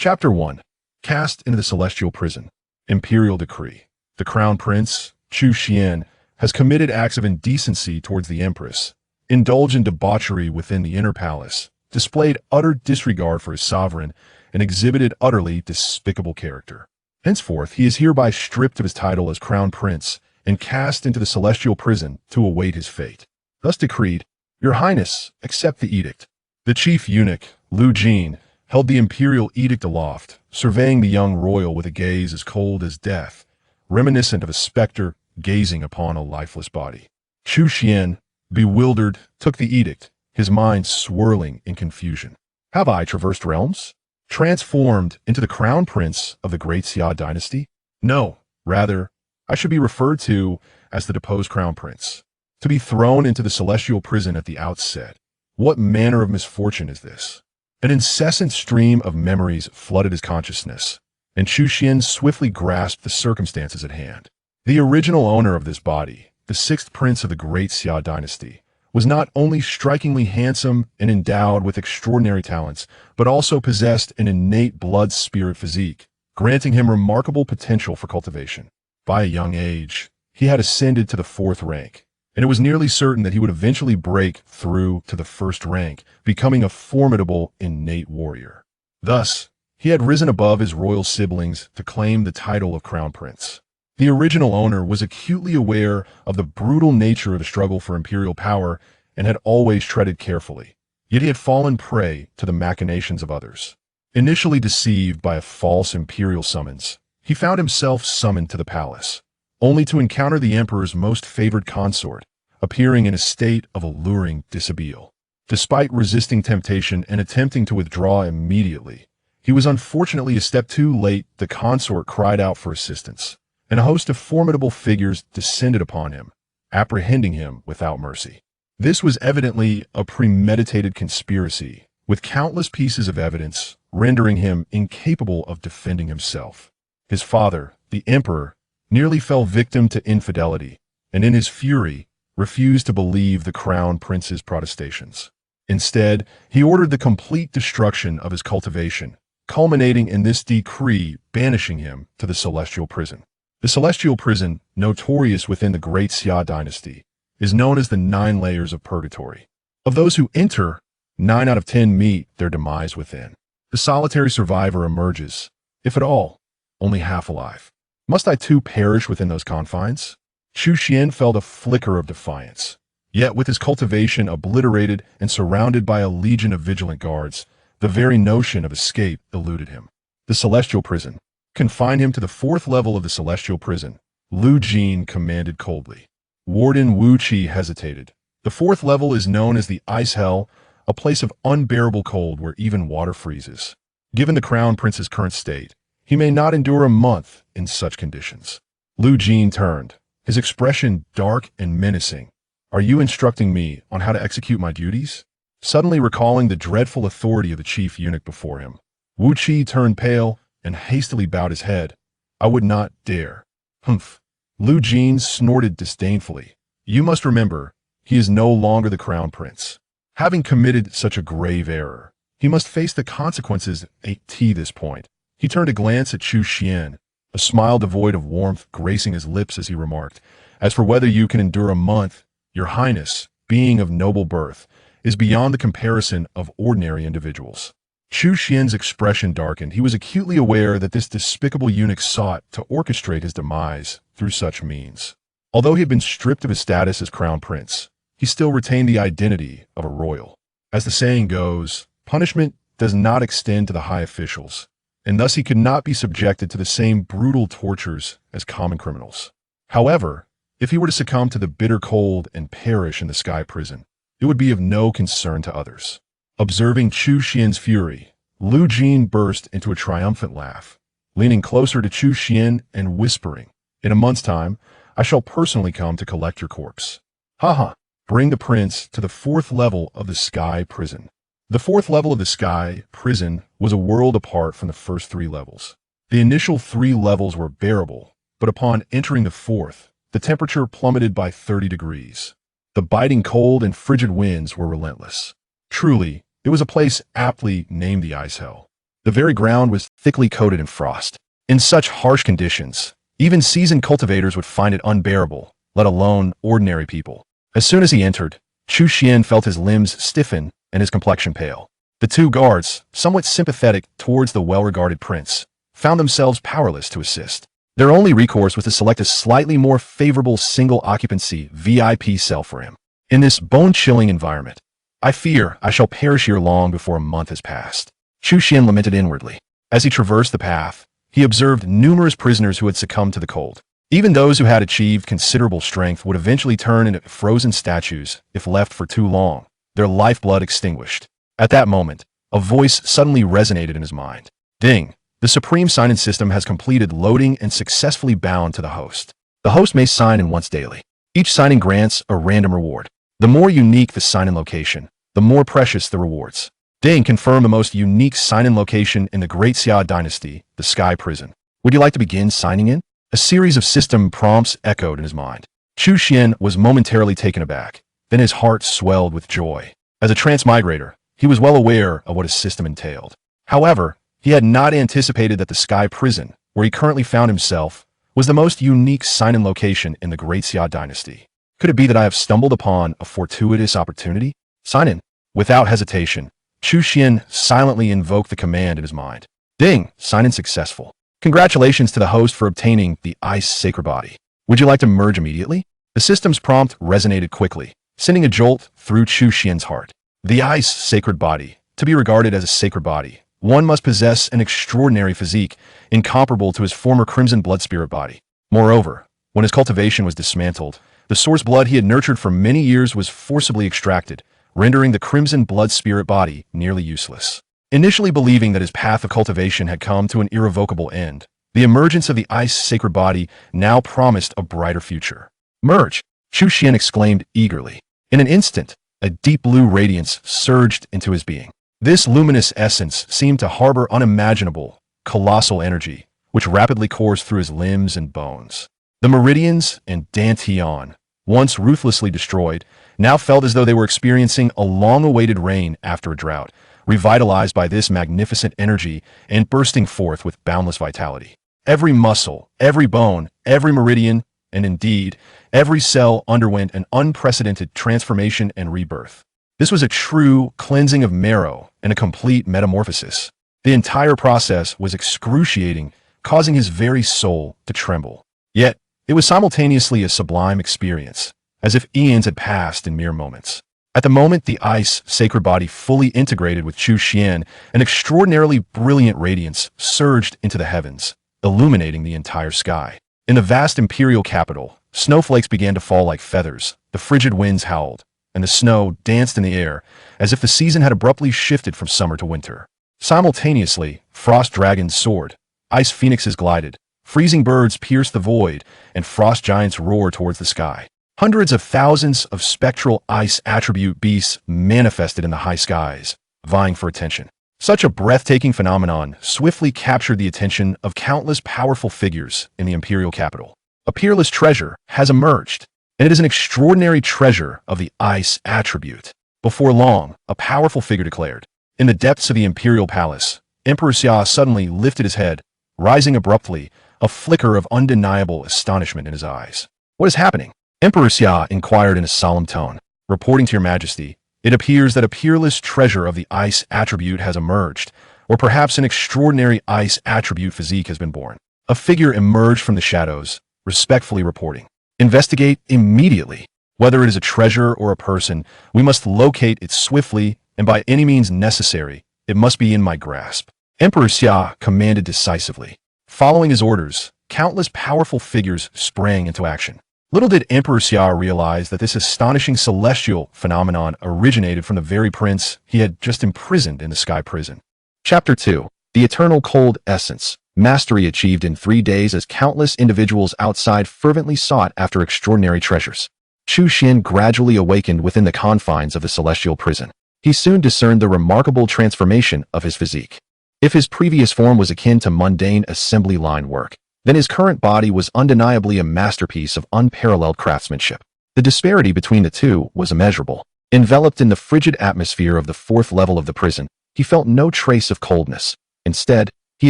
Chapter 1. Cast into the Celestial Prison. Imperial Decree. The Crown Prince, Chu Xian, has committed acts of indecency towards the Empress, indulged in debauchery within the inner palace, displayed utter disregard for his sovereign, and exhibited utterly despicable character. Henceforth, he is hereby stripped of his title as Crown Prince and cast into the Celestial Prison to await his fate. Thus decreed, Your Highness, accept the edict. The chief eunuch, Lu Jin, held the imperial edict aloft, surveying the young royal with a gaze as cold as death, reminiscent of a specter gazing upon a lifeless body. Chu Xian, bewildered, took the edict, his mind swirling in confusion. Have I traversed realms? Transformed into the crown prince of the great Xia dynasty? No, rather, I should be referred to as the deposed crown prince. To be thrown into the celestial prison at the outset. What manner of misfortune is this? An incessant stream of memories flooded his consciousness, and Chu Xian swiftly grasped the circumstances at hand. The original owner of this body, the sixth prince of the great Xia dynasty, was not only strikingly handsome and endowed with extraordinary talents, but also possessed an innate blood-spirit physique, granting him remarkable potential for cultivation. By a young age, he had ascended to the fourth rank, and it was nearly certain that he would eventually break through to the first rank, becoming a formidable innate warrior. Thus, he had risen above his royal siblings to claim the title of Crown Prince. The original owner was acutely aware of the brutal nature of the struggle for imperial power and had always treaded carefully, yet he had fallen prey to the machinations of others. Initially deceived by a false imperial summons, he found himself summoned to the palace, only to encounter the emperor's most favored consort, appearing in a state of alluring dishabille. Despite resisting temptation and attempting to withdraw immediately, he was unfortunately a step too late. The consort cried out for assistance, and a host of formidable figures descended upon him, apprehending him without mercy. This was evidently a premeditated conspiracy, with countless pieces of evidence rendering him incapable of defending himself. His father, the emperor, nearly fell victim to infidelity, and in his fury, refused to believe the crown prince's protestations. Instead, he ordered the complete destruction of his cultivation, culminating in this decree banishing him to the celestial prison. The celestial prison, notorious within the great Xia dynasty, is known as the 9 layers of purgatory. Of those who enter, 9 out of 10 meet their demise within. The solitary survivor emerges, if at all, only half alive. Must I too perish within those confines? Chu Xian felt a flicker of defiance. Yet with his cultivation obliterated and surrounded by a legion of vigilant guards, the very notion of escape eluded him. The celestial prison. Confine him to the 4th level of the celestial prison, Lu Jin commanded coldly. Warden Wu Qi hesitated. The 4th level is known as the Ice Hell, a place of unbearable cold where even water freezes. Given the crown prince's current state, he may not endure a month in such conditions. Lu Jin turned, his expression dark and menacing. Are you instructing me on how to execute my duties? Suddenly recalling the dreadful authority of the chief eunuch before him, Wu Qi turned pale and hastily bowed his head. I would not dare. Humph. Lu Jin snorted disdainfully. You must remember, he is no longer the crown prince. Having committed such a grave error, he must face the consequences at this point. He turned a glance at Chu Xian, a smile devoid of warmth gracing his lips as he remarked, As for whether you can endure a month, your highness, being of noble birth, is beyond the comparison of ordinary individuals. Chu Xian's expression darkened. He was acutely aware that this despicable eunuch sought to orchestrate his demise through such means. Although he had been stripped of his status as crown prince, he still retained the identity of a royal. As the saying goes, punishment does not extend to the high officials, and thus he could not be subjected to the same brutal tortures as common criminals. However, if he were to succumb to the bitter cold and perish in the sky prison, it would be of no concern to others. Observing Chu Xian's fury, Lu Jin burst into a triumphant laugh, leaning closer to Chu Xian and whispering, In a month's time, I shall personally come to collect your corpse. Haha, bring the prince to the 4th level of the sky prison. The 4th level of the sky prison was a world apart from the first 3 levels. The initial 3 levels were bearable, but upon entering the 4th, the temperature plummeted by 30 degrees. The biting cold and frigid winds were relentless. Truly, it was a place aptly named the Ice Hell. The very ground was thickly coated in frost. In such harsh conditions, even seasoned cultivators would find it unbearable, let alone ordinary people. As soon as he entered, Chu Xian felt his limbs stiffen and his complexion pale. The two guards, somewhat sympathetic towards the well-regarded prince, found themselves powerless to assist. Their only recourse was to select a slightly more favorable single-occupancy VIP cell for him. In this bone-chilling environment, I fear I shall perish here long before a month has passed. Chu Xian lamented inwardly. As he traversed the path, he observed numerous prisoners who had succumbed to the cold. Even those who had achieved considerable strength would eventually turn into frozen statues if left for too long, their lifeblood extinguished. At that moment, a voice suddenly resonated in his mind. Ding! The Supreme Sign-In system has completed loading and successfully bound to the host. The host may sign in once daily. Each signing grants a random reward. The more unique the sign-in location, the more precious the rewards. Ding confirmed the most unique sign-in location in the Great Xia dynasty, the Sky Prison. Would you like to begin signing in? A series of system prompts echoed in his mind. Chu Xian was momentarily taken aback. Then his heart swelled with joy. As a transmigrator, he was well aware of what his system entailed. However, he had not anticipated that the Sky Prison, where he currently found himself, was the most unique sign-in location in the Great Xia dynasty. Could it be that I have stumbled upon a fortuitous opportunity? Sign in. Without hesitation, Chu Xian silently invoked the command in his mind. Ding! Sign-in successful. Congratulations to the host for obtaining the Ice Sacred Body. Would you like to merge immediately? The system's prompt resonated quickly, sending a jolt through Chu Xian's heart. The Ice Sacred Body. To be regarded as a sacred body, one must possess an extraordinary physique, incomparable to his former Crimson Blood Spirit body. Moreover, when his cultivation was dismantled, the source blood he had nurtured for many years was forcibly extracted, rendering the Crimson Blood Spirit body nearly useless. Initially believing that his path of cultivation had come to an irrevocable end, the emergence of the Ice Sacred Body now promised a brighter future. Merge! Chu Xian exclaimed eagerly. In an instant, a deep blue radiance surged into his being. This luminous essence seemed to harbor unimaginable, colossal energy, which rapidly coursed through his limbs and bones. The meridians and dantian, once ruthlessly destroyed, now felt as though they were experiencing a long-awaited rain after a drought, revitalized by this magnificent energy and bursting forth with boundless vitality. Every muscle, every bone, every meridian, and indeed, every cell underwent an unprecedented transformation and rebirth. This was a true cleansing of marrow and a complete metamorphosis. The entire process was excruciating, causing his very soul to tremble. Yet, it was simultaneously a sublime experience, as if eons had passed in mere moments. At the moment the Ice Sacred Body fully integrated with Chu Xian, an extraordinarily brilliant radiance surged into the heavens, illuminating the entire sky. In the vast imperial capital, snowflakes began to fall like feathers, the frigid winds howled, and the snow danced in the air as if the season had abruptly shifted from summer to winter. Simultaneously, frost dragons soared, ice phoenixes glided, freezing birds pierced the void, and frost giants roared towards the sky. Hundreds of thousands of spectral ice attribute beasts manifested in the high skies, vying for attention. Such a breathtaking phenomenon swiftly captured the attention of countless powerful figures in the imperial capital. A peerless treasure has emerged, and it is an extraordinary treasure of the ice attribute. Before long, a powerful figure declared. In the depths of the imperial palace, Emperor Xia suddenly lifted his head, rising abruptly, a flicker of undeniable astonishment in his eyes. What is happening? Emperor Xia inquired in a solemn tone. Reporting to your majesty, it appears that a peerless treasure of the ice attribute has emerged, or perhaps an extraordinary ice attribute physique has been born. A figure emerged from the shadows, respectfully reporting. Investigate immediately. Whether it is a treasure or a person, we must locate it swiftly, and by any means necessary, it must be in my grasp. Emperor Xia commanded decisively. Following his orders, countless powerful figures sprang into action. Little did Emperor Xia realize that this astonishing celestial phenomenon originated from the very prince he had just imprisoned in the Sky Prison. Chapter 2. The Eternal Cold Essence. Mastery achieved in 3 days as countless individuals outside fervently sought after extraordinary treasures. Chu Xian gradually awakened within the confines of the celestial prison. He soon discerned the remarkable transformation of his physique. If his previous form was akin to mundane assembly line work, then his current body was undeniably a masterpiece of unparalleled craftsmanship. The disparity between the two was immeasurable. Enveloped in the frigid atmosphere of the 4th level of the prison, he felt no trace of coldness. Instead, he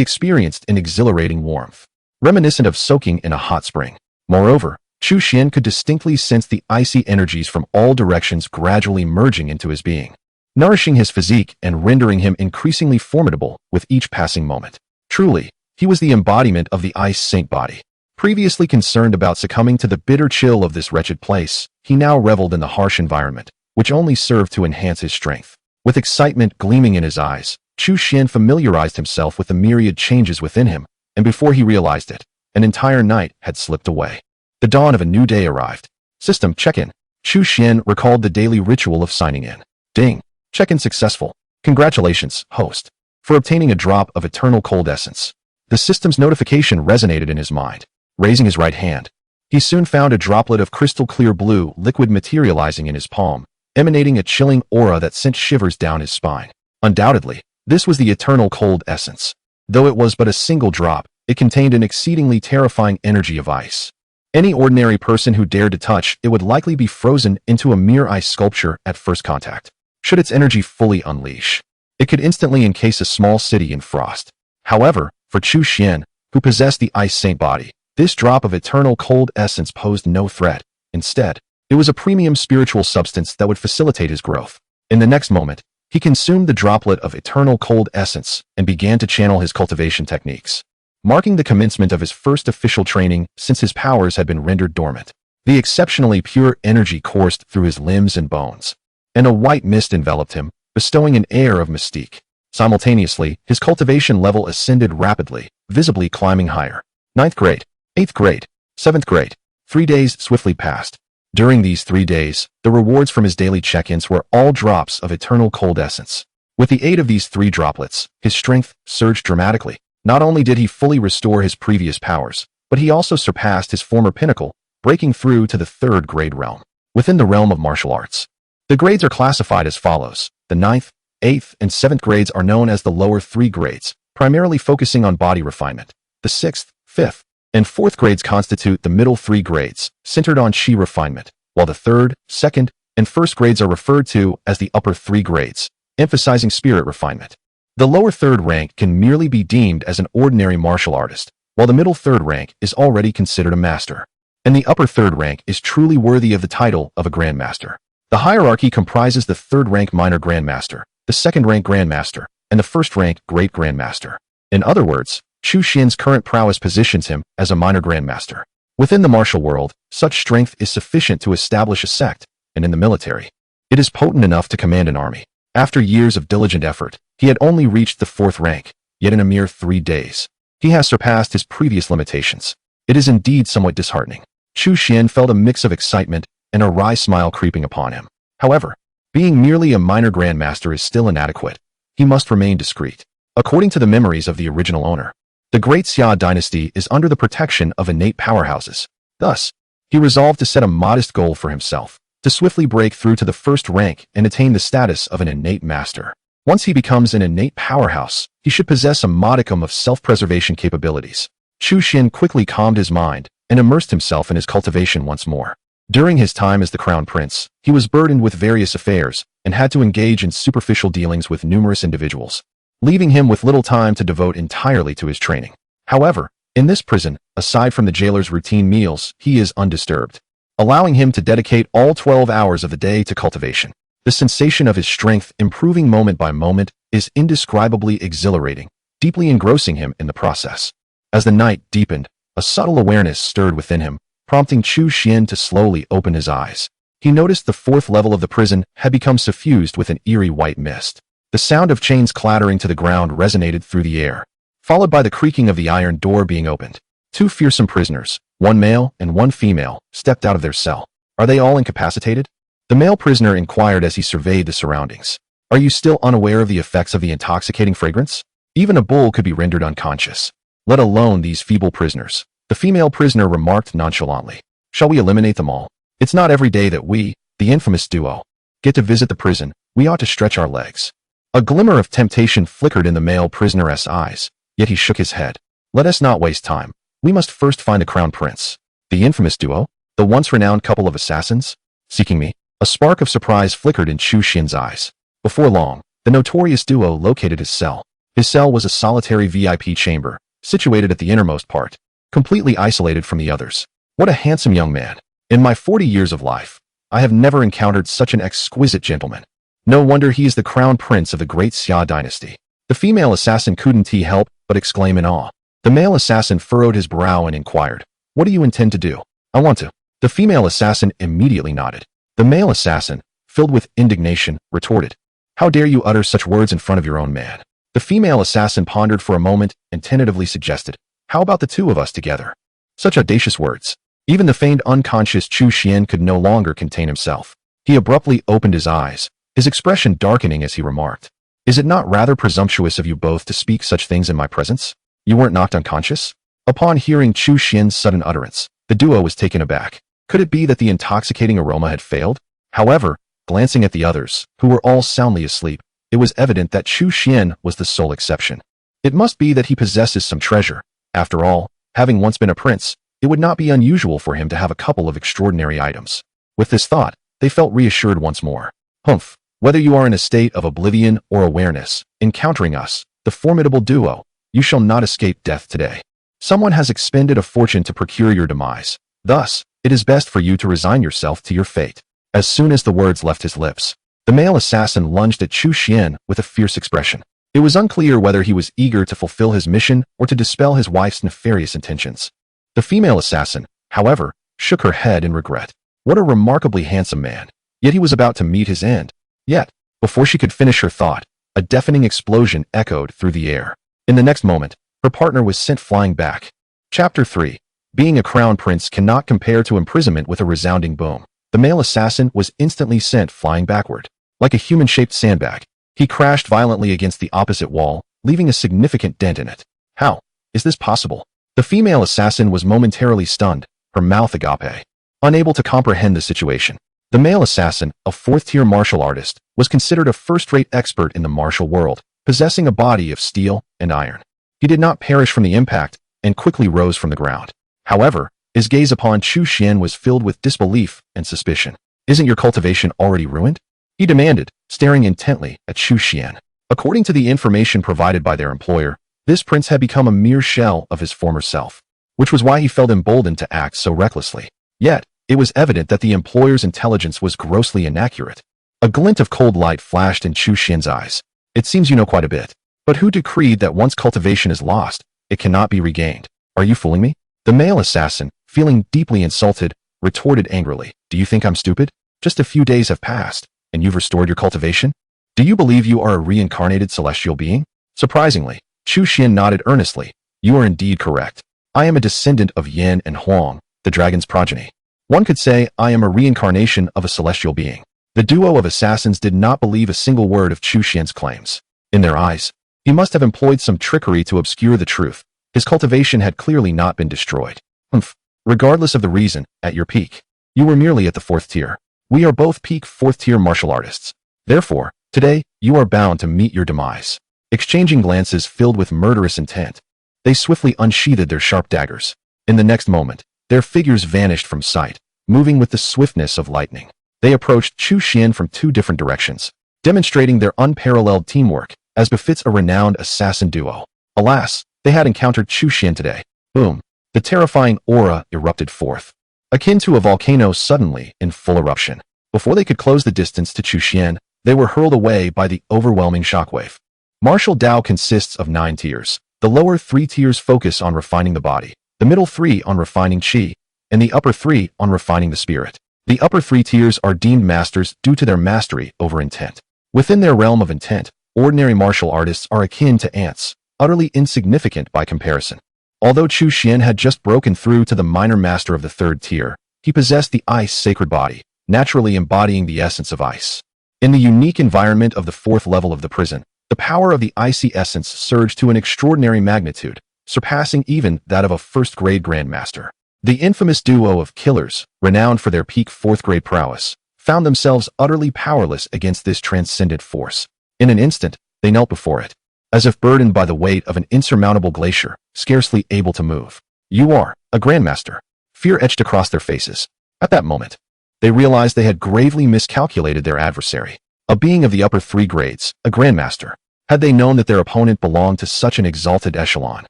experienced an exhilarating warmth, reminiscent of soaking in a hot spring. Moreover, Chu Xian could distinctly sense the icy energies from all directions gradually merging into his being, nourishing his physique and rendering him increasingly formidable with each passing moment. Truly, he was the embodiment of the ice saint body. Previously concerned about succumbing to the bitter chill of this wretched place, he now reveled in the harsh environment, which only served to enhance his strength. With excitement gleaming in his eyes, Chu Xian familiarized himself with the myriad changes within him, and before he realized it, an entire night had slipped away. The dawn of a new day arrived. System check-in. Chu Xian recalled the daily ritual of signing in. Ding. Check-in successful. Congratulations, host, for obtaining a drop of eternal cold essence. The system's notification resonated in his mind. Raising his right hand, he soon found a droplet of crystal-clear blue liquid materializing in his palm, emanating a chilling aura that sent shivers down his spine. Undoubtedly, this was the eternal cold essence. Though it was but a single drop, it contained an exceedingly terrifying energy of ice. Any ordinary person who dared to touch it would likely be frozen into a mere ice sculpture at first contact. Should its energy fully unleash, it could instantly encase a small city in frost. However, for Chu Xian, who possessed the ice saint body, this drop of eternal cold essence posed no threat. Instead, it was a premium spiritual substance that would facilitate his growth. In the next moment, he consumed the droplet of eternal cold essence and began to channel his cultivation techniques, marking the commencement of his first official training since his powers had been rendered dormant. The exceptionally pure energy coursed through his limbs and bones, and a white mist enveloped him, bestowing an air of mystique. Simultaneously, his cultivation level ascended rapidly, visibly climbing higher. 9th grade, 8th grade, 7th grade. 3 days swiftly passed. During these 3 days, the rewards from his daily check-ins were all drops of eternal cold essence. With the aid of these 3 droplets, his strength surged dramatically. Not only did he fully restore his previous powers, but he also surpassed his former pinnacle, breaking through to the 3rd grade realm. Within the realm of martial arts, the grades are classified as follows. The 9th, 8th, and 7th grades are known as the lower 3 grades, primarily focusing on body refinement. The 6th, 5th, and 4th grades constitute the middle 3 grades, centered on chi refinement, while the 3rd, 2nd, and 1st grades are referred to as the upper 3 grades, emphasizing spirit refinement. The lower 3rd rank can merely be deemed as an ordinary martial artist, while the middle 3rd rank is already considered a master, and the upper 3rd rank is truly worthy of the title of a grandmaster. The hierarchy comprises the 3rd rank minor grandmaster, the 2nd rank grandmaster, and the 1st rank great grandmaster. In other words, Chu Xian's current prowess positions him as a minor grandmaster. Within the martial world, such strength is sufficient to establish a sect, and in the military, it is potent enough to command an army. After years of diligent effort, he had only reached the 4th rank, yet in a mere 3 days, he has surpassed his previous limitations. It is indeed somewhat disheartening. Chu Xian felt a mix of excitement and a wry smile creeping upon him. However, being merely a minor grandmaster is still inadequate. He must remain discreet. According to the memories of the original owner, the Great Xia dynasty is under the protection of innate powerhouses. Thus, he resolved to set a modest goal for himself, to swiftly break through to the 1st rank and attain the status of an innate master. Once he becomes an innate powerhouse, he should possess a modicum of self-preservation capabilities. Chu Xian quickly calmed his mind and immersed himself in his cultivation once more. During his time as the crown prince, he was burdened with various affairs and had to engage in superficial dealings with numerous individuals, leaving him with little time to devote entirely to his training. However, in this prison, aside from the jailer's routine meals, he is undisturbed, allowing him to dedicate all 12 hours of the day to cultivation. The sensation of his strength improving moment by moment is indescribably exhilarating, deeply engrossing him in the process. As the night deepened, a subtle awareness stirred within him, prompting Chu Xian to slowly open his eyes. He noticed the 4th level of the prison had become suffused with an eerie white mist. The sound of chains clattering to the ground resonated through the air, followed by the creaking of the iron door being opened. 2 fearsome prisoners, 1 male and 1 female, stepped out of their cell. Are they all incapacitated? The male prisoner inquired as he surveyed the surroundings. Are you still unaware of the effects of the intoxicating fragrance? Even a bull could be rendered unconscious, let alone these feeble prisoners. The female prisoner remarked nonchalantly. Shall we eliminate them all? It's not every day that we, the infamous duo, get to visit the prison. We ought to stretch our legs. A glimmer of temptation flickered in the male prisoner's eyes, yet he shook his head. Let us not waste time. We must first find the crown prince. The infamous duo? The once renowned couple of assassins? Seeking me? A spark of surprise flickered in Chu Xian's eyes. Before long, the notorious duo located his cell. His cell was a solitary VIP chamber, situated at the innermost part, completely isolated from the others. What a handsome young man. In my 40 years of life, I have never encountered such an exquisite gentleman. No wonder he is the crown prince of the great Xia dynasty. The female assassin couldn't help but exclaim in awe. The male assassin furrowed his brow and inquired, "What do you intend to do?" "I want to." The female assassin immediately nodded. The male assassin, filled with indignation, retorted, "How dare you utter such words in front of your own man?" The female assassin pondered for a moment and tentatively suggested, "How about the two of us together?" Such audacious words. Even the feigned unconscious Chu Xian could no longer contain himself. He abruptly opened his eyes, his expression darkening as he remarked, "Is it not rather presumptuous of you both to speak such things in my presence? You weren't knocked unconscious?" Upon hearing Chu Xian's sudden utterance, the duo was taken aback. Could it be that the intoxicating aroma had failed? However, glancing at the others, who were all soundly asleep, it was evident that Chu Xian was the sole exception. It must be that he possesses some treasure. After all, having once been a prince, it would not be unusual for him to have a couple of extraordinary items. With this thought, they felt reassured once more. Humph, whether you are in a state of oblivion or awareness, encountering us, the formidable duo, you shall not escape death today. Someone has expended a fortune to procure your demise. Thus, it is best for you to resign yourself to your fate. As soon as the words left his lips, the male assassin lunged at Chu Xian with a fierce expression. It was unclear whether he was eager to fulfill his mission or to dispel his wife's nefarious intentions. The female assassin, however, shook her head in regret. What a remarkably handsome man. Yet he was about to meet his end. Yet, before she could finish her thought, a deafening explosion echoed through the air. In the next moment, her partner was sent flying back. Chapter 3. Being a crown prince cannot compare to imprisonment with a resounding boom. The male assassin was instantly sent flying backward. Like a human-shaped sandbag, he crashed violently against the opposite wall, leaving a significant dent in it. How is this possible? The female assassin was momentarily stunned, her mouth agape, unable to comprehend the situation. The male assassin, a fourth-tier martial artist, was considered a first-rate expert in the martial world, possessing a body of steel and iron. He did not perish from the impact and quickly rose from the ground. However, his gaze upon Chu Xian was filled with disbelief and suspicion. "Isn't your cultivation already ruined?" he demanded, staring intently at Chu Xian. According to the information provided by their employer, this prince had become a mere shell of his former self, which was why he felt emboldened to act so recklessly. Yet, it was evident that the employer's intelligence was grossly inaccurate. A glint of cold light flashed in Chu Xian's eyes. "It seems you know quite a bit. But who decreed that once cultivation is lost, it cannot be regained? Are you fooling me?" The male assassin, feeling deeply insulted, retorted angrily, "Do you think I'm stupid? Just a few days have passed, and you've restored your cultivation? Do you believe you are a reincarnated celestial being?" Surprisingly, Chu Xian nodded earnestly. "You are indeed correct. I am a descendant of Yin and Huang, the dragon's progeny. One could say I am a reincarnation of a celestial being." The duo of assassins did not believe a single word of Chu Xian's claims. In their eyes, he must have employed some trickery to obscure the truth. His cultivation had clearly not been destroyed. Humph. Regardless of the reason, at your peak, you were merely at the fourth tier. We are both peak fourth-tier martial artists. Therefore, today, you are bound to meet your demise. Exchanging glances filled with murderous intent, they swiftly unsheathed their sharp daggers. In the next moment, their figures vanished from sight, moving with the swiftness of lightning. They approached Chu Xian from two different directions, demonstrating their unparalleled teamwork, as befits a renowned assassin duo. Alas, they had encountered Chu Xian today. Boom! The terrifying aura erupted forth, akin to a volcano suddenly in full eruption. Before they could close the distance to Chu Xian, they were hurled away by the overwhelming shockwave. Martial Dao consists of 9 tiers. The lower 3 tiers focus on refining the body, the middle 3 on refining qi, and the upper 3 on refining the spirit. The upper 3 tiers are deemed masters due to their mastery over intent. Within their realm of intent, ordinary martial artists are akin to ants, utterly insignificant by comparison. Although Chu Xian had just broken through to the minor master of the 3rd tier, he possessed the ice sacred body, naturally embodying the essence of ice. In the unique environment of the 4th level of the prison, the power of the icy essence surged to an extraordinary magnitude, surpassing even that of a first-grade grandmaster. The infamous duo of killers, renowned for their peak 4th-grade prowess, found themselves utterly powerless against this transcendent force. In an instant, they knelt before it, as if burdened by the weight of an insurmountable glacier, scarcely able to move. "You are a grandmaster." Fear etched across their faces. At that moment, they realized they had gravely miscalculated their adversary. A being of the upper 3 grades, a grandmaster. Had they known that their opponent belonged to such an exalted echelon,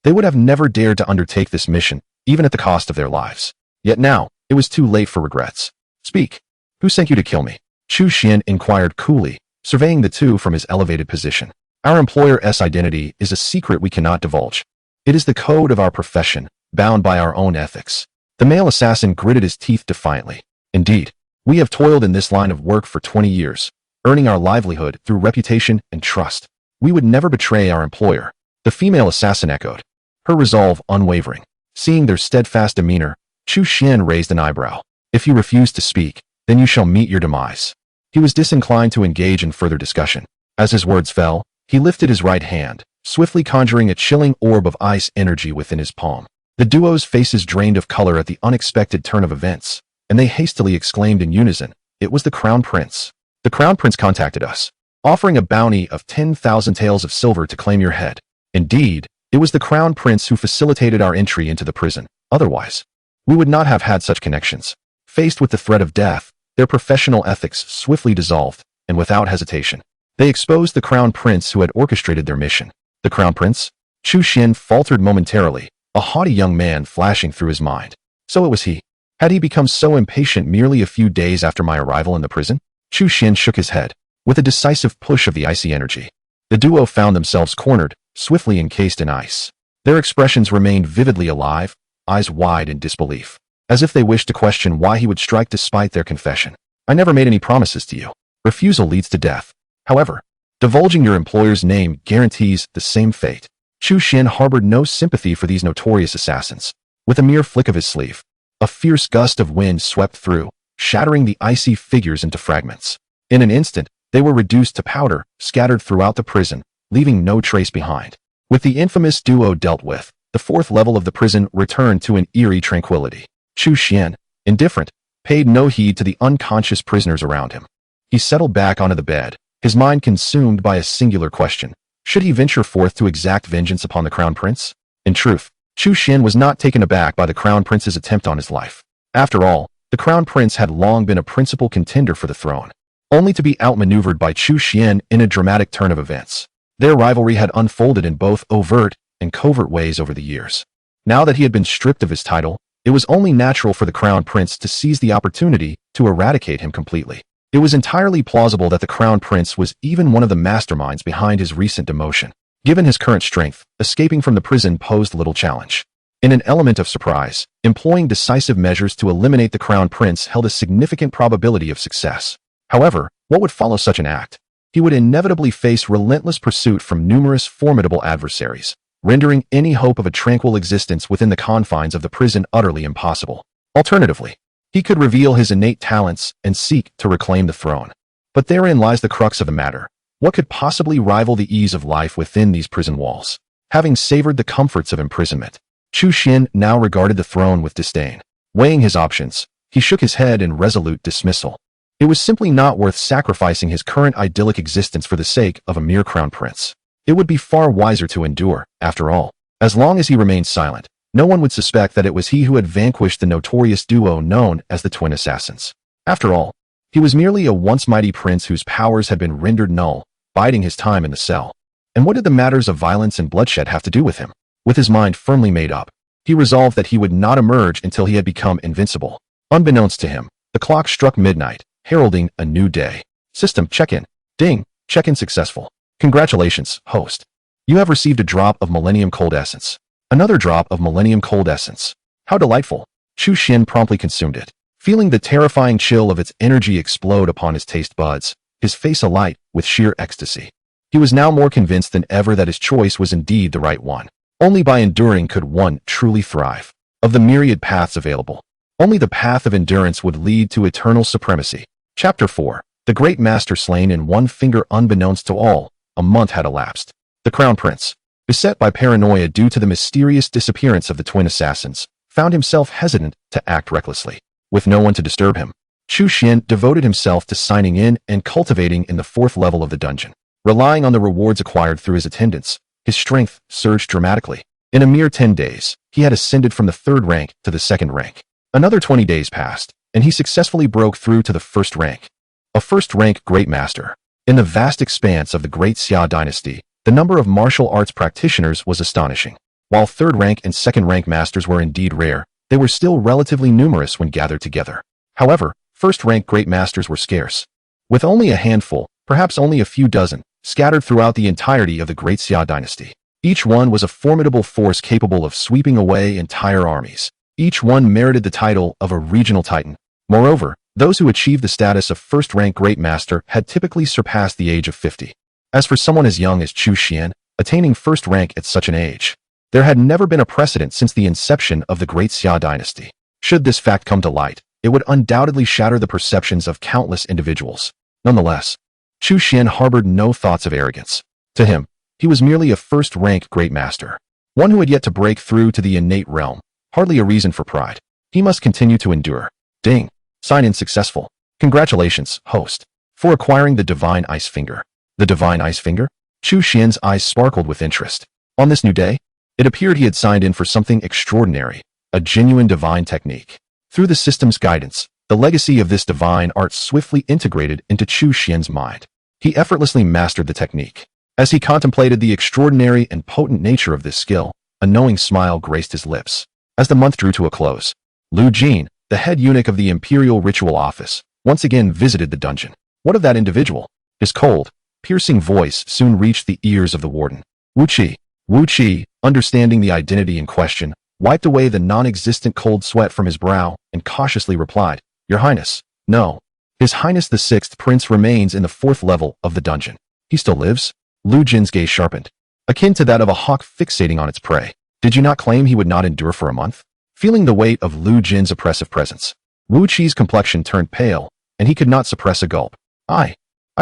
they would have never dared to undertake this mission, even at the cost of their lives. Yet now, it was too late for regrets. Speak. Who sent you to kill me? Chu Xian inquired coolly, surveying the two from his elevated position. Our employer's identity is a secret we cannot divulge. It is the code of our profession, bound by our own ethics. The male assassin gritted his teeth defiantly. Indeed, we have toiled in this line of work for 20 years, earning our livelihood through reputation and trust. We would never betray our employer. The female assassin echoed, her resolve unwavering. Seeing their steadfast demeanor, Chu Xian raised an eyebrow. If you refuse to speak, then you shall meet your demise. He was disinclined to engage in further discussion. As his words fell, he lifted his right hand, swiftly conjuring a chilling orb of ice energy within his palm. The duo's faces drained of color at the unexpected turn of events, and they hastily exclaimed in unison, "It was the Crown Prince. The Crown Prince contacted us, offering a bounty of 10,000 taels of silver to claim your head. Indeed, it was the Crown Prince who facilitated our entry into the prison. Otherwise, we would not have had such connections." Faced with the threat of death, their professional ethics swiftly dissolved, and without hesitation, they exposed the Crown Prince who had orchestrated their mission. The Crown Prince? Chu Xian faltered momentarily, a haughty young man flashing through his mind. So it was he. Had he become so impatient merely a few days after my arrival in the prison? Chu Xian shook his head, with a decisive push of the icy energy. The duo found themselves cornered, swiftly encased in ice. Their expressions remained vividly alive, eyes wide in disbelief, as if they wished to question why he would strike despite their confession. I never made any promises to you. Refusal leads to death. However, divulging your employer's name guarantees the same fate. Chu Xian harbored no sympathy for these notorious assassins. With a mere flick of his sleeve, a fierce gust of wind swept through, shattering the icy figures into fragments. In an instant, they were reduced to powder, scattered throughout the prison, leaving no trace behind. With the infamous duo dealt with, the fourth level of the prison returned to an eerie tranquility. Chu Xian, indifferent, paid no heed to the unconscious prisoners around him. He settled back onto the bed, his mind consumed by a singular question. Should he venture forth to exact vengeance upon the Crown Prince? In truth, Chu Xian was not taken aback by the Crown Prince's attempt on his life. After all, the Crown Prince had long been a principal contender for the throne, only to be outmaneuvered by Chu Xian in a dramatic turn of events. Their rivalry had unfolded in both overt and covert ways over the years. Now that he had been stripped of his title, it was only natural for the Crown Prince to seize the opportunity to eradicate him completely. It was entirely plausible that the Crown Prince was even one of the masterminds behind his recent demotion. Given his current strength, escaping from the prison posed little challenge. In an element of surprise, employing decisive measures to eliminate the Crown Prince held a significant probability of success. However, what would follow such an act? He would inevitably face relentless pursuit from numerous formidable adversaries, rendering any hope of a tranquil existence within the confines of the prison utterly impossible. Alternatively, he could reveal his innate talents and seek to reclaim the throne. But therein lies the crux of the matter. What could possibly rival the ease of life within these prison walls? Having savored the comforts of imprisonment, Chu Xian now regarded the throne with disdain. Weighing his options, he shook his head in resolute dismissal. It was simply not worth sacrificing his current idyllic existence for the sake of a mere Crown Prince. It would be far wiser to endure, after all. As long as he remained silent, no one would suspect that it was he who had vanquished the notorious duo known as the Twin Assassins. After all, he was merely a once mighty prince whose powers had been rendered null, biding his time in the cell. And what did the matters of violence and bloodshed have to do with him? With his mind firmly made up, he resolved that he would not emerge until he had become invincible. Unbeknownst to him, the clock struck midnight, heralding a new day. System check-in. Ding. Check-in successful. Congratulations, host. You have received a drop of Millennium Cold Essence. Another drop of Millennium Cold Essence. How delightful. Chu Xian promptly consumed it, feeling the terrifying chill of its energy explode upon his taste buds, his face alight with sheer ecstasy. He was now more convinced than ever that his choice was indeed the right one. Only by enduring could one truly thrive. Of the myriad paths available, only the path of endurance would lead to eternal supremacy. Chapter 4. The Great Master slain in one finger. Unbeknownst to all, a month had elapsed. The Crown Prince, beset by paranoia due to the mysterious disappearance of the Twin Assassins, found himself hesitant to act recklessly. With no one to disturb him, Chu Xian devoted himself to signing in and cultivating in the fourth level of the dungeon. Relying on the rewards acquired through his attendance, his strength surged dramatically. In a mere 10 days, he had ascended from the third rank to the second rank. Another 20 days passed, and he successfully broke through to the first rank. A first-rank Great Master. In the vast expanse of the Great Xia dynasty, the number of martial arts practitioners was astonishing. While third-rank and second-rank masters were indeed rare, they were still relatively numerous when gathered together. However, first-rank great masters were scarce. With only a handful, perhaps only a few dozen, scattered throughout the entirety of the Great Xia dynasty. Each one was a formidable force capable of sweeping away entire armies. Each one merited the title of a regional titan. Moreover, those who achieved the status of first-rank great master had typically surpassed the age of 50. As for someone as young as Chu Xian, attaining first rank at such an age, there had never been a precedent since the inception of the Great Xia dynasty. Should this fact come to light, it would undoubtedly shatter the perceptions of countless individuals. Nonetheless, Chu Xian harbored no thoughts of arrogance. To him, he was merely a first-rank great master, one who had yet to break through to the innate realm, hardly a reason for pride. He must continue to endure. Ding. Sign-in successful. Congratulations, host, for acquiring the Divine Ice Finger. The Divine Ice Finger? Chu Xian's eyes sparkled with interest. On this new day, it appeared he had signed in for something extraordinary, a genuine divine technique. Through the system's guidance, the legacy of this divine art swiftly integrated into Chu Xian's mind. He effortlessly mastered the technique. As he contemplated the extraordinary and potent nature of this skill, a knowing smile graced his lips. As the month drew to a close, Lu Jin, the head eunuch of the Imperial Ritual Office, once again visited the dungeon. What of that individual? His cold, piercing voice soon reached the ears of the warden. Wu Qi, understanding the identity in question, wiped away the non-existent cold sweat from his brow and cautiously replied, Your Highness, no. His Highness the Sixth Prince remains in the 4th level of the dungeon. He still lives? Lu Jin's gaze sharpened, akin to that of a hawk fixating on its prey. Did you not claim he would not endure for a month? Feeling the weight of Lu Jin's oppressive presence, Wu Qi's complexion turned pale, and he could not suppress a gulp. I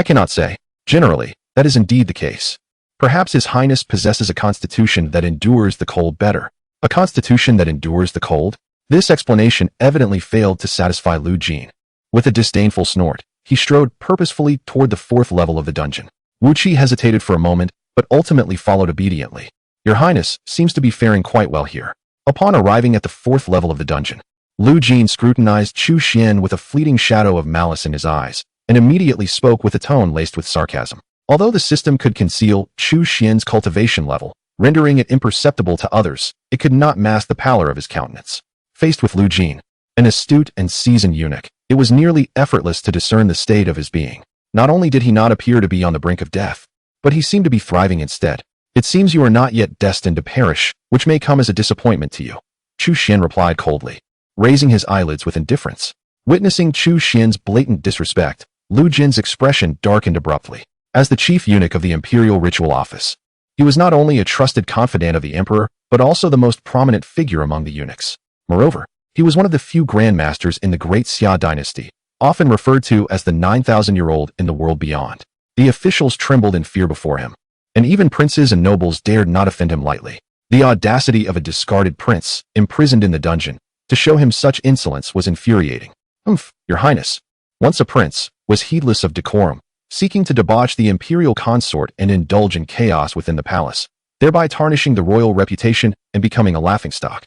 cannot say. Generally, that is indeed the case. Perhaps His Highness possesses a constitution that endures the cold better. A constitution that endures the cold? This explanation evidently failed to satisfy Lu Jin. With a disdainful snort, he strode purposefully toward the 4th level of the dungeon. Wu Qi hesitated for a moment, but ultimately followed obediently. Your Highness seems to be faring quite well here. Upon arriving at the 4th level of the dungeon, Lu Jin scrutinized Chu Xian with a fleeting shadow of malice in his eyes, and immediately spoke with a tone laced with sarcasm. Although the system could conceal Chu Xian's cultivation level, rendering it imperceptible to others, it could not mask the pallor of his countenance. Faced with Lu Jin, an astute and seasoned eunuch, it was nearly effortless to discern the state of his being. Not only did he not appear to be on the brink of death, but he seemed to be thriving instead. It seems you are not yet destined to perish, which may come as a disappointment to you. Chu Xian replied coldly, raising his eyelids with indifference. Witnessing Chu Xian's blatant disrespect, Lu Jin's expression darkened abruptly. As the chief eunuch of the Imperial Ritual Office, he was not only a trusted confidant of the emperor, but also the most prominent figure among the eunuchs. Moreover, he was one of the few grandmasters in the Great Xia dynasty, often referred to as the 9,000-year-old in the world beyond. The officials trembled in fear before him, and even princes and nobles dared not offend him lightly. The audacity of a discarded prince, imprisoned in the dungeon, to show him such insolence was infuriating. Your Highness, once a prince, was heedless of decorum, seeking to debauch the imperial consort and indulge in chaos within the palace, thereby tarnishing the royal reputation and becoming a laughingstock.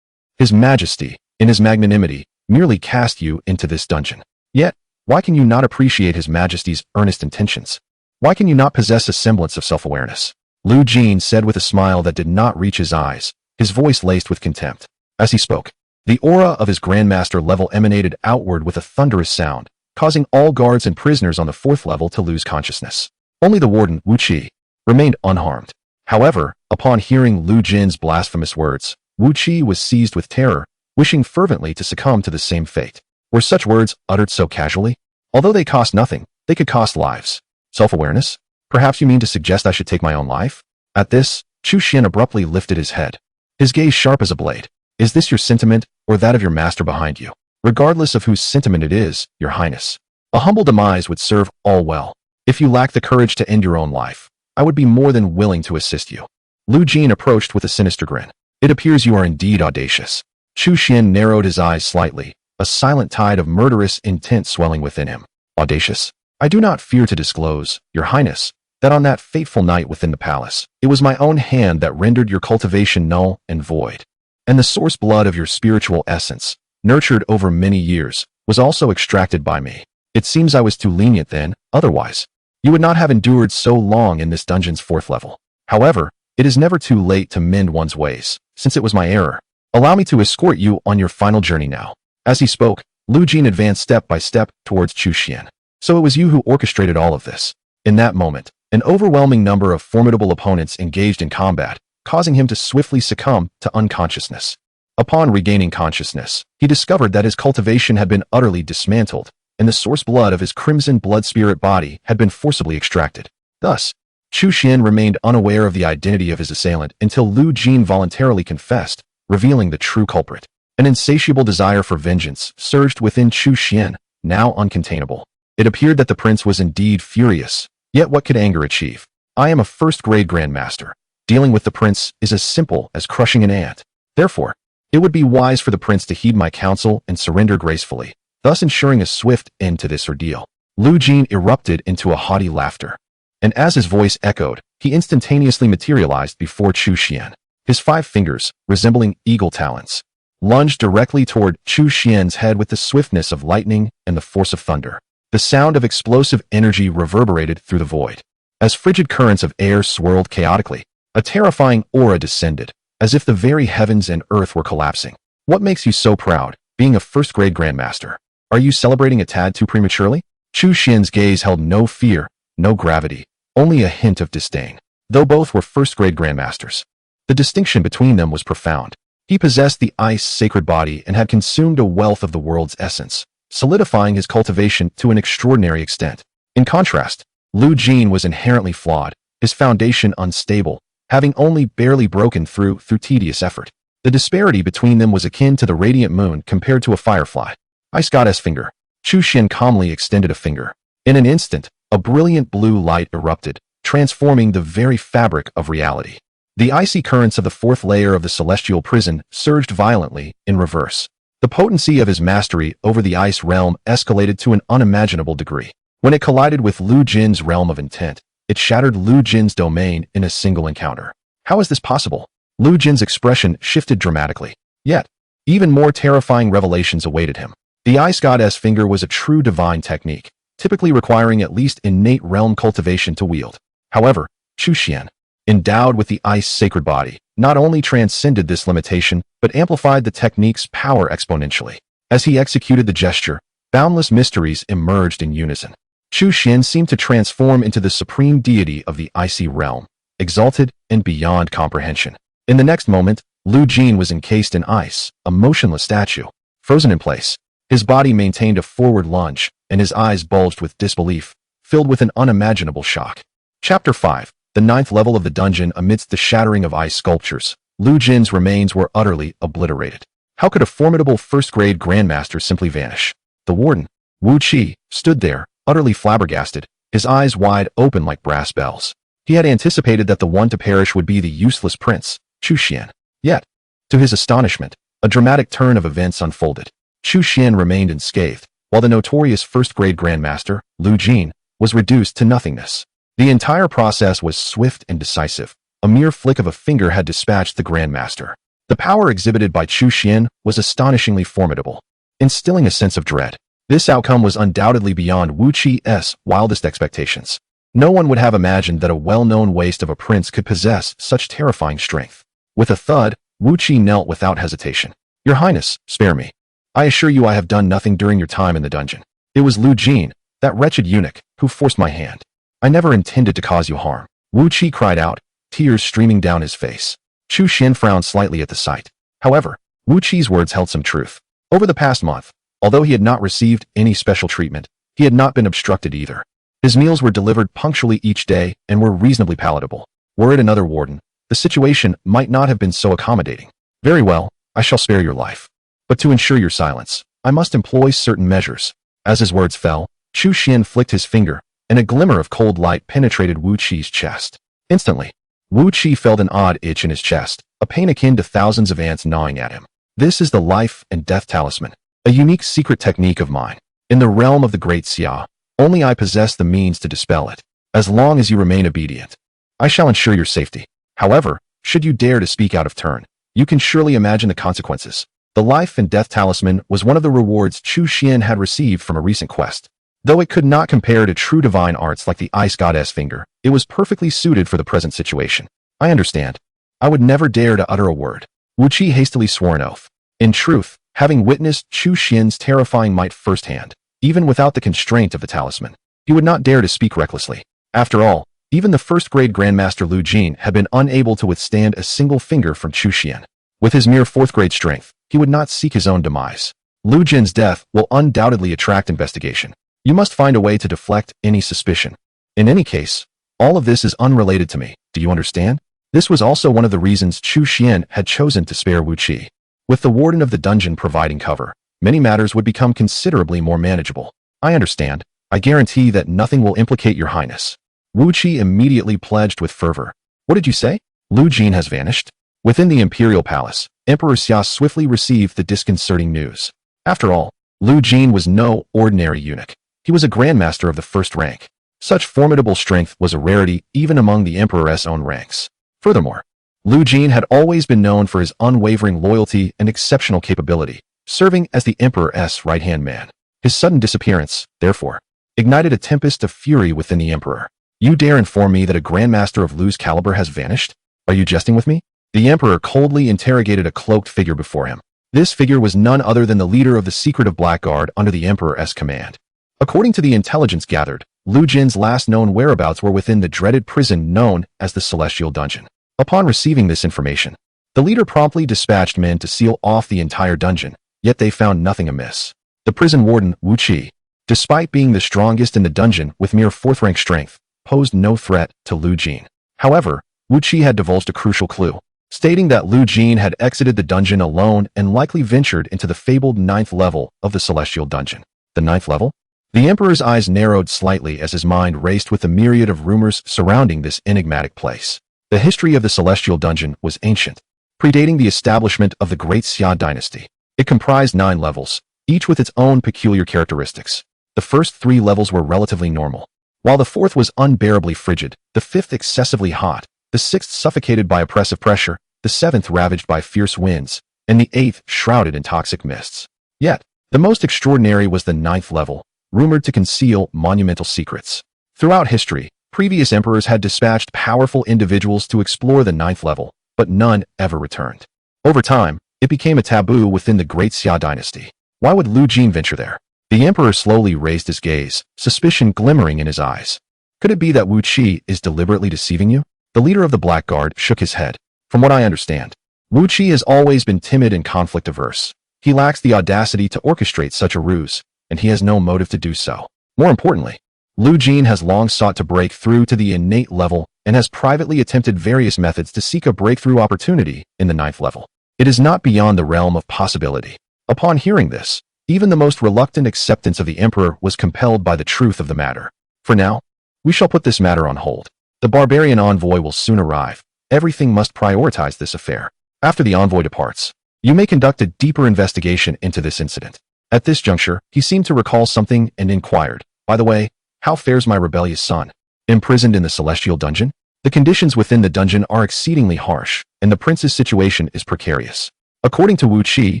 His Majesty, in his magnanimity, merely cast you into this dungeon. Yet, why can you not appreciate His Majesty's earnest intentions? Why can you not possess a semblance of self-awareness? Lu Jin said with a smile that did not reach his eyes, his voice laced with contempt. As he spoke, the aura of his Grandmaster level emanated outward with a thunderous sound, causing all guards and prisoners on the 4th level to lose consciousness. Only the warden, Wu Qi, remained unharmed. However, upon hearing Lu Jin's blasphemous words, Wu Qi was seized with terror, wishing fervently to succumb to the same fate. Were such words uttered so casually? Although they cost nothing, they could cost lives. Self-awareness? Perhaps you mean to suggest I should take my own life? At this, Chu Xian abruptly lifted his head, his gaze sharp as a blade. Is this your sentiment, or that of your master behind you? Regardless of whose sentiment it is, Your Highness, a humble demise would serve all well. If you lack the courage to end your own life, I would be more than willing to assist you. Lu Jin approached with a sinister grin. It appears you are indeed audacious. Chu Xian narrowed his eyes slightly, a silent tide of murderous intent swelling within him. Audacious? I do not fear to disclose, Your Highness, that on that fateful night within the palace, it was my own hand that rendered your cultivation null and void. And the source blood of your spiritual essence, nurtured over many years, was also extracted by me. It seems I was too lenient then, otherwise. You would not have endured so long in this dungeon's 4th level. However, it is never too late to mend one's ways, since it was my error. Allow me to escort you on your final journey now. As he spoke, Lu Jin advanced step by step towards Chu Xian. So it was you who orchestrated all of this. In that moment, an overwhelming number of formidable opponents engaged in combat, causing him to swiftly succumb to unconsciousness. Upon regaining consciousness, he discovered that his cultivation had been utterly dismantled, and the source blood of his crimson blood spirit body had been forcibly extracted. Thus, Chu Xian remained unaware of the identity of his assailant until Lu Jin voluntarily confessed, revealing the true culprit. An insatiable desire for vengeance surged within Chu Xian, now uncontainable. It appeared that the prince was indeed furious. Yet what could anger achieve? I am a first-grade grandmaster. Dealing with the prince is as simple as crushing an ant. Therefore, it would be wise for the prince to heed my counsel and surrender gracefully, thus ensuring a swift end to this ordeal. Lu Jin erupted into a haughty laughter. And as his voice echoed, he instantaneously materialized before Chu Xian. His 5 fingers, resembling eagle talons, lunged directly toward Chu Xian's head with the swiftness of lightning and the force of thunder. The sound of explosive energy reverberated through the void. As frigid currents of air swirled chaotically, a terrifying aura descended, as if the very heavens and earth were collapsing. What makes you so proud, being a first-grade grandmaster? Are you celebrating a tad too prematurely? Chu Xian's gaze held no fear, no gravity, only a hint of disdain. Though both were first-grade grandmasters, the distinction between them was profound. He possessed the ice sacred body and had consumed a wealth of the world's essence, solidifying his cultivation to an extraordinary extent. In contrast, Lu Jin was inherently flawed, his foundation unstable, having only barely broken through tedious effort. The disparity between them was akin to the radiant moon compared to a firefly. Ice goddess finger. Chu Xian calmly extended a finger. In an instant, a brilliant blue light erupted, transforming the very fabric of reality. The icy currents of the 4th layer of the celestial prison surged violently in reverse. The potency of his mastery over the ice realm escalated to an unimaginable degree. When it collided with Lu Jin's realm of intent, it shattered Lu Jin's domain in a single encounter. How is this possible? Lu Jin's expression shifted dramatically. Yet, even more terrifying revelations awaited him. The ice goddess finger was a true divine technique, typically requiring at least innate realm cultivation to wield. However, Chu Xian, endowed with the ice sacred body, not only transcended this limitation, but amplified the technique's power exponentially. As he executed the gesture, boundless mysteries emerged in unison. Chu Xian seemed to transform into the supreme deity of the icy realm, exalted and beyond comprehension. In the next moment, Lu Jin was encased in ice, a motionless statue, frozen in place. His body maintained a forward lunge, and his eyes bulged with disbelief, filled with an unimaginable shock. Chapter 5. The 9th level of the dungeon. Amidst the shattering of ice sculptures, Lu Jin's remains were utterly obliterated. How could a formidable first-grade grandmaster simply vanish? The warden, Wu Qi, stood there, utterly flabbergasted, his eyes wide open like brass bells. He had anticipated that the one to perish would be the useless prince, Chu Xian. Yet, to his astonishment, a dramatic turn of events unfolded. Chu Xian remained unscathed, while the notorious first-grade grandmaster, Lu Jin, was reduced to nothingness. The entire process was swift and decisive. A mere flick of a finger had dispatched the grandmaster. The power exhibited by Chu Xian was astonishingly formidable, instilling a sense of dread. This outcome was undoubtedly beyond Wu Qi's wildest expectations. No one would have imagined that a well-known waste of a prince could possess such terrifying strength. With a thud, Wu Qi knelt without hesitation. "Your Highness, spare me. I assure you I have done nothing during your time in the dungeon. It was Lu Jin, that wretched eunuch, who forced my hand. I never intended to cause you harm." Wu Qi cried out, tears streaming down his face. Chu Xian frowned slightly at the sight. However, Wu Qi's words held some truth. Over the past month, although he had not received any special treatment, he had not been obstructed either. His meals were delivered punctually each day and were reasonably palatable. Were it another warden, the situation might not have been so accommodating. "Very well, I shall spare your life. But to ensure your silence, I must employ certain measures." As his words fell, Chu Xian flicked his finger, and a glimmer of cold light penetrated Wu Qi's chest. Instantly, Wu Qi felt an odd itch in his chest, a pain akin to thousands of ants gnawing at him. "This is the life and death talisman, a unique secret technique of mine. In the realm of the Great Xia, only I possess the means to dispel it. As long as you remain obedient, I shall ensure your safety. However, should you dare to speak out of turn, you can surely imagine the consequences." The life and death talisman was one of the rewards Chu Xian had received from a recent quest. Though it could not compare to true divine arts like the ice goddess finger, it was perfectly suited for the present situation. I understand. I would never dare to utter a word. Wu Qi hastily swore an oath. In truth, having witnessed Chu Xian's terrifying might firsthand, even without the constraint of the talisman, he would not dare to speak recklessly. After all, even the first-grade Grandmaster Lu Jin had been unable to withstand a single finger from Chu Xian. With his mere fourth-grade strength, he would not seek his own demise. Lu Jin's death will undoubtedly attract investigation. You must find a way to deflect any suspicion. In any case, all of this is unrelated to me. Do you understand? This was also one of the reasons Chu Xian had chosen to spare Wu Qi. With the warden of the dungeon providing cover, many matters would become considerably more manageable. I understand. I guarantee that nothing will implicate your highness. Wu Qi immediately pledged with fervor. What did you say? Lu Jin has vanished? Within the imperial palace, Emperor Xia swiftly received the disconcerting news. After all, Lu Jin was no ordinary eunuch. He was a grandmaster of the first rank. Such formidable strength was a rarity even among the emperor's own ranks. Furthermore, Lu Jin had always been known for his unwavering loyalty and exceptional capability, serving as the emperor's right-hand man. His sudden disappearance, therefore, ignited a tempest of fury within the emperor. You dare inform me that a grandmaster of Lu's caliber has vanished? Are you jesting with me? The emperor coldly interrogated a cloaked figure before him. This figure was none other than the leader of the secretive blackguard under the emperor's command. According to the intelligence gathered, Lu Jin's last known whereabouts were within the dreaded prison known as the Celestial Dungeon. Upon receiving this information, the leader promptly dispatched men to seal off the entire dungeon, yet they found nothing amiss. The prison warden, Wu Qi, despite being the strongest in the dungeon with mere fourth-rank strength, posed no threat to Lu Jin. However, Wu Qi had divulged a crucial clue, stating that Lu Jin had exited the dungeon alone and likely ventured into the fabled 9th level of the Celestial Dungeon. The 9th level? The emperor's eyes narrowed slightly as his mind raced with the myriad of rumors surrounding this enigmatic place. The history of the Celestial Dungeon was ancient, predating the establishment of the Great Xia dynasty. It comprised 9 levels, each with its own peculiar characteristics. The first 3 levels were relatively normal, while the 4th was unbearably frigid, the 5th excessively hot, the 6th suffocated by oppressive pressure, the 7th ravaged by fierce winds, and the 8th shrouded in toxic mists. Yet, the most extraordinary was the 9th level, rumored to conceal monumental secrets. Throughout history, previous emperors had dispatched powerful individuals to explore the 9th level, but none ever returned. Over time, it became a taboo within the Great Xia dynasty. Why would Lu Jin venture there? The emperor slowly raised his gaze, suspicion glimmering in his eyes. Could it be that Wu Qi is deliberately deceiving you? The leader of the Blackguard shook his head. From what I understand, Wu Qi has always been timid and conflict-averse. He lacks the audacity to orchestrate such a ruse, and he has no motive to do so. More importantly, Lu Jin has long sought to break through to the innate level and has privately attempted various methods to seek a breakthrough opportunity in the 9th level. It is not beyond the realm of possibility. Upon hearing this, even the most reluctant acceptance of the emperor was compelled by the truth of the matter. For now, we shall put this matter on hold. The barbarian envoy will soon arrive. Everything must prioritize this affair. After the envoy departs, you may conduct a deeper investigation into this incident. At this juncture, he seemed to recall something and inquired, by the way, how fares my rebellious son? Imprisoned in the Celestial Dungeon? The conditions within the dungeon are exceedingly harsh, and the prince's situation is precarious. According to Wu Qi,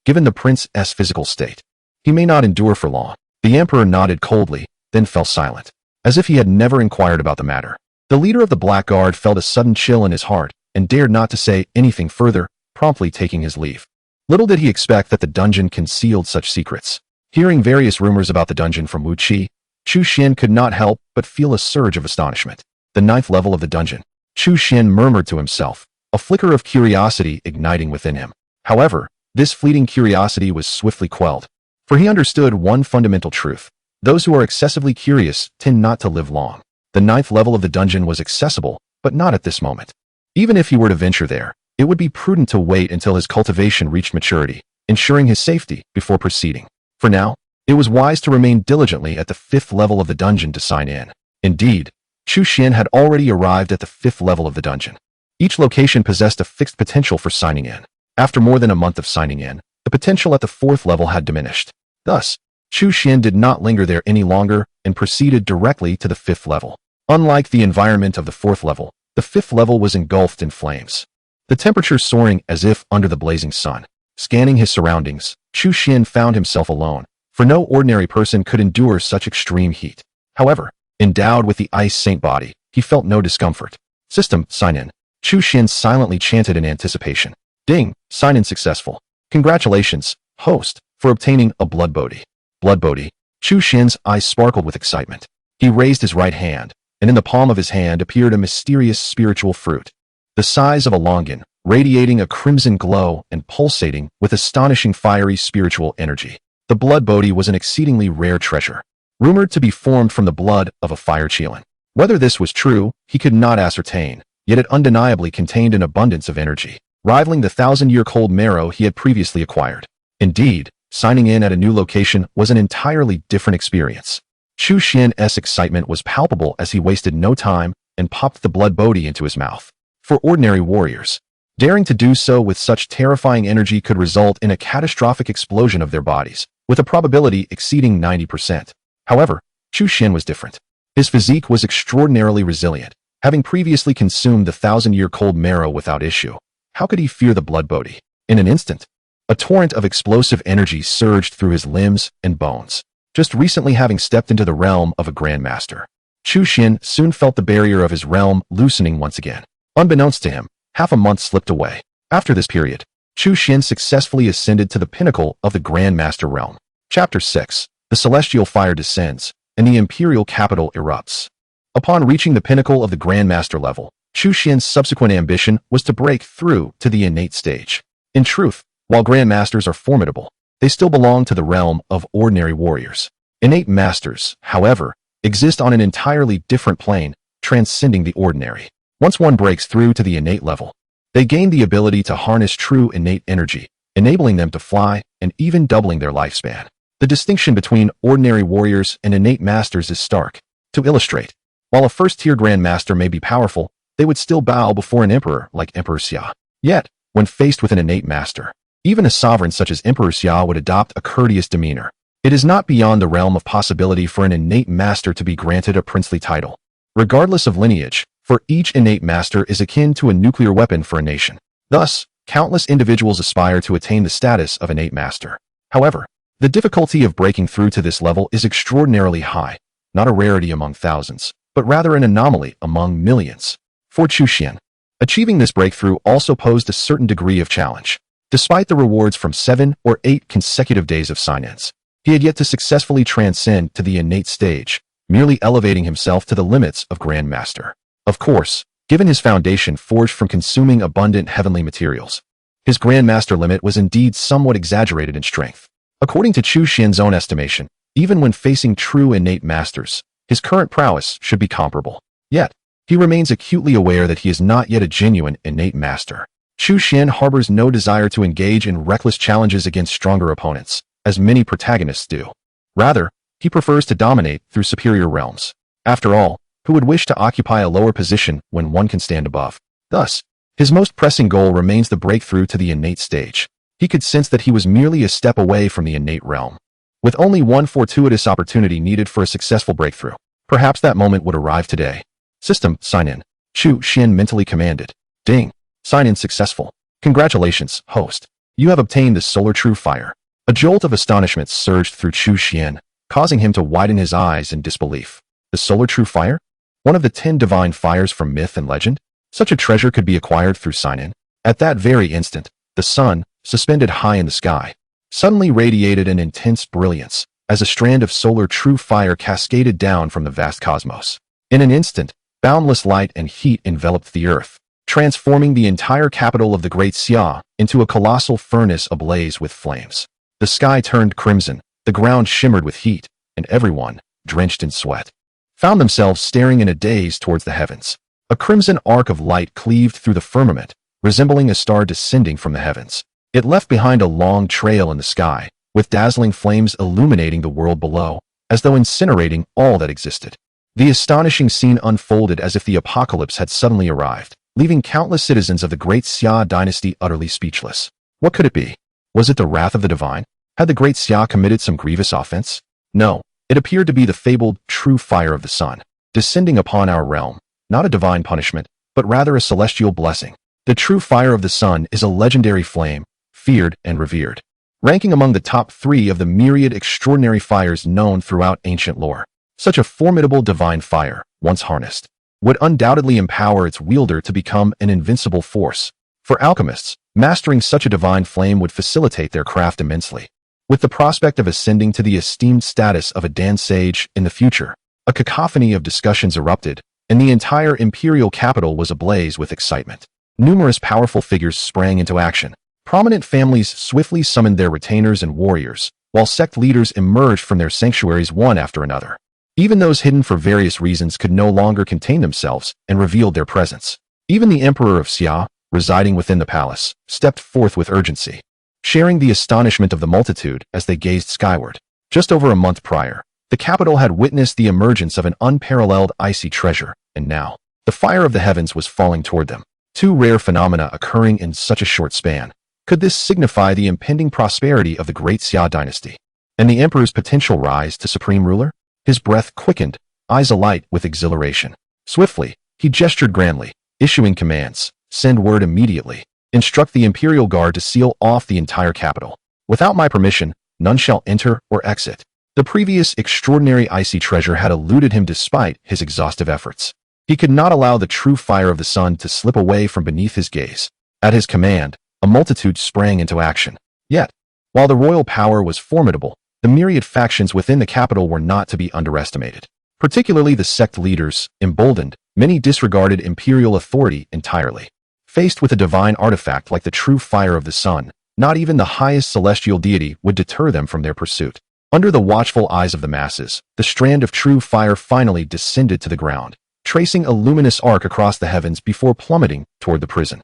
given the prince's physical state, he may not endure for long. The emperor nodded coldly, then fell silent, as if he had never inquired about the matter. The leader of the Blackguard felt a sudden chill in his heart and dared not to say anything further, promptly taking his leave. Little did he expect that the dungeon concealed such secrets. Hearing various rumors about the dungeon from Wu Qi, Chu Xian could not help but feel a surge of astonishment. The 9th level of the dungeon, Chu Xian murmured to himself, a flicker of curiosity igniting within him. However, this fleeting curiosity was swiftly quelled, for he understood one fundamental truth. Those who are excessively curious tend not to live long. The 9th level of the dungeon was accessible, but not at this moment. Even if he were to venture there, it would be prudent to wait until his cultivation reached maturity, ensuring his safety before proceeding. For now, it was wise to remain diligently at the 5th level of the dungeon to sign in. Indeed, Chu Xian had already arrived at the 5th level of the dungeon. Each location possessed a fixed potential for signing in. After more than a month of signing in, the potential at the 4th level had diminished. Thus, Chu Xian did not linger there any longer and proceeded directly to the 5th level. Unlike the environment of the 4th level, the 5th level was engulfed in flames, the temperature soaring as if under the blazing sun. Scanning his surroundings, Chu Xian found himself alone, for no ordinary person could endure such extreme heat. However, endowed with the ice saint body, he felt no discomfort. System, sign in. Chu Xian silently chanted in anticipation. Ding, sign in successful. Congratulations, host, for obtaining a blood body. Blood body. Chu Xian's eyes sparkled with excitement. He raised his right hand, and in the palm of his hand appeared a mysterious spiritual fruit, the size of a longan, radiating a crimson glow and pulsating with astonishing fiery spiritual energy. The blood body was an exceedingly rare treasure, rumored to be formed from the blood of a fire Qilin. Whether this was true, he could not ascertain, yet it undeniably contained an abundance of energy, rivaling the 1,000-year cold marrow he had previously acquired. Indeed, signing in at a new location was an entirely different experience. Chu Xian's excitement was palpable as he wasted no time and popped the blood body into his mouth. For ordinary warriors, daring to do so with such terrifying energy could result in a catastrophic explosion of their bodies, with a probability exceeding 90%. However, Chu Xian was different. His physique was extraordinarily resilient, having previously consumed the 1,000-year cold marrow without issue. How could he fear the blood body? In an instant, a torrent of explosive energy surged through his limbs and bones. Just recently having stepped into the realm of a grandmaster, Chu Xian soon felt the barrier of his realm loosening once again. Unbeknownst to him, half a month slipped away. After this period, Chu Xian successfully ascended to the pinnacle of the grandmaster realm. Chapter 6. The celestial fire descends, and the imperial capital erupts. Upon reaching the pinnacle of the grandmaster level, Chu Xian's subsequent ambition was to break through to the innate stage. In truth, while grandmasters are formidable, they still belong to the realm of ordinary warriors. Innate masters, however, exist on an entirely different plane, transcending the ordinary. Once one breaks through to the innate level, they gain the ability to harness true innate energy, enabling them to fly and even doubling their lifespan. The distinction between ordinary warriors and innate masters is stark. To illustrate, while a first-tier grandmaster may be powerful, they would still bow before an emperor like Emperor Xia. Yet, when faced with an innate master, even a sovereign such as Emperor Xia would adopt a courteous demeanor. It is not beyond the realm of possibility for an innate master to be granted a princely title. Regardless of lineage, for each innate master is akin to a nuclear weapon for a nation. Thus, countless individuals aspire to attain the status of innate master. However, the difficulty of breaking through to this level is extraordinarily high, not a rarity among thousands, but rather an anomaly among millions. For Chu Xian, achieving this breakthrough also posed a certain degree of challenge. Despite the rewards from 7 or 8 consecutive days of sign-ins, he had yet to successfully transcend to the innate stage, merely elevating himself to the limits of Grandmaster. Of course, given his foundation forged from consuming abundant heavenly materials, his Grandmaster limit was indeed somewhat exaggerated in strength. According to Chu Xian's own estimation, even when facing true innate masters, his current prowess should be comparable. Yet, he remains acutely aware that he is not yet a genuine innate master. Chu Xian harbors no desire to engage in reckless challenges against stronger opponents, as many protagonists do. Rather, he prefers to dominate through superior realms. After all, who would wish to occupy a lower position when one can stand above? Thus, his most pressing goal remains the breakthrough to the innate stage. He could sense that he was merely a step away from the innate realm, with only one fortuitous opportunity needed for a successful breakthrough. Perhaps that moment would arrive today. System, sign in. Chu Xian mentally commanded. Ding. Sign in successful. Congratulations, host. You have obtained the solar true fire. A jolt of astonishment surged through Chu Xian, causing him to widen his eyes in disbelief. The solar true fire? One of the 10 divine fires from myth and legend? Such a treasure could be acquired through sign-in. At that very instant, the sun, suspended high in the sky, suddenly radiated an intense brilliance, as a strand of solar true fire cascaded down from the vast cosmos. In an instant, boundless light and heat enveloped the earth, transforming the entire capital of the Great Xia into a colossal furnace ablaze with flames. The sky turned crimson, the ground shimmered with heat, and everyone, drenched in sweat, found themselves staring in a daze towards the heavens. A crimson arc of light cleaved through the firmament, resembling a star descending from the heavens. It left behind a long trail in the sky, with dazzling flames illuminating the world below, as though incinerating all that existed. The astonishing scene unfolded as if the apocalypse had suddenly arrived, leaving countless citizens of the Great Xia dynasty utterly speechless. What could it be? Was it the wrath of the divine? Had the Great Xia committed some grievous offense? No, it appeared to be the fabled true fire of the sun, descending upon our realm, not a divine punishment, but rather a celestial blessing. The true fire of the sun is a legendary flame, feared and revered. ranking among the top 3 of the myriad extraordinary fires known throughout ancient lore. Such a formidable divine fire, once harnessed, would undoubtedly empower its wielder to become an invincible force. For alchemists, mastering such a divine flame would facilitate their craft immensely. With the prospect of ascending to the esteemed status of a Dan Sage in the future, a cacophony of discussions erupted, and the entire imperial capital was ablaze with excitement. Numerous powerful figures sprang into action. Prominent families swiftly summoned their retainers and warriors, while sect leaders emerged from their sanctuaries one after another. Even those hidden for various reasons could no longer contain themselves and revealed their presence. Even the Emperor of Xia, residing within the palace, stepped forth with urgency, sharing the astonishment of the multitude as they gazed skyward. Just over a month prior, the capital had witnessed the emergence of an unparalleled icy treasure, and now, the fire of the heavens was falling toward them. 2 rare phenomena occurring in such a short span. Could this signify the impending prosperity of the great Xia dynasty and the emperor's potential rise to supreme ruler? His breath quickened, eyes alight with exhilaration. Swiftly, he gestured grandly, issuing commands. Send word immediately. Instruct the imperial guard to seal off the entire capital. Without my permission, none shall enter or exit. The previous extraordinary icy treasure had eluded him despite his exhaustive efforts. He could not allow the true fire of the sun to slip away from beneath his gaze. At his command, a multitude sprang into action. Yet, while the royal power was formidable, the myriad factions within the capital were not to be underestimated. Particularly the sect leaders, emboldened, many disregarded imperial authority entirely. Faced with a divine artifact like the true fire of the sun, not even the highest celestial deity would deter them from their pursuit. Under the watchful eyes of the masses, the strand of true fire finally descended to the ground, tracing a luminous arc across the heavens before plummeting toward the prison.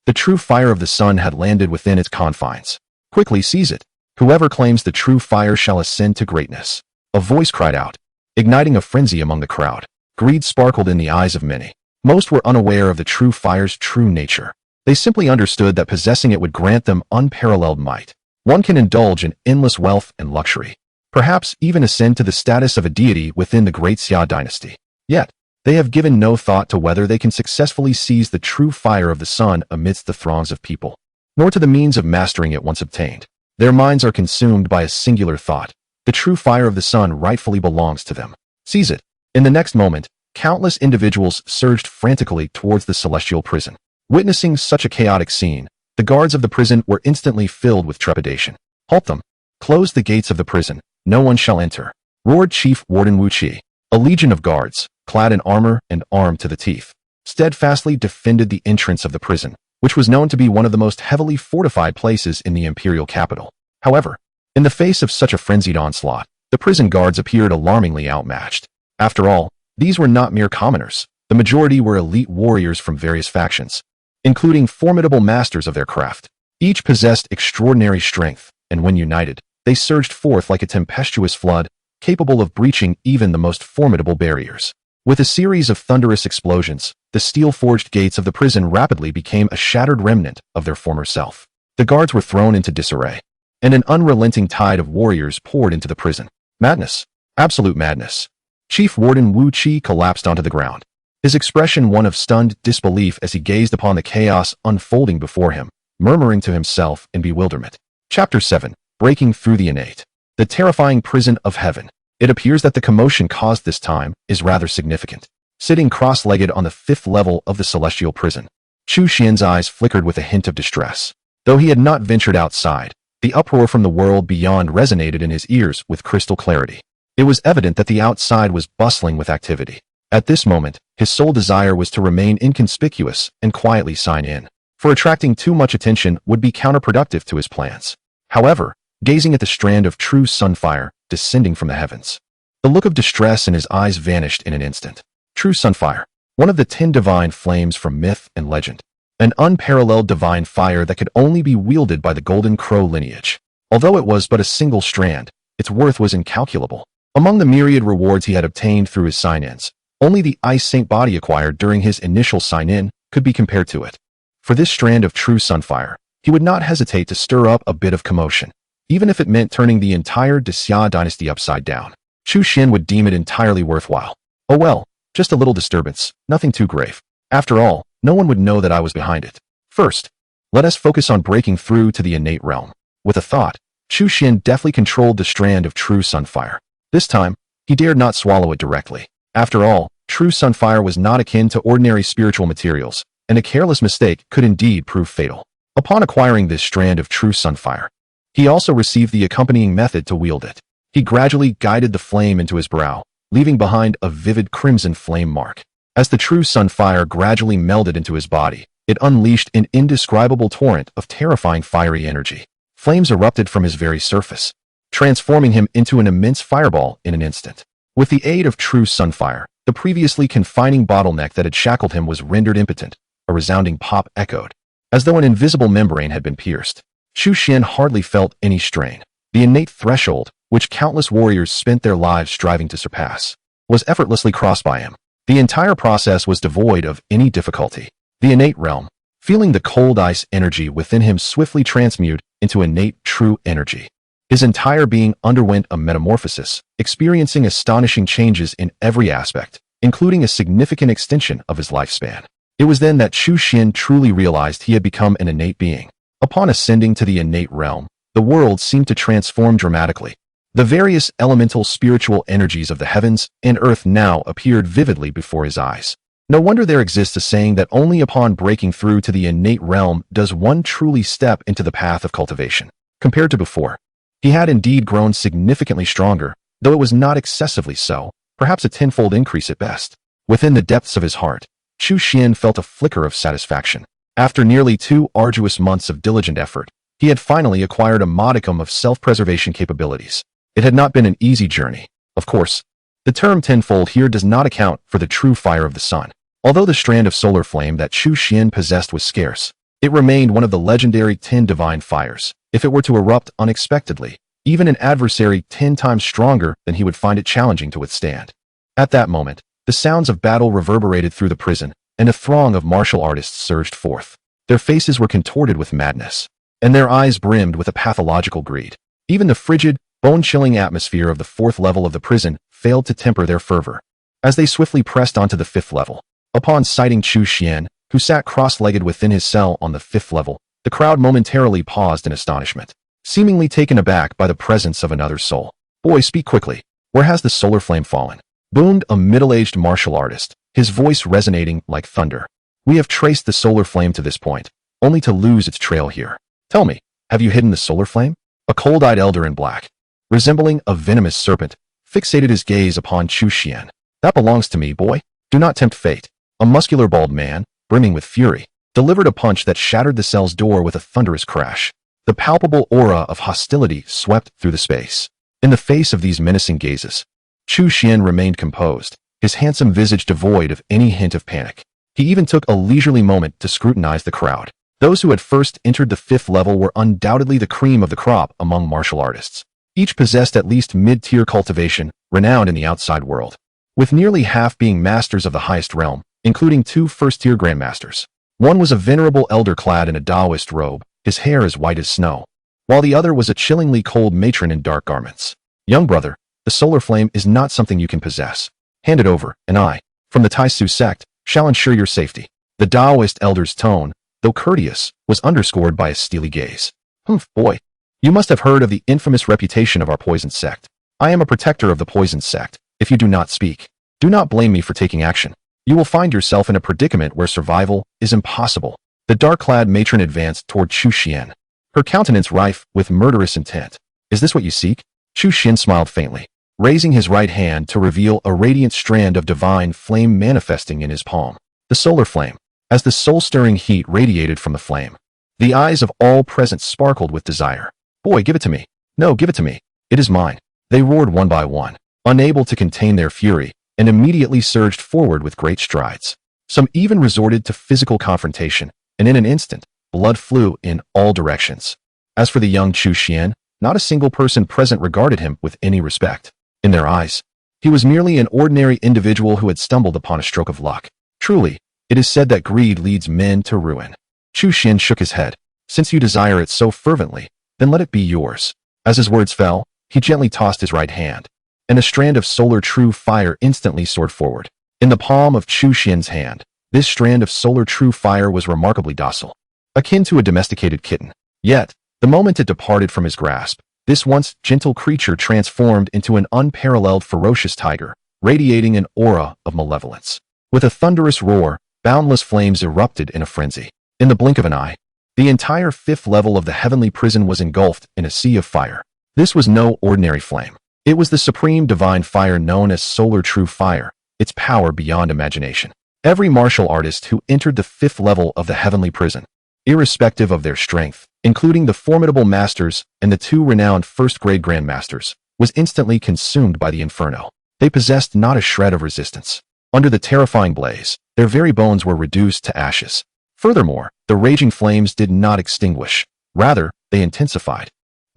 The true fire of the sun had landed within its confines. Quickly seize it. Whoever claims the true fire shall ascend to greatness. A voice cried out, igniting a frenzy among the crowd. Greed sparkled in the eyes of many. Most were unaware of the true fire's true nature. They simply understood that possessing it would grant them unparalleled might. One can indulge in endless wealth and luxury, perhaps even ascend to the status of a deity within the great Xia dynasty. Yet, they have given no thought to whether they can successfully seize the true fire of the sun amidst the throngs of people, nor to the means of mastering it once obtained. Their minds are consumed by a singular thought. The true fire of the sun rightfully belongs to them. Seize it. In the next moment, countless individuals surged frantically towards the celestial prison. Witnessing such a chaotic scene, the guards of the prison were instantly filled with trepidation. Halt them. Close the gates of the prison. No one shall enter, roared Chief Warden Wu Qi. A legion of guards, clad in armor and armed to the teeth, steadfastly defended the entrance of the prison, which was known to be one of the most heavily fortified places in the imperial capital. However, in the face of such a frenzied onslaught, the prison guards appeared alarmingly outmatched. After all, these were not mere commoners. The majority were elite warriors from various factions, including formidable masters of their craft. Each possessed extraordinary strength, and when united, they surged forth like a tempestuous flood, capable of breaching even the most formidable barriers. With a series of thunderous explosions, the steel-forged gates of the prison rapidly became a shattered remnant of their former self. The guards were thrown into disarray, and an unrelenting tide of warriors poured into the prison. Madness. Absolute madness. Chief Warden Wu Qi collapsed onto the ground, his expression one of stunned disbelief as he gazed upon the chaos unfolding before him, murmuring to himself in bewilderment. Chapter 7. Breaking Through the Innate. The terrifying prison of heaven. It appears that the commotion caused this time is rather significant. Sitting cross-legged on the 5th level of the celestial prison, Chu Xian's eyes flickered with a hint of distress. Though he had not ventured outside, the uproar from the world beyond resonated in his ears with crystal clarity. It was evident that the outside was bustling with activity. At this moment, his sole desire was to remain inconspicuous and quietly sign in, for attracting too much attention would be counterproductive to his plans. However, gazing at the strand of true sunfire descending from the heavens, the look of distress in his eyes vanished in an instant. True sunfire, one of the 10 divine flames from myth and legend, an unparalleled divine fire that could only be wielded by the Golden Crow lineage. Although it was but a single strand, its worth was incalculable. Among the myriad rewards he had obtained through his sign-ins, only the Ice Saint body acquired during his initial sign-in could be compared to it. For this strand of true sunfire, he would not hesitate to stir up a bit of commotion, even if it meant turning the entire Xia dynasty upside down. Chu Xian would deem it entirely worthwhile. Oh well, just a little disturbance, nothing too grave. After all, no one would know that I was behind it. First, let us focus on breaking through to the innate realm. With a thought, Chu Xian deftly controlled the strand of true sunfire. This time, he dared not swallow it directly. After all, true sunfire was not akin to ordinary spiritual materials, and a careless mistake could indeed prove fatal. Upon acquiring this strand of true sunfire, he also received the accompanying method to wield it. He gradually guided the flame into his brow, leaving behind a vivid crimson flame mark. As the true sunfire gradually melded into his body, it unleashed an indescribable torrent of terrifying fiery energy. Flames erupted from his very surface, transforming him into an immense fireball in an instant. With the aid of true sunfire, the previously confining bottleneck that had shackled him was rendered impotent. A resounding pop echoed, as though an invisible membrane had been pierced. Chu Xian hardly felt any strain. The innate threshold, which countless warriors spent their lives striving to surpass, was effortlessly crossed by him. The entire process was devoid of any difficulty. The innate realm, feeling the cold ice energy within him swiftly transmute into innate true energy. His entire being underwent a metamorphosis, experiencing astonishing changes in every aspect, including a significant extension of his lifespan. It was then that Chu Xian truly realized he had become an innate being. Upon ascending to the innate realm, the world seemed to transform dramatically. The various elemental spiritual energies of the heavens and earth now appeared vividly before his eyes. No wonder there exists a saying that only upon breaking through to the innate realm does one truly step into the path of cultivation. Compared to before, he had indeed grown significantly stronger, though it was not excessively so, perhaps a tenfold increase at best. Within the depths of his heart, Chu Xian felt a flicker of satisfaction. After nearly 2 arduous months of diligent effort, he had finally acquired a modicum of self-preservation capabilities. It had not been an easy journey. Of course, the term tenfold here does not account for the true fire of the sun. Although the strand of solar flame that Chu Xian possessed was scarce, it remained one of the legendary 10 divine fires. If it were to erupt unexpectedly, even an adversary 10 times stronger than he would find it challenging to withstand. At that moment, the sounds of battle reverberated through the prison, and a throng of martial artists surged forth. Their faces were contorted with madness, and their eyes brimmed with a pathological greed. Even the frigid, bone-chilling atmosphere of the 4th level of the prison failed to temper their fervor. As they swiftly pressed onto the 5th level, upon sighting Chu Xian, who sat cross-legged within his cell on the 5th level, the crowd momentarily paused in astonishment, seemingly taken aback by the presence of another soul. "Boy, speak quickly. Where has the solar flame fallen?" boomed a middle-aged martial artist, his voice resonating like thunder. "We have traced the solar flame to this point, only to lose its trail here. Tell me, have you hidden the solar flame?" A cold-eyed elder in black, resembling a venomous serpent, fixated his gaze upon Chu Xian. "That belongs to me, boy. Do not tempt fate." A muscular bald man, brimming with fury, delivered a punch that shattered the cell's door with a thunderous crash. The palpable aura of hostility swept through the space. In the face of these menacing gazes, Chu Xian remained composed, his handsome visage devoid of any hint of panic. He even took a leisurely moment to scrutinize the crowd. Those who had first entered the 5th level were undoubtedly the cream of the crop among martial artists. Each possessed at least mid-tier cultivation, renowned in the outside world, with nearly half being masters of the highest realm, including 2 first-tier grandmasters. One was a venerable elder clad in a Taoist robe, his hair as white as snow, while the other was a chillingly cold matron in dark garments. "Young brother, the solar flame is not something you can possess. Hand it over, and I, from the Taisu sect, shall ensure your safety." The Taoist elder's tone, though courteous, was underscored by a steely gaze. "Humph, boy. You must have heard of the infamous reputation of our poisoned sect. I am a protector of the poisoned sect. If you do not speak, do not blame me for taking action. You will find yourself in a predicament where survival is impossible." The dark-clad matron advanced toward Chu Xian, her countenance rife with murderous intent. "Is this what you seek?" Chu Xian smiled faintly, raising his right hand to reveal a radiant strand of divine flame manifesting in his palm. The solar flame. As the soul-stirring heat radiated from the flame, the eyes of all present sparkled with desire. "Boy, give it to me. No, give it to me. It is mine." They roared one by one, unable to contain their fury, and immediately surged forward with great strides. Some even resorted to physical confrontation, and in an instant, blood flew in all directions. As for the young Chu Xian, not a single person present regarded him with any respect. In their eyes, he was merely an ordinary individual who had stumbled upon a stroke of luck. Truly, it is said that greed leads men to ruin. Chu Xian shook his head. "Since you desire it so fervently, then let it be yours." As his words fell, he gently tossed his right hand, and a strand of solar true fire instantly soared forward. In the palm of Chu Xian's hand, this strand of solar true fire was remarkably docile, akin to a domesticated kitten. Yet, The moment it departed from his grasp, this once gentle creature transformed into an unparalleled ferocious tiger, radiating an aura of malevolence. With a thunderous roar, boundless flames erupted in a frenzy. In the blink of an eye, the entire 5th level of the heavenly prison was engulfed in a sea of fire. This was no ordinary flame. It was the supreme divine fire known as solar true fire, its power beyond imagination. Every martial artist who entered the 5th level of the heavenly prison, irrespective of their strength, including the formidable masters and the 2 renowned first-grade grandmasters, was instantly consumed by the inferno. They possessed not a shred of resistance. Under the terrifying blaze, their very bones were reduced to ashes. Furthermore, the raging flames did not extinguish. Rather, they intensified,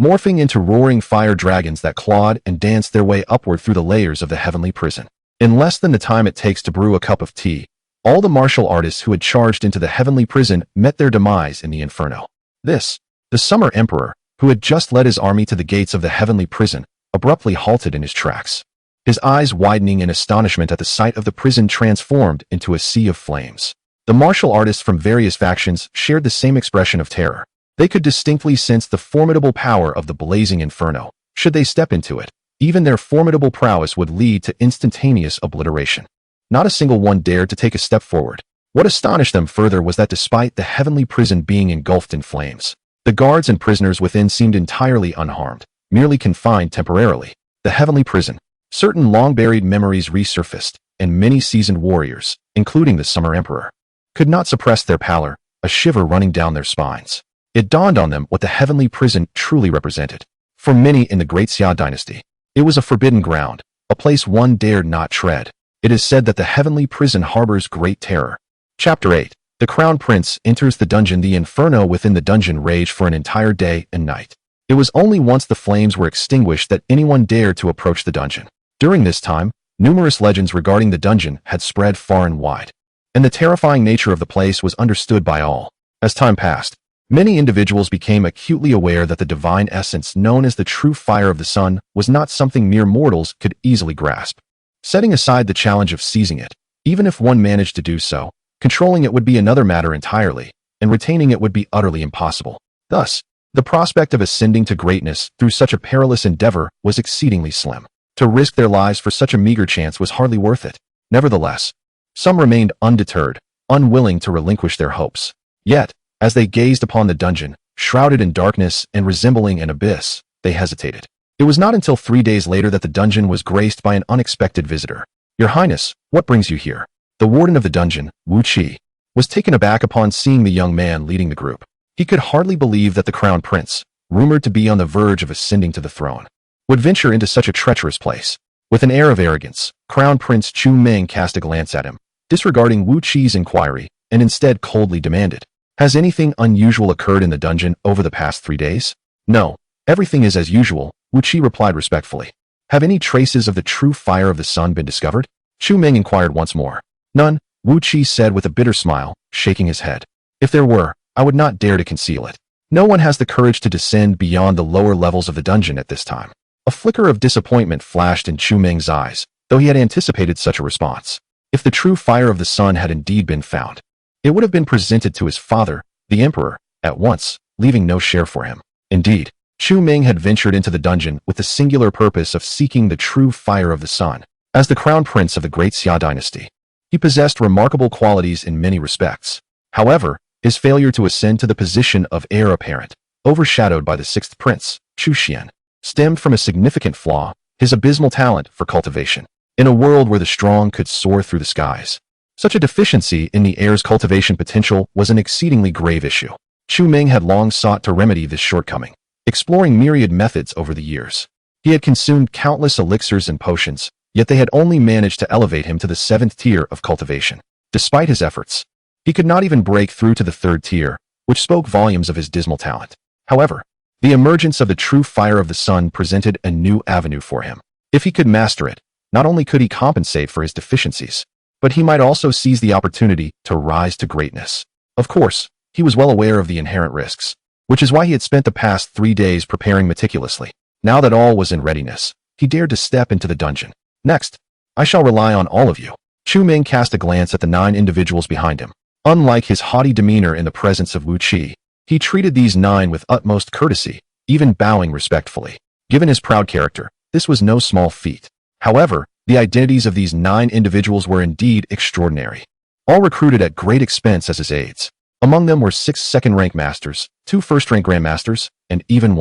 morphing into roaring fire dragons that clawed and danced their way upward through the layers of the heavenly prison. In less than the time it takes to brew a cup of tea, all the martial artists who had charged into the heavenly prison met their demise in the inferno. The Summer Emperor, who had just led his army to the gates of the heavenly prison, abruptly halted in his tracks. His eyes widening in astonishment at the sight of the prison transformed into a sea of flames. The martial artists from various factions shared the same expression of terror. They could distinctly sense the formidable power of the blazing inferno. Should they step into it, even their formidable prowess would lead to instantaneous obliteration. Not a single one dared to take a step forward. What astonished them further was that despite the heavenly prison being engulfed in flames, the guards and prisoners within seemed entirely unharmed, merely confined temporarily. The heavenly prison. Certain long-buried memories resurfaced, and many seasoned warriors, including the Summer Emperor, could not suppress their pallor, a shiver running down their spines. It dawned on them what the heavenly prison truly represented. For many in the Great Xia dynasty, it was a forbidden ground, a place one dared not tread. It is said that the heavenly prison harbors great terror. Chapter 8. The Crown Prince enters the dungeon. The inferno within the dungeon raged for an entire day and night. It was only once the flames were extinguished that anyone dared to approach the dungeon. During this time, numerous legends regarding the dungeon had spread far and wide, and the terrifying nature of the place was understood by all. As time passed, many individuals became acutely aware that the divine essence known as the true fire of the sun was not something mere mortals could easily grasp. Setting aside the challenge of seizing it, even if one managed to do so, controlling it would be another matter entirely, and retaining it would be utterly impossible. Thus, the prospect of ascending to greatness through such a perilous endeavor was exceedingly slim. To risk their lives for such a meager chance was hardly worth it. Nevertheless, some remained undeterred, unwilling to relinquish their hopes. Yet, as they gazed upon the dungeon, shrouded in darkness and resembling an abyss, they hesitated. It was not until 3 days later that the dungeon was graced by an unexpected visitor. "Your Highness, what brings you here?" The warden of the dungeon, Wu Qi, was taken aback upon seeing the young man leading the group. He could hardly believe that the crown prince, rumored to be on the verge of ascending to the throne, would venture into such a treacherous place. With an air of arrogance, Crown Prince Chu Xian cast a glance at him, disregarding Wu Qi's inquiry, and instead coldly demanded, "Has anything unusual occurred in the dungeon over the past 3 days?" "No, everything is as usual," Wu Qi replied respectfully. "Have any traces of the true fire of the sun been discovered?" Chu Xian inquired once more. "None," Wu Qi said with a bitter smile, shaking his head. "If there were, I would not dare to conceal it. No one has the courage to descend beyond the lower levels of the dungeon at this time." A flicker of disappointment flashed in Chu Xian's eyes, though he had anticipated such a response. If the true fire of the sun had indeed been found, it would have been presented to his father, the emperor, at once, leaving no share for him. Indeed, Chu Xian had ventured into the dungeon with the singular purpose of seeking the true fire of the sun. As the crown prince of the Great Xia dynasty, he possessed remarkable qualities in many respects. However, his failure to ascend to the position of heir apparent, overshadowed by the 6th prince, Chu Xian, stemmed from a significant flaw: his abysmal talent for cultivation. In a world where the strong could soar through the skies, such a deficiency in the heir's cultivation potential was an exceedingly grave issue. Chu Xian had long sought to remedy this shortcoming, exploring myriad methods over the years. He had consumed countless elixirs and potions, yet they had only managed to elevate him to the 7th tier of cultivation. Despite his efforts, he could not even break through to the 3rd tier, which spoke volumes of his dismal talent. However, the emergence of the true fire of the sun presented a new avenue for him. If he could master it, not only could he compensate for his deficiencies, but he might also seize the opportunity to rise to greatness. Of course, he was well aware of the inherent risks, which is why he had spent the past 3 days preparing meticulously. Now that all was in readiness, he dared to step into the dungeon. "Next, I shall rely on all of you." Chu Xian cast a glance at the 9 individuals behind him. Unlike his haughty demeanor in the presence of Wu Qi, He treated these 9 with utmost courtesy, even bowing respectfully. Given his proud character, this was no small feat. However, the identities of these 9 individuals were indeed extraordinary. All recruited at great expense as his aides. Among them were 6 second-rank masters, 2 first-rank grandmasters, and even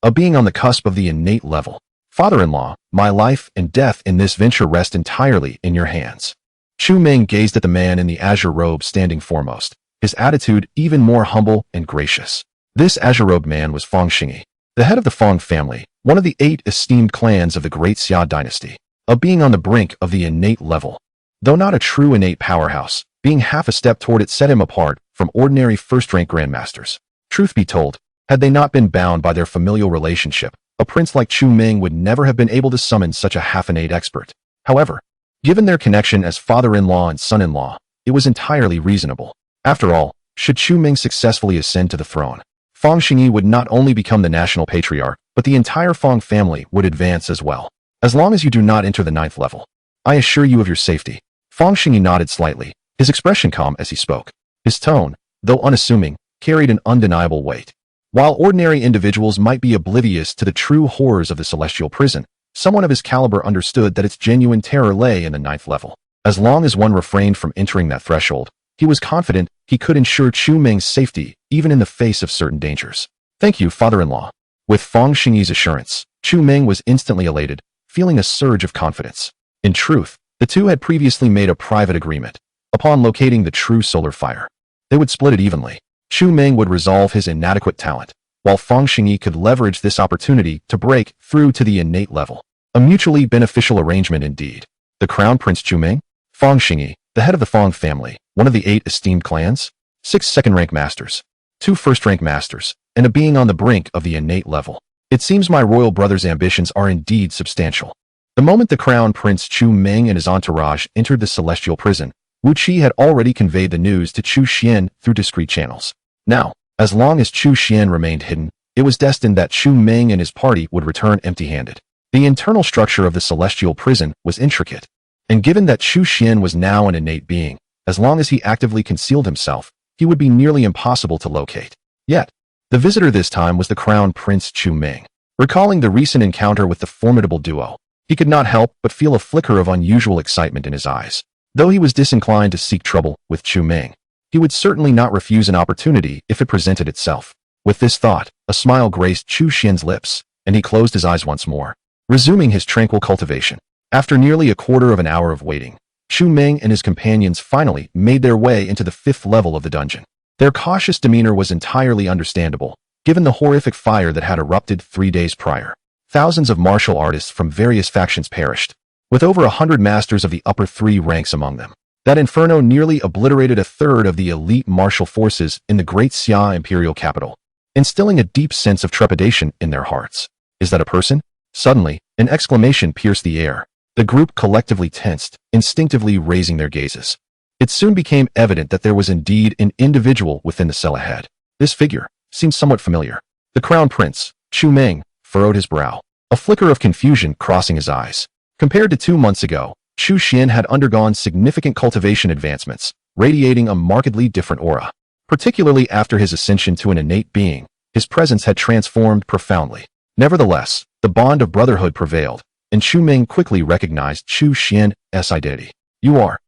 a being on the cusp of the innate level. Father-in-law, my life and death in this venture rest entirely in your hands. Chu Ming gazed at the man in the azure robe standing foremost, his attitude even more humble and gracious. This azure-robed man was Fang Xingyi, the head of the Fang family, one of the 8 esteemed clans of the Great Xia dynasty, a being on the brink of the innate level. Though not a true innate powerhouse, being half a step toward it set him apart from ordinary first-rank grandmasters. Truth be told, had they not been bound by their familial relationship, a prince like Chu Ming would never have been able to summon such a half-innate expert. However, given their connection as father-in-law and son-in-law, it was entirely reasonable. After all, should Chu Ming successfully ascend to the throne, Fang Xingyi would not only become the national patriarch, but the entire Fang family would advance as well. As long as you do not enter the 9th level, I assure you of your safety. Fang Xingyi nodded slightly, his expression calm as he spoke. His tone, though unassuming, carried an undeniable weight. While ordinary individuals might be oblivious to the true horrors of the celestial prison, someone of his caliber understood that its genuine terror lay in the 9th level. As long as one refrained from entering that threshold, he was confident he could ensure Chu Ming's safety even in the face of certain dangers. Thank you, father-in-law. With Fang Xingyi's assurance, Chu Ming was instantly elated, feeling a surge of confidence. In truth, the two had previously made a private agreement. Upon locating the true solar fire, they would split it evenly. Chu Ming would resolve his inadequate talent, while Fang Xingyi could leverage this opportunity to break through to the innate level. A mutually beneficial arrangement indeed. The Crown Prince Chu Ming, Fang Xingyi, the head of the Fang family, one of the 8 esteemed clans, 6 second-rank masters, 2 first-rank masters, and a being on the brink of the innate level. It seems my royal brother's ambitions are indeed substantial. The moment the Crown Prince Chu Ming and his entourage entered the celestial prison, Wu Qi had already conveyed the news to Chu Xian through discreet channels. Now, as long as Chu Xian remained hidden, it was destined that Chu Ming and his party would return empty-handed. The internal structure of the celestial prison was intricate, and given that Chu Xian was now an innate being, as long as he actively concealed himself, he would be nearly impossible to locate. Yet, the visitor this time was the Crown Prince Chu Ming. Recalling the recent encounter with the formidable duo, he could not help but feel a flicker of unusual excitement in his eyes. Though he was disinclined to seek trouble with Chu Ming, he would certainly not refuse an opportunity if it presented itself. With this thought, a smile graced Chu Xian's lips, and he closed his eyes once more, resuming his tranquil cultivation. After nearly a quarter of an hour of waiting, Chu Ming and his companions finally made their way into the 5th level of the dungeon. Their cautious demeanor was entirely understandable, given the horrific fire that had erupted 3 days prior. Thousands of martial artists from various factions perished, with over 100 masters of the upper 3 ranks among them. That inferno nearly obliterated a third of the elite martial forces in the Great Xia imperial capital, instilling a deep sense of trepidation in their hearts. Is that a person? Suddenly, an exclamation pierced the air. The group collectively tensed, instinctively raising their gazes. It soon became evident that there was indeed an individual within the cell ahead. This figure seemed somewhat familiar. The Crown Prince, Chu Ming, furrowed his brow, a flicker of confusion crossing his eyes. Compared to 2 months ago, Chu Xian had undergone significant cultivation advancements, radiating a markedly different aura. Particularly after his ascension to an innate being, his presence had transformed profoundly. Nevertheless, the bond of brotherhood prevailed, and Chu Ming quickly recognized Chu Xian's identity. You are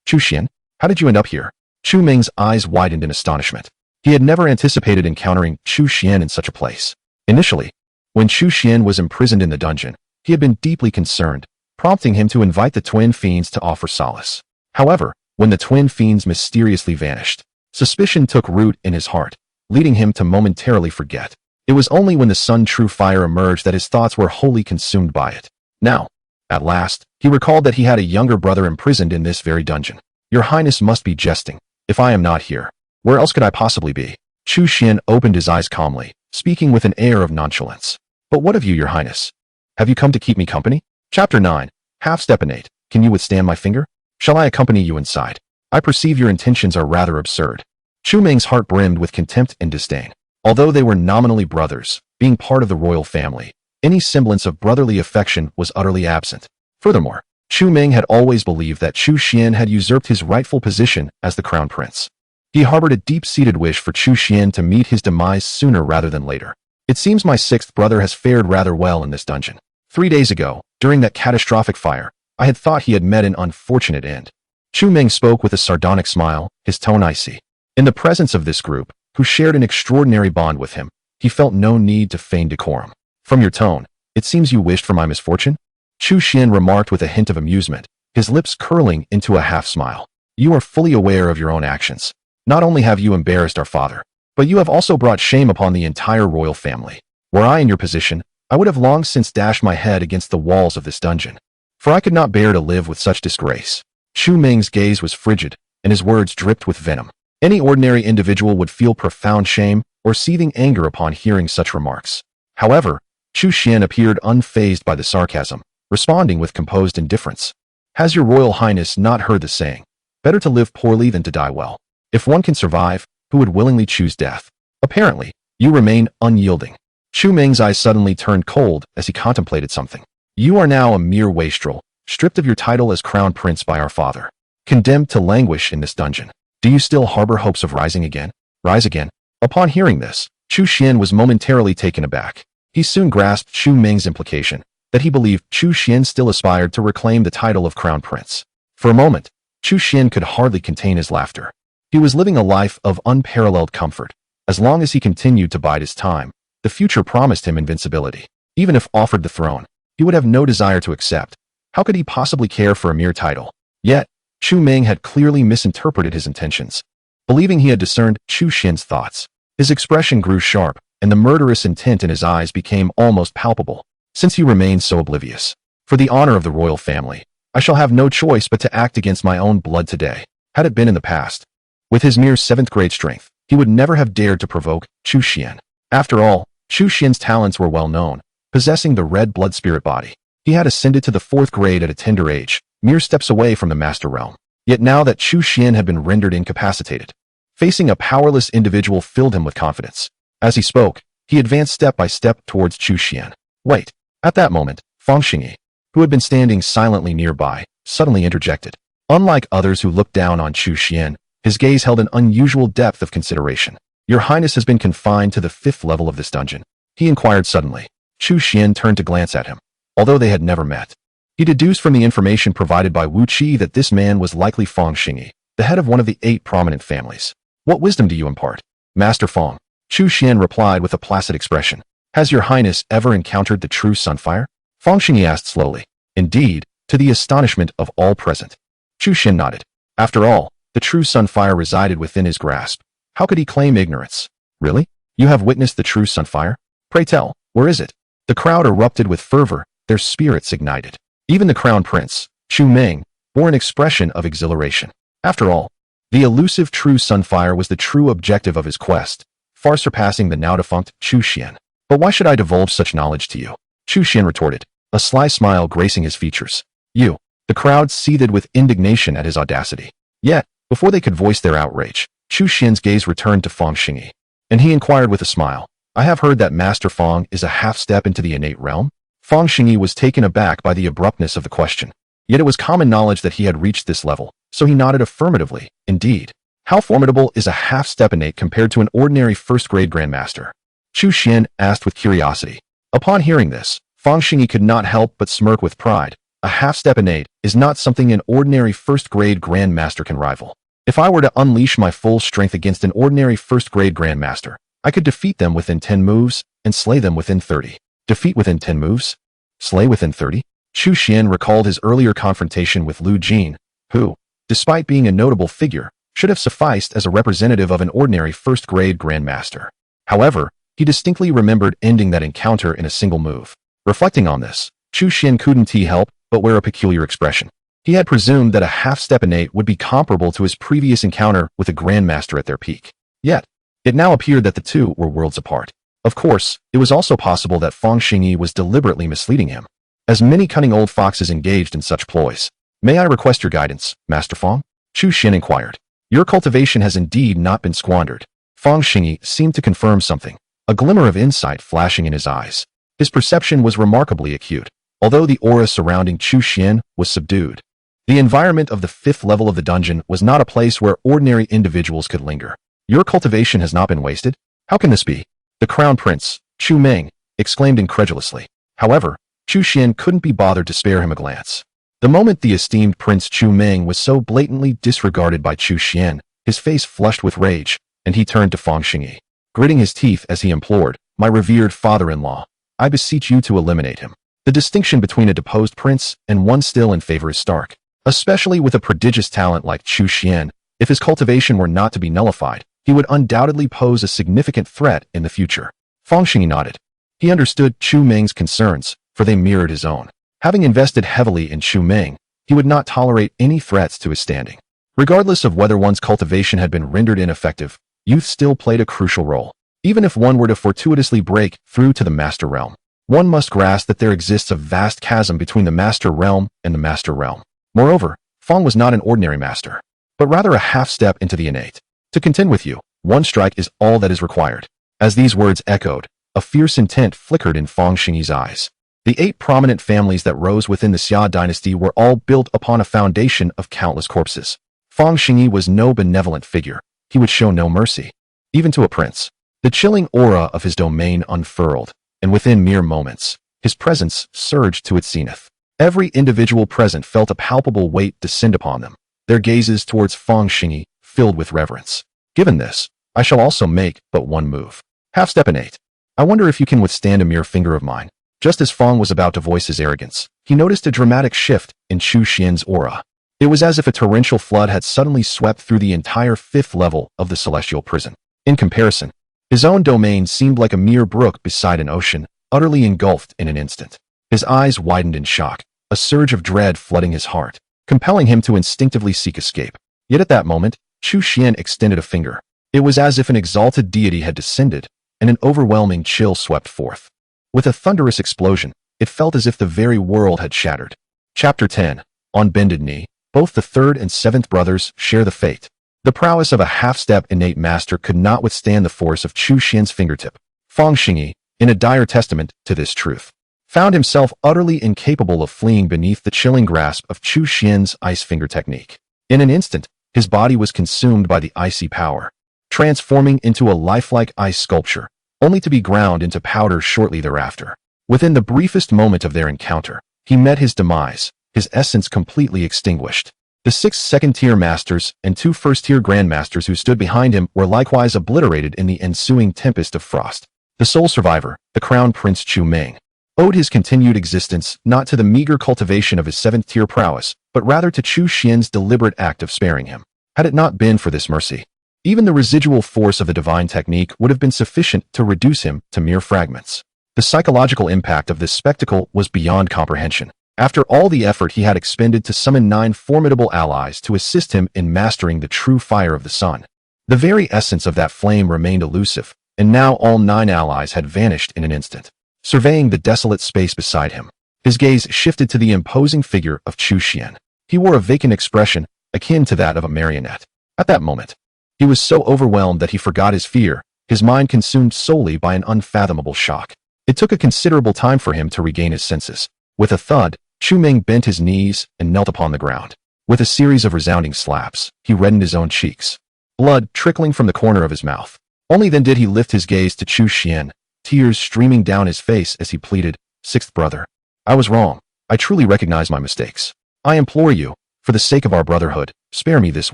Chu Xian? How did you end up here? Chu Ming's eyes widened in astonishment. He had never anticipated encountering Chu Xian in such a place. Initially, when Chu Xian was imprisoned in the dungeon, he had been deeply concerned, prompting him to invite the twin fiends to offer solace. However, when the twin fiends mysteriously vanished, suspicion took root in his heart, leading him to momentarily forget. It was only when the Sun True Fire emerged that his thoughts were wholly consumed by it. Now, at last, he recalled that he had a younger brother imprisoned in this very dungeon. Your Highness must be jesting. If I am not here, where else could I possibly be? Chu Xian opened his eyes calmly, speaking with an air of nonchalance. But what of you, Your Highness? Have you come to keep me company? Chapter 9. Half-step innate. Can you withstand my finger? Shall I accompany you inside? I perceive your intentions are rather absurd. Chu Ming's heart brimmed with contempt and disdain. Although they were nominally brothers, being part of the royal family, any semblance of brotherly affection was utterly absent. Furthermore, Chu Ming had always believed that Chu Xian had usurped his rightful position as the crown prince. He harbored a deep-seated wish for Chu Xian to meet his demise sooner rather than later. It seems my sixth brother has fared rather well in this dungeon. 3 days ago, during that catastrophic fire, I had thought he had met an unfortunate end. Chu Meng spoke with a sardonic smile, his tone icy. In the presence of this group, who shared an extraordinary bond with him, he felt no need to feign decorum. From your tone, it seems you wished for my misfortune? Chu Xian remarked with a hint of amusement, his lips curling into a half-smile. You are fully aware of your own actions. Not only have you embarrassed our father, but you have also brought shame upon the entire royal family. Were I in your position, I would have long since dashed my head against the walls of this dungeon, for I could not bear to live with such disgrace. Chu Meng's gaze was frigid, and his words dripped with venom. Any ordinary individual would feel profound shame or seething anger upon hearing such remarks. However, Chu Xian appeared unfazed by the sarcasm, responding with composed indifference. Has your royal highness not heard the saying, better to live poorly than to die well? If one can survive, who would willingly choose death? Apparently, you remain unyielding. Chu Meng's eyes suddenly turned cold as he contemplated something. You are now a mere wastrel, stripped of your title as crown prince by our father, condemned to languish in this dungeon. Do you still harbor hopes of rising again? Rise again? Upon hearing this, Chu Xian was momentarily taken aback. He soon grasped Chu Meng's implication, that he believed Chu Xian still aspired to reclaim the title of crown prince. For a moment, Chu Xian could hardly contain his laughter. He was living a life of unparalleled comfort. As long as he continued to bide his time, the future promised him invincibility. Even if offered the throne, he would have no desire to accept. How could he possibly care for a mere title? Yet, Chu Meng had clearly misinterpreted his intentions. Believing he had discerned Chu Xian's thoughts, his expression grew sharp, and the murderous intent in his eyes became almost palpable. Since he remains so oblivious, for the honor of the royal family, I shall have no choice but to act against my own blood today. Had it been in the past, with his mere 7th grade strength, he would never have dared to provoke Chu Xian. After all, Chu Xian's talents were well known, possessing the red blood spirit body. He had ascended to the 4th grade at a tender age, mere steps away from the master realm. Yet now that Chu Xian had been rendered incapacitated, facing a powerless individual filled him with confidence. As he spoke, he advanced step by step towards Chu Xian. Wait. At that moment, Fang Xingyi, who had been standing silently nearby, suddenly interjected. Unlike others who looked down on Chu Xian, his gaze held an unusual depth of consideration. Your Highness has been confined to the 5th level of this dungeon, he inquired suddenly. Chu Xian turned to glance at him. Although they had never met, he deduced from the information provided by Wu Qi that this man was likely Fang Xingyi, the head of one of the 8 prominent families. What wisdom do you impart, Master Fang? Chu Xian replied with a placid expression. Has your Highness ever encountered the true sunfire? Fang Xingyi asked slowly. Indeed, to the astonishment of all present. Chu Xian nodded. After all, the true sunfire resided within his grasp. How could he claim ignorance? Really? You have witnessed the true sunfire? Pray tell, where is it? The crowd erupted with fervor, their spirits ignited. Even the crown prince, Chu Meng, bore an expression of exhilaration. After all, the elusive true sunfire was the true objective of his quest, far surpassing the now-defunct Chu Xian. But why should I divulge such knowledge to you? Chu Xian retorted, a sly smile gracing his features. You. The crowd seethed with indignation at his audacity. Yet, before they could voice their outrage, Chu Xian's gaze returned to Fang Xingyi, and he inquired with a smile. I have heard that Master Fang is a half-step into the innate realm? Fang Xingyi was taken aback by the abruptness of the question. Yet it was common knowledge that he had reached this level, so he nodded affirmatively. Indeed. How formidable is a half-step innate compared to an ordinary 1st-grade grandmaster? Chu Xian asked with curiosity. Upon hearing this, Fang Xingyi could not help but smirk with pride. A half-step innate is not something an ordinary 1st-grade grandmaster can rival. If I were to unleash my full strength against an ordinary 1st-grade grandmaster, I could defeat them within 10 moves and slay them within 30. Defeat within 10 moves? Slay within 30? Chu Xian recalled his earlier confrontation with Lu Jin, who, despite being a notable figure, should have sufficed as a representative of an ordinary 1st-grade grandmaster. However, he distinctly remembered ending that encounter in a single move. Reflecting on this, Chu Xian couldn't help but wear a peculiar expression. He had presumed that a half-step innate would be comparable to his previous encounter with a grandmaster at their peak. Yet, it now appeared that the two were worlds apart. Of course, it was also possible that Fang Xingyi was deliberately misleading him. As many cunning old foxes engaged in such ploys. May I request your guidance, Master Fang? Chu Xian inquired. Your cultivation has indeed not been squandered. Fang Xingyi seemed to confirm something, a glimmer of insight flashing in his eyes. His perception was remarkably acute, although the aura surrounding Chu Xian was subdued. The environment of the 5th level of the dungeon was not a place where ordinary individuals could linger. Your cultivation has not been wasted? How can this be? The Crown Prince, Chu Meng, exclaimed incredulously. However, Chu Xian couldn't be bothered to spare him a glance. The moment the esteemed Prince Chu Meng was so blatantly disregarded by Chu Xian, his face flushed with rage, and he turned to Fang Xingyi. Gritting his teeth as he implored, "My revered father-in-law, I beseech you to eliminate him." The distinction between a deposed prince and one still in favor is stark. Especially with a prodigious talent like Chu Xian, if his cultivation were not to be nullified, he would undoubtedly pose a significant threat in the future. Fang Xingyi nodded. He understood Chu Meng's concerns, for they mirrored his own. Having invested heavily in Chu Meng, he would not tolerate any threats to his standing. Regardless of whether one's cultivation had been rendered ineffective, youth still played a crucial role. Even if one were to fortuitously break through to the Master Realm, one must grasp that there exists a vast chasm between the Master Realm and the Master Realm. Moreover, Fang was not an ordinary master, but rather a half-step into the innate. To contend with you, one strike is all that is required. As these words echoed, a fierce intent flickered in Fang Xingyi's eyes. The 8 prominent families that rose within the Xia dynasty were all built upon a foundation of countless corpses. Fang Xingyi was no benevolent figure. He would show no mercy, even to a prince. The chilling aura of his domain unfurled, and within mere moments, his presence surged to its zenith. Every individual present felt a palpable weight descend upon them, their gazes towards Fang Xingyi filled with reverence. Given this, I shall also make but one move. Half-step innate. I wonder if you can withstand a mere finger of mine. Just as Fang was about to voice his arrogance, he noticed a dramatic shift in Chu Xian's aura. It was as if a torrential flood had suddenly swept through the entire 5th level of the celestial prison. In comparison, his own domain seemed like a mere brook beside an ocean, utterly engulfed in an instant. His eyes widened in shock, a surge of dread flooding his heart, compelling him to instinctively seek escape. Yet at that moment, Chu Xian extended a finger. It was as if an exalted deity had descended, and an overwhelming chill swept forth. With a thunderous explosion, it felt as if the very world had shattered. Chapter 10. On bended knee, both the 3rd and 7th brothers share the fate. The prowess of a half-step innate master could not withstand the force of Chu Xian's fingertip. Fang Xingyi, in a dire testament to this truth, found himself utterly incapable of fleeing beneath the chilling grasp of Chu Xian's ice finger technique. In an instant, his body was consumed by the icy power, transforming into a lifelike ice sculpture, only to be ground into powder shortly thereafter. Within the briefest moment of their encounter, he met his demise, his essence completely extinguished. The 6 second-tier masters and 2 first-tier grandmasters who stood behind him were likewise obliterated in the ensuing tempest of frost. The sole survivor, the Crown Prince Chu Meng, owed his continued existence not to the meager cultivation of his 7th-tier prowess, but rather to Chu Xian's deliberate act of sparing him. Had it not been for this mercy, even the residual force of the divine technique would have been sufficient to reduce him to mere fragments. The psychological impact of this spectacle was beyond comprehension. After all the effort he had expended to summon 9 formidable allies to assist him in mastering the true fire of the sun, the very essence of that flame remained elusive, and now all 9 allies had vanished in an instant. Surveying the desolate space beside him, his gaze shifted to the imposing figure of Chu Xian. He wore a vacant expression, akin to that of a marionette. At that moment, he was so overwhelmed that he forgot his fear, his mind consumed solely by an unfathomable shock. It took a considerable time for him to regain his senses. With a thud, Chu Meng bent his knees and knelt upon the ground. With a series of resounding slaps, he reddened his own cheeks, blood trickling from the corner of his mouth. Only then did he lift his gaze to Chu Xian, tears streaming down his face as he pleaded, "Sixth brother, I was wrong. I truly recognize my mistakes. I implore you, for the sake of our brotherhood, spare me this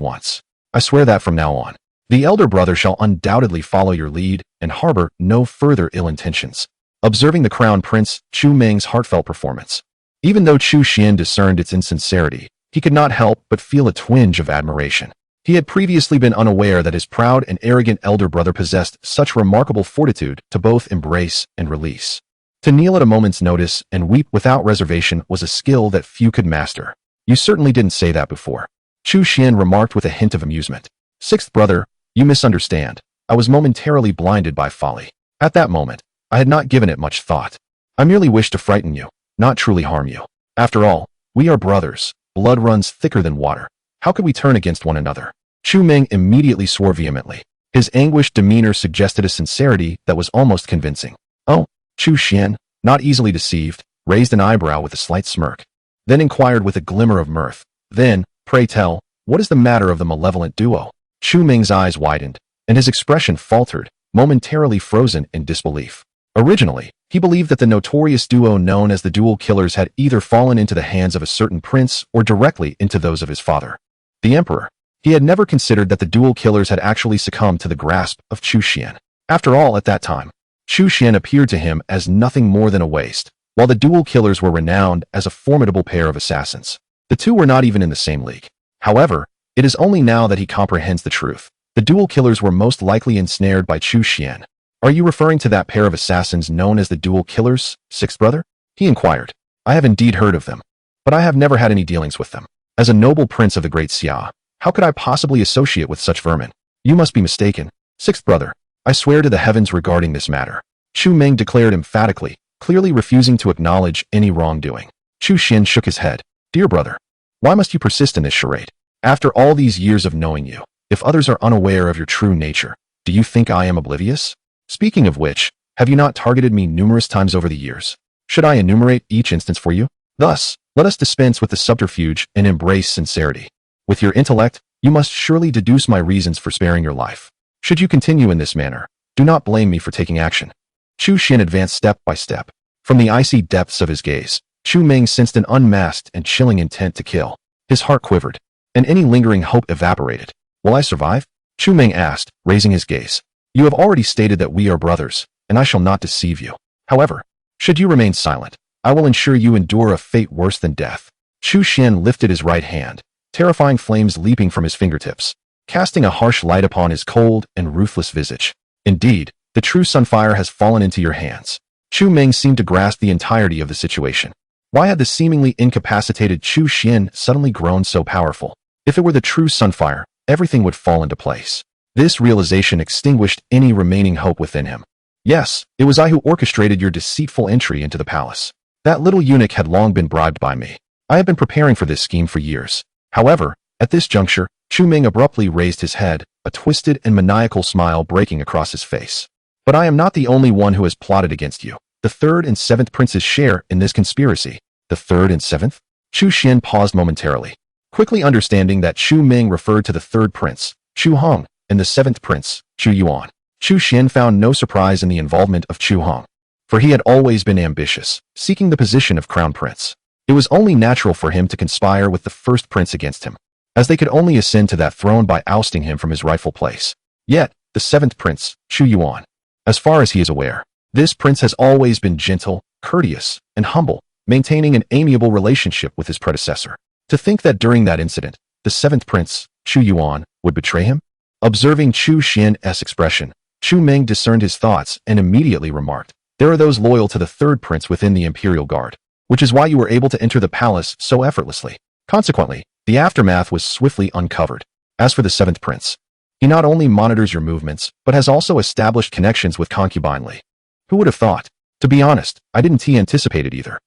once. I swear that from now on, the elder brother shall undoubtedly follow your lead and harbor no further ill intentions." Observing the Crown Prince Chu Meng's heartfelt performance, even though Chu Xian discerned its insincerity, he could not help but feel a twinge of admiration. He had previously been unaware that his proud and arrogant elder brother possessed such remarkable fortitude to both embrace and release. To kneel at a moment's notice and weep without reservation was a skill that few could master. "You certainly didn't say that before," Chu Xian remarked with a hint of amusement. "Sixth brother, you misunderstand. I was momentarily blinded by folly. At that moment, I had not given it much thought. I merely wished to frighten you, not truly harm you. After all, we are brothers. Blood runs thicker than water. How could we turn against one another?" Chu Meng immediately swore vehemently. His anguished demeanor suggested a sincerity that was almost convincing. "Oh," Chu Xian, not easily deceived, raised an eyebrow with a slight smirk, then inquired with a glimmer of mirth, Then, pray tell, what is the matter of the malevolent duo? Chu Ming's eyes widened, and his expression faltered, momentarily frozen in disbelief. Originally, he believed that the notorious duo known as the Dual Killers had either fallen into the hands of a certain prince or directly into those of his father, the emperor. He had never considered that the Dual Killers had actually succumbed to the grasp of Chu Xian. After all, at that time, Chu Xian appeared to him as nothing more than a waste, while the Dual Killers were renowned as a formidable pair of assassins. The two were not even in the same league. However, it is only now that he comprehends the truth. The Dual Killers were most likely ensnared by Chu Xian. Are you referring to that pair of assassins known as the Dual Killers, sixth brother? He inquired. I have indeed heard of them, but I have never had any dealings with them. As a noble prince of the great Xia, how could I possibly associate with such vermin? You must be mistaken, sixth brother. I swear to the heavens regarding this matter, Chu Ming declared emphatically, clearly refusing to acknowledge any wrongdoing. Chu Xian shook his head. Dear brother, why must you persist in this charade? After all these years of knowing you, if others are unaware of your true nature, do you think I am oblivious? Speaking of which, have you not targeted me numerous times over the years? Should I enumerate each instance for you? Thus, let us dispense with the subterfuge and embrace sincerity. With your intellect, you must surely deduce my reasons for sparing your life. Should you continue in this manner, do not blame me for taking action. Chu Xian advanced step by step. From the icy depths of his gaze, Chu Ming sensed an unmasked and chilling intent to kill. His heart quivered, and any lingering hope evaporated. Will I survive? Chu Ming asked, raising his gaze. You have already stated that we are brothers, and I shall not deceive you. However, should you remain silent, I will ensure you endure a fate worse than death. Chu Xian lifted his right hand, terrifying flames leaping from his fingertips, casting a harsh light upon his cold and ruthless visage. Indeed, the true sunfire has fallen into your hands. Chu Ming seemed to grasp the entirety of the situation. Why had the seemingly incapacitated Chu Xian suddenly grown so powerful? If it were the true sunfire, everything would fall into place. This realization extinguished any remaining hope within him. Yes, it was I who orchestrated your deceitful entry into the palace. That little eunuch had long been bribed by me. I have been preparing for this scheme for years. However, at this juncture, Chu Ming abruptly raised his head, a twisted and maniacal smile breaking across his face. But I am not the only one who has plotted against you. The third and seventh princes share in this conspiracy. The third and seventh? Chu Xian paused momentarily, quickly understanding that Chu Ming referred to the third prince, Chu Hong, and the seventh prince, Chu Yuan. Chu Xian found no surprise in the involvement of Chu Hong, for he had always been ambitious, seeking the position of crown prince. It was only natural for him to conspire with the first prince against him, as they could only ascend to that throne by ousting him from his rightful place. Yet, the seventh prince, Chu Yuan, as far as he is aware, this prince has always been gentle, courteous, and humble, maintaining an amiable relationship with his predecessor. To think that during that incident, the seventh prince, Chu Yuan, would betray him? Observing Chu Xian's expression, Chu Ming discerned his thoughts and immediately remarked, there are those loyal to the third prince within the imperial guard, which is why you were able to enter the palace so effortlessly. Consequently, the aftermath was swiftly uncovered. As for the seventh prince, he not only monitors your movements, but has also established connections with concubine Li. Who would have thought? To be honest, I didn't anticipate it either.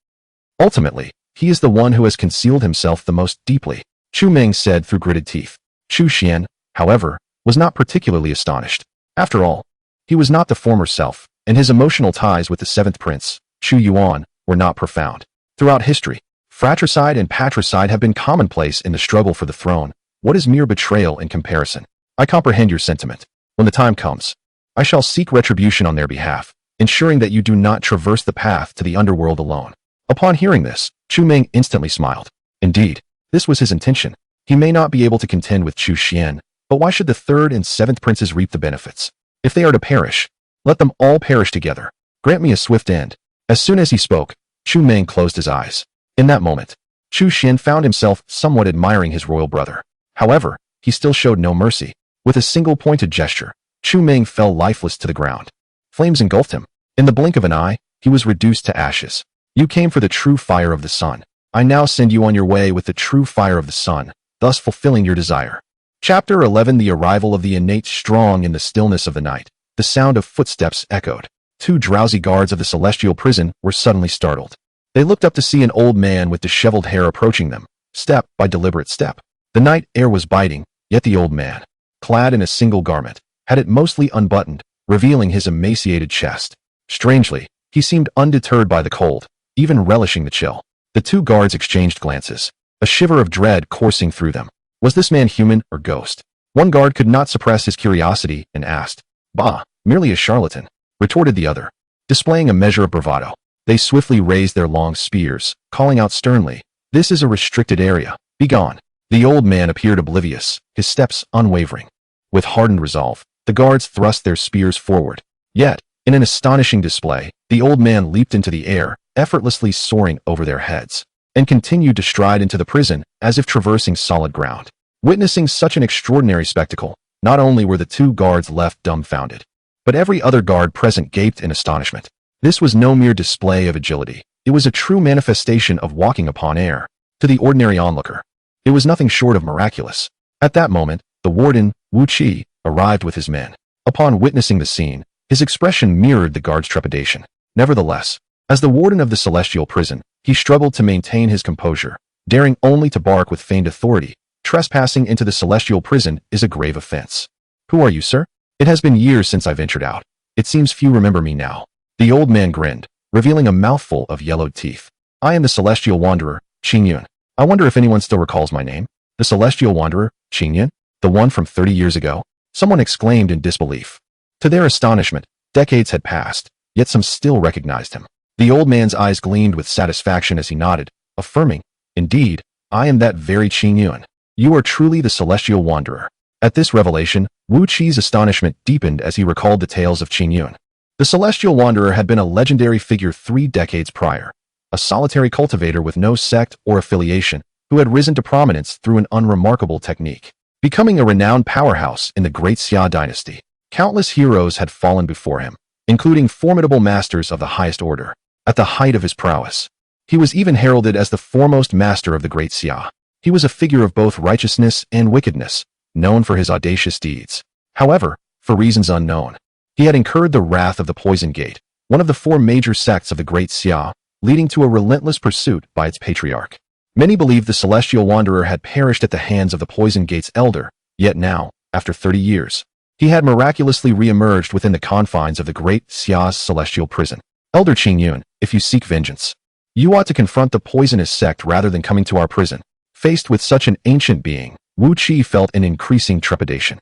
Ultimately, he is the one who has concealed himself the most deeply, Chu Ming said through gritted teeth. Chu Xian, however, was not particularly astonished. After all, he was not the former self, and his emotional ties with the seventh prince, Chu Yuan, were not profound. Throughout history, fratricide and patricide have been commonplace in the struggle for the throne. What is mere betrayal in comparison? I comprehend your sentiment. When the time comes, I shall seek retribution on their behalf, ensuring that you do not traverse the path to the underworld alone. Upon hearing this, Chu Ming instantly smiled. Indeed, this was his intention. He may not be able to contend with Chu Xian, but why should the third and seventh princes reap the benefits? If they are to perish, let them all perish together. Grant me a swift end. As soon as he spoke, Chu Ming closed his eyes. In that moment, Chu Xian found himself somewhat admiring his royal brother. However, he still showed no mercy. With a single pointed gesture, Chu Ming fell lifeless to the ground. Flames engulfed him. In the blink of an eye, he was reduced to ashes. You came for the true fire of the sun. I now send you on your way with the true fire of the sun, thus fulfilling your desire. Chapter 11. The arrival of the innate strong in the stillness of the night. The sound of footsteps echoed. Two drowsy guards of the celestial prison were suddenly startled. They looked up to see an old man with disheveled hair approaching them, step by deliberate step. The night air was biting, yet the old man, clad in a single garment, had it mostly unbuttoned, revealing his emaciated chest. Strangely, he seemed undeterred by the cold, even relishing the chill. The two guards exchanged glances. a shiver of dread coursing through them. Was this man human or ghost? One guard could not suppress his curiosity and asked. Bah, merely a charlatan, retorted the other, displaying a measure of bravado. They swiftly raised their long spears, calling out sternly, This is a restricted area. Begone. The old man appeared oblivious, his steps unwavering. With hardened resolve, the guards thrust their spears forward. Yet, in an astonishing display, the old man leaped into the air, effortlessly soaring over their heads, and continued to stride into the prison as if traversing solid ground. Witnessing such an extraordinary spectacle, not only were the two guards left dumbfounded, but every other guard present gaped in astonishment. This was no mere display of agility. It was a true manifestation of walking upon air. To the ordinary onlooker, it was nothing short of miraculous. At that moment, the warden, Wu Qi, arrived with his men. Upon witnessing the scene, his expression mirrored the guard's trepidation. Nevertheless, as the warden of the celestial prison, he struggled to maintain his composure, daring only to bark with feigned authority. Trespassing into the celestial prison is a grave offense. Who are you, sir? It has been years since I ventured out. It seems few remember me now. The old man grinned, revealing a mouthful of yellowed teeth. I am the celestial wanderer, Qingyun. I wonder if anyone still recalls my name. The celestial wanderer, Qingyun? The one from 30 years ago? Someone exclaimed in disbelief. To their astonishment, decades had passed, yet some still recognized him. The old man's eyes gleamed with satisfaction as he nodded, affirming, Indeed, I am that very Qingyun. You are truly the celestial wanderer. At this revelation, Wu Qi's astonishment deepened as he recalled the tales of Qingyun. The celestial wanderer had been a legendary figure 3 decades prior, a solitary cultivator with no sect or affiliation, who had risen to prominence through an unremarkable technique, becoming a renowned powerhouse in the Great Xia dynasty. Countless heroes had fallen before him, including formidable masters of the highest order. At the height of his prowess, he was even heralded as the foremost master of the Great Xia. He was a figure of both righteousness and wickedness, known for his audacious deeds. However, for reasons unknown, he had incurred the wrath of the Poison Gate, one of the 4 major sects of the Great Xia, leading to a relentless pursuit by its patriarch. Many believed the celestial wanderer had perished at the hands of the Poison Gate's elder, yet now, after 30 years, he had miraculously re-emerged within the confines of the Great Xia's celestial prison. Elder Qingyun, if you seek vengeance, you ought to confront the poisonous sect rather than coming to our prison. Faced with such an ancient being, Wu Qi felt an increasing trepidation.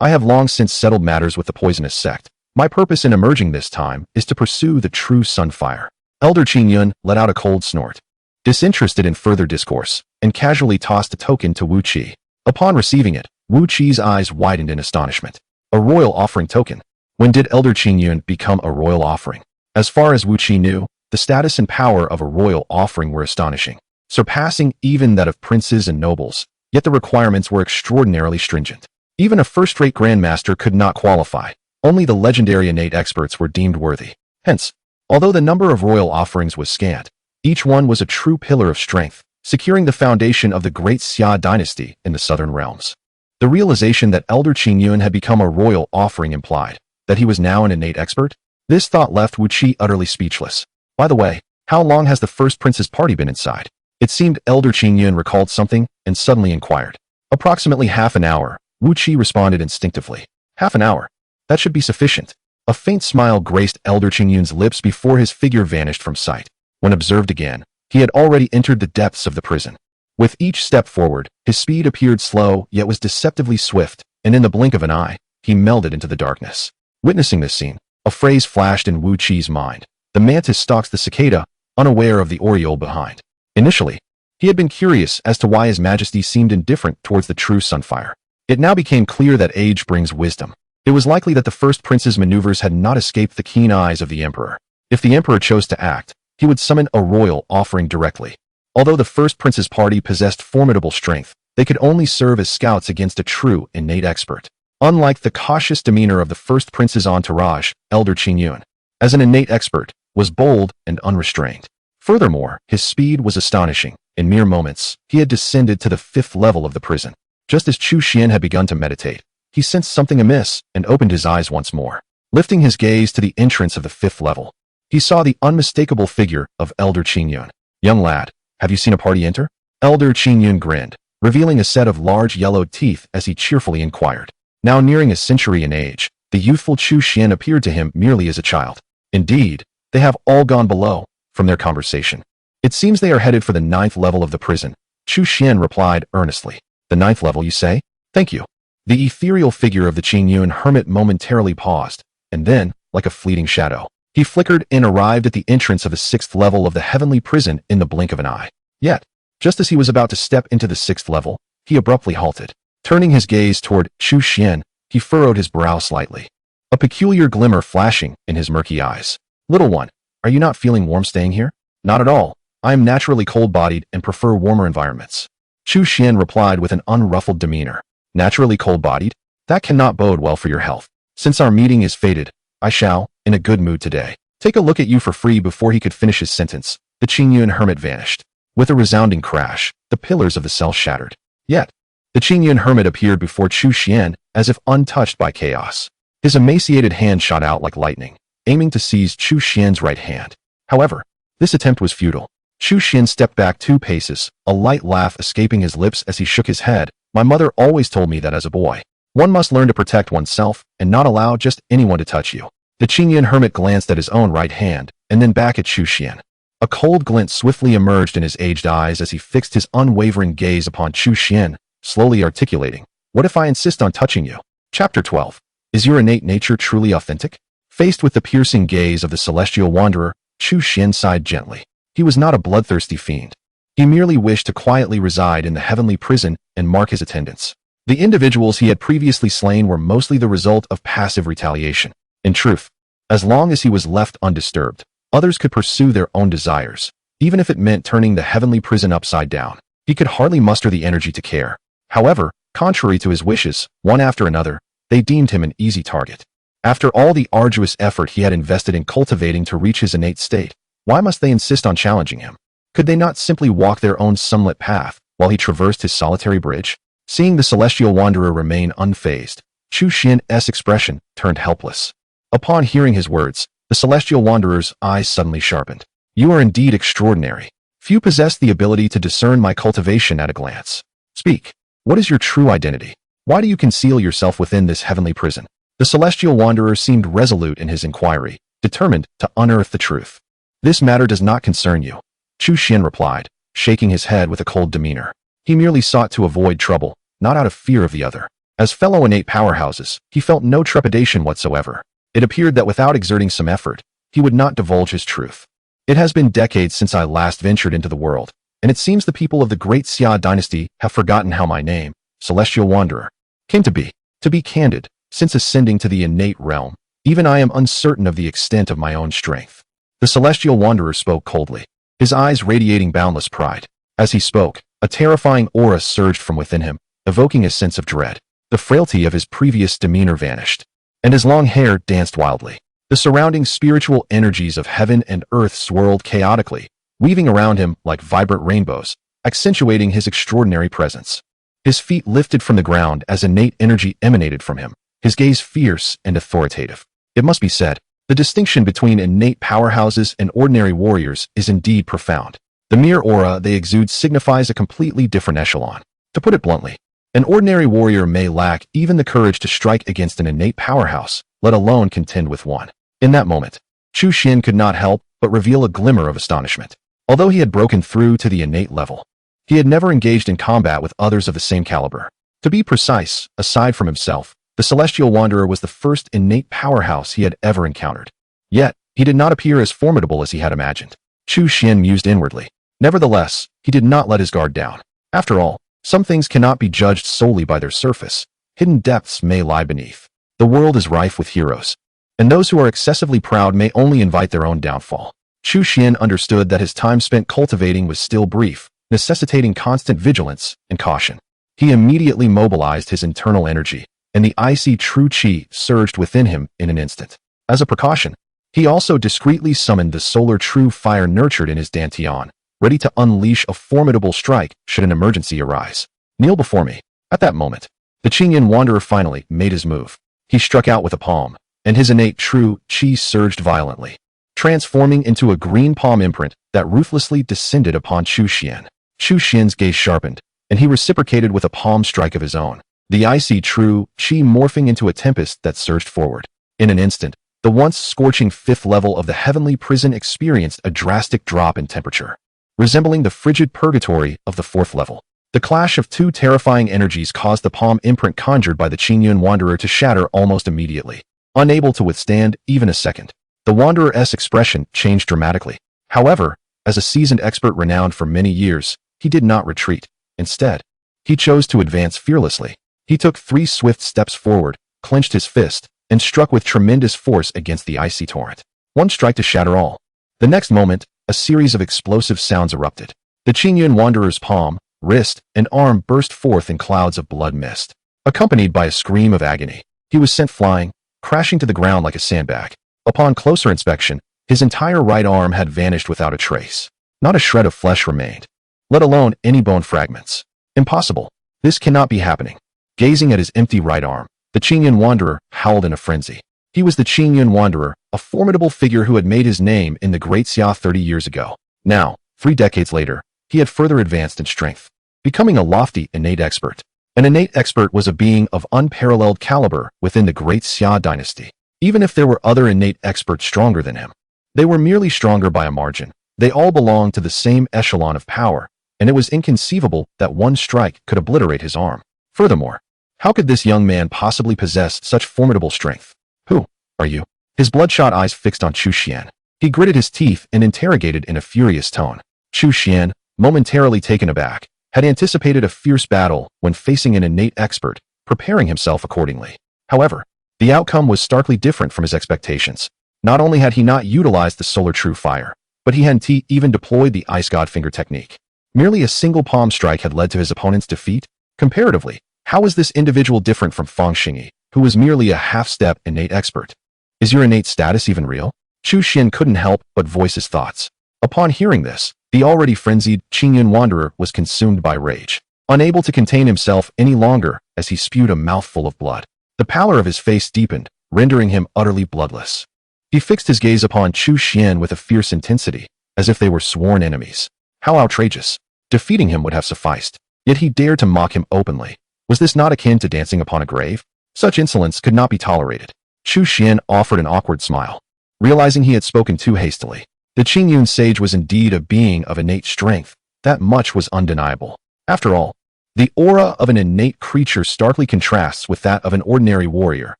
I have long since settled matters with the poisonous sect. My purpose in emerging this time is to pursue the true sunfire. Elder Qingyun let out a cold snort, disinterested in further discourse, and casually tossed a token to Wu Qi. Upon receiving it, Wu Qi's eyes widened in astonishment. A royal offering token. When did Elder Qingyun become a royal offering? As far as Wu Qi knew, the status and power of a royal offering were astonishing, surpassing even that of princes and nobles, yet the requirements were extraordinarily stringent. Even a first-rate grandmaster could not qualify. Only the legendary innate experts were deemed worthy. Hence, although the number of royal offerings was scant, each one was a true pillar of strength, securing the foundation of the Great Xia dynasty in the southern realms. The realization that Elder Qingyun had become a royal offering implied that he was now an innate expert. This thought left Wu Qi utterly speechless. By the way, how long has the first prince's party been inside? It seemed Elder Qingyun recalled something and suddenly inquired. Approximately half an hour, Wu Qi responded instinctively. Half an hour? That should be sufficient. A faint smile graced Elder Qingyun's lips before his figure vanished from sight. When observed again, he had already entered the depths of the prison. With each step forward, his speed appeared slow yet was deceptively swift, and in the blink of an eye, he melded into the darkness. Witnessing this scene, a phrase flashed in Wu Qi's mind. The mantis stalks the cicada, unaware of the oriole behind. Initially, he had been curious as to why His Majesty seemed indifferent towards the true sunfire. It now became clear that age brings wisdom. It was likely that the first prince's maneuvers had not escaped the keen eyes of the emperor. If the emperor chose to act, he would summon a royal offering directly. Although the first prince's party possessed formidable strength, they could only serve as scouts against a true innate expert. Unlike the cautious demeanor of the first prince's entourage, Elder Qingyun, as an innate expert, was bold and unrestrained. Furthermore, his speed was astonishing. In mere moments, he had descended to the 5th level of the prison. Just as Chu Xian had begun to meditate, he sensed something amiss and opened his eyes once more. Lifting his gaze to the entrance of the 5th level, he saw the unmistakable figure of Elder Qingyun. Young lad, have you seen a party enter? Elder Qingyun grinned, revealing a set of large yellowed teeth as he cheerfully inquired. Now nearing a century in age, the youthful Chu Xian appeared to him merely as a child. Indeed, they have all gone below. From their conversation, it seems they are headed for the 9th level of the prison. Chu Xian replied earnestly. The 9th level, you say? Thank you. The ethereal figure of the Qingyun hermit momentarily paused, and then, like a fleeting shadow, he flickered and arrived at the entrance of the 6th level of the heavenly prison in the blink of an eye. Yet, just as he was about to step into the 6th level, he abruptly halted. Turning his gaze toward Chu Xian, he furrowed his brow slightly, a peculiar glimmer flashing in his murky eyes. Little one, are you not feeling warm staying here? Not at all. I am naturally cold-bodied and prefer warmer environments. Chu Xian replied with an unruffled demeanor. Naturally cold-bodied? That cannot bode well for your health. Since our meeting is fated, I shall, in a good mood today, take a look at you for free. Before he could finish his sentence, the Qingyun hermit vanished. With a resounding crash, the pillars of the cell shattered. Yet, the Qingyun hermit appeared before Chu Xian as if untouched by chaos. His emaciated hand shot out like lightning, aiming to seize Chu Xian's right hand. However, this attempt was futile. Chu Xian stepped back 2 paces, a light laugh escaping his lips as he shook his head. My mother always told me that as a boy, one must learn to protect oneself and not allow just anyone to touch you. The Qingyun hermit glanced at his own right hand and then back at Chu Xian. A cold glint swiftly emerged in his aged eyes as he fixed his unwavering gaze upon Chu Xian, slowly articulating, "What if I insist on touching you?" Chapter 12. Is your innate nature truly authentic? Faced with the piercing gaze of the celestial wanderer, Chu Xian sighed gently. He was not a bloodthirsty fiend. He merely wished to quietly reside in the heavenly prison and mark his attendance. The individuals he had previously slain were mostly the result of passive retaliation. In truth, as long as he was left undisturbed, others could pursue their own desires, even if it meant turning the heavenly prison upside down. He could hardly muster the energy to care. However, contrary to his wishes, one after another, they deemed him an easy target. After all the arduous effort he had invested in cultivating to reach his innate state, why must they insist on challenging him? Could they not simply walk their own sunlit path while he traversed his solitary bridge? Seeing the celestial wanderer remain unfazed, Chu Xian's expression turned helpless. Upon hearing his words, the celestial wanderer's eyes suddenly sharpened. You are indeed extraordinary. Few possess the ability to discern my cultivation at a glance. Speak. What is your true identity? Why do you conceal yourself within this heavenly prison? The celestial wanderer seemed resolute in his inquiry, determined to unearth the truth. This matter does not concern you, Chu Xian replied, shaking his head with a cold demeanor. He merely sought to avoid trouble, not out of fear of the other. As fellow innate powerhouses, he felt no trepidation whatsoever. It appeared that without exerting some effort, he would not divulge his truth. It has been decades since I last ventured into the world, and it seems the people of the great Xia dynasty have forgotten how my name, Celestial Wanderer, came to be. To be candid, since ascending to the innate realm, even I am uncertain of the extent of my own strength. The Celestial Wanderer spoke coldly, his eyes radiating boundless pride. As he spoke, a terrifying aura surged from within him, evoking a sense of dread. The frailty of his previous demeanor vanished, and his long hair danced wildly. The surrounding spiritual energies of heaven and earth swirled chaotically, weaving around him like vibrant rainbows, accentuating his extraordinary presence. His feet lifted from the ground as innate energy emanated from him, his gaze fierce and authoritative. It must be said, the distinction between innate powerhouses and ordinary warriors is indeed profound. The mere aura they exude signifies a completely different echelon. To put it bluntly, an ordinary warrior may lack even the courage to strike against an innate powerhouse, let alone contend with one. In that moment, Chu Xian could not help but reveal a glimmer of astonishment. Although he had broken through to the innate level, he had never engaged in combat with others of the same caliber. To be precise, aside from himself, the Celestial Wanderer was the first innate powerhouse he had ever encountered. Yet, he did not appear as formidable as he had imagined. Chu Xian mused inwardly. Nevertheless, he did not let his guard down. After all, some things cannot be judged solely by their surface. Hidden depths may lie beneath. The world is rife with heroes, and those who are excessively proud may only invite their own downfall. Chu Xian understood that his time spent cultivating was still brief, necessitating constant vigilance and caution. He immediately mobilized his internal energy, and the icy true qi surged within him in an instant. As a precaution, he also discreetly summoned the solar true fire nurtured in his dantian, ready to unleash a formidable strike should an emergency arise. Kneel before me. At that moment, the Qingyun wanderer finally made his move. He struck out with a palm, and his innate true qi surged violently, transforming into a green palm imprint that ruthlessly descended upon Chu Xian. Chu Xian's gaze sharpened, and he reciprocated with a palm strike of his own, the icy true qi morphing into a tempest that surged forward. In an instant, the once scorching 5th level of the heavenly prison experienced a drastic drop in temperature. resembling the frigid purgatory of the fourth level. The clash of two terrifying energies caused the palm imprint conjured by the Qingyun Wanderer to shatter almost immediately. Unable to withstand even a second, the Wanderer's expression changed dramatically. However, as a seasoned expert renowned for many years, he did not retreat. Instead, he chose to advance fearlessly. He took 3 swift steps forward, clenched his fist, and struck with tremendous force against the icy torrent. One strike to shatter all. The next moment, a series of explosive sounds erupted. The Qingyun Wanderer's palm, wrist, and arm burst forth in clouds of blood mist. Accompanied by a scream of agony, he was sent flying, crashing to the ground like a sandbag. Upon closer inspection, his entire right arm had vanished without a trace. Not a shred of flesh remained, let alone any bone fragments. Impossible. This cannot be happening. Gazing at his empty right arm, the Qingyun Wanderer howled in a frenzy. He was the Qingyun Wanderer, a formidable figure who had made his name in the Great Xia 30 years ago. Now, 3 decades later, he had further advanced in strength, becoming a lofty innate expert. An innate expert was a being of unparalleled caliber within the Great Xia dynasty. Even if there were other innate experts stronger than him, they were merely stronger by a margin. They all belonged to the same echelon of power, and it was inconceivable that one strike could obliterate his arm. Furthermore, how could this young man possibly possess such formidable strength? Who are you? His bloodshot eyes fixed on Chu Xian. He gritted his teeth and interrogated in a furious tone. Chu Xian, momentarily taken aback, had anticipated a fierce battle when facing an innate expert, preparing himself accordingly. However, the outcome was starkly different from his expectations. Not only had he not utilized the Solar True Fire, but he hadn't even deployed the Ice God Finger technique. Merely a single palm strike had led to his opponent's defeat. Comparatively, how was this individual different from Fang Xingyi, who was merely a half-step innate expert? Is your innate status even real? Chu Xian couldn't help but voice his thoughts. Upon hearing this, the already frenzied Qingyun Wanderer was consumed by rage, unable to contain himself any longer as he spewed a mouthful of blood. The pallor of his face deepened, rendering him utterly bloodless. He fixed his gaze upon Chu Xian with a fierce intensity, as if they were sworn enemies. How outrageous! Defeating him would have sufficed, yet he dared to mock him openly. Was this not akin to dancing upon a grave? Such insolence could not be tolerated. Chu Xian offered an awkward smile, realizing he had spoken too hastily. The Qingyun sage was indeed a being of innate strength. That much was undeniable. After all, the aura of an innate creature starkly contrasts with that of an ordinary warrior,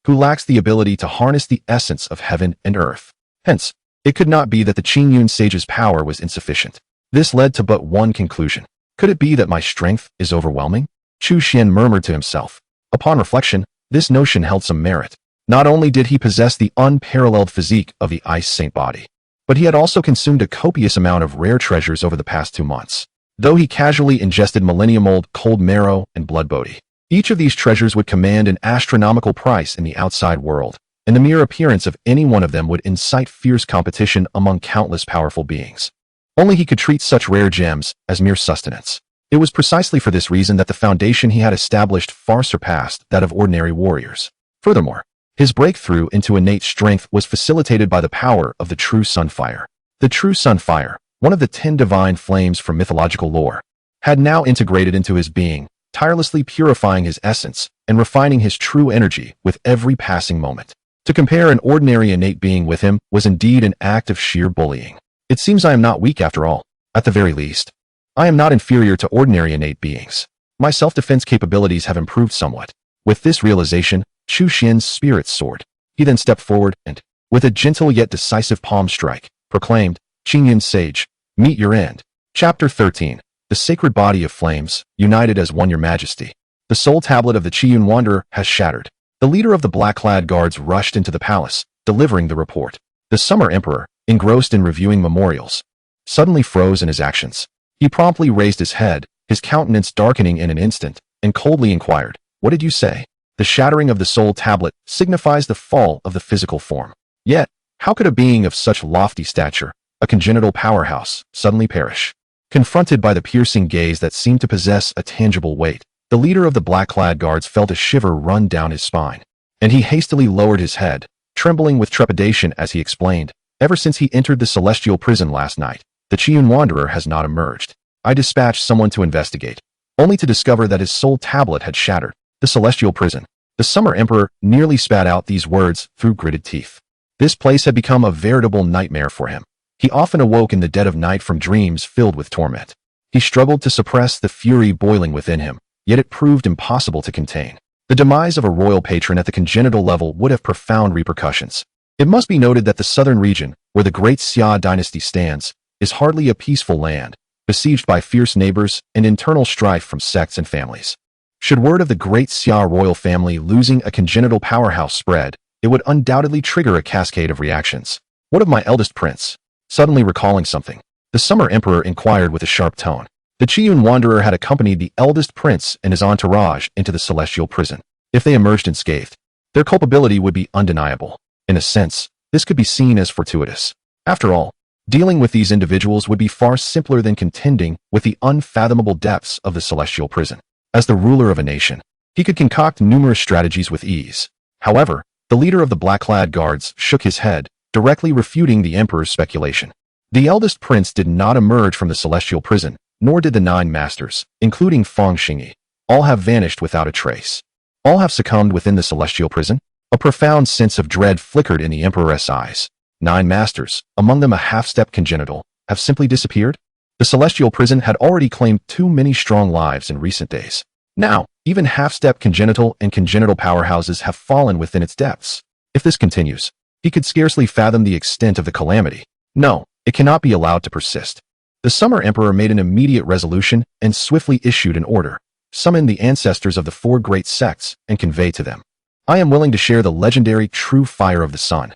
who lacks the ability to harness the essence of heaven and earth. Hence, it could not be that the Qingyun sage's power was insufficient. This led to but one conclusion. Could it be that my strength is overwhelming? Chu Xian murmured to himself. Upon reflection, this notion held some merit. Not only did he possess the unparalleled physique of the Ice Saint body, but he had also consumed a copious amount of rare treasures over the past 2 months. Though he casually ingested millennium-old cold marrow and blood booty, each of these treasures would command an astronomical price in the outside world, and the mere appearance of any one of them would incite fierce competition among countless powerful beings. Only he could treat such rare gems as mere sustenance. It was precisely for this reason that the foundation he had established far surpassed that of ordinary warriors. Furthermore, his breakthrough into innate strength was facilitated by the power of the true Sunfire. The true Sunfire, one of the 10 divine flames from mythological lore, had now integrated into his being, tirelessly purifying his essence and refining his true energy with every passing moment. To compare an ordinary innate being with him was indeed an act of sheer bullying. It seems I am not weak after all. At the very least, I am not inferior to ordinary innate beings. My self-defense capabilities have improved somewhat. With this realization, Chu Xian's spirits soared. He then stepped forward and, with a gentle yet decisive palm strike, proclaimed, Qingyun Sage, meet your end. Chapter 13. The Sacred Body of Flames, united as one your majesty. The soul tablet of the Qingyun Wanderer has shattered. The leader of the black-clad guards rushed into the palace, delivering the report. The Summer Emperor, engrossed in reviewing memorials, suddenly froze in his actions. He promptly raised his head, his countenance darkening in an instant, and coldly inquired, what did you say? The shattering of the soul tablet signifies the fall of the physical form. Yet, how could a being of such lofty stature, a congenital powerhouse, suddenly perish? Confronted by the piercing gaze that seemed to possess a tangible weight, the leader of the black-clad guards felt a shiver run down his spine, and he hastily lowered his head, trembling with trepidation as he explained, ever since he entered the celestial prison last night, the Qingyun Wanderer has not emerged. I dispatched someone to investigate, only to discover that his soul tablet had shattered. The celestial prison. The Summer Emperor nearly spat out these words through gritted teeth. This place had become a veritable nightmare for him. He often awoke in the dead of night from dreams filled with torment. He struggled to suppress the fury boiling within him, yet it proved impossible to contain. The demise of a royal patron at the congenital level would have profound repercussions. It must be noted that the southern region, where the great Xia dynasty stands, is hardly a peaceful land, besieged by fierce neighbors and internal strife from sects and families. Should word of the great Xia royal family losing a congenital powerhouse spread, it would undoubtedly trigger a cascade of reactions. What of my eldest prince? Suddenly recalling something, the Summer Emperor inquired with a sharp tone. The Qiyun Wanderer had accompanied the eldest prince and his entourage into the celestial prison. If they emerged unscathed, their culpability would be undeniable. In a sense, this could be seen as fortuitous. After all, dealing with these individuals would be far simpler than contending with the unfathomable depths of the celestial prison. As the ruler of a nation, he could concoct numerous strategies with ease. However, the leader of the black-clad guards shook his head, directly refuting the emperor's speculation. The eldest prince did not emerge from the celestial prison, nor did the 9 masters, including Feng Xingyi. All have vanished without a trace. All have succumbed within the celestial prison? A profound sense of dread flickered in the emperor's eyes. 9 masters, among them a half-step congenital, have simply disappeared? The celestial prison had already claimed too many strong lives in recent days. Now, even half-step congenital and congenital powerhouses have fallen within its depths. If this continues, he could scarcely fathom the extent of the calamity. No, it cannot be allowed to persist. The Summer Emperor made an immediate resolution and swiftly issued an order. Summon the ancestors of the 4 great sects and convey to them. I am willing to share the legendary true fire of the sun.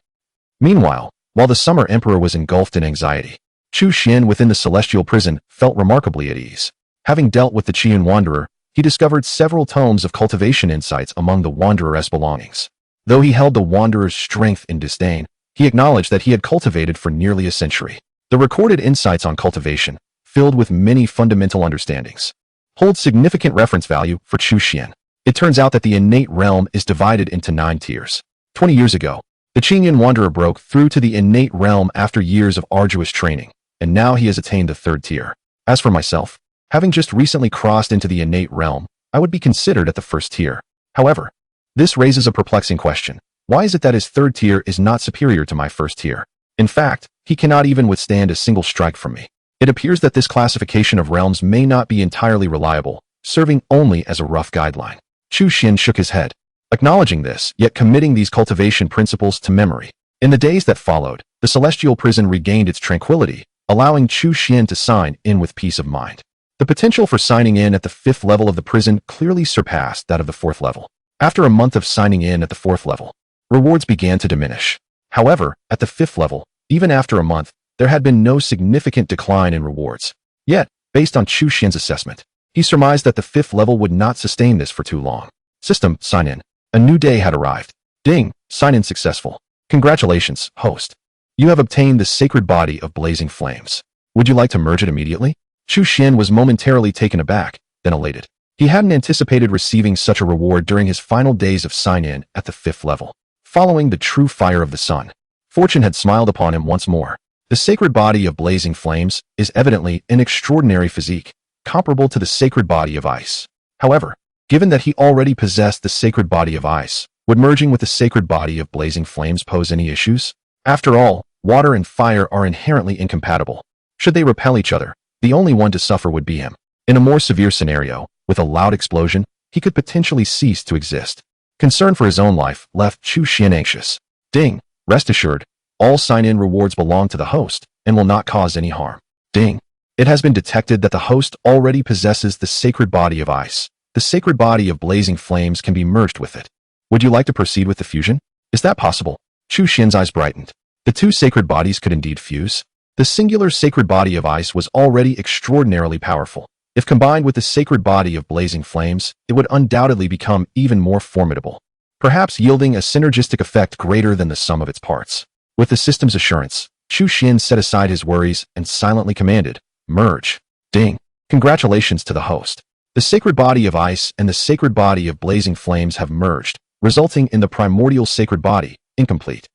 Meanwhile, while the Summer Emperor was engulfed in anxiety, Chu Xian within the celestial prison felt remarkably at ease. Having dealt with the Qiyun Wanderer, he discovered several tomes of cultivation insights among the Wanderer's belongings. Though he held the Wanderer's strength in disdain, he acknowledged that he had cultivated for nearly a century. The recorded insights on cultivation, filled with many fundamental understandings, hold significant reference value for Chu Xian. It turns out that the innate realm is divided into 9 tiers. 20 years ago, the Qiyun Wanderer broke through to the innate realm after years of arduous training, and now he has attained the 3rd tier. As for myself, having just recently crossed into the innate realm, I would be considered at the 1st tier. However, this raises a perplexing question. Why is it that his 3rd tier is not superior to my 1st tier? In fact, he cannot even withstand a single strike from me. It appears that this classification of realms may not be entirely reliable, serving only as a rough guideline. Chu Xian shook his head, acknowledging this, yet committing these cultivation principles to memory. In the days that followed, the celestial prison regained its tranquility, allowing Chu Xian to sign in with peace of mind. The potential for signing in at the 5th level of the prison clearly surpassed that of the 4th level. After a month of signing in at the 4th level, rewards began to diminish. However, at the 5th level, even after a month, there had been no significant decline in rewards. Yet, based on Chu Xian's assessment, he surmised that the 5th level would not sustain this for too long. System, sign in. A new day had arrived. Ding, sign in successful. Congratulations, host. You have obtained the sacred body of blazing flames. Would you like to merge it immediately? Chu Xian was momentarily taken aback, then elated. He hadn't anticipated receiving such a reward during his final days of sign-in at the 5th level. Following the true fire of the sun, fortune had smiled upon him once more. The sacred body of blazing flames is evidently an extraordinary physique, comparable to the sacred body of ice. However, given that he already possessed the sacred body of ice, would merging with the sacred body of blazing flames pose any issues? After all, water and fire are inherently incompatible. Should they repel each other, the only one to suffer would be him. In a more severe scenario, with a loud explosion, he could potentially cease to exist. Concern for his own life left Chu Xian anxious. Ding, rest assured, all sign-in rewards belong to the host and will not cause any harm. Ding. It has been detected that the host already possesses the sacred body of ice. The sacred body of blazing flames can be merged with it. Would you like to proceed with the fusion? Is that possible? Chu Xian's eyes brightened. The 2 sacred bodies could indeed fuse. The singular sacred body of ice was already extraordinarily powerful. If combined with the sacred body of blazing flames, it would undoubtedly become even more formidable, perhaps yielding a synergistic effect greater than the sum of its parts. With the system's assurance, Chu Xian set aside his worries and silently commanded, merge. Ding. Congratulations to the host. The sacred body of ice and the sacred body of blazing flames have merged, resulting in the primordial sacred body, incomplete.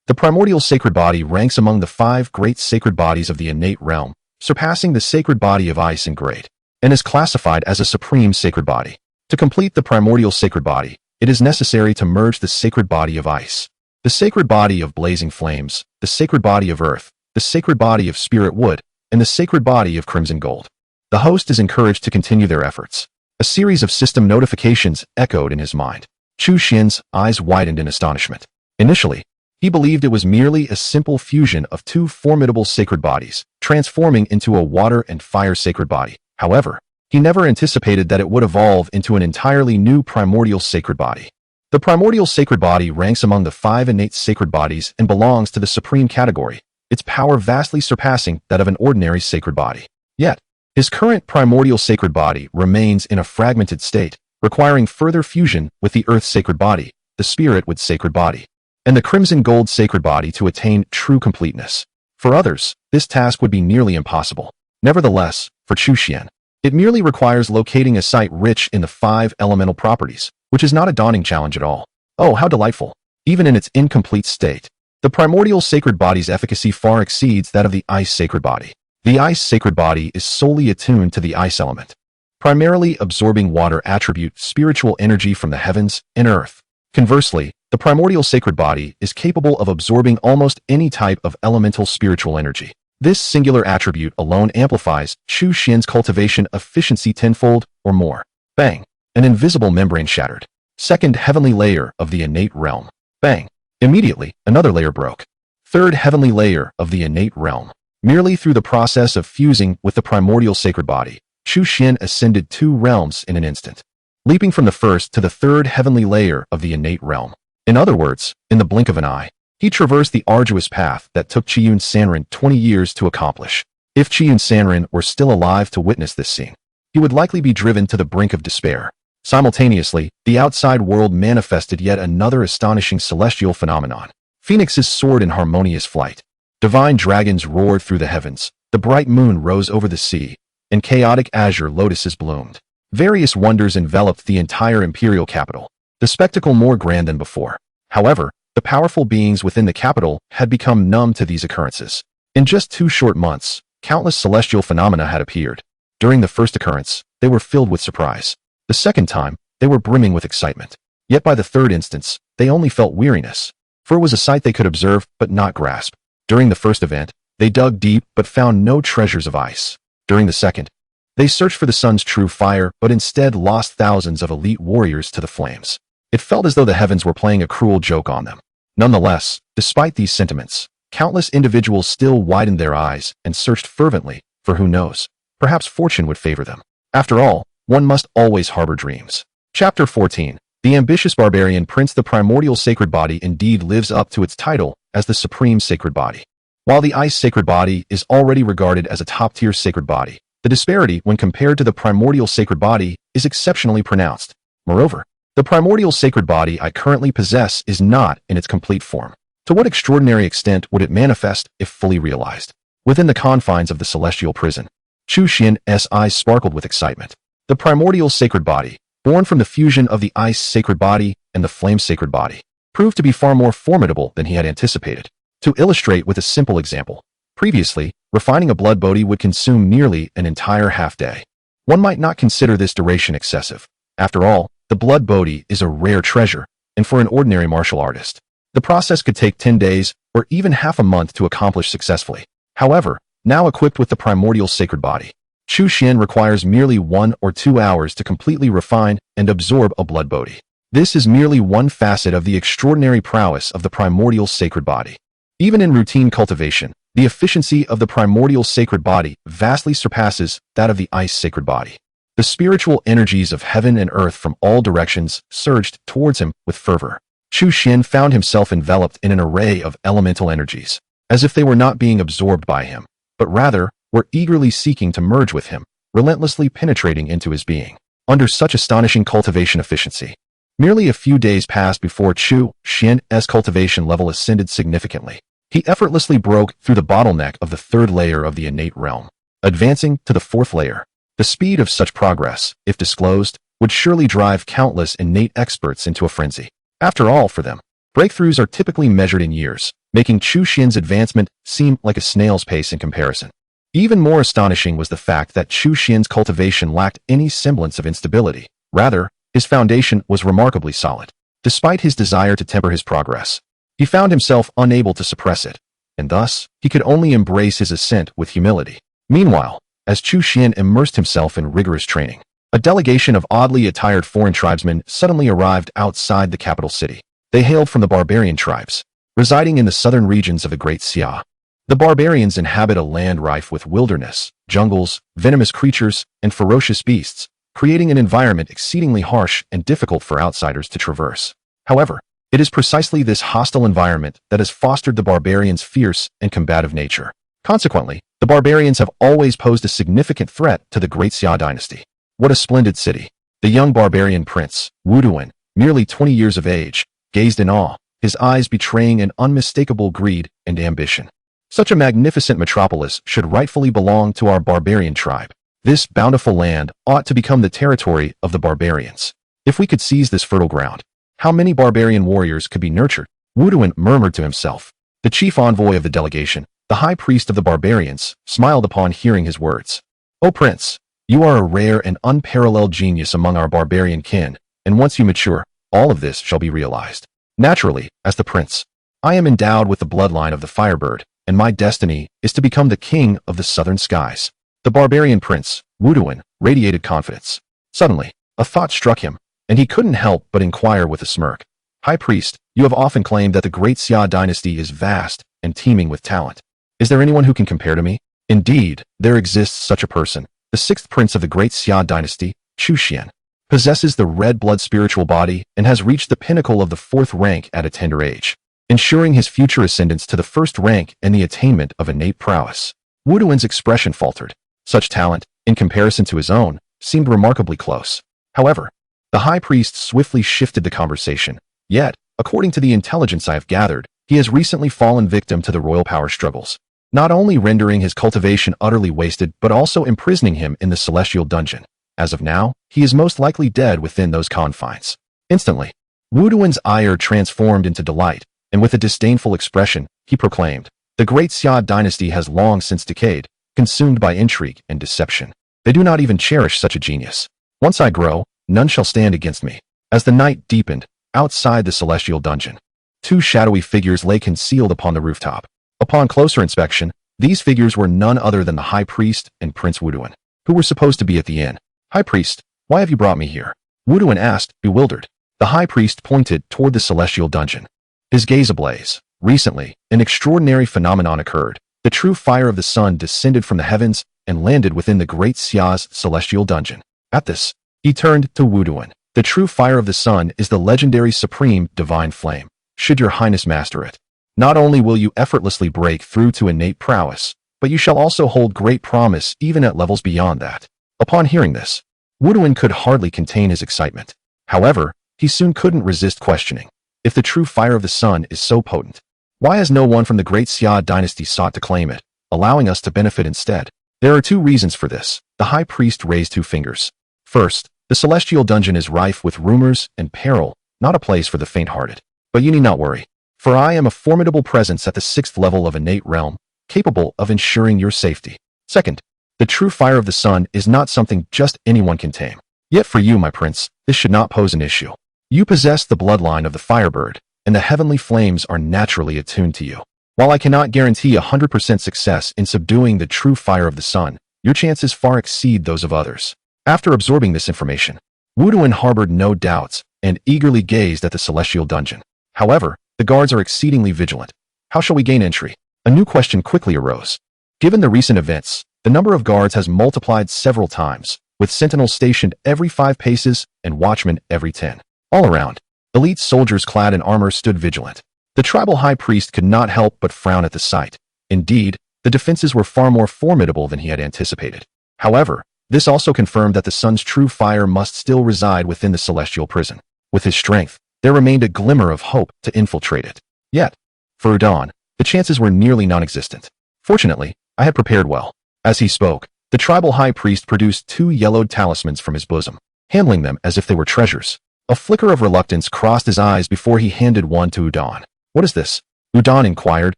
The primordial sacred body ranks among the 5 great sacred bodies of the innate realm, surpassing the sacred body of ice in grade, and is classified as a supreme sacred body. To complete the primordial sacred body, it is necessary to merge the sacred body of ice, the sacred body of blazing flames, the sacred body of earth, the the sacred body of spirit wood, and the sacred body of crimson gold. The host is encouraged to continue their efforts. A series of system notifications echoed in his mind. Chu Xian's eyes widened in astonishment. Initially, he believed it was merely a simple fusion of two formidable sacred bodies, transforming into a water and fire sacred body. However, he never anticipated that it would evolve into an entirely new primordial sacred body. The primordial sacred body ranks among the 5 innate sacred bodies and belongs to the supreme category, its power vastly surpassing that of an ordinary sacred body. Yet, his current primordial sacred body remains in a fragmented state, requiring further fusion with the earth sacred body, the spirit wood sacred body, and the crimson gold sacred body to attain true completeness. For others, this task would be nearly impossible. Nevertheless, for Chu Xian, it merely requires locating a site rich in the 5 elemental properties, which is not a daunting challenge at all. Oh, how delightful! Even in its incomplete state, the primordial sacred body's efficacy far exceeds that of the ice sacred body. The ice sacred body is solely attuned to the ice element, primarily absorbing water attribute spiritual energy from the heavens and earth. Conversely, the primordial sacred body is capable of absorbing almost any type of elemental spiritual energy. This singular attribute alone amplifies Chu Xian's cultivation efficiency tenfold or more. Bang! An invisible membrane shattered. Second heavenly layer of the innate realm. Bang! Immediately, another layer broke. Third heavenly layer of the innate realm. Merely through the process of fusing with the primordial sacred body, Chu Xian ascended 2 realms in an instant, leaping from the first to the third heavenly layer of the innate realm. In other words, in the blink of an eye, he traversed the arduous path that took Qiyun Sanren 20 years to accomplish. If Qiyun Sanren were still alive to witness this scene, he would likely be driven to the brink of despair. Simultaneously, the outside world manifested yet another astonishing celestial phenomenon. Phoenixes soared in harmonious flight. Divine dragons roared through the heavens, the bright moon rose over the sea, and chaotic azure lotuses bloomed. Various wonders enveloped the entire imperial capital, the spectacle more grand than before. However, the powerful beings within the capital had become numb to these occurrences. In just 2 short months, countless celestial phenomena had appeared. During the first occurrence, they were filled with surprise. The second time, they were brimming with excitement. Yet by the third instance, they only felt weariness, for it was a sight they could observe but not grasp. During the first event, they dug deep but found no treasures of ice. During the second, they searched for the sun's true fire but instead lost thousands of elite warriors to the flames. It felt as though the heavens were playing a cruel joke on them. Nonetheless, despite these sentiments, countless individuals still widened their eyes and searched fervently, for who knows, perhaps fortune would favor them. After all, one must always harbor dreams. Chapter 14. The ambitious barbarian prince. The primordial sacred body indeed lives up to its title as the supreme sacred body. While the ice sacred body is already regarded as a top-tier sacred body, the disparity when compared to the primordial sacred body is exceptionally pronounced. Moreover, the primordial sacred body I currently possess is not in its complete form. To what extraordinary extent would it manifest if fully realized? Within the confines of the celestial prison, Chu Xian's eyes sparkled with excitement. The primordial sacred body, born from the fusion of the ice sacred body and the flame sacred body, proved to be far more formidable than he had anticipated. To illustrate with a simple example, previously, refining a blood body would consume nearly an entire half-day. One might not consider this duration excessive. After all, the blood body is a rare treasure, and for an ordinary martial artist, the process could take 10 days or even half a month to accomplish successfully. However, now equipped with the primordial sacred body, Chu Xian requires merely 1 or 2 hours to completely refine and absorb a blood body. This is merely one facet of the extraordinary prowess of the primordial sacred body. Even in routine cultivation, the efficiency of the primordial sacred body vastly surpasses that of the ice sacred body. The spiritual energies of heaven and earth from all directions surged towards him with fervor. Chu Xian found himself enveloped in an array of elemental energies, as if they were not being absorbed by him, but rather were eagerly seeking to merge with him, relentlessly penetrating into his being. Under such astonishing cultivation efficiency, merely a few days passed before Chu Xian's cultivation level ascended significantly. He effortlessly broke through the bottleneck of the 3rd layer of the innate realm, advancing to the 4th layer. The speed of such progress, if disclosed, would surely drive countless innate experts into a frenzy. After all, for them, breakthroughs are typically measured in years, making Chu Xian's advancement seem like a snail's pace in comparison. Even more astonishing was the fact that Chu Xian's cultivation lacked any semblance of instability. Rather, his foundation was remarkably solid. Despite his desire to temper his progress, he found himself unable to suppress it. and thus, he could only embrace his ascent with humility. Meanwhile, as Chu Xian immersed himself in rigorous training, a delegation of oddly attired foreign tribesmen suddenly arrived outside the capital city. They hailed from the barbarian tribes, residing in the southern regions of the Great Xia. The barbarians inhabit a land rife with wilderness, jungles, venomous creatures, and ferocious beasts, creating an environment exceedingly harsh and difficult for outsiders to traverse. However, it is precisely this hostile environment that has fostered the barbarians' fierce and combative nature. Consequently, the barbarians have always posed a significant threat to the Great Xia dynasty. What a splendid city! The young barbarian prince, Wuduan, merely 20 years of age, gazed in awe, his eyes betraying an unmistakable greed and ambition. Such a magnificent metropolis should rightfully belong to our barbarian tribe. This bountiful land ought to become the territory of the barbarians. If we could seize this fertile ground, how many barbarian warriors could be nurtured? Wuduan murmured to himself. The chief envoy of the delegation, the high priest of the barbarians, smiled upon hearing his words. "O prince, you are a rare and unparalleled genius among our barbarian kin, and once you mature, all of this shall be realized. Naturally, as the prince, I am endowed with the bloodline of the firebird, and my destiny is to become the king of the southern skies." The barbarian prince, Wuduan, radiated confidence. Suddenly, a thought struck him, and he couldn't help but inquire with a smirk. "High priest, you have often claimed that the Great Xia dynasty is vast and teeming with talent. Is there anyone who can compare to me?" "Indeed, there exists such a person. The sixth prince of the Great Xia dynasty, Chu Xian, possesses the red blood spiritual body and has reached the pinnacle of the fourth rank at a tender age, ensuring his future ascendance to the first rank and the attainment of innate prowess." Wuduan's expression faltered. Such talent, in comparison to his own, seemed remarkably close. However, the high priest swiftly shifted the conversation. "Yet, according to the intelligence I have gathered, he has recently fallen victim to the royal power struggles, not only rendering his cultivation utterly wasted but also imprisoning him in the celestial dungeon. As of now, he is most likely dead within those confines." Instantly, Wuduan's ire transformed into delight, and with a disdainful expression, he proclaimed, "The Great Xia dynasty has long since decayed, consumed by intrigue and deception. They do not even cherish such a genius. Once I grow, none shall stand against me." As the night deepened, outside the celestial dungeon, two shadowy figures lay concealed upon the rooftop. Upon closer inspection, these figures were none other than the high priest and Prince Wuduan, who were supposed to be at the inn. "High priest, why have you brought me here?" Wuduan asked, bewildered. The high priest pointed toward the celestial dungeon, his gaze ablaze. "Recently, an extraordinary phenomenon occurred. The true fire of the sun descended from the heavens and landed within the Great Xia's celestial dungeon." At this, he turned to Wuduan. "The true fire of the sun is the legendary supreme divine flame. Should your highness master it, not only will you effortlessly break through to innate prowess, but you shall also hold great promise even at levels beyond that." Upon hearing this, Wuduan could hardly contain his excitement. However, he soon couldn't resist questioning. If the true fire of the sun is so potent, why has no one from the Great Xia dynasty sought to claim it, allowing us to benefit instead? There are two reasons for this. The high priest raised two fingers. First, the celestial dungeon is rife with rumors and peril, not a place for the faint-hearted. But you need not worry, for I am a formidable presence at the sixth level of innate realm, capable of ensuring your safety. Second, the true fire of the sun is not something just anyone can tame. Yet for you, my prince, this should not pose an issue. You possess the bloodline of the firebird, and the heavenly flames are naturally attuned to you. While I cannot guarantee 100% success in subduing the true fire of the sun, your chances far exceed those of others." After absorbing this information, Wuduan harbored no doubts and eagerly gazed at the celestial dungeon. However, the guards are exceedingly vigilant. How shall we gain entry? A new question quickly arose. Given the recent events, the number of guards has multiplied several times, with sentinels stationed every 5 paces and watchmen every 10. All around, elite soldiers clad in armor stood vigilant. The tribal high priest could not help but frown at the sight. Indeed, the defenses were far more formidable than he had anticipated. However, this also confirmed that the sun's true fire must still reside within the celestial prison. With his strength, there remained a glimmer of hope to infiltrate it. Yet, for Udon, the chances were nearly non-existent. Fortunately, I had prepared well. As he spoke, the tribal high priest produced 2 yellowed talismans from his bosom, handling them as if they were treasures. A flicker of reluctance crossed his eyes before he handed one to Udon. "What is this?" Udon inquired,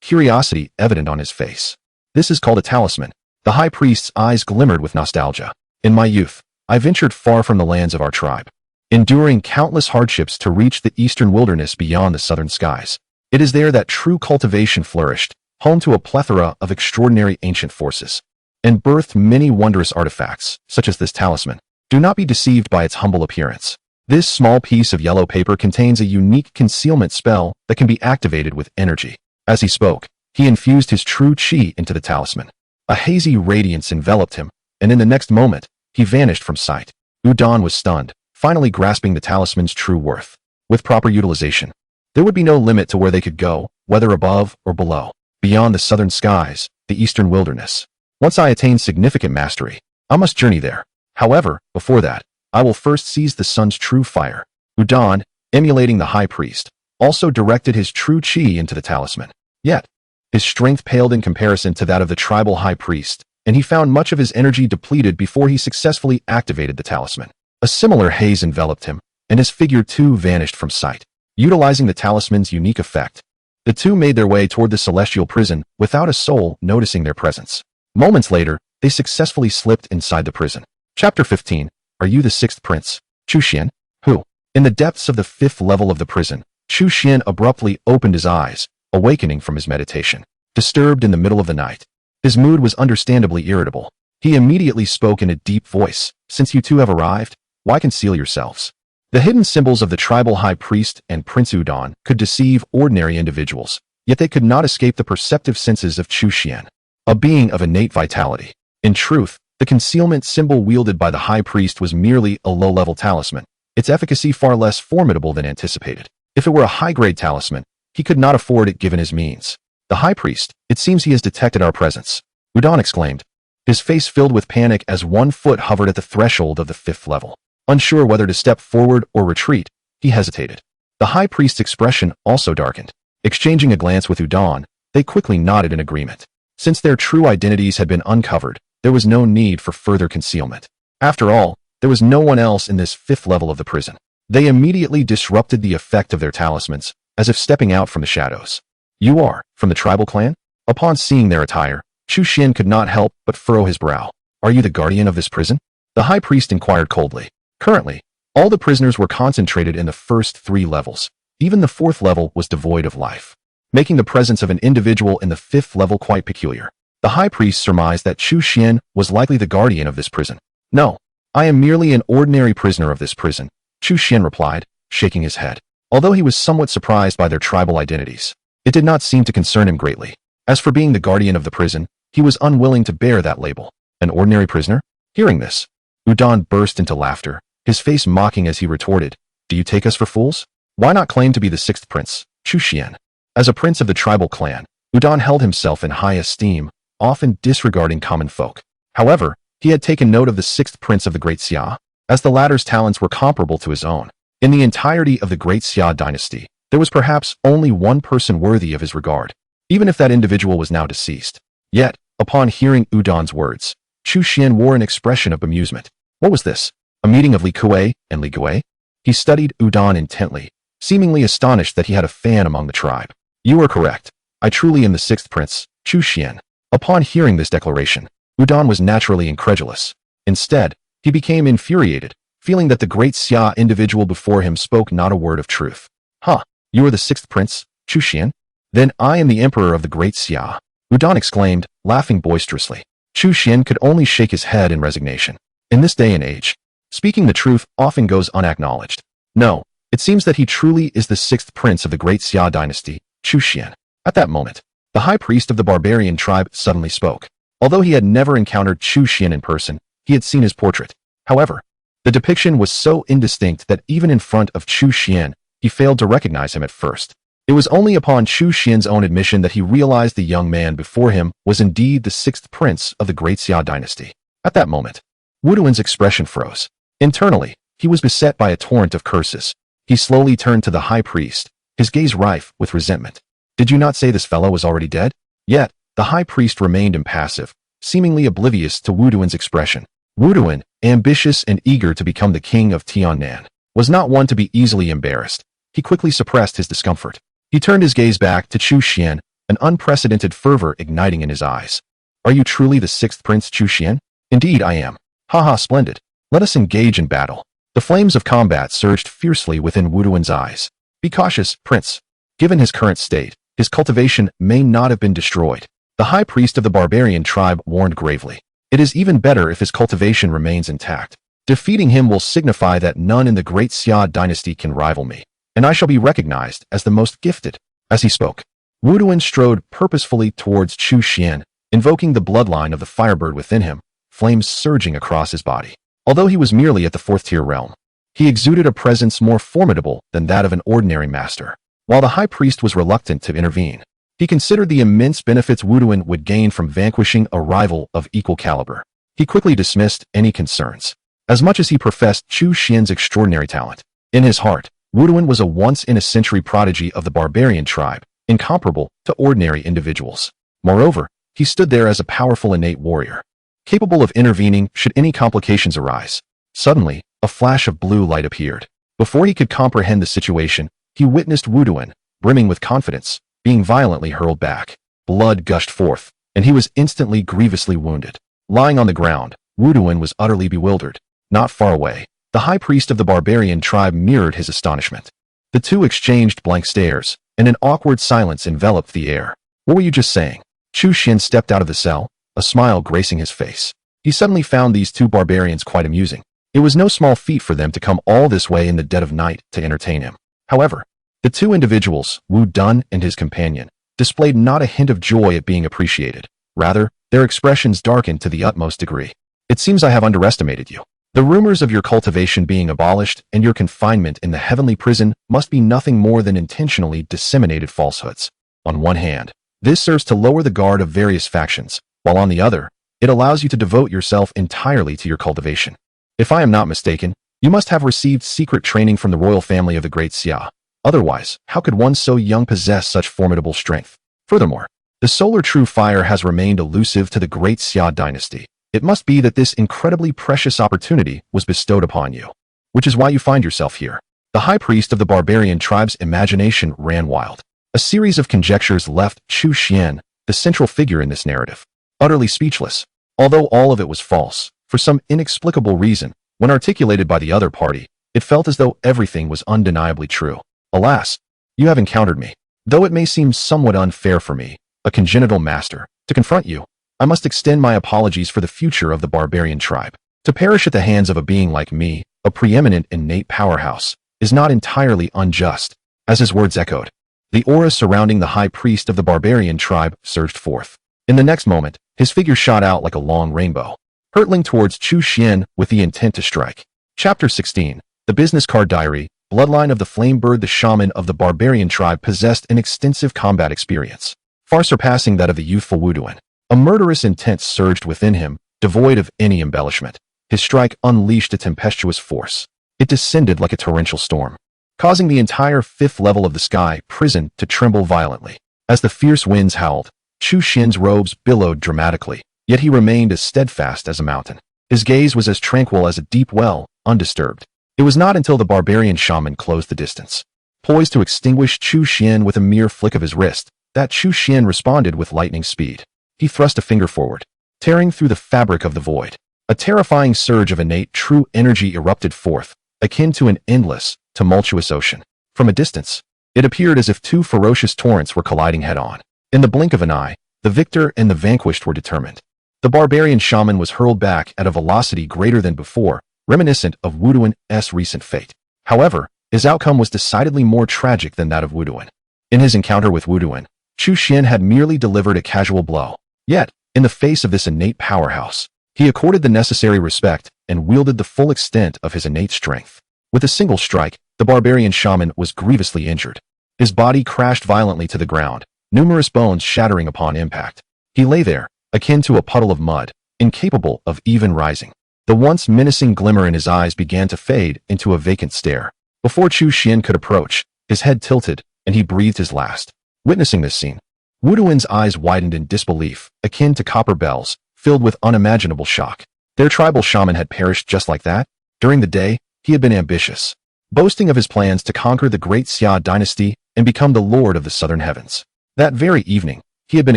curiosity evident on his face. "This is called a talisman." The high priest's eyes glimmered with nostalgia. "In my youth, I ventured far from the lands of our tribe, enduring countless hardships to reach the eastern wilderness beyond the southern skies. It is there that true cultivation flourished, home to a plethora of extraordinary ancient forces, and birthed many wondrous artifacts, such as this talisman. Do not be deceived by its humble appearance. This small piece of yellow paper contains a unique concealment spell that can be activated with energy. As he spoke, he infused his true chi into the talisman. A hazy radiance enveloped him, and in the next moment, he vanished from sight. Udon was stunned, finally grasping the talisman's true worth. With proper utilization, there would be no limit to where they could go, whether above or below, beyond the southern skies, the eastern wilderness. Once I attain significant mastery, I must journey there. However, before that, I will first seize the sun's true fire. Udon, emulating the high priest, also directed his true chi into the talisman. Yet, his strength paled in comparison to that of the tribal high priest, and he found much of his energy depleted before he successfully activated the talisman. A similar haze enveloped him, and his figure too vanished from sight. Utilizing the talisman's unique effect, the two made their way toward the celestial prison without a soul noticing their presence. Moments later, they successfully slipped inside the prison. Chapter 15. Are you the sixth prince, Chu Xian? Who? In the depths of the fifth level of the prison, Chu Xian abruptly opened his eyes, awakening from his meditation. Disturbed in the middle of the night, his mood was understandably irritable. He immediately spoke in a deep voice. Since you two have arrived, why conceal yourselves? The hidden symbols of the tribal high priest and Prince Udon could deceive ordinary individuals, yet they could not escape the perceptive senses of Chu Xian, a being of innate vitality. In truth, the concealment symbol wielded by the high priest was merely a low-level talisman, its efficacy far less formidable than anticipated. If it were a high-grade talisman, he could not afford it given his means. The high priest, it seems he has detected our presence, Udon exclaimed, his face filled with panic as one foot hovered at the threshold of the fifth level. Unsure whether to step forward or retreat, he hesitated. The high priest's expression also darkened. Exchanging a glance with Udon, they quickly nodded in agreement. Since their true identities had been uncovered, there was no need for further concealment. After all, there was no one else in this fifth level of the prison. They immediately disrupted the effect of their talismans, as if stepping out from the shadows. You are, from the tribal clan? Upon seeing their attire, Chu Xian could not help but furrow his brow. Are you the guardian of this prison? The high priest inquired coldly. Currently, all the prisoners were concentrated in the first three levels. Even the fourth level was devoid of life, making the presence of an individual in the fifth level quite peculiar. The high priest surmised that Chu Xian was likely the guardian of this prison. No, I am merely an ordinary prisoner of this prison, Chu Xian replied, shaking his head. Although he was somewhat surprised by their tribal identities, it did not seem to concern him greatly. As for being the guardian of the prison, he was unwilling to bear that label. An ordinary prisoner? Hearing this, Udon burst into laughter, his face mocking as he retorted, Do you take us for fools? Why not claim to be the sixth prince, Chu Xian? As a prince of the tribal clan, Udon held himself in high esteem, often disregarding common folk. However, he had taken note of the sixth prince of the Great Xia, as the latter's talents were comparable to his own. In the entirety of the Great Xia dynasty, there was perhaps only one person worthy of his regard, even if that individual was now deceased. Yet, upon hearing Udon's words, Chu Xian wore an expression of bemusement. What was this? A meeting of Li Kuei and Li Gui? He studied Udon intently, seemingly astonished that he had a fan among the tribe. You are correct. I truly am the sixth prince, Chu Xian. Upon hearing this declaration, Udon was naturally incredulous. Instead, he became infuriated, feeling that the great Xia individual before him spoke not a word of truth. Huh, you are the sixth prince, Chu Xian? Then I am the emperor of the great Xia, Udon exclaimed, laughing boisterously. Chu Xian could only shake his head in resignation. In this day and age, speaking the truth often goes unacknowledged. No, it seems that he truly is the sixth prince of the great Xia dynasty, Chu Xian. At that moment, the high priest of the barbarian tribe suddenly spoke. Although he had never encountered Chu Xian in person, he had seen his portrait. However, the depiction was so indistinct that even in front of Chu Xian, he failed to recognize him at first. It was only upon Chu Xian's own admission that he realized the young man before him was indeed the sixth prince of the Great Xia dynasty. At that moment, Wuduan's expression froze. Internally, he was beset by a torrent of curses. He slowly turned to the high priest, his gaze rife with resentment. Did you not say this fellow was already dead? Yet, the high priest remained impassive, seemingly oblivious to Wuduan's expression. Wuduan, ambitious and eager to become the king of Tiannan, was not one to be easily embarrassed. He quickly suppressed his discomfort. He turned his gaze back to Chu Xian, an unprecedented fervor igniting in his eyes. Are you truly the sixth prince, Chu Xian? Indeed I am. Haha, splendid. Let us engage in battle. The flames of combat surged fiercely within Wuduan's eyes. Be cautious, prince. Given his current state, his cultivation may not have been destroyed. The high priest of the barbarian tribe warned gravely. It is even better if his cultivation remains intact. Defeating him will signify that none in the great Xia dynasty can rival me, and I shall be recognized as the most gifted. As he spoke, Wu Duan strode purposefully towards Chu Xian, invoking the bloodline of the firebird within him, flames surging across his body. Although he was merely at the fourth-tier realm, he exuded a presence more formidable than that of an ordinary master. While the high priest was reluctant to intervene, he considered the immense benefits Wu Duan would gain from vanquishing a rival of equal caliber. He quickly dismissed any concerns, as much as he professed Chu Xian's extraordinary talent. In his heart, Wu Duan was a once-in-a-century prodigy of the barbarian tribe, incomparable to ordinary individuals. Moreover, he stood there as a powerful innate warrior, capable of intervening should any complications arise. Suddenly, a flash of blue light appeared. Before he could comprehend the situation, he witnessed Wu Duan, brimming with confidence, being violently hurled back. Blood gushed forth, and he was instantly grievously wounded. Lying on the ground, Wu Duan was utterly bewildered. Not far away, the high priest of the barbarian tribe mirrored his astonishment. The two exchanged blank stares, and an awkward silence enveloped the air. What were you just saying? Chu Xian stepped out of the cell, a smile gracing his face. He suddenly found these two barbarians quite amusing. It was no small feat for them to come all this way in the dead of night to entertain him. However, the two individuals, Wu Dun and his companion, displayed not a hint of joy at being appreciated. Rather, their expressions darkened to the utmost degree. It seems I have underestimated you. The rumors of your cultivation being abolished and your confinement in the heavenly prison must be nothing more than intentionally disseminated falsehoods. On one hand, this serves to lower the guard of various factions, while on the other, it allows you to devote yourself entirely to your cultivation. If I am not mistaken, you must have received secret training from the royal family of the Great Xia. Otherwise, how could one so young possess such formidable strength? Furthermore, the solar true fire has remained elusive to the Great Xia dynasty. It must be that this incredibly precious opportunity was bestowed upon you, which is why you find yourself here. The high priest of the barbarian tribe's imagination ran wild. A series of conjectures left Chu Xian, the central figure in this narrative, utterly speechless. Although all of it was false, for some inexplicable reason, when articulated by the other party, it felt as though everything was undeniably true. Alas, you have encountered me. Though it may seem somewhat unfair for me, a congenital master, to confront you, I must extend my apologies for the future of the barbarian tribe. To perish at the hands of a being like me, a preeminent innate powerhouse, is not entirely unjust. As his words echoed, the aura surrounding the high priest of the barbarian tribe surged forth. In the next moment, his figure shot out like a long rainbow, hurtling towards Chu Xian with the intent to strike. Chapter 16. The Business Card Diary. Bloodline of the Flame Bird. The shaman of the barbarian tribe possessed an extensive combat experience, far surpassing that of the youthful Wu Duan. A murderous intent surged within him, devoid of any embellishment. His strike unleashed a tempestuous force. It descended like a torrential storm, causing the entire fifth level of the sky prison to tremble violently. As the fierce winds howled, Chu Xian's robes billowed dramatically, yet he remained as steadfast as a mountain. His gaze was as tranquil as a deep well, undisturbed. It was not until the barbarian shaman closed the distance, poised to extinguish Chu Xian with a mere flick of his wrist, that Chu Xian responded with lightning speed. He thrust a finger forward, tearing through the fabric of the void. A terrifying surge of innate true energy erupted forth, akin to an endless, tumultuous ocean. From a distance, it appeared as if two ferocious torrents were colliding head-on. In the blink of an eye, the victor and the vanquished were determined. The barbarian shaman was hurled back at a velocity greater than before, reminiscent of Wu Duan's recent fate. However, his outcome was decidedly more tragic than that of Wu Duan. In his encounter with Wu Duan, Chu Xian had merely delivered a casual blow. Yet, in the face of this innate powerhouse, he accorded the necessary respect and wielded the full extent of his innate strength. With a single strike, the barbarian shaman was grievously injured. His body crashed violently to the ground, numerous bones shattering upon impact. He lay there, akin to a puddle of mud, incapable of even rising. The once menacing glimmer in his eyes began to fade into a vacant stare. Before Chu Xian could approach, his head tilted, and he breathed his last. Witnessing this scene, Wu Duan's eyes widened in disbelief, akin to copper bells, filled with unimaginable shock. Their tribal shaman had perished just like that? During the day, he had been ambitious, boasting of his plans to conquer the Great Xia dynasty and become the lord of the southern heavens. That very evening, he had been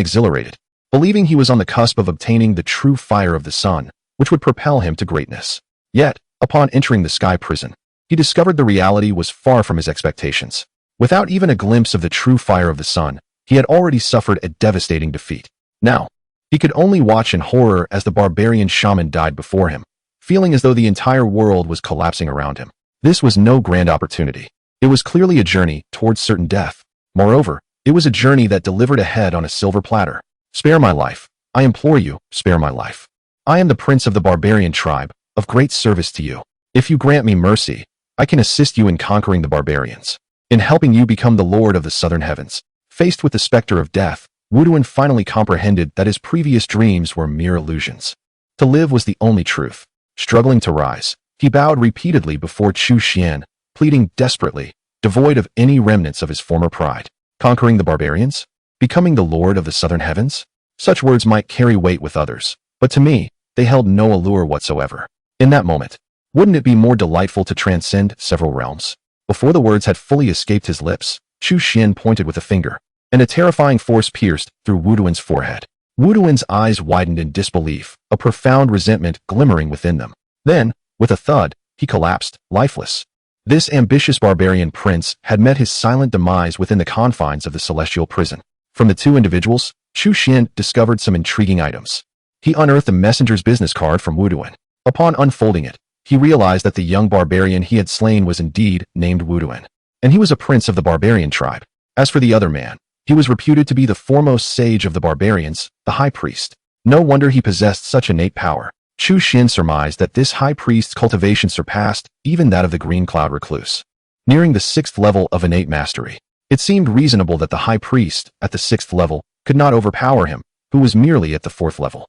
exhilarated, believing he was on the cusp of obtaining the true fire of the sun, which would propel him to greatness. Yet, upon entering the sky prison, he discovered the reality was far from his expectations. Without even a glimpse of the true fire of the sun, He had already suffered a devastating defeat. Now, he could only watch in horror as the barbarian shaman died before him, feeling as though the entire world was collapsing around him. This was no grand opportunity. It was clearly a journey towards certain death. Moreover, it was a journey that delivered a head on a silver platter. Spare my life. I implore you, spare my life. I am the prince of the barbarian tribe, of great service to you. If you grant me mercy, I can assist you in conquering the barbarians, in helping you become the lord of the southern heavens. Faced with the specter of death, Wuduan finally comprehended that his previous dreams were mere illusions. To live was the only truth. Struggling to rise, he bowed repeatedly before Chu Xian, pleading desperately, devoid of any remnants of his former pride. Conquering the barbarians? Becoming the lord of the southern heavens? Such words might carry weight with others, but to me, they held no allure whatsoever. In that moment, wouldn't it be more delightful to transcend several realms? Before the words had fully escaped his lips, Chu Xian pointed with a finger, and a terrifying force pierced through Wuduan's forehead. Wuduan's eyes widened in disbelief, a profound resentment glimmering within them. Then, with a thud, he collapsed, lifeless. This ambitious barbarian prince had met his silent demise within the confines of the celestial prison. From the two individuals, Chu Xian discovered some intriguing items. He unearthed a messenger's business card from Wuduan. Upon unfolding it, he realized that the young barbarian he had slain was indeed named Wuduan, and he was a prince of the barbarian tribe. As for the other man, he was reputed to be the foremost sage of the barbarians, the high priest. No wonder he possessed such innate power. Chu Xian surmised that this high priest's cultivation surpassed even that of the green cloud recluse. Nearing the 6th level of innate mastery, it seemed reasonable that the high priest, at the 6th level, could not overpower him, who was merely at the 4th level.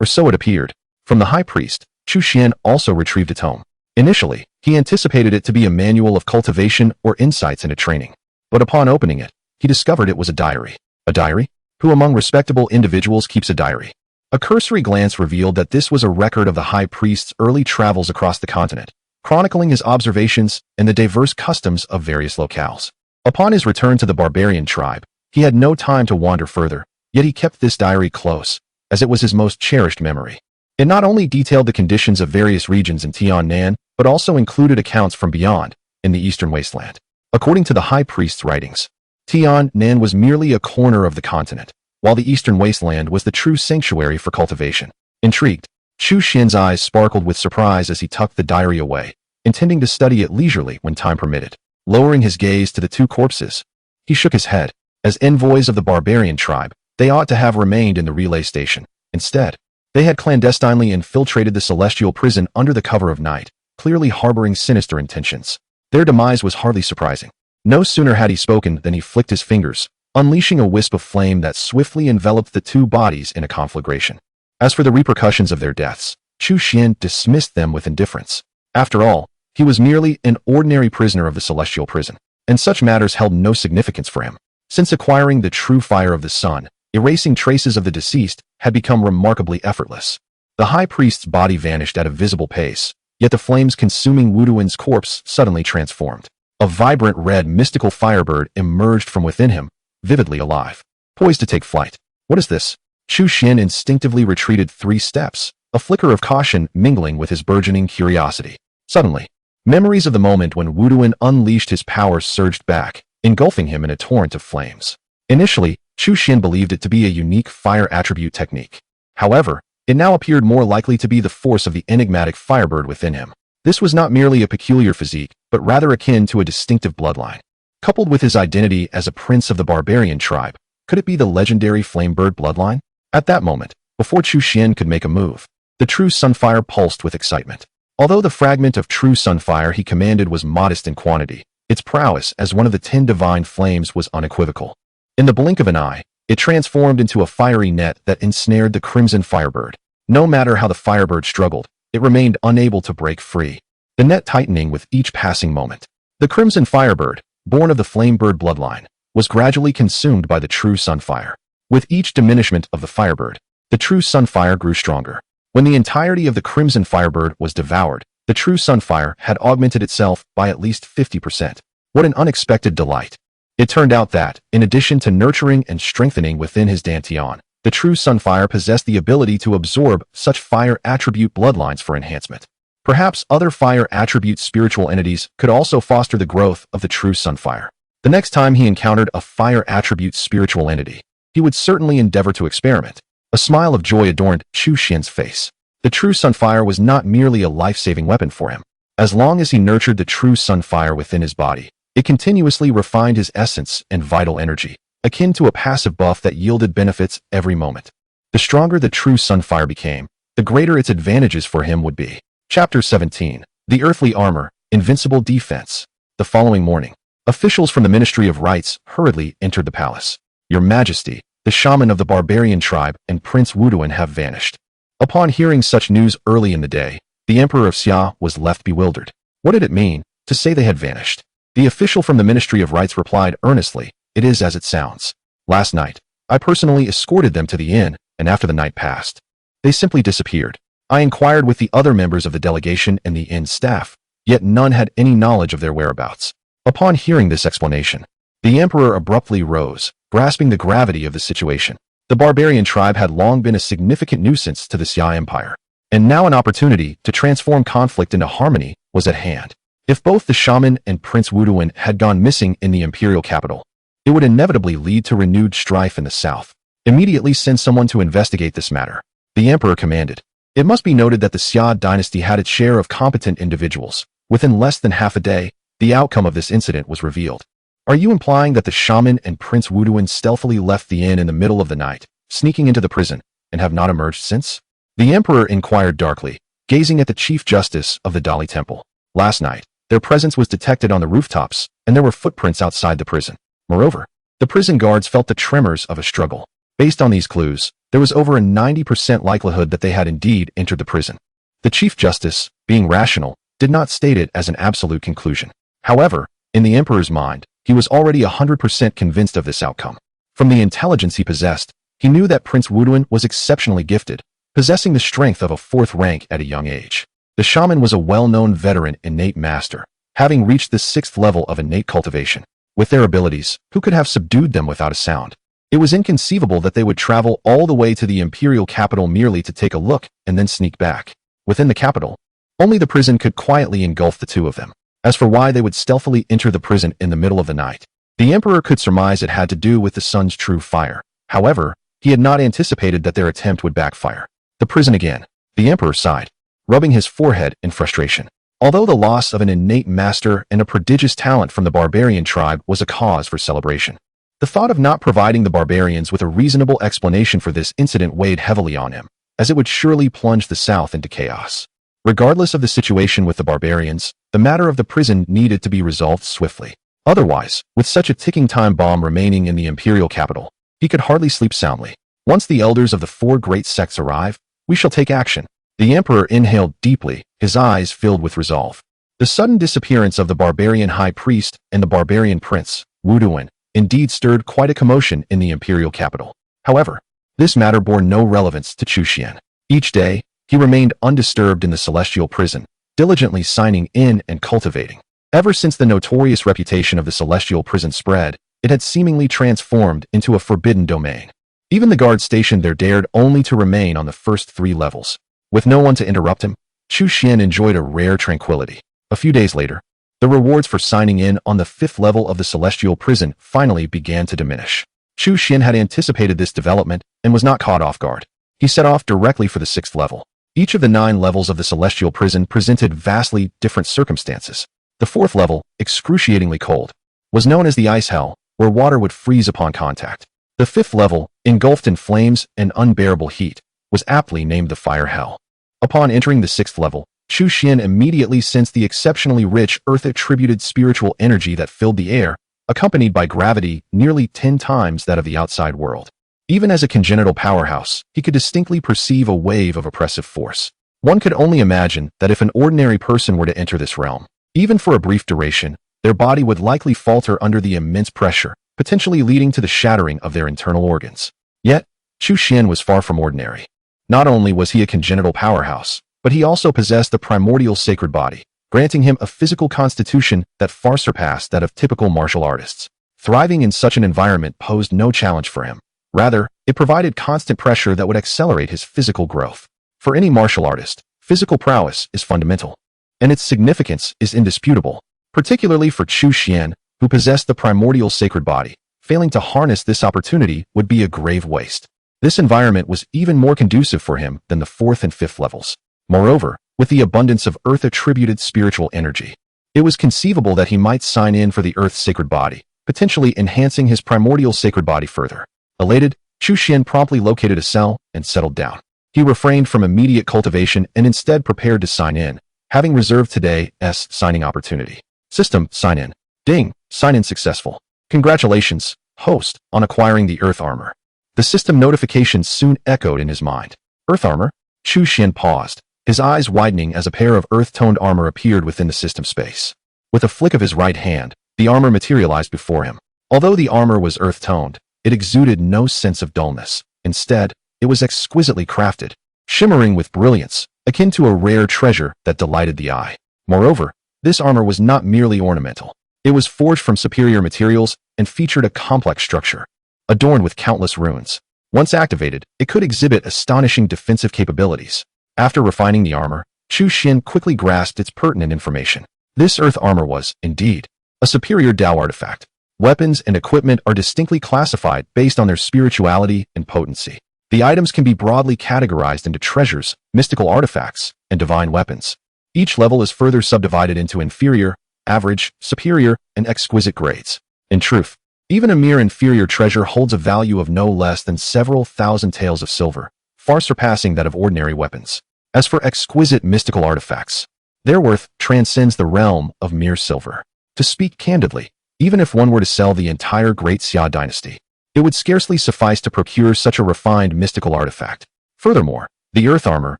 Or so it appeared. From the high priest, Chu Xian also retrieved a tome. Initially, he anticipated it to be a manual of cultivation or insights into training. But upon opening it, he discovered it was a diary. A diary? Who among respectable individuals keeps a diary? A cursory glance revealed that this was a record of the high priest's early travels across the continent, chronicling his observations and the diverse customs of various locales. Upon his return to the barbarian tribe, he had no time to wander further, yet he kept this diary close, as it was his most cherished memory. It not only detailed the conditions of various regions in Tiannan, but also included accounts from beyond, in the eastern wasteland. According to the high priest's writings, Tiannan was merely a corner of the continent, while the eastern wasteland was the true sanctuary for cultivation. Intrigued, Chu Xian's eyes sparkled with surprise as he tucked the diary away, intending to study it leisurely when time permitted. Lowering his gaze to the two corpses, he shook his head. As envoys of the barbarian tribe, they ought to have remained in the relay station. Instead, they had clandestinely infiltrated the celestial prison under the cover of night, clearly harboring sinister intentions. Their demise was hardly surprising. No sooner had he spoken than he flicked his fingers, unleashing a wisp of flame that swiftly enveloped the two bodies in a conflagration. As for the repercussions of their deaths, Chu Xian dismissed them with indifference. After all, he was merely an ordinary prisoner of the celestial prison, and such matters held no significance for him. Since acquiring the true fire of the sun, erasing traces of the deceased had become remarkably effortless. The high priest's body vanished at a visible pace, yet the flames consuming Wuduan's corpse suddenly transformed. A vibrant red mystical firebird emerged from within him, vividly alive, poised to take flight. What is this? Chu Xian instinctively retreated 3 steps, a flicker of caution mingling with his burgeoning curiosity. Suddenly, memories of the moment when Wuduan unleashed his power surged back, engulfing him in a torrent of flames. Initially, Chu Xian believed it to be a unique fire attribute technique. However, it now appeared more likely to be the force of the enigmatic firebird within him. This was not merely a peculiar physique, but rather akin to a distinctive bloodline. Coupled with his identity as a prince of the barbarian tribe, could it be the legendary flamebird bloodline? At that moment, before Chu Xian could make a move, the true sunfire pulsed with excitement. Although the fragment of true sunfire he commanded was modest in quantity, its prowess as one of the 10 divine flames was unequivocal. In the blink of an eye, it transformed into a fiery net that ensnared the crimson firebird. No matter how the firebird struggled, it remained unable to break free, the net tightening with each passing moment. The crimson firebird, born of the flamebird bloodline, was gradually consumed by the true sunfire. With each diminishment of the firebird, the true sunfire grew stronger. When the entirety of the crimson firebird was devoured, the true sunfire had augmented itself by at least 50%. What an unexpected delight! It turned out that, in addition to nurturing and strengthening within his dantian, the true sunfire possessed the ability to absorb such fire attribute bloodlines for enhancement. Perhaps other fire attribute spiritual entities could also foster the growth of the true sunfire. The next time he encountered a fire attribute spiritual entity, he would certainly endeavor to experiment. A smile of joy adorned Chu Xian's face. The true sunfire was not merely a life-saving weapon for him. As long as he nurtured the true sunfire within his body, it continuously refined his essence and vital energy, akin to a passive buff that yielded benefits every moment. The stronger the true sunfire became, the greater its advantages for him would be. Chapter 17. The Earthly Armor, Invincible Defense. The following morning, officials from the Ministry of Rites hurriedly entered the palace. Your Majesty, the shaman of the barbarian tribe and Prince Chu have vanished. Upon hearing such news early in the day, the Emperor of Xia was left bewildered. What did it mean to say they had vanished? The official from the Ministry of Rites replied earnestly, "It is as it sounds. Last night, I personally escorted them to the inn, and after the night passed, they simply disappeared. I inquired with the other members of the delegation and the inn staff, yet none had any knowledge of their whereabouts." Upon hearing this explanation, the Emperor abruptly rose, grasping the gravity of the situation. The barbarian tribe had long been a significant nuisance to the Xia Empire, and now an opportunity to transform conflict into harmony was at hand. If both the shaman and Prince Chu had gone missing in the imperial capital, it would inevitably lead to renewed strife in the south. Immediately send someone to investigate this matter, the emperor commanded. It must be noted that the Xia dynasty had its share of competent individuals. Within less than half a day, the outcome of this incident was revealed. Are you implying that the shaman and Prince Chu stealthily left the inn in the middle of the night, sneaking into the prison, and have not emerged since? The emperor inquired darkly, gazing at the chief justice of the Dali Temple. Last night, their presence was detected on the rooftops, and there were footprints outside the prison. Moreover, the prison guards felt the tremors of a struggle. Based on these clues, there was over a 90% likelihood that they had indeed entered the prison. The chief justice, being rational, did not state it as an absolute conclusion. However, in the emperor's mind, he was already 100% convinced of this outcome. From the intelligence he possessed, he knew that Prince Chu was exceptionally gifted, possessing the strength of a 4th rank at a young age. The shaman was a well-known veteran innate master, having reached the 6th level of innate cultivation. With their abilities, who could have subdued them without a sound? It was inconceivable that they would travel all the way to the imperial capital merely to take a look and then sneak back. Within the capital, only the prison could quietly engulf the two of them. As for why they would stealthily enter the prison in the middle of the night, the emperor could surmise it had to do with the sun's true fire. However, he had not anticipated that their attempt would backfire. The prison again. The emperor sighed, rubbing his forehead in frustration. Although the loss of an innate master and a prodigious talent from the barbarian tribe was a cause for celebration, the thought of not providing the barbarians with a reasonable explanation for this incident weighed heavily on him, as it would surely plunge the south into chaos. Regardless of the situation with the barbarians, the matter of the prison needed to be resolved swiftly. Otherwise, with such a ticking time bomb remaining in the imperial capital, he could hardly sleep soundly. Once the elders of the 4 great sects arrive, we shall take action. The emperor inhaled deeply, his eyes filled with resolve. The sudden disappearance of the barbarian high priest and the barbarian prince, Chu, indeed stirred quite a commotion in the imperial capital. However, this matter bore no relevance to Chu Xian. Each day, he remained undisturbed in the celestial prison, diligently signing in and cultivating. Ever since the notorious reputation of the celestial prison spread, it had seemingly transformed into a forbidden domain. Even the guards stationed there dared only to remain on the first 3 levels. With no one to interrupt him, Chu Xian enjoyed a rare tranquility. A few days later, the rewards for signing in on the 5th level of the celestial prison finally began to diminish. Chu Xian had anticipated this development and was not caught off guard. He set off directly for the 6th level. Each of the 9 levels of the celestial prison presented vastly different circumstances. The 4th level, excruciatingly cold, was known as the ice hell, where water would freeze upon contact. The 5th level, engulfed in flames and unbearable heat, was aptly named the fire hell. Upon entering the 6th level, Chu Xian immediately sensed the exceptionally rich earth-attributed spiritual energy that filled the air, accompanied by gravity nearly 10 times that of the outside world. Even as a congenital powerhouse, he could distinctly perceive a wave of oppressive force. One could only imagine that if an ordinary person were to enter this realm, even for a brief duration, their body would likely falter under the immense pressure, potentially leading to the shattering of their internal organs. Yet, Chu Xian was far from ordinary. Not only was he a congenital powerhouse, but he also possessed the primordial sacred body, granting him a physical constitution that far surpassed that of typical martial artists. Thriving in such an environment posed no challenge for him. Rather, it provided constant pressure that would accelerate his physical growth. For any martial artist, physical prowess is fundamental, and its significance is indisputable. Particularly for Chu Xian, who possessed the primordial sacred body. Failing to harness this opportunity would be a grave waste. This environment was even more conducive for him than the 4th and 5th levels. Moreover, with the abundance of Earth-attributed spiritual energy, it was conceivable that he might sign in for the Earth's sacred body, potentially enhancing his primordial sacred body further. Elated, Chu Xian promptly located a cell and settled down. He refrained from immediate cultivation and instead prepared to sign in, having reserved today's signing opportunity. System, sign in. Ding, sign in successful. Congratulations, host, on acquiring the Earth armor. The system notification soon echoed in his mind. Earth armor? Chu Xian paused, his eyes widening as a pair of earth-toned armor appeared within the system space. With a flick of his right hand, the armor materialized before him. Although the armor was earth-toned, it exuded no sense of dullness. Instead, it was exquisitely crafted, shimmering with brilliance, akin to a rare treasure that delighted the eye. Moreover, this armor was not merely ornamental. It was forged from superior materials and featured a complex structure, adorned with countless runes. Once activated, it could exhibit astonishing defensive capabilities. After refining the armor, Chu Xian quickly grasped its pertinent information. This earth armor was, indeed, a superior Dao artifact. Weapons and equipment are distinctly classified based on their spirituality and potency. The items can be broadly categorized into treasures, mystical artifacts, and divine weapons. Each level is further subdivided into inferior, average, superior, and exquisite grades. In truth, even a mere inferior treasure holds a value of no less than several thousand taels of silver, far surpassing that of ordinary weapons. As for exquisite mystical artifacts, their worth transcends the realm of mere silver. To speak candidly, even if one were to sell the entire Great Xia dynasty, it would scarcely suffice to procure such a refined mystical artifact. Furthermore, the earth armor,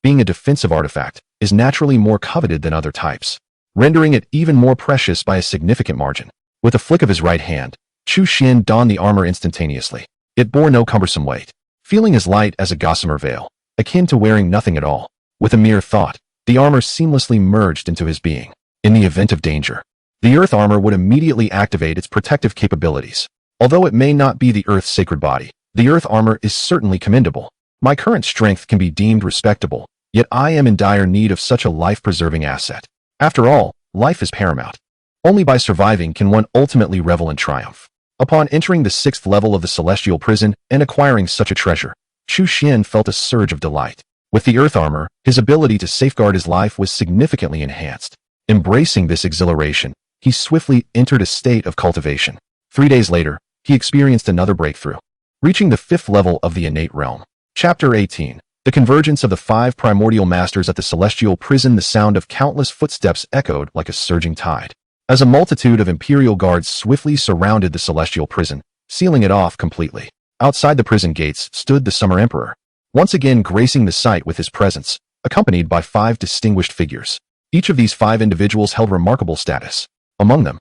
being a defensive artifact, is naturally more coveted than other types, rendering it even more precious by a significant margin. With a flick of his right hand, Chu Xian donned the armor instantaneously. It bore no cumbersome weight, feeling as light as a gossamer veil, akin to wearing nothing at all. With a mere thought, the armor seamlessly merged into his being. In the event of danger, the earth armor would immediately activate its protective capabilities. Although it may not be the Earth's sacred body, the earth armor is certainly commendable. My current strength can be deemed respectable, yet I am in dire need of such a life-preserving asset. After all, life is paramount. Only by surviving can one ultimately revel in triumph. Upon entering the 6th level of the celestial prison and acquiring such a treasure, Chu Xian felt a surge of delight. With the earth armor, his ability to safeguard his life was significantly enhanced. Embracing this exhilaration, he swiftly entered a state of cultivation. 3 days later, he experienced another breakthrough, reaching the 5th level of the innate realm. Chapter 18. The convergence of the 5 primordial masters at the celestial prison. The sound of countless footsteps echoed like a surging tide, as a multitude of imperial guards swiftly surrounded the celestial prison, sealing it off completely. Outside the prison gates stood the Summer Emperor, once again gracing the sight with his presence, accompanied by 5 distinguished figures. Each of these 5 individuals held remarkable status. Among them,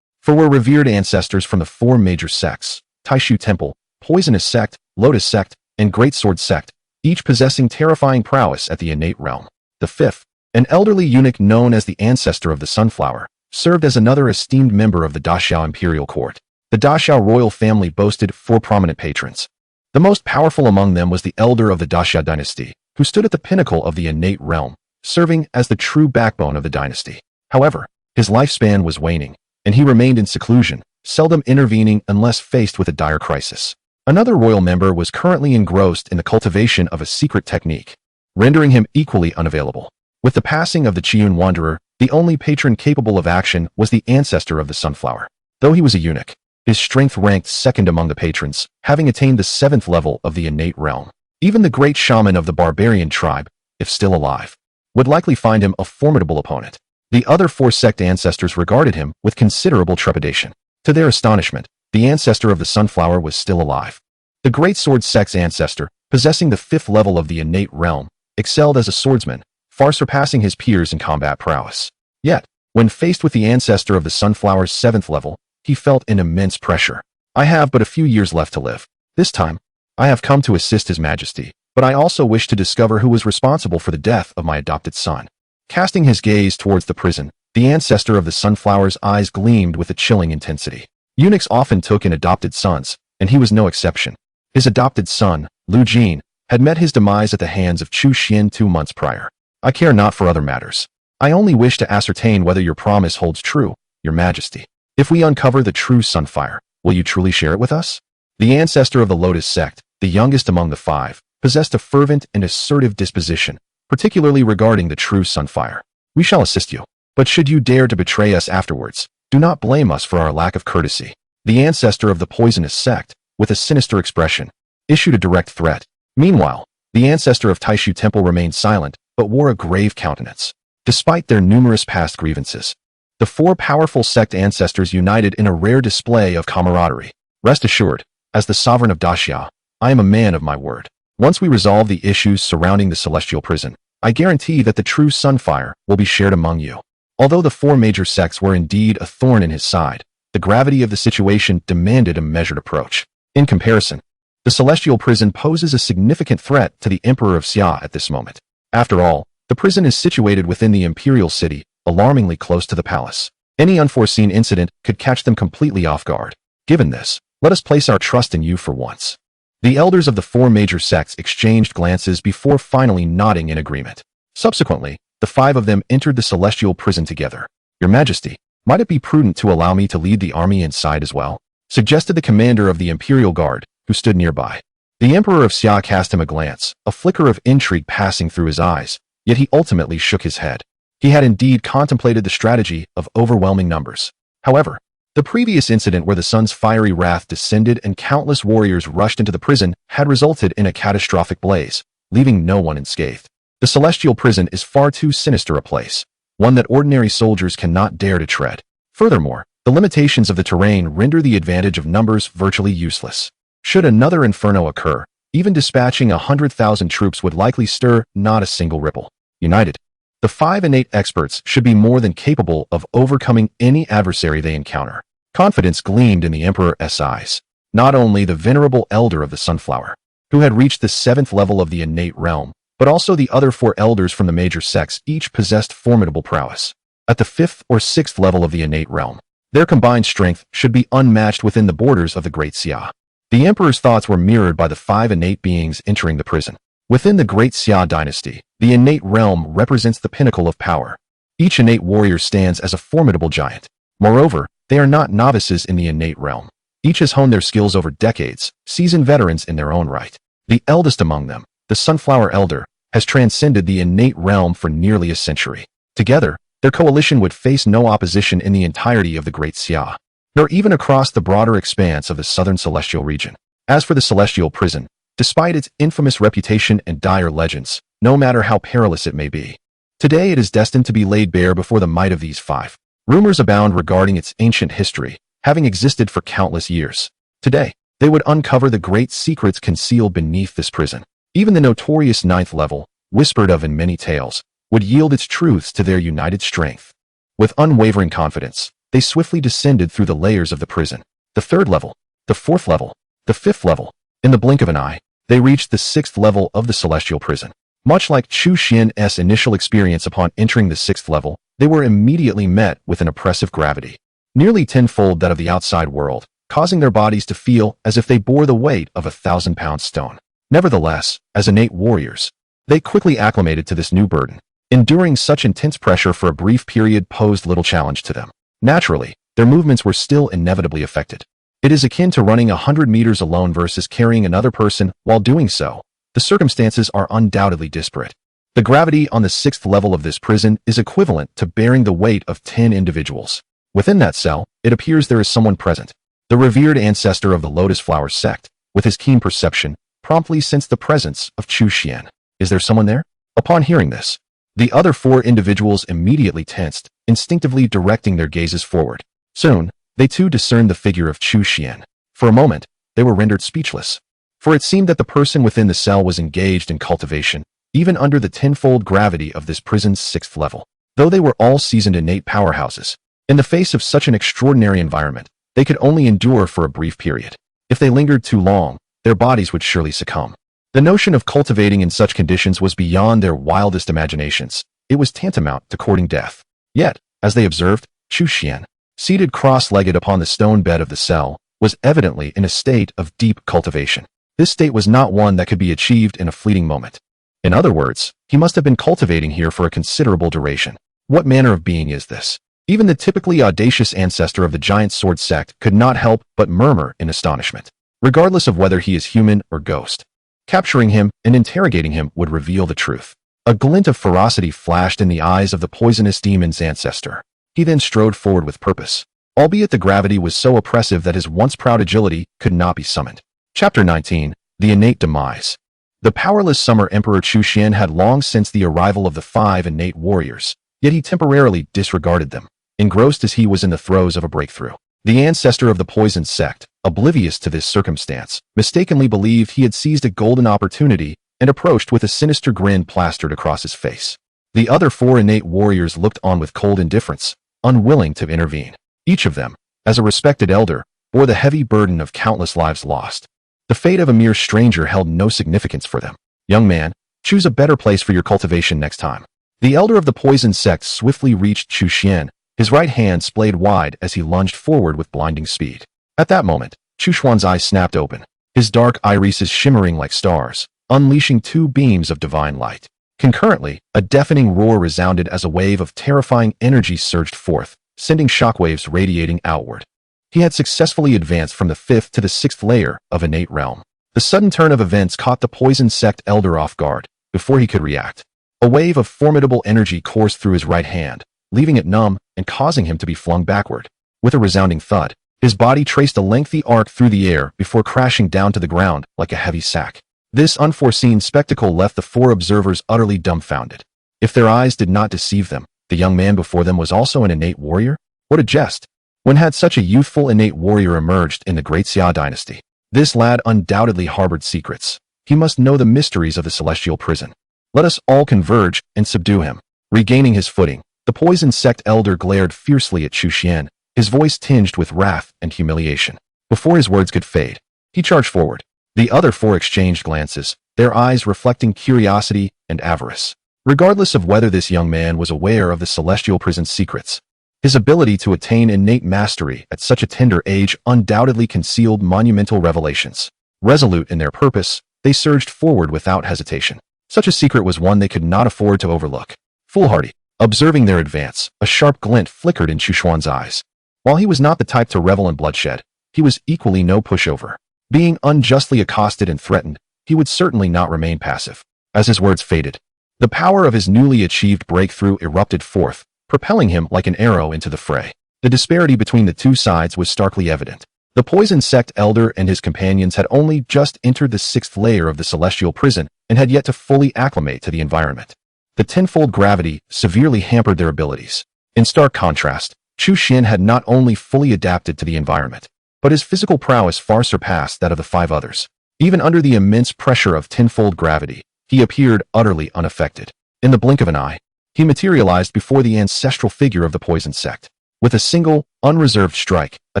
were revered ancestors from the 4 major sects: Taishu Temple, Poisonous Sect, Lotus Sect, and Great Sword Sect, each possessing terrifying prowess at the innate realm. The 5th, an elderly eunuch known as the ancestor of the Sunflower, served as another esteemed member of the Daxiao imperial court. The Daxiao royal family boasted 4 prominent patrons. The most powerful among them was the elder of the Daxia dynasty, who stood at the pinnacle of the innate realm, serving as the true backbone of the dynasty. However, his lifespan was waning, and he remained in seclusion, seldom intervening unless faced with a dire crisis. Another royal member was currently engrossed in the cultivation of a secret technique, rendering him equally unavailable. With the passing of the Qiun Wanderer, the only patron capable of action was the ancestor of the Sunflower. Though he was a eunuch, his strength ranked second among the patrons, having attained the 7th level of the innate realm. Even the great shaman of the barbarian tribe, if still alive, would likely find him a formidable opponent. The other 4 sect ancestors regarded him with considerable trepidation. To their astonishment, the ancestor of the Sunflower was still alive. The Great Sword Sect's ancestor, possessing the 5th level of the innate realm, excelled as a swordsman, far surpassing his peers in combat prowess. Yet, when faced with the ancestor of the Sunflower's 7th level, he felt an immense pressure. I have but a few years left to live. This time, I have come to assist His Majesty, but I also wish to discover who was responsible for the death of my adopted son. Casting his gaze towards the prison, the ancestor of the Sunflower's eyes gleamed with a chilling intensity. Eunuchs often took in adopted sons, and he was no exception. His adopted son, Lu Jin, had met his demise at the hands of Chu Xian 2 months prior. I care not for other matters. I only wish to ascertain whether your promise holds true, Your Majesty. If we uncover the true sunfire, will you truly share it with us? The ancestor of the Lotus sect, the youngest among the five, possessed a fervent and assertive disposition, particularly regarding the true sunfire. We shall assist you. But should you dare to betray us afterwards, do not blame us for our lack of courtesy. The ancestor of the poisonous sect, with a sinister expression, issued a direct threat. Meanwhile, the ancestor of Taishu Temple remained silent, but wore a grave countenance. Despite their numerous past grievances, the four powerful sect ancestors united in a rare display of camaraderie. Rest assured, as the sovereign of Daxia, I am a man of my word. Once we resolve the issues surrounding the celestial prison, I guarantee that the true sunfire will be shared among you. Although the four major sects were indeed a thorn in his side, the gravity of the situation demanded a measured approach. In comparison, the celestial prison poses a significant threat to the Emperor of Xia at this moment. After all, the prison is situated within the imperial city, alarmingly close to the palace. Any unforeseen incident could catch them completely off guard. Given this, let us place our trust in you for once. The elders of the four major sects exchanged glances before finally nodding in agreement. Subsequently, the five of them entered the celestial prison together. Your Majesty, might it be prudent to allow me to lead the army inside as well? Suggested the commander of the Imperial Guard, who stood nearby. The Emperor of Xia cast him a glance, a flicker of intrigue passing through his eyes, yet he ultimately shook his head. He had indeed contemplated the strategy of overwhelming numbers. However, the previous incident where the sun's fiery wrath descended and countless warriors rushed into the prison had resulted in a catastrophic blaze, leaving no one unscathed. The celestial prison is far too sinister a place, one that ordinary soldiers cannot dare to tread. Furthermore, the limitations of the terrain render the advantage of numbers virtually useless. Should another inferno occur, even dispatching 100,000 troops would likely stir not a single ripple. United, the 5 innate experts should be more than capable of overcoming any adversary they encounter. Confidence gleamed in the Emperor's eyes. Not only the venerable elder of the Sunflower, who had reached the 7th level of the innate realm, but also the other 4 elders from the major sects each possessed formidable prowess. At the 5th or 6th level of the innate realm, their combined strength should be unmatched within the borders of the Great Xia. The Emperor's thoughts were mirrored by the 5 innate beings entering the prison. Within the Great Xia dynasty, the innate realm represents the pinnacle of power. Each innate warrior stands as a formidable giant. Moreover, they are not novices in the innate realm. Each has honed their skills over decades, seasoned veterans in their own right. The eldest among them, the Sunflower Elder, has transcended the innate realm for nearly a century. Together, their coalition would face no opposition in the entirety of the Great Xia, nor even across the broader expanse of the southern celestial region. As for the celestial prison, despite its infamous reputation and dire legends, no matter how perilous it may be, today it is destined to be laid bare before the might of these 5. Rumors abound regarding its ancient history, having existed for countless years. Today, they would uncover the great secrets concealed beneath this prison. Even the notorious 9th level, whispered of in many tales, would yield its truths to their united strength. With unwavering confidence, they swiftly descended through the layers of the prison. The 3rd level, the 4th level, the 5th level. In the blink of an eye, they reached the 6th level of the celestial prison. Much like Chu Xian's initial experience upon entering the 6th level, they were immediately met with an oppressive gravity, nearly tenfold that of the outside world, causing their bodies to feel as if they bore the weight of a 1,000-pound stone. Nevertheless, as innate warriors, they quickly acclimated to this new burden. Enduring such intense pressure for a brief period posed little challenge to them. Naturally, their movements were still inevitably affected. It is akin to running 100 meters alone versus carrying another person while doing so. The circumstances are undoubtedly disparate. The gravity on the 6th level of this prison is equivalent to bearing the weight of 10 individuals. Within that cell, it appears there is someone present. The revered ancestor of the Lotus Flower sect, with his keen perception, promptly sensed the presence of Chu Xian. Is there someone there? Upon hearing this, the other 4 individuals immediately tensed, instinctively directing their gazes forward. Soon, they too discerned the figure of Chu Xian. For a moment, they were rendered speechless, for it seemed that the person within the cell was engaged in cultivation, even under the tenfold gravity of this prison's 6th level. Though they were all seasoned innate powerhouses, in the face of such an extraordinary environment, they could only endure for a brief period. If they lingered too long, their bodies would surely succumb. The notion of cultivating in such conditions was beyond their wildest imaginations. It was tantamount to courting death. Yet, as they observed, Chu Xian, seated cross-legged upon the stone bed of the cell, was evidently in a state of deep cultivation. This state was not one that could be achieved in a fleeting moment. In other words, he must have been cultivating here for a considerable duration. What manner of being is this? Even the typically audacious ancestor of the giant sword sect could not help but murmur in astonishment, regardless of whether he is human or ghost. Capturing him and interrogating him would reveal the truth. A glint of ferocity flashed in the eyes of the poisonous demon's ancestor. He then strode forward with purpose, albeit the gravity was so oppressive that his once proud agility could not be summoned. Chapter 19. The Innate Demise. The powerless Summer Emperor Chu Xian had long since the arrival of the 5 innate warriors, yet he temporarily disregarded them, engrossed as he was in the throes of a breakthrough. The ancestor of the poisoned sect, oblivious to this circumstance, mistakenly believed he had seized a golden opportunity and approached with a sinister grin plastered across his face. The other 4 innate warriors looked on with cold indifference, unwilling to intervene. Each of them, as a respected elder, bore the heavy burden of countless lives lost. The fate of a mere stranger held no significance for them. Young man, choose a better place for your cultivation next time. The elder of the poisoned sect swiftly reached Chu Xian, his right hand splayed wide as he lunged forward with blinding speed. At that moment, Chu Xuan's eyes snapped open, his dark irises shimmering like stars, unleashing 2 beams of divine light. Concurrently, a deafening roar resounded as a wave of terrifying energy surged forth, sending shockwaves radiating outward. He had successfully advanced from the 5th to the 6th layer of innate realm. The sudden turn of events caught the poisoned sect elder off guard before he could react. A wave of formidable energy coursed through his right hand, leaving it numb and causing him to be flung backward. With a resounding thud, his body traced a lengthy arc through the air before crashing down to the ground like a heavy sack. This unforeseen spectacle left the 4 observers utterly dumbfounded. If their eyes did not deceive them, the young man before them was also an innate warrior? What a jest! When had such a youthful innate warrior emerged in the Great Xia dynasty? This lad undoubtedly harbored secrets. He must know the mysteries of the celestial prison. Let us all converge and subdue him. Regaining his footing, the poisoned sect elder glared fiercely at Chu Xian, his voice tinged with wrath and humiliation. Before his words could fade, he charged forward. The other 4 exchanged glances, their eyes reflecting curiosity and avarice. Regardless of whether this young man was aware of the celestial prison's secrets, his ability to attain innate mastery at such a tender age undoubtedly concealed monumental revelations. Resolute in their purpose, they surged forward without hesitation. Such a secret was one they could not afford to overlook. Foolhardy. Observing their advance, a sharp glint flickered in Chu Xuan's eyes. While he was not the type to revel in bloodshed, he was equally no pushover. Being unjustly accosted and threatened, he would certainly not remain passive. As his words faded, the power of his newly achieved breakthrough erupted forth, propelling him like an arrow into the fray. The disparity between the 2 sides was starkly evident. The poisoned sect elder and his companions had only just entered the 6th layer of the celestial prison and had yet to fully acclimate to the environment. The tenfold gravity severely hampered their abilities. In stark contrast, Chu Xian had not only fully adapted to the environment, but his physical prowess far surpassed that of the 5 others. Even under the immense pressure of tenfold gravity, he appeared utterly unaffected. In the blink of an eye, he materialized before the ancestral figure of the poisoned sect. With a single, unreserved strike, a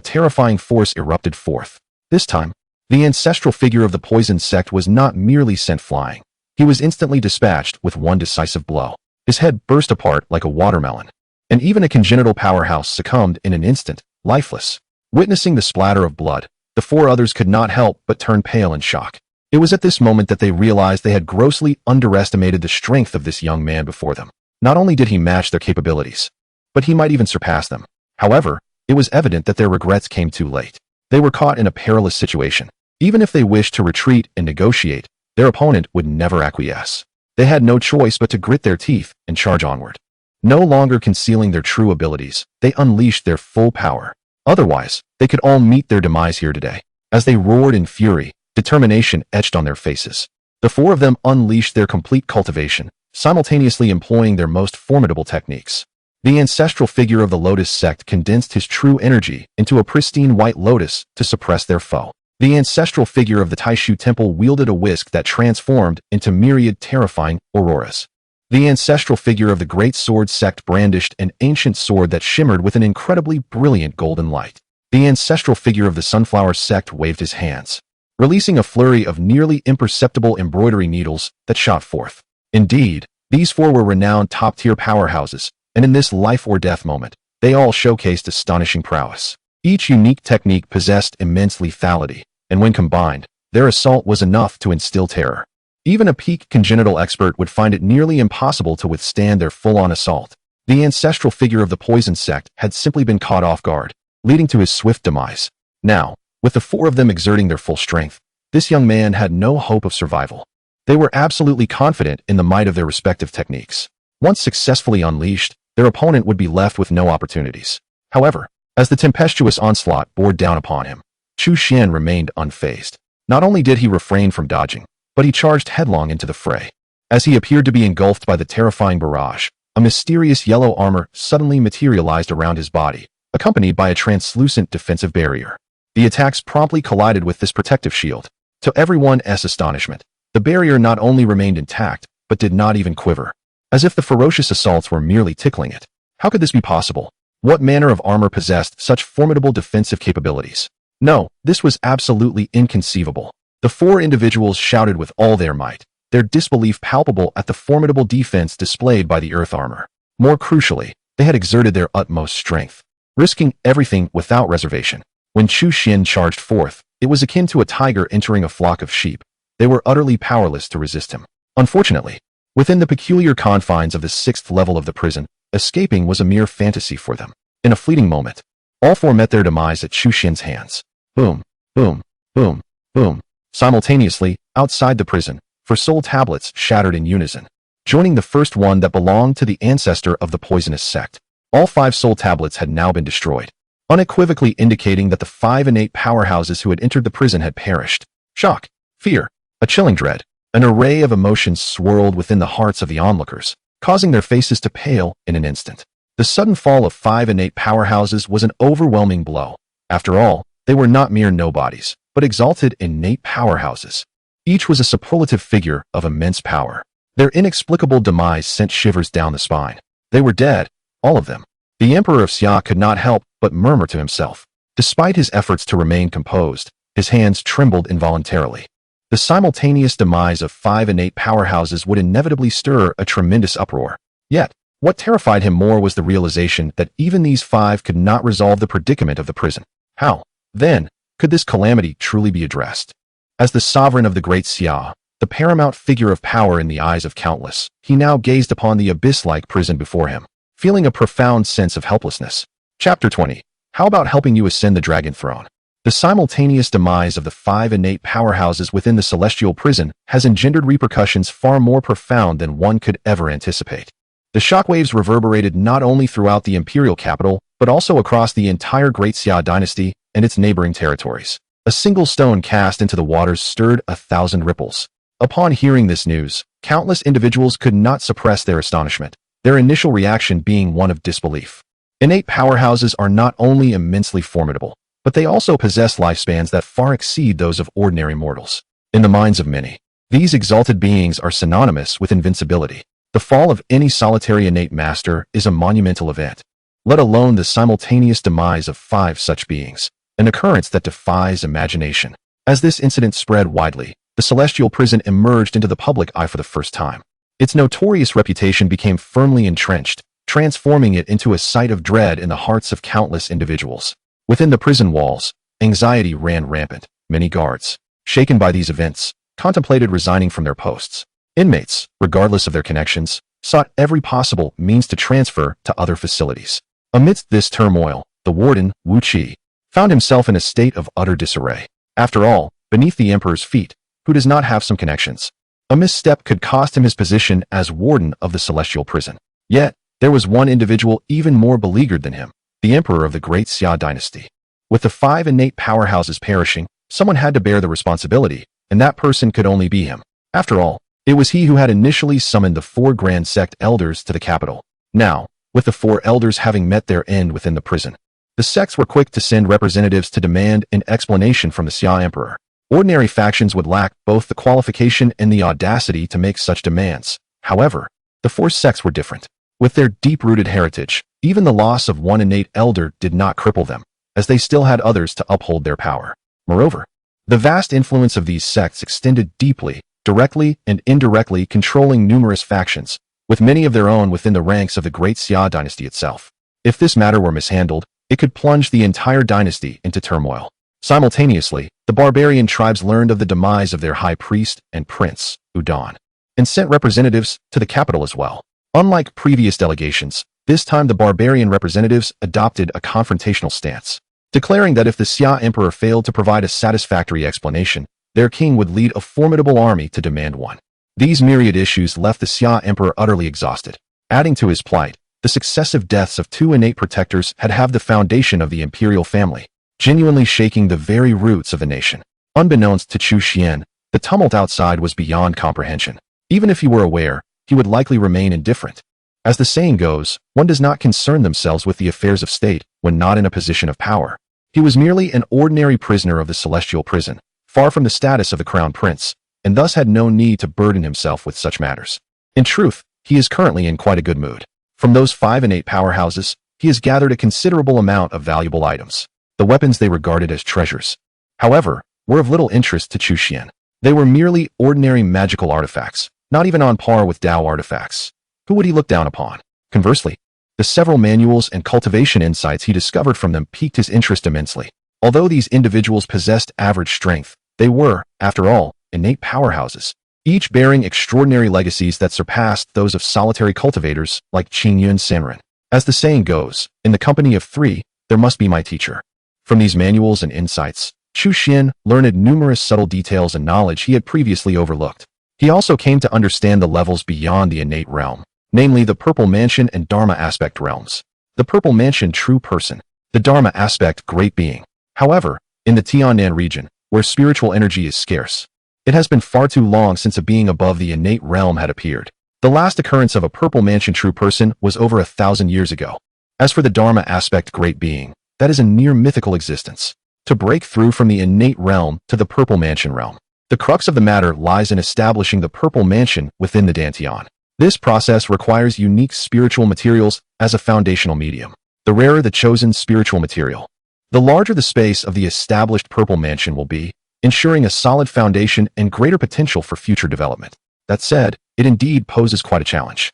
terrifying force erupted forth. This time, the ancestral figure of the poisoned sect was not merely sent flying. He was instantly dispatched with one decisive blow. His head burst apart like a watermelon, and even a congenital powerhouse succumbed in an instant, lifeless. Witnessing the splatter of blood, the 4 others could not help but turn pale in shock. It was at this moment that they realized they had grossly underestimated the strength of this young man before them. Not only did he match their capabilities, but he might even surpass them. However, it was evident that their regrets came too late. They were caught in a perilous situation. Even if they wished to retreat and negotiate, their opponent would never acquiesce. They had no choice but to grit their teeth and charge onward. No longer concealing their true abilities, they unleashed their full power. Otherwise, they could all meet their demise here today. As they roared in fury, determination etched on their faces. The 4 of them unleashed their complete cultivation, simultaneously employing their most formidable techniques. The ancestral figure of the Lotus sect condensed his true energy into a pristine white lotus to suppress their foe. The ancestral figure of the Taishu temple wielded a whisk that transformed into myriad terrifying auroras. The ancestral figure of the Great Sword sect brandished an ancient sword that shimmered with an incredibly brilliant golden light. The ancestral figure of the Sunflower sect waved his hands, releasing a flurry of nearly imperceptible embroidery needles that shot forth. Indeed, these 4 were renowned top-tier powerhouses, and in this life-or-death moment, they all showcased astonishing prowess. Each unique technique possessed immense lethality, and when combined, their assault was enough to instill terror. Even a peak congenital expert would find it nearly impossible to withstand their full-on assault. The ancestral figure of the poison sect had simply been caught off guard, leading to his swift demise. Now, with the four of them exerting their full strength, this young man had no hope of survival. They were absolutely confident in the might of their respective techniques. Once successfully unleashed, their opponent would be left with no opportunities. However, as the tempestuous onslaught bore down upon him, Chu Xian remained unfazed. Not only did he refrain from dodging, but he charged headlong into the fray. As he appeared to be engulfed by the terrifying barrage, a mysterious yellow armor suddenly materialized around his body, accompanied by a translucent defensive barrier. The attacks promptly collided with this protective shield. To everyone's astonishment, the barrier not only remained intact, but did not even quiver, as if the ferocious assaults were merely tickling it. How could this be possible? What manner of armor possessed such formidable defensive capabilities? No, this was absolutely inconceivable. The four individuals shouted with all their might, their disbelief palpable at the formidable defense displayed by the earth armor. More crucially, they had exerted their utmost strength, risking everything without reservation. When Chu Xian charged forth, it was akin to a tiger entering a flock of sheep. They were utterly powerless to resist him. Unfortunately, within the peculiar confines of the 6th level of the prison, escaping was a mere fantasy for them. In a fleeting moment, all four met their demise at Chu Xian's hands. Boom, boom, boom, boom. Simultaneously, outside the prison, for soul tablets shattered in unison, joining the first one that belonged to the ancestor of the poisonous sect. All 5 soul tablets had now been destroyed, unequivocally indicating that the 5 innate powerhouses who had entered the prison had perished. Shock, fear, a chilling dread, an array of emotions swirled within the hearts of the onlookers, causing their faces to pale in an instant. The sudden fall of 5 innate powerhouses was an overwhelming blow. After all, they were not mere nobodies, but exalted innate powerhouses. Each was a superlative figure of immense power. Their inexplicable demise sent shivers down the spine. They were dead, all of them. The Emperor of Xia could not help but murmur to himself. Despite his efforts to remain composed, his hands trembled involuntarily. The simultaneous demise of 5 innate powerhouses would inevitably stir a tremendous uproar. Yet, what terrified him more was the realization that even these 5 could not resolve the predicament of the prison. How, then, could this calamity truly be addressed? As the sovereign of the great Xia, the paramount figure of power in the eyes of countless, he now gazed upon the abyss-like prison before him, feeling a profound sense of helplessness. Chapter 20. How about helping you ascend the dragon throne? The simultaneous demise of the 5 innate powerhouses within the celestial prison has engendered repercussions far more profound than one could ever anticipate. The shockwaves reverberated not only throughout the imperial capital, but also across the entire Great Xia dynasty and its neighboring territories. A single stone cast into the waters stirred 1,000 ripples. Upon hearing this news, countless individuals could not suppress their astonishment, their initial reaction being one of disbelief. Innate powerhouses are not only immensely formidable, but they also possess lifespans that far exceed those of ordinary mortals. In the minds of many, these exalted beings are synonymous with invincibility. The fall of any solitary innate master is a monumental event, let alone the simultaneous demise of 5 such beings, an occurrence that defies imagination. As this incident spread widely, the celestial prison emerged into the public eye for the first time. Its notorious reputation became firmly entrenched, transforming it into a sight of dread in the hearts of countless individuals. Within the prison walls, anxiety ran rampant. Many guards, shaken by these events, contemplated resigning from their posts. Inmates, regardless of their connections, sought every possible means to transfer to other facilities. Amidst this turmoil, the warden, Wu Qi, found himself in a state of utter disarray. After all, beneath the emperor's feet, who does not have some connections, a misstep could cost him his position as warden of the celestial prison. Yet, there was one individual even more beleaguered than him, the emperor of the great Xia dynasty. With the 5 innate powerhouses perishing, someone had to bear the responsibility, and that person could only be him. After all, it was he who had initially summoned the 4 grand sect elders to the capital. Now, with the 4 elders having met their end within the prison, the sects were quick to send representatives to demand an explanation from the Xia emperor. Ordinary factions would lack both the qualification and the audacity to make such demands. However, the 4 sects were different. With their deep-rooted heritage, even the loss of one innate elder did not cripple them, as they still had others to uphold their power. Moreover, the vast influence of these sects extended deeply, directly and indirectly controlling numerous factions, with many of their own within the ranks of the great Xia dynasty itself. If this matter were mishandled, it could plunge the entire dynasty into turmoil. Simultaneously, the barbarian tribes learned of the demise of their high priest and prince, Udon, and sent representatives to the capital as well. Unlike previous delegations, This time the barbarian representatives adopted a confrontational stance, declaring that if the Xia emperor failed to provide a satisfactory explanation, their king would lead a formidable army to demand one. These myriad issues left the Xia emperor utterly exhausted. Adding to his plight, the successive deaths of two innate protectors had halved the foundation of the imperial family, genuinely shaking the very roots of the nation. Unbeknownst to Chu Xian, the tumult outside was beyond comprehension. Even if he were aware, he would likely remain indifferent. As the saying goes, one does not concern themselves with the affairs of state when not in a position of power. He was merely an ordinary prisoner of the celestial prison, far from the status of the crown prince, and thus had no need to burden himself with such matters. In truth, he is currently in quite a good mood. From those 5 innate powerhouses, he has gathered a considerable amount of valuable items. The weapons they regarded as treasures, however, were of little interest to Chu Xian. They were merely ordinary magical artifacts, not even on par with Dao artifacts. Who would he look down upon? Conversely, the several manuals and cultivation insights he discovered from them piqued his interest immensely. Although these individuals possessed average strength, they were, after all, innate powerhouses, each bearing extraordinary legacies that surpassed those of solitary cultivators like Qingyun Sanren. As the saying goes, in the company of 3, there must be my teacher. From these manuals and insights, Chu Xian learned numerous subtle details and knowledge he had previously overlooked. He also came to understand the levels beyond the innate realm, namely the Purple Mansion and Dharma Aspect realms. The Purple Mansion, true person; the Dharma Aspect, great being. However, in the Tiannan region, where spiritual energy is scarce, it has been far too long since a being above the innate realm had appeared. The last occurrence of a Purple Mansion true person was over 1,000 years ago. As for the Dharma Aspect great being, that is a near mythical existence. To break through from the innate realm to the Purple Mansion realm, the crux of the matter lies in establishing the Purple Mansion within the Dantian. This process requires unique spiritual materials as a foundational medium. The rarer the chosen spiritual material, the larger the space of the established Purple Mansion will be, ensuring a solid foundation and greater potential for future development. That said, it indeed poses quite a challenge.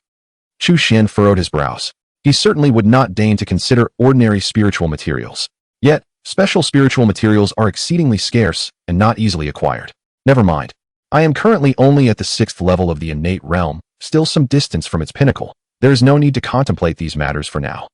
Chu Xian furrowed his brows. He certainly would not deign to consider ordinary spiritual materials. Yet, special spiritual materials are exceedingly scarce and not easily acquired. Never mind. I am currently only at the 6th level of the innate realm, still some distance from its pinnacle. There is no need to contemplate these matters for now.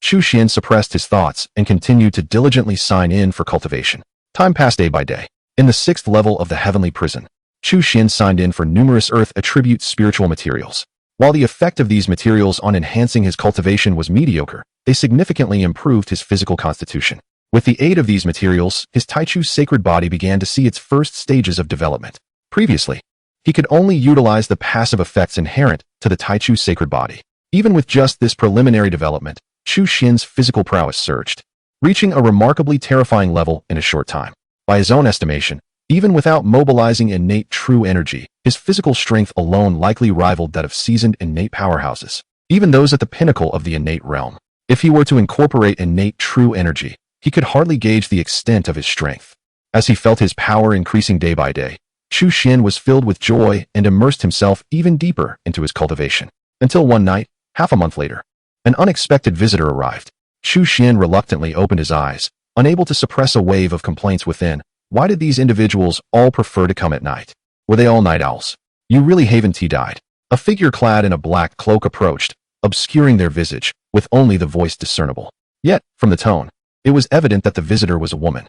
Chu Xian suppressed his thoughts and continued to diligently sign in for cultivation. Time passed day by day. In the 6th level of the heavenly prison, Chu Xian signed in for numerous earth attribute spiritual materials. While the effect of these materials on enhancing his cultivation was mediocre, they significantly improved his physical constitution. With the aid of these materials, his Taichu sacred body began to see its first stages of development. Previously, he could only utilize the passive effects inherent to the Taichu sacred body. Even with just this preliminary development, Chu Xian's physical prowess surged, reaching a remarkably terrifying level in a short time. By his own estimation, even without mobilizing innate true energy, his physical strength alone likely rivaled that of seasoned innate powerhouses, even those at the pinnacle of the innate realm. If he were to incorporate innate true energy, he could hardly gauge the extent of his strength. As he felt his power increasing day by day, Chu Xian was filled with joy and immersed himself even deeper into his cultivation. Until one night, half a month later, an unexpected visitor arrived. Chu Xian reluctantly opened his eyes, unable to suppress a wave of complaints within. Why did these individuals all prefer to come at night? Were they all night owls? You really haven't died. A figure clad in a black cloak approached, obscuring their visage, with only the voice discernible. Yet, from the tone, it was evident that the visitor was a woman.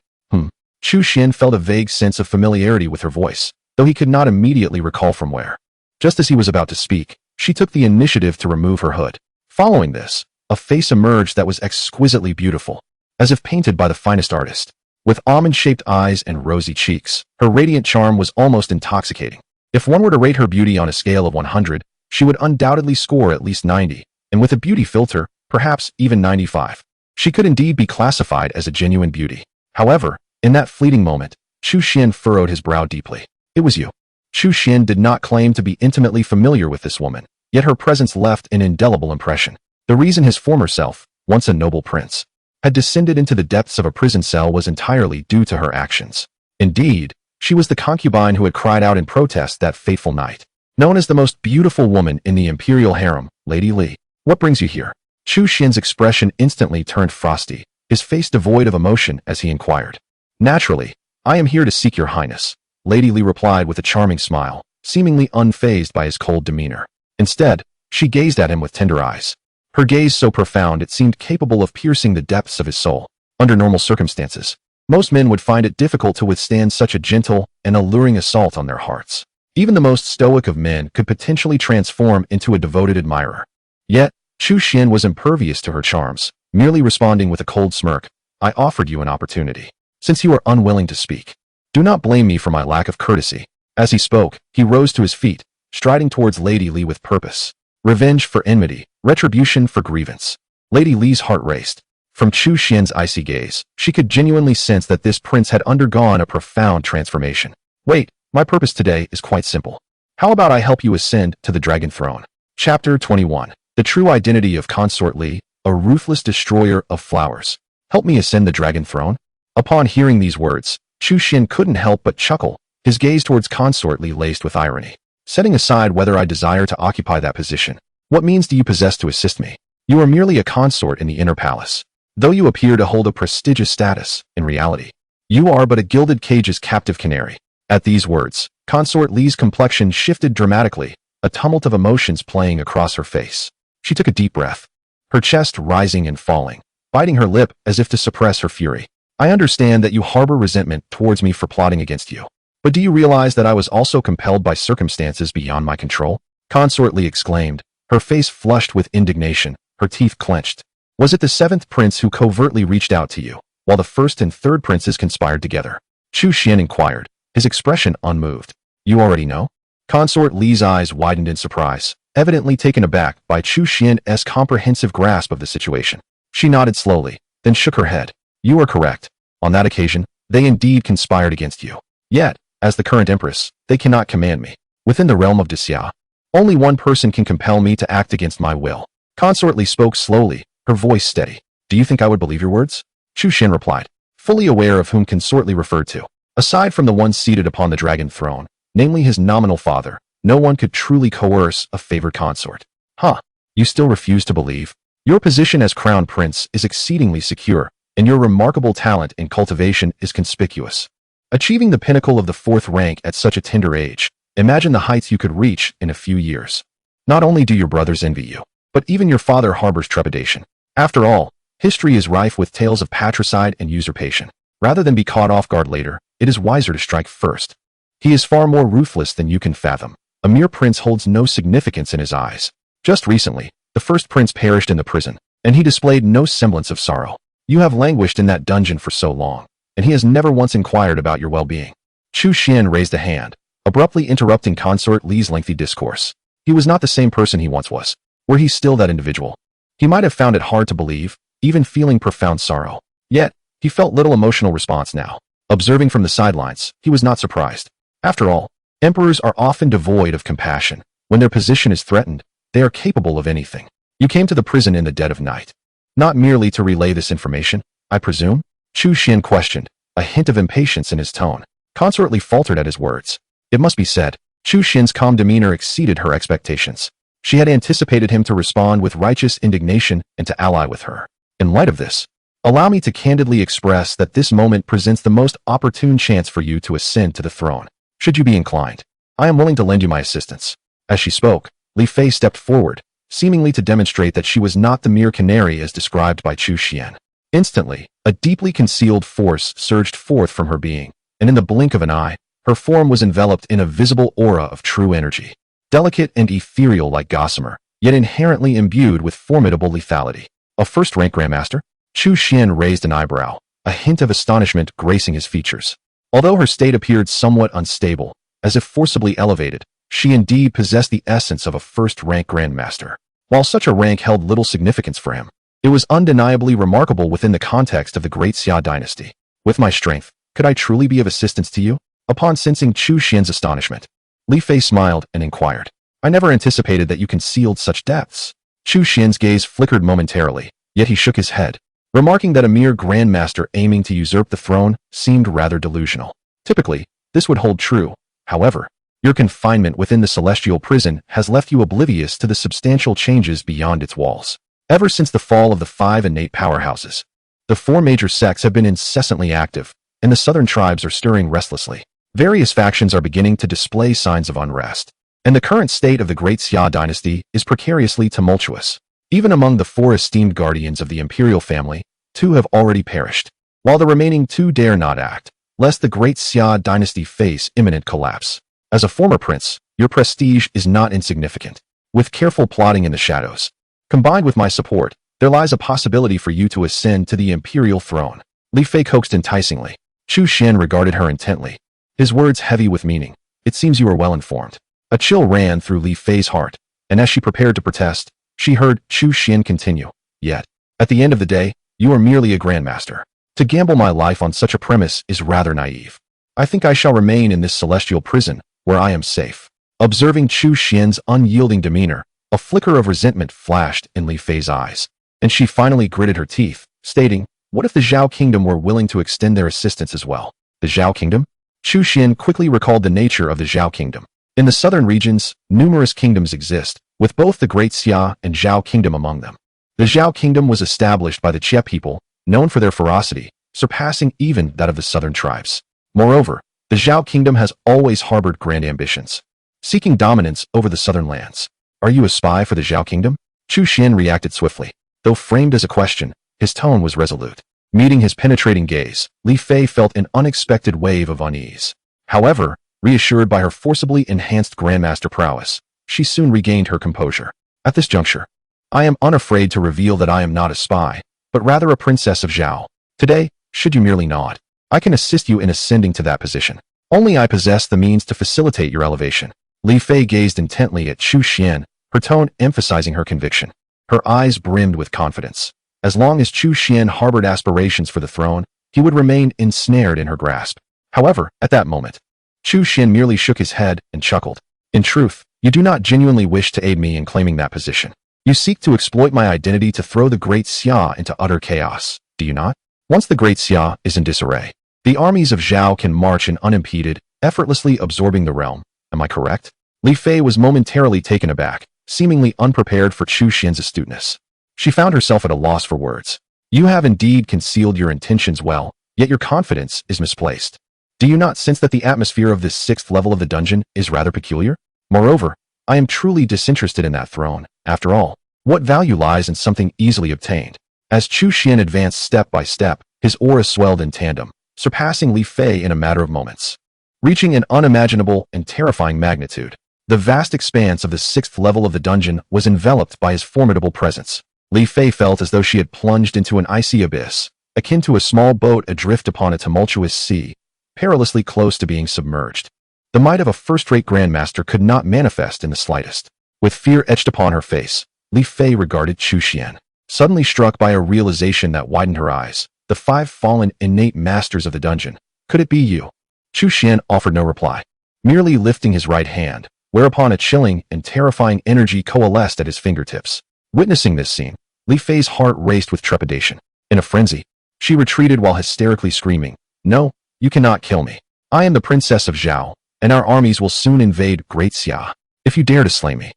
Chu Xian felt a vague sense of familiarity with her voice, though he could not immediately recall from where. Just as he was about to speak, she took the initiative to remove her hood. Following this, a face emerged that was exquisitely beautiful, as if painted by the finest artist. With almond-shaped eyes and rosy cheeks, her radiant charm was almost intoxicating. If one were to rate her beauty on a scale of 100, she would undoubtedly score at least 90, and with a beauty filter, perhaps even 95. She could indeed be classified as a genuine beauty. However, in that fleeting moment, Chu Xian furrowed his brow deeply. It was you. Chu Xian did not claim to be intimately familiar with this woman, yet her presence left an indelible impression. The reason his former self, once a noble prince, had descended into the depths of a prison cell was entirely due to her actions. Indeed, she was the concubine who had cried out in protest that fateful night. Known as the most beautiful woman in the imperial harem, Lady Li. What brings you here? Chu Xian's expression instantly turned frosty, his face devoid of emotion as he inquired. Naturally, I am here to seek your highness, Lady Li replied with a charming smile, seemingly unfazed by his cold demeanor. Instead, she gazed at him with tender eyes. her gaze so profound it seemed capable of piercing the depths of his soul. Under normal circumstances, most men would find it difficult to withstand such a gentle and alluring assault on their hearts. Even the most stoic of men could potentially transform into a devoted admirer. Yet, Chu Xian was impervious to her charms, merely responding with a cold smirk. I offered you an opportunity. Since you are unwilling to speak, do not blame me for my lack of courtesy. As he spoke, he rose to his feet, striding towards Lady Li with purpose. Revenge for enmity, retribution for grievance. Lady Li's heart raced. From Chu Xian's icy gaze, she could genuinely sense that this prince had undergone a profound transformation. Wait, my purpose today is quite simple. How about I help you ascend to the dragon throne? Chapter 21. The true identity of Consort Li, a ruthless destroyer of flowers. Help me ascend the dragon throne? Upon hearing these words, Chu Xian couldn't help but chuckle, his gaze towards Consort Li laced with irony. Setting aside whether I desire to occupy that position, what means do you possess to assist me? You are merely a consort in the inner palace. Though you appear to hold a prestigious status, in reality, you are but a gilded cage's captive canary. At these words, Consort Li's complexion shifted dramatically, a tumult of emotions playing across her face. She took a deep breath, her chest rising and falling, biting her lip as if to suppress her fury. I understand that you harbor resentment towards me for plotting against you. But do you realize that I was also compelled by circumstances beyond my control? Consort Li exclaimed, her face flushed with indignation, her teeth clenched. Was it the seventh prince who covertly reached out to you, while the first and third princes conspired together? Chu Xian inquired, his expression unmoved. You already know? Consort Li's eyes widened in surprise, evidently taken aback by Chu Xian's comprehensive grasp of the situation. She nodded slowly, then shook her head. You are correct. On that occasion, they indeed conspired against you. Yet, as the current empress, they cannot command me. Within the realm of DEFY, only one person can compel me to act against my will. Consort Li spoke slowly, her voice steady. Do you think I would believe your words? Chu Xian replied, fully aware of whom Consort Li referred to. Aside from the one seated upon the dragon throne, namely his nominal father, no one could truly coerce a favored consort. Huh, you still refuse to believe? Your position as crown prince is exceedingly secure, and your remarkable talent in cultivation is conspicuous. Achieving the pinnacle of the 4th rank at such a tender age, imagine the heights you could reach in a few years. Not only do your brothers envy you, but even your father harbors trepidation. After all, history is rife with tales of patricide and usurpation. Rather than be caught off guard later, it is wiser to strike first. He is far more ruthless than you can fathom. A mere prince holds no significance in his eyes. Just recently, the first prince perished in the prison, and he displayed no semblance of sorrow. You have languished in that dungeon for so long, and he has never once inquired about your well-being. Chu Xian raised a hand, abruptly interrupting Consort Li's lengthy discourse. He was not the same person he once was. Were he still that individual? He might have found it hard to believe, even feeling profound sorrow. Yet, he felt little emotional response now. Observing from the sidelines, he was not surprised. After all, emperors are often devoid of compassion. When their position is threatened, they are capable of anything. You came to the prison in the dead of night. Not merely to relay this information, I presume? Chu Xian questioned, a hint of impatience in his tone. Consort Li faltered at his words. It must be said, Chu Xian's calm demeanor exceeded her expectations. She had anticipated him to respond with righteous indignation and to ally with her. In light of this, allow me to candidly express that this moment presents the most opportune chance for you to ascend to the throne. Should you be inclined, I am willing to lend you my assistance. As she spoke, Li Fei stepped forward, seemingly to demonstrate that she was not the mere canary as described by Chu Xian. Instantly, a deeply concealed force surged forth from her being, and in the blink of an eye, her form was enveloped in a visible aura of true energy. Delicate and ethereal like gossamer, yet inherently imbued with formidable lethality. A first-rank grandmaster? Chu Xian raised an eyebrow, a hint of astonishment gracing his features. Although her state appeared somewhat unstable, as if forcibly elevated, she indeed possessed the essence of a first-rank grandmaster. While such a rank held little significance for him, it was undeniably remarkable within the context of the Great Xia dynasty. With my strength, could I truly be of assistance to you? Upon sensing Chu Xian's astonishment, Li Fei smiled and inquired, I never anticipated that you concealed such depths. Chu Xian's gaze flickered momentarily, yet he shook his head, remarking that a mere grandmaster aiming to usurp the throne seemed rather delusional. Typically, this would hold true. However, your confinement within the celestial prison has left you oblivious to the substantial changes beyond its walls. Ever since the fall of the 5 innate powerhouses, the 4 major sects have been incessantly active, and the southern tribes are stirring restlessly. Various factions are beginning to display signs of unrest, and the current state of the Great Xia dynasty is precariously tumultuous. Even among the 4 esteemed guardians of the imperial family, 2 have already perished, while the remaining 2 dare not act, lest the great Xia dynasty face imminent collapse. As a former prince, your prestige is not insignificant. With careful plotting in the shadows, combined with my support, there lies a possibility for you to ascend to the imperial throne. Li Fei coaxed enticingly. Chu Xian regarded her intently, his words heavy with meaning. It seems you are well informed. A chill ran through Li Fei's heart, and as she prepared to protest, she heard Chu Xian continue. Yet, at the end of the day, you are merely a grandmaster. To gamble my life on such a premise is rather naive. I think I shall remain in this celestial prison, where I am safe. Observing Chu Xian's unyielding demeanor, a flicker of resentment flashed in Li Fei's eyes, and she finally gritted her teeth, stating, what if the Zhao Kingdom were willing to extend their assistance as well? The Zhao Kingdom? Chu Xian quickly recalled the nature of the Zhao Kingdom. In the southern regions, numerous kingdoms exist, with both the Great Xia and Zhao Kingdom among them. The Zhao Kingdom was established by the Jie people, known for their ferocity, surpassing even that of the southern tribes. Moreover, the Zhao Kingdom has always harbored grand ambitions, seeking dominance over the southern lands. Are you a spy for the Zhao Kingdom? Chu Xian reacted swiftly. Though framed as a question, his tone was resolute. Meeting his penetrating gaze, Li Fei felt an unexpected wave of unease. However, reassured by her forcibly enhanced grandmaster prowess, she soon regained her composure. At this juncture, I am unafraid to reveal that I am not a spy, but rather a princess of Zhao. Today, should you merely nod, I can assist you in ascending to that position. Only I possess the means to facilitate your elevation. Li Fei gazed intently at Chu Xian, her tone emphasizing her conviction. Her eyes brimmed with confidence. As long as Chu Xian harbored aspirations for the throne, he would remain ensnared in her grasp. However, at that moment, Chu Xian merely shook his head and chuckled. In truth, you do not genuinely wish to aid me in claiming that position. You seek to exploit my identity to throw the Great Xia into utter chaos, do you not? Once the Great Xia is in disarray, the armies of Zhao can march in unimpeded, effortlessly absorbing the realm. Am I correct? Li Fei was momentarily taken aback, seemingly unprepared for Chu Xian's astuteness. She found herself at a loss for words. You have indeed concealed your intentions well, yet your confidence is misplaced. Do you not sense that the atmosphere of this 6th level of the dungeon is rather peculiar? Moreover, I am truly disinterested in that throne. After all, what value lies in something easily obtained? As Chu Xian advanced step by step, his aura swelled in tandem, surpassing Li Fei in a matter of moments. Reaching an unimaginable and terrifying magnitude, the vast expanse of the 6th level of the dungeon was enveloped by his formidable presence. Li Fei felt as though she had plunged into an icy abyss, akin to a small boat adrift upon a tumultuous sea, perilously close to being submerged. The might of a first-rate grandmaster could not manifest in the slightest. With fear etched upon her face, Li Fei regarded Chu Xian, suddenly struck by a realization that widened her eyes. The 5 fallen innate masters of the dungeon. Could it be you? Chu Xian offered no reply, merely lifting his right hand, whereupon a chilling and terrifying energy coalesced at his fingertips. Witnessing this scene, Li Fei's heart raced with trepidation. In a frenzy, she retreated while hysterically screaming, No, you cannot kill me. I am the princess of Zhao, and our armies will soon invade Great Xia, if you dare to slay me.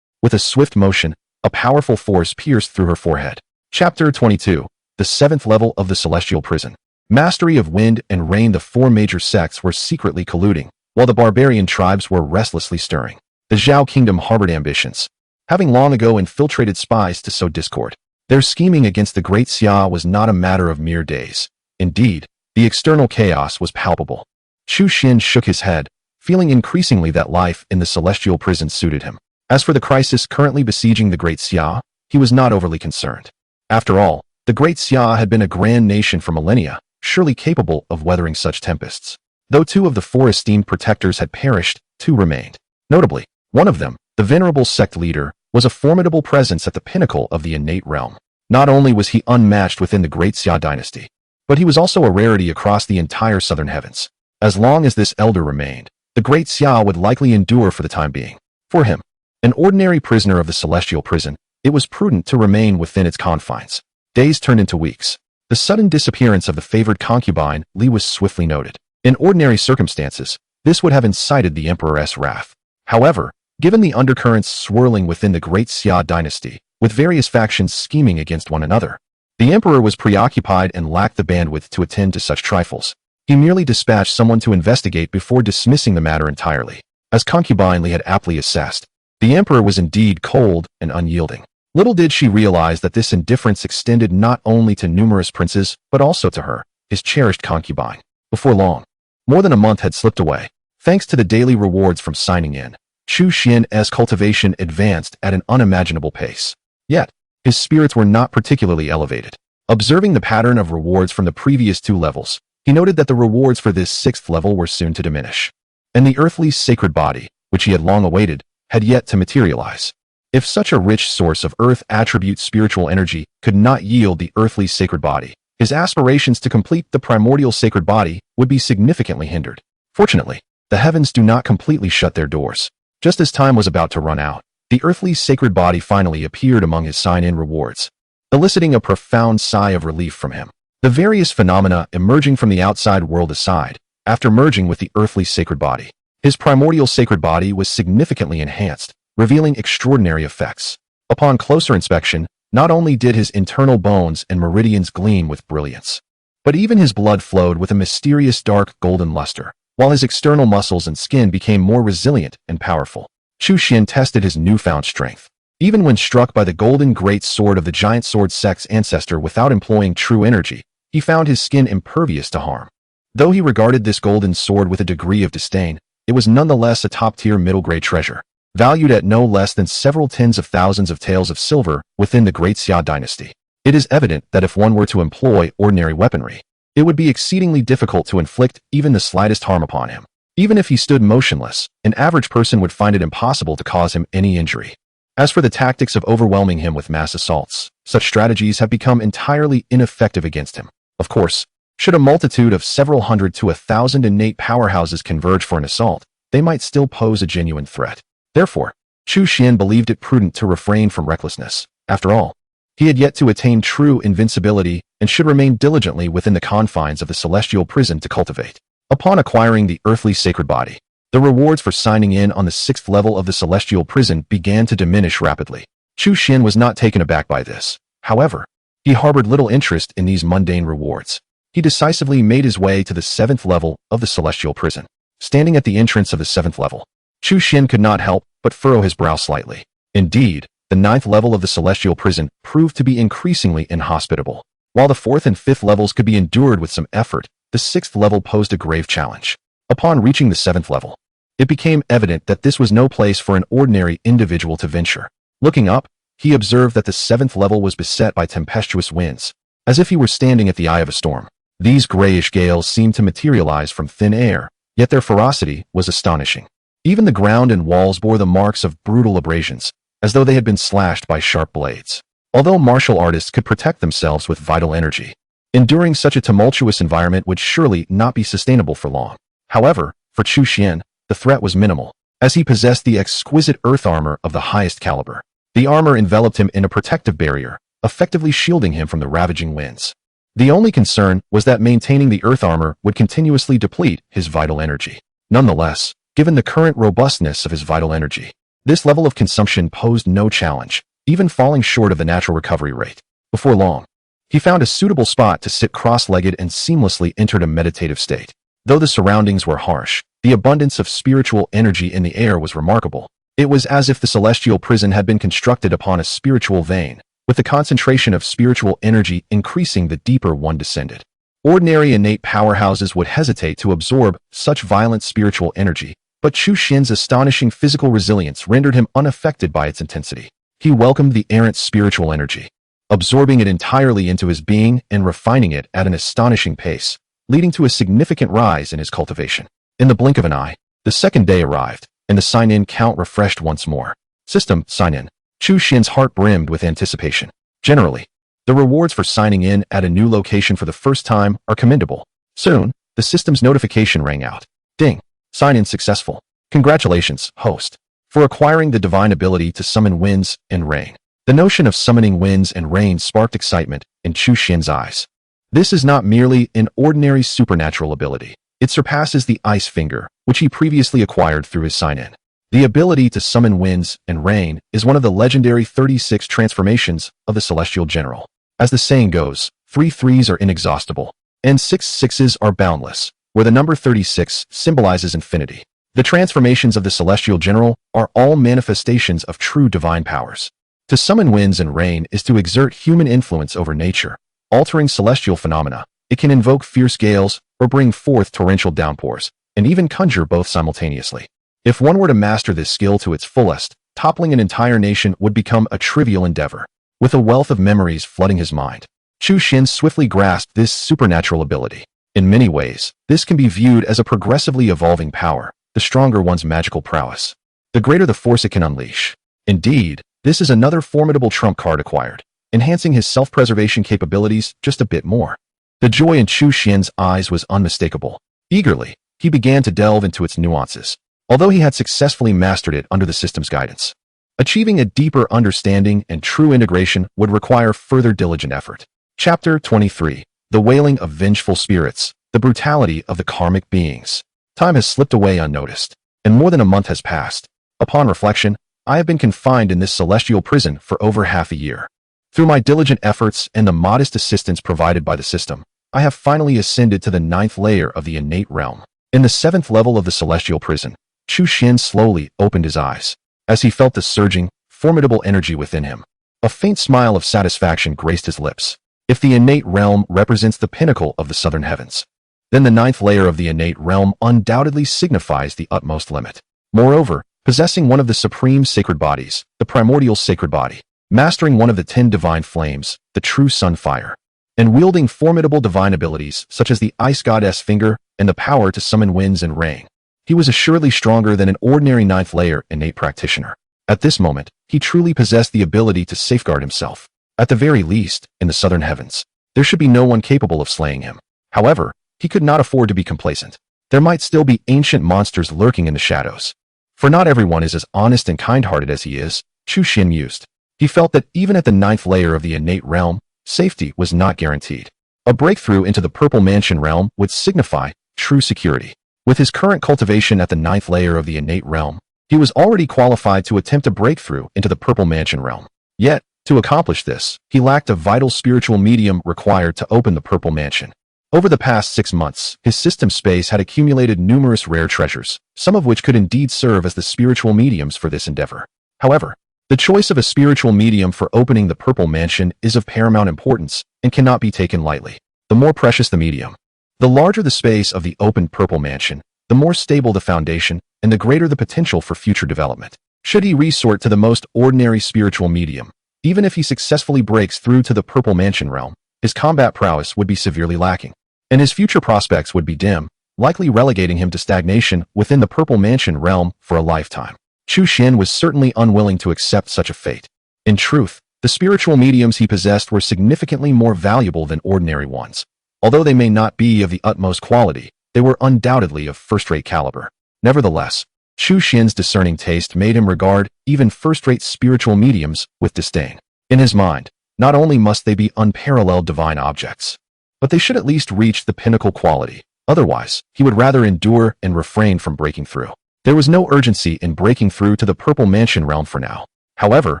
With a swift motion, a powerful force pierced through her forehead. Chapter 22. The 7th level of the Celestial Prison. Mastery of wind and rain. The 4 major sects were secretly colluding, while the barbarian tribes were restlessly stirring. The Zhao Kingdom harbored ambitions, having long ago infiltrated spies to sow discord. Their scheming against the Great Xia was not a matter of mere days. Indeed, the external chaos was palpable. Chu Xian shook his head, feeling increasingly that life in the celestial prison suited him. As for the crisis currently besieging the Great Xia, he was not overly concerned. After all, the Great Xia had been a grand nation for millennia, surely capable of weathering such tempests. Though 2 of the 4 esteemed protectors had perished, 2 remained. Notably, one of them, the venerable sect leader, was a formidable presence at the pinnacle of the innate realm. Not only was he unmatched within the Great Xia dynasty, but he was also a rarity across the entire southern heavens. As long as this elder remained, the Great Xia would likely endure for the time being. For him, an ordinary prisoner of the celestial prison, it was prudent to remain within its confines. Days turned into weeks. The sudden disappearance of the favored concubine, Li, was swiftly noted. In ordinary circumstances, this would have incited the emperor's wrath. However, given the undercurrents swirling within the Great Xia dynasty, with various factions scheming against one another, the emperor was preoccupied and lacked the bandwidth to attend to such trifles. He merely dispatched someone to investigate before dismissing the matter entirely. As concubine Li had aptly assessed, the emperor was indeed cold and unyielding. Little did she realize that this indifference extended not only to numerous princes, but also to her, his cherished concubine. Before long, more than a month had slipped away. Thanks to the daily rewards from signing in, Chu Xian's cultivation advanced at an unimaginable pace. Yet, his spirits were not particularly elevated. Observing the pattern of rewards from the previous 2 levels, he noted that the rewards for this 6th level were soon to diminish. And the earthly sacred body, which he had long awaited, had yet to materialize. If such a rich source of earth attribute spiritual energy could not yield the earthly sacred body, his aspirations to complete the primordial sacred body would be significantly hindered. Fortunately, the heavens do not completely shut their doors. Just as time was about to run out, the earthly sacred body finally appeared among his sign-in rewards, eliciting a profound sigh of relief from him. The various phenomena emerging from the outside world aside, after merging with the earthly sacred body, his primordial sacred body was significantly enhanced, revealing extraordinary effects. Upon closer inspection, not only did his internal bones and meridians gleam with brilliance, but even his blood flowed with a mysterious dark golden luster, while his external muscles and skin became more resilient and powerful. Chu Xian tested his newfound strength. Even when struck by the golden great sword of the giant sword sect's ancestor without employing true energy, he found his skin impervious to harm. Though he regarded this golden sword with a degree of disdain, it was nonetheless a top-tier middle-grade treasure, valued at no less than several tens of thousands of taels of silver within the Great Xia dynasty. It is evident that if one were to employ ordinary weaponry, it would be exceedingly difficult to inflict even the slightest harm upon him. Even if he stood motionless, an average person would find it impossible to cause him any injury. As for the tactics of overwhelming him with mass assaults, such strategies have become entirely ineffective against him. Of course, should a multitude of several hundred to 1,000 innate powerhouses converge for an assault, they might still pose a genuine threat. Therefore, Chu Xian believed it prudent to refrain from recklessness. After all, he had yet to attain true invincibility and should remain diligently within the confines of the celestial prison to cultivate. Upon acquiring the earthly sacred body, the rewards for signing in on the 6th level of the celestial prison began to diminish rapidly. Chu Xian was not taken aback by this. However, he harbored little interest in these mundane rewards. He decisively made his way to the 7th level of the celestial prison. Standing at the entrance of the 7th level, Chu Xian could not help but furrow his brow slightly. Indeed, the 9th level of the celestial prison proved to be increasingly inhospitable. While the 4th and 5th levels could be endured with some effort, the 6th level posed a grave challenge. Upon reaching the 7th level, it became evident that this was no place for an ordinary individual to venture. Looking up, he observed that the 7th level was beset by tempestuous winds, as if he were standing at the eye of a storm. These grayish gales seemed to materialize from thin air, yet their ferocity was astonishing. Even the ground and walls bore the marks of brutal abrasions, as though they had been slashed by sharp blades. Although martial artists could protect themselves with vital energy, enduring such a tumultuous environment would surely not be sustainable for long. However, for Chu Xian, the threat was minimal, as he possessed the exquisite earth armor of the highest caliber. The armor enveloped him in a protective barrier, effectively shielding him from the ravaging winds. The only concern was that maintaining the earth armor would continuously deplete his vital energy. Nonetheless, given the current robustness of his vital energy, this level of consumption posed no challenge, even falling short of the natural recovery rate. Before long, he found a suitable spot to sit cross-legged and seamlessly entered a meditative state. Though the surroundings were harsh, the abundance of spiritual energy in the air was remarkable. It was as if the celestial prison had been constructed upon a spiritual vein, with the concentration of spiritual energy increasing the deeper one descended. Ordinary innate powerhouses would hesitate to absorb such violent spiritual energy, but Chu Xian's astonishing physical resilience rendered him unaffected by its intensity. He welcomed the errant spiritual energy, absorbing it entirely into his being and refining it at an astonishing pace, leading to a significant rise in his cultivation. In the blink of an eye, the 2nd day arrived, and the sign-in count refreshed once more. System, sign-in. Chu Xian's heart brimmed with anticipation. Generally, the rewards for signing in at a new location for the first time are commendable. Soon, the system's notification rang out. Ding. Sign-in successful. Congratulations, host, for acquiring the divine ability to summon winds and rain. The notion of summoning winds and rain sparked excitement in Chu Xian's eyes. This is not merely an ordinary supernatural ability. It surpasses the ice finger, which he previously acquired through his sign-in. The ability to summon winds and rain is one of the legendary 36 transformations of the Celestial General. As the saying goes, 3 threes are inexhaustible, and 6 sixes are boundless, where the number 36 symbolizes infinity. The transformations of the Celestial General are all manifestations of true divine powers. To summon winds and rain is to exert human influence over nature, altering celestial phenomena. It can invoke fierce gales or bring forth torrential downpours, and even conjure both simultaneously. If one were to master this skill to its fullest, toppling an entire nation would become a trivial endeavor. With a wealth of memories flooding his mind, Chu Xian swiftly grasped this supernatural ability. In many ways, this can be viewed as a progressively evolving power. The stronger one's magical prowess, the greater the force it can unleash. Indeed, this is another formidable trump card acquired, enhancing his self-preservation capabilities just a bit more. The joy in Chu Xian's eyes was unmistakable. Eagerly, he began to delve into its nuances, although he had successfully mastered it under the system's guidance. Achieving a deeper understanding and true integration would require further diligent effort. Chapter 23. The Wailing of Vengeful Spirits, the Brutality of the Karmic Beings. Time has slipped away unnoticed, and more than a month has passed. Upon reflection, I have been confined in this celestial prison for over half a year. Through my diligent efforts and the modest assistance provided by the system, I have finally ascended to the 9th layer of the innate realm. In the 7th level of the celestial prison, Chu Xian slowly opened his eyes, as he felt the surging, formidable energy within him. A faint smile of satisfaction graced his lips. If the innate realm represents the pinnacle of the southern heavens, then the 9th layer of the innate realm undoubtedly signifies the utmost limit. Moreover, possessing one of the supreme sacred bodies, the primordial sacred body, mastering one of the 10 divine flames, the true sun fire, and wielding formidable divine abilities such as the ice goddess finger and the power to summon winds and rain, he was assuredly stronger than an ordinary 9th layer innate practitioner. At this moment, he truly possessed the ability to safeguard himself. At the very least, in the southern heavens, there should be no one capable of slaying him. However, he could not afford to be complacent. There might still be ancient monsters lurking in the shadows. For not everyone is as honest and kind-hearted as he is, Chu Xian mused. He felt that even at the 9th layer of the innate realm, safety was not guaranteed. A breakthrough into the Purple Mansion realm would signify true security. With his current cultivation at the 9th layer of the innate realm, he was already qualified to attempt a breakthrough into the Purple Mansion realm. Yet, to accomplish this, he lacked a vital spiritual medium required to open the Purple Mansion. Over the past 6 months, his system space had accumulated numerous rare treasures, some of which could indeed serve as the spiritual mediums for this endeavor. However, the choice of a spiritual medium for opening the Purple Mansion is of paramount importance and cannot be taken lightly. The more precious the medium, the larger the space of the opened Purple Mansion, the more stable the foundation, and the greater the potential for future development. Should he resort to the most ordinary spiritual medium, even if he successfully breaks through to the Purple Mansion realm, his combat prowess would be severely lacking, and his future prospects would be dim, likely relegating him to stagnation within the Purple Mansion realm for a lifetime. Chu Xian was certainly unwilling to accept such a fate. In truth, the spiritual mediums he possessed were significantly more valuable than ordinary ones. Although they may not be of the utmost quality, they were undoubtedly of first-rate caliber. Nevertheless, Chu Xian's discerning taste made him regard even first-rate spiritual mediums with disdain. In his mind, not only must they be unparalleled divine objects, but they should at least reach the pinnacle quality. Otherwise, he would rather endure and refrain from breaking through. There was no urgency in breaking through to the Purple Mansion realm for now. However,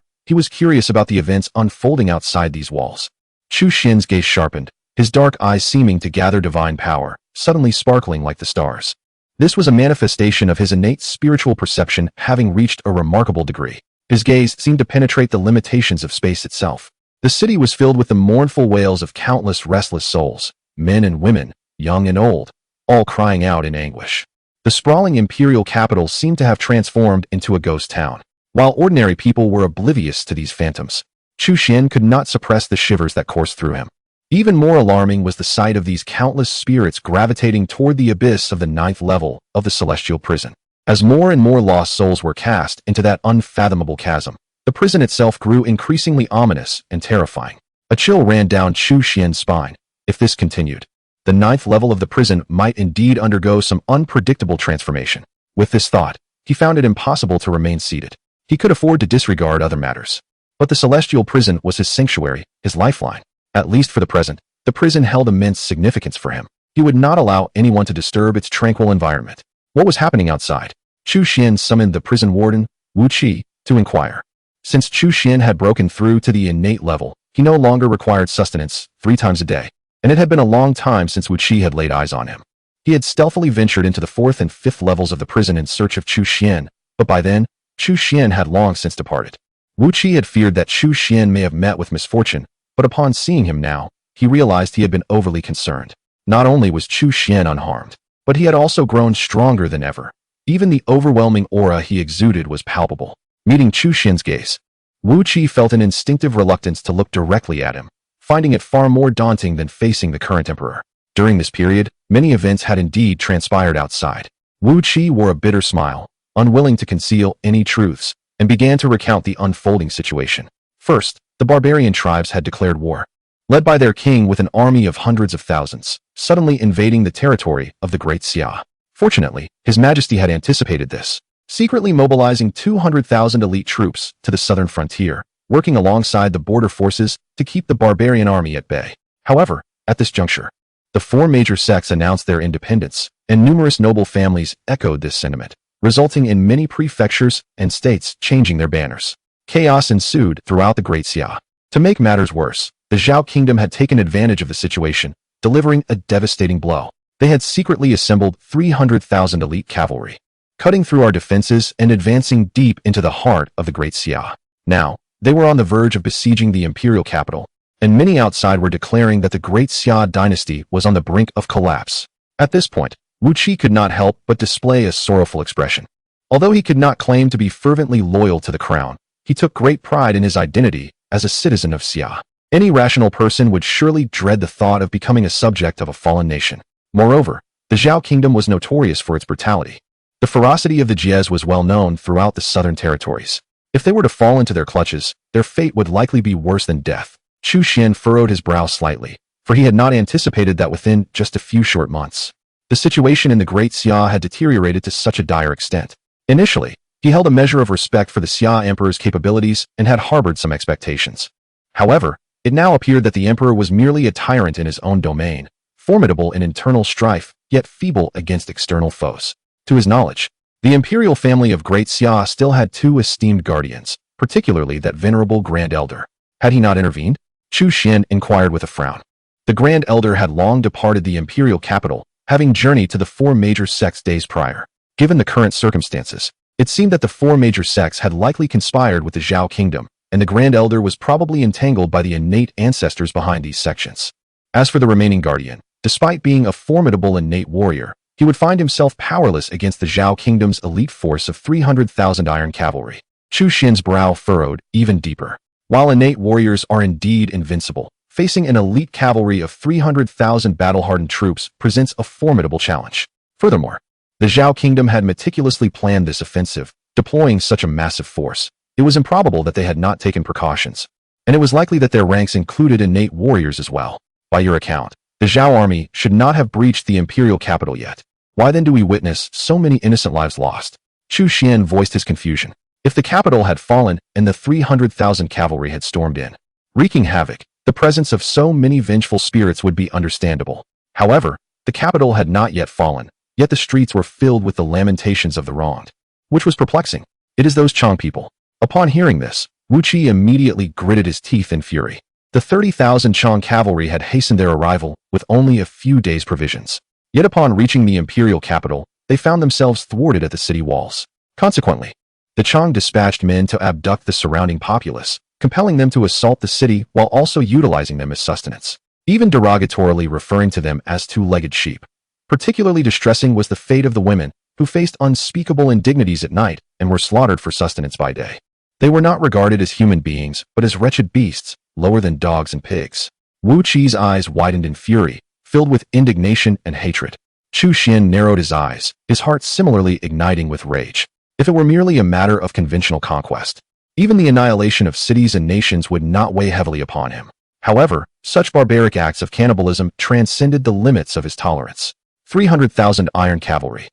he was curious about the events unfolding outside these walls. Chu Xian's gaze sharpened, his dark eyes seeming to gather divine power, suddenly sparkling like the stars. This was a manifestation of his innate spiritual perception having reached a remarkable degree. His gaze seemed to penetrate the limitations of space itself. The city was filled with the mournful wails of countless restless souls, men and women, young and old, all crying out in anguish. The sprawling imperial capital seemed to have transformed into a ghost town. While ordinary people were oblivious to these phantoms, Chu Xian could not suppress the shivers that coursed through him. Even more alarming was the sight of these countless spirits gravitating toward the abyss of the 9th level of the celestial prison. As more and more lost souls were cast into that unfathomable chasm, the prison itself grew increasingly ominous and terrifying. A chill ran down Chu Xian's spine. If this continued, the 9th level of the prison might indeed undergo some unpredictable transformation. With this thought, he found it impossible to remain seated. He could afford to disregard other matters. But the celestial prison was his sanctuary, his lifeline. At least for the present, the prison held immense significance for him. He would not allow anyone to disturb its tranquil environment. What was happening outside? Chu Xian summoned the prison warden, Wu Qi, to inquire. Since Chu Xian had broken through to the innate level, he no longer required sustenance 3 times a day, and it had been a long time since Wu Qi had laid eyes on him. He had stealthily ventured into the 4th and 5th levels of the prison in search of Chu Xian, but by then, Chu Xian had long since departed. Wu Qi had feared that Chu Xian may have met with misfortune, but upon seeing him now, he realized he had been overly concerned. Not only was Chu Xian unharmed, but he had also grown stronger than ever. Even the overwhelming aura he exuded was palpable. Meeting Chu Xian's gaze, Wu Qi felt an instinctive reluctance to look directly at him, finding it far more daunting than facing the current emperor. During this period, many events had indeed transpired outside. Wu Qi wore a bitter smile, unwilling to conceal any truths, and began to recount the unfolding situation. First, the barbarian tribes had declared war, led by their king with an army of hundreds of thousands, suddenly invading the territory of the Great Xia. Fortunately, His Majesty had anticipated this, secretly mobilizing 200,000 elite troops to the southern frontier, working alongside the border forces to keep the barbarian army at bay. However, at this juncture, the four major sects announced their independence, and numerous noble families echoed this sentiment, resulting in many prefectures and states changing their banners. Chaos ensued throughout the Great Xia. To make matters worse, the Zhao kingdom had taken advantage of the situation, delivering a devastating blow. They had secretly assembled 300,000 elite cavalry, cutting through our defenses and advancing deep into the heart of the Great Xia. Now, they were on the verge of besieging the imperial capital, and many outside were declaring that the Great Xia dynasty was on the brink of collapse. At this point, Wu Qi could not help but display a sorrowful expression. Although he could not claim to be fervently loyal to the crown, he took great pride in his identity as a citizen of Xia. Any rational person would surely dread the thought of becoming a subject of a fallen nation. Moreover, the Zhao kingdom was notorious for its brutality. The ferocity of the Jies was well known throughout the southern territories. If they were to fall into their clutches, their fate would likely be worse than death. Chu Xian furrowed his brow slightly, for he had not anticipated that within just a few short months, the situation in the Great Xia had deteriorated to such a dire extent. Initially, he held a measure of respect for the Xia emperor's capabilities and had harbored some expectations. However, it now appeared that the emperor was merely a tyrant in his own domain, formidable in internal strife, yet feeble against external foes. To his knowledge, the imperial family of Great Xia still had two esteemed guardians, particularly that venerable Grand Elder. Had he not intervened? Chu Xian inquired with a frown. The Grand Elder had long departed the imperial capital, having journeyed to the four major sects days prior. Given the current circumstances, it seemed that the four major sects had likely conspired with the Zhao kingdom, and the Grand Elder was probably entangled by the innate ancestors behind these sections. As for the remaining guardian, despite being a formidable innate warrior, he would find himself powerless against the Zhao kingdom's elite force of 300,000 iron cavalry. Chu Xian's brow furrowed even deeper. While innate warriors are indeed invincible, facing an elite cavalry of 300,000 battle-hardened troops presents a formidable challenge. Furthermore, the Zhao kingdom had meticulously planned this offensive, deploying such a massive force. It was improbable that they had not taken precautions, and it was likely that their ranks included innate warriors as well. By your account, the Zhao army should not have breached the imperial capital yet. Why then do we witness so many innocent lives lost? Chu Xian voiced his confusion. If the capital had fallen and the 300,000 cavalry had stormed in, wreaking havoc, the presence of so many vengeful spirits would be understandable. However, the capital had not yet fallen, yet the streets were filled with the lamentations of the wronged, which was perplexing. It is those Chang people. Upon hearing this, Wu Qi immediately gritted his teeth in fury. The 30,000 Chang cavalry had hastened their arrival with only a few days' provisions. Yet upon reaching the imperial capital, they found themselves thwarted at the city walls. Consequently, the Chang dispatched men to abduct the surrounding populace, compelling them to assault the city while also utilizing them as sustenance, even derogatorily referring to them as two-legged sheep. Particularly distressing was the fate of the women, who faced unspeakable indignities at night and were slaughtered for sustenance by day. They were not regarded as human beings, but as wretched beasts, lower than dogs and pigs. Wu Qi's eyes widened in fury, filled with indignation and hatred. Chu Xian narrowed his eyes, his heart similarly igniting with rage. If it were merely a matter of conventional conquest, even the annihilation of cities and nations would not weigh heavily upon him. However, such barbaric acts of cannibalism transcended the limits of his tolerance. 300,000 iron cavalry.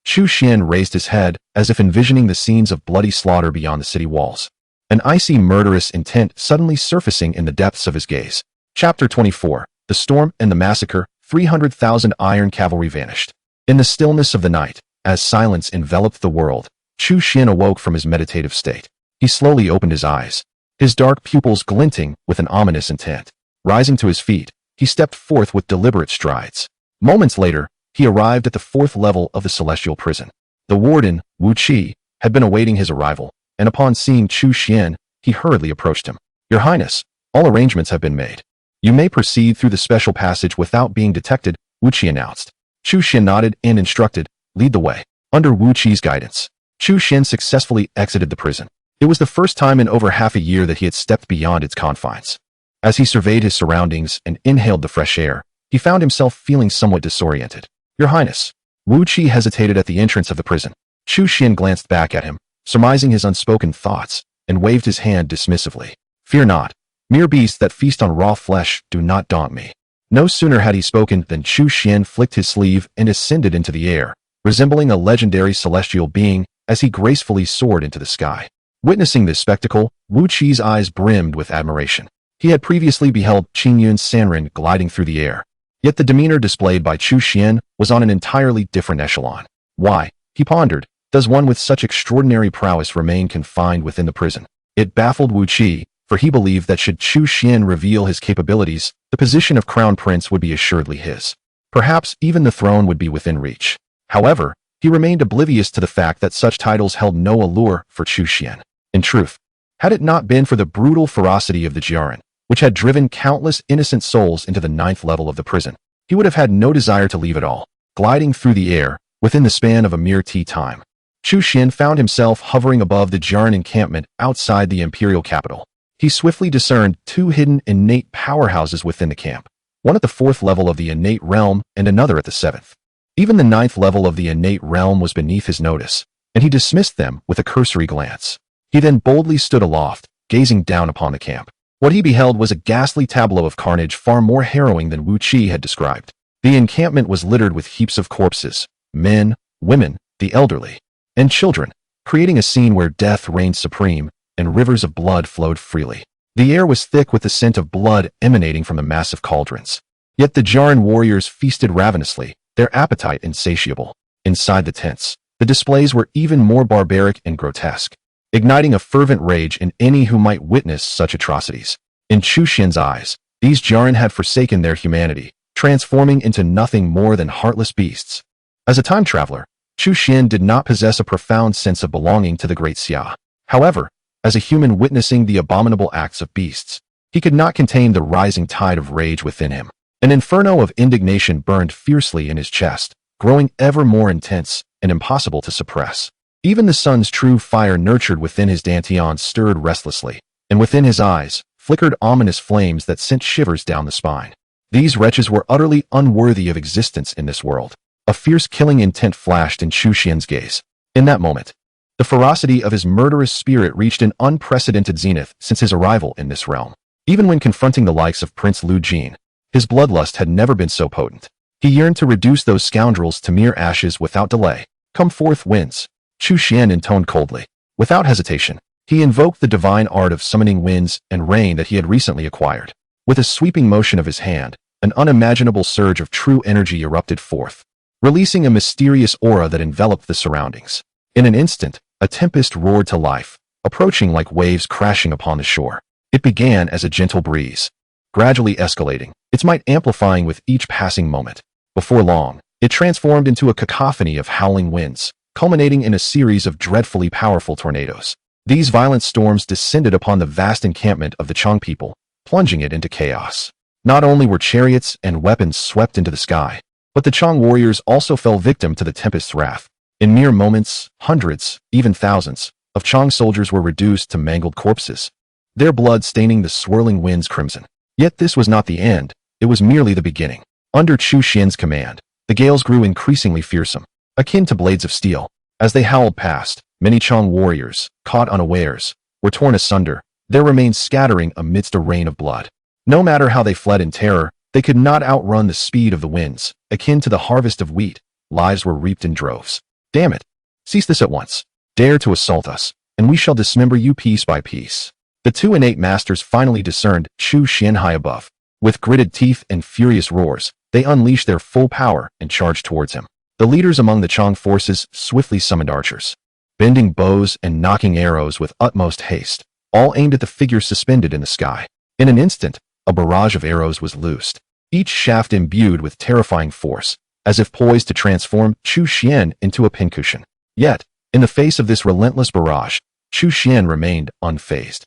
Chu Xian raised his head as if envisioning the scenes of bloody slaughter beyond the city walls, an icy murderous intent suddenly surfacing in the depths of his gaze. Chapter 24. The Storm and the Massacre. 300,000 iron cavalry vanished. In the stillness of the night, as silence enveloped the world, Chu Xian awoke from his meditative state. He slowly opened his eyes, his dark pupils glinting with an ominous intent. Rising to his feet, he stepped forth with deliberate strides. Moments later, he arrived at the 4th level of the celestial prison. The warden, Wu Qi, had been awaiting his arrival, and upon seeing Chu Xian, he hurriedly approached him. "Your Highness, all arrangements have been made. You may proceed through the special passage without being detected," Wu Qi announced. Chu Xian nodded and instructed, "Lead the way." Under Wu Qi's guidance, Chu Xian successfully exited the prison. It was the first time in over half a year that he had stepped beyond its confines. As he surveyed his surroundings and inhaled the fresh air, he found himself feeling somewhat disoriented. "Your Highness." Wu Qi hesitated at the entrance of the prison. Chu Xian glanced back at him, surmising his unspoken thoughts, and waved his hand dismissively. "Fear not. Mere beasts that feast on raw flesh do not daunt me." No sooner had he spoken than Chu Xian flicked his sleeve and ascended into the air, resembling a legendary celestial being as he gracefully soared into the sky. Witnessing this spectacle, Wu Qi's eyes brimmed with admiration. He had previously beheld Qingyun's Sanren gliding through the air, yet the demeanor displayed by Chu Xian was on an entirely different echelon. Why, he pondered, does one with such extraordinary prowess remain confined within the prison? It baffled Wu Qi, for he believed that should Chu Xian reveal his capabilities, the position of crown prince would be assuredly his. Perhaps even the throne would be within reach. However, he remained oblivious to the fact that such titles held no allure for Chu Xian. In truth, had it not been for the brutal ferocity of the Jiaran, which had driven countless innocent souls into the 9th level of the prison, he would have had no desire to leave at all. Gliding through the air, within the span of a mere tea time, Chu Xian found himself hovering above the Jiaran encampment outside the imperial capital. He swiftly discerned two hidden innate powerhouses within the camp, one at the 4th level of the innate realm and another at the 7th. Even the 9th level of the innate realm was beneath his notice, and he dismissed them with a cursory glance. He then boldly stood aloft, gazing down upon the camp. What he beheld was a ghastly tableau of carnage far more harrowing than Wu Qi had described. The encampment was littered with heaps of corpses, men, women, the elderly, and children, creating a scene where death reigned supreme and rivers of blood flowed freely. The air was thick with the scent of blood emanating from the massive cauldrons. Yet the Jiaran warriors feasted ravenously, their appetite insatiable. Inside the tents, the displays were even more barbaric and grotesque, igniting a fervent rage in any who might witness such atrocities. In Chu Xian's eyes, these Jiaran had forsaken their humanity, transforming into nothing more than heartless beasts. As a time traveler, Chu Xian did not possess a profound sense of belonging to the Great Xia. However, as a human witnessing the abominable acts of beasts, he could not contain the rising tide of rage within him. An inferno of indignation burned fiercely in his chest, growing ever more intense and impossible to suppress. Even the sun's true fire nurtured within his dantian stirred restlessly, and within his eyes flickered ominous flames that sent shivers down the spine. These wretches were utterly unworthy of existence in this world. A fierce killing intent flashed in Chu Xian's gaze. In that moment, the ferocity of his murderous spirit reached an unprecedented zenith since his arrival in this realm. Even when confronting the likes of Prince Lu Jin, his bloodlust had never been so potent. He yearned to reduce those scoundrels to mere ashes without delay. "Come forth, winds," Chu Xian intoned coldly. Without hesitation, he invoked the divine art of summoning winds and rain that he had recently acquired. With a sweeping motion of his hand, an unimaginable surge of true energy erupted forth, releasing a mysterious aura that enveloped the surroundings. In an instant, a tempest roared to life, approaching like waves crashing upon the shore. It began as a gentle breeze, gradually escalating, its might amplifying with each passing moment. Before long, it transformed into a cacophony of howling winds, culminating in a series of dreadfully powerful tornadoes. These violent storms descended upon the vast encampment of the Chang people, plunging it into chaos. Not only were chariots and weapons swept into the sky, but the Chang warriors also fell victim to the tempest's wrath. In mere moments, hundreds, even thousands, of Chang soldiers were reduced to mangled corpses, their blood staining the swirling winds crimson. Yet this was not the end, it was merely the beginning. Under Chu Xian's command, the gales grew increasingly fearsome, akin to blades of steel. As they howled past, many Chang warriors, caught unawares, were torn asunder, their remains scattering amidst a rain of blood. No matter how they fled in terror, they could not outrun the speed of the winds. Akin to the harvest of wheat, lives were reaped in droves. "Damn it! Cease this at once. Dare to assault us, and we shall dismember you piece by piece." The two innate masters finally discerned Chu Xian high above. With gritted teeth and furious roars, they unleashed their full power and charged towards him. The leaders among the Chang forces swiftly summoned archers, bending bows and knocking arrows with utmost haste, all aimed at the figure suspended in the sky. In an instant, a barrage of arrows was loosed, each shaft imbued with terrifying force, as if poised to transform Chu Xian into a pincushion. Yet, in the face of this relentless barrage, Chu Xian remained unfazed.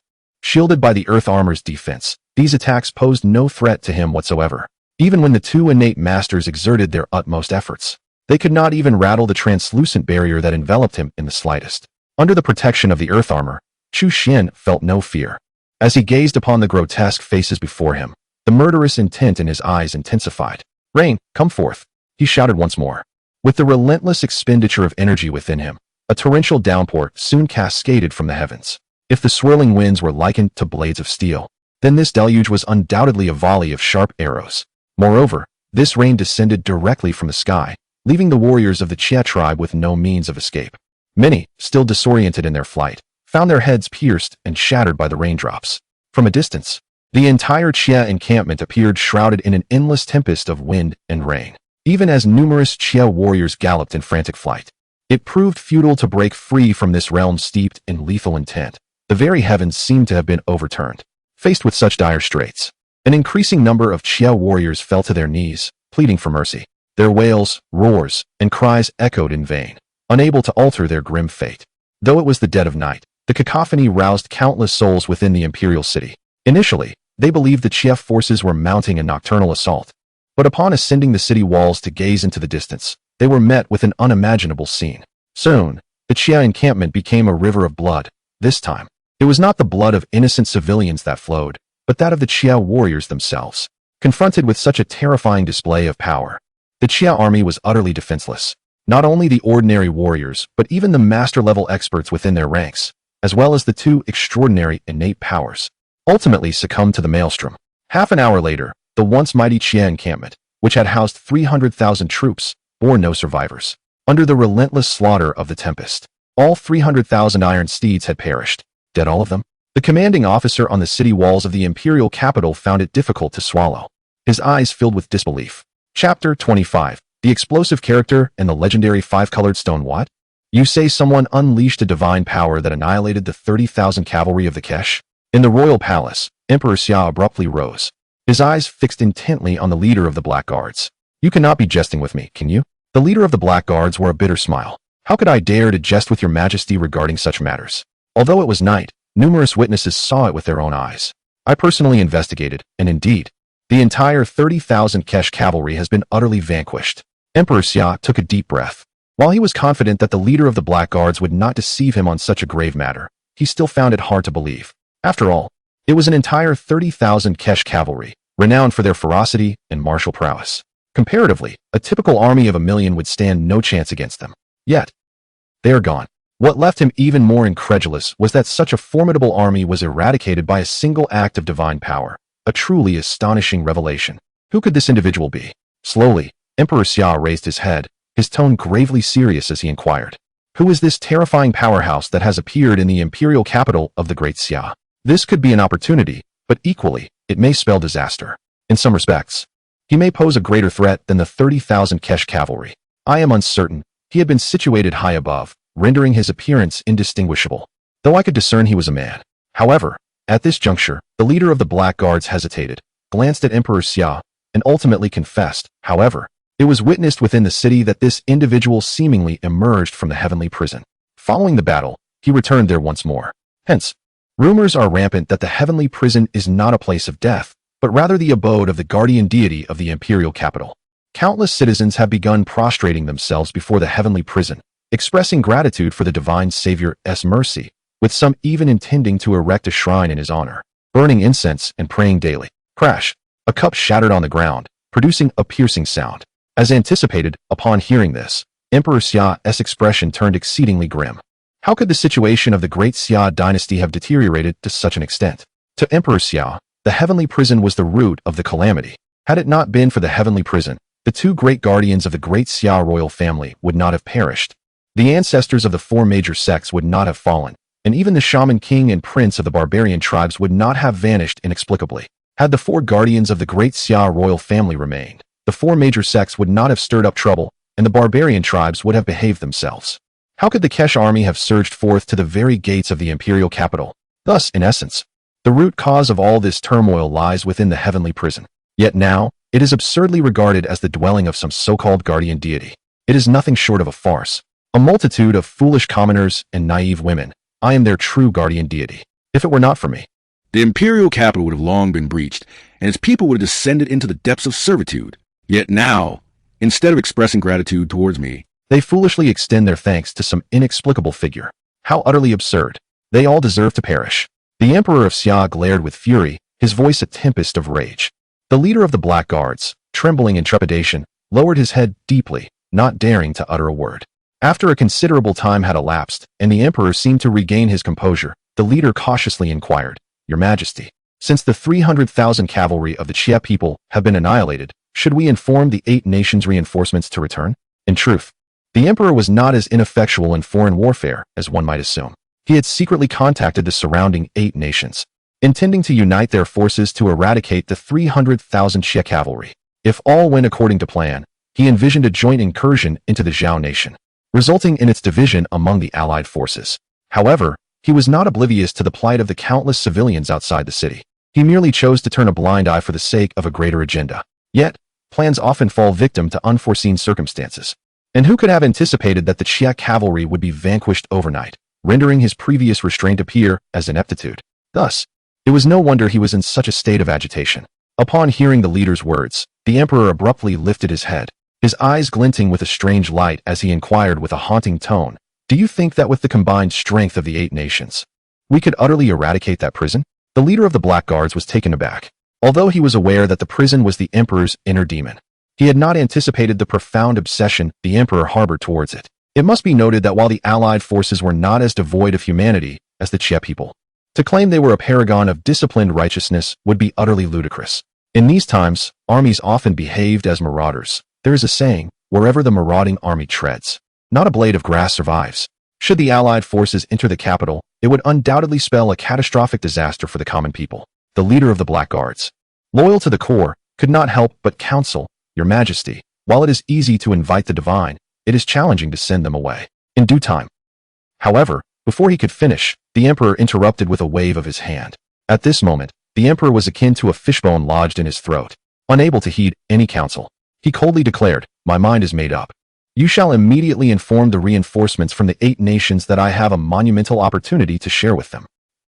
Shielded by the earth armor's defense, these attacks posed no threat to him whatsoever. Even when the two innate masters exerted their utmost efforts, they could not even rattle the translucent barrier that enveloped him in the slightest. Under the protection of the earth armor, Chu Xian felt no fear. As he gazed upon the grotesque faces before him, the murderous intent in his eyes intensified. "Rain, come forth," he shouted once more. With the relentless expenditure of energy within him, a torrential downpour soon cascaded from the heavens. If the swirling winds were likened to blades of steel, then this deluge was undoubtedly a volley of sharp arrows. Moreover, this rain descended directly from the sky, leaving the warriors of the Xia tribe with no means of escape. Many, still disoriented in their flight, found their heads pierced and shattered by the raindrops. From a distance, the entire Xia encampment appeared shrouded in an endless tempest of wind and rain. Even as numerous Xia warriors galloped in frantic flight, it proved futile to break free from this realm steeped in lethal intent. The very heavens seemed to have been overturned. Faced with such dire straits, an increasing number of Xia warriors fell to their knees, pleading for mercy. Their wails, roars, and cries echoed in vain, unable to alter their grim fate. Though it was the dead of night, the cacophony roused countless souls within the imperial city. Initially, they believed the Xia forces were mounting a nocturnal assault. But upon ascending the city walls to gaze into the distance, they were met with an unimaginable scene. Soon, the Xia encampment became a river of blood. This time, it was not the blood of innocent civilians that flowed, but that of the Xia warriors themselves. Confronted with such a terrifying display of power, the Xia army was utterly defenseless. Not only the ordinary warriors, but even the master-level experts within their ranks, as well as the two extraordinary innate powers, ultimately succumbed to the maelstrom. Half an hour later, the once mighty Xia encampment, which had housed 300,000 troops, bore no survivors. Under the relentless slaughter of the tempest, all 300,000 iron steeds had perished. Dead all of them? The commanding officer on the city walls of the imperial capital found it difficult to swallow. His eyes filled with disbelief. Chapter 25. The explosive character and the legendary five-colored stone. What? You say someone unleashed a divine power that annihilated the 30,000 cavalry of the Kesh? In the royal palace, Emperor Xia abruptly rose, his eyes fixed intently on the leader of the Black Guards. You cannot be jesting with me, can you? The leader of the Black Guards wore a bitter smile. How could I dare to jest with your majesty regarding such matters? Although it was night, numerous witnesses saw it with their own eyes. I personally investigated, and indeed, the entire 30,000 Kesh cavalry has been utterly vanquished. Emperor Xia took a deep breath. While he was confident that the leader of the Black Guards would not deceive him on such a grave matter, he still found it hard to believe. After all, it was an entire 30,000 Kesh cavalry, renowned for their ferocity and martial prowess. Comparatively, a typical army of 1,000,000 would stand no chance against them. Yet, they are gone. What left him even more incredulous was that such a formidable army was eradicated by a single act of divine power, a truly astonishing revelation. Who could this individual be? Slowly, Emperor Xia raised his head, his tone gravely serious as he inquired. Who is this terrifying powerhouse that has appeared in the imperial capital of the Great Xia? This could be an opportunity, but equally, it may spell disaster. In some respects, he may pose a greater threat than the 30,000 Kesh cavalry. I am uncertain. He had been situated high above, rendering his appearance indistinguishable, though I could discern he was a man. However, at this juncture, the leader of the Black Guards hesitated, glanced at Emperor Xia, and ultimately confessed. However, it was witnessed within the city that this individual seemingly emerged from the heavenly prison. Following the battle, he returned there once more. Hence, rumors are rampant that the heavenly prison is not a place of death, but rather the abode of the guardian deity of the imperial capital. Countless citizens have begun prostrating themselves before the heavenly prison, expressing gratitude for the divine Savior's mercy, with some even intending to erect a shrine in his honor, burning incense and praying daily. Crash! A cup shattered on the ground, producing a piercing sound. As anticipated, upon hearing this, Emperor Xia's expression turned exceedingly grim. How could the situation of the Great Xia dynasty have deteriorated to such an extent? To Emperor Xia, the heavenly prison was the root of the calamity. Had it not been for the heavenly prison, the two great guardians of the Great Xia royal family would not have perished. The ancestors of the four major sects would not have fallen, and even the shaman king and prince of the barbarian tribes would not have vanished inexplicably. Had the four guardians of the Great Xia royal family remained, the four major sects would not have stirred up trouble, and the barbarian tribes would have behaved themselves. How could the Kesh army have surged forth to the very gates of the imperial capital? Thus, in essence, the root cause of all this turmoil lies within the heavenly prison. Yet now, it is absurdly regarded as the dwelling of some so-called guardian deity. It is nothing short of a farce. A multitude of foolish commoners and naive women. I am their true guardian deity. If it were not for me, The imperial capital would have long been breached, and its people would have descended into the depths of servitude. Yet now, instead of expressing gratitude towards me, They foolishly extend their thanks to some inexplicable figure. How utterly absurd. They all deserve to perish. The Emperor of Xia glared with fury, his voice a tempest of rage. The leader of the Black Guards, trembling in trepidation, lowered his head deeply, not daring to utter a word. After a considerable time had elapsed, and the Emperor seemed to regain his composure, the leader cautiously inquired, "Your Majesty, since the 300,000 cavalry of the Xia people have been annihilated, should we inform the 8 nations' reinforcements to return?" In truth, the Emperor was not as ineffectual in foreign warfare as one might assume. He had secretly contacted the surrounding 8 nations, intending to unite their forces to eradicate the 300,000 Xia cavalry. If all went according to plan, he envisioned a joint incursion into the Zhao nation, resulting in its division among the allied forces. However, he was not oblivious to the plight of the countless civilians outside the city. He merely chose to turn a blind eye for the sake of a greater agenda. Yet, plans often fall victim to unforeseen circumstances. And who could have anticipated that the Xia cavalry would be vanquished overnight, rendering his previous restraint appear as ineptitude? Thus, it was no wonder he was in such a state of agitation. Upon hearing the leader's words, the Emperor abruptly lifted his head, his eyes glinting with a strange light as he inquired with a haunting tone, "Do you think that with the combined strength of the 8 nations, we could utterly eradicate that prison?" The leader of the Black Guards was taken aback. Although he was aware that the prison was the Emperor's inner demon, he had not anticipated the profound obsession the Emperor harbored towards it. It must be noted that while the allied forces were not as devoid of humanity as the Xia people, to claim they were a paragon of disciplined righteousness would be utterly ludicrous. In these times, armies often behaved as marauders. There is a saying, wherever the marauding army treads, not a blade of grass survives. Should the allied forces enter the capital, it would undoubtedly spell a catastrophic disaster for the common people. The leader of the Black Guards, loyal to the core, could not help but counsel, "Your Majesty, while it is easy to invite the divine, it is challenging to send them away in due time." However, before he could finish, the Emperor interrupted with a wave of his hand. At this moment, the Emperor was akin to a fishbone lodged in his throat. Unable to heed any counsel, he coldly declared, "My mind is made up. You shall immediately inform the reinforcements from the 8 nations that I have a monumental opportunity to share with them."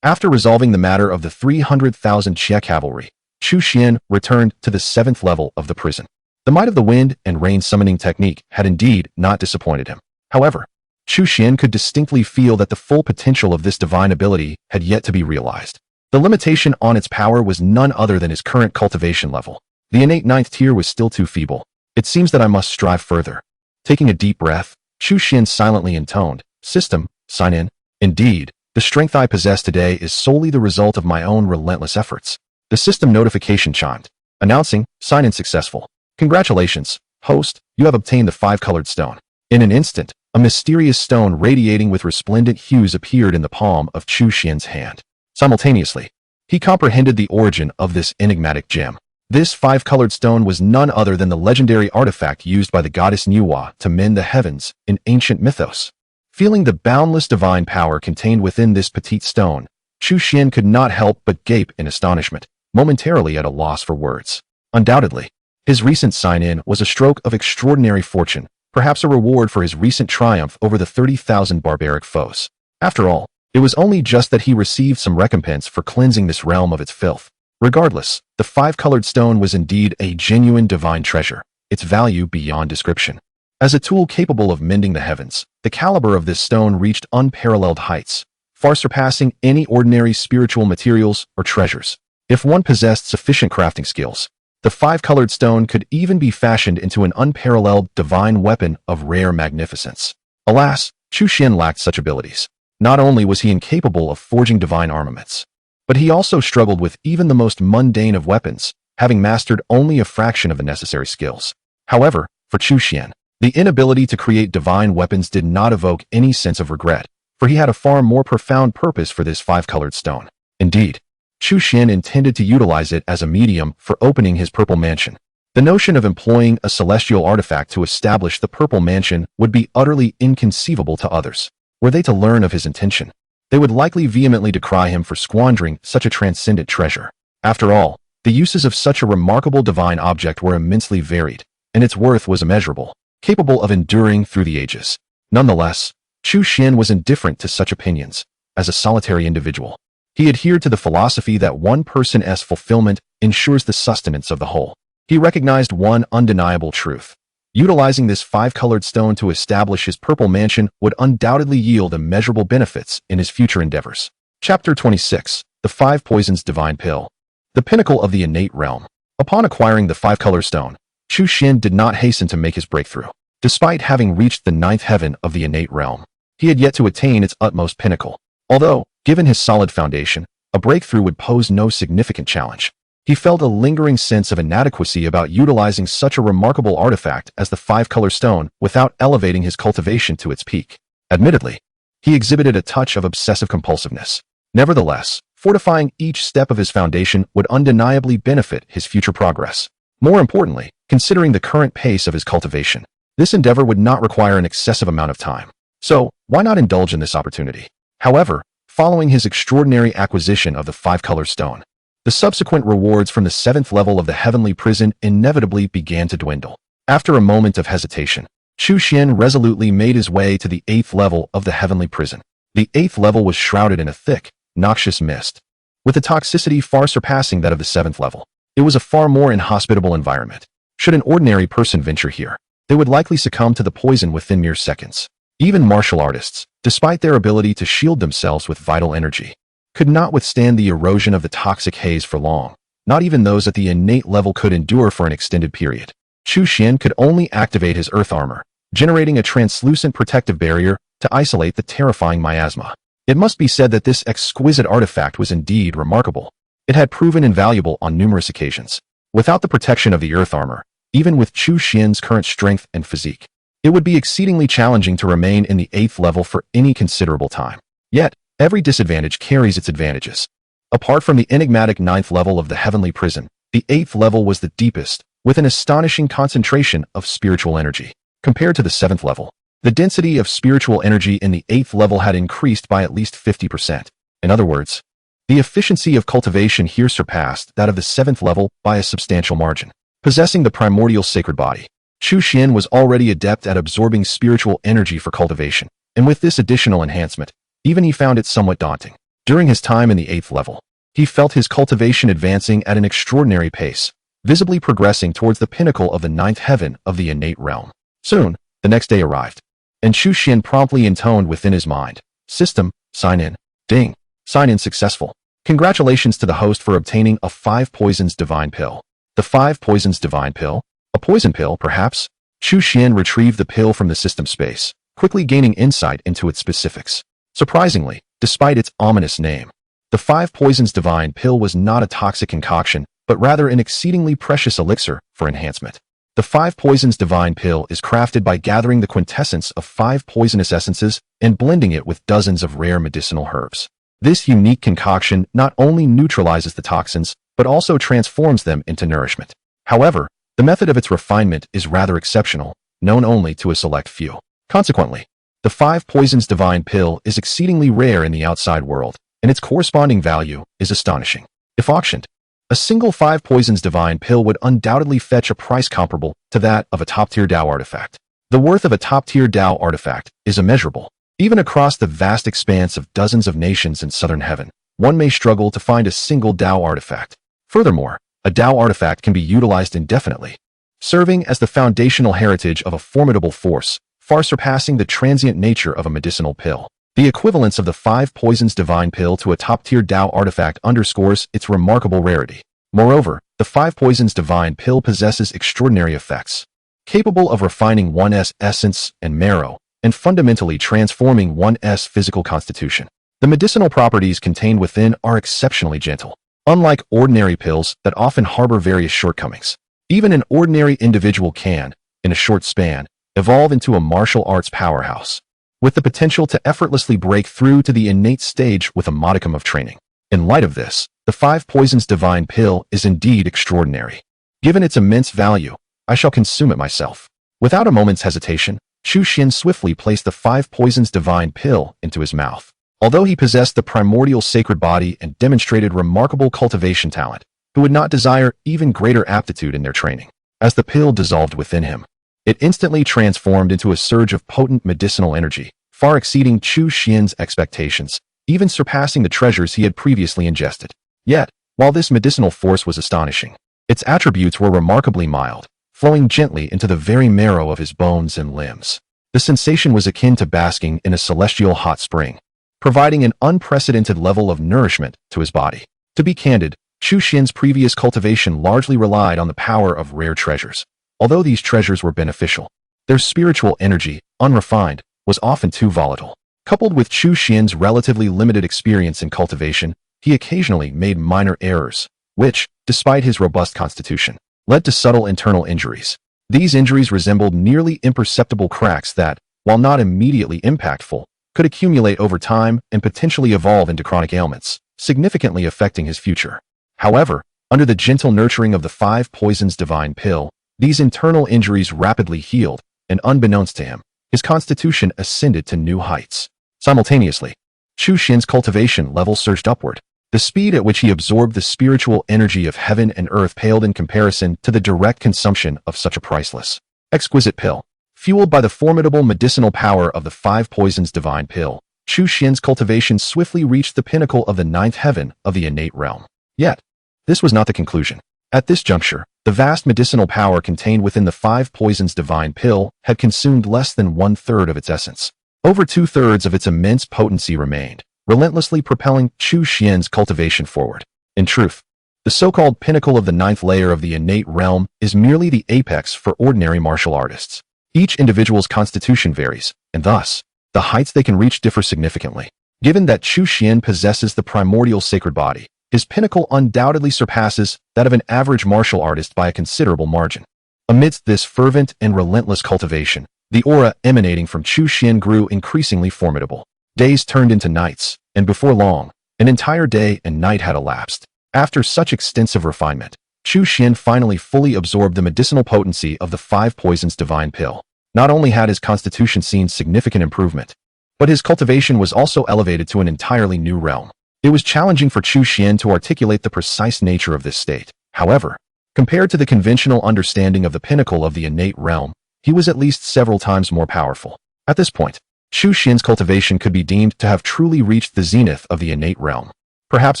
After resolving the matter of the 300,000 Xia cavalry, Chu Xian returned to the 7th level of the prison. The might of the wind and rain summoning technique had indeed not disappointed him. However, Chu Xian could distinctly feel that the full potential of this divine ability had yet to be realized. The limitation on its power was none other than his current cultivation level. The innate 9th tier was still too feeble. It seems that I must strive further. Taking a deep breath, Chu Xian silently intoned, "System, sign in." Indeed, the strength I possess today is solely the result of my own relentless efforts. The system notification chimed, announcing, "Sign in successful. Congratulations, host, you have obtained the 5-colored stone." In an instant, a mysterious stone radiating with resplendent hues appeared in the palm of Chu Xian's hand. Simultaneously, he comprehended the origin of this enigmatic gem. This 5-colored stone was none other than the legendary artifact used by the goddess Nuwa to mend the heavens in ancient mythos. Feeling the boundless divine power contained within this petite stone, Chu Xian could not help but gape in astonishment, momentarily at a loss for words. Undoubtedly, his recent sign-in was a stroke of extraordinary fortune, perhaps a reward for his recent triumph over the 30,000 barbaric foes. After all, it was only just that he received some recompense for cleansing this realm of its filth. Regardless, the 5-colored stone was indeed a genuine divine treasure, its value beyond description. As a tool capable of mending the heavens, the caliber of this stone reached unparalleled heights, far surpassing any ordinary spiritual materials or treasures. If one possessed sufficient crafting skills, the 5-colored stone could even be fashioned into an unparalleled divine weapon of rare magnificence. Alas, Chu Xian lacked such abilities. Not only was he incapable of forging divine armaments, but he also struggled with even the most mundane of weapons, having mastered only a fraction of the necessary skills. However, for Chu Xian, the inability to create divine weapons did not evoke any sense of regret, for he had a far more profound purpose for this 5-colored stone. Indeed, Chu Xian intended to utilize it as a medium for opening his purple mansion. The notion of employing a celestial artifact to establish the purple mansion would be utterly inconceivable to others. Were they to learn of his intention, they would likely vehemently decry him for squandering such a transcendent treasure. After all, the uses of such a remarkable divine object were immensely varied, and its worth was immeasurable, capable of enduring through the ages. Nonetheless, Chu Xian was indifferent to such opinions. As a solitary individual, He adhered to the philosophy that one person's fulfillment ensures the sustenance of the whole. He recognized one undeniable truth. Utilizing this five-colored stone to establish his purple mansion would undoubtedly yield immeasurable benefits in his future endeavors. Chapter 26. The Five Poisons Divine Pill. The pinnacle of the innate realm. Upon acquiring the five-color stone, Chu Xian did not hasten to make his breakthrough. Despite having reached the ninth heaven of the innate realm, he had yet to attain its utmost pinnacle. Although, given his solid foundation, a breakthrough would pose no significant challenge. He felt a lingering sense of inadequacy about utilizing such a remarkable artifact as the five-color stone without elevating his cultivation to its peak. Admittedly, he exhibited a touch of obsessive compulsiveness. Nevertheless, fortifying each step of his foundation would undeniably benefit his future progress. More importantly, considering the current pace of his cultivation, this endeavor would not require an excessive amount of time. So, why not indulge in this opportunity? However, following his extraordinary acquisition of the five-color stone, the subsequent rewards from the seventh level of the heavenly prison inevitably began to dwindle. After a moment of hesitation, Chu Xian resolutely made his way to the eighth level of the heavenly prison. The eighth level was shrouded in a thick, noxious mist, with a toxicity far surpassing that of the seventh level. It was a far more inhospitable environment. Should an ordinary person venture here, they would likely succumb to the poison within mere seconds. Even martial artists, despite their ability to shield themselves with vital energy, could not withstand the erosion of the toxic haze for long. Not even those at the innate level could endure for an extended period. Chu Xian could only activate his earth armor, generating a translucent protective barrier to isolate the terrifying miasma. It must be said that this exquisite artifact was indeed remarkable. It had proven invaluable on numerous occasions. Without the protection of the earth armor, even with Chu Xian's current strength and physique, it would be exceedingly challenging to remain in the eighth level for any considerable time. Yet, every disadvantage carries its advantages. Apart from the enigmatic ninth level of the heavenly prison, the eighth level was the deepest, with an astonishing concentration of spiritual energy. Compared to the seventh level, the density of spiritual energy in the eighth level had increased by at least 50%. In other words, the efficiency of cultivation here surpassed that of the seventh level by a substantial margin. Possessing the primordial sacred body, Chu Xian was already adept at absorbing spiritual energy for cultivation, and with this additional enhancement, even he found it somewhat daunting. During his time in the eighth level, he felt his cultivation advancing at an extraordinary pace, visibly progressing towards the pinnacle of the ninth heaven of the innate realm. Soon, the next day arrived, and Chu Xian promptly intoned within his mind, "System, sign in." Ding. Sign in successful. Congratulations to the host for obtaining a five poisons divine pill. The five poisons divine pill? A poison pill, perhaps? Chu Xian retrieved the pill from the system space, quickly gaining insight into its specifics. Surprisingly, despite its ominous name, the five poisons divine pill was not a toxic concoction, but rather an exceedingly precious elixir for enhancement. The five poisons divine pill is crafted by gathering the quintessence of five poisonous essences and blending it with dozens of rare medicinal herbs. This unique concoction not only neutralizes the toxins, but also transforms them into nourishment. However, the method of its refinement is rather exceptional, known only to a select few. Consequently, the five poisons divine pill is exceedingly rare in the outside world, and its corresponding value is astonishing. If auctioned, a single five poisons divine pill would undoubtedly fetch a price comparable to that of a top-tier Dao artifact. The worth of a top-tier Dao artifact is immeasurable. Even across the vast expanse of dozens of nations in southern heaven, one may struggle to find a single Dao artifact. Furthermore, a Dao artifact can be utilized indefinitely, serving as the foundational heritage of a formidable force, far surpassing the transient nature of a medicinal pill. The equivalence of the five poisons divine pill to a top-tier Dao artifact underscores its remarkable rarity. Moreover, the five poisons divine pill possesses extraordinary effects, capable of refining one's essence and marrow, and fundamentally transforming one's physical constitution. The medicinal properties contained within are exceptionally gentle, unlike ordinary pills that often harbor various shortcomings. Even an ordinary individual can, in a short span, evolve into a martial arts powerhouse, with the potential to effortlessly break through to the innate stage with a modicum of training. In light of this, the five poisons divine pill is indeed extraordinary. Given its immense value, I shall consume it myself. Without a moment's hesitation, Chu Xian swiftly placed the five poisons divine pill into his mouth. Although he possessed the primordial sacred body and demonstrated remarkable cultivation talent, who would not desire even greater aptitude in their training? As the pill dissolved within him, it instantly transformed into a surge of potent medicinal energy, far exceeding Chu Xian's expectations, even surpassing the treasures he had previously ingested. Yet, while this medicinal force was astonishing, its attributes were remarkably mild, flowing gently into the very marrow of his bones and limbs. The sensation was akin to basking in a celestial hot spring, providing an unprecedented level of nourishment to his body. To be candid, Chu Xian's previous cultivation largely relied on the power of rare treasures. Although these treasures were beneficial, their spiritual energy, unrefined, was often too volatile. Coupled with Chu Xian's relatively limited experience in cultivation, he occasionally made minor errors, which, despite his robust constitution, led to subtle internal injuries. These injuries resembled nearly imperceptible cracks that, while not immediately impactful, could accumulate over time and potentially evolve into chronic ailments, significantly affecting his future. However, under the gentle nurturing of the 5 poisons divine pill, these internal injuries rapidly healed, and unbeknownst to him, his constitution ascended to new heights. Simultaneously, Chu Xian's cultivation level surged upward. The speed at which he absorbed the spiritual energy of heaven and earth paled in comparison to the direct consumption of such a priceless, exquisite pill. Fueled by the formidable medicinal power of the 5 poisons divine pill, Chu Xian's cultivation swiftly reached the pinnacle of the 9th heaven of the innate realm. Yet, this was not the conclusion. At this juncture, the vast medicinal power contained within the 5 poisons divine pill had consumed less than 1/3 of its essence. Over 2/3 of its immense potency remained, relentlessly propelling Chu Xian's cultivation forward. In truth, the so-called pinnacle of the 9th layer of the innate realm is merely the apex for ordinary martial artists. Each individual's constitution varies, and thus, the heights they can reach differ significantly. Given that Chu Xian possesses the primordial sacred body, his pinnacle undoubtedly surpasses that of an average martial artist by a considerable margin. Amidst this fervent and relentless cultivation, the aura emanating from Chu Xian grew increasingly formidable. Days turned into nights, and before long, an entire day and night had elapsed. After such extensive refinement, Chu Xian finally fully absorbed the medicinal potency of the 5 poisons divine pill. Not only had his constitution seen significant improvement, but his cultivation was also elevated to an entirely new realm. It was challenging for Chu Xian to articulate the precise nature of this state. However, compared to the conventional understanding of the pinnacle of the innate realm, he was at least several times more powerful. At this point, Chu Xian's cultivation could be deemed to have truly reached the zenith of the innate realm. Perhaps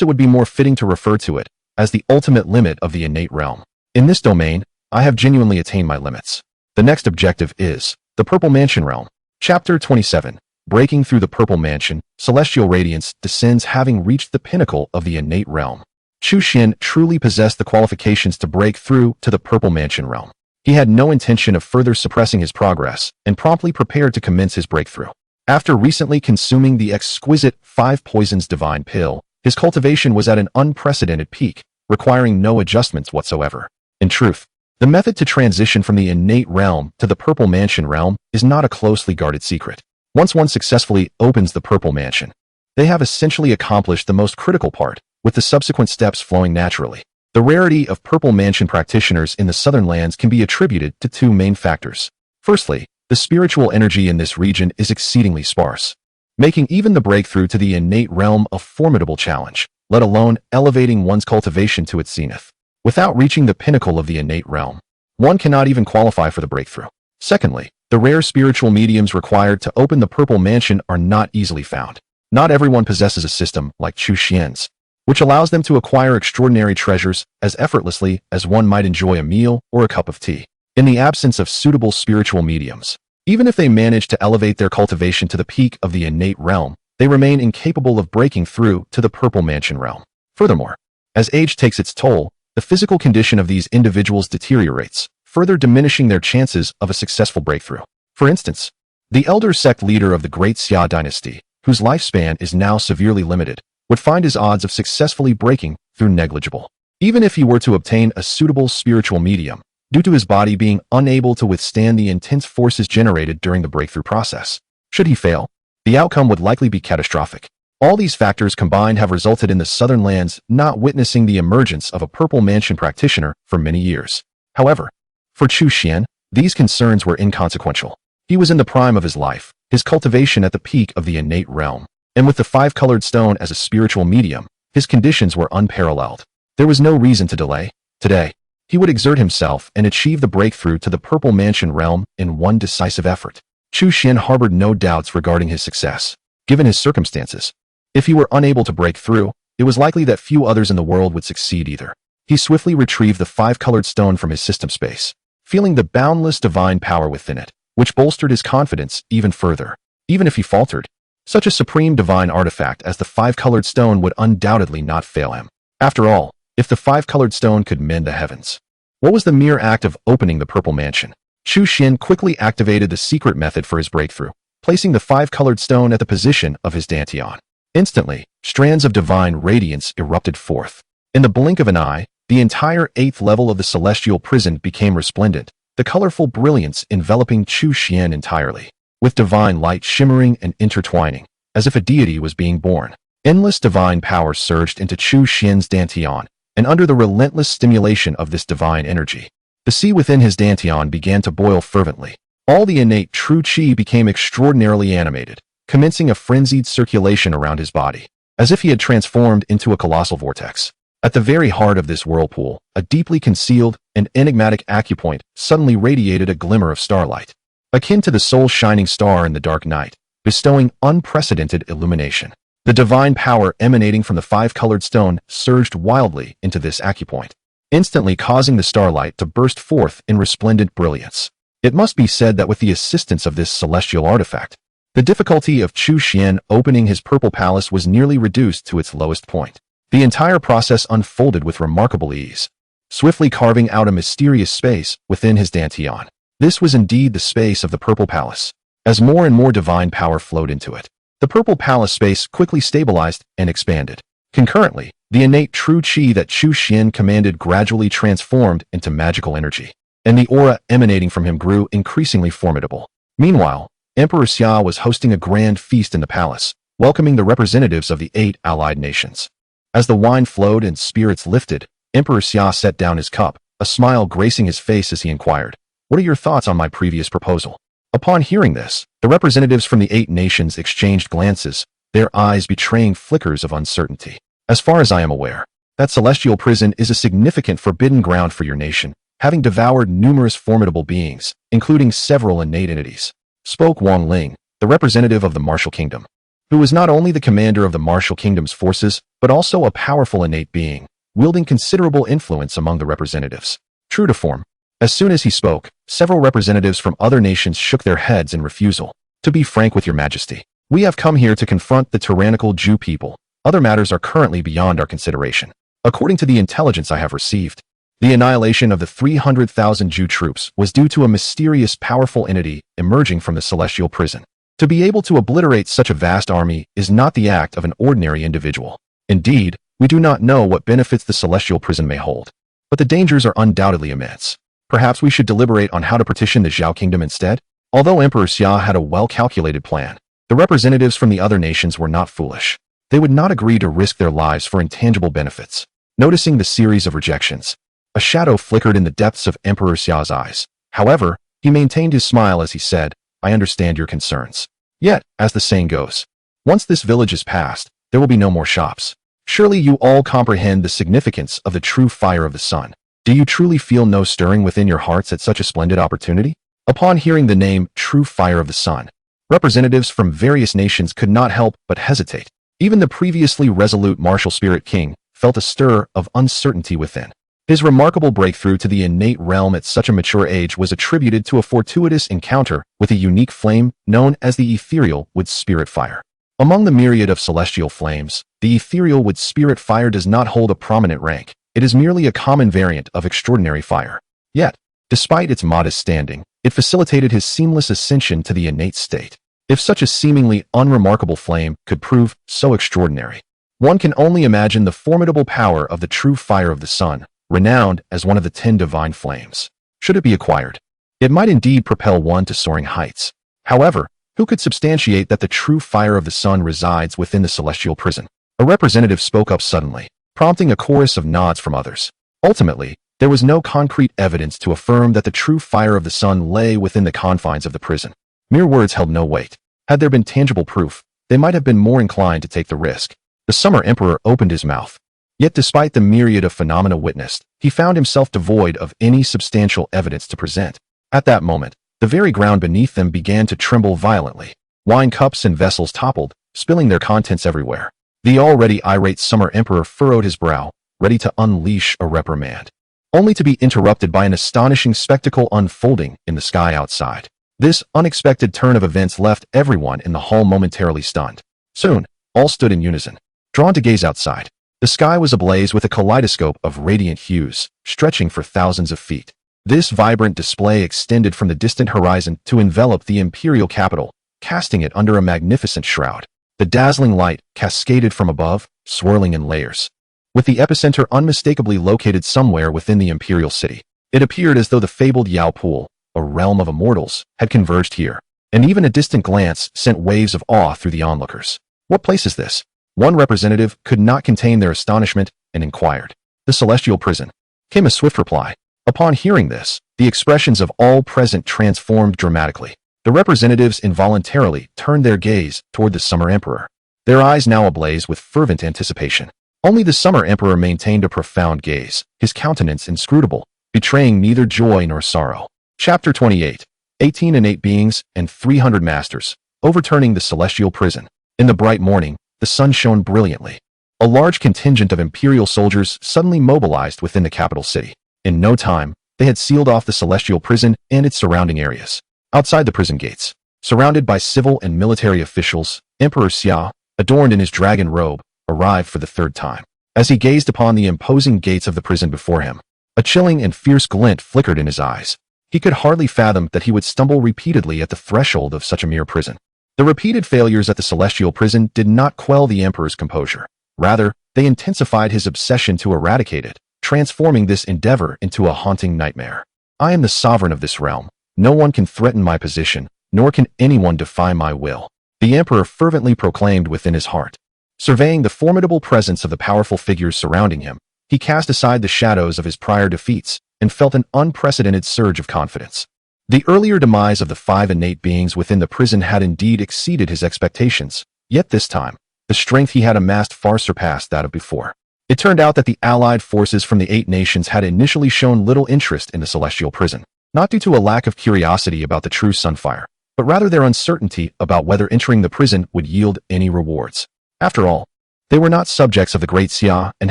it would be more fitting to refer to it as the ultimate limit of the innate realm. In this domain, I have genuinely attained my limits. The next objective is the Purple Mansion realm. Chapter 27. Breaking through the Purple Mansion, celestial radiance descends having reached the pinnacle of the innate realm. Chu Xian truly possessed the qualifications to break through to the Purple Mansion realm. He had no intention of further suppressing his progress and promptly prepared to commence his breakthrough. After recently consuming the exquisite 5 poisons divine pill, his cultivation was at an unprecedented peak, requiring no adjustments whatsoever. In truth, the method to transition from the innate realm to the Purple Mansion realm is not a closely guarded secret. Once one successfully opens the Purple Mansion, they have essentially accomplished the most critical part, with the subsequent steps flowing naturally. The rarity of Purple Mansion practitioners in the southern lands can be attributed to 2 main factors. Firstly, the spiritual energy in this region is exceedingly sparse, making even the breakthrough to the innate realm a formidable challenge, let alone elevating one's cultivation to its zenith. Without reaching the pinnacle of the innate realm, one cannot even qualify for the breakthrough. Secondly, the rare spiritual mediums required to open the Purple Mansion are not easily found. Not everyone possesses a system like Chu Xian's, which allows them to acquire extraordinary treasures as effortlessly as one might enjoy a meal or a cup of tea. In the absence of suitable spiritual mediums, even if they manage to elevate their cultivation to the peak of the innate realm, they remain incapable of breaking through to the Purple Mansion realm. Furthermore, as age takes its toll, the physical condition of these individuals deteriorates, further diminishing their chances of a successful breakthrough. For instance, the elder sect leader of the Great Xia dynasty, whose lifespan is now severely limited, would find his odds of successfully breaking through negligible. Even if he were to obtain a suitable spiritual medium, due to his body being unable to withstand the intense forces generated during the breakthrough process. Should he fail, the outcome would likely be catastrophic. All these factors combined have resulted in the southern lands not witnessing the emergence of a Purple Mansion practitioner for many years. However, for Chu Xian, these concerns were inconsequential. He was in the prime of his life, his cultivation at the peak of the innate realm, and with the 5-colored stone as a spiritual medium, his conditions were unparalleled. There was no reason to delay. Today, he would exert himself and achieve the breakthrough to the Purple Mansion realm in one decisive effort. Chu Xian harbored no doubts regarding his success. Given his circumstances, If he were unable to break through, it was likely that few others in the world would succeed either. He swiftly retrieved the 5-colored stone from his system space, feeling the boundless divine power within it, which bolstered his confidence even further. Even if he faltered, such a supreme divine artifact as the 5-colored stone would undoubtedly not fail him. After all, if the 5-colored stone could mend the heavens, what was the mere act of opening the purple mansion? Chu Xian quickly activated the secret method for his breakthrough, placing the 5-colored stone at the position of his dantian. Instantly, strands of divine radiance erupted forth. In the blink of an eye, the entire 8th level of the celestial prison became resplendent, the colorful brilliance enveloping Chu Xian entirely, with divine light shimmering and intertwining, as if a deity was being born. Endless divine power surged into Chu Xian's dantian, and under the relentless stimulation of this divine energy, the sea within his dantian began to boil fervently. All the innate true qi became extraordinarily animated, commencing a frenzied circulation around his body, as if he had transformed into a colossal vortex. At the very heart of this whirlpool, a deeply concealed and enigmatic acupoint suddenly radiated a glimmer of starlight, akin to the soul's shining star in the dark night, bestowing unprecedented illumination. The divine power emanating from the 5-colored stone surged wildly into this acupoint, instantly causing the starlight to burst forth in resplendent brilliance. It must be said that with the assistance of this celestial artifact, the difficulty of Chu Xian opening his purple palace was nearly reduced to its lowest point. The entire process unfolded with remarkable ease, swiftly carving out a mysterious space within his dantian. This was indeed the space of the purple palace. As more and more divine power flowed into it, the purple palace space quickly stabilized and expanded. Concurrently, the innate true qi that Chu Xian commanded gradually transformed into magical energy, and the aura emanating from him grew increasingly formidable. Meanwhile, Emperor Xia was hosting a grand feast in the palace, welcoming the representatives of the 8 allied nations. As the wine flowed and spirits lifted, Emperor Xia set down his cup, a smile gracing his face as he inquired, "What are your thoughts on my previous proposal?" Upon hearing this, the representatives from the 8 nations exchanged glances, their eyes betraying flickers of uncertainty. "As far as I am aware, that celestial prison is a significant forbidden ground for your nation, having devoured numerous formidable beings, including several innate entities," spoke Wang Ling, the representative of the Martial Kingdom, who was not only the commander of the Martial Kingdom's forces, but also a powerful innate being, wielding considerable influence among the representatives. True to form, as soon as he spoke, several representatives from other nations shook their heads in refusal. "To be frank with your majesty, we have come here to confront the tyrannical Jew people. Other matters are currently beyond our consideration. According to the intelligence I have received, the annihilation of the 300,000 Jew troops was due to a mysterious powerful entity emerging from the celestial prison. To be able to obliterate such a vast army is not the act of an ordinary individual. Indeed, we do not know what benefits the celestial prison may hold, but the dangers are undoubtedly immense. Perhaps we should deliberate on how to partition the Zhao kingdom instead?" Although Emperor Xia had a well-calculated plan, the representatives from the other nations were not foolish. They would not agree to risk their lives for intangible benefits. Noticing the series of rejections, a shadow flickered in the depths of Emperor Xia's eyes. However, he maintained his smile as he said, "I understand your concerns. Yet, as the saying goes, once this village is passed, there will be no more shops. Surely you all comprehend the significance of the true fire of the sun. Do you truly feel no stirring within your hearts at such a splendid opportunity?" Upon hearing the name True Fire of the Sun, representatives from various nations could not help but hesitate. Even the previously resolute martial spirit king felt a stir of uncertainty within. His remarkable breakthrough to the innate realm at such a mature age was attributed to a fortuitous encounter with a unique flame known as the ethereal wood spirit fire. Among the myriad of celestial flames, the ethereal wood spirit fire does not hold a prominent rank. It is merely a common variant of extraordinary fire. Yet, despite its modest standing, it facilitated his seamless ascension to the innate state. If such a seemingly unremarkable flame could prove so extraordinary, one can only imagine the formidable power of the true fire of the sun, renowned as one of the 10 divine flames. Should it be acquired, it might indeed propel one to soaring heights. However, who could substantiate that the true fire of the sun resides within the celestial prison? A representative spoke up suddenly, prompting a chorus of nods from others. Ultimately, there was no concrete evidence to affirm that the true fire of the sun lay within the confines of the prison. Mere words held no weight. Had there been tangible proof, they might have been more inclined to take the risk. The Summer Emperor opened his mouth. Yet despite the myriad of phenomena witnessed, he found himself devoid of any substantial evidence to present. At that moment, the very ground beneath them began to tremble violently. Wine cups and vessels toppled, spilling their contents everywhere. The already irate Summer Emperor furrowed his brow, ready to unleash a reprimand, only to be interrupted by an astonishing spectacle unfolding in the sky outside. This unexpected turn of events left everyone in the hall momentarily stunned. Soon, all stood in unison, drawn to gaze outside. The sky was ablaze with a kaleidoscope of radiant hues, stretching for thousands of feet. This vibrant display extended from the distant horizon to envelop the imperial capital, casting it under a magnificent shroud. The dazzling light cascaded from above, swirling in layers. With the epicenter unmistakably located somewhere within the imperial city, it appeared as though the fabled Yao Pool, a realm of immortals, had converged here, and even a distant glance sent waves of awe through the onlookers. What place is this? One representative could not contain their astonishment and inquired. The celestial prison, came a swift reply. Upon hearing this, the expressions of all present transformed dramatically. The representatives involuntarily turned their gaze toward the Summer Emperor, their eyes now ablaze with fervent anticipation. Only the Summer Emperor maintained a profound gaze, his countenance inscrutable, betraying neither joy nor sorrow. Chapter 28. 18 innate beings and 300 masters, overturning the celestial prison. In the bright morning, the sun shone brilliantly. A large contingent of imperial soldiers suddenly mobilized within the capital city. In no time, they had sealed off the celestial prison and its surrounding areas. Outside the prison gates, surrounded by civil and military officials, Emperor Xia, adorned in his dragon robe, arrived for the third time. As he gazed upon the imposing gates of the prison before him, a chilling and fierce glint flickered in his eyes. He could hardly fathom that he would stumble repeatedly at the threshold of such a mere prison. The repeated failures at the celestial prison did not quell the emperor's composure. Rather, they intensified his obsession to eradicate it, transforming this endeavor into a haunting nightmare. I am the sovereign of this realm. No one can threaten my position, nor can anyone defy my will, the emperor fervently proclaimed within his heart. Surveying the formidable presence of the powerful figures surrounding him, he cast aside the shadows of his prior defeats and felt an unprecedented surge of confidence. The earlier demise of the 5 innate beings within the prison had indeed exceeded his expectations, yet this time, the strength he had amassed far surpassed that of before. It turned out that the allied forces from the 8 nations had initially shown little interest in the celestial prison, not due to a lack of curiosity about the true sunfire, but rather their uncertainty about whether entering the prison would yield any rewards. After all, they were not subjects of the great Xia and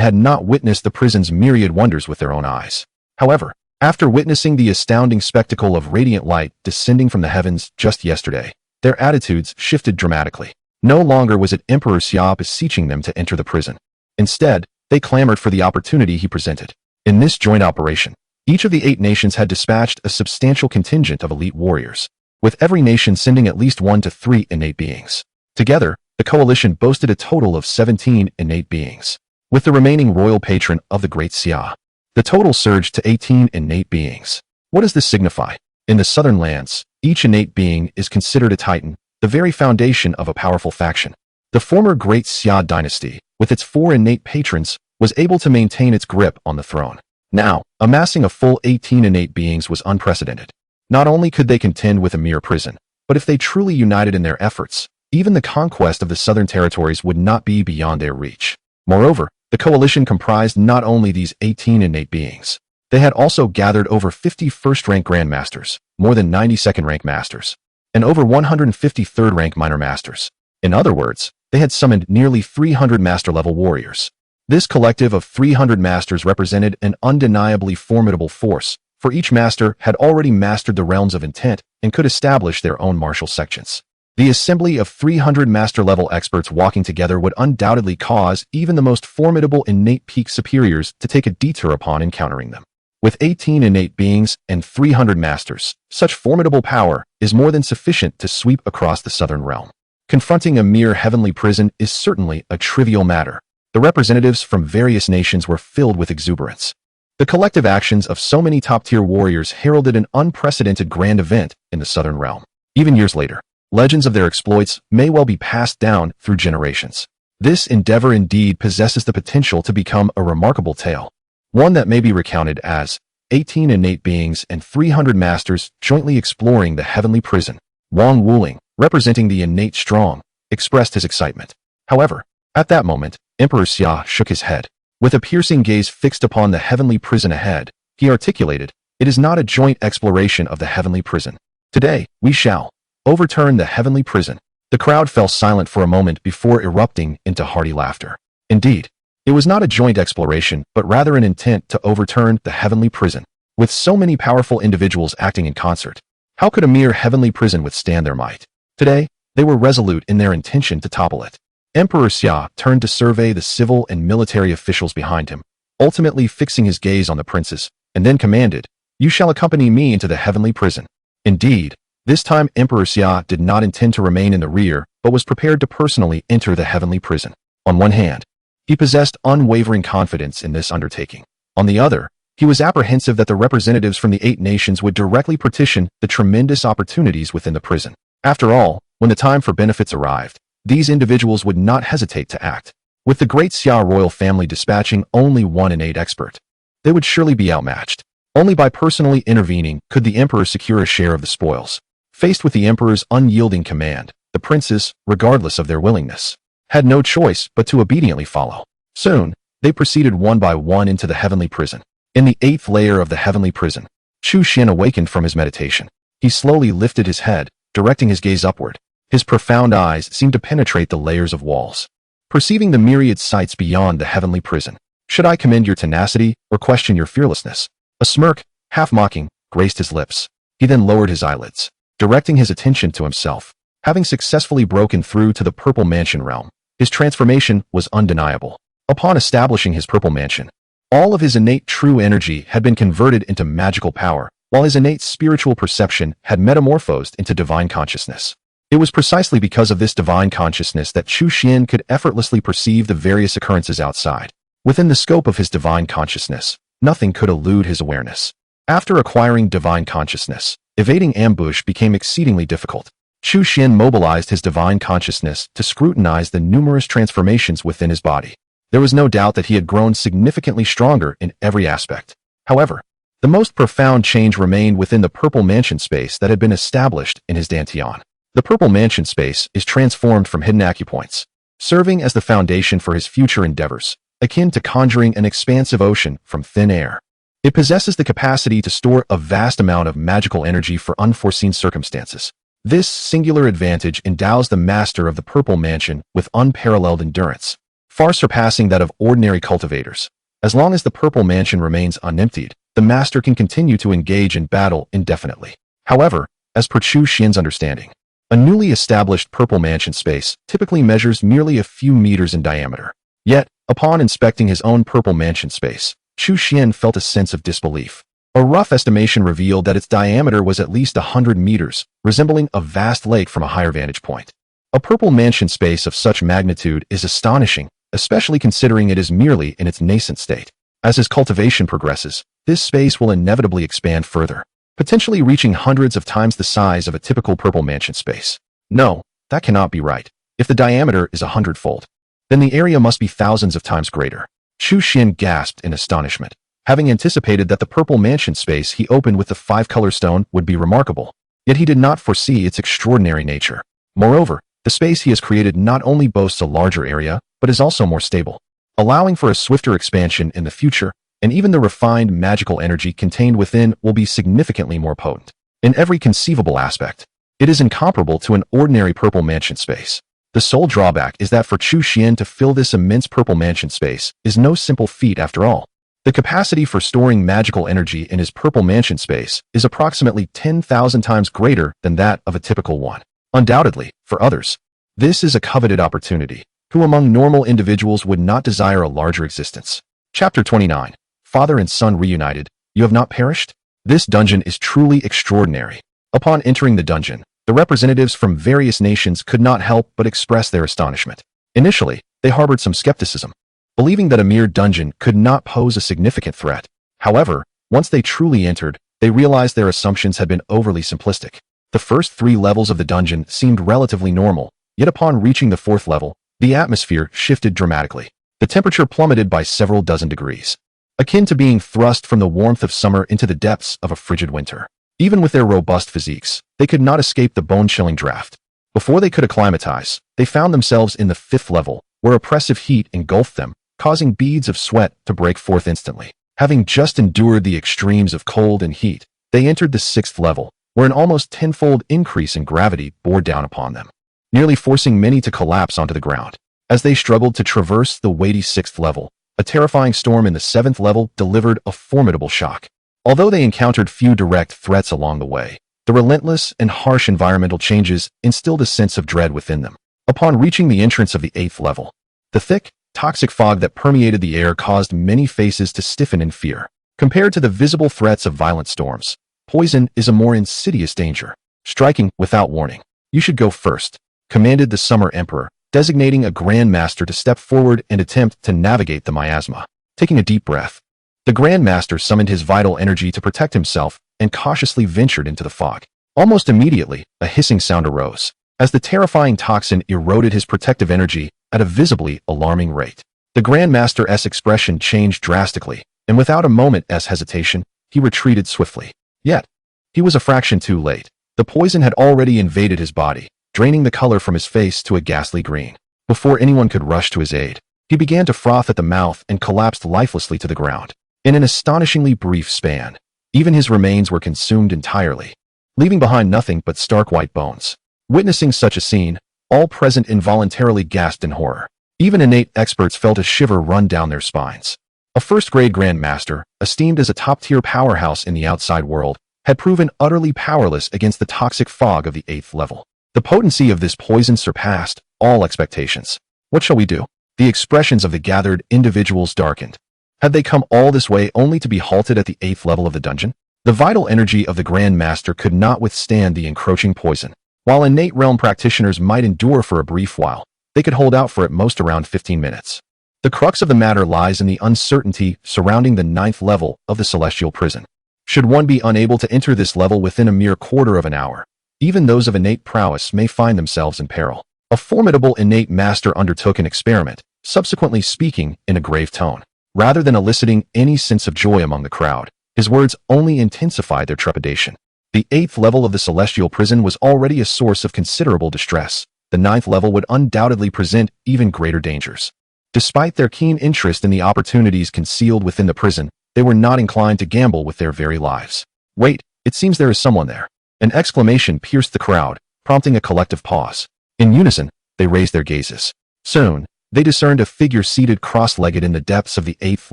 had not witnessed the prison's myriad wonders with their own eyes. However, after witnessing the astounding spectacle of radiant light descending from the heavens just yesterday, their attitudes shifted dramatically. No longer was it Emperor Xia beseeching them to enter the prison. Instead, they clamored for the opportunity he presented. In this joint operation, each of the 8 nations had dispatched a substantial contingent of elite warriors, with every nation sending at least 1 to 3 innate beings. Together, the coalition boasted a total of 17 innate beings, with the remaining royal patron of the great Xia. The total surged to 18 innate beings. What does this signify? In the southern lands, each innate being is considered a titan, the very foundation of a powerful faction. The former great Xia dynasty, with its 4 innate patrons, was able to maintain its grip on the throne. Now, amassing a full 18 innate beings was unprecedented. Not only could they contend with a mere prison, but if they truly united in their efforts, even the conquest of the southern territories would not be beyond their reach. Moreover, the coalition comprised not only these 18 innate beings, they had also gathered over 50 first-rank grandmasters, more than 90 second-rank masters, and over 150 third-rank minor masters. In other words, they had summoned nearly 300 master-level warriors. This collective of 300 masters represented an undeniably formidable force, for each master had already mastered the realms of intent and could establish their own martial sections. The assembly of 300 master-level experts walking together would undoubtedly cause even the most formidable innate peak superiors to take a detour upon encountering them. With 18 innate beings and 300 masters, such formidable power is more than sufficient to sweep across the southern realm. Confronting a mere heavenly prison is certainly a trivial matter. The representatives from various nations were filled with exuberance. The collective actions of so many top-tier warriors heralded an unprecedented grand event in the southern realm. Even years later, legends of their exploits may well be passed down through generations. This endeavor indeed possesses the potential to become a remarkable tale, one that may be recounted as 18 innate beings and 300 masters jointly exploring the heavenly prison. Wang Wuling, representing the innate strong, expressed his excitement. However, at that moment, Emperor Xia shook his head. With a piercing gaze fixed upon the heavenly prison ahead, he articulated, "It is not a joint exploration of the heavenly prison. Today, we shall overturn the heavenly prison." The crowd fell silent for a moment before erupting into hearty laughter. Indeed, it was not a joint exploration, but rather an intent to overturn the heavenly prison. With so many powerful individuals acting in concert, how could a mere heavenly prison withstand their might? Today, they were resolute in their intention to topple it. Emperor Xia turned to survey the civil and military officials behind him, ultimately fixing his gaze on the princes, and then commanded, "You shall accompany me into the heavenly prison." Indeed, this time Emperor Xia did not intend to remain in the rear, but was prepared to personally enter the heavenly prison. On one hand, he possessed unwavering confidence in this undertaking. On the other, he was apprehensive that the representatives from the 8 nations would directly petition the tremendous opportunities within the prison. After all, when the time for benefits arrived, these individuals would not hesitate to act. With the great Xia royal family dispatching only 1 in 8 expert, they would surely be outmatched. Only by personally intervening could the emperor secure a share of the spoils. Faced with the emperor's unyielding command, the princes, regardless of their willingness, had no choice but to obediently follow. Soon, they proceeded one by one into the heavenly prison. In the 8th layer of the heavenly prison, Chu Xian awakened from his meditation. He slowly lifted his head, directing his gaze upward. His profound eyes seemed to penetrate the layers of walls, perceiving the myriad sights beyond the heavenly prison. Should I commend your tenacity or question your fearlessness? A smirk, half mocking, graced his lips. He then lowered his eyelids, directing his attention to himself. Having successfully broken through to the Purple Mansion realm, his transformation was undeniable. Upon establishing his Purple Mansion, all of his innate true energy had been converted into magical power, while his innate spiritual perception had metamorphosed into divine consciousness. It was precisely because of this divine consciousness that Chu Xian could effortlessly perceive the various occurrences outside. Within the scope of his divine consciousness, nothing could elude his awareness. After acquiring divine consciousness, evading ambush became exceedingly difficult. Chu Xian mobilized his divine consciousness to scrutinize the numerous transformations within his body. There was no doubt that he had grown significantly stronger in every aspect. However, the most profound change remained within the Purple Mansion space that had been established in his Dantian. The Purple Mansion space is transformed from hidden acupoints, serving as the foundation for his future endeavors, akin to conjuring an expansive ocean from thin air. It possesses the capacity to store a vast amount of magical energy for unforeseen circumstances. This singular advantage endows the master of the Purple Mansion with unparalleled endurance, far surpassing that of ordinary cultivators. As long as the Purple Mansion remains unemptied, the master can continue to engage in battle indefinitely. However, as per Chu Xian's understanding, a newly established Purple Mansion space typically measures merely a few meters in diameter. Yet, upon inspecting his own Purple Mansion space, Chu Xian felt a sense of disbelief. A rough estimation revealed that its diameter was at least 100 meters, resembling a vast lake from a higher vantage point. A Purple Mansion space of such magnitude is astonishing, especially considering it is merely in its nascent state. As his cultivation progresses, this space will inevitably expand further, potentially reaching hundreds of times the size of a typical Purple Mansion space. No, that cannot be right. If the diameter is 100-fold, then the area must be thousands of times greater. Chu Xian gasped in astonishment, having anticipated that the Purple Mansion space he opened with the 5-color stone would be remarkable. Yet he did not foresee its extraordinary nature. Moreover, the space he has created not only boasts a larger area, but is also more stable, allowing for a swifter expansion in the future, and even the refined magical energy contained within will be significantly more potent. In every conceivable aspect, it is incomparable to an ordinary Purple Mansion space. The sole drawback is that for Chu Xian to fill this immense Purple Mansion space is no simple feat after all. The capacity for storing magical energy in his Purple Mansion space is approximately 10,000 times greater than that of a typical one. Undoubtedly, for others, this is a coveted opportunity. Who among normal individuals would not desire a larger existence? Chapter 29. Father and son reunited. You have not perished? This dungeon is truly extraordinary. Upon entering the dungeon, the representatives from various nations could not help but express their astonishment. Initially, they harbored some skepticism, believing that a mere dungeon could not pose a significant threat. However, once they truly entered, they realized their assumptions had been overly simplistic. The first 3 levels of the dungeon seemed relatively normal, yet upon reaching the 4th level, the atmosphere shifted dramatically. The temperature plummeted by several dozen degrees, akin to being thrust from the warmth of summer into the depths of a frigid winter. Even with their robust physiques, they could not escape the bone-chilling draft. Before they could acclimatize, they found themselves in the 5th level, where oppressive heat engulfed them, causing beads of sweat to break forth instantly. Having just endured the extremes of cold and heat, they entered the 6th level, where an almost 10-fold increase in gravity bore down upon them. nearly forcing many to collapse onto the ground. As they struggled to traverse the weighty 6th level, a terrifying storm in the 7th level delivered a formidable shock. Although they encountered few direct threats along the way, the relentless and harsh environmental changes instilled a sense of dread within them. Upon reaching the entrance of the 8th level, the thick, toxic fog that permeated the air caused many faces to stiffen in fear. Compared to the visible threats of violent storms, poison is a more insidious danger, striking without warning. "You should go first," commanded the Summer Emperor, designating a Grand Master to step forward and attempt to navigate the miasma. Taking a deep breath, the Grand Master summoned his vital energy to protect himself and cautiously ventured into the fog. Almost immediately, a hissing sound arose, as the terrifying toxin eroded his protective energy at a visibly alarming rate. The Grand Master's expression changed drastically, and without a moment's hesitation, he retreated swiftly. Yet, he was a fraction too late. The poison had already invaded his body, draining the color from his face to a ghastly green. Before anyone could rush to his aid, he began to froth at the mouth and collapsed lifelessly to the ground. In an astonishingly brief span, even his remains were consumed entirely, leaving behind nothing but stark white bones. Witnessing such a scene, all present involuntarily gasped in horror. Even innate experts felt a shiver run down their spines. A first-grade Grand Master, esteemed as a top-tier powerhouse in the outside world, had proven utterly powerless against the toxic fog of the 8th level. The potency of this poison surpassed all expectations. "What shall we do?" The expressions of the gathered individuals darkened. Had they come all this way only to be halted at the 8th level of the dungeon? The vital energy of the Grand Master could not withstand the encroaching poison. While innate realm practitioners might endure for a brief while, they could hold out for at most around 15 minutes. The crux of the matter lies in the uncertainty surrounding the 9th level of the celestial prison. Should one be unable to enter this level within a mere quarter of an hour, even those of innate prowess may find themselves in peril. A formidable innate master undertook an experiment, subsequently speaking in a grave tone. Rather than eliciting any sense of joy among the crowd, his words only intensified their trepidation. The 8th level of the celestial prison was already a source of considerable distress. The 9th level would undoubtedly present even greater dangers. Despite their keen interest in the opportunities concealed within the prison, they were not inclined to gamble with their very lives. "Wait, it seems there is someone there." An exclamation pierced the crowd, prompting a collective pause. In unison, they raised their gazes. Soon, they discerned a figure seated cross-legged in the depths of the 8th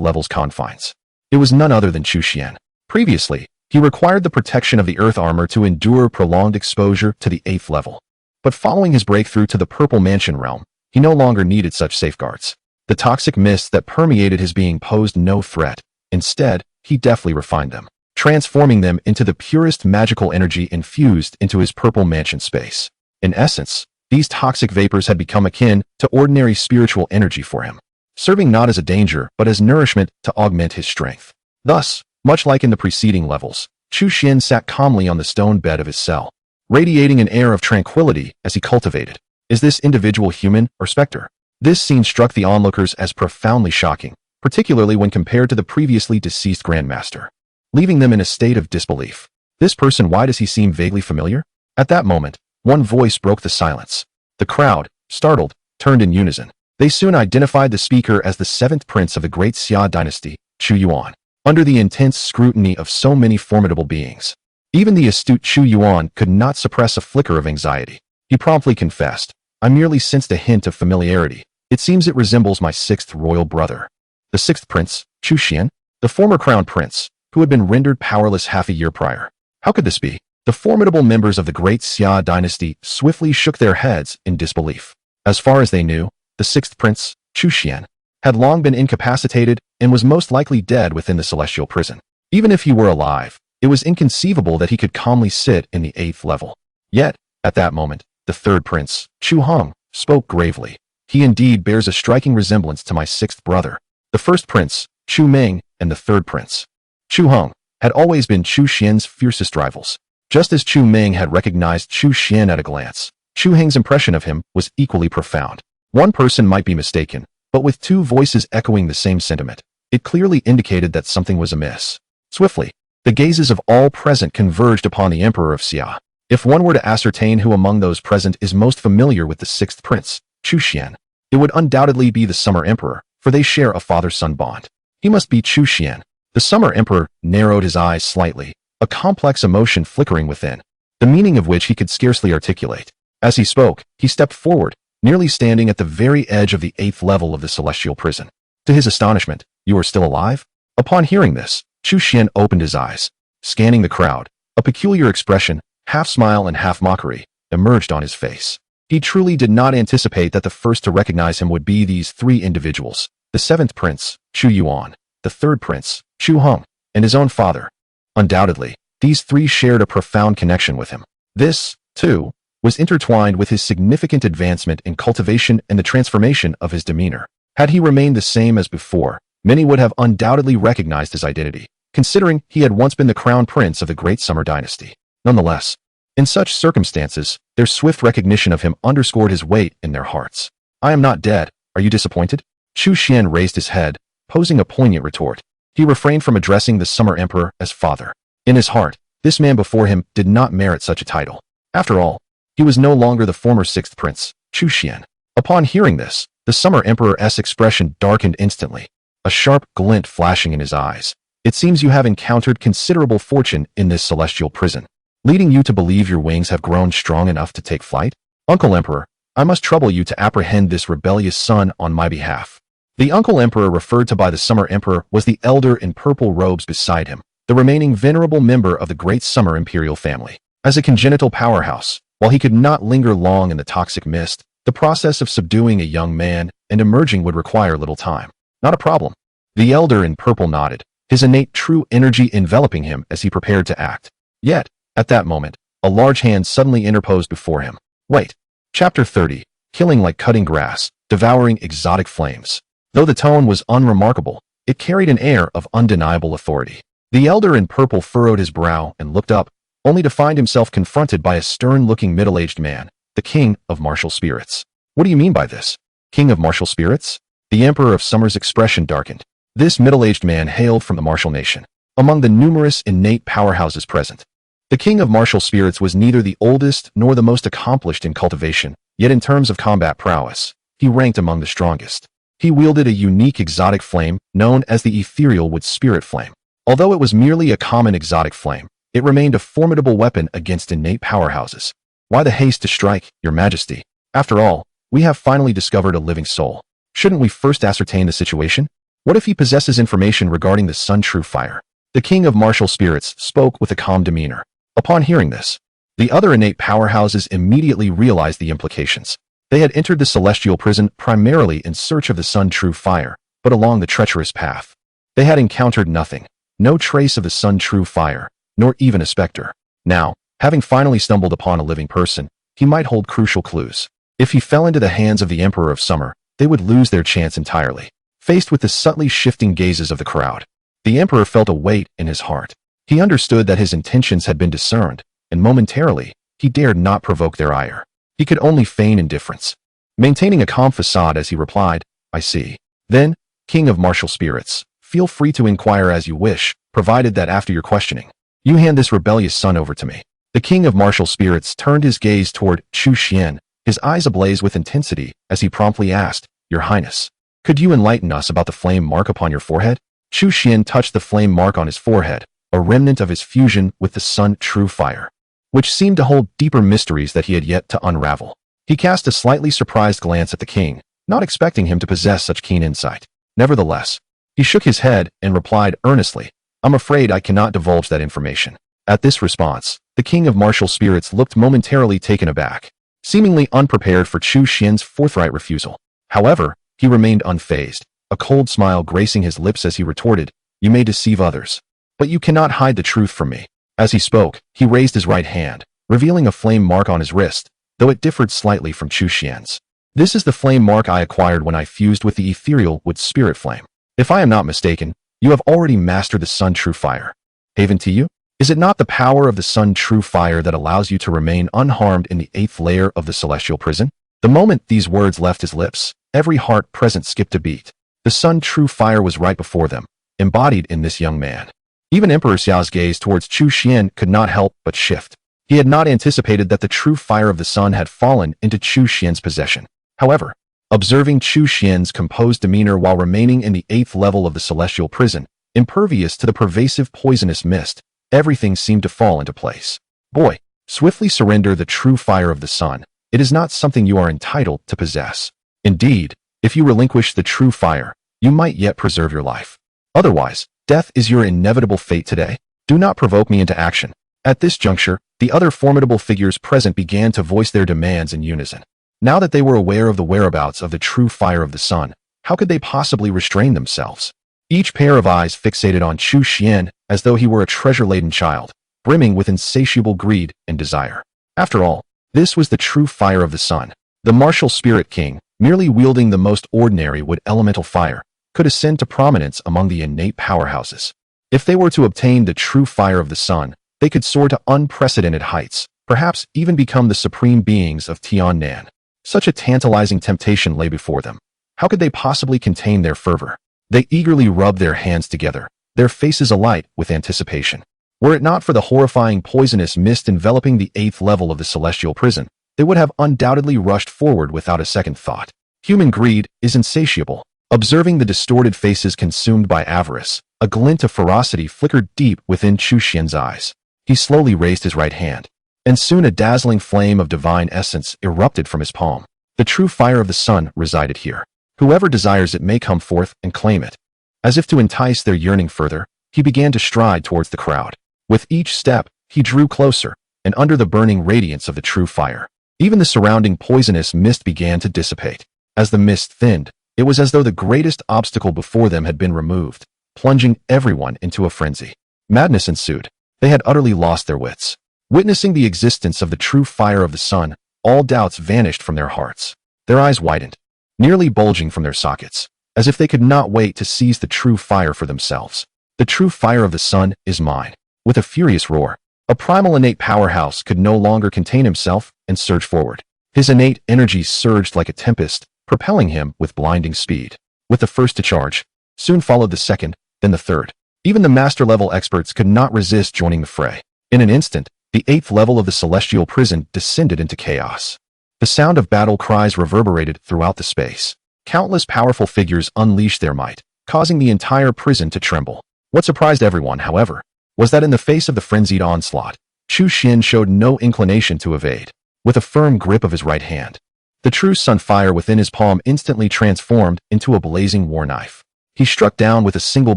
level's confines. It was none other than Chu Xian. Previously, he required the protection of the earth armor to endure prolonged exposure to the 8th level. But following his breakthrough to the Purple Mansion realm, he no longer needed such safeguards. The toxic mists that permeated his being posed no threat. Instead, he deftly refined them, transforming them into the purest magical energy infused into his Purple Mansion space. In essence, these toxic vapors had become akin to ordinary spiritual energy for him, serving not as a danger but as nourishment to augment his strength. Thus, much like in the preceding levels, Chu Xian sat calmly on the stone bed of his cell, radiating an air of tranquility as he cultivated. Is this individual human or specter? This scene struck the onlookers as profoundly shocking, particularly when compared to the previously deceased Grand Master, leaving them in a state of disbelief. This person, why does he seem vaguely familiar? At that moment, one voice broke the silence. The crowd, startled, turned in unison. They soon identified the speaker as the 7th prince of the Great Xia dynasty, Chu Yuan. Under the intense scrutiny of so many formidable beings, even the astute Chu Yuan could not suppress a flicker of anxiety. He promptly confessed, "I merely sensed a hint of familiarity. It seems it resembles my 6th royal brother." The 6th prince, Chu Xian, the former crown prince, who had been rendered powerless half a year prior. How could this be? The formidable members of the Great Xia dynasty swiftly shook their heads in disbelief. As far as they knew, the 6th prince, Chu Xian, had long been incapacitated and was most likely dead within the celestial prison. Even if he were alive, it was inconceivable that he could calmly sit in the 8th level. Yet, at that moment, the 3rd prince, Chu Hong, spoke gravely. "He indeed bears a striking resemblance to my 6th brother." The 1st prince, Chu Meng, and the 3rd prince, Chu Hong, had always been Chu Xian's fiercest rivals. Just as Chu Meng had recognized Chu Xian at a glance, Chu Heng's impression of him was equally profound. One person might be mistaken, but with two voices echoing the same sentiment, it clearly indicated that something was amiss. Swiftly, the gazes of all present converged upon the Emperor of Xia. If one were to ascertain who among those present is most familiar with the 6th prince, Chu Xian, it would undoubtedly be the Summer Emperor, for they share a father-son bond. He must be Chu Xian. The Summer Emperor narrowed his eyes slightly, a complex emotion flickering within, the meaning of which he could scarcely articulate. As he spoke, he stepped forward, nearly standing at the very edge of the 8th level of the celestial prison. To his astonishment, "You are still alive?" Upon hearing this, Chu Xian opened his eyes. Scanning the crowd, a peculiar expression, half smile and half mockery, emerged on his face. He truly did not anticipate that the first to recognize him would be these three individuals: the 7th Prince, Chu Yuan, the 3rd Prince, Chu Heng, and his own father. Undoubtedly, these three shared a profound connection with him. This, too, was intertwined with his significant advancement in cultivation and the transformation of his demeanor. Had he remained the same as before, many would have undoubtedly recognized his identity, considering he had once been the crown prince of the Great Summer Dynasty. Nonetheless, in such circumstances, their swift recognition of him underscored his weight in their hearts. "I am not dead. Are you disappointed?" Chu Xian raised his head, posing a poignant retort. He refrained from addressing the Summer Emperor as father. In his heart, this man before him did not merit such a title. After all, he was no longer the former 6th Prince, Chu Xian. Upon hearing this, the Summer Emperor's expression darkened instantly, a sharp glint flashing in his eyes. "It seems you have encountered considerable fortune in this celestial prison, leading you to believe your wings have grown strong enough to take flight? Uncle Emperor, I must trouble you to apprehend this rebellious son on my behalf." The Uncle Emperor referred to by the Summer Emperor was the elder in purple robes beside him, the remaining venerable member of the Great Summer Imperial family. As a congenital powerhouse, while he could not linger long in the toxic mist, the process of subduing a young man and emerging would require little time. "Not a problem." The elder in purple nodded, his innate true energy enveloping him as he prepared to act. Yet, at that moment, a large hand suddenly interposed before him. "Wait." Chapter 30, Killing Like Cutting Grass, Devouring Exotic Flames. Though the tone was unremarkable, it carried an air of undeniable authority. The elder in purple furrowed his brow and looked up, only to find himself confronted by a stern-looking middle-aged man, the king of martial spirits. "What do you mean by this? King of martial spirits?" The Emperor of Summer's expression darkened. This middle-aged man hailed from the martial nation, among the numerous innate powerhouses present. The king of martial spirits was neither the oldest nor the most accomplished in cultivation, yet in terms of combat prowess, he ranked among the strongest. He wielded a unique exotic flame known as the ethereal wood spirit flame. Although it was merely a common exotic flame, it remained a formidable weapon against innate powerhouses. "Why the haste to strike, Your Majesty? After all, we have finally discovered a living soul. Shouldn't we first ascertain the situation? What if he possesses information regarding the Sun True Fire?" The king of martial spirits spoke with a calm demeanor. Upon hearing this, the other innate powerhouses immediately realized the implications. They had entered the celestial prison primarily in search of the Sun True Fire, but along the treacherous path, they had encountered nothing, no trace of the Sun True Fire, nor even a specter. Now, having finally stumbled upon a living person, he might hold crucial clues. If he fell into the hands of the Emperor of Summer, they would lose their chance entirely. Faced with the subtly shifting gazes of the crowd, the Emperor felt a weight in his heart. He understood that his intentions had been discerned, and momentarily, he dared not provoke their ire. He could only feign indifference, maintaining a calm facade as he replied, "I see. Then, King of Martial Spirits, feel free to inquire as you wish, provided that after your questioning, you hand this rebellious son over to me." The King of Martial Spirits turned his gaze toward Chu Xian, his eyes ablaze with intensity as he promptly asked, "Your Highness, could you enlighten us about the flame mark upon your forehead?" Chu Xian touched the flame mark on his forehead, a remnant of his fusion with the Sun True Fire, which seemed to hold deeper mysteries that he had yet to unravel. He cast a slightly surprised glance at the king, not expecting him to possess such keen insight. Nevertheless, he shook his head and replied earnestly, "I'm afraid I cannot divulge that information." At this response, the king of martial spirits looked momentarily taken aback, seemingly unprepared for Chu Xian's forthright refusal. However, he remained unfazed, a cold smile gracing his lips as he retorted, "You may deceive others, but you cannot hide the truth from me." As he spoke, he raised his right hand, revealing a flame mark on his wrist, though it differed slightly from Chu Xian's. "This is the flame mark I acquired when I fused with the ethereal wood spirit flame. If I am not mistaken, you have already mastered the Sun True Fire. Haven to you? Is it not the power of the Sun True Fire that allows you to remain unharmed in the 8th layer of the celestial prison?" The moment these words left his lips, every heart present skipped a beat. The Sun True Fire was right before them, embodied in this young man. Even Emperor Xiao's gaze towards Chu Xian could not help but shift. He had not anticipated that the true fire of the sun had fallen into Chu Xian's possession. However, observing Chu Xian's composed demeanor while remaining in the 8th level of the celestial prison, impervious to the pervasive poisonous mist, everything seemed to fall into place. "Boy, swiftly surrender the true fire of the sun, It is not something you are entitled to possess. Indeed, if you relinquish the true fire, you might yet preserve your life. Otherwise, death is your inevitable fate today. Do not provoke me into action. At this juncture, the other formidable figures present began to voice their demands in unison. Now that they were aware of the whereabouts of the true fire of the sun, how could they possibly restrain themselves? Each pair of eyes fixated on Chu Xian as though he were a treasure-laden child, brimming with insatiable greed and desire. After all, this was the true fire of the sun. The martial spirit king, merely wielding the most ordinary wood elemental fire, could ascend to prominence among the innate powerhouses. If they were to obtain the true fire of the sun, they could soar to unprecedented heights, perhaps even become the supreme beings of Tiannan. Such a tantalizing temptation lay before them. How could they possibly contain their fervor? They eagerly rubbed their hands together, their faces alight with anticipation. Were it not for the horrifying poisonous mist enveloping the 8th level of the celestial prison, they would have undoubtedly rushed forward without a second thought. Human greed is insatiable. Observing the distorted faces consumed by avarice, a glint of ferocity flickered deep within Chu Xian's eyes. He slowly raised his right hand, and soon a dazzling flame of divine essence erupted from his palm. The true fire of the sun resided here. Whoever desires it may come forth and claim it. As if to entice their yearning further, he began to stride towards the crowd. With each step, he drew closer, and under the burning radiance of the true fire, even the surrounding poisonous mist began to dissipate. As the mist thinned, it was as though the greatest obstacle before them had been removed, plunging everyone into a frenzy. Madness ensued. They had utterly lost their wits. Witnessing the existence of the true fire of the sun, all doubts vanished from their hearts. Their eyes widened, nearly bulging from their sockets, as if they could not wait to seize the true fire for themselves. The true fire of the sun is mine. With a furious roar, a primal innate powerhouse could no longer contain himself and surged forward. His innate energy surged like a tempest, propelling him with blinding speed. With the first to charge, soon followed the second, then the third. Even the master-level experts could not resist joining the fray. In an instant, the 8th level of the celestial prison descended into chaos. The sound of battle cries reverberated throughout the space. Countless powerful figures unleashed their might, causing the entire prison to tremble. What surprised everyone, however, was that in the face of the frenzied onslaught, Chu Xian showed no inclination to evade. With a firm grip of his right hand, the true sun fire within his palm instantly transformed into a blazing war knife. He struck down with a single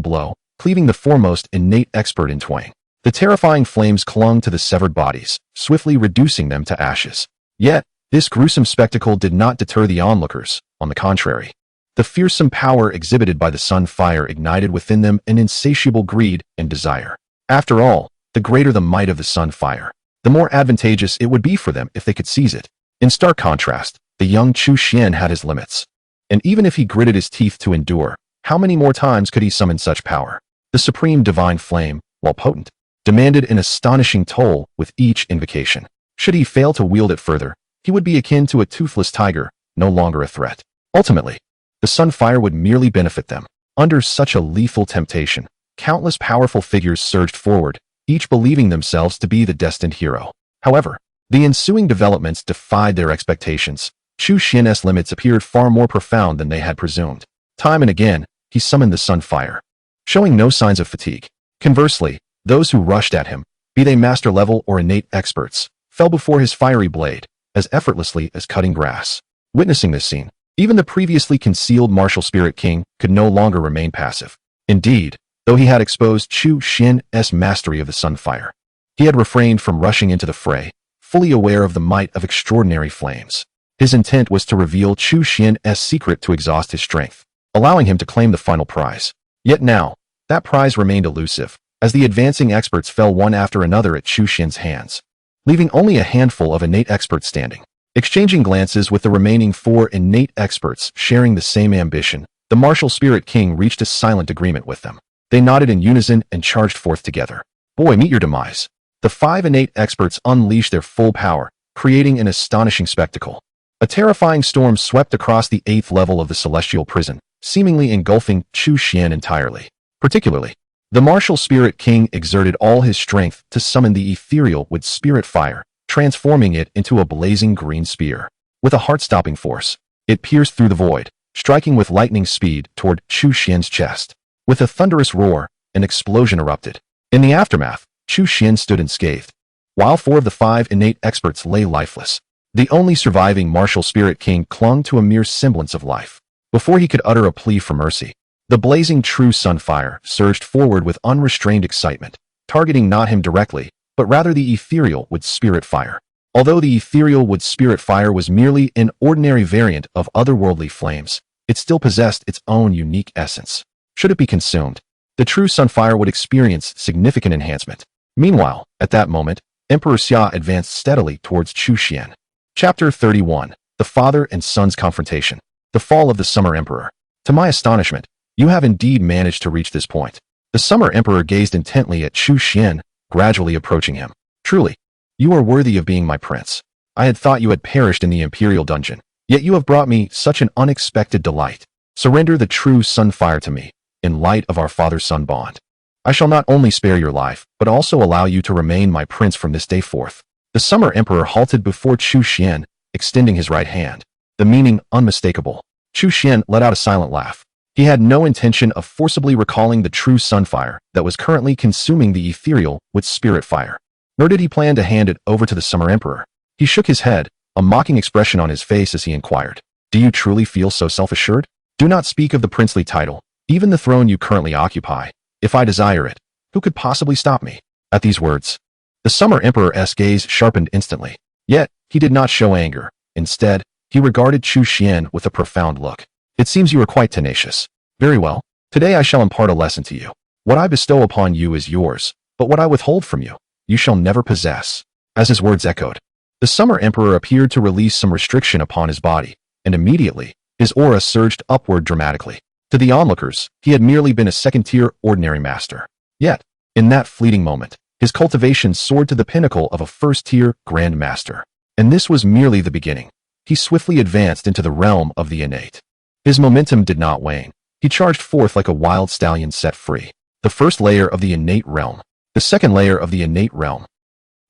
blow, cleaving the foremost innate expert in twain. The terrifying flames clung to the severed bodies, swiftly reducing them to ashes. Yet, this gruesome spectacle did not deter the onlookers. On the contrary, the fearsome power exhibited by the sun fire ignited within them an insatiable greed and desire. After all, the greater the might of the sun fire, the more advantageous it would be for them if they could seize it. In stark contrast, the young Chu Xian had his limits. And even if he gritted his teeth to endure, how many more times could he summon such power? The supreme divine flame, while potent, demanded an astonishing toll with each invocation. Should he fail to wield it further, he would be akin to a toothless tiger, no longer a threat. Ultimately, the sun fire would merely benefit them. Under such a lethal temptation, countless powerful figures surged forward, each believing themselves to be the destined hero. However, the ensuing developments defied their expectations. Chu Xian's limits appeared far more profound than they had presumed. Time and again, he summoned the sun fire, showing no signs of fatigue. Conversely, those who rushed at him, be they master-level or innate experts, fell before his fiery blade, as effortlessly as cutting grass. Witnessing this scene, even the previously concealed martial spirit king could no longer remain passive. Indeed, though he had exposed Chu Xian's mastery of the sun fire, he had refrained from rushing into the fray, fully aware of the might of extraordinary flames. His intent was to reveal Chu Xian's secret to exhaust his strength, allowing him to claim the final prize. Yet now, that prize remained elusive, as the advancing experts fell one after another at Chu Xian's hands, leaving only a handful of innate experts standing. Exchanging glances with the remaining 4 innate experts sharing the same ambition, the martial spirit king reached a silent agreement with them. They nodded in unison and charged forth together. Boy, meet your demise. The 5 innate experts unleashed their full power, creating an astonishing spectacle. A terrifying storm swept across the 8th level of the celestial prison, seemingly engulfing Chu Xian entirely. Particularly, the martial spirit king exerted all his strength to summon the ethereal wood spirit fire, transforming it into a blazing green spear. With a heart-stopping force, it pierced through the void, striking with lightning speed toward Chu Xian's chest. With a thunderous roar, an explosion erupted. In the aftermath, Chu Xian stood unscathed, while 4 of the 5 innate experts lay lifeless. The only surviving martial spirit king clung to a mere semblance of life. Before he could utter a plea for mercy, the blazing true sunfire surged forward with unrestrained excitement, targeting not him directly, but rather the ethereal wood spirit fire. Although the ethereal wood spirit fire was merely an ordinary variant of otherworldly flames, it still possessed its own unique essence. Should it be consumed, the true sunfire would experience significant enhancement. Meanwhile, at that moment, Emperor Xia advanced steadily towards Chu Xian. Chapter 31. The Father and Son's Confrontation. The Fall of the Summer Emperor. To my astonishment, you have indeed managed to reach this point. The Summer Emperor gazed intently at Chu Xian, gradually approaching him. Truly, you are worthy of being my prince. I had thought you had perished in the imperial dungeon, yet you have brought me such an unexpected delight. Surrender the true sunfire to me, in light of our father-son bond. I shall not only spare your life, but also allow you to remain my prince from this day forth. The Summer Emperor halted before Chu Xian, extending his right hand, the meaning unmistakable. Chu Xian let out a silent laugh. He had no intention of forcibly recalling the true sunfire that was currently consuming the ethereal with spirit fire. Nor did he plan to hand it over to the Summer Emperor. He shook his head, a mocking expression on his face as he inquired, "Do you truly feel so self-assured? Do not speak of the princely title, even the throne you currently occupy. If I desire it, who could possibly stop me?" At these words, the Summer Emperor's gaze sharpened instantly. Yet, he did not show anger. Instead, he regarded Chu Xian with a profound look. "It seems you are quite tenacious. Very well. Today I shall impart a lesson to you. What I bestow upon you is yours, but what I withhold from you, you shall never possess." As his words echoed, the Summer Emperor appeared to release some restriction upon his body, and immediately, his aura surged upward dramatically. To the onlookers, he had merely been a second-tier ordinary master. Yet, in that fleeting moment, his cultivation soared to the pinnacle of a first-tier Grand Master. And this was merely the beginning. He swiftly advanced into the realm of the innate. His momentum did not wane. He charged forth like a wild stallion set free. The first layer of the innate realm. The second layer of the innate realm.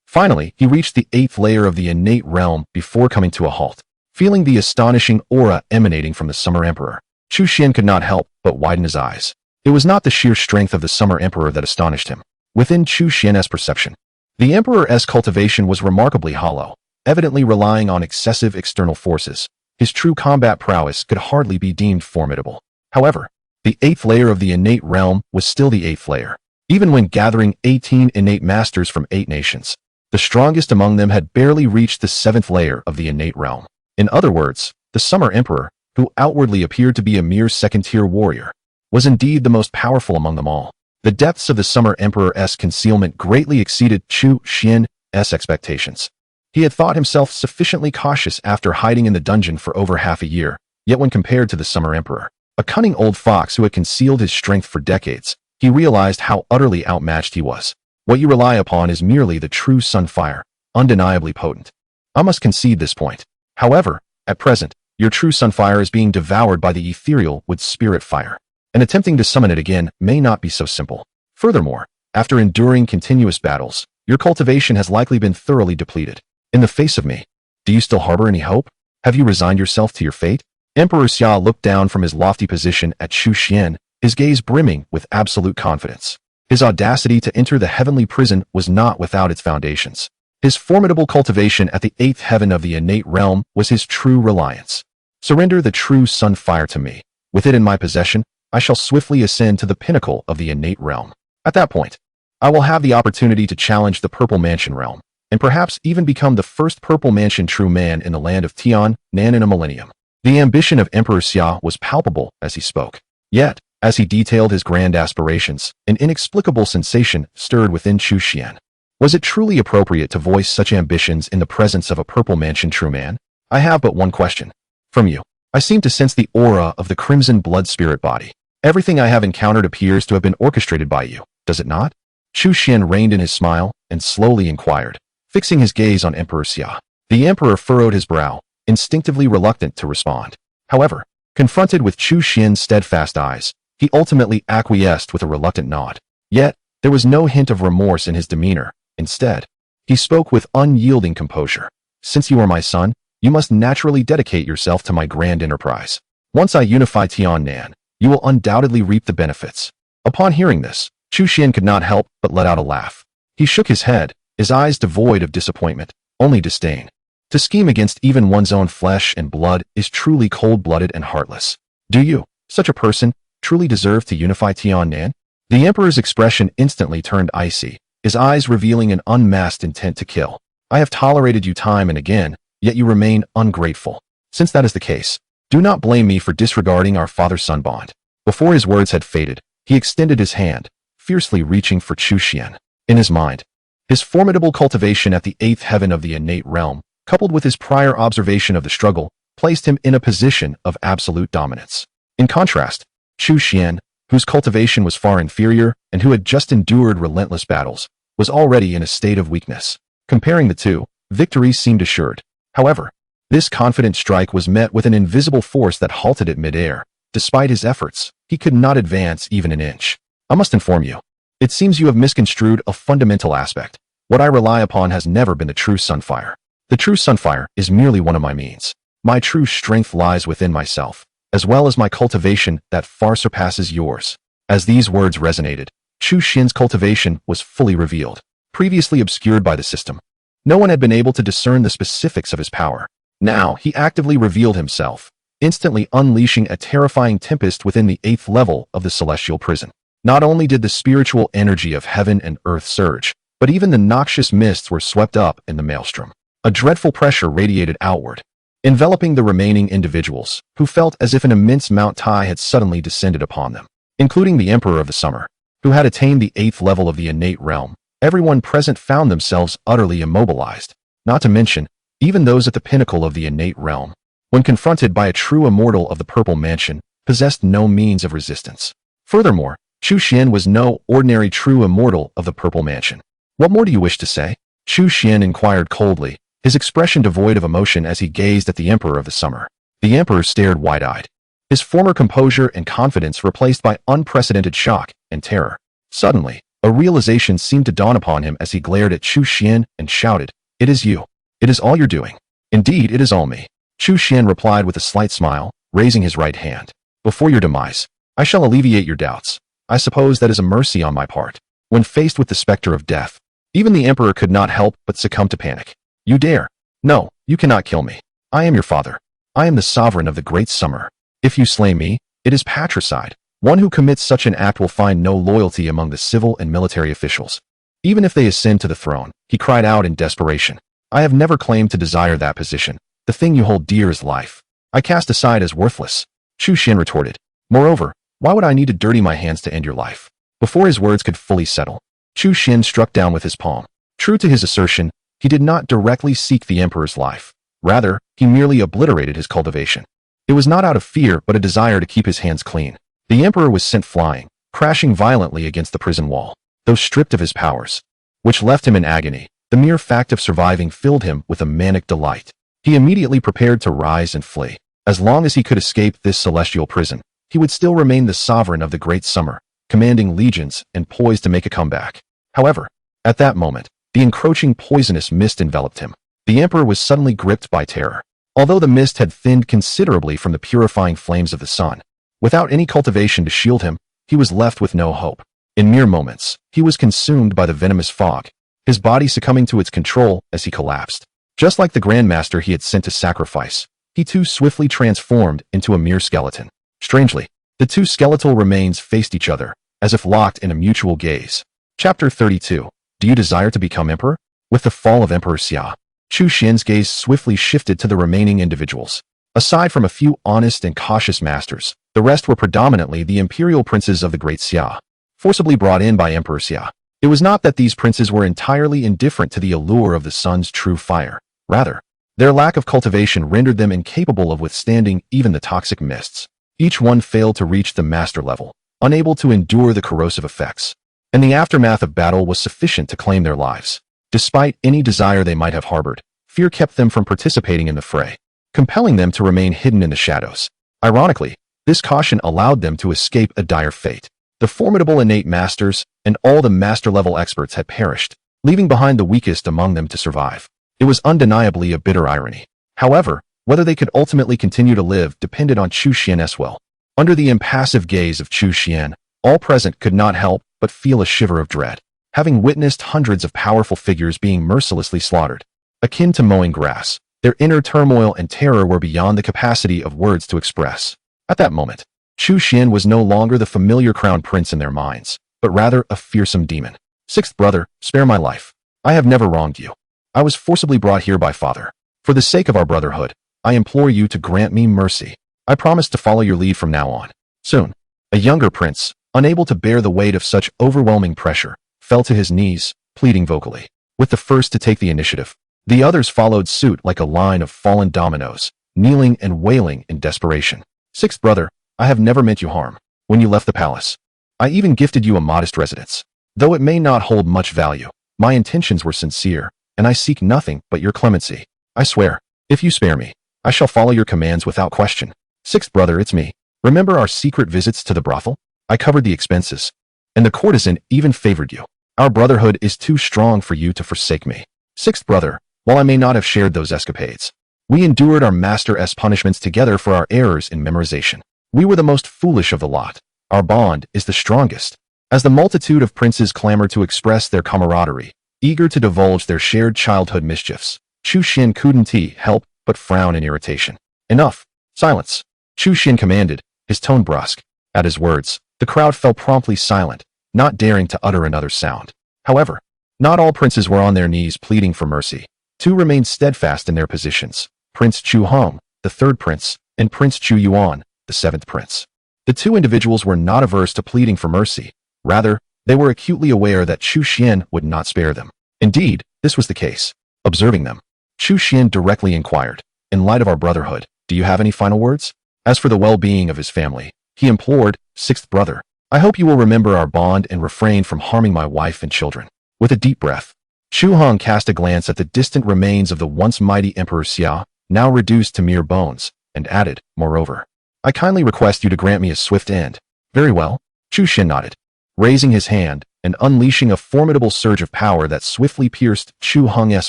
Finally, he reached the 8th layer of the innate realm before coming to a halt. Feeling the astonishing aura emanating from the Summer Emperor, Chu Xian could not help but widen his eyes. It was not the sheer strength of the Summer Emperor that astonished him. Within Chu Xian's perception, the Emperor's cultivation was remarkably hollow, evidently relying on excessive external forces. His true combat prowess could hardly be deemed formidable. However, the 8th layer of the innate realm was still the 8th layer. Even when gathering 18 innate masters from 8 nations, the strongest among them had barely reached the 7th layer of the innate realm. In other words, the Summer Emperor, who outwardly appeared to be a mere second-tier warrior, was indeed the most powerful among them all. The depths of the Summer Emperor's concealment greatly exceeded Chu Xian's expectations. He had thought himself sufficiently cautious after hiding in the dungeon for over half a year, yet when compared to the Summer Emperor, a cunning old fox who had concealed his strength for decades, he realized how utterly outmatched he was. What you rely upon is merely the true sunfire, undeniably potent. I must concede this point. However, at present, your true sunfire is being devoured by the ethereal with spirit fire, and attempting to summon it again may not be so simple. Furthermore, after enduring continuous battles, your cultivation has likely been thoroughly depleted. In the face of me, do you still harbor any hope? Have you resigned yourself to your fate? Emperor Xia looked down from his lofty position at Chu Xian, his gaze brimming with absolute confidence. His audacity to enter the heavenly prison was not without its foundations. His formidable cultivation at the 8th heaven of the innate realm was his true reliance. Surrender the true sunfire to me. With it in my possession, I shall swiftly ascend to the pinnacle of the innate realm. At that point, I will have the opportunity to challenge the Purple Mansion realm, and perhaps even become the first Purple Mansion true man in the land of Tian Nan in a millennium. The ambition of Emperor Xia was palpable as he spoke. Yet, as he detailed his grand aspirations, an inexplicable sensation stirred within Chu Xian. Was it truly appropriate to voice such ambitions in the presence of a Purple Mansion true man? I have but one question. From you, I seem to sense the aura of the crimson blood spirit body. Everything I have encountered appears to have been orchestrated by you, does it not? Chu Xian reined in his smile and slowly inquired, fixing his gaze on Emperor Xia. The Emperor furrowed his brow, instinctively reluctant to respond. However, confronted with Chu Xian's steadfast eyes, he ultimately acquiesced with a reluctant nod. Yet, there was no hint of remorse in his demeanor. Instead, he spoke with unyielding composure. "Since you are my son, you must naturally dedicate yourself to my grand enterprise. Once I unify Tiannan, you will undoubtedly reap the benefits." Upon hearing this, Chu Xian could not help but let out a laugh. He shook his head, his eyes devoid of disappointment, only disdain. To scheme against even one's own flesh and blood is truly cold-blooded and heartless. Do you, such a person, truly deserve to unify Tiannan? The emperor's expression instantly turned icy, his eyes revealing an unmasked intent to kill. I have tolerated you time and again, yet you remain ungrateful. Since that is the case, do not blame me for disregarding our father-son bond. Before his words had faded, he extended his hand, fiercely reaching for Chu Xian. In his mind, his formidable cultivation at the eighth heaven of the innate realm, coupled with his prior observation of the struggle, placed him in a position of absolute dominance. In contrast, Chu Xian, whose cultivation was far inferior and who had just endured relentless battles, was already in a state of weakness. Comparing the two, victory seemed assured. However, this confident strike was met with an invisible force that halted it mid-air. Despite his efforts, he could not advance even an inch. I must inform you. It seems you have misconstrued a fundamental aspect. What I rely upon has never been the true sunfire. The true sunfire is merely one of my means. My true strength lies within myself, as well as my cultivation that far surpasses yours. As these words resonated, Chu Xian's cultivation was fully revealed, previously obscured by the system. No one had been able to discern the specifics of his power. Now he actively revealed himself, instantly unleashing a terrifying tempest within the eighth level of the celestial prison. Not only did the spiritual energy of heaven and earth surge, but even the noxious mists were swept up in the maelstrom. A dreadful pressure radiated outward, enveloping the remaining individuals, who felt as if an immense Mount Tai had suddenly descended upon them. Including the Emperor of the Summer, who had attained the eighth level of the innate realm, everyone present found themselves utterly immobilized, not to mention, even those at the pinnacle of the innate realm, when confronted by a true immortal of the Purple Mansion, possessed no means of resistance. Furthermore, Chu Xian was no ordinary true immortal of the Purple Mansion. What more do you wish to say? Chu Xian inquired coldly, his expression devoid of emotion as he gazed at the Emperor of the Summer. The Emperor stared wide-eyed, his former composure and confidence replaced by unprecedented shock and terror. Suddenly, a realization seemed to dawn upon him as he glared at Chu Xian and shouted, "It is you. It is all you're doing." "Indeed, it is all me," Chu Xian replied with a slight smile, raising his right hand. "Before your demise, I shall alleviate your doubts. I suppose that is a mercy on my part." When faced with the specter of death, even the Emperor could not help but succumb to panic. "You dare? No, you cannot kill me. I am your father. I am the sovereign of the great summer. If you slay me, it is patricide. One who commits such an act will find no loyalty among the civil and military officials. Even if they ascend to the throne," he cried out in desperation. "I have never claimed to desire that position. The thing you hold dear is life. I cast aside as worthless." Chu Xian retorted. "Moreover, why would I need to dirty my hands to end your life?" Before his words could fully settle, Chu Xian struck down with his palm. True to his assertion, he did not directly seek the Emperor's life. Rather, he merely obliterated his cultivation. It was not out of fear but a desire to keep his hands clean. The Emperor was sent flying, crashing violently against the prison wall. Though stripped of his powers, which left him in agony, the mere fact of surviving filled him with a manic delight. He immediately prepared to rise and flee. As long as he could escape this celestial prison, he would still remain the sovereign of the great summer, commanding legions and poised to make a comeback. However, at that moment, the encroaching poisonous mist enveloped him. The Emperor was suddenly gripped by terror. Although the mist had thinned considerably from the purifying flames of the sun, without any cultivation to shield him, he was left with no hope. In mere moments, he was consumed by the venomous fog, his body succumbing to its control as he collapsed. Just like the Grandmaster he had sent to sacrifice, he too swiftly transformed into a mere skeleton. Strangely, the two skeletal remains faced each other, as if locked in a mutual gaze. Chapter 32. Do you desire to become emperor? With the fall of Emperor Xia, Chu Xian's gaze swiftly shifted to the remaining individuals. Aside from a few honest and cautious masters, the rest were predominantly the imperial princes of the Great Xia, forcibly brought in by Emperor Xia. It was not that these princes were entirely indifferent to the allure of the sun's true fire. Rather, their lack of cultivation rendered them incapable of withstanding even the toxic mists. Each one failed to reach the master level, unable to endure the corrosive effects, and the aftermath of battle was sufficient to claim their lives. Despite any desire they might have harbored, fear kept them from participating in the fray, compelling them to remain hidden in the shadows. Ironically, this caution allowed them to escape a dire fate. The formidable innate masters and all the master-level experts had perished, leaving behind the weakest among them to survive. It was undeniably a bitter irony. However, whether they could ultimately continue to live depended on Chu Xian's will. Under the impassive gaze of Chu Xian, all present could not help but feel a shiver of dread. Having witnessed hundreds of powerful figures being mercilessly slaughtered, akin to mowing grass, Their inner turmoil and terror were beyond the capacity of words to express. At that moment, Chu Xian was no longer the familiar crown prince in their minds, but rather a fearsome demon. Sixth brother, spare my life. I have never wronged you. I was forcibly brought here by father. For the sake of our brotherhood, I implore you to grant me mercy. I promise to follow your lead from now on. Soon, a younger prince, unable to bear the weight of such overwhelming pressure, fell to his knees, pleading vocally. With the first to take the initiative, the others followed suit like a line of fallen dominoes, kneeling and wailing in desperation. Sixth brother, I have never meant you harm. When you left the palace, I even gifted you a modest residence. Though it may not hold much value, my intentions were sincere, and I seek nothing but your clemency. I swear, if you spare me, I shall follow your commands without question. Sixth brother, it's me. Remember our secret visits to the brothel? I covered the expenses, and the courtesan even favored you. Our brotherhood is too strong for you to forsake me. Sixth brother, while I may not have shared those escapades, we endured our master's punishments together for our errors in memorization. We were the most foolish of the lot. Our bond is the strongest. As the multitude of princes clamored to express their camaraderie, eager to divulge their shared childhood mischiefs, Chu Xian couldn't help but frown in irritation. Enough. Silence. Chu Xian commanded, his tone brusque. At his words, the crowd fell promptly silent, not daring to utter another sound. However, not all princes were on their knees pleading for mercy. Two remained steadfast in their positions, Prince Chu Hong, the third prince, and Prince Chu Yuan, the seventh prince. The two individuals were not averse to pleading for mercy. Rather, they were acutely aware that Chu Xian would not spare them. Indeed, this was the case. Observing them, Chu Xian directly inquired, in light of our brotherhood, do you have any final words? As for the well-being of his family, he implored, sixth brother, I hope you will remember our bond and refrain from harming my wife and children. With a deep breath, Chu Hong cast a glance at the distant remains of the once mighty Emperor Xia, now reduced to mere bones, and added, moreover, I kindly request you to grant me a swift end. Very well. Chu Xian nodded, raising his hand and unleashing a formidable surge of power that swiftly pierced Chu Hong's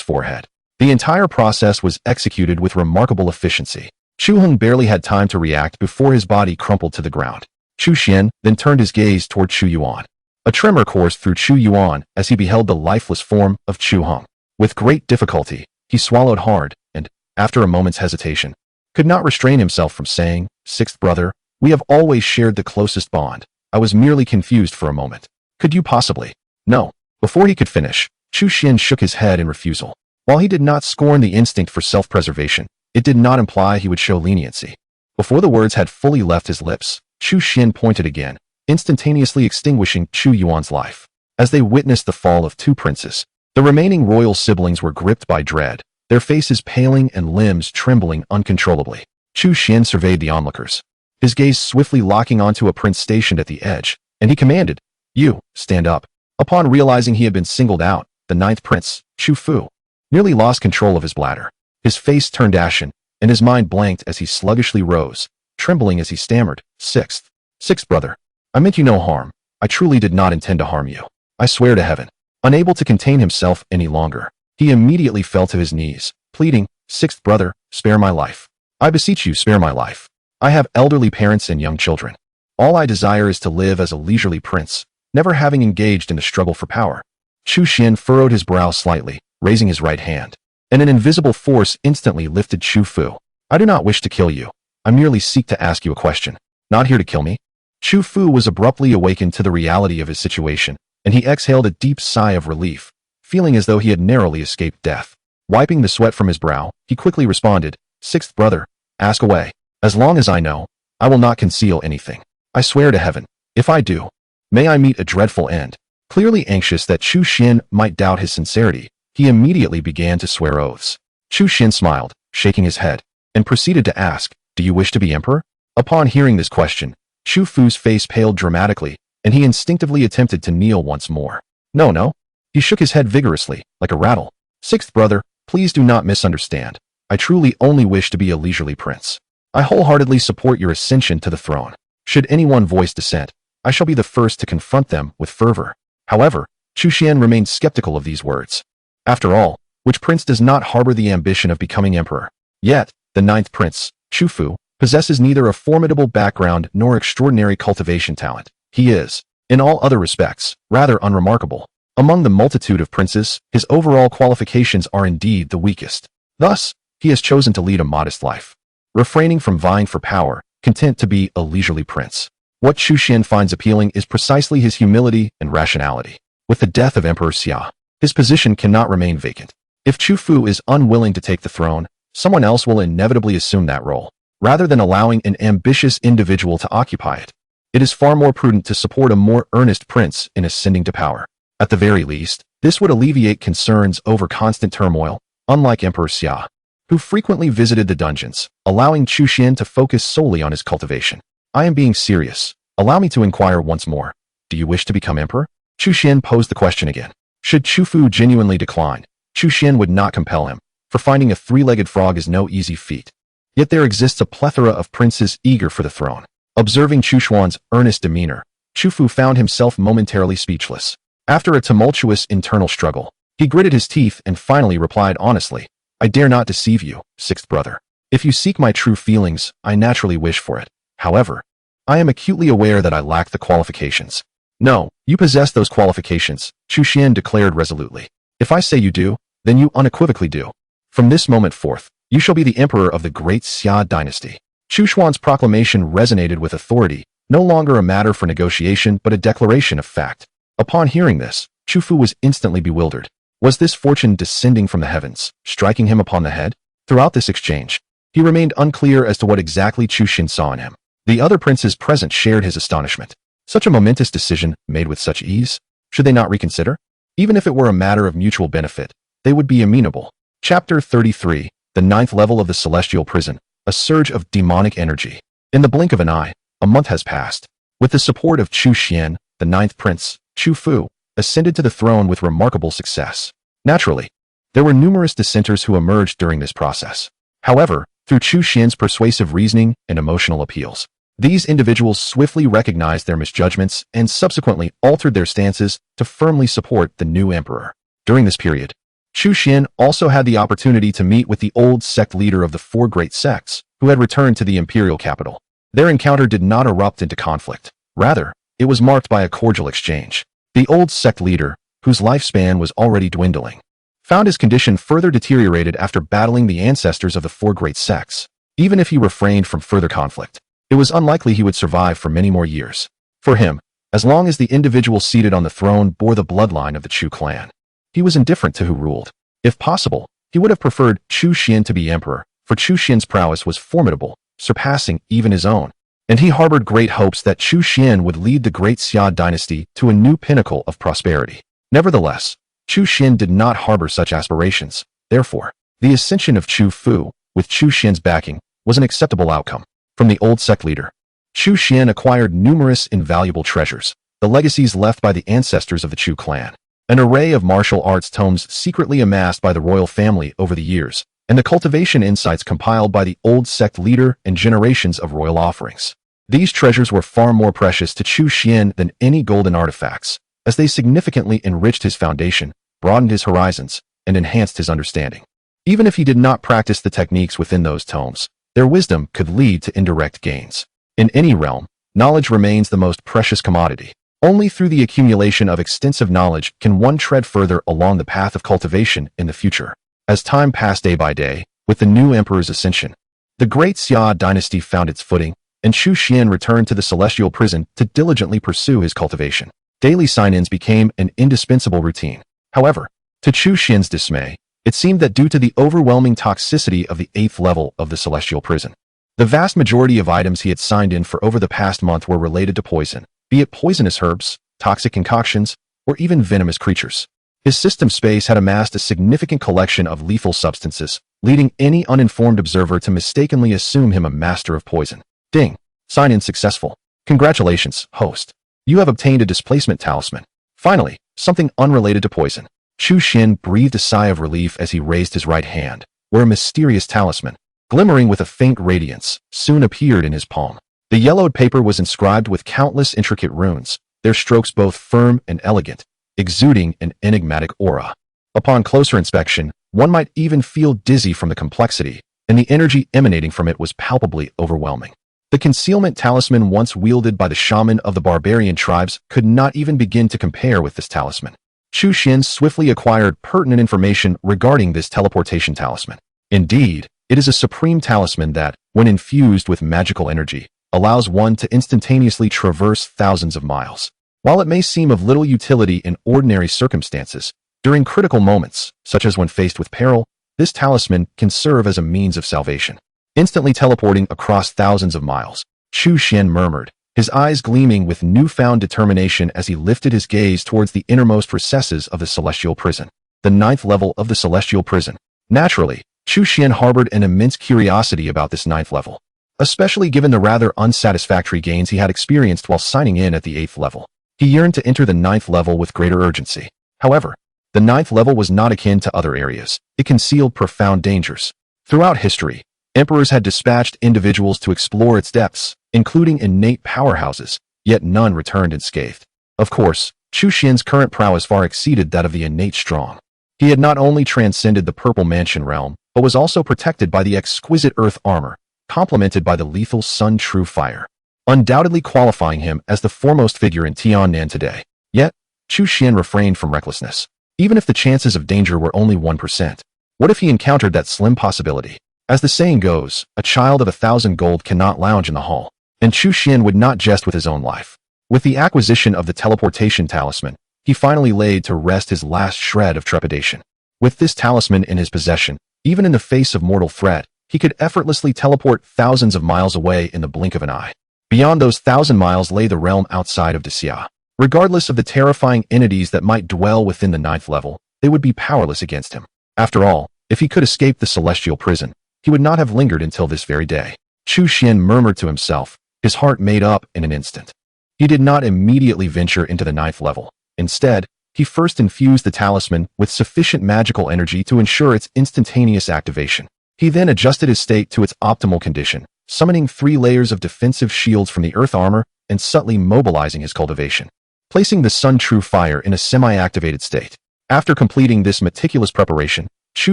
forehead. The entire process was executed with remarkable efficiency. Chu Hong barely had time to react before his body crumpled to the ground. Chu Xian then turned his gaze toward Chu Yuan. A tremor coursed through Chu Yuan as he beheld the lifeless form of Chu Hong. With great difficulty, he swallowed hard and, after a moment's hesitation, could not restrain himself from saying, sixth brother, we have always shared the closest bond. I was merely confused for a moment. Could you possibly? No. Before he could finish, Chu Xian shook his head in refusal. While he did not scorn the instinct for self-preservation, it did not imply he would show leniency. Before the words had fully left his lips, Chu Xian pointed again, instantaneously extinguishing Chu Yuan's life. As they witnessed the fall of two princes, the remaining royal siblings were gripped by dread, their faces paling and limbs trembling uncontrollably. Chu Xian surveyed the onlookers, his gaze swiftly locking onto a prince stationed at the edge, and he commanded, you, stand up. Upon realizing he had been singled out, the ninth prince, Chu Fu, nearly lost control of his bladder. His face turned ashen, and his mind blanked as he sluggishly rose, trembling as he stammered, Sixth brother, I meant you no harm. I truly did not intend to harm you. I swear to heaven. Unable to contain himself any longer, he immediately fell to his knees, pleading, sixth brother, spare my life. I beseech you, spare my life. I have elderly parents and young children. All I desire is to live as a leisurely prince, never having engaged in the struggle for power. Chu Xian furrowed his brow slightly, raising his right hand, and an invisible force instantly lifted Chu Fu. I do not wish to kill you. I merely seek to ask you a question. Not here to kill me. Chu Fu was abruptly awakened to the reality of his situation, and he exhaled a deep sigh of relief, feeling as though he had narrowly escaped death. Wiping the sweat from his brow, he quickly responded, Sixth brother, ask away. As long as I know, I will not conceal anything. I swear to heaven, if I do, may I meet a dreadful end. Clearly anxious that Chu Xian might doubt his sincerity, he immediately began to swear oaths. Chu Xian smiled, shaking his head, and proceeded to ask, do you wish to be emperor? Upon hearing this question, Chu Fu's face paled dramatically, and he instinctively attempted to kneel once more. No. He shook his head vigorously, like a rattle. Sixth brother, please do not misunderstand. I truly only wish to be a leisurely prince. I wholeheartedly support your ascension to the throne. Should anyone voice dissent, I shall be the first to confront them with fervor. However, Chu Xian remained skeptical of these words. After all, which prince does not harbor the ambition of becoming emperor? Yet, the ninth prince, Chu Fu, possesses neither a formidable background nor extraordinary cultivation talent. He is, in all other respects, rather unremarkable. Among the multitude of princes, his overall qualifications are indeed the weakest. Thus, he has chosen to lead a modest life, refraining from vying for power, content to be a leisurely prince. What Chu Xian finds appealing is precisely his humility and rationality. With the death of Emperor Xia, his position cannot remain vacant. If Chu Fu is unwilling to take the throne, someone else will inevitably assume that role, rather than allowing an ambitious individual to occupy it. It is far more prudent to support a more earnest prince in ascending to power. At the very least, this would alleviate concerns over constant turmoil, unlike Emperor Xia, who frequently visited the dungeons, allowing Chu Xian to focus solely on his cultivation. I am being serious. Allow me to inquire once more. Do you wish to become emperor? Chu Xian posed the question again. Should Chu Fu genuinely decline, Chu Xian would not compel him, for finding a three-legged frog is no easy feat. Yet there exists a plethora of princes eager for the throne. Observing Chu Xuan's earnest demeanor, Chu Fu found himself momentarily speechless. After a tumultuous internal struggle, he gritted his teeth and finally replied honestly, I dare not deceive you, sixth brother. If you seek my true feelings, I naturally wish for it. However, I am acutely aware that I lack the qualifications. No, you possess those qualifications, Chu Xian declared resolutely. If I say you do, then you unequivocally do. From this moment forth, you shall be the emperor of the great Xia dynasty. Chu Xuan's proclamation resonated with authority, no longer a matter for negotiation but a declaration of fact. Upon hearing this, Chu Fu was instantly bewildered. Was this fortune descending from the heavens, striking him upon the head? Throughout this exchange, he remained unclear as to what exactly Chu Xian saw in him. The other princes present shared his astonishment. Such a momentous decision, made with such ease? Should they not reconsider? Even if it were a matter of mutual benefit, they would be amenable. Chapter 33, the 9th level of the celestial prison, a surge of demonic energy. In the blink of an eye, a month has passed. With the support of Chu Xian, the 9th prince, Chu Fu, ascended to the throne with remarkable success. Naturally, there were numerous dissenters who emerged during this process. However, through Chu Xian's persuasive reasoning and emotional appeals, these individuals swiftly recognized their misjudgments and subsequently altered their stances to firmly support the new emperor. During this period, Chu Xian also had the opportunity to meet with the old sect leader of the four great sects, who had returned to the imperial capital. Their encounter did not erupt into conflict. Rather, it was marked by a cordial exchange. The old sect leader, whose lifespan was already dwindling, found his condition further deteriorated after battling the ancestors of the four great sects. Even if he refrained from further conflict, it was unlikely he would survive for many more years. For him, as long as the individual seated on the throne bore the bloodline of the Chu clan, he was indifferent to who ruled. If possible, he would have preferred Chu Xian to be emperor, for Chu Xian's prowess was formidable, surpassing even his own, and he harbored great hopes that Chu Xian would lead the great Xia dynasty to a new pinnacle of prosperity. Nevertheless, Chu Xian did not harbor such aspirations. Therefore, the ascension of Chu Fu, with Chu Xian's backing, was an acceptable outcome. From the old sect leader, Chu Xian acquired numerous invaluable treasures, the legacies left by the ancestors of the Chu clan, an array of martial arts tomes secretly amassed by the royal family over the years, and the cultivation insights compiled by the old sect leader and generations of royal offerings. These treasures were far more precious to Chu Xian than any golden artifacts, as they significantly enriched his foundation, broadened his horizons, and enhanced his understanding. Even if he did not practice the techniques within those tomes, their wisdom could lead to indirect gains. In any realm, knowledge remains the most precious commodity. Only through the accumulation of extensive knowledge can one tread further along the path of cultivation in the future. As time passed day by day, with the new emperor's ascension, the great Xia dynasty found its footing, and Chu Xian returned to the celestial prison to diligently pursue his cultivation. Daily sign-ins became an indispensable routine. However, to Chu Xian's dismay, it seemed that due to the overwhelming toxicity of the 8th level of the celestial prison, the vast majority of items he had signed in for over the past month were related to poison, be it poisonous herbs, toxic concoctions, or even venomous creatures. His system space had amassed a significant collection of lethal substances, leading any uninformed observer to mistakenly assume him a master of poison. Ding! Sign-in successful. Congratulations, host. You have obtained a displacement talisman. Finally, something unrelated to poison. Chu Xian breathed a sigh of relief as he raised his right hand, where a mysterious talisman, glimmering with a faint radiance, soon appeared in his palm. The yellowed paper was inscribed with countless intricate runes, their strokes both firm and elegant, exuding an enigmatic aura. Upon closer inspection, one might even feel dizzy from the complexity, and the energy emanating from it was palpably overwhelming. The concealment talisman once wielded by the shaman of the barbarian tribes could not even begin to compare with this talisman. Chu Xian swiftly acquired pertinent information regarding this teleportation talisman. Indeed, it is a supreme talisman that, when infused with magical energy, allows one to instantaneously traverse thousands of miles. While it may seem of little utility in ordinary circumstances, during critical moments, such as when faced with peril, this talisman can serve as a means of salvation. Instantly teleporting across thousands of miles, Chu Xian murmured, his eyes gleaming with newfound determination as he lifted his gaze towards the innermost recesses of the celestial prison, the 9th level of the celestial prison. Naturally, Chu Xian harbored an immense curiosity about this 9th level, especially given the rather unsatisfactory gains he had experienced while signing in at the 8th level. He yearned to enter the 9th level with greater urgency. However, the 9th level was not akin to other areas. It concealed profound dangers. Throughout history, emperors had dispatched individuals to explore its depths, including innate powerhouses, yet none returned unscathed. Of course, Chu Xian's current prowess far exceeded that of the innate strong. He had not only transcended the Purple Mansion realm, but was also protected by the exquisite earth armor, complemented by the lethal Sun True Fire, undoubtedly qualifying him as the foremost figure in Tiannan today. Yet, Chu Xian refrained from recklessness. Even if the chances of danger were only 1%, what if he encountered that slim possibility? As the saying goes, a child of 1,000 gold cannot lounge in the hall, and Chu Xian would not jest with his own life. With the acquisition of the teleportation talisman, he finally laid to rest his last shred of trepidation. With this talisman in his possession, even in the face of mortal threat, he could effortlessly teleport thousands of miles away in the blink of an eye. Beyond those 1,000 miles lay the realm outside of DEFY. Regardless of the terrifying entities that might dwell within the 9th level, they would be powerless against him. After all, if he could escape the celestial prison, he would not have lingered until this very day. Chu Xian murmured to himself, his heart made up in an instant. He did not immediately venture into the 9th level. Instead, he first infused the talisman with sufficient magical energy to ensure its instantaneous activation. He then adjusted his state to its optimal condition, summoning 3 layers of defensive shields from the earth armor and subtly mobilizing his cultivation, placing the Sun True Fire in a semi-activated state. After completing this meticulous preparation, Chu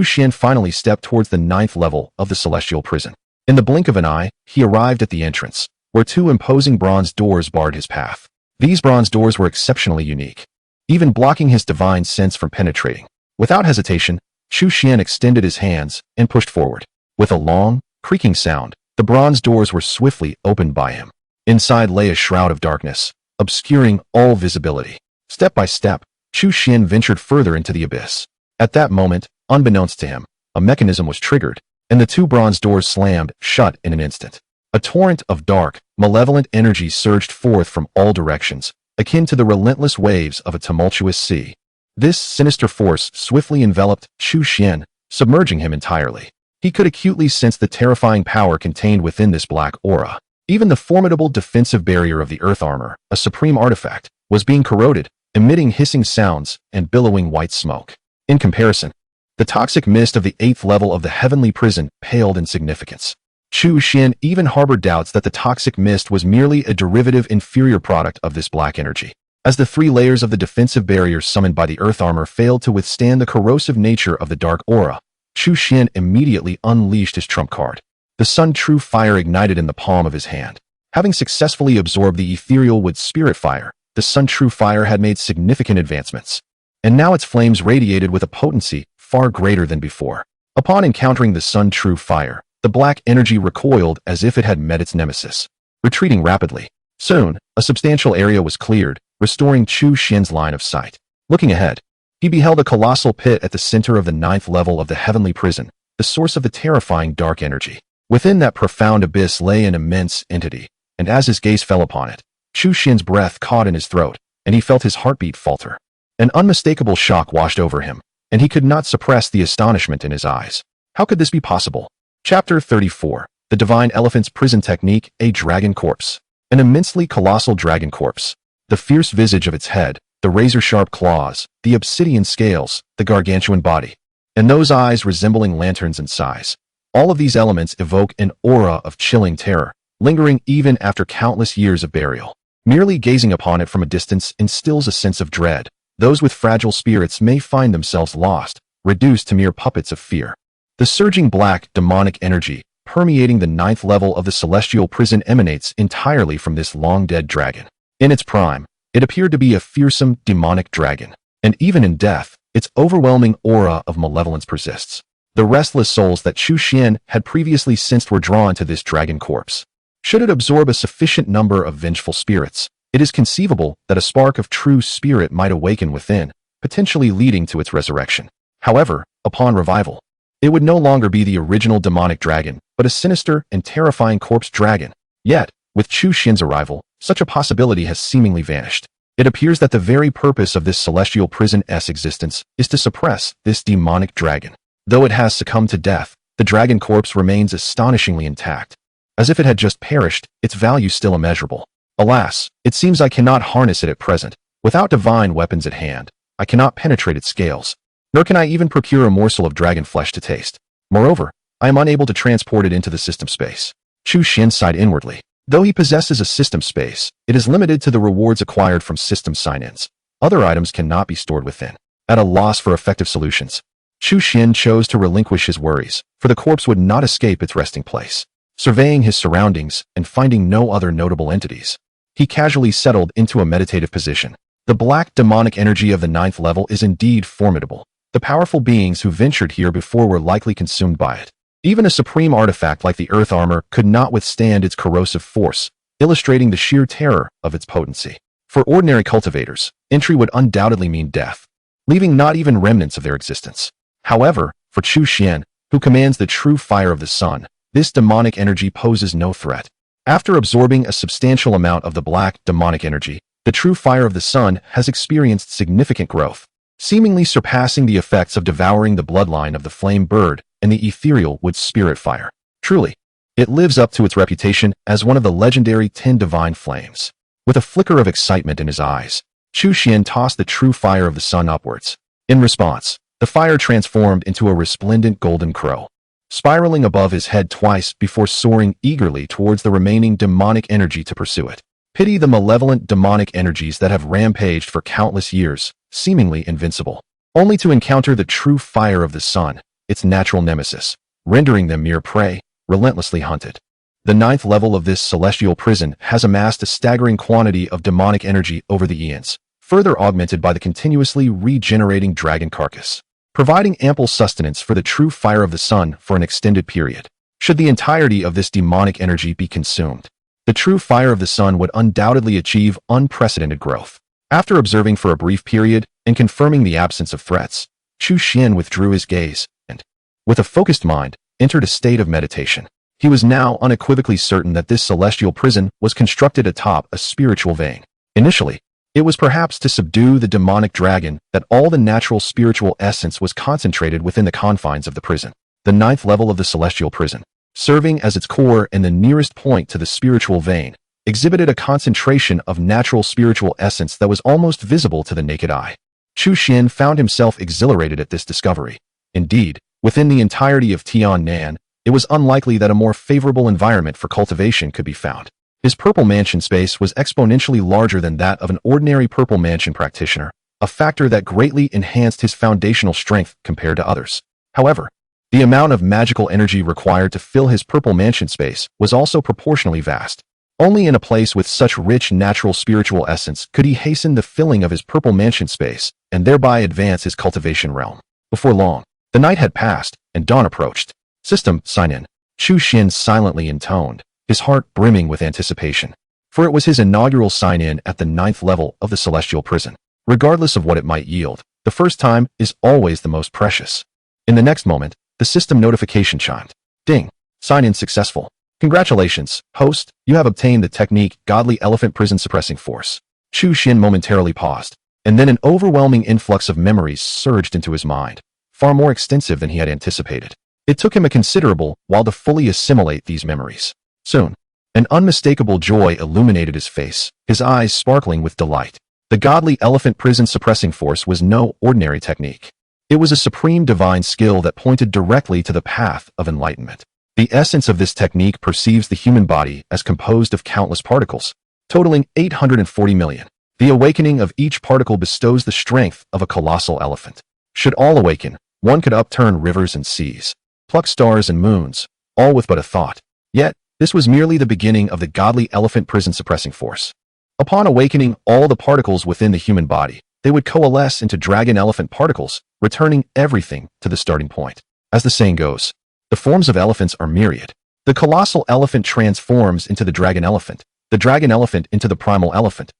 Xian finally stepped towards the 9th level of the celestial prison. In the blink of an eye, he arrived at the entrance, where 2 imposing bronze doors barred his path. These bronze doors were exceptionally unique, even blocking his divine sense from penetrating. Without hesitation, Chu Xian extended his hands and pushed forward. With a long, creaking sound, the bronze doors were swiftly opened by him. Inside lay a shroud of darkness, obscuring all visibility. Step by step, Chu Xian ventured further into the abyss. At that moment, unbeknownst to him, a mechanism was triggered, and the 2 bronze doors slammed shut in an instant. A torrent of dark, malevolent energy surged forth from all directions, akin to the relentless waves of a tumultuous sea. This sinister force swiftly enveloped Chu Xian, submerging him entirely. He could acutely sense the terrifying power contained within this black aura. Even the formidable defensive barrier of the earth armor, a supreme artifact, was being corroded, emitting hissing sounds and billowing white smoke. In comparison, the toxic mist of the 8th level of the heavenly prison paled in significance. Chu Xian even harbored doubts that the toxic mist was merely a derivative inferior product of this black energy. As the 3 layers of the defensive barrier summoned by the earth armor failed to withstand the corrosive nature of the dark aura, Chu Xian immediately unleashed his trump card. The Sun True Fire ignited in the palm of his hand. Having successfully absorbed the ethereal wood spirit fire, the Sun True Fire had made significant advancements, and now its flames radiated with a potency far greater than before. Upon encountering the Sun True Fire, the black energy recoiled as if it had met its nemesis, retreating rapidly. Soon, a substantial area was cleared, restoring Chu Xian's line of sight. Looking ahead, he beheld a colossal pit at the center of the 9th level of the heavenly prison, the source of the terrifying dark energy. Within that profound abyss lay an immense entity, and as his gaze fell upon it, Chu Xian's breath caught in his throat, and he felt his heartbeat falter. An unmistakable shock washed over him, and he could not suppress the astonishment in his eyes. How could this be possible? Chapter 34. The Divine Elephant's Prison Technique, a Dragon Corpse. An immensely colossal dragon corpse. The fierce visage of its head, the razor-sharp claws, the obsidian scales, the gargantuan body, and those eyes resembling lanterns in size. All of these elements evoke an aura of chilling terror, lingering even after countless years of burial. Merely gazing upon it from a distance instills a sense of dread. Those with fragile spirits may find themselves lost, reduced to mere puppets of fear. The surging black, demonic energy permeating the 9th level of the celestial prison emanates entirely from this long-dead dragon. In its prime, it appeared to be a fearsome, demonic dragon, and even in death, its overwhelming aura of malevolence persists. The restless souls that Chu Xian had previously sensed were drawn to this dragon corpse. Should it absorb a sufficient number of vengeful spirits, it is conceivable that a spark of true spirit might awaken within, potentially leading to its resurrection. However, upon revival, it would no longer be the original demonic dragon, but a sinister and terrifying corpse dragon. Yet, with Chu Xian's arrival, such a possibility has seemingly vanished. It appears that the very purpose of this celestial prison's existence is to suppress this demonic dragon. Though it has succumbed to death, the dragon corpse remains astonishingly intact. As if it had just perished, its value still immeasurable. Alas, it seems I cannot harness it at present. Without divine weapons at hand, I cannot penetrate its scales, nor can I even procure a morsel of dragon flesh to taste. Moreover, I am unable to transport it into the system space. Chu Xian sighed inwardly. Though he possesses a system space, it is limited to the rewards acquired from system sign-ins. Other items cannot be stored within. At a loss for effective solutions, Chu Xian chose to relinquish his worries, for the corpse would not escape its resting place. Surveying his surroundings and finding no other notable entities, he casually settled into a meditative position. The black demonic energy of the 9th level is indeed formidable. The powerful beings who ventured here before were likely consumed by it. Even a supreme artifact like the Earth Armor could not withstand its corrosive force, illustrating the sheer terror of its potency. For ordinary cultivators, entry would undoubtedly mean death, leaving not even remnants of their existence. However, for Chu Xian, who commands the true fire of the sun, this demonic energy poses no threat. After absorbing a substantial amount of the black demonic energy, the true fire of the sun has experienced significant growth, seemingly surpassing the effects of devouring the bloodline of the flame bird and the ethereal wood spirit fire. Truly, it lives up to its reputation as one of the legendary 10 divine flames. With a flicker of excitement in his eyes, Chu Xian tossed the true fire of the sun upwards. In response, the fire transformed into a resplendent golden crow, spiraling above his head twice before soaring eagerly towards the remaining demonic energy to pursue it. Pity the malevolent demonic energies that have rampaged for countless years, seemingly invincible, only to encounter the true fire of the sun, its natural nemesis, rendering them mere prey, relentlessly hunted. The 9th level of this celestial prison has amassed a staggering quantity of demonic energy over the eons, further augmented by the continuously regenerating dragon carcass, providing ample sustenance for the true fire of the sun for an extended period. Should the entirety of this demonic energy be consumed, the true fire of the sun would undoubtedly achieve unprecedented growth. After observing for a brief period and confirming the absence of threats, Chu Xian withdrew his gaze and, with a focused mind, entered a state of meditation. He was now unequivocally certain that this celestial prison was constructed atop a spiritual vein. Initially, it was perhaps to subdue the demonic dragon that all the natural spiritual essence was concentrated within the confines of the prison. The 9th level of the celestial prison, serving as its core and the nearest point to the spiritual vein, exhibited a concentration of natural spiritual essence that was almost visible to the naked eye. Chu Xian found himself exhilarated at this discovery. Indeed, within the entirety of Tiannan, it was unlikely that a more favorable environment for cultivation could be found. His purple mansion space was exponentially larger than that of an ordinary purple mansion practitioner, a factor that greatly enhanced his foundational strength compared to others. However, the amount of magical energy required to fill his purple mansion space was also proportionally vast. Only in a place with such rich natural spiritual essence could he hasten the filling of his purple mansion space and thereby advance his cultivation realm. Before long, the night had passed and dawn approached. System sign-in. Chu Xian silently intoned, his heart brimming with anticipation, for it was his inaugural sign-in at the 9th level of the celestial prison. Regardless of what it might yield, the first time is always the most precious. In the next moment, the system notification chimed. Ding. Sign-in successful. Congratulations, host, you have obtained the technique Godly Elephant Prison Suppressing Force. Chu Xian momentarily paused, and then an overwhelming influx of memories surged into his mind, far more extensive than he had anticipated. It took him a considerable while to fully assimilate these memories. Soon, an unmistakable joy illuminated his face, his eyes sparkling with delight. The Godly Elephant Prison Suppressing Force was no ordinary technique. It was a supreme divine skill that pointed directly to the path of enlightenment. The essence of this technique perceives the human body as composed of countless particles, totaling 840 million. The awakening of each particle bestows the strength of a colossal elephant. Should all awaken, one could upturn rivers and seas, pluck stars and moons, all with but a thought. Yet, this was merely the beginning of the Godly Elephant Prison Suppressing Force. Upon awakening all the particles within the human body, they would coalesce into dragon elephant particles, returning everything to the starting point. As the saying goes, the forms of elephants are myriad. The colossal elephant transforms into the dragon elephant into the primal elephant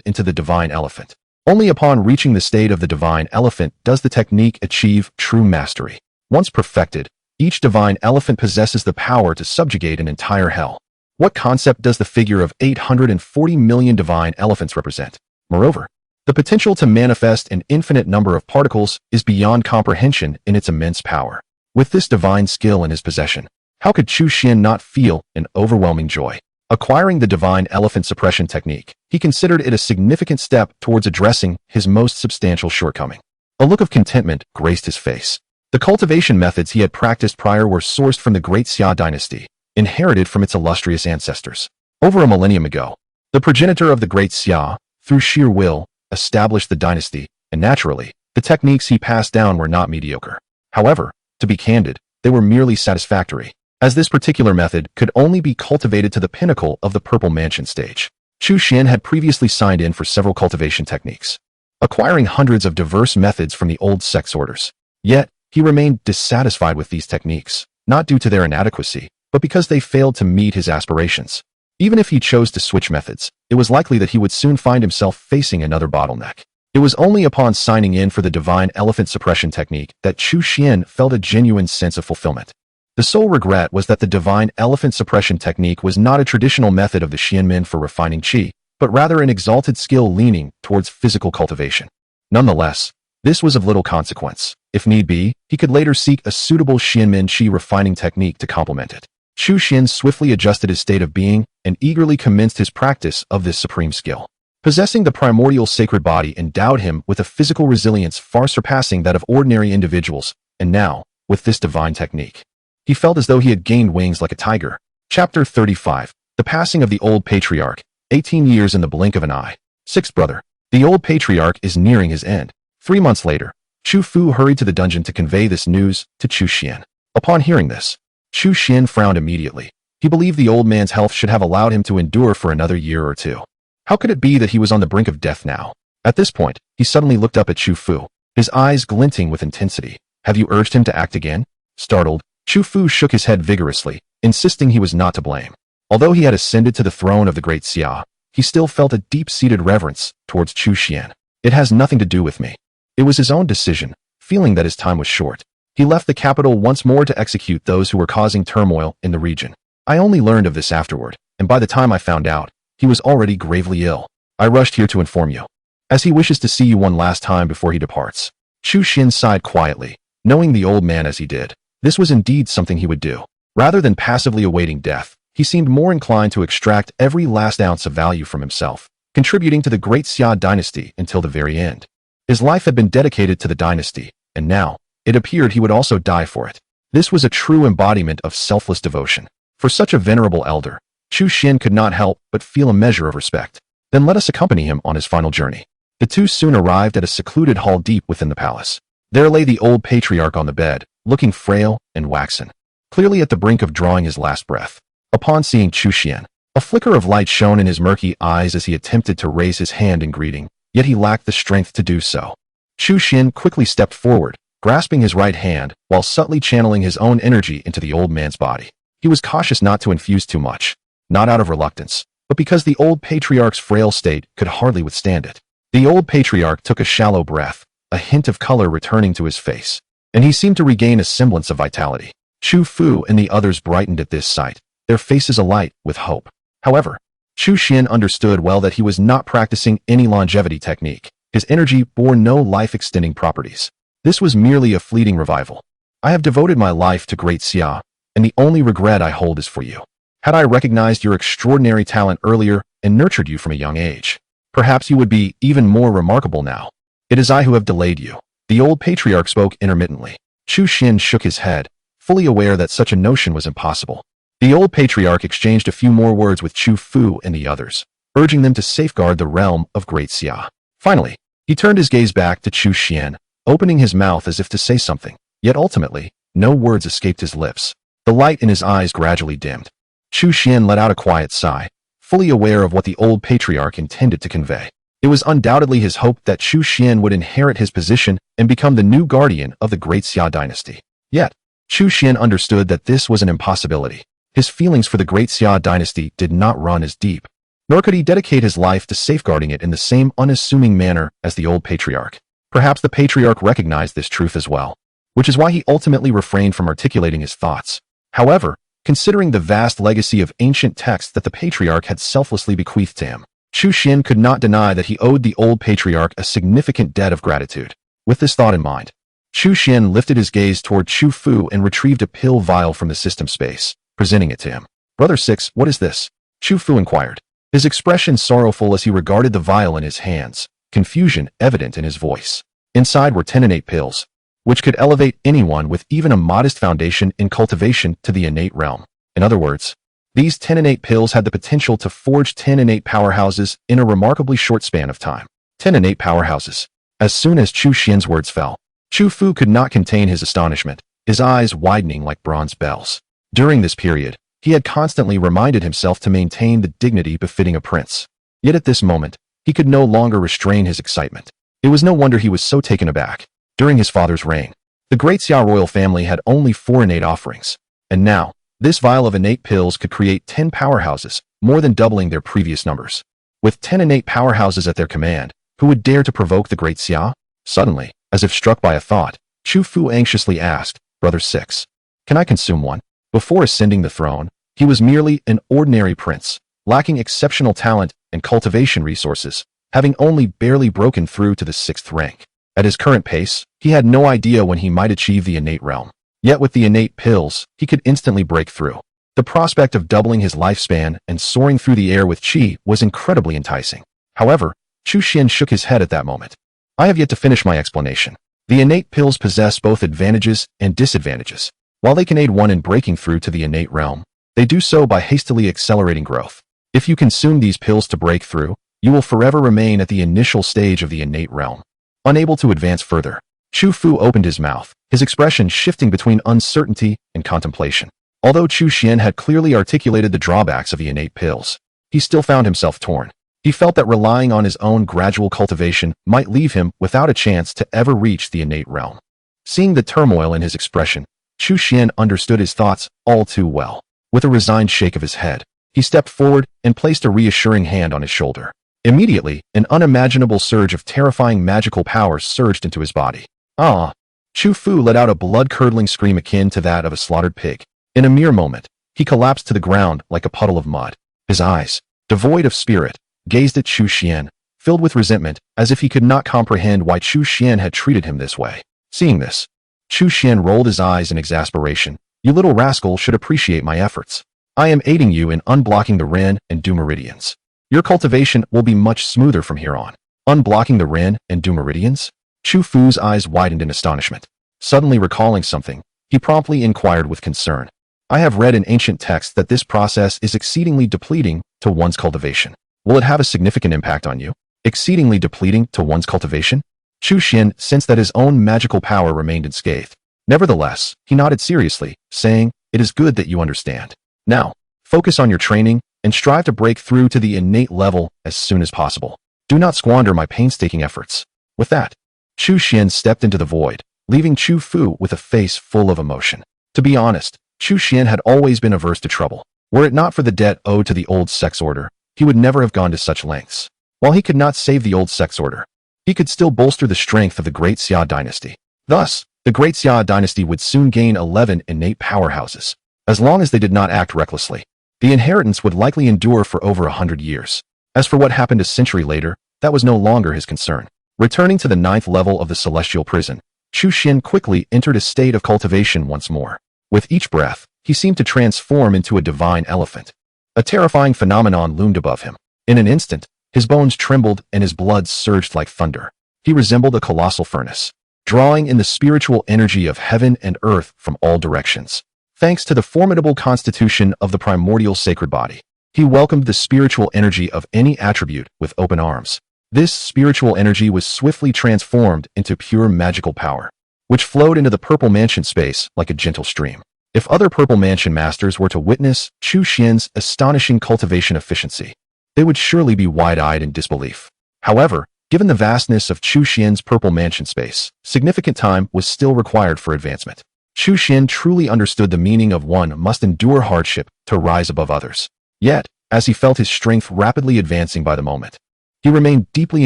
into the divine elephant. Only upon reaching the state of the divine elephant does the technique achieve true mastery. Once perfected, each divine elephant possesses the power to subjugate an entire hell. What concept does the figure of 840 million divine elephants represent? Moreover, the potential to manifest an infinite number of particles is beyond comprehension in its immense power. With this divine skill in his possession, how could Chu Xian not feel an overwhelming joy? Acquiring the divine elephant suppression technique, he considered it a significant step towards addressing his most substantial shortcoming. A look of contentment graced his face. The cultivation methods he had practiced prior were sourced from the great Xia dynasty, inherited from its illustrious ancestors. Over a millennium ago, the progenitor of the great Xia, through sheer will, established the dynasty, and naturally, the techniques he passed down were not mediocre. However, to be candid, they were merely satisfactory, as this particular method could only be cultivated to the pinnacle of the Purple Mansion stage. Chu Xian had previously signed in for several cultivation techniques, acquiring hundreds of diverse methods from the old sex orders. Yet, he remained dissatisfied with these techniques, not due to their inadequacy, but because they failed to meet his aspirations. Even if he chose to switch methods, it was likely that he would soon find himself facing another bottleneck. It was only upon signing in for the divine elephant suppression technique that Chu Xian felt a genuine sense of fulfillment. The sole regret was that the divine elephant suppression technique was not a traditional method of the Xianmin for refining qi, but rather an exalted skill leaning towards physical cultivation. Nonetheless, this was of little consequence. If need be, he could later seek a suitable Xianmin qi refining technique to complement it. Chu Xian swiftly adjusted his state of being and eagerly commenced his practice of this supreme skill. Possessing the primordial sacred body endowed him with a physical resilience far surpassing that of ordinary individuals, and now, with this divine technique, he felt as though he had gained wings like a tiger. Chapter 35. The Passing of the Old Patriarch, 18 years in the blink of an eye. Sixth brother. The old patriarch is nearing his end. 3 months later, Chu Fu hurried to the dungeon to convey this news to Chu Xian. Upon hearing this, Chu Xian frowned immediately. He believed the old man's health should have allowed him to endure for another year or two. How could it be that he was on the brink of death now? At this point, he suddenly looked up at Chu Fu, his eyes glinting with intensity. Have you urged him to act again? Startled, Chu Fu shook his head vigorously, insisting he was not to blame. Although he had ascended to the throne of the great Xia, he still felt a deep-seated reverence towards Chu Xian. It has nothing to do with me. It was his own decision, feeling that his time was short. He left the capital once more to execute those who were causing turmoil in the region. I only learned of this afterward, and by the time I found out, he was already gravely ill. I rushed here to inform you, as he wishes to see you one last time before he departs. Chu Xian sighed quietly, knowing the old man as he did. This was indeed something he would do. Rather than passively awaiting death, he seemed more inclined to extract every last ounce of value from himself, contributing to the great Xia dynasty until the very end. His life had been dedicated to the dynasty, and now, it appeared he would also die for it. This was a true embodiment of selfless devotion. For such a venerable elder, Chu Xian could not help but feel a measure of respect. Then let us accompany him on his final journey. The two soon arrived at a secluded hall deep within the palace. There lay the old patriarch on the bed, looking frail and waxen, clearly at the brink of drawing his last breath. Upon seeing Chu Xian, a flicker of light shone in his murky eyes as he attempted to raise his hand in greeting, yet he lacked the strength to do so. Chu Xian quickly stepped forward, grasping his right hand, while subtly channeling his own energy into the old man's body. He was cautious not to infuse too much, not out of reluctance, but because the old patriarch's frail state could hardly withstand it. The old patriarch took a shallow breath, a hint of color returning to his face, and he seemed to regain a semblance of vitality. Chu Fu and the others brightened at this sight, their faces alight with hope. However, Chu Xian understood well that he was not practicing any longevity technique. His energy bore no life-extending properties. This was merely a fleeting revival. I have devoted my life to great Xia, and the only regret I hold is for you. Had I recognized your extraordinary talent earlier and nurtured you from a young age, perhaps you would be even more remarkable now. It is I who have delayed you. The old patriarch spoke intermittently. Chu Xian shook his head, fully aware that such a notion was impossible. The old patriarch exchanged a few more words with Chu Fu and the others, urging them to safeguard the realm of great Xia. Finally, he turned his gaze back to Chu Xian, opening his mouth as if to say something, yet ultimately, no words escaped his lips. The light in his eyes gradually dimmed. Chu Xian let out a quiet sigh, fully aware of what the old patriarch intended to convey. It was undoubtedly his hope that Chu Xian would inherit his position and become the new guardian of the great Xia dynasty. Yet, Chu Xian understood that this was an impossibility. His feelings for the great Xia dynasty did not run as deep, nor could he dedicate his life to safeguarding it in the same unassuming manner as the old patriarch. Perhaps the patriarch recognized this truth as well, which is why he ultimately refrained from articulating his thoughts. However, considering the vast legacy of ancient texts that the patriarch had selflessly bequeathed to him, Chu Xian could not deny that he owed the old patriarch a significant debt of gratitude. With this thought in mind, Chu Xian lifted his gaze toward Chu Fu and retrieved a pill vial from the system space, presenting it to him. "Brother Six, what is this?" Chu Fu inquired, his expression sorrowful as he regarded the vial in his hands, confusion evident in his voice. Inside were 10 innate pills, which could elevate anyone with even a modest foundation in cultivation to the innate realm. In other words, these 10 innate pills had the potential to forge 10 innate powerhouses in a remarkably short span of time. 10 innate powerhouses. As soon as Chu Xian's words fell, Chu Fu could not contain his astonishment, his eyes widening like bronze bells. During this period, he had constantly reminded himself to maintain the dignity befitting a prince. Yet at this moment, he could no longer restrain his excitement. It was no wonder he was so taken aback. During his father's reign, the great Xia royal family had only 4 innate offerings, and now, this vial of innate pills could create 10 powerhouses, more than doubling their previous numbers. With 10 innate powerhouses at their command, who would dare to provoke the great Xia? Suddenly, as if struck by a thought, Chu Fu anxiously asked, "Brother Six, can I consume one?" Before ascending the throne, he was merely an ordinary prince, lacking exceptional talent and cultivation resources, having only barely broken through to the 6th rank. At his current pace, he had no idea when he might achieve the innate realm. Yet with the innate pills, he could instantly break through. The prospect of doubling his lifespan and soaring through the air with qi was incredibly enticing. However, Chu Xian shook his head at that moment. "I have yet to finish my explanation. The innate pills possess both advantages and disadvantages. While they can aid one in breaking through to the innate realm, they do so by hastily accelerating growth. If you consume these pills to break through, you will forever remain at the initial stage of the innate realm, unable to advance further." Chu Fu opened his mouth, his expression shifting between uncertainty and contemplation. Although Chu Xian had clearly articulated the drawbacks of the innate pills, he still found himself torn. He felt that relying on his own gradual cultivation might leave him without a chance to ever reach the innate realm. Seeing the turmoil in his expression, Chu Xian understood his thoughts all too well. With a resigned shake of his head, he stepped forward and placed a reassuring hand on his shoulder. Immediately, an unimaginable surge of terrifying magical power surged into his body. "Ah!" Chu Fu let out a blood-curdling scream akin to that of a slaughtered pig. In a mere moment, he collapsed to the ground like a puddle of mud. His eyes, devoid of spirit, gazed at Chu Xian, filled with resentment, as if he could not comprehend why Chu Xian had treated him this way. Seeing this, Chu Xian rolled his eyes in exasperation. "You little rascal should appreciate my efforts. I am aiding you in unblocking the Ren and Du meridians. Your cultivation will be much smoother from here on." Unblocking the Ren and Du meridians? Chu Fu's eyes widened in astonishment. Suddenly recalling something, he promptly inquired with concern. "I have read in ancient texts that this process is exceedingly depleting to one's cultivation. Will it have a significant impact on you?" Exceedingly depleting to one's cultivation? Chu Xian sensed that his own magical power remained unscathed. Nevertheless, he nodded seriously, saying, "It is good that you understand. Now, focus on your training and strive to break through to the innate level as soon as possible. Do not squander my painstaking efforts." With that, Chu Xian stepped into the void, leaving Chu Fu with a face full of emotion. To be honest, Chu Xian had always been averse to trouble. Were it not for the debt owed to the old sex order, he would never have gone to such lengths. While he could not save the old sex order, he could still bolster the strength of the great Xia dynasty. Thus, the great Xia dynasty would soon gain 11 innate powerhouses. As long as they did not act recklessly, the inheritance would likely endure for over 100 years. As for what happened a century later, that was no longer his concern. Returning to the 9th level of the celestial prison, Chu Xian quickly entered a state of cultivation once more. With each breath, he seemed to transform into a divine elephant. A terrifying phenomenon loomed above him. In an instant, his bones trembled and his blood surged like thunder. He resembled a colossal furnace, drawing in the spiritual energy of heaven and earth from all directions. Thanks to the formidable constitution of the primordial sacred body, he welcomed the spiritual energy of any attribute with open arms. This spiritual energy was swiftly transformed into pure magical power, which flowed into the Purple Mansion space like a gentle stream. If other Purple Mansion masters were to witness Chu Xian's astonishing cultivation efficiency, they would surely be wide-eyed in disbelief. However, given the vastness of Chu Xian's Purple Mansion space, significant time was still required for advancement. Chu Xian truly understood the meaning of one must endure hardship to rise above others. Yet, as he felt his strength rapidly advancing by the moment, he remained deeply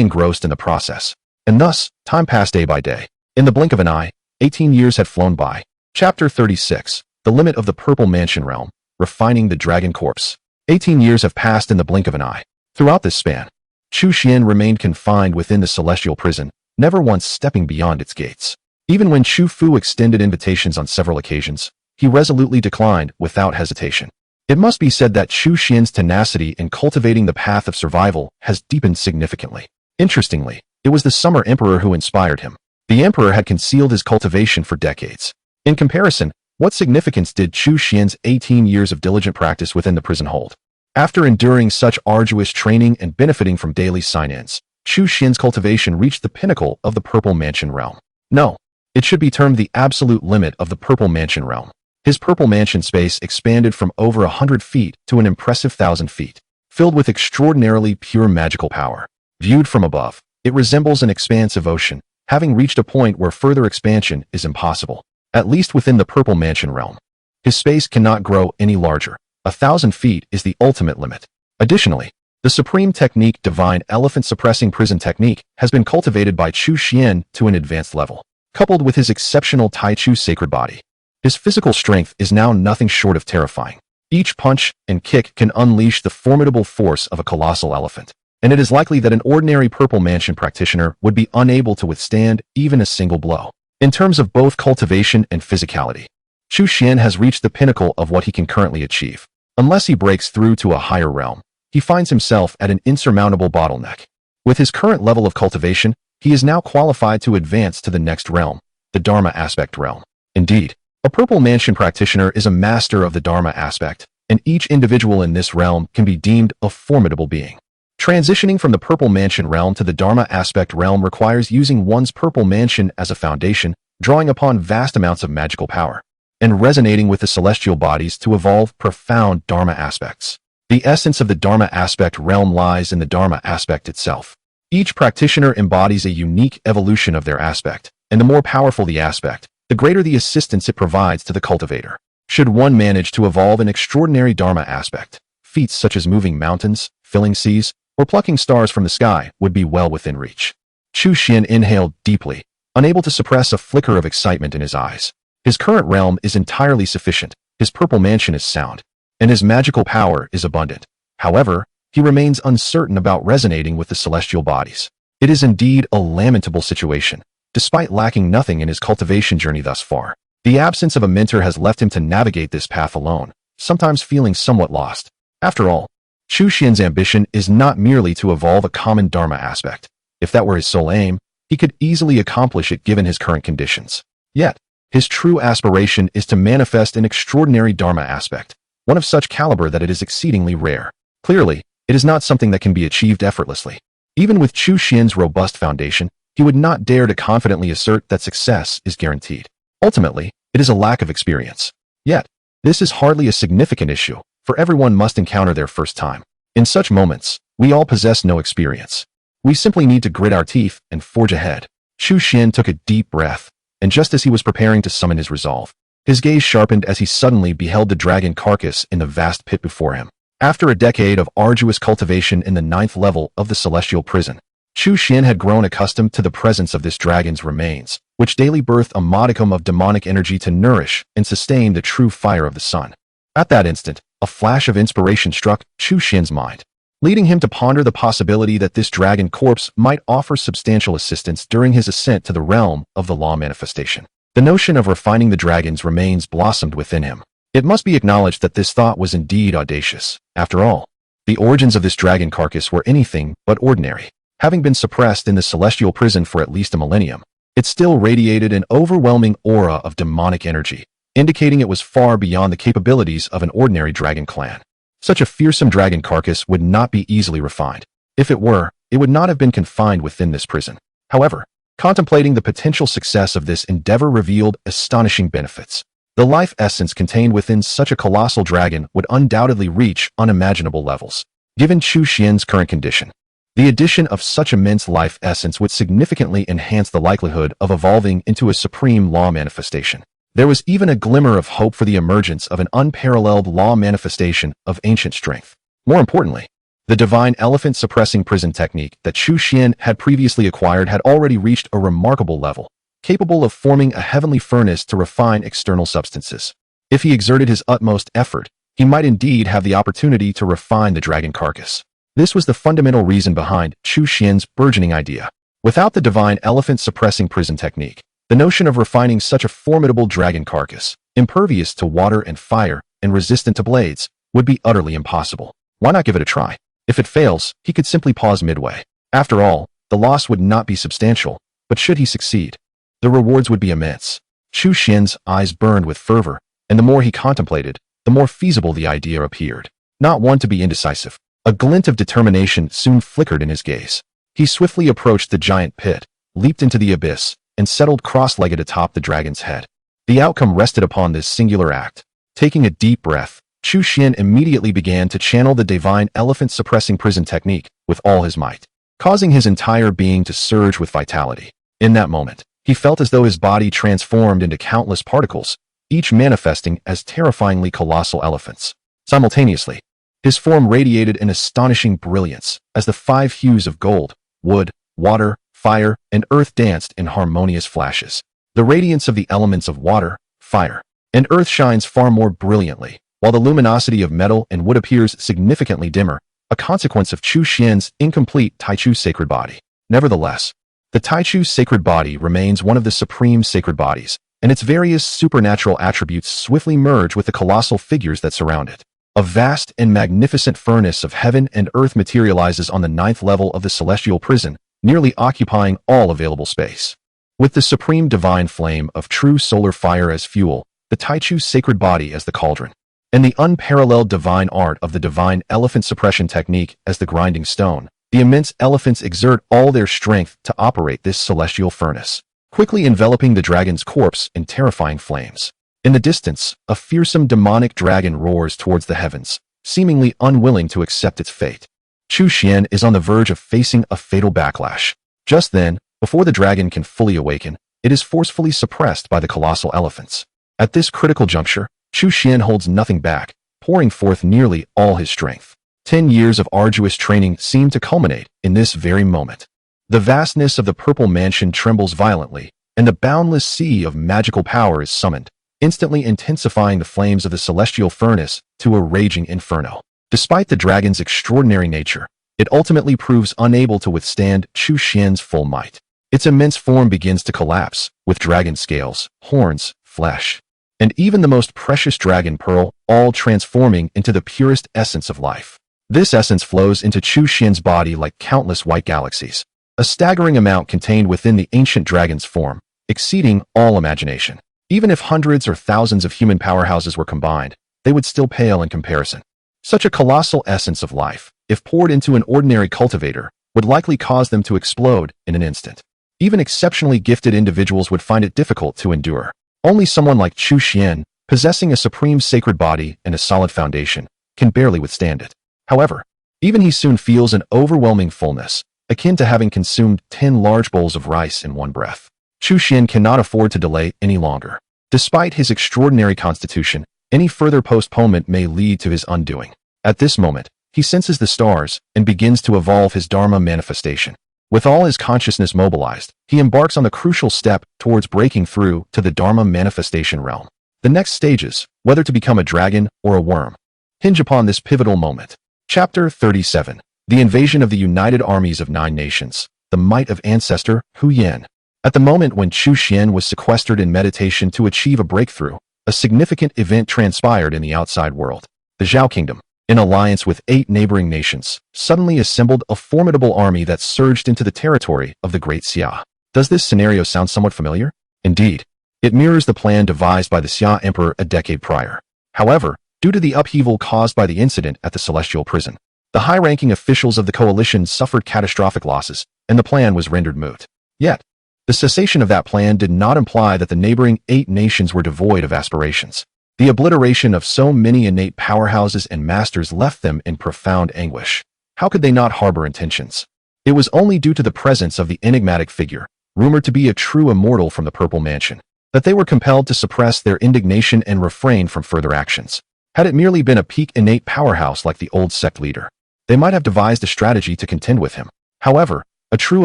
engrossed in the process. And thus, time passed day by day. In the blink of an eye, 18 years had flown by. Chapter 36. The Limit of the Purple Mansion Realm. Refining the Dragon Corpse. 18 years have passed in the blink of an eye. Throughout this span, Chu Xian remained confined within the celestial prison, never once stepping beyond its gates. Even when Chu Fu extended invitations on several occasions, he resolutely declined without hesitation. It must be said that Chu Xian's tenacity in cultivating the path of survival has deepened significantly. Interestingly, it was the Summer Emperor who inspired him. The Emperor had concealed his cultivation for decades. In comparison, what significance did Chu Xian's 18 years of diligent practice within the prison hold? After enduring such arduous training and benefiting from daily sign-ins, Chu Xian's cultivation reached the pinnacle of the Purple Mansion Realm. No, it should be termed the absolute limit of the Purple Mansion Realm. His Purple Mansion space expanded from over 100 feet to an impressive 1,000 feet, filled with extraordinarily pure magical power. Viewed from above, it resembles an expansive ocean, having reached a point where further expansion is impossible, at least within the Purple Mansion Realm. His space cannot grow any larger. 1,000 feet is the ultimate limit. Additionally, the supreme technique Divine Elephant Suppressing Prison Technique has been cultivated by Chu Xian to an advanced level. Coupled with his exceptional Tai Chu sacred body, his physical strength is now nothing short of terrifying. Each punch and kick can unleash the formidable force of a colossal elephant, and it is likely that an ordinary Purple Mansion practitioner would be unable to withstand even a single blow. In terms of both cultivation and physicality, Chu Xian has reached the pinnacle of what he can currently achieve. Unless he breaks through to a higher realm, he finds himself at an insurmountable bottleneck. With his current level of cultivation, he is now qualified to advance to the next realm, the Dharma Aspect Realm. Indeed, a Purple Mansion practitioner is a master of the Dharma aspect, and each individual in this realm can be deemed a formidable being. Transitioning from the Purple Mansion realm to the Dharma Aspect Realm requires using one's Purple Mansion as a foundation, drawing upon vast amounts of magical power, and resonating with the celestial bodies to evolve profound Dharma aspects. The essence of the Dharma Aspect Realm lies in the Dharma aspect itself. Each practitioner embodies a unique evolution of their aspect, and the more powerful the aspect, the greater the assistance it provides to the cultivator. Should one manage to evolve an extraordinary Dharma aspect, feats such as moving mountains, filling seas, or plucking stars from the sky would be well within reach. Chu Xian inhaled deeply, unable to suppress a flicker of excitement in his eyes. His current realm is entirely sufficient, his Purple Mansion is sound, and his magical power is abundant. However, he remains uncertain about resonating with the celestial bodies. It is indeed a lamentable situation. Despite lacking nothing in his cultivation journey thus far, the absence of a mentor has left him to navigate this path alone, sometimes feeling somewhat lost. After all, Chu Xian's ambition is not merely to evolve a common Dharma aspect. If that were his sole aim, he could easily accomplish it given his current conditions. Yet, his true aspiration is to manifest an extraordinary Dharma aspect, one of such caliber that it is exceedingly rare. Clearly, it is not something that can be achieved effortlessly. Even with Chu Xian's robust foundation, he would not dare to confidently assert that success is guaranteed. Ultimately, it is a lack of experience. Yet, this is hardly a significant issue, for everyone must encounter their first time. In such moments, we all possess no experience. We simply need to grit our teeth and forge ahead. Chu Xian took a deep breath, and just as he was preparing to summon his resolve, his gaze sharpened as he suddenly beheld the dragon carcass in the vast pit before him. After a decade of arduous cultivation in the 9th level of the celestial prison, Chu Xian had grown accustomed to the presence of this dragon's remains, which daily birthed a modicum of demonic energy to nourish and sustain the true fire of the sun. At that instant, a flash of inspiration struck Chu Xian's mind, leading him to ponder the possibility that this dragon corpse might offer substantial assistance during his ascent to the realm of the law manifestation. The notion of refining the dragon's remains blossomed within him. It must be acknowledged that this thought was indeed audacious. After all, the origins of this dragon carcass were anything but ordinary. Having been suppressed in the celestial prison for at least a millennium, it still radiated an overwhelming aura of demonic energy, indicating it was far beyond the capabilities of an ordinary dragon clan. Such a fearsome dragon carcass would not be easily refined. If it were, it would not have been confined within this prison. However, contemplating the potential success of this endeavor revealed astonishing benefits. The life essence contained within such a colossal dragon would undoubtedly reach unimaginable levels. Given Chu Xian's current condition, the addition of such immense life essence would significantly enhance the likelihood of evolving into a supreme law manifestation. There was even a glimmer of hope for the emergence of an unparalleled law manifestation of ancient strength. More importantly, the divine elephant-suppressing prison technique that Chu Xian had previously acquired had already reached a remarkable level, capable of forming a heavenly furnace to refine external substances. If he exerted his utmost effort, he might indeed have the opportunity to refine the dragon carcass. This was the fundamental reason behind Chu Xian's burgeoning idea. Without the divine elephant-suppressing prison technique, the notion of refining such a formidable dragon carcass, impervious to water and fire and resistant to blades, would be utterly impossible. Why not give it a try? If it fails, he could simply pause midway. After all, the loss would not be substantial, but should he succeed, the rewards would be immense. Chu Xian's eyes burned with fervor, and the more he contemplated, the more feasible the idea appeared. Not one to be indecisive, a glint of determination soon flickered in his gaze. He swiftly approached the giant pit, leaped into the abyss, and settled cross-legged atop the dragon's head. The outcome rested upon this singular act. Taking a deep breath, Chu Xian immediately began to channel the divine elephant-suppressing prison technique with all his might, causing his entire being to surge with vitality. In that moment, he felt as though his body transformed into countless particles, each manifesting as terrifyingly colossal elephants. Simultaneously, his form radiated an astonishing brilliance as the 5 hues of gold, wood, water, fire, and earth danced in harmonious flashes. The radiance of the elements of water, fire, and earth shines far more brilliantly, while the luminosity of metal and wood appears significantly dimmer, a consequence of Chu Xian's incomplete Taichu sacred body. Nevertheless, the Taichu sacred body remains one of the supreme sacred bodies, and its various supernatural attributes swiftly merge with the colossal figures that surround it. A vast and magnificent furnace of heaven and earth materializes on the 9th level of the celestial prison, nearly occupying all available space. With the supreme divine flame of true solar fire as fuel, the Taichu sacred body as the cauldron, and the unparalleled divine art of the divine elephant suppression technique as the grinding stone, the immense elephants exert all their strength to operate this celestial furnace, quickly enveloping the dragon's corpse in terrifying flames. In the distance, a fearsome demonic dragon roars towards the heavens, seemingly unwilling to accept its fate. Chu Xian is on the verge of facing a fatal backlash. Just then, before the dragon can fully awaken, it is forcefully suppressed by the colossal elephants. At this critical juncture, Chu Xian holds nothing back, pouring forth nearly all his strength. 10 years of arduous training seem to culminate in this very moment. The vastness of the purple mansion trembles violently, and the boundless sea of magical power is summoned, instantly intensifying the flames of the celestial furnace to a raging inferno. Despite the dragon's extraordinary nature, it ultimately proves unable to withstand Chu Xian's full might. Its immense form begins to collapse, with dragon scales, horns, flesh, and even the most precious dragon pearl, all transforming into the purest essence of life. This essence flows into Chu Xian's body like countless white galaxies, a staggering amount contained within the ancient dragon's form, exceeding all imagination. Even if hundreds or thousands of human powerhouses were combined, they would still pale in comparison. Such a colossal essence of life, if poured into an ordinary cultivator, would likely cause them to explode in an instant. Even exceptionally gifted individuals would find it difficult to endure. Only someone like Chu Xian, possessing a supreme sacred body and a solid foundation, can barely withstand it. However, even he soon feels an overwhelming fullness, akin to having consumed 10 large bowls of rice in one breath. Chu Xian cannot afford to delay any longer. Despite his extraordinary constitution, any further postponement may lead to his undoing. At this moment, he senses the stars and begins to evolve his Dharma manifestation. With all his consciousness mobilized, he embarks on the crucial step towards breaking through to the Dharma manifestation realm. The next stages, whether to become a dragon or a worm, hinge upon this pivotal moment. Chapter 37. The Invasion of the United Armies of 9 Nations. The Might of Ancestor Hu Yan. At the moment when Chu Xian was sequestered in meditation to achieve a breakthrough, a significant event transpired in the outside world. The Zhao Kingdom, in alliance with 8 neighboring nations, suddenly assembled a formidable army that surged into the territory of the Great Xia. Does this scenario sound somewhat familiar? Indeed, it mirrors the plan devised by the Xia Emperor a decade prior. However, due to the upheaval caused by the incident at the Celestial Prison, the high-ranking officials of the coalition suffered catastrophic losses, and the plan was rendered moot. Yet, the cessation of that plan did not imply that the neighboring 8 nations were devoid of aspirations. The obliteration of so many innate powerhouses and masters left them in profound anguish. How could they not harbor intentions? It was only due to the presence of the enigmatic figure, rumored to be a true immortal from the Purple Mansion, that they were compelled to suppress their indignation and refrain from further actions. Had it merely been a peak innate powerhouse like the old sect leader, they might have devised a strategy to contend with him. However, a true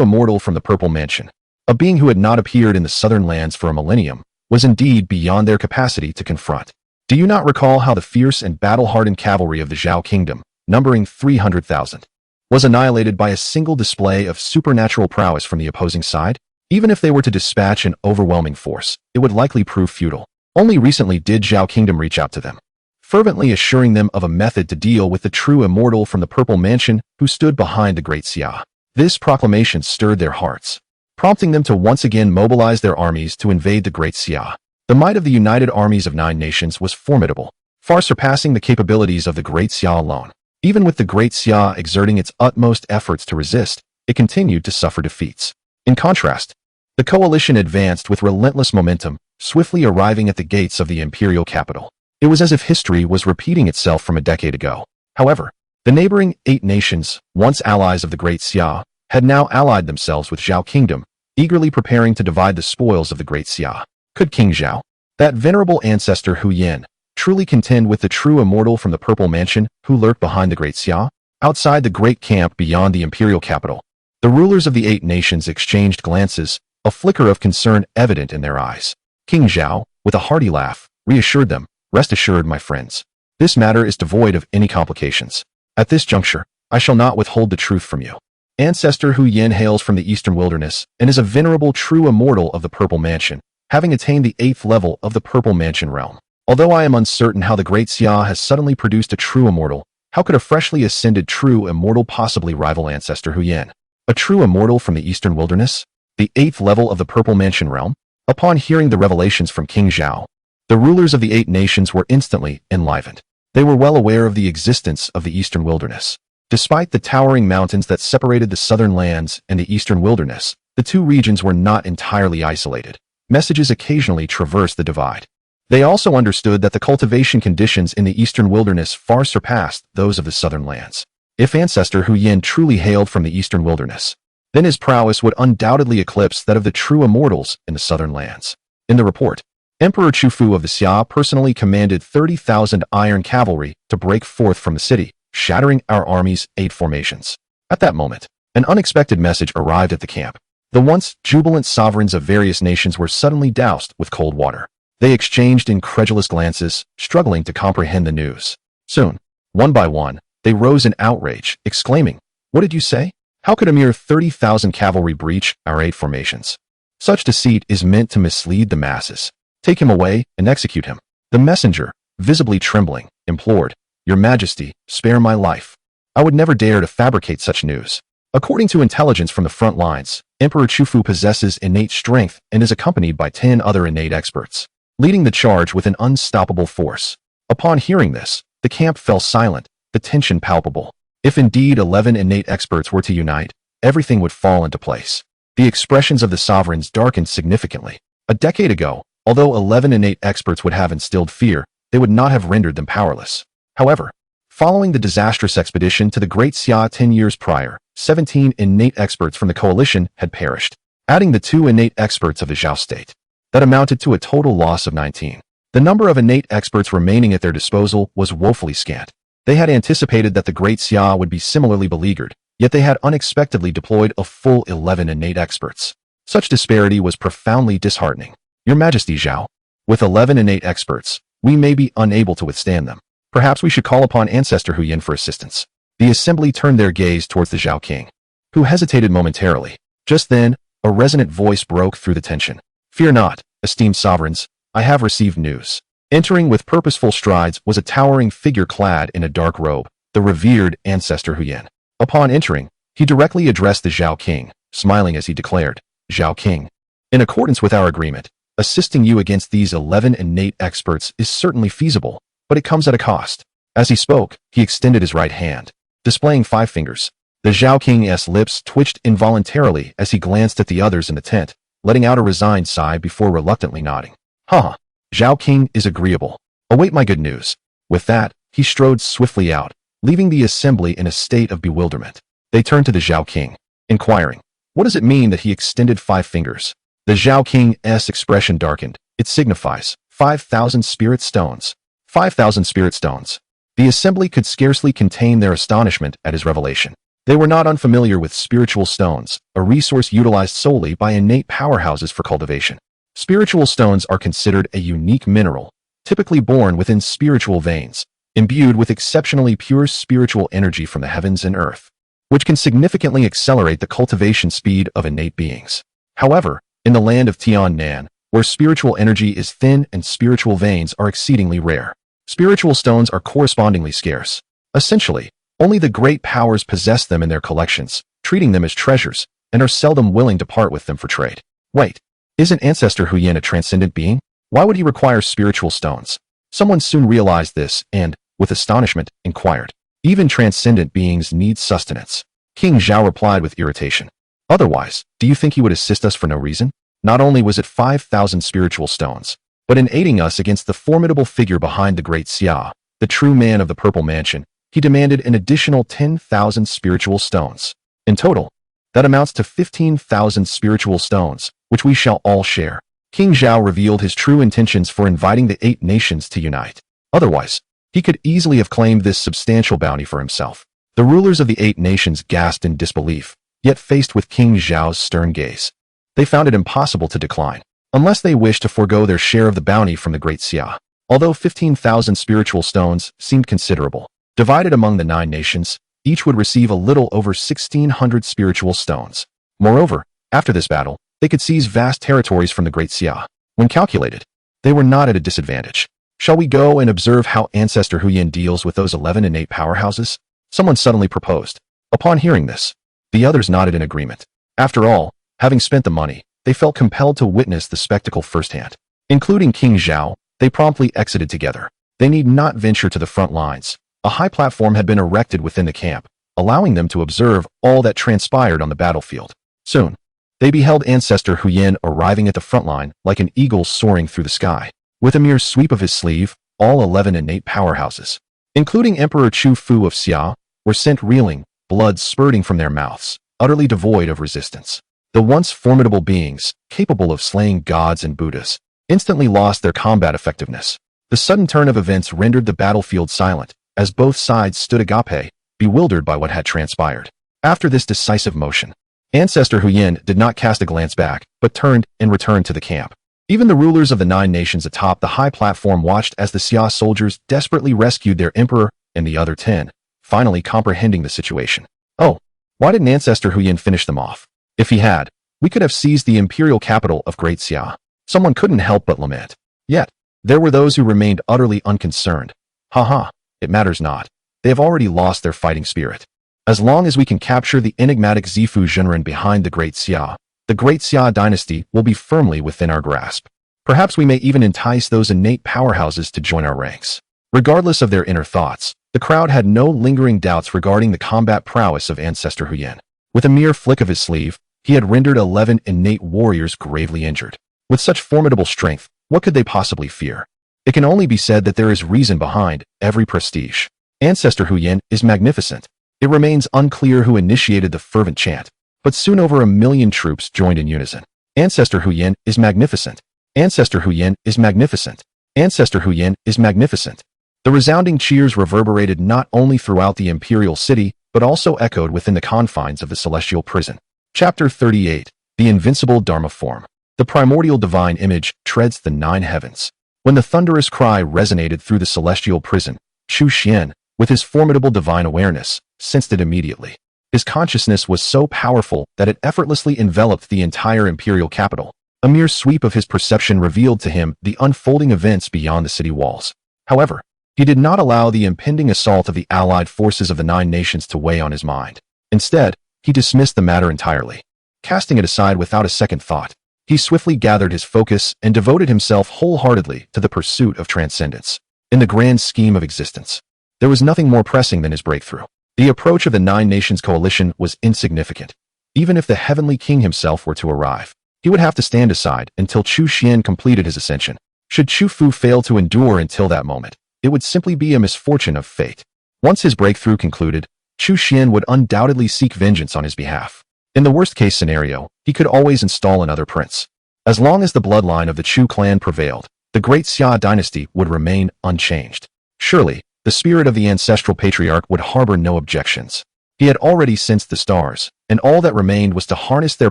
immortal from the Purple Mansion, a being who had not appeared in the southern lands for a millennium, was indeed beyond their capacity to confront. Do you not recall how the fierce and battle-hardened cavalry of the Zhao Kingdom, numbering 300,000, was annihilated by a single display of supernatural prowess from the opposing side? Even if they were to dispatch an overwhelming force, it would likely prove futile. Only recently did Zhao Kingdom reach out to them, fervently assuring them of a method to deal with the true immortal from the Purple Mansion who stood behind the Great Xia. This proclamation stirred their hearts, prompting them to once again mobilize their armies to invade the Great Xia. The might of the united armies of 9 nations was formidable, far surpassing the capabilities of the Great Xia alone. Even with the Great Xia exerting its utmost efforts to resist, it continued to suffer defeats. In contrast, the coalition advanced with relentless momentum, swiftly arriving at the gates of the imperial capital. It was as if history was repeating itself from a decade ago. However, the neighboring 8 nations, once allies of the Great Xia, had now allied themselves with Zhao Kingdom, eagerly preparing to divide the spoils of the Great Xia. Could King Zhao, that venerable ancestor Hu Yin, truly contend with the true immortal from the Purple Mansion who lurked behind the Great Xia? Outside the great camp beyond the imperial capital, the rulers of the 8 nations exchanged glances, a flicker of concern evident in their eyes. King Zhao, with a hearty laugh, reassured them, "Rest assured, my friends. This matter is devoid of any complications. At this juncture, I shall not withhold the truth from you. Ancestor Hu Yin hails from the eastern wilderness and is a venerable true immortal of the Purple Mansion, having attained the 8th level of the Purple Mansion realm. Although I am uncertain how the Great Xia has suddenly produced a true immortal, how could a freshly ascended true immortal possibly rival Ancestor Hu Yin? A true immortal from the eastern wilderness? The 8th level of the Purple Mansion realm?" Upon hearing the revelations from King Zhao, the rulers of the 8 nations were instantly enlivened. They were well aware of the existence of the eastern wilderness. Despite the towering mountains that separated the southern lands and the eastern wilderness, the 2 regions were not entirely isolated. Messages occasionally traversed the divide. They also understood that the cultivation conditions in the eastern wilderness far surpassed those of the southern lands. If Ancestor Hu Yin truly hailed from the eastern wilderness, then his prowess would undoubtedly eclipse that of the true immortals in the southern lands. In the report, Emperor Chufu of the Xia personally commanded 30,000 iron cavalry to break forth from the city, shattering our army's 8 formations. At that moment, an unexpected message arrived at the camp. The once jubilant sovereigns of various nations were suddenly doused with cold water. They exchanged incredulous glances, struggling to comprehend the news. Soon, one by one, they rose in outrage, exclaiming, "What did you say? How could a mere 30,000 cavalry breach our 8 formations? Such deceit is meant to mislead the masses. Take him away and execute him." The messenger, visibly trembling, implored, "Your Majesty, spare my life. I would never dare to fabricate such news." According to intelligence from the front lines, Emperor Chufu possesses innate strength and is accompanied by 10 other innate experts, leading the charge with an unstoppable force. Upon hearing this, the camp fell silent, the tension palpable. If indeed 11 innate experts were to unite, everything would fall into place. The expressions of the sovereigns darkened significantly. A decade ago, although 11 innate experts would have instilled fear, they would not have rendered them powerless. However, following the disastrous expedition to the Great Xia 10 years prior, 17 innate experts from the coalition had perished, adding the 2 innate experts of the Zhao state. That amounted to a total loss of 19. The number of innate experts remaining at their disposal was woefully scant. They had anticipated that the Great Xia would be similarly beleaguered, yet they had unexpectedly deployed a full 11 innate experts. Such disparity was profoundly disheartening. "Your Majesty Zhao, with 11 innate experts, we may be unable to withstand them. Perhaps we should call upon Ancestor Hu Yin for assistance." The assembly turned their gaze towards the Zhao King, who hesitated momentarily. Just then, a resonant voice broke through the tension. "Fear not, esteemed sovereigns, I have received news." Entering with purposeful strides was a towering figure clad in a dark robe, the revered Ancestor Hu Yin. Upon entering, he directly addressed the Zhao King, smiling as he declared, "Zhao King, in accordance with our agreement, assisting you against these 11 innate experts is certainly feasible, but it comes at a cost." As he spoke, he extended his right hand, displaying 5 fingers. The Zhao King's lips twitched involuntarily as he glanced at the others in the tent, letting out a resigned sigh before reluctantly nodding. "Huh. Zhao King is agreeable. Await my good news." With that, he strode swiftly out, leaving the assembly in a state of bewilderment. They turned to the Zhao King, inquiring, what does it mean that he extended 5 fingers? The Zhao King's expression darkened, It signifies 5,000 spirit stones. 5,000 spirit stones. The assembly could scarcely contain their astonishment at his revelation. They were not unfamiliar with spiritual stones, a resource utilized solely by innate powerhouses for cultivation. Spiritual stones are considered a unique mineral, typically born within spiritual veins, imbued with exceptionally pure spiritual energy from the heavens and earth, which can significantly accelerate the cultivation speed of innate beings. However, in the land of Tian-Nan, where spiritual energy is thin and spiritual veins are exceedingly rare, spiritual stones are correspondingly scarce. Essentially, only the great powers possess them in their collections, treating them as treasures, and are seldom willing to part with them for trade. Wait, isn't Ancestor Hu-Yin a transcendent being? Why would he require spiritual stones? Someone soon realized this and, with astonishment, inquired. Even transcendent beings need sustenance. King Zhao replied with irritation. Otherwise, do you think he would assist us for no reason? Not only was it 5,000 spiritual stones, but in aiding us against the formidable figure behind the great Xia, the true man of the Purple Mansion, he demanded an additional 10,000 spiritual stones. In total, that amounts to 15,000 spiritual stones, which we shall all share. King Zhao revealed his true intentions for inviting the 8 nations to unite. Otherwise, he could easily have claimed this substantial bounty for himself. The rulers of the 8 nations gasped in disbelief, yet faced with King Zhao's stern gaze, they found it impossible to decline, unless they wished to forego their share of the bounty from the great Xia. Although 15,000 spiritual stones seemed considerable, divided among the 9 nations, each would receive a little over 1,600 spiritual stones. Moreover, after this battle, they could seize vast territories from the great Xia. When calculated, they were not at a disadvantage. Shall we go and observe how Ancestor Hu-Yin deals with those 11 innate powerhouses? Someone suddenly proposed. Upon hearing this, the others nodded in agreement. After all, having spent the money, they felt compelled to witness the spectacle firsthand. Including King Zhao, they promptly exited together. They need not venture to the front lines. A high platform had been erected within the camp, allowing them to observe all that transpired on the battlefield. Soon, they beheld Ancestor Hu-Yin arriving at the front line like an eagle soaring through the sky. With a mere sweep of his sleeve, all 11 innate powerhouses, including Emperor Chu Fu of Xia, were sent reeling, blood spurting from their mouths, utterly devoid of resistance. The once formidable beings, capable of slaying gods and Buddhas, instantly lost their combat effectiveness. The sudden turn of events rendered the battlefield silent, as both sides stood agape, bewildered by what had transpired. After this decisive motion, Ancestor Hu-Yin did not cast a glance back, but turned and returned to the camp. Even the rulers of the 9 nations atop the high platform watched as the Xia soldiers desperately rescued their emperor and the other 10, finally comprehending the situation. Oh, why didn't Ancestor Hu-Yin finish them off? If he had, we could have seized the imperial capital of Great Xia. Someone couldn't help but lament. Yet, there were those who remained utterly unconcerned. Haha, it matters not. They have already lost their fighting spirit. As long as we can capture the enigmatic Zifu Zhenren behind the Great Xia, the Great Xia dynasty will be firmly within our grasp. Perhaps we may even entice those innate powerhouses to join our ranks. Regardless of their inner thoughts, the crowd had no lingering doubts regarding the combat prowess of Ancestor Hu-Yin. With a mere flick of his sleeve, he had rendered 11 innate warriors gravely injured. With such formidable strength, what could they possibly fear? It can only be said that there is reason behind every prestige. Ancestor Hu-Yin is magnificent. It remains unclear who initiated the fervent chant, but soon over 1 million troops joined in unison. Ancestor Hu-Yin is magnificent. Ancestor Hu-Yin is magnificent. Ancestor Hu-Yin is magnificent. The resounding cheers reverberated not only throughout the imperial city, but also echoed within the confines of the celestial prison. Chapter 38. The Invincible Dharma Form. The primordial divine image treads the 9 heavens. When the thunderous cry resonated through the celestial prison, Chu Xian, with his formidable divine awareness, sensed it immediately. His consciousness was so powerful that it effortlessly enveloped the entire imperial capital. A mere sweep of his perception revealed to him the unfolding events beyond the city walls. However, he did not allow the impending assault of the allied forces of the 9 nations to weigh on his mind. Instead, he dismissed the matter entirely. Casting it aside without a second thought, he swiftly gathered his focus and devoted himself wholeheartedly to the pursuit of transcendence. In the grand scheme of existence, there was nothing more pressing than his breakthrough. The approach of the 9 nations coalition was insignificant. Even if the heavenly king himself were to arrive, he would have to stand aside until Chu Xian completed his ascension. Should Chu Fu fail to endure until that moment, it would simply be a misfortune of fate. Once his breakthrough concluded, Chu Xian would undoubtedly seek vengeance on his behalf. In the worst-case scenario, he could always install another prince. As long as the bloodline of the Chu clan prevailed, the great Xia dynasty would remain unchanged. Surely, the spirit of the ancestral patriarch would harbor no objections. He had already sensed the stars, and all that remained was to harness their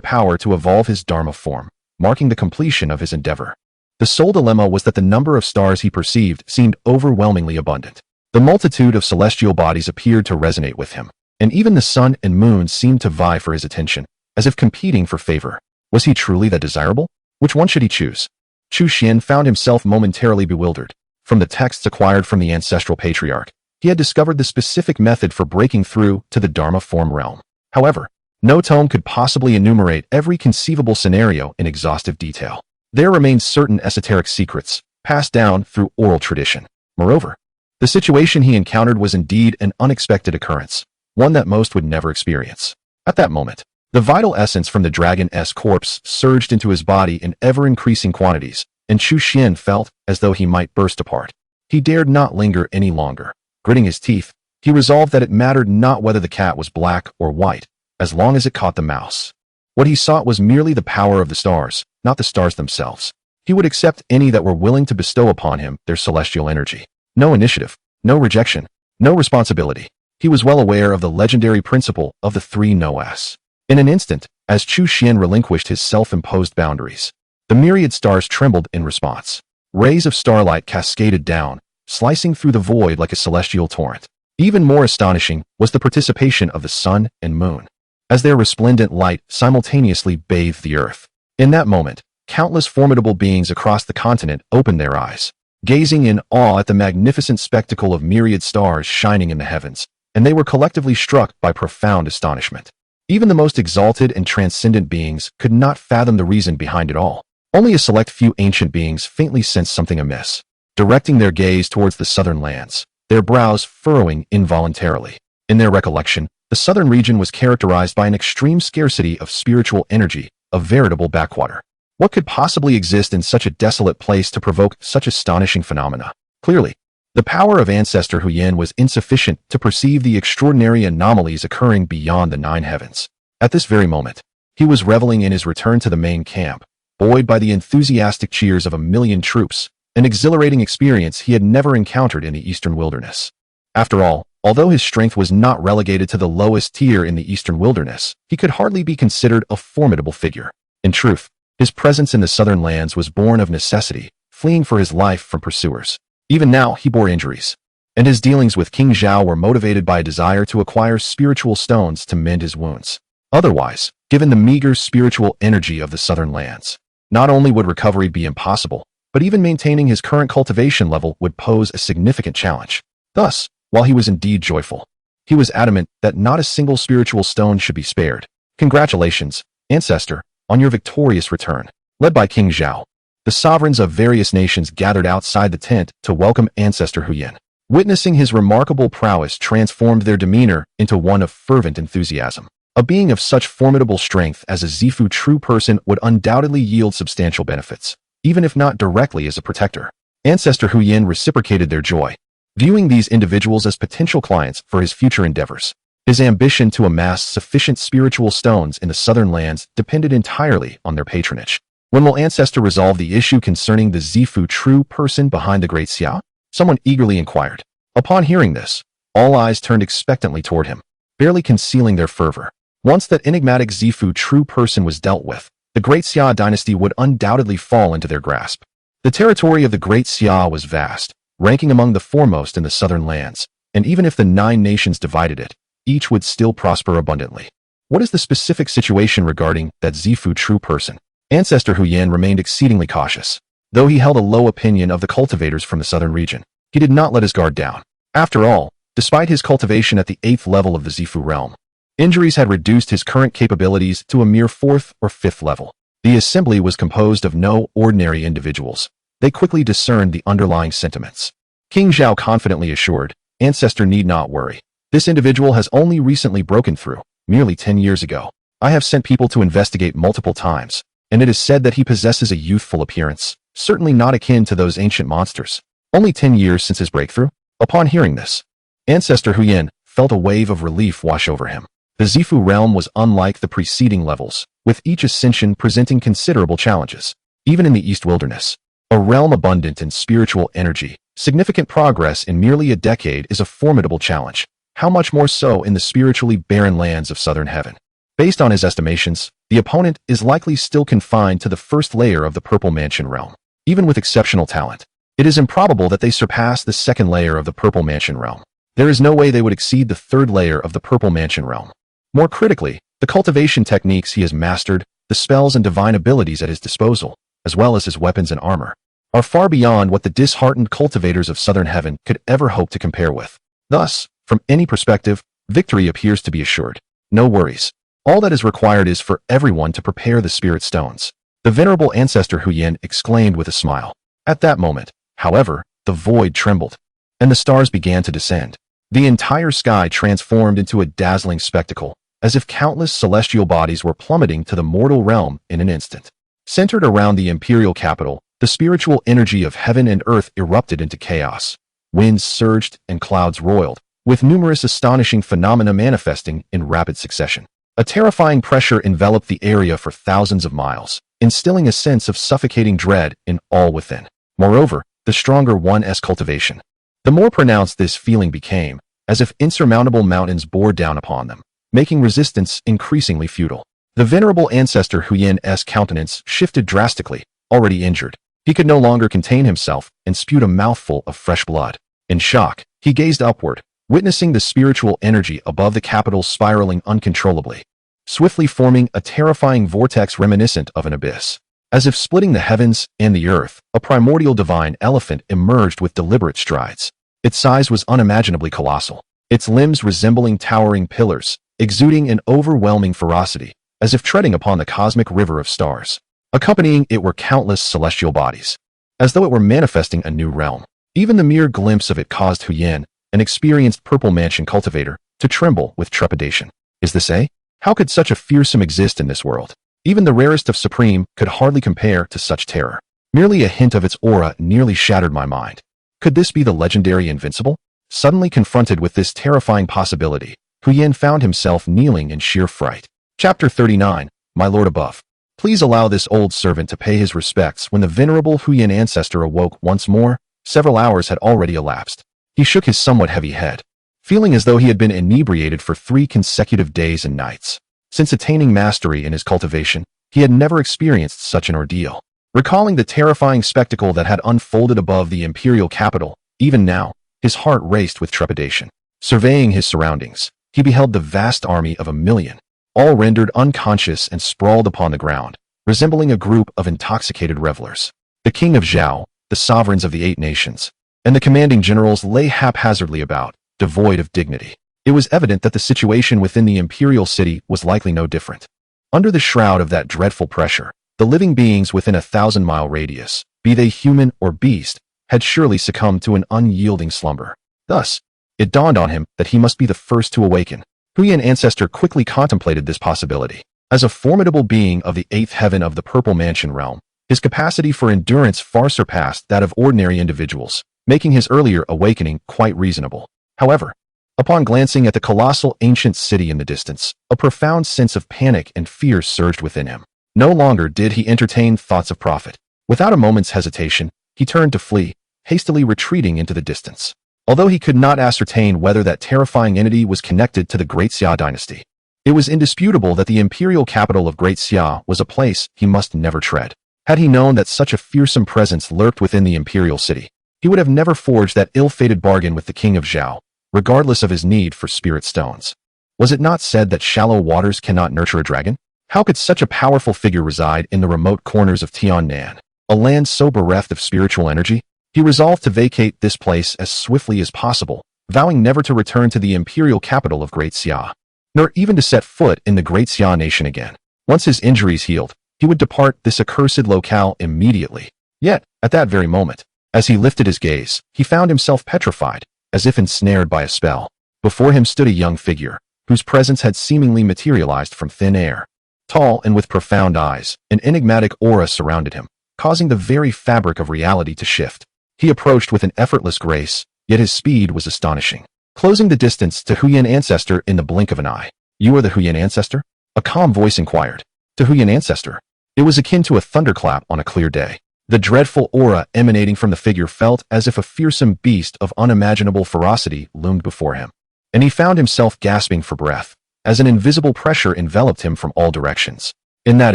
power to evolve his Dharma form, marking the completion of his endeavor. The sole dilemma was that the number of stars he perceived seemed overwhelmingly abundant. The multitude of celestial bodies appeared to resonate with him, and even the sun and moon seemed to vie for his attention, as if competing for favor. Was he truly that desirable? Which one should he choose? Chu Xian found himself momentarily bewildered. From the texts acquired from the ancestral patriarch, he had discovered the specific method for breaking through to the Dharma form realm. However, no tome could possibly enumerate every conceivable scenario in exhaustive detail. There remained certain esoteric secrets, passed down through oral tradition. Moreover, the situation he encountered was indeed an unexpected occurrence, one that most would never experience. At that moment, the vital essence from the dragon's corpse surged into his body in ever-increasing quantities, and Chu Xian felt as though he might burst apart. He dared not linger any longer. Gritting his teeth, he resolved that it mattered not whether the cat was black or white, as long as it caught the mouse. What he sought was merely the power of the stars, not the stars themselves. He would accept any that were willing to bestow upon him their celestial energy. No initiative, no rejection, no responsibility. He was well aware of the legendary principle of the three no's. In an instant, as Chu Xian relinquished his self-imposed boundaries, the myriad stars trembled in response. Rays of starlight cascaded down, slicing through the void like a celestial torrent. Even more astonishing was the participation of the sun and moon, as their resplendent light simultaneously bathed the earth. In that moment, countless formidable beings across the continent opened their eyes, gazing in awe at the magnificent spectacle of myriad stars shining in the heavens, and they were collectively struck by profound astonishment. Even the most exalted and transcendent beings could not fathom the reason behind it all. Only a select few ancient beings faintly sensed something amiss, directing their gaze towards the southern lands, their brows furrowing involuntarily. In their recollection, the southern region was characterized by an extreme scarcity of spiritual energy, a veritable backwater. What could possibly exist in such a desolate place to provoke such astonishing phenomena? Clearly, the power of Ancestor Huyan was insufficient to perceive the extraordinary anomalies occurring beyond the nine heavens. At this very moment, he was reveling in his return to the main camp, buoyed by the enthusiastic cheers of 1,000,000 troops, an exhilarating experience he had never encountered in the eastern wilderness. After all, although his strength was not relegated to the lowest tier in the eastern wilderness, he could hardly be considered a formidable figure. In truth, his presence in the southern lands was born of necessity, fleeing for his life from pursuers. Even now, he bore injuries, and his dealings with King Zhao were motivated by a desire to acquire spiritual stones to mend his wounds. Otherwise, given the meager spiritual energy of the southern lands, not only would recovery be impossible, but even maintaining his current cultivation level would pose a significant challenge. Thus, while he was indeed joyful, he was adamant that not a single spiritual stone should be spared. Congratulations, Ancestor, on your victorious return. Led by King Zhao, the sovereigns of various nations gathered outside the tent to welcome Ancestor Huyan. Witnessing his remarkable prowess transformed their demeanor into one of fervent enthusiasm. A being of such formidable strength as a Zifu true person would undoubtedly yield substantial benefits, even if not directly as a protector. Ancestor Huyan reciprocated their joy, viewing these individuals as potential clients for his future endeavors. His ambition to amass sufficient spiritual stones in the southern lands depended entirely on their patronage. When will Ancestor resolve the issue concerning the Zifu true person behind the Great Xia? Someone eagerly inquired. Upon hearing this, all eyes turned expectantly toward him, barely concealing their fervor. Once that enigmatic Zifu true person was dealt with, the Great Xia dynasty would undoubtedly fall into their grasp. The territory of the Great Xia was vast, ranking among the foremost in the southern lands, and even if the 9 nations divided it, each would still prosper abundantly. What is the specific situation regarding that Zifu true person? Ancestor Huyan remained exceedingly cautious. Though he held a low opinion of the cultivators from the southern region, he did not let his guard down. After all, despite his cultivation at the 8th level of the Zifu realm, injuries had reduced his current capabilities to a mere 4th or 5th level. The assembly was composed of no ordinary individuals. They quickly discerned the underlying sentiments. King Zhao confidently assured, Ancestor need not worry. This individual has only recently broken through, merely 10 years ago. I have sent people to investigate multiple times, and it is said that he possesses a youthful appearance, certainly not akin to those ancient monsters. Only 10 years since his breakthrough? Upon hearing this, Ancestor Huyan felt a wave of relief wash over him. The Zifu realm was unlike the preceding levels, with each ascension presenting considerable challenges. even in the East Wilderness. A realm abundant in spiritual energy, significant progress in merely a decade is a formidable challenge. How much more so in the spiritually barren lands of southern heaven? Based on his estimations, the opponent is likely still confined to the first layer of the Purple Mansion realm. Even with exceptional talent, it is improbable that they surpass the second layer of the Purple Mansion realm. There is no way they would exceed the third layer of the Purple Mansion realm. More critically, the cultivation techniques he has mastered, the spells and divine abilities at his disposal, as well as his weapons and armor, are far beyond what the disheartened cultivators of southern heaven could ever hope to compare with. Thus, from any perspective, victory appears to be assured. No worries. All that is required is for everyone to prepare the spirit stones. The venerable ancestor Huyan exclaimed with a smile. At that moment, however, the void trembled, and the stars began to descend. The entire sky transformed into a dazzling spectacle, as if countless celestial bodies were plummeting to the mortal realm in an instant. Centered around the imperial capital, the spiritual energy of heaven and earth erupted into chaos. Winds surged and clouds roiled, with numerous astonishing phenomena manifesting in rapid succession. A terrifying pressure enveloped the area for thousands of miles, instilling a sense of suffocating dread in all within. Moreover, the stronger one's cultivation, the more pronounced this feeling became, as if insurmountable mountains bore down upon them, making resistance increasingly futile. The venerable ancestor Huyan's countenance shifted drastically. Already injured, he could no longer contain himself and spewed a mouthful of fresh blood. In shock, he gazed upward, witnessing the spiritual energy above the capital spiraling uncontrollably, swiftly forming a terrifying vortex reminiscent of an abyss. As if splitting the heavens and the earth, a primordial divine elephant emerged with deliberate strides. Its size was unimaginably colossal, its limbs resembling towering pillars, exuding an overwhelming ferocity, as if treading upon the cosmic river of stars. Accompanying it were countless celestial bodies, as though it were manifesting a new realm. Even the mere glimpse of it caused Huyan, an experienced Purple Mansion cultivator, to tremble with trepidation. Is this a? How could such a fearsome exist in this world? Even the rarest of supreme could hardly compare to such terror. Merely a hint of its aura nearly shattered my mind. Could this be the legendary Invincible? Suddenly confronted with this terrifying possibility, Huyan found himself kneeling in sheer fright. Chapter 39, My Lord Above. Please allow this old servant to pay his respects. When the venerable Huyan ancestor awoke once more, several hours had already elapsed. He shook his somewhat heavy head, feeling as though he had been inebriated for 3 consecutive days and nights. Since attaining mastery in his cultivation, he had never experienced such an ordeal. Recalling the terrifying spectacle that had unfolded above the imperial capital, even now, his heart raced with trepidation. Surveying his surroundings, he beheld the vast army of 1,000,000, all rendered unconscious and sprawled upon the ground, resembling a group of intoxicated revelers. The king of Zhao, the sovereigns of the 8 nations, and the commanding generals lay haphazardly about, devoid of dignity. It was evident that the situation within the imperial city was likely no different. Under the shroud of that dreadful pressure, the living beings within a 1,000-mile radius, be they human or beast, had surely succumbed to an unyielding slumber. Thus, it dawned on him that he must be the first to awaken. Huyan ancestor quickly contemplated this possibility. As a formidable being of the 8th heaven of the Purple Mansion realm, his capacity for endurance far surpassed that of ordinary individuals, making his earlier awakening quite reasonable. However, upon glancing at the colossal ancient city in the distance, a profound sense of panic and fear surged within him. No longer did he entertain thoughts of profit. Without a moment's hesitation, he turned to flee, hastily retreating into the distance. Although he could not ascertain whether that terrifying entity was connected to the Great Xia dynasty, it was indisputable that the imperial capital of Great Xia was a place he must never tread. Had he known that such a fearsome presence lurked within the imperial city, he would have never forged that ill-fated bargain with the king of Zhao, regardless of his need for spirit stones. Was it not said that shallow waters cannot nurture a dragon? How could such a powerful figure reside in the remote corners of Tiannan, a land so bereft of spiritual energy? He resolved to vacate this place as swiftly as possible, vowing never to return to the imperial capital of Great Xia, nor even to set foot in the Great Xia nation again. Once his injuries healed, he would depart this accursed locale immediately. Yet, at that very moment, as he lifted his gaze, he found himself petrified, as if ensnared by a spell. Before him stood a young figure, whose presence had seemingly materialized from thin air. Tall and with profound eyes, an enigmatic aura surrounded him, causing the very fabric of reality to shift. He approached with an effortless grace, yet his speed was astonishing, closing the distance to Huyan ancestor in the blink of an eye. You are the Huyan ancestor? A calm voice inquired. To Huyan ancestor, It was akin to a thunderclap on a clear day. The dreadful aura emanating from the figure felt as if a fearsome beast of unimaginable ferocity loomed before him. And he found himself gasping for breath, as an invisible pressure enveloped him from all directions. In that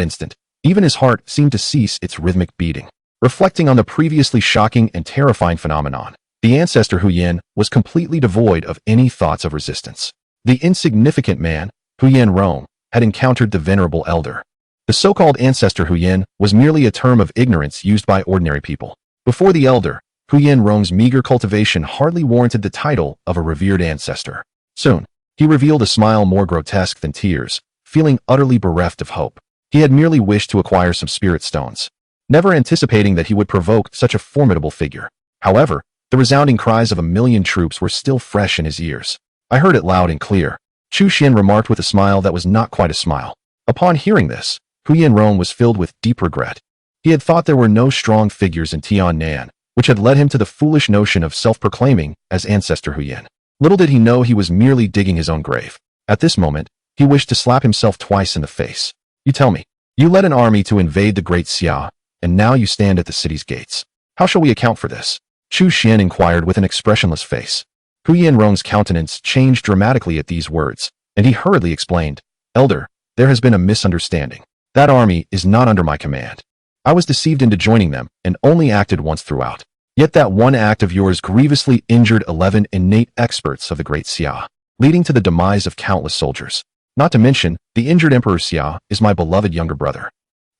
instant, even his heart seemed to cease its rhythmic beating. Reflecting on the previously shocking and terrifying phenomenon, the ancestor Huyan was completely devoid of any thoughts of resistance. The insignificant man, Huyan Rong, had encountered the venerable elder. The so-called ancestor Huyan was merely a term of ignorance used by ordinary people. Before the elder, Huyan Rong's meager cultivation hardly warranted the title of a revered ancestor. Soon, he revealed a smile more grotesque than tears, feeling utterly bereft of hope. He had merely wished to acquire some spirit stones, never anticipating that he would provoke such a formidable figure. However, the resounding cries of 1,000,000 troops were still fresh in his ears. I heard it loud and clear. Chu Xian remarked with a smile that was not quite a smile. Upon hearing this, Huyan Rong was filled with deep regret. He had thought there were no strong figures in Tiannan, which had led him to the foolish notion of self-proclaiming as Ancestor Huyan. Little did he know he was merely digging his own grave. At this moment, he wished to slap himself twice in the face. You tell me, you led an army to invade the Great Xia, and now you stand at the city's gates. How shall we account for this? Chu Xian inquired with an expressionless face. Huyan Rong's countenance changed dramatically at these words, and he hurriedly explained, Elder, there has been a misunderstanding. That army is not under my command. I was deceived into joining them and only acted once throughout. Yet that one act of yours grievously injured 11 innate experts of the Great Xia, leading to the demise of countless soldiers. Not to mention, the injured Emperor Xia is my beloved younger brother.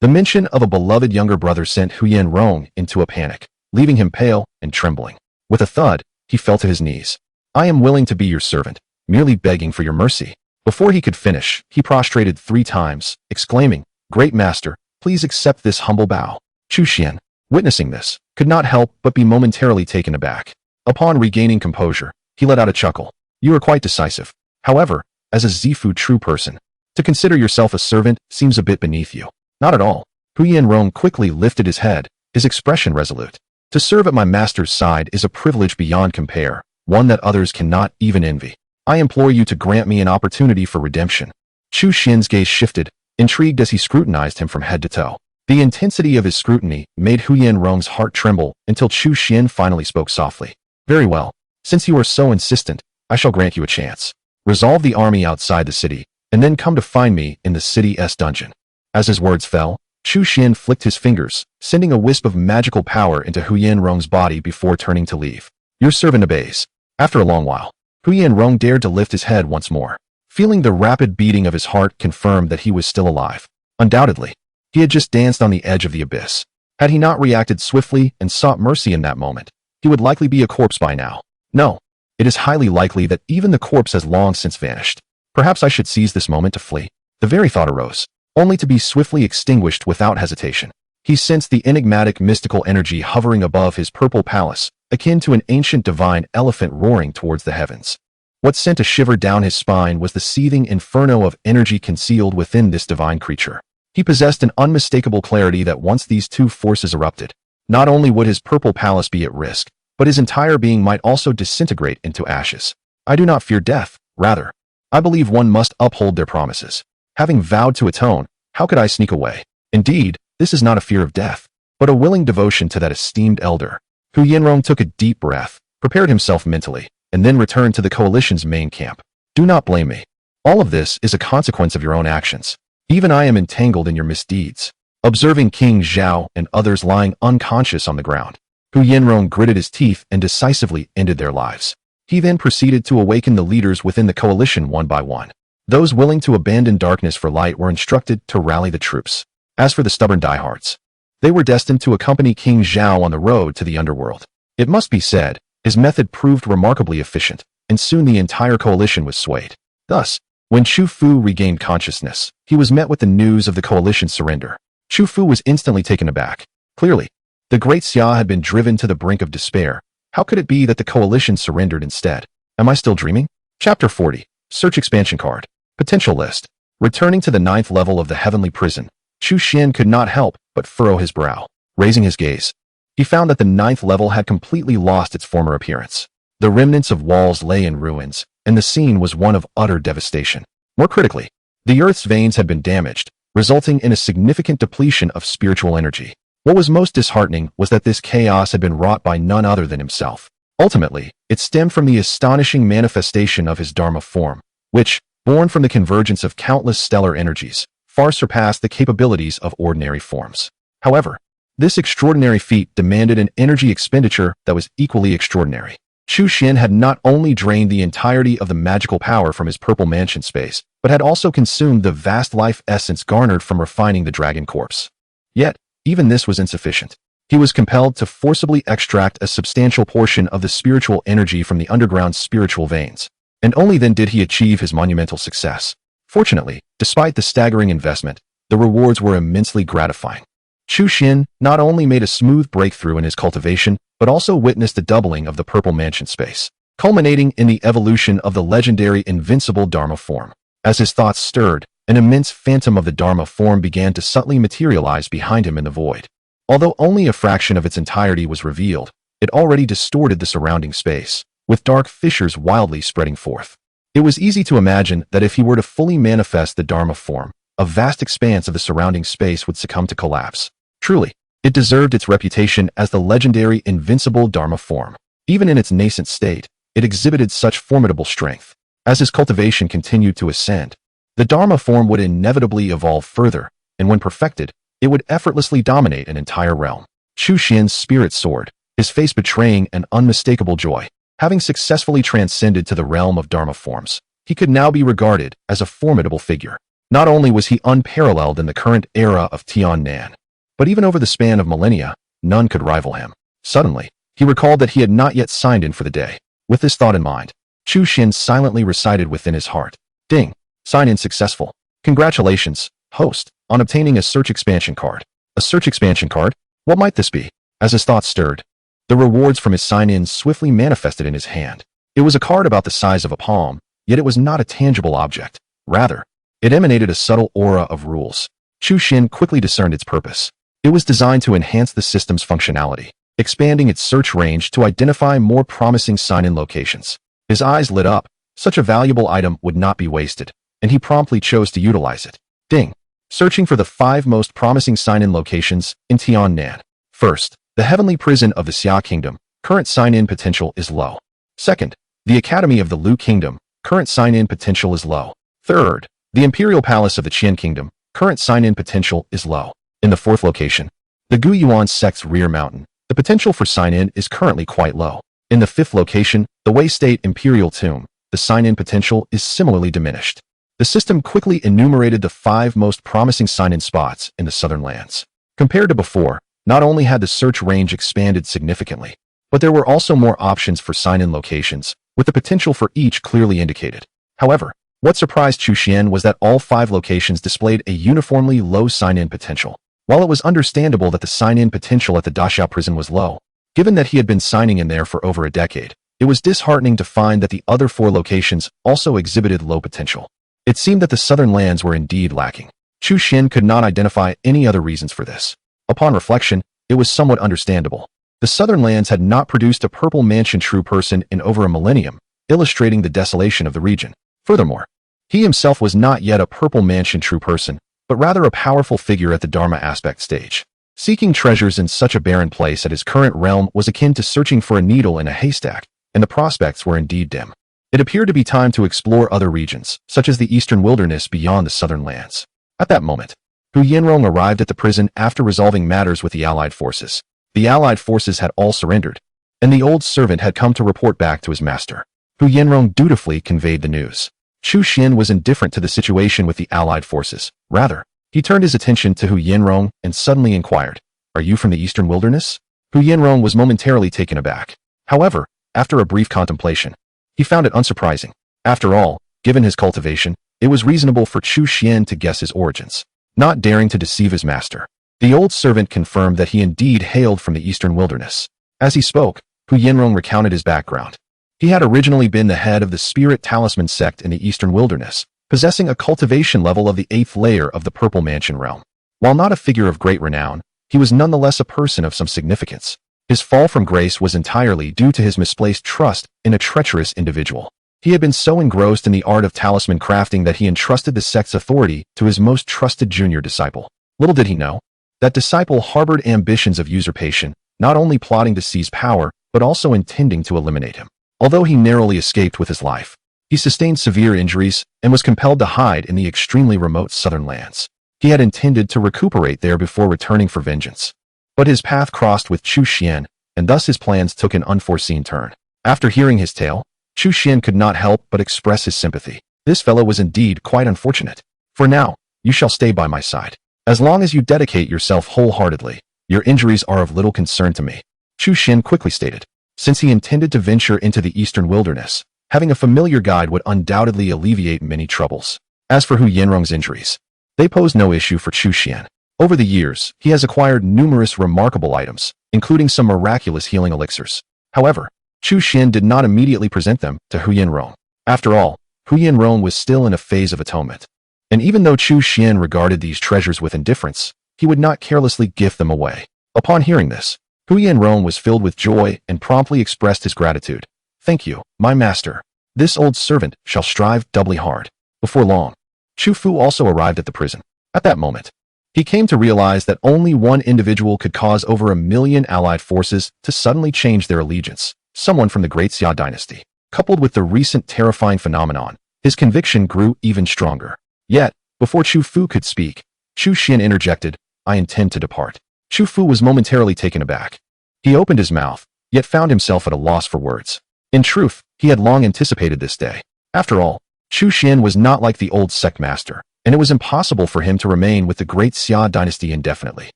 The mention of a beloved younger brother sent Huyan Rong into a panic, leaving him pale and trembling. With a thud, he fell to his knees. I am willing to be your servant, merely begging for your mercy. Before he could finish, he prostrated 3 times, exclaiming, Great Master, please accept this humble bow. Chu Xian, witnessing this, could not help but be momentarily taken aback. Upon regaining composure, he let out a chuckle. You are quite decisive. However, as a Zifu true person, to consider yourself a servant seems a bit beneath you. Not at all. Huyan Rong quickly lifted his head, his expression resolute. To serve at my master's side is a privilege beyond compare, one that others cannot even envy. I implore you to grant me an opportunity for redemption. Chu Xian's gaze shifted, intrigued as he scrutinized him from head to toe. The intensity of his scrutiny made Huyan Rong's heart tremble until Chu Xian finally spoke softly. Very well. Since you are so insistent, I shall grant you a chance. Resolve the army outside the city, and then come to find me in the city's dungeon. As his words fell, Chu Xian flicked his fingers, sending a wisp of magical power into Huyan Rong's body before turning to leave. Your servant obeys. After a long while, Huyan Rong dared to lift his head once more. Feeling the rapid beating of his heart confirmed that he was still alive. Undoubtedly, he had just danced on the edge of the abyss. Had he not reacted swiftly and sought mercy in that moment, he would likely be a corpse by now. No, it is highly likely that even the corpse has long since vanished. Perhaps I should seize this moment to flee. The very thought arose, only to be swiftly extinguished without hesitation. He sensed the enigmatic mystical energy hovering above his purple palace, akin to an ancient divine elephant roaring towards the heavens. What sent a shiver down his spine was the seething inferno of energy concealed within this divine creature. He possessed an unmistakable clarity that once these two forces erupted, not only would his purple palace be at risk, but his entire being might also disintegrate into ashes. I do not fear death, rather. I believe one must uphold their promises. Having vowed to atone, how could I sneak away? Indeed, this is not a fear of death, but a willing devotion to that esteemed elder. Huyan Rong took a deep breath, prepared himself mentally, and then returned to the coalition's main camp. Do not blame me. All of this is a consequence of your own actions. Even I am entangled in your misdeeds. Observing King Zhao and others lying unconscious on the ground, Huyan Rong gritted his teeth and decisively ended their lives. He then proceeded to awaken the leaders within the coalition one by one. Those willing to abandon darkness for light were instructed to rally the troops. As for the stubborn diehards, they were destined to accompany King Zhao on the road to the underworld. It must be said, his method proved remarkably efficient, and soon the entire coalition was swayed. Thus, when Chu Fu regained consciousness, he was met with the news of the coalition's surrender. Chu Fu was instantly taken aback. Clearly, the Great Xia had been driven to the brink of despair. How could it be that the coalition surrendered instead? Am I still dreaming? Chapter 40. Search expansion card. Potential list. Returning to the 9th level of the heavenly prison, Chu Xian could not help but furrow his brow. Raising his gaze, he found that the 9th level had completely lost its former appearance. The remnants of walls lay in ruins, and the scene was one of utter devastation. More critically, the earth's veins had been damaged, resulting in a significant depletion of spiritual energy. What was most disheartening was that this chaos had been wrought by none other than himself. Ultimately, it stemmed from the astonishing manifestation of his Dharma form, which, born from the convergence of countless stellar energies, far surpassed the capabilities of ordinary forms. However, this extraordinary feat demanded an energy expenditure that was equally extraordinary. Chu Xian had not only drained the entirety of the magical power from his purple mansion space, but had also consumed the vast life essence garnered from refining the dragon corpse. Yet, even this was insufficient. He was compelled to forcibly extract a substantial portion of the spiritual energy from the underground spiritual veins, and only then did he achieve his monumental success. Fortunately, despite the staggering investment, the rewards were immensely gratifying. Chu Xian not only made a smooth breakthrough in his cultivation, but also witnessed the doubling of the purple mansion space, culminating in the evolution of the legendary invincible Dharma form. As his thoughts stirred, an immense phantom of the Dharma form began to subtly materialize behind him in the void. Although only a fraction of its entirety was revealed, it already distorted the surrounding space, with dark fissures wildly spreading forth. It was easy to imagine that if he were to fully manifest the Dharma form, a vast expanse of the surrounding space would succumb to collapse. Truly, it deserved its reputation as the legendary invincible Dharma form. Even in its nascent state, it exhibited such formidable strength. As his cultivation continued to ascend, the Dharma form would inevitably evolve further, and when perfected, it would effortlessly dominate an entire realm. Chu Xian's spirit soared, his face betraying an unmistakable joy. Having successfully transcended to the realm of Dharma forms, he could now be regarded as a formidable figure. Not only was he unparalleled in the current era of Tiannan, but even over the span of millennia, none could rival him. Suddenly, he recalled that he had not yet signed in for the day. With this thought in mind, Chu Xian silently recited within his heart, "Ding! Sign-in successful. Congratulations, host, on obtaining a search expansion card." A search expansion card? What might this be? As his thoughts stirred, the rewards from his sign-in swiftly manifested in his hand. It was a card about the size of a palm, yet it was not a tangible object. Rather, it emanated a subtle aura of rules. Chu Xian quickly discerned its purpose. It was designed to enhance the system's functionality, expanding its search range to identify more promising sign-in locations. His eyes lit up. Such a valuable item would not be wasted, and he promptly chose to utilize it. Ding! Searching for the 5 most promising sign-in locations in Tiannan. First, the Heavenly Prison of the Xia Kingdom. Current sign-in potential is low. Second, the Academy of the Lu Kingdom. Current sign-in potential is low. Third, the Imperial Palace of the Qian Kingdom. Current sign-in potential is low. In the 4th location, the Gu Yuan Sect's rear mountain. The potential for sign-in is currently quite low. In the 5th location, the Wei State Imperial Tomb. The sign-in potential is similarly diminished. The system quickly enumerated the 5 most promising sign-in spots in the southern lands. Compared to before, not only had the search range expanded significantly, but there were also more options for sign-in locations, with the potential for each clearly indicated. However, what surprised Chu Xian was that all 5 locations displayed a uniformly low sign-in potential. While it was understandable that the sign-in potential at the Daxia prison was low, given that he had been signing in there for over a decade, it was disheartening to find that the other 4 locations also exhibited low potential. It seemed that the southern lands were indeed lacking. Chu Xian could not identify any other reasons for this. Upon reflection, it was somewhat understandable. The southern lands had not produced a purple mansion true person in over a millennium, illustrating the desolation of the region. Furthermore, he himself was not yet a purple mansion true person, but rather a powerful figure at the Dharma aspect stage. Seeking treasures in such a barren place at his current realm was akin to searching for a needle in a haystack, and the prospects were indeed dim. It appeared to be time to explore other regions, such as the eastern wilderness beyond the southern lands. At that moment, Hu Yanrong arrived at the prison after resolving matters with the Allied forces. The Allied forces had all surrendered, and the old servant had come to report back to his master. Hu Yanrong dutifully conveyed the news. Chu Xian was indifferent to the situation with the Allied forces. Rather, he turned his attention to Hu Yanrong and suddenly inquired, "Are you from the eastern wilderness?" Hu Yanrong was momentarily taken aback. However, after a brief contemplation, he found it unsurprising. After all, given his cultivation, it was reasonable for Chu Xian to guess his origins. Not daring to deceive his master, the old servant confirmed that he indeed hailed from the eastern wilderness. As he spoke, Hu Yanrong recounted his background. He had originally been the head of the Spirit Talisman sect in the eastern wilderness, possessing a cultivation level of the 8th layer of the Purple Mansion realm. While not a figure of great renown, he was nonetheless a person of some significance. His fall from grace was entirely due to his misplaced trust in a treacherous individual. He had been so engrossed in the art of talisman crafting that he entrusted the sect's authority to his most trusted junior disciple. Little did he know, that disciple harbored ambitions of usurpation, not only plotting to seize power, but also intending to eliminate him. Although he narrowly escaped with his life, he sustained severe injuries and was compelled to hide in the extremely remote southern lands. He had intended to recuperate there before returning for vengeance. But his path crossed with Chu Xian, and thus his plans took an unforeseen turn. After hearing his tale, Chu Xian could not help but express his sympathy. This fellow was indeed quite unfortunate. For now, you shall stay by my side. As long as you dedicate yourself wholeheartedly, your injuries are of little concern to me, Chu Xian quickly stated. Since he intended to venture into the eastern wilderness, having a familiar guide would undoubtedly alleviate many troubles. As for Hu Yanrong's injuries, they posed no issue for Chu Xian. Over the years, he has acquired numerous remarkable items, including some miraculous healing elixirs. However, Chu Xian did not immediately present them to Hu Yanrong. After all, Hu Yanrong was still in a phase of atonement. And even though Chu Xian regarded these treasures with indifference, he would not carelessly gift them away. Upon hearing this, Hu Yanrong was filled with joy and promptly expressed his gratitude. Thank you, my master. This old servant shall strive doubly hard. Before long, Chu Fu also arrived at the prison. At that moment, he came to realize that only one individual could cause over 1 million allied forces to suddenly change their allegiance, someone from the Great Xia dynasty. Coupled with the recent terrifying phenomenon, his conviction grew even stronger. Yet, before Chu Fu could speak, Chu Xian interjected, I intend to depart. Chu Fu was momentarily taken aback. He opened his mouth, yet found himself at a loss for words. In truth, he had long anticipated this day. After all, Chu Xian was not like the old sect master, and it was impossible for him to remain with the Great Xia dynasty indefinitely.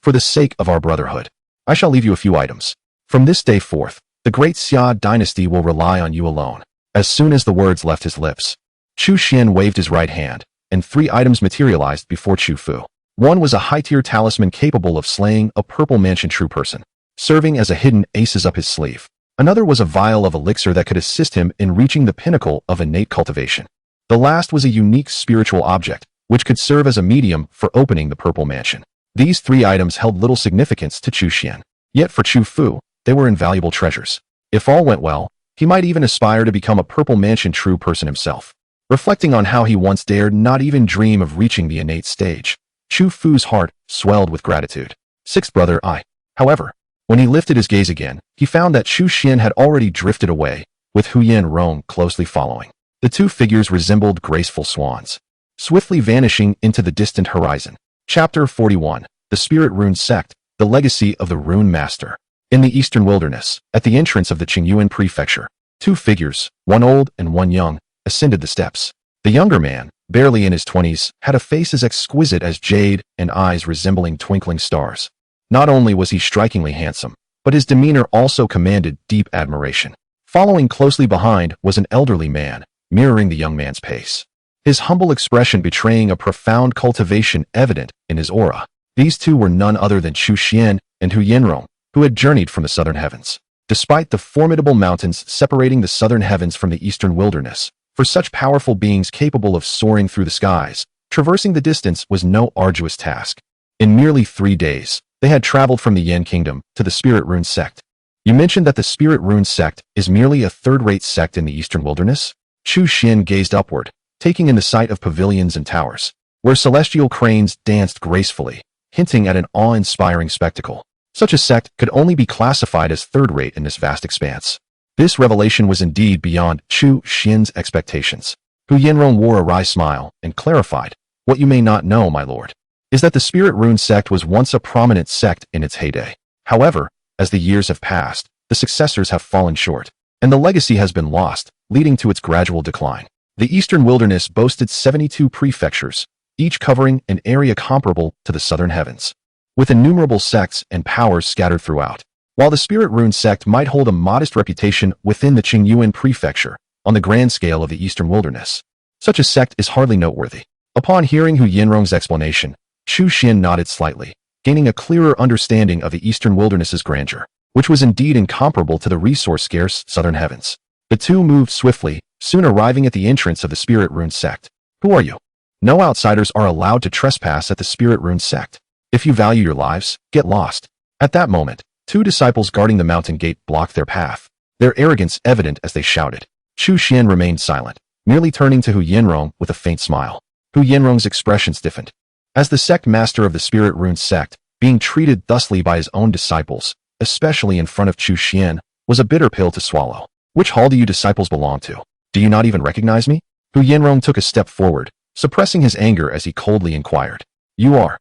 For the sake of our brotherhood, I shall leave you a few items. From this day forth, the Great Xia dynasty will rely on you alone. As soon as the words left his lips, Chu Xian waved his right hand, and 3 items materialized before Chu Fu. One was a high-tier talisman capable of slaying a purple mansion true person, serving as a hidden aces up his sleeve. Another was a vial of elixir that could assist him in reaching the pinnacle of innate cultivation. The last was a unique spiritual object, which could serve as a medium for opening the purple mansion. These 3 items held little significance to Chu Xian. Yet for Chu Fu, they were invaluable treasures. If all went well, he might even aspire to become a purple mansion true person himself. Reflecting on how he once dared not even dream of reaching the innate stage, Chu Fu's heart swelled with gratitude. Sixth brother I. However, when he lifted his gaze again, he found that Chu Xian had already drifted away, with Hu Yanrong closely following. The 2 figures resembled graceful swans, swiftly vanishing into the distant horizon. Chapter 41. The Spirit Rune Sect, the Legacy of the Rune Master. In the eastern wilderness, at the entrance of the Qingyuan prefecture, 2 figures, one old and one young, ascended the steps. The younger man, barely in his 20s, had a face as exquisite as jade and eyes resembling twinkling stars. Not only was he strikingly handsome, but his demeanor also commanded deep admiration. Following closely behind was an elderly man, mirroring the young man's pace, his humble expression betraying a profound cultivation evident in his aura. These 2 were none other than Chu Xian and Hu Yanrong, who had journeyed from the southern heavens. Despite the formidable mountains separating the southern heavens from the eastern wilderness, for such powerful beings capable of soaring through the skies, traversing the distance was no arduous task. In merely 3 days, they had traveled from the Yan Kingdom to the Spirit Rune Sect. You mentioned that the Spirit Rune Sect is merely a third-rate sect in the eastern wilderness? Chu Xian gazed upward, taking in the sight of pavilions and towers, where celestial cranes danced gracefully, hinting at an awe-inspiring spectacle. Such a sect could only be classified as third-rate in this vast expanse. This revelation was indeed beyond Chu Xian's expectations. Hu Yanrong wore a wry smile and clarified, what you may not know, my lord, is that the Spirit Rune Sect was once a prominent sect in its heyday. However, as the years have passed, the successors have fallen short, and the legacy has been lost, leading to its gradual decline. The eastern wilderness boasted 72 prefectures, each covering an area comparable to the southern heavens, with innumerable sects and powers scattered throughout. While the Spirit Rune Sect might hold a modest reputation within the Qingyuan prefecture, on the grand scale of the eastern wilderness, such a sect is hardly noteworthy. Upon hearing Hu Yanrong's explanation, Chu Xian nodded slightly, gaining a clearer understanding of the eastern wilderness's grandeur, which was indeed incomparable to the resource-scarce southern heavens. The 2 moved swiftly, soon arriving at the entrance of the Spirit Rune Sect. Who are you? No outsiders are allowed to trespass at the Spirit Rune Sect. If you value your lives, get lost. At that moment, 2 disciples guarding the mountain gate blocked their path, their arrogance evident as they shouted. Chu Xian remained silent, merely turning to Hu Yanrong with a faint smile. Hu Yanrong's expression stiffened. As the sect master of the Spirit Rune sect, being treated thusly by his own disciples, especially in front of Chu Xian, was a bitter pill to swallow. Which hall do you disciples belong to? Do you not even recognize me? Hu Yanrong took a step forward, suppressing his anger as he coldly inquired. You are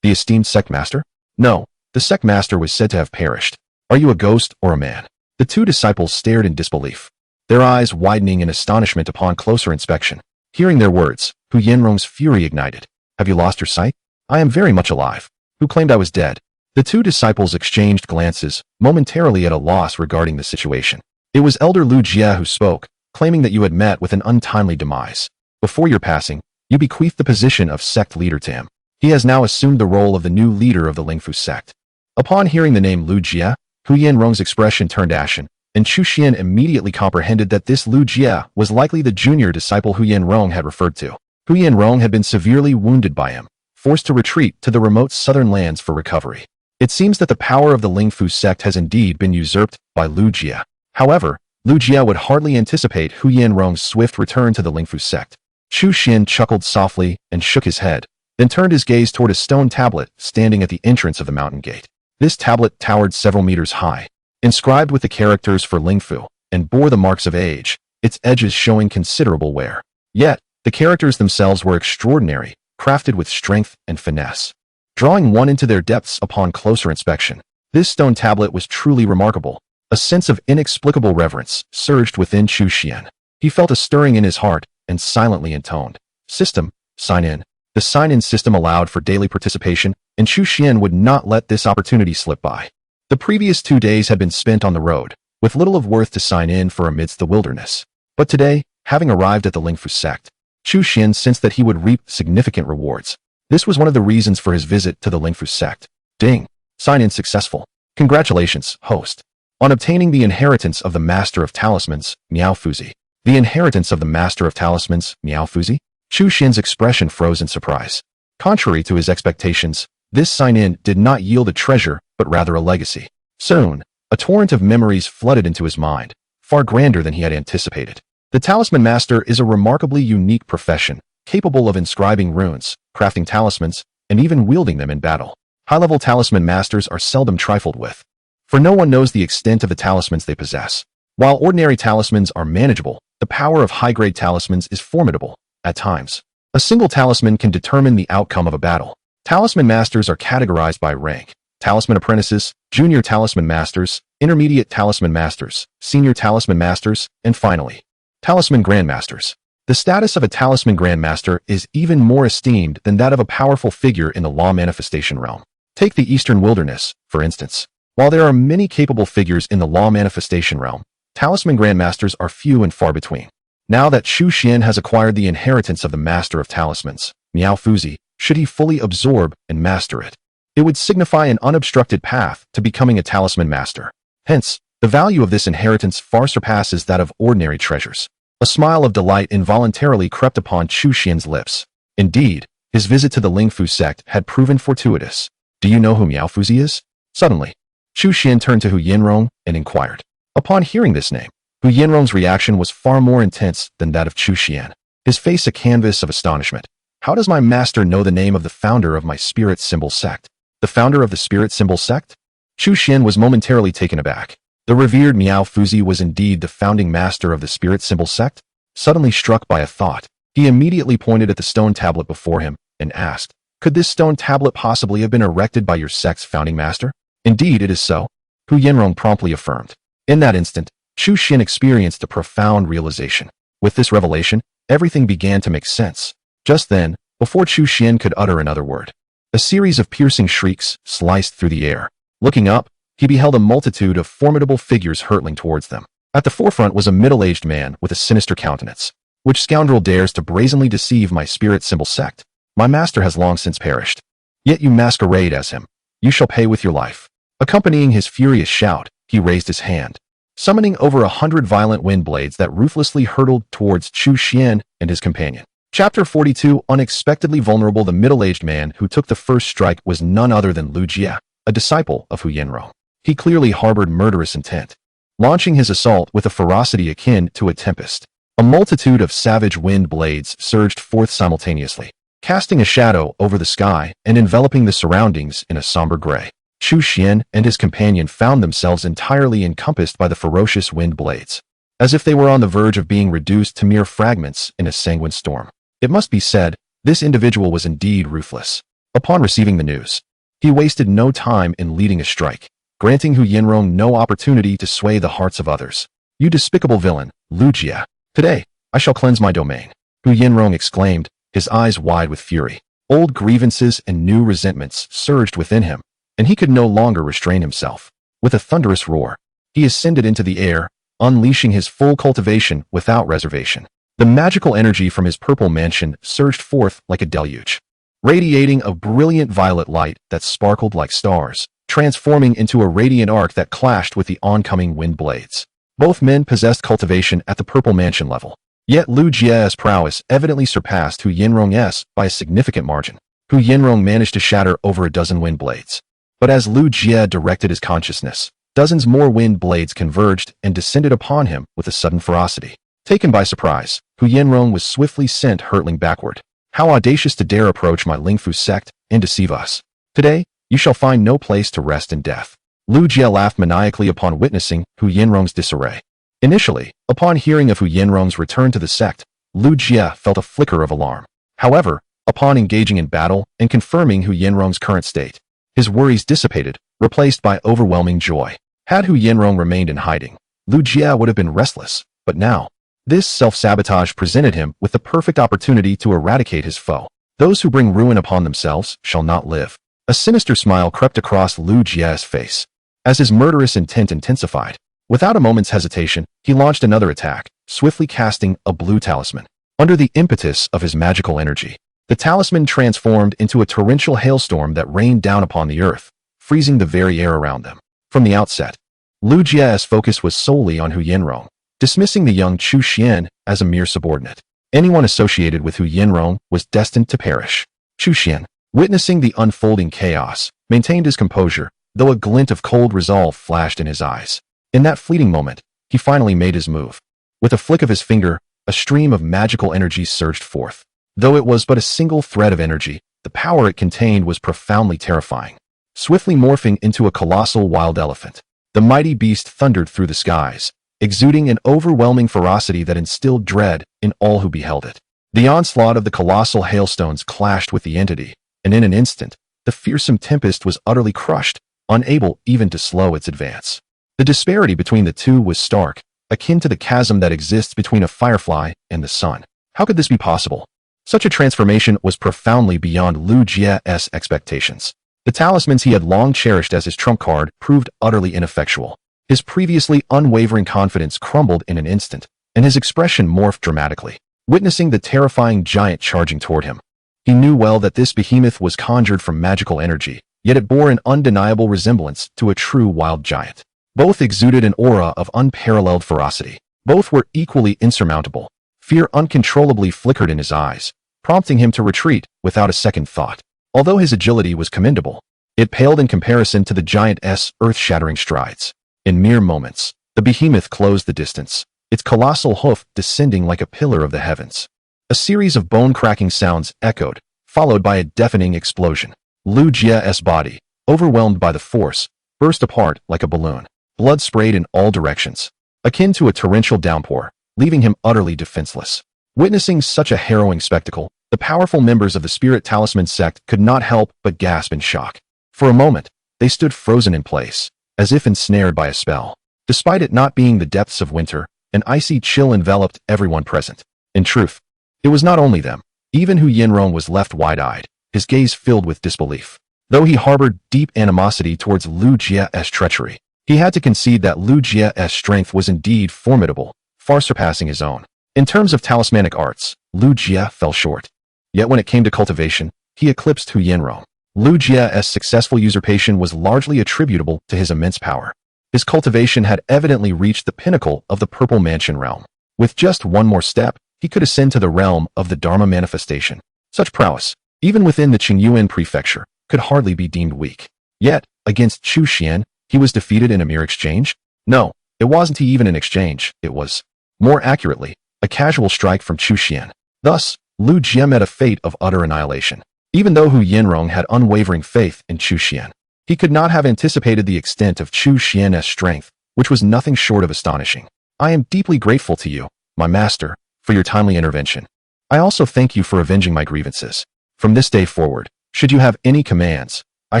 the esteemed sect master? No, the sect master was said to have perished. Are you a ghost or a man? The two disciples stared in disbelief, their eyes widening in astonishment upon closer inspection. Hearing their words, Hu Yanrong's fury ignited. Have you lost your sight? I am very much alive. Who claimed I was dead? The two disciples exchanged glances, momentarily at a loss regarding the situation. It was Elder Lu Jie who spoke, claiming that you had met with an untimely demise. Before your passing, you bequeathed the position of sect leader to him. He has now assumed the role of the new leader of the Lingfu sect. Upon hearing the name Lu Jie, Hu Yanrong's expression turned ashen, and Chu Xian immediately comprehended that this Lu Jie was likely the junior disciple Hu Yanrong had referred to. Hu Yanrong had been severely wounded by him, forced to retreat to the remote southern lands for recovery. It seems that the power of the Lingfu sect has indeed been usurped by Lu Jie. However, Lu Jie would hardly anticipate Hu Yanrong's swift return to the Lingfu sect. Chu Xian chuckled softly and shook his head, then turned his gaze toward a stone tablet standing at the entrance of the mountain gate. This tablet towered several meters high, inscribed with the characters for Lingfu, and bore the marks of age, its edges showing considerable wear. Yet, the characters themselves were extraordinary, crafted with strength and finesse, drawing one into their depths upon closer inspection. This stone tablet was truly remarkable. A sense of inexplicable reverence surged within Chu Xian. He felt a stirring in his heart and silently intoned. System, sign in. The sign-in system allowed for daily participation, and Chu Xian would not let this opportunity slip by. The previous 2 days had been spent on the road, with little of worth to sign in for amidst the wilderness. But today, having arrived at the Lingfu sect, Chu Xian sensed that he would reap significant rewards. This was one of the reasons for his visit to the Lingfu sect. Ding! Sign-in successful. Congratulations, host, on obtaining the inheritance of the Master of Talismans, Miao Fuzi. The inheritance of the Master of Talismans, Miao Fuzi? Chu Xian's expression froze in surprise. Contrary to his expectations, this sign-in did not yield a treasure, but rather a legacy. Soon, a torrent of memories flooded into his mind, far grander than he had anticipated. The Talisman Master is a remarkably unique profession, capable of inscribing runes, crafting talismans, and even wielding them in battle. High-level Talisman Masters are seldom trifled with, for no one knows the extent of the talismans they possess. While ordinary talismans are manageable, the power of high-grade talismans is formidable. At times, a single talisman can determine the outcome of a battle. Talisman Masters are categorized by rank: Talisman Apprentices, Junior Talisman Masters, Intermediate Talisman Masters, Senior Talisman Masters, and finally, Talisman Grandmasters. The status of a Talisman Grandmaster is even more esteemed than that of a powerful figure in the law manifestation realm. Take the Eastern Wilderness, for instance. While there are many capable figures in the law manifestation realm, Talisman Grandmasters are few and far between. Now that Chu Xian has acquired the inheritance of the Master of Talismans, Miao Fuzi, should he fully absorb and master it, it would signify an unobstructed path to becoming a Talisman Master. Hence, the value of this inheritance far surpasses that of ordinary treasures. A smile of delight involuntarily crept upon Chu Xian's lips. Indeed, his visit to the Lingfu sect had proven fortuitous. Do you know who Miao Fuzi is? Suddenly, Chu Xian turned to Hu Yanrong and inquired. Upon hearing this name, Hu Yanrong's reaction was far more intense than that of Chu Xian, his face a canvas of astonishment. How does my master know the name of the founder of my spirit symbol sect? The founder of the spirit symbol sect? Chu Xian was momentarily taken aback. The revered Miao Fuzi was indeed the founding master of the spirit symbol sect? Suddenly struck by a thought, he immediately pointed at the stone tablet before him and asked, could this stone tablet possibly have been erected by your sect's founding master? Indeed, it is so, Hu Yanrong promptly affirmed. In that instant, Chu Xian experienced a profound realization. With this revelation, everything began to make sense. Just then, before Chu Xian could utter another word, a series of piercing shrieks sliced through the air. Looking up, he beheld a multitude of formidable figures hurtling towards them. At the forefront was a middle-aged man with a sinister countenance. Which scoundrel dares to brazenly deceive my spirit symbol sect? My master has long since perished. Yet you masquerade as him. You shall pay with your life. Accompanying his furious shout, he raised his hand, summoning over 100 violent wind blades that ruthlessly hurtled towards Chu Xian and his companion. Chapter 42. Unexpectedly vulnerable. The middle-aged man who took the first strike was none other than Lu Jie, a disciple of Hu Yanrong. He clearly harbored murderous intent. launching his assault with a ferocity akin to a tempest. A multitude of savage wind blades surged forth simultaneously, casting a shadow over the sky and enveloping the surroundings in a somber gray. Chu Xian and his companion found themselves entirely encompassed by the ferocious wind blades, as if they were on the verge of being reduced to mere fragments in a sanguine storm. It must be said, this individual was indeed ruthless. Upon receiving the news, he wasted no time in leading a strike, granting Hu Yinrong no opportunity to sway the hearts of others. "You despicable villain, Lu Jie. Today, I shall cleanse my domain," Hu Yinrong exclaimed, his eyes wide with fury. Old grievances and new resentments surged within him, and he could no longer restrain himself. With a thunderous roar, he ascended into the air, unleashing his full cultivation without reservation. The magical energy from his purple mansion surged forth like a deluge, radiating a brilliant violet light that sparkled like stars, transforming into a radiant arc that clashed with the oncoming wind blades. Both men possessed cultivation at the purple mansion level, yet Lu Jie's prowess evidently surpassed Hu Yinrong's by a significant margin. Hu Yinrong managed to shatter over a dozen wind blades, but as Lu Jie directed his consciousness, dozens more wind blades converged and descended upon him with a sudden ferocity. Taken by surprise, Hu Yinrong was swiftly sent hurtling backward. "How audacious to dare approach my Lingfu sect and deceive us. Today, you shall find no place to rest in death." Lu Jie laughed maniacally upon witnessing Hu Yinrong's disarray. Initially, upon hearing of Hu Yinrong's return to the sect, Lu Jie felt a flicker of alarm. However, upon engaging in battle and confirming Hu Yinrong's current state, his worries dissipated, replaced by overwhelming joy. Had Hu Yinrong remained in hiding, Lu Jie would have been restless, but now, this self-sabotage presented him with the perfect opportunity to eradicate his foe. Those who bring ruin upon themselves shall not live. A sinister smile crept across Lu Jie's face, as his murderous intent intensified. Without a moment's hesitation, he launched another attack, swiftly casting a blue talisman. Under the impetus of his magical energy, the talisman transformed into a torrential hailstorm that rained down upon the earth, freezing the very air around them. From the outset, Lu Jie's focus was solely on Hu Yinrong, dismissing the young Chu Xian as a mere subordinate. Anyone associated with Hu Yinrong was destined to perish. Chu Xian, witnessing the unfolding chaos, maintained his composure, though a glint of cold resolve flashed in his eyes. In that fleeting moment, he finally made his move. With a flick of his finger, a stream of magical energy surged forth. Though it was but a single thread of energy, the power it contained was profoundly terrifying. Swiftly morphing into a colossal wild elephant, the mighty beast thundered through the skies, exuding an overwhelming ferocity that instilled dread in all who beheld it. The onslaught of the colossal hailstones clashed with the entity, and in an instant, the fearsome tempest was utterly crushed, unable even to slow its advance. The disparity between the two was stark, akin to the chasm that exists between a firefly and the sun. How could this be possible? Such a transformation was profoundly beyond Lu Jie's expectations. The talismans he had long cherished as his trump card proved utterly ineffectual. His previously unwavering confidence crumbled in an instant, and his expression morphed dramatically. Witnessing the terrifying giant charging toward him, he knew well that this behemoth was conjured from magical energy, yet it bore an undeniable resemblance to a true wild giant. Both exuded an aura of unparalleled ferocity. Both were equally insurmountable. Fear uncontrollably flickered in his eyes, prompting him to retreat without a second thought. Although his agility was commendable, it paled in comparison to the giant's earth-shattering strides. In mere moments, the behemoth closed the distance, its colossal hoof descending like a pillar of the heavens. A series of bone-cracking sounds echoed, followed by a deafening explosion. Lu Jie's body, overwhelmed by the force, burst apart like a balloon. Blood sprayed in all directions, akin to a torrential downpour, leaving him utterly defenseless. Witnessing such a harrowing spectacle, the powerful members of the Spirit Talisman sect could not help but gasp in shock. For a moment, they stood frozen in place, as if ensnared by a spell. Despite it not being the depths of winter, an icy chill enveloped everyone present. In truth, it was not only them. Even Hu Yinrong was left wide-eyed, his gaze filled with disbelief. Though he harbored deep animosity towards Lu Jie's treachery, he had to concede that Lu Jie's strength was indeed formidable, far surpassing his own. In terms of talismanic arts, Lu Jie fell short. Yet when it came to cultivation, he eclipsed Hu Yinrong. Lu Jie's successful usurpation was largely attributable to his immense power. His cultivation had evidently reached the pinnacle of the Purple Mansion realm. With just one more step, he could ascend to the realm of the Dharma manifestation. Such prowess, even within the Qingyuan prefecture, could hardly be deemed weak. Yet, against Chu Xian, he was defeated in a mere exchange? No, It wasn't even an exchange, it was, more accurately, a casual strike from Chu Xian. Thus, Lu Jie met a fate of utter annihilation. Even though Hu Yinrong had unwavering faith in Chu Xian, he could not have anticipated the extent of Chu Xian's strength, which was nothing short of astonishing. I am deeply grateful to you, my master, for your timely intervention. I also thank you for avenging my grievances. From this day forward, should you have any commands, I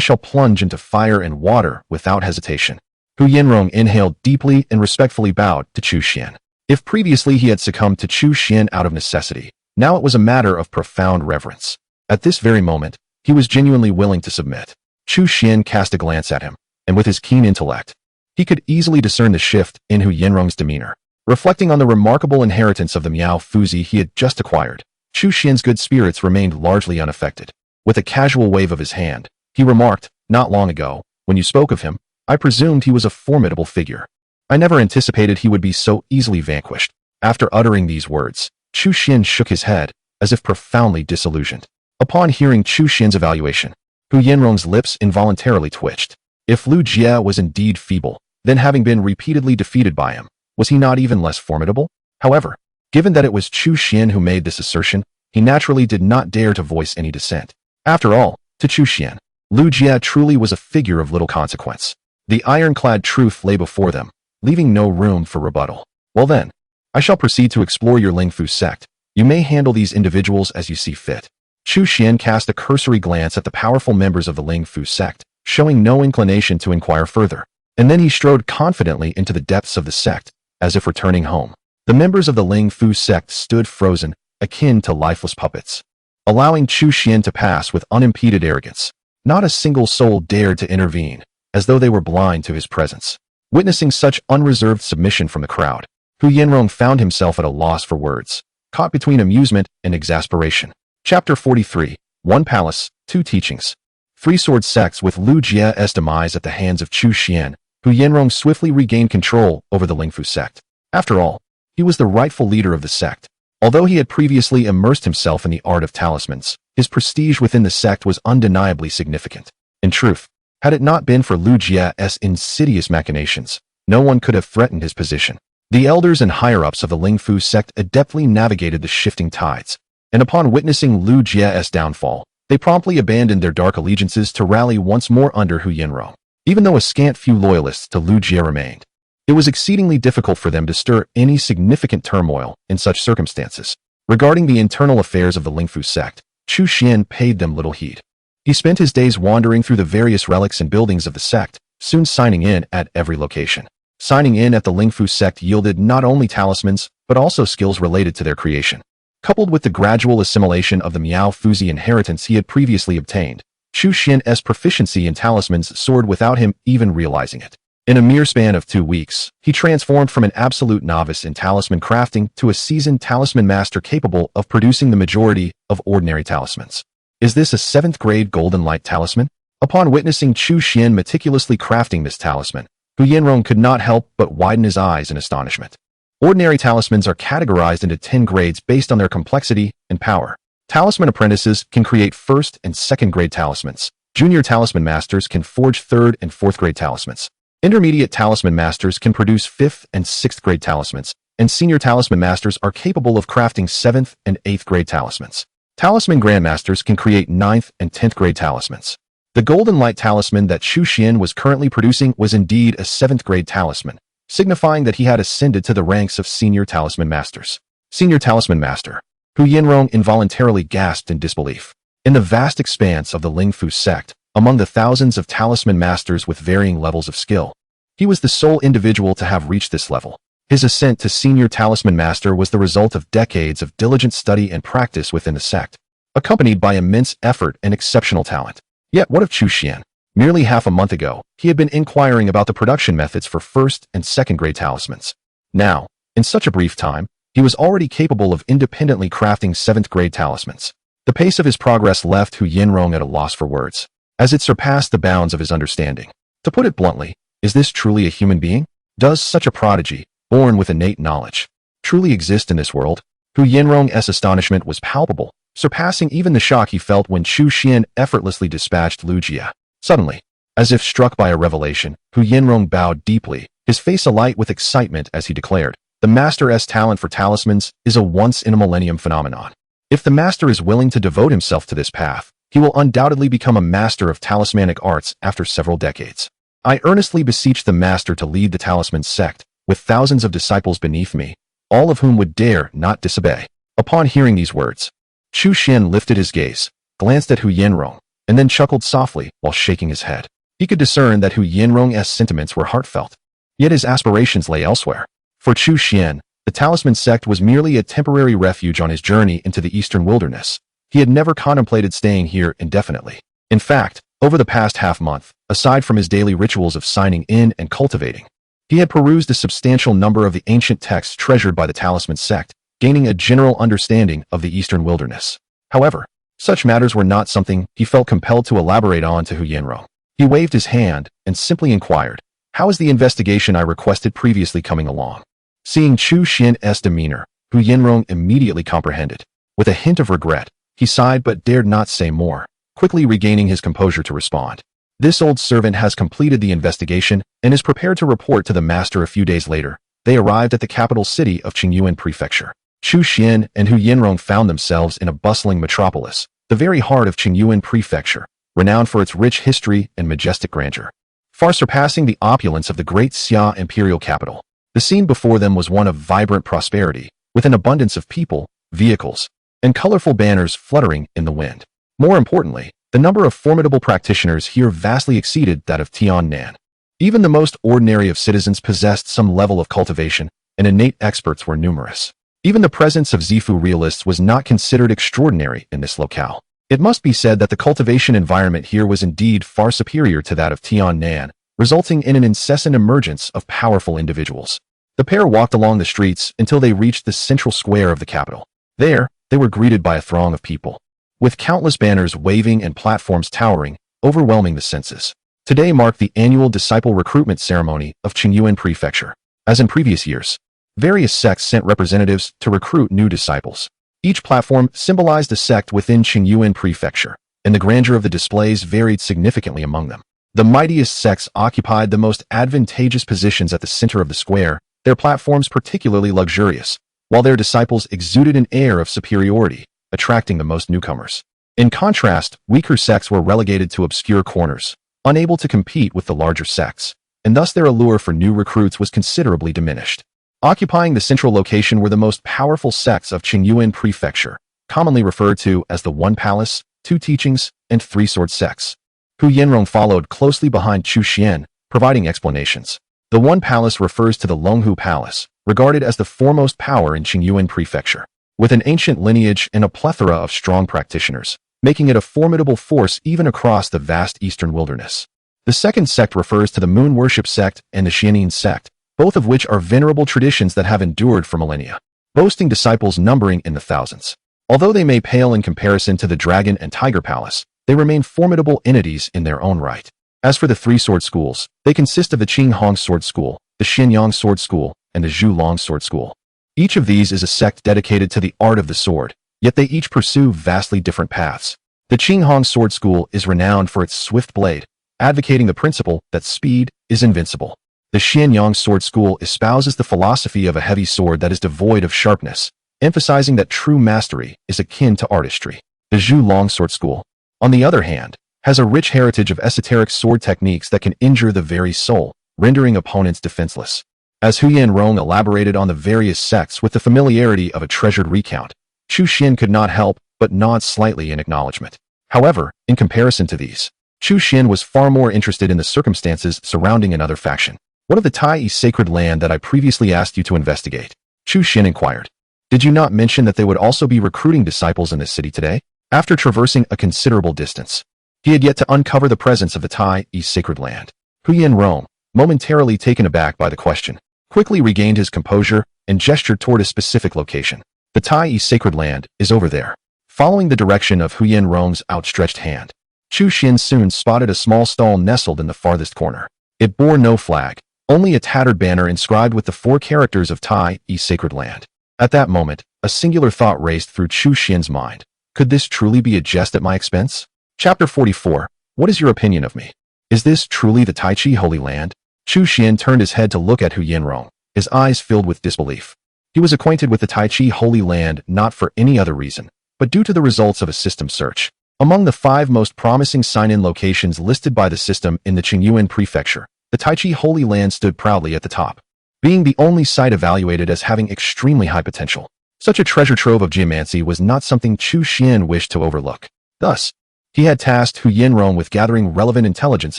shall plunge into fire and water without hesitation. Hu Yinrong inhaled deeply and respectfully bowed to Chu Xian. If previously he had succumbed to Chu Xian out of necessity, now it was a matter of profound reverence. At this very moment, he was genuinely willing to submit. Chu Xian cast a glance at him, and with his keen intellect, he could easily discern the shift in Hu Yinrong's demeanor. Reflecting on the remarkable inheritance of the Miao Fuzi he had just acquired, Chu Xian's good spirits remained largely unaffected. With a casual wave of his hand, he remarked, "Not long ago, when you spoke of him, I presumed he was a formidable figure. I never anticipated he would be so easily vanquished." After uttering these words, Chu Xian shook his head, as if profoundly disillusioned. Upon hearing Chu Xian's evaluation, Hu Yinrong's lips involuntarily twitched. If Lu Jie was indeed feeble, then having been repeatedly defeated by him, was he not even less formidable? However, given that it was Chu Xian who made this assertion, he naturally did not dare to voice any dissent. After all, to Chu Xian, Lu Jie truly was a figure of little consequence. The ironclad truth lay before them, leaving no room for rebuttal. Well then, I shall proceed to explore your Lingfu sect. You may handle these individuals as you see fit. Chu Xian cast a cursory glance at the powerful members of the Lingfu sect, showing no inclination to inquire further. And then he strode confidently into the depths of the sect, as if returning home. The members of the Lingfu sect stood frozen, akin to lifeless puppets, allowing Chu Xian to pass with unimpeded arrogance. Not a single soul dared to intervene, as though they were blind to his presence. Witnessing such unreserved submission from the crowd, Hu Yinrong found himself at a loss for words, caught between amusement and exasperation. Chapter 43, One Palace, Two Teachings. Three sword sects. With Lu Jie's demise at the hands of Chu Xian, Hu Yinrong swiftly regained control over the Lingfu sect. After all, he was the rightful leader of the sect. Although he had previously immersed himself in the art of talismans, his prestige within the sect was undeniably significant. In truth, had it not been for Lu Jie's insidious machinations, no one could have threatened his position. The elders and higher-ups of the Lingfu sect adeptly navigated the shifting tides, and upon witnessing Lu Jie's downfall, they promptly abandoned their dark allegiances to rally once more under Hu Yinrong. Even though a scant few loyalists to Lu Jie remained, it was exceedingly difficult for them to stir any significant turmoil in such circumstances. Regarding the internal affairs of the Lingfu sect, Chu Xian paid them little heed. He spent his days wandering through the various relics and buildings of the sect, soon signing in at every location. Signing in at the Lingfu sect yielded not only talismans, but also skills related to their creation. Coupled with the gradual assimilation of the Miao Fuzi inheritance he had previously obtained, Chu Xian's proficiency in talismans soared without him even realizing it. In a mere span of 2 weeks, he transformed from an absolute novice in talisman crafting to a seasoned talisman master capable of producing the majority of ordinary talismans. Is this a 7th grade golden light talisman? Upon witnessing Chu Xian meticulously crafting this talisman, Hu Yinrong could not help but widen his eyes in astonishment. Ordinary talismans are categorized into 10 grades based on their complexity and power. Talisman apprentices can create 1st and 2nd grade talismans. Junior talisman masters can forge 3rd and 4th grade talismans. Intermediate talisman masters can produce 5th and 6th grade talismans, and senior talisman masters are capable of crafting 7th and 8th grade talismans. Talisman grandmasters can create 9th and 10th grade talismans. The golden light talisman that Chu Xian was currently producing was indeed a 7th grade talisman, signifying that he had ascended to the ranks of senior talisman masters. Senior talisman master. Hu Yinrong involuntarily gasped in disbelief. In the vast expanse of the Lingfu sect, among the thousands of talisman masters with varying levels of skill, he was the sole individual to have reached this level. His ascent to senior talisman master was the result of decades of diligent study and practice within the sect, accompanied by immense effort and exceptional talent. Yet what of Chu Xian? Merely half a month ago, he had been inquiring about the production methods for 1st and 2nd grade talismans. Now, in such a brief time, he was already capable of independently crafting 7th grade talismans. The pace of his progress left Hu Yinrong at a loss for words, as it surpassed the bounds of his understanding. To put it bluntly, is this truly a human being? Does such a prodigy, born with innate knowledge, truly exist in this world? Hu Yinrong's astonishment was palpable, surpassing even the shock he felt when Chu Xian effortlessly dispatched Lu Jie. Suddenly, as if struck by a revelation, Hu Yinrong bowed deeply, his face alight with excitement as he declared, "The Master's talent for talismans is a once-in-a-millennium phenomenon. If the Master is willing to devote himself to this path, he will undoubtedly become a master of talismanic arts after several decades. I earnestly beseech the Master to lead the talisman sect, with thousands of disciples beneath me, all of whom would dare not disobey." Upon hearing these words, Chu Xian lifted his gaze, glanced at Hu Yanrong, and then chuckled softly while shaking his head. He could discern that Hu Yanrong's sentiments were heartfelt, yet his aspirations lay elsewhere. For Chu Xian, the talisman sect was merely a temporary refuge on his journey into the eastern wilderness. He had never contemplated staying here indefinitely. In fact, over the past half-month, aside from his daily rituals of signing in and cultivating, he had perused a substantial number of the ancient texts treasured by the talisman sect, gaining a general understanding of the eastern wilderness. However, such matters were not something he felt compelled to elaborate on to Hu Yanrong. He waved his hand and simply inquired, "How is the investigation I requested previously coming along?" Seeing Chu Xian's demeanor, Hu Yanrong immediately comprehended. With a hint of regret, he sighed but dared not say more, quickly regaining his composure to respond. "This old servant has completed the investigation and is prepared to report to the Master." A few days later, they arrived at the capital city of Qingyuan Prefecture. Chu Xian and Hu Yanrong found themselves in a bustling metropolis, the very heart of Qingyuan Prefecture, renowned for its rich history and majestic grandeur, far surpassing the opulence of the great Xia imperial capital. The scene before them was one of vibrant prosperity, with an abundance of people, vehicles, and colorful banners fluttering in the wind. More importantly, the number of formidable practitioners here vastly exceeded that of Tiannan. Even the most ordinary of citizens possessed some level of cultivation, and innate experts were numerous. Even the presence of Zifu realists was not considered extraordinary in this locale. It must be said that the cultivation environment here was indeed far superior to that of Tiannan, resulting in an incessant emergence of powerful individuals. The pair walked along the streets until they reached the central square of the capital. There, they were greeted by a throng of people, with countless banners waving and platforms towering, overwhelming the senses. Today marked the annual disciple recruitment ceremony of Qingyuan Prefecture. As in previous years, various sects sent representatives to recruit new disciples. Each platform symbolized a sect within Qingyuan Prefecture, and the grandeur of the displays varied significantly among them. The mightiest sects occupied the most advantageous positions at the center of the square, their platforms particularly luxurious, while their disciples exuded an air of superiority, attracting the most newcomers. In contrast, weaker sects were relegated to obscure corners, unable to compete with the larger sects, and thus their allure for new recruits was considerably diminished. Occupying the central location were the most powerful sects of Qingyuan Prefecture, commonly referred to as the One Palace, Two Teachings, and Three Sword sects. Hu Yanrong followed closely behind Chu Xian, providing explanations. The One Palace refers to the Longhu Palace, regarded as the foremost power in Qingyuan Prefecture, with an ancient lineage and a plethora of strong practitioners, making it a formidable force even across the vast eastern wilderness. The second sect refers to the Moon Worship sect and the Xianin sect, both of which are venerable traditions that have endured for millennia, boasting disciples numbering in the thousands. Although they may pale in comparison to the Dragon and Tiger Palace, they remain formidable entities in their own right. As for the three sword schools, they consist of the Qinghong Sword School, the Xianyang Sword School, and the Zhulong Sword School. Each of these is a sect dedicated to the art of the sword, yet they each pursue vastly different paths. The Qinghong Sword School is renowned for its swift blade, advocating the principle that speed is invincible. The Xianyang Sword School espouses the philosophy of a heavy sword that is devoid of sharpness, emphasizing that true mastery is akin to artistry. The Zhulong Sword School, on the other hand, has a rich heritage of esoteric sword techniques that can injure the very soul, rendering opponents defenseless. As Hu Yanrong elaborated on the various sects with the familiarity of a treasured recount, Chu Xian could not help but nod slightly in acknowledgement. However, in comparison to these, Chu Xian was far more interested in the circumstances surrounding another faction. "What of the Tai sacred land that I previously asked you to investigate?" Chu Xian inquired. "Did you not mention that they would also be recruiting disciples in this city today?" After traversing a considerable distance, he had yet to uncover the presence of the Tai sacred land. Hu Yanrong, momentarily taken aback by the question, quickly regained his composure and gestured toward a specific location. "The Tai sacred land is over there." Following the direction of Hu Yanrong's outstretched hand, Chu Xian soon spotted a small stall nestled in the farthest corner. It bore no flag, only a tattered banner inscribed with the 4 characters of Tai sacred land. At that moment, a singular thought raced through Chu Xian's mind. Could this truly be a jest at my expense? Chapter 44. What is your opinion of me? Is this truly the Tai Chi Holy Land? Chu Xian turned his head to look at Hu Yanrong, his eyes filled with disbelief. He was acquainted with the Taichi Holy Land not for any other reason, but due to the results of a system search. Among the 5 most promising sign-in locations listed by the system in the Qingyuan Prefecture, the Taichi Holy Land stood proudly at the top, being the only site evaluated as having extremely high potential. Such a treasure trove of geomancy was not something Chu Xian wished to overlook. Thus, he had tasked Hu Yanrong with gathering relevant intelligence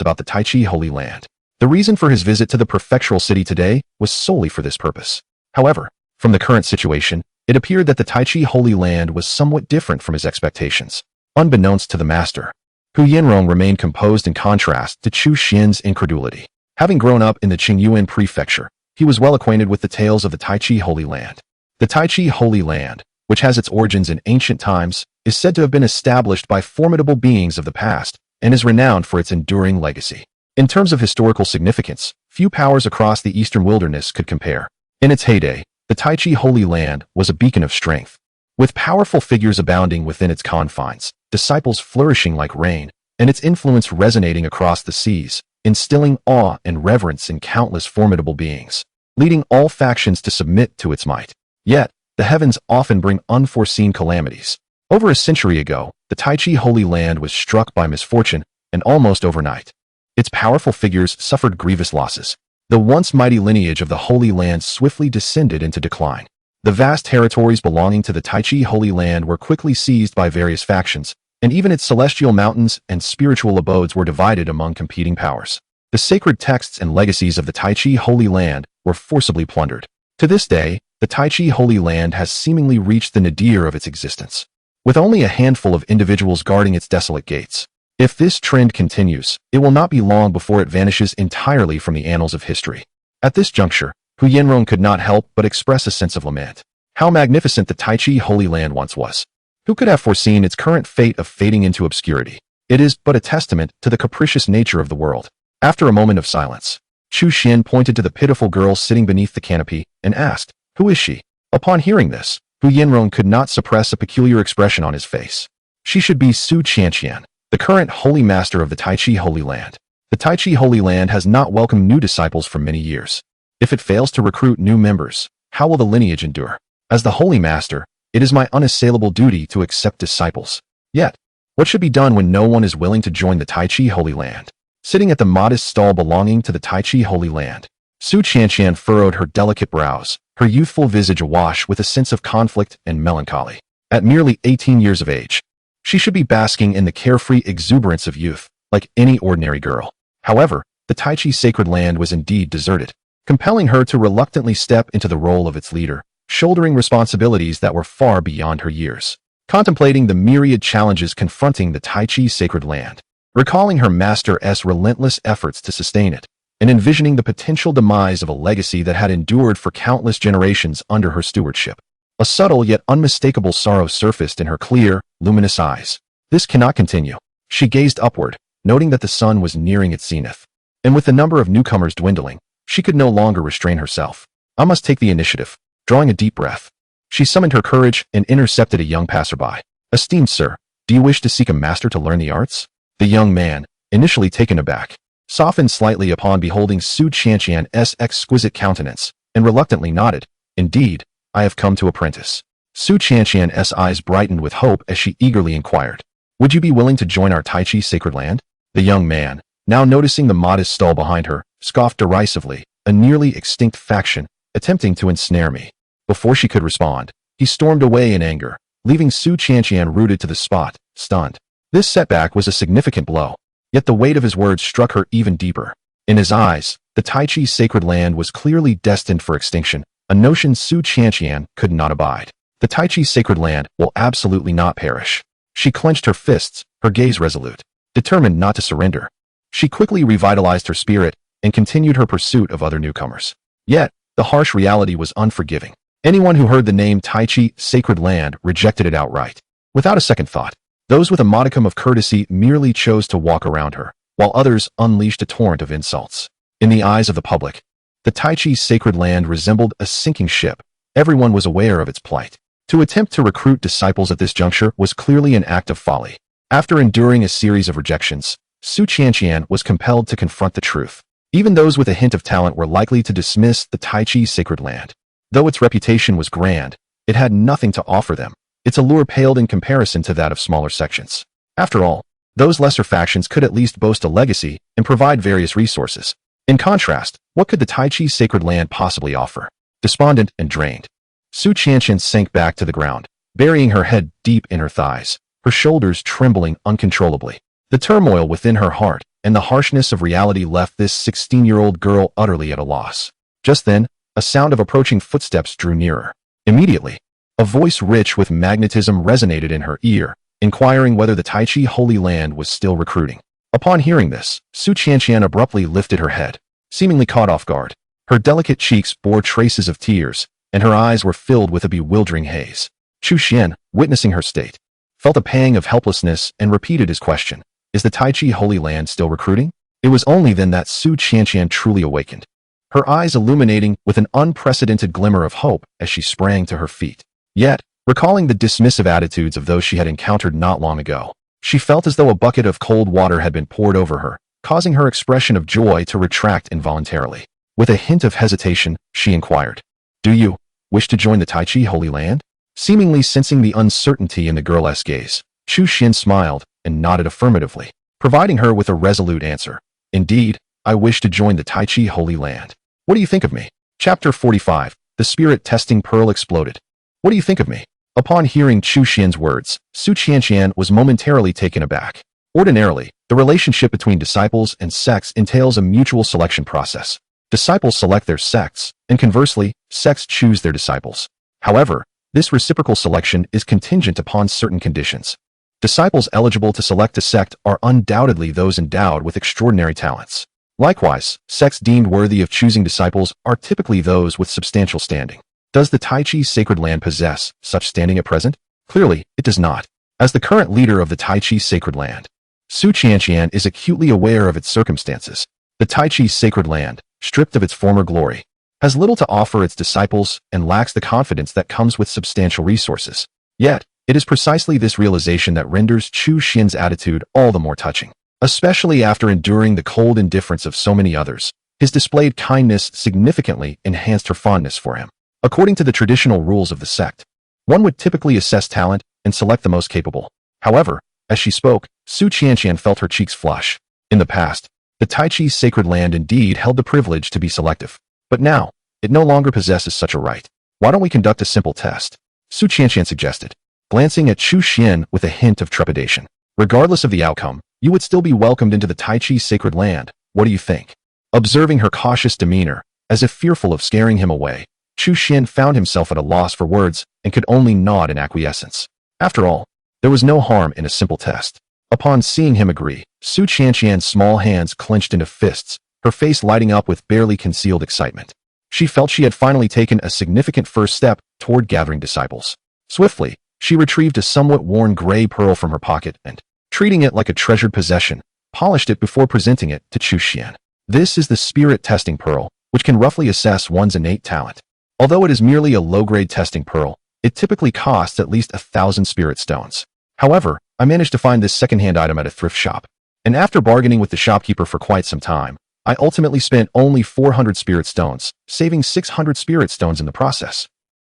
about the Taichi Holy Land. The reason for his visit to the prefectural city today was solely for this purpose. However, from the current situation, it appeared that the Taichi Holy Land was somewhat different from his expectations. Unbeknownst to the master, Hu Yanrong remained composed in contrast to Chu Xian's incredulity. Having grown up in the Qingyuan Prefecture, he was well acquainted with the tales of the Taichi Holy Land. The Taichi Holy Land, which has its origins in ancient times, is said to have been established by formidable beings of the past and is renowned for its enduring legacy. In terms of historical significance, few powers across the eastern wilderness could compare. In its heyday, the Taichi Holy Land was a beacon of strength. With powerful figures abounding within its confines, disciples flourishing like rain, and its influence resonating across the seas, instilling awe and reverence in countless formidable beings, leading all factions to submit to its might. Yet, the heavens often bring unforeseen calamities. Over a century ago, the Taichi Holy Land was struck by misfortune, and almost overnight, its powerful figures suffered grievous losses. The once mighty lineage of the Holy Land swiftly descended into decline. The vast territories belonging to the Taichi Holy Land were quickly seized by various factions, and even its celestial mountains and spiritual abodes were divided among competing powers. The sacred texts and legacies of the Taichi Holy Land were forcibly plundered. To this day, the Taichi Holy Land has seemingly reached the nadir of its existence, with only a handful of individuals guarding its desolate gates. If this trend continues, it will not be long before it vanishes entirely from the annals of history. At this juncture, Hu Yanrong could not help but express a sense of lament. How magnificent the Taichi Holy Land once was. Who could have foreseen its current fate of fading into obscurity? It is but a testament to the capricious nature of the world. After a moment of silence, Chu Xian pointed to the pitiful girl sitting beneath the canopy and asked, "Who is she?" Upon hearing this, Hu Yanrong could not suppress a peculiar expression on his face. She should be Su Qianqian, the current Holy Master of the Taichi Holy Land. The Taichi Holy Land has not welcomed new disciples for many years. If it fails to recruit new members, how will the lineage endure? As the Holy Master, it is my unassailable duty to accept disciples. Yet, what should be done when no one is willing to join the Taichi Holy Land? Sitting at the modest stall belonging to the Taichi Holy Land, Su Qianqian furrowed her delicate brows, her youthful visage awash with a sense of conflict and melancholy. At merely 18 years of age, she should be basking in the carefree exuberance of youth, like any ordinary girl. However, the Taichi sacred land was indeed deserted, compelling her to reluctantly step into the role of its leader, shouldering responsibilities that were far beyond her years. Contemplating the myriad challenges confronting the Taichi sacred land, recalling her master's relentless efforts to sustain it, and envisioning the potential demise of a legacy that had endured for countless generations under her stewardship, a subtle yet unmistakable sorrow surfaced in her clear, luminous eyes. This cannot continue. She gazed upward, noting that the sun was nearing its zenith, and with the number of newcomers dwindling, she could no longer restrain herself. I must take the initiative. Drawing a deep breath, she summoned her courage and intercepted a young passerby. "Esteemed sir, do you wish to seek a master to learn the arts?" The young man, initially taken aback, softened slightly upon beholding Su Qianqian's exquisite countenance, and reluctantly nodded. "Indeed, I have come to apprentice." Su Qianqian's eyes brightened with hope as she eagerly inquired, "Would you be willing to join our Taichi sacred land?" The young man, now noticing the modest stall behind her, scoffed derisively, "A nearly extinct faction, attempting to ensnare me." Before she could respond, he stormed away in anger, leaving Su Qianqian rooted to the spot, stunned. This setback was a significant blow, yet the weight of his words struck her even deeper. In his eyes, the Taichi sacred land was clearly destined for extinction, a notion Su Qianqian could not abide. The Taichi sacred land will absolutely not perish. She clenched her fists, her gaze resolute, determined not to surrender. She quickly revitalized her spirit and continued her pursuit of other newcomers. Yet, the harsh reality was unforgiving. Anyone who heard the name Taichi sacred land rejected it outright. Without a second thought, those with a modicum of courtesy merely chose to walk around her, while others unleashed a torrent of insults. In the eyes of the public, the Taichi sacred land resembled a sinking ship. Everyone was aware of its plight. To attempt to recruit disciples at this juncture was clearly an act of folly. After enduring a series of rejections, Su Qianqian was compelled to confront the truth. Even those with a hint of talent were likely to dismiss the Tai Chi's sacred land. Though its reputation was grand, it had nothing to offer them. Its allure paled in comparison to that of smaller sections. After all, those lesser factions could at least boast a legacy and provide various resources. In contrast, what could the Tai Chi's sacred land possibly offer? Despondent and drained, Chu Xian sank back to the ground, burying her head deep in her thighs, her shoulders trembling uncontrollably. The turmoil within her heart and the harshness of reality left this 16-year-old girl utterly at a loss. Just then, a sound of approaching footsteps drew nearer. Immediately, a voice rich with magnetism resonated in her ear, inquiring whether the Tai Chi Holy Land was still recruiting. Upon hearing this, Chu Xian abruptly lifted her head, seemingly caught off guard. Her delicate cheeks bore traces of tears, and her eyes were filled with a bewildering haze. Chu Xian, witnessing her state, felt a pang of helplessness and repeated his question. Is the Tai Chi Holy Land still recruiting? It was only then that Chu Xian truly awakened, her eyes illuminating with an unprecedented glimmer of hope as she sprang to her feet. Yet, recalling the dismissive attitudes of those she had encountered not long ago, she felt as though a bucket of cold water had been poured over her, causing her expression of joy to retract involuntarily. With a hint of hesitation, she inquired, "Do you wish to join the Tai Chi Holy Land?" Seemingly sensing the uncertainty in the girl's gaze, Chu Xian smiled and nodded affirmatively, providing her with a resolute answer. "Indeed, I wish to join the Tai Chi Holy Land. What do you think of me?" Chapter 45. The Spirit Testing Pearl exploded. What do you think of me? Upon hearing Chu Xian's words, Chu Xian was momentarily taken aback. Ordinarily, the relationship between disciples and sects entails a mutual selection process. Disciples select their sects, and conversely, sects choose their disciples. However, this reciprocal selection is contingent upon certain conditions. Disciples eligible to select a sect are undoubtedly those endowed with extraordinary talents. Likewise, sects deemed worthy of choosing disciples are typically those with substantial standing. Does the Tai Chi Sacred Land possess such standing at present? Clearly, it does not. As the current leader of the Tai Chi Sacred Land, Chu Xian is acutely aware of its circumstances. The Tai Chi Sacred Land, stripped of its former glory, has little to offer its disciples and lacks the confidence that comes with substantial resources. Yet, it is precisely this realization that renders Chu Xian's attitude all the more touching. Especially after enduring the cold indifference of so many others, his displayed kindness significantly enhanced her fondness for him. According to the traditional rules of the sect, one would typically assess talent and select the most capable. However, as she spoke, Chu Xian felt her cheeks flush. In the past, the Tai Chi's sacred land indeed held the privilege to be selective. But now, it no longer possesses such a right. Why don't we conduct a simple test? Chu Xian suggested, glancing at Chu Xian with a hint of trepidation. Regardless of the outcome, you would still be welcomed into the Tai Chi's sacred land. What do you think? Observing her cautious demeanor, as if fearful of scaring him away, Chu Xian found himself at a loss for words and could only nod in acquiescence. After all, there was no harm in a simple test. Upon seeing him agree, Chu Xian's small hands clenched into fists, her face lighting up with barely concealed excitement. She felt she had finally taken a significant first step toward gathering disciples. Swiftly, she retrieved a somewhat worn gray pearl from her pocket and, treating it like a treasured possession, polished it before presenting it to Chu Xian. This is the Spirit Testing Pearl, which can roughly assess one's innate talent. Although it is merely a low-grade testing pearl, it typically costs at least 1,000 spirit stones. However, I managed to find this second-hand item at a thrift shop, and after bargaining with the shopkeeper for quite some time, I ultimately spent only 400 spirit stones, saving 600 spirit stones in the process.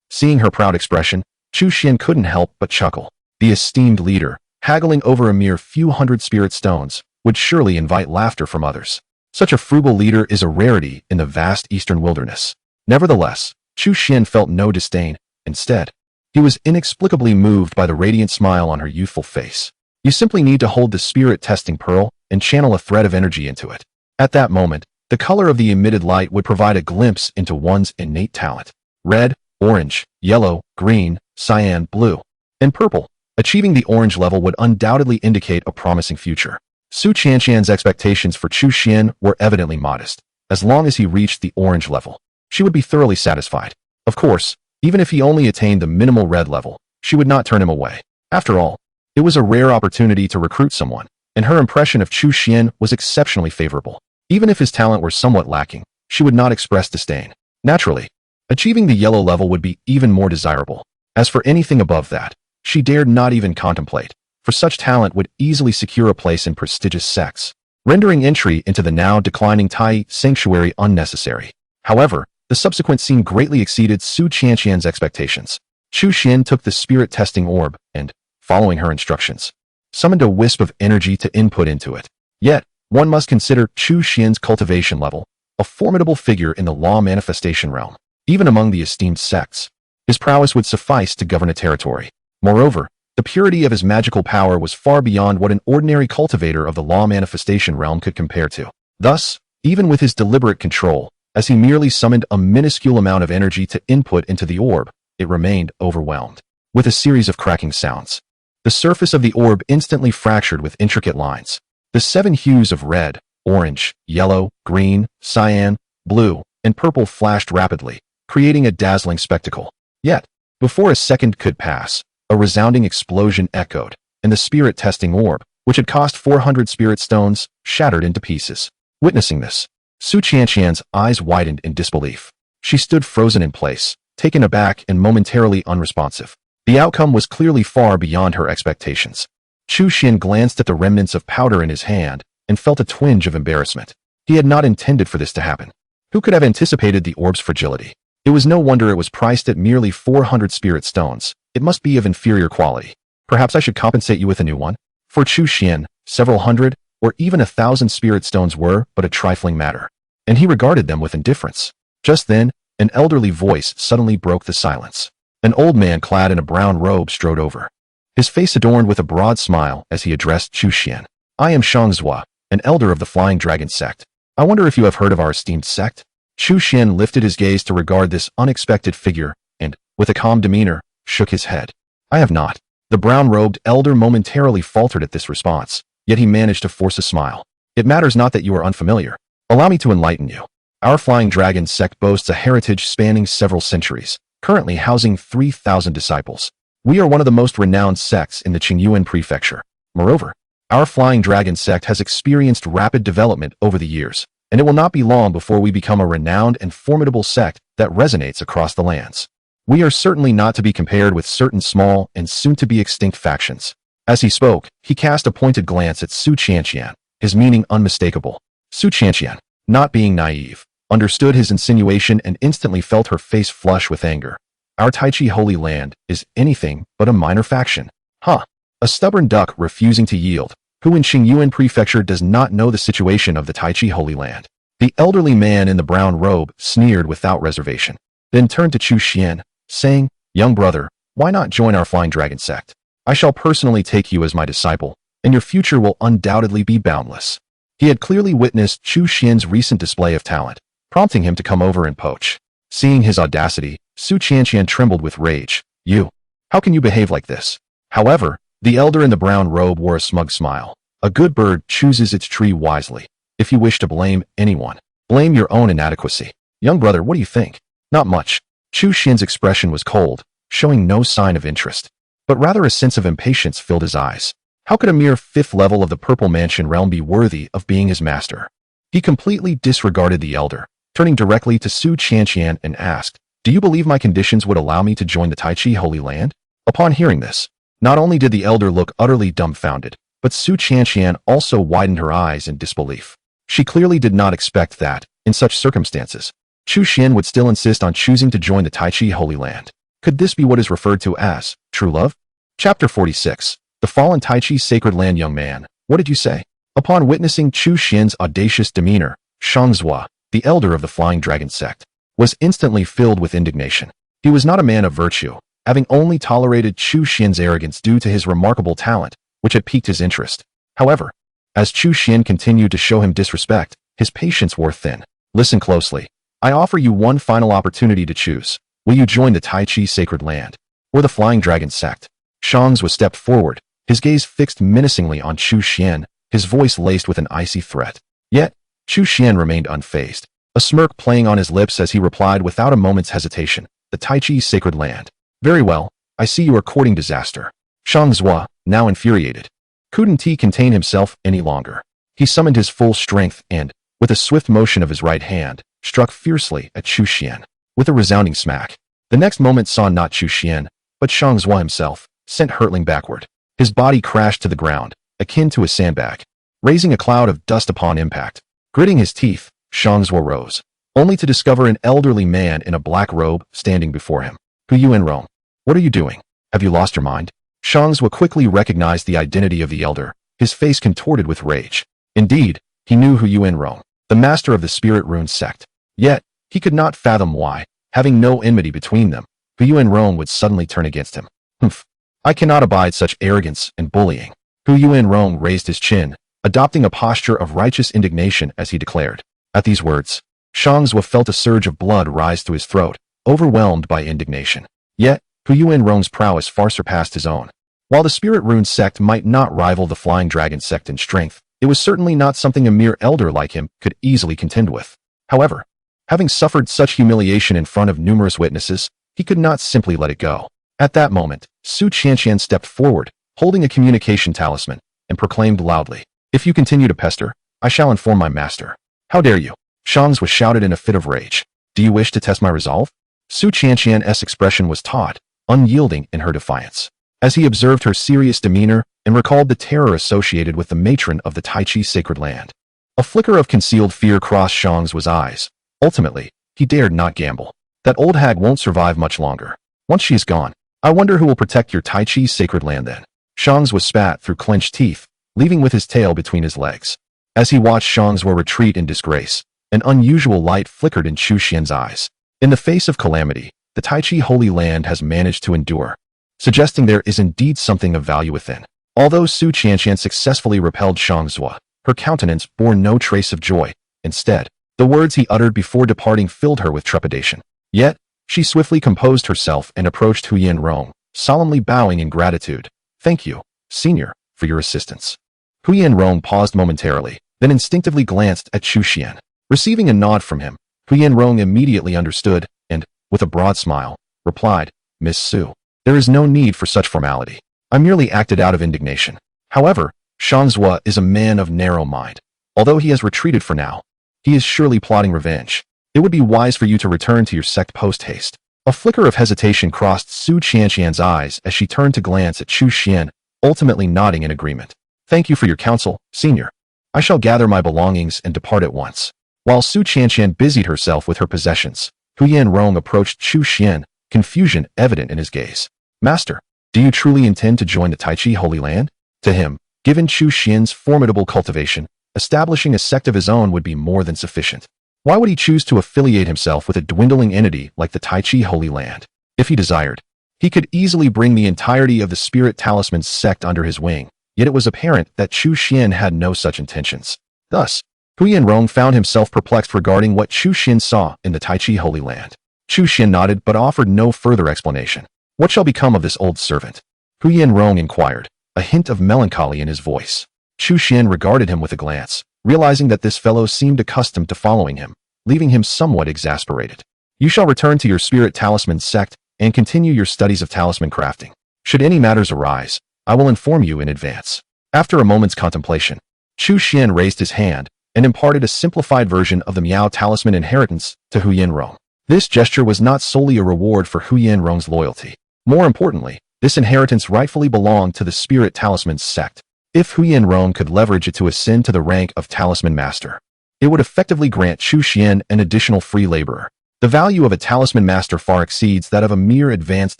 Seeing her proud expression, Chu Xian couldn't help but chuckle. The esteemed leader, haggling over a mere few hundred spirit stones, would surely invite laughter from others. Such a frugal leader is a rarity in the vast eastern wilderness. Nevertheless, Chu Xian felt no disdain. Instead, he was inexplicably moved by the radiant smile on her youthful face. You simply need to hold the spirit testing pearl and channel a thread of energy into it. At that moment, the color of the emitted light would provide a glimpse into one's innate talent. Red, orange, yellow, green, cyan, blue, and purple. Achieving the orange level would undoubtedly indicate a promising future. Chu Xian's expectations for Chu Xian were evidently modest. As long as he reached the orange level, she would be thoroughly satisfied. Of course, even if he only attained the minimal red level, she would not turn him away. After all, it was a rare opportunity to recruit someone, and her impression of Chu Xian was exceptionally favorable. Even if his talent were somewhat lacking, she would not express disdain. Naturally, achieving the yellow level would be even more desirable. As for anything above that, she dared not even contemplate, for such talent would easily secure a place in prestigious sects. rendering entry into the now declining Tai sanctuary unnecessary. However, the subsequent scene greatly exceeded Chu Xian's expectations. Chu Xian took the spirit testing orb and, following her instructions, summoned a wisp of energy to input into it. Yet, one must consider Chu Xian's cultivation level, a formidable figure in the law manifestation realm. Even among the esteemed sects, his prowess would suffice to govern a territory. Moreover, the purity of his magical power was far beyond what an ordinary cultivator of the law manifestation realm could compare to. Thus, even with his deliberate control, as he merely summoned a minuscule amount of energy to input into the orb, it remained overwhelmed. With a series of cracking sounds, the surface of the orb instantly fractured with intricate lines. The 7 hues of red, orange, yellow, green, cyan, blue, and purple flashed rapidly, creating a dazzling spectacle. Yet, before a second could pass, a resounding explosion echoed, and the spirit testing orb, which had cost 400 spirit stones, shattered into pieces. Witnessing this, Chu Xian's eyes widened in disbelief. She stood frozen in place, taken aback and momentarily unresponsive. The outcome was clearly far beyond her expectations. Chu Xian glanced at the remnants of powder in his hand and felt a twinge of embarrassment. He had not intended for this to happen. Who could have anticipated the orb's fragility? It was no wonder it was priced at merely 400 spirit stones. It must be of inferior quality. Perhaps I should compensate you with a new one? For Chu Xian, several hundred, or even 1,000 spirit stones were but a trifling matter, and he regarded them with indifference. Just then, an elderly voice suddenly broke the silence. An old man clad in a brown robe strode over, his face adorned with a broad smile as he addressed Chu Xian. I am Shangzhua, an elder of the Flying Dragon sect. I wonder if you have heard of our esteemed sect? Chu Xian lifted his gaze to regard this unexpected figure and, with a calm demeanor, shook his head. I have not. The brown-robed elder momentarily faltered at this response, yet he managed to force a smile. It matters not that you are unfamiliar. Allow me to enlighten you. Our Flying Dragon sect boasts a heritage spanning several centuries, currently housing 3,000 disciples. We are one of the most renowned sects in the Qingyuan prefecture. Moreover, our Flying Dragon sect has experienced rapid development over the years, and it will not be long before we become a renowned and formidable sect that resonates across the lands. We are certainly not to be compared with certain small and soon-to-be extinct factions. As he spoke, he cast a pointed glance at Chu Xian, his meaning unmistakable. Chu Xian, not being naive, understood his insinuation and instantly felt her face flush with anger. Our Taichi Holy Land is anything but a minor faction. Huh. A stubborn duck refusing to yield, who in Qingyuan Prefecture does not know the situation of the Taichi Holy Land. The elderly man in the brown robe sneered without reservation, then turned to Chu Xian, saying, Young brother, why not join our Flying Dragon sect? I shall personally take you as my disciple, and your future will undoubtedly be boundless. He had clearly witnessed Chu Xian's recent display of talent, prompting him to come over and poach. Seeing his audacity, Chu Xian trembled with rage. You! How can you behave like this? However, the elder in the brown robe wore a smug smile. A good bird chooses its tree wisely. If you wish to blame anyone, blame your own inadequacy. Young brother, what do you think? Not much. Chu Xian's expression was cold, showing no sign of interest, but rather a sense of impatience filled his eyes. How could a mere 5th level of the Purple Mansion realm be worthy of being his master? He completely disregarded the elder, turning directly to Chu Xian and asked, Do you believe my conditions would allow me to join the Taichi Holy Land? Upon hearing this, not only did the elder look utterly dumbfounded, but Chu Xian also widened her eyes in disbelief. She clearly did not expect that, in such circumstances, Chu Xian would still insist on choosing to join the Taichi Holy Land. Could this be what is referred to as true love? Chapter 46. The Fallen Taichi Sacred Land. Young man, what did you say? Upon witnessing Chu Xian's audacious demeanor, Shangzhua, the elder of the Flying Dragon sect, was instantly filled with indignation. He was not a man of virtue, having only tolerated Chu Xian's arrogance due to his remarkable talent, which had piqued his interest. However, as Chu Xian continued to show him disrespect, his patience wore thin. Listen closely. I offer you one final opportunity to choose. Will you join the Taichi Sacred Land, or the Flying Dragon sect? Shangzhua stepped forward, his gaze fixed menacingly on Chu Xian, his voice laced with an icy threat. Yet, Chu Xian remained unfazed, a smirk playing on his lips as he replied without a moment's hesitation, the Taichi Sacred Land. Very well, I see you are courting disaster. Shangzhua, now infuriated, couldn't he contain himself any longer. He summoned his full strength and, with a swift motion of his right hand, struck fiercely at Chu Xian, with a resounding smack. The next moment saw not Chu Xian, but Shangzhua himself, sent hurtling backward. His body crashed to the ground, akin to a sandbag. raising a cloud of dust upon impact. Gritting his teeth, Shangzhuo rose, only to discover an elderly man in a black robe standing before him. Hu Yuanrong, what are you doing? Have you lost your mind? Shangzhuo quickly recognized the identity of the elder, his face contorted with rage. Indeed, he knew Hu Yuanrong, the master of the Spirit Rune sect. Yet, he could not fathom why, having no enmity between them, Hu Yuanrong would suddenly turn against him. Humph. I cannot abide such arrogance and bullying. Hu Yuanrong raised his chin, adopting a posture of righteous indignation as he declared. At these words, Shangzhuo felt a surge of blood rise to his throat, overwhelmed by indignation. Yet, Hu Yuanrong's prowess far surpassed his own. While the Spirit Rune sect might not rival the Flying Dragon sect in strength, it was certainly not something a mere elder like him could easily contend with. However, having suffered such humiliation in front of numerous witnesses, he could not simply let it go. At that moment, Chu Xian stepped forward, holding a communication talisman, and proclaimed loudly, "If you continue to pester, I shall inform my master." "How dare you?" Shangzhuo shouted in a fit of rage. "Do you wish to test my resolve?" Chu Xian's expression was taut, unyielding in her defiance. As he observed her serious demeanor and recalled the terror associated with the matron of the Tai Chi sacred land, a flicker of concealed fear crossed Shangzhuo's eyes. Ultimately, he dared not gamble. That old hag won't survive much longer. Once she is gone, I wonder who will protect your Tai Chi sacred land then. Shangzhuo spat through clenched teeth, leaving with his tail between his legs. As he watched Shangzhuo retreat in disgrace, an unusual light flickered in Chu Xian's eyes. In the face of calamity, the Tai Chi Holy Land has managed to endure, suggesting there is indeed something of value within. Although Chu Xian successfully repelled Shangzhuo, her countenance bore no trace of joy. Instead, the words he uttered before departing filled her with trepidation. Yet, she swiftly composed herself and approached Hu Yuanrong, solemnly bowing in gratitude. "Thank you, senior, for your assistance." Hu Yuanrong paused momentarily, then instinctively glanced at Chu Xian. Receiving a nod from him, Hu Yuanrong immediately understood and, with a broad smile, replied, "Miss Su, there is no need for such formality. I merely acted out of indignation." However, Shangzhuo is a man of narrow mind. Although he has retreated for now, he is surely plotting revenge. It would be wise for you to return to your sect post-haste. A flicker of hesitation crossed Chu Xian's eyes as she turned to glance at Chu Xian, ultimately nodding in agreement. "Thank you for your counsel, senior. I shall gather my belongings and depart at once." While Chu Xian busied herself with her possessions, Hu Yuanrong approached Chu Xian, confusion evident in his gaze. "Master, do you truly intend to join the Tai Chi Holy Land?" To him, given Chu Xian's formidable cultivation, establishing a sect of his own would be more than sufficient. Why would he choose to affiliate himself with a dwindling entity like the Tai Chi Holy Land? If he desired, he could easily bring the entirety of the Spirit Talisman sect under his wing, yet it was apparent that Chu Xian had no such intentions. Thus, Hu Yuanrong found himself perplexed regarding what Chu Xian saw in the Tai Chi Holy Land. Chu Xian nodded but offered no further explanation. "What shall become of this old servant?" Hu Yuanrong inquired, a hint of melancholy in his voice. Chu Xian regarded him with a glance, realizing that this fellow seemed accustomed to following him, leaving him somewhat exasperated. "You shall return to your Spirit Talisman sect and continue your studies of talisman crafting. Should any matters arise, I will inform you in advance." After a moment's contemplation, Chu Xian raised his hand and imparted a simplified version of the Miao Talisman inheritance to Hu Yuanrong. This gesture was not solely a reward for Hu Yuanrong's loyalty. More importantly, this inheritance rightfully belonged to the Spirit Talisman sect. If Hu Yuanrong could leverage it to ascend to the rank of Talisman Master, it would effectively grant Chu Xian an additional free laborer. The value of a Talisman Master far exceeds that of a mere advanced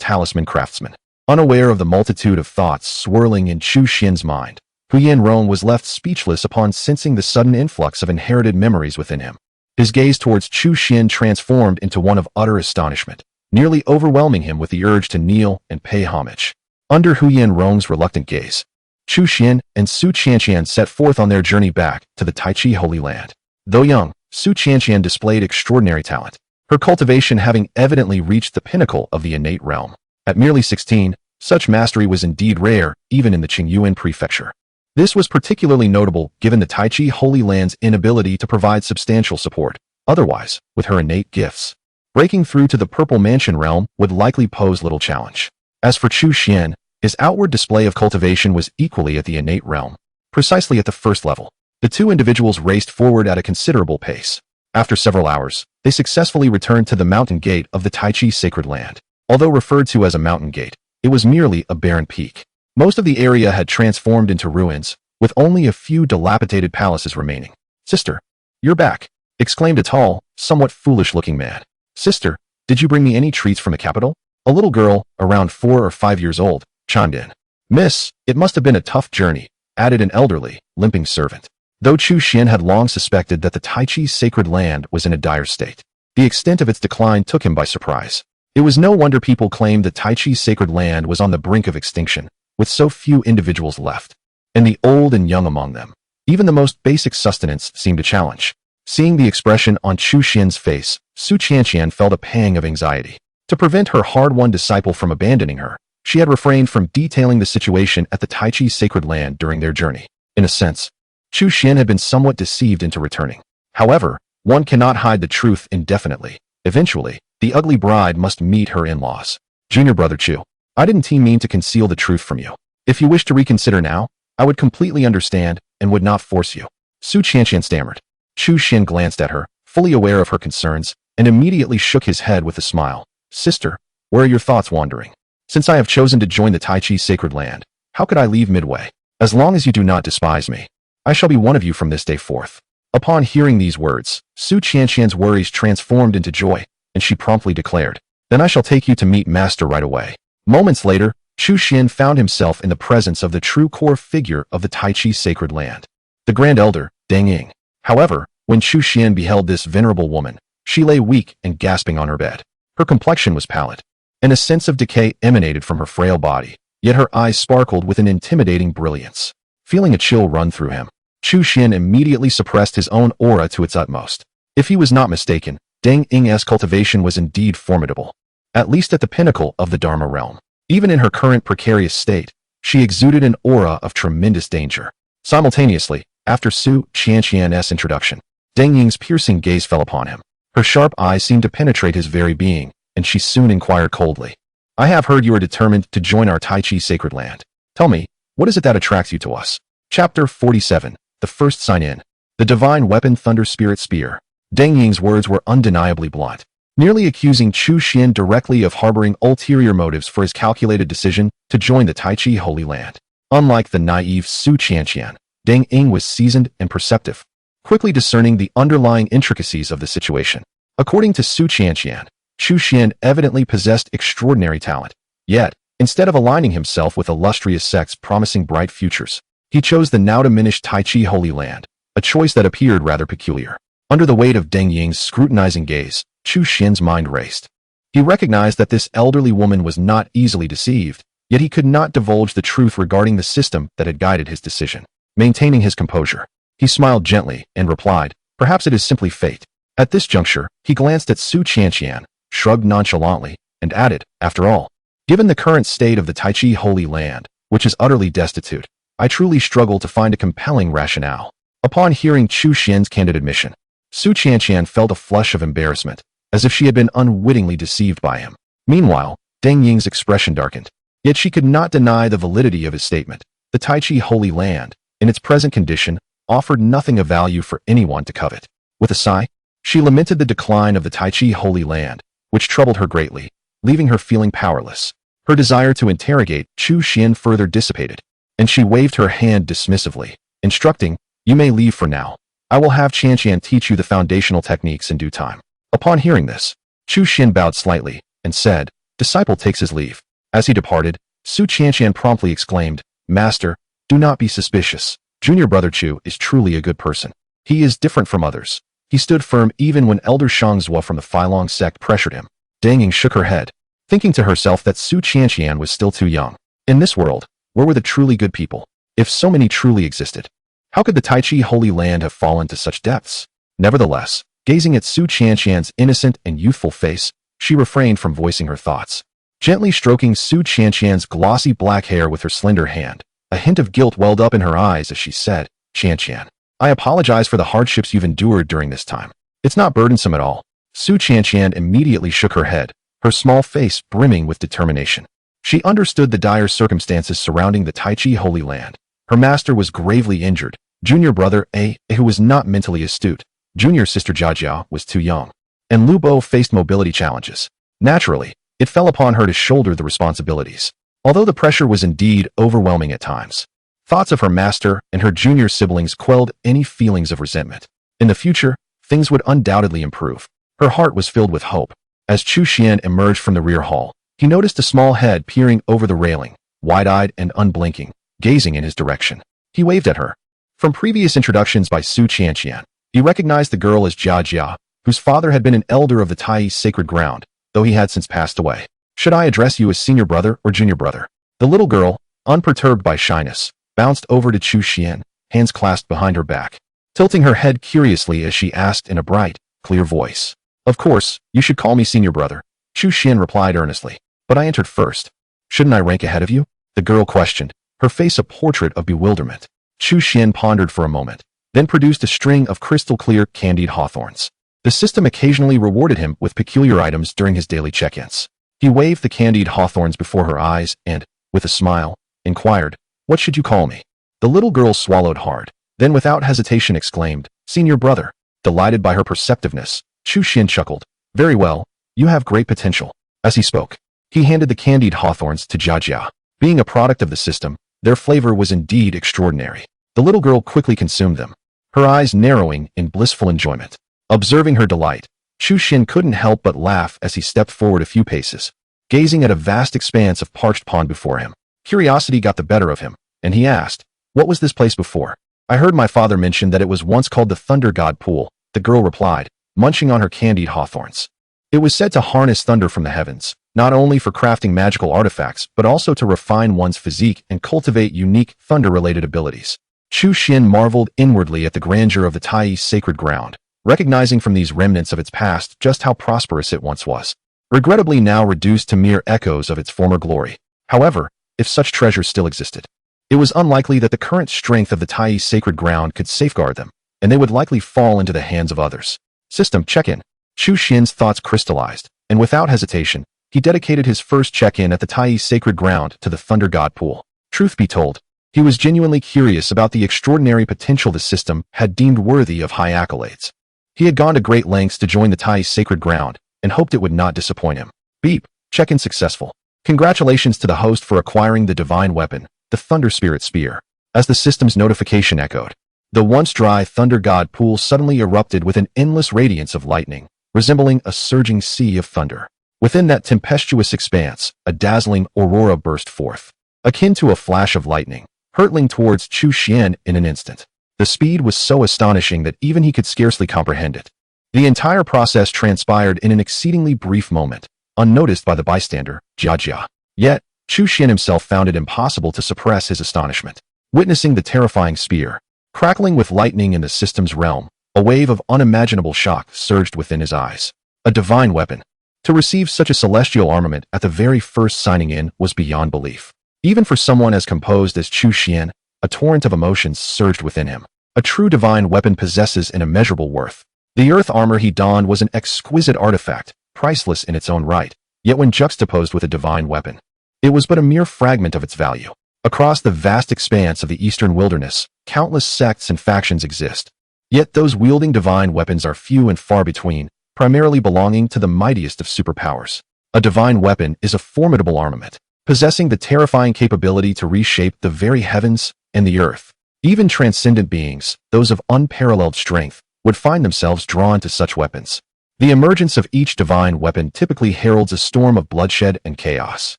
Talisman Craftsman. Unaware of the multitude of thoughts swirling in Chu Xian's mind, Hu Yuanrong was left speechless upon sensing the sudden influx of inherited memories within him. His gaze towards Chu Xian transformed into one of utter astonishment, nearly overwhelming him with the urge to kneel and pay homage. Under Hu Yuanrong's reluctant gaze, Chu Xian and Chu Xian set forth on their journey back to the Tai Chi Holy Land. Though young, Chu Xian displayed extraordinary talent, her cultivation having evidently reached the pinnacle of the innate realm. At merely 16, such mastery was indeed rare, even in the Qingyuan prefecture. This was particularly notable given the Tai Chi Holy Land's inability to provide substantial support. Otherwise, with her innate gifts, breaking through to the Purple Mansion realm would likely pose little challenge. As for Chu Xian, his outward display of cultivation was equally at the innate realm, precisely at the first level. The two individuals raced forward at a considerable pace. After several hours, they successfully returned to the mountain gate of the Tai Chi sacred land. Although referred to as a mountain gate, it was merely a barren peak. Most of the area had transformed into ruins, with only a few dilapidated palaces remaining. "Sister, you're back," exclaimed a tall, somewhat foolish-looking man. "Sister, did you bring me any treats from the capital?" A little girl, around 4 or 5 years old, chimed in. "Miss, it must have been a tough journey," added an elderly, limping servant. Though Chu Xian had long suspected that the Tai Chi's sacred land was in a dire state, the extent of its decline took him by surprise. It was no wonder people claimed that Tai Chi's sacred land was on the brink of extinction, with so few individuals left, and the old and young among them. Even the most basic sustenance seemed a challenge. Seeing the expression on Chu Xian's face, Su Qianqian felt a pang of anxiety. To prevent her hard-won disciple from abandoning her, she had refrained from detailing the situation at the Tai Chi's sacred land during their journey. In a sense, Chu Xian had been somewhat deceived into returning. However, one cannot hide the truth indefinitely. Eventually, the ugly bride must meet her in-laws. "Junior brother Chu, I didn't mean to conceal the truth from you. If you wish to reconsider now, I would completely understand and would not force you," Su Qianqian stammered. Chu Xian glanced at her, fully aware of her concerns, and immediately shook his head with a smile. "Sister, where are your thoughts wandering? Since I have chosen to join the Tai Chi's sacred land, how could I leave midway? As long as you do not despise me, I shall be one of you from this day forth." Upon hearing these words, Su Qianqian's worries transformed into joy, and she promptly declared, "Then I shall take you to meet Master right away." Moments later, Chu Xian found himself in the presence of the true core figure of the Tai Chi's sacred land, the Grand Elder, Deng Ying. However, when Chu Xian beheld this venerable woman, she lay weak and gasping on her bed. Her complexion was pallid, and a sense of decay emanated from her frail body, yet her eyes sparkled with an intimidating brilliance. Feeling a chill run through him, Chu Xian immediately suppressed his own aura to its utmost. If he was not mistaken, Deng Ying's cultivation was indeed formidable, at least at the pinnacle of the Dharma realm. Even in her current precarious state, she exuded an aura of tremendous danger. Simultaneously, after Su Qianqian's introduction, Deng Ying's piercing gaze fell upon him. Her sharp eyes seemed to penetrate his very being, and she soon inquired coldly, "I have heard you are determined to join our Tai Chi sacred land. Tell me, what is it that attracts you to us?" Chapter 47. The First Sign-In. The Divine Weapon Thunder Spirit Spear. Deng Ying's words were undeniably blunt, nearly accusing Chu Xian directly of harboring ulterior motives for his calculated decision to join the Tai Chi Holy Land. Unlike the naive Su Qianqian, Deng Ying was seasoned and perceptive, quickly discerning the underlying intricacies of the situation. According to Su Qianqian, Chu Xian evidently possessed extraordinary talent. Yet, instead of aligning himself with illustrious sects promising bright futures, he chose the now-diminished Tai Chi Holy Land, a choice that appeared rather peculiar. Under the weight of Deng Ying's scrutinizing gaze, Chu Xian's mind raced. He recognized that this elderly woman was not easily deceived, yet he could not divulge the truth regarding the system that had guided his decision. Maintaining his composure, he smiled gently and replied, "Perhaps it is simply fate." At this juncture, he glanced at Su Qianqian, shrugged nonchalantly, and added, "After all, given the current state of the Tai Chi Holy Land, which is utterly destitute, I truly struggle to find a compelling rationale." Upon hearing Chu Xian's candid admission, Su Qianqian felt a flush of embarrassment, as if she had been unwittingly deceived by him. Meanwhile, Deng Ying's expression darkened, yet she could not deny the validity of his statement. The Tai Chi Holy Land, in its present condition, offered nothing of value for anyone to covet. With a sigh, she lamented the decline of the Tai Chi Holy Land, which troubled her greatly, leaving her feeling powerless. Her desire to interrogate Chu Xian further dissipated, and she waved her hand dismissively, instructing, "You may leave for now. I will have Qianqian teach you the foundational techniques in due time." Upon hearing this, Chu Xian bowed slightly and said, "Disciple takes his leave." As he departed, Su Qianqian promptly exclaimed, "Master, do not be suspicious. Junior brother Chu is truly a good person. He is different from others." He stood firm even when Elder Shangzhua from the Filong sect pressured him. Deng Ying shook her head, thinking to herself that Su Qianqian was still too young. In this world, where were the truly good people? If so many truly existed, how could the Tai Chi Holy Land have fallen to such depths? Nevertheless, gazing at Su Qianqian's innocent and youthful face, she refrained from voicing her thoughts. Gently stroking Su Qianqian's glossy black hair with her slender hand, a hint of guilt welled up in her eyes as she said, "Qianqian, I apologize for the hardships you've endured during this time. It's not burdensome at all." Su Qianqian immediately shook her head, her small face brimming with determination. She understood the dire circumstances surrounding the Tai Chi Holy Land. Her master was gravely injured. Junior brother A, who was not mentally astute. Junior sister Jiajia was too young. And Lu Bo faced mobility challenges. Naturally, it fell upon her to shoulder the responsibilities, although the pressure was indeed overwhelming at times. Thoughts of her master and her junior siblings quelled any feelings of resentment. In the future, things would undoubtedly improve. Her heart was filled with hope. As Chu Xian emerged from the rear hall, he noticed a small head peering over the railing, wide-eyed and unblinking, gazing in his direction. He waved at her. From previous introductions by Chu Xian, he recognized the girl as Jia Jia, whose father had been an elder of the Tai sacred ground, though he had since passed away. Should I address you as senior brother or junior brother? The little girl, unperturbed by shyness, bounced over to Chu Xian, hands clasped behind her back, tilting her head curiously as she asked in a bright, clear voice. Of course, you should call me senior brother, Chu Xian replied earnestly. But I entered first. Shouldn't I rank ahead of you? The girl questioned, her face a portrait of bewilderment. Chu Xian pondered for a moment, then produced a string of crystal-clear candied hawthorns. The system occasionally rewarded him with peculiar items during his daily check-ins. He waved the candied hawthorns before her eyes and, with a smile, inquired, "What should you call me?" The little girl swallowed hard, then without hesitation exclaimed, "Senior brother." Delighted by her perceptiveness, Chu Xian chuckled. "Very well, you have great potential." As he spoke, he handed the candied hawthorns to Jia Jia. Being a product of the system, their flavor was indeed extraordinary. The little girl quickly consumed them, her eyes narrowing in blissful enjoyment. Observing her delight, Chu Xian couldn't help but laugh as he stepped forward a few paces, gazing at a vast expanse of parched pond before him. Curiosity got the better of him, and he asked, "What was this place before?" "I heard my father mention that it was once called the Thunder God Pool," the girl replied, munching on her candied hawthorns. "It was said to harness thunder from the heavens, not only for crafting magical artifacts, but also to refine one's physique and cultivate unique thunder-related abilities." Chu Xian marveled inwardly at the grandeur of the Tai sacred ground, recognizing from these remnants of its past just how prosperous it once was, regrettably now reduced to mere echoes of its former glory. However, if such treasures still existed, it was unlikely that the current strength of the Tai sacred ground could safeguard them, and they would likely fall into the hands of others. System check-in. Chu Xian's thoughts crystallized, and without hesitation, he dedicated his first check-in at the Tai sacred ground to the Thunder God Pool. Truth be told, he was genuinely curious about the extraordinary potential the system had deemed worthy of high accolades. He had gone to great lengths to join the Tai sacred ground, and hoped it would not disappoint him. Beep. Check-in successful. Congratulations to the host for acquiring the divine weapon, the Thunder Spirit Spear. As the system's notification echoed, the once dry Thunder God Pool suddenly erupted with an endless radiance of lightning, resembling a surging sea of thunder. Within that tempestuous expanse, a dazzling aurora burst forth, akin to a flash of lightning, hurtling towards Chu Xian in an instant. The speed was so astonishing that even he could scarcely comprehend it. The entire process transpired in an exceedingly brief moment, unnoticed by the bystander, Jia Jia. Yet, Chu Xian himself found it impossible to suppress his astonishment. Witnessing the terrifying spear, crackling with lightning in the system's realm, a wave of unimaginable shock surged within his eyes. A divine weapon. To receive such a celestial armament at the very first signing in was beyond belief. Even for someone as composed as Chu Xian, a torrent of emotions surged within him. A true divine weapon possesses an immeasurable worth. The earth armor he donned was an exquisite artifact, priceless in its own right, yet when juxtaposed with a divine weapon, it was but a mere fragment of its value. Across the vast expanse of the eastern wilderness, countless sects and factions exist. Yet those wielding divine weapons are few and far between, primarily belonging to the mightiest of superpowers. A divine weapon is a formidable armament, possessing the terrifying capability to reshape the very heavens and the earth. Even transcendent beings, those of unparalleled strength, would find themselves drawn to such weapons. The emergence of each divine weapon typically heralds a storm of bloodshed and chaos.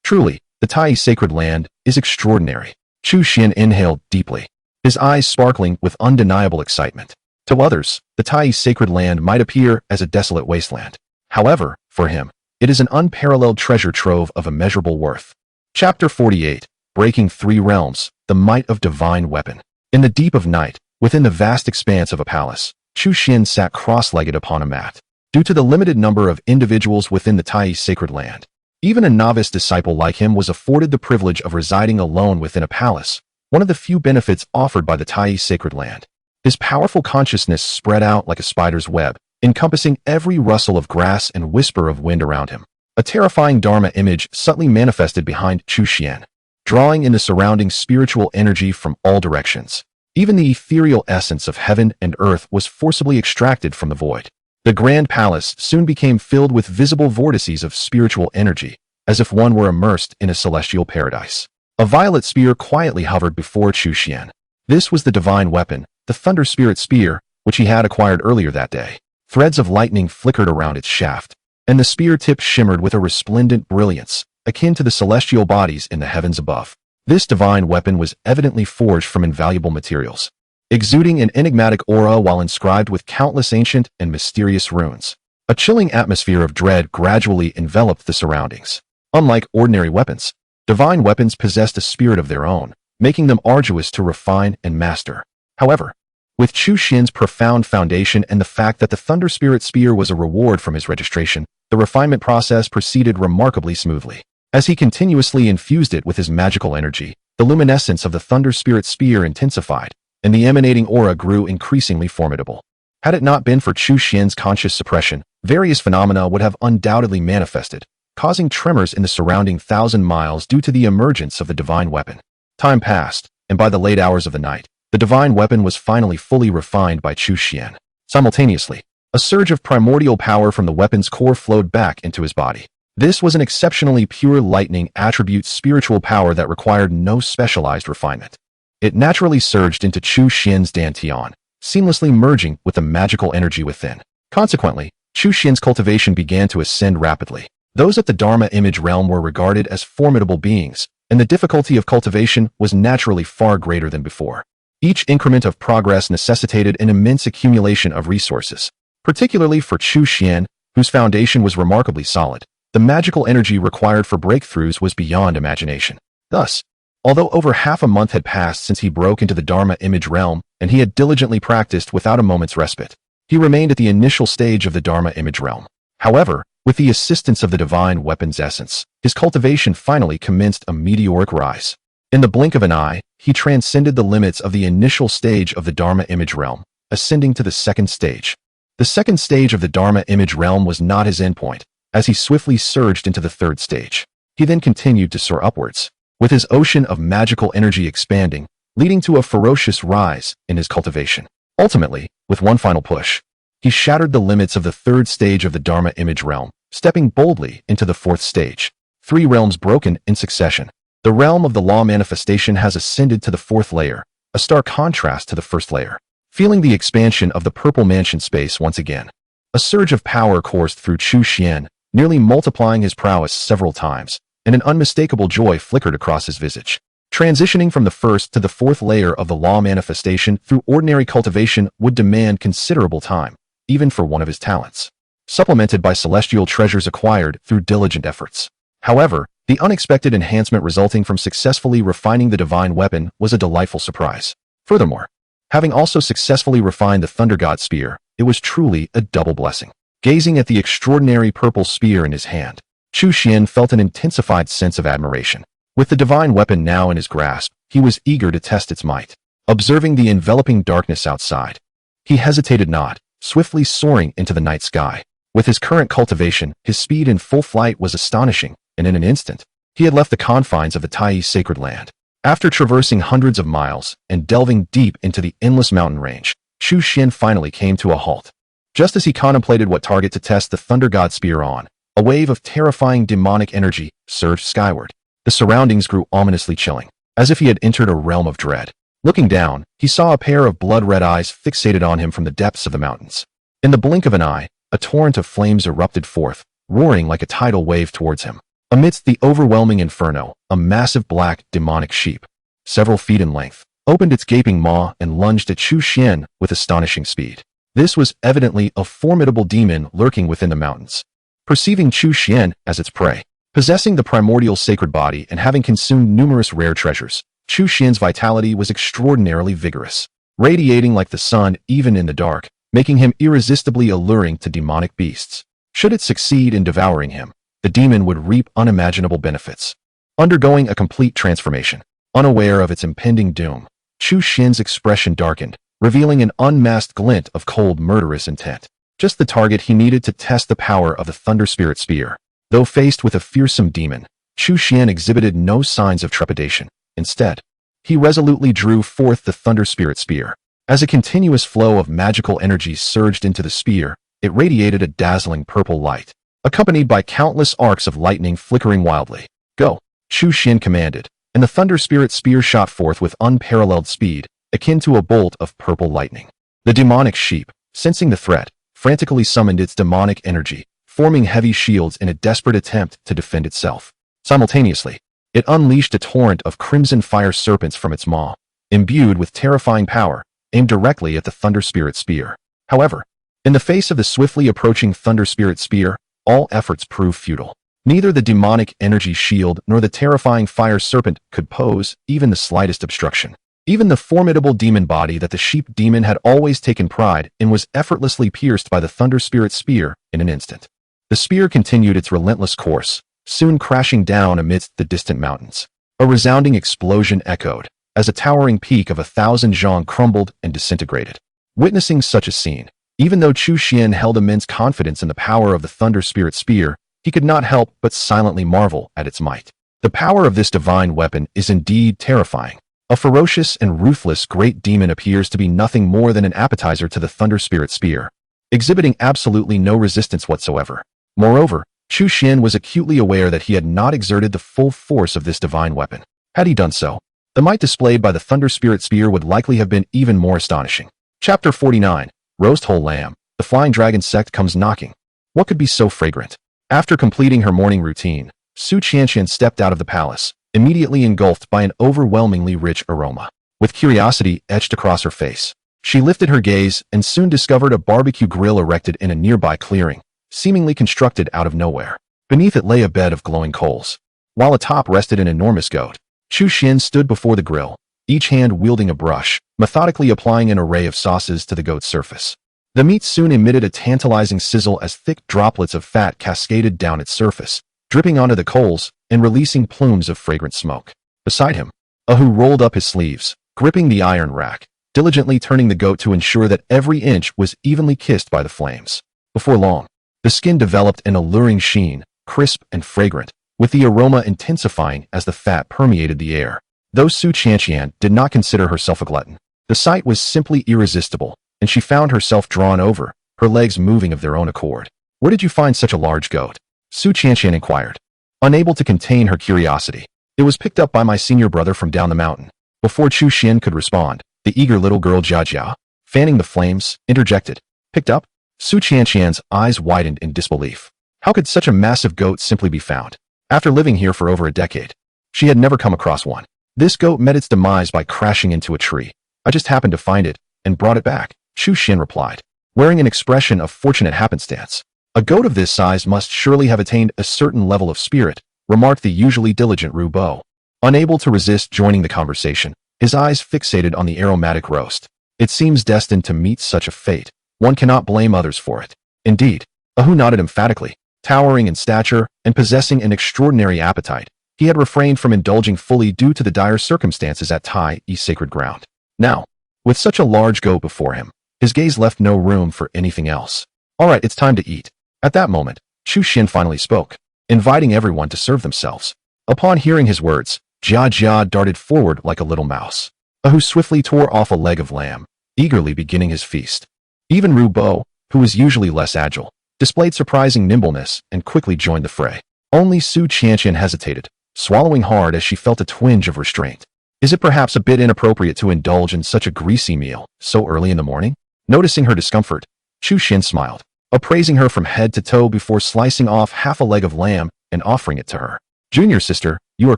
Truly, the Tai sacred land is extraordinary. Chu Xian inhaled deeply, his eyes sparkling with undeniable excitement. To others, the Tai sacred land might appear as a desolate wasteland. However, for him, it is an unparalleled treasure trove of immeasurable worth. Chapter 48. Breaking Three Realms, the Might of Divine Weapon. In the deep of night, within the vast expanse of a palace, Chu Xian sat cross-legged upon a mat. Due to the limited number of individuals within the Tai sacred land, even a novice disciple like him was afforded the privilege of residing alone within a palace, one of the few benefits offered by the Tai sacred land. His powerful consciousness spread out like a spider's web, encompassing every rustle of grass and whisper of wind around him. A terrifying Dharma image subtly manifested behind Chu Xian, drawing in the surrounding spiritual energy from all directions. Even the ethereal essence of heaven and earth was forcibly extracted from the void. The grand palace soon became filled with visible vortices of spiritual energy, as if one were immersed in a celestial paradise. A violet spear quietly hovered before Chu Xian. This was the divine weapon, the Thunder Spirit Spear, which he had acquired earlier that day. Threads of lightning flickered around its shaft, and the spear tip shimmered with a resplendent brilliance, akin to the celestial bodies in the heavens above. This divine weapon was evidently forged from invaluable materials, exuding an enigmatic aura while inscribed with countless ancient and mysterious runes. A chilling atmosphere of dread gradually enveloped the surroundings. Unlike ordinary weapons, divine weapons possessed a spirit of their own, making them arduous to refine and master. However, with Chu Xian's profound foundation and the fact that the Thunder Spirit Spear was a reward from his registration, the refinement process proceeded remarkably smoothly. As he continuously infused it with his magical energy, the luminescence of the Thunder Spirit Spear intensified, and the emanating aura grew increasingly formidable. Had it not been for Chu Xian's conscious suppression, various phenomena would have undoubtedly manifested, causing tremors in the surrounding 1,000 miles due to the emergence of the divine weapon. Time passed, and by the late hours of the night, the divine weapon was finally fully refined by Chu Xian. Simultaneously, a surge of primordial power from the weapon's core flowed back into his body. This was an exceptionally pure lightning attribute spiritual power that required no specialized refinement. It naturally surged into Chu Xian's dantian, seamlessly merging with the magical energy within. Consequently, Chu Xian's cultivation began to ascend rapidly. Those at the Dharma image realm were regarded as formidable beings, and the difficulty of cultivation was naturally far greater than before. Each increment of progress necessitated an immense accumulation of resources, particularly for Chu Xian, whose foundation was remarkably solid. The magical energy required for breakthroughs was beyond imagination. Thus, although over half a month had passed since he broke into the Dharma image realm, and he had diligently practiced without a moment's respite, he remained at the initial stage of the Dharma image realm. However, with the assistance of the divine weapon's essence, his cultivation finally commenced a meteoric rise. In the blink of an eye, he transcended the limits of the initial stage of the Dharma image realm, ascending to the second stage. The second stage of the Dharma image realm was not his endpoint, as he swiftly surged into the third stage. He then continued to soar upwards, with his ocean of magical energy expanding, leading to a ferocious rise in his cultivation. Ultimately, with one final push, he shattered the limits of the third stage of the Dharma image realm, stepping boldly into the fourth stage. 3 realms broken in succession. The realm of the law manifestation has ascended to the fourth layer, a stark contrast to the first layer. Feeling the expansion of the purple mansion space once again, a surge of power coursed through Chu Xian, nearly multiplying his prowess several times, and an unmistakable joy flickered across his visage. Transitioning from the first to the fourth layer of the law manifestation through ordinary cultivation would demand considerable time, even for one of his talents, supplemented by celestial treasures acquired through diligent efforts. However, the unexpected enhancement resulting from successfully refining the divine weapon was a delightful surprise. Furthermore, having also successfully refined the Thunder God Spear, it was truly a double blessing. Gazing at the extraordinary purple spear in his hand, Chu Xian felt an intensified sense of admiration. With the divine weapon now in his grasp, he was eager to test its might. Observing the enveloping darkness outside, he hesitated not, swiftly soaring into the night sky. With his current cultivation, his speed in full flight was astonishing, and in an instant, he had left the confines of the Tai sacred land. After traversing hundreds of miles and delving deep into the endless mountain range, Chu Xian finally came to a halt. Just as he contemplated what target to test the Thunder God Spear on, a wave of terrifying demonic energy surged skyward. The surroundings grew ominously chilling, as if he had entered a realm of dread. Looking down, he saw a pair of blood-red eyes fixated on him from the depths of the mountains. In the blink of an eye, a torrent of flames erupted forth, roaring like a tidal wave towards him. Amidst the overwhelming inferno, a massive black, demonic sheep, several feet in length, opened its gaping maw and lunged at Chu Xian with astonishing speed. This was evidently a formidable demon lurking within the mountains. Perceiving Chu Xian as its prey, possessing the primordial sacred body and having consumed numerous rare treasures, Chu Xian's vitality was extraordinarily vigorous, radiating like the sun even in the dark, making him irresistibly alluring to demonic beasts. Should it succeed in devouring him, the demon would reap unimaginable benefits. Undergoing a complete transformation, unaware of its impending doom, Chu Xian's expression darkened, revealing an unmasked glint of cold, murderous intent. Just the target he needed to test the power of the Thunder Spirit Spear. Though faced with a fearsome demon, Chu Xian exhibited no signs of trepidation. Instead, he resolutely drew forth the Thunder Spirit Spear. As a continuous flow of magical energy surged into the spear, it radiated a dazzling purple light, accompanied by countless arcs of lightning flickering wildly. "Go!" Chu Xian commanded, and the Thunder Spirit spear shot forth with unparalleled speed, akin to a bolt of purple lightning. The demonic sheep, sensing the threat, frantically summoned its demonic energy, forming heavy shields in a desperate attempt to defend itself. Simultaneously, it unleashed a torrent of crimson fire serpents from its maw, imbued with terrifying power, aimed directly at the Thunder Spirit spear. However, in the face of the swiftly approaching Thunder Spirit spear, all efforts proved futile. Neither the demonic energy shield nor the terrifying fire serpent could pose even the slightest obstruction. Even the formidable demon body that the sheep demon had always taken pride in was effortlessly pierced by the Thunder Spirit spear in an instant. The spear continued its relentless course, soon crashing down amidst the distant mountains. A resounding explosion echoed, as a towering peak of 1,000 zhang crumbled and disintegrated. Witnessing such a scene, even though Chu Xian held immense confidence in the power of the Thunder Spirit spear, he could not help but silently marvel at its might. The power of this divine weapon is indeed terrifying. A ferocious and ruthless great demon appears to be nothing more than an appetizer to the Thunder Spirit spear, exhibiting absolutely no resistance whatsoever. Moreover, Chu Xian was acutely aware that he had not exerted the full force of this divine weapon. Had he done so, the might displayed by the Thunder Spirit spear would likely have been even more astonishing. Chapter 49. Roast Whole Lamb. The Flying Dragon Sect comes knocking. What could be so fragrant? After completing her morning routine, Su Qianqian stepped out of the palace, immediately engulfed by an overwhelmingly rich aroma. With curiosity etched across her face, she lifted her gaze and soon discovered a barbecue grill erected in a nearby clearing, seemingly constructed out of nowhere. Beneath it lay a bed of glowing coals, while atop rested an enormous goat. Chu Xian stood before the grill, each hand wielding a brush, methodically applying an array of sauces to the goat's surface. The meat soon emitted a tantalizing sizzle as thick droplets of fat cascaded down its surface, dripping onto the coals and releasing plumes of fragrant smoke. Beside him, Ahu rolled up his sleeves, gripping the iron rack, diligently turning the goat to ensure that every inch was evenly kissed by the flames. Before long, the skin developed an alluring sheen, crisp and fragrant, with the aroma intensifying as the fat permeated the air. Though Su Qianqian did not consider herself a glutton, the sight was simply irresistible, and she found herself drawn over, her legs moving of their own accord. "Where did you find such a large goat?" Su Qianqian inquired, unable to contain her curiosity. "It was picked up by my senior brother from down the mountain." Before Chu Xian could respond, the eager little girl Jia Jia, fanning the flames, interjected. "Picked up?" Su Qianqian's eyes widened in disbelief. How could such a massive goat simply be found? After living here for over a decade, she had never come across one. This goat met its demise by crashing into a tree. "I just happened to find it and brought it back," Chu Xian replied, wearing an expression of fortunate happenstance. "A goat of this size must surely have attained a certain level of spirit," remarked the usually diligent Ru Bo. Unable to resist joining the conversation, his eyes fixated on the aromatic roast. "It seems destined to meet such a fate. One cannot blame others for it." Indeed, Ahu nodded emphatically. Towering in stature and possessing an extraordinary appetite, he had refrained from indulging fully due to the dire circumstances at Tai-Yi sacred ground. Now, with such a large goat before him, his gaze left no room for anything else. "All right, it's time to eat." At that moment, Chu Xian finally spoke, inviting everyone to serve themselves. Upon hearing his words, Jia Jia darted forward like a little mouse. Ahu swiftly tore off a leg of lamb, eagerly beginning his feast. Even Ru Bo, who was usually less agile, displayed surprising nimbleness and quickly joined the fray. Only Su Qianqian hesitated, swallowing hard as she felt a twinge of restraint. Is it perhaps a bit inappropriate to indulge in such a greasy meal so early in the morning? Noticing her discomfort, Chu Xian smiled, appraising her from head to toe before slicing off half a leg of lamb and offering it to her. "Junior sister, you are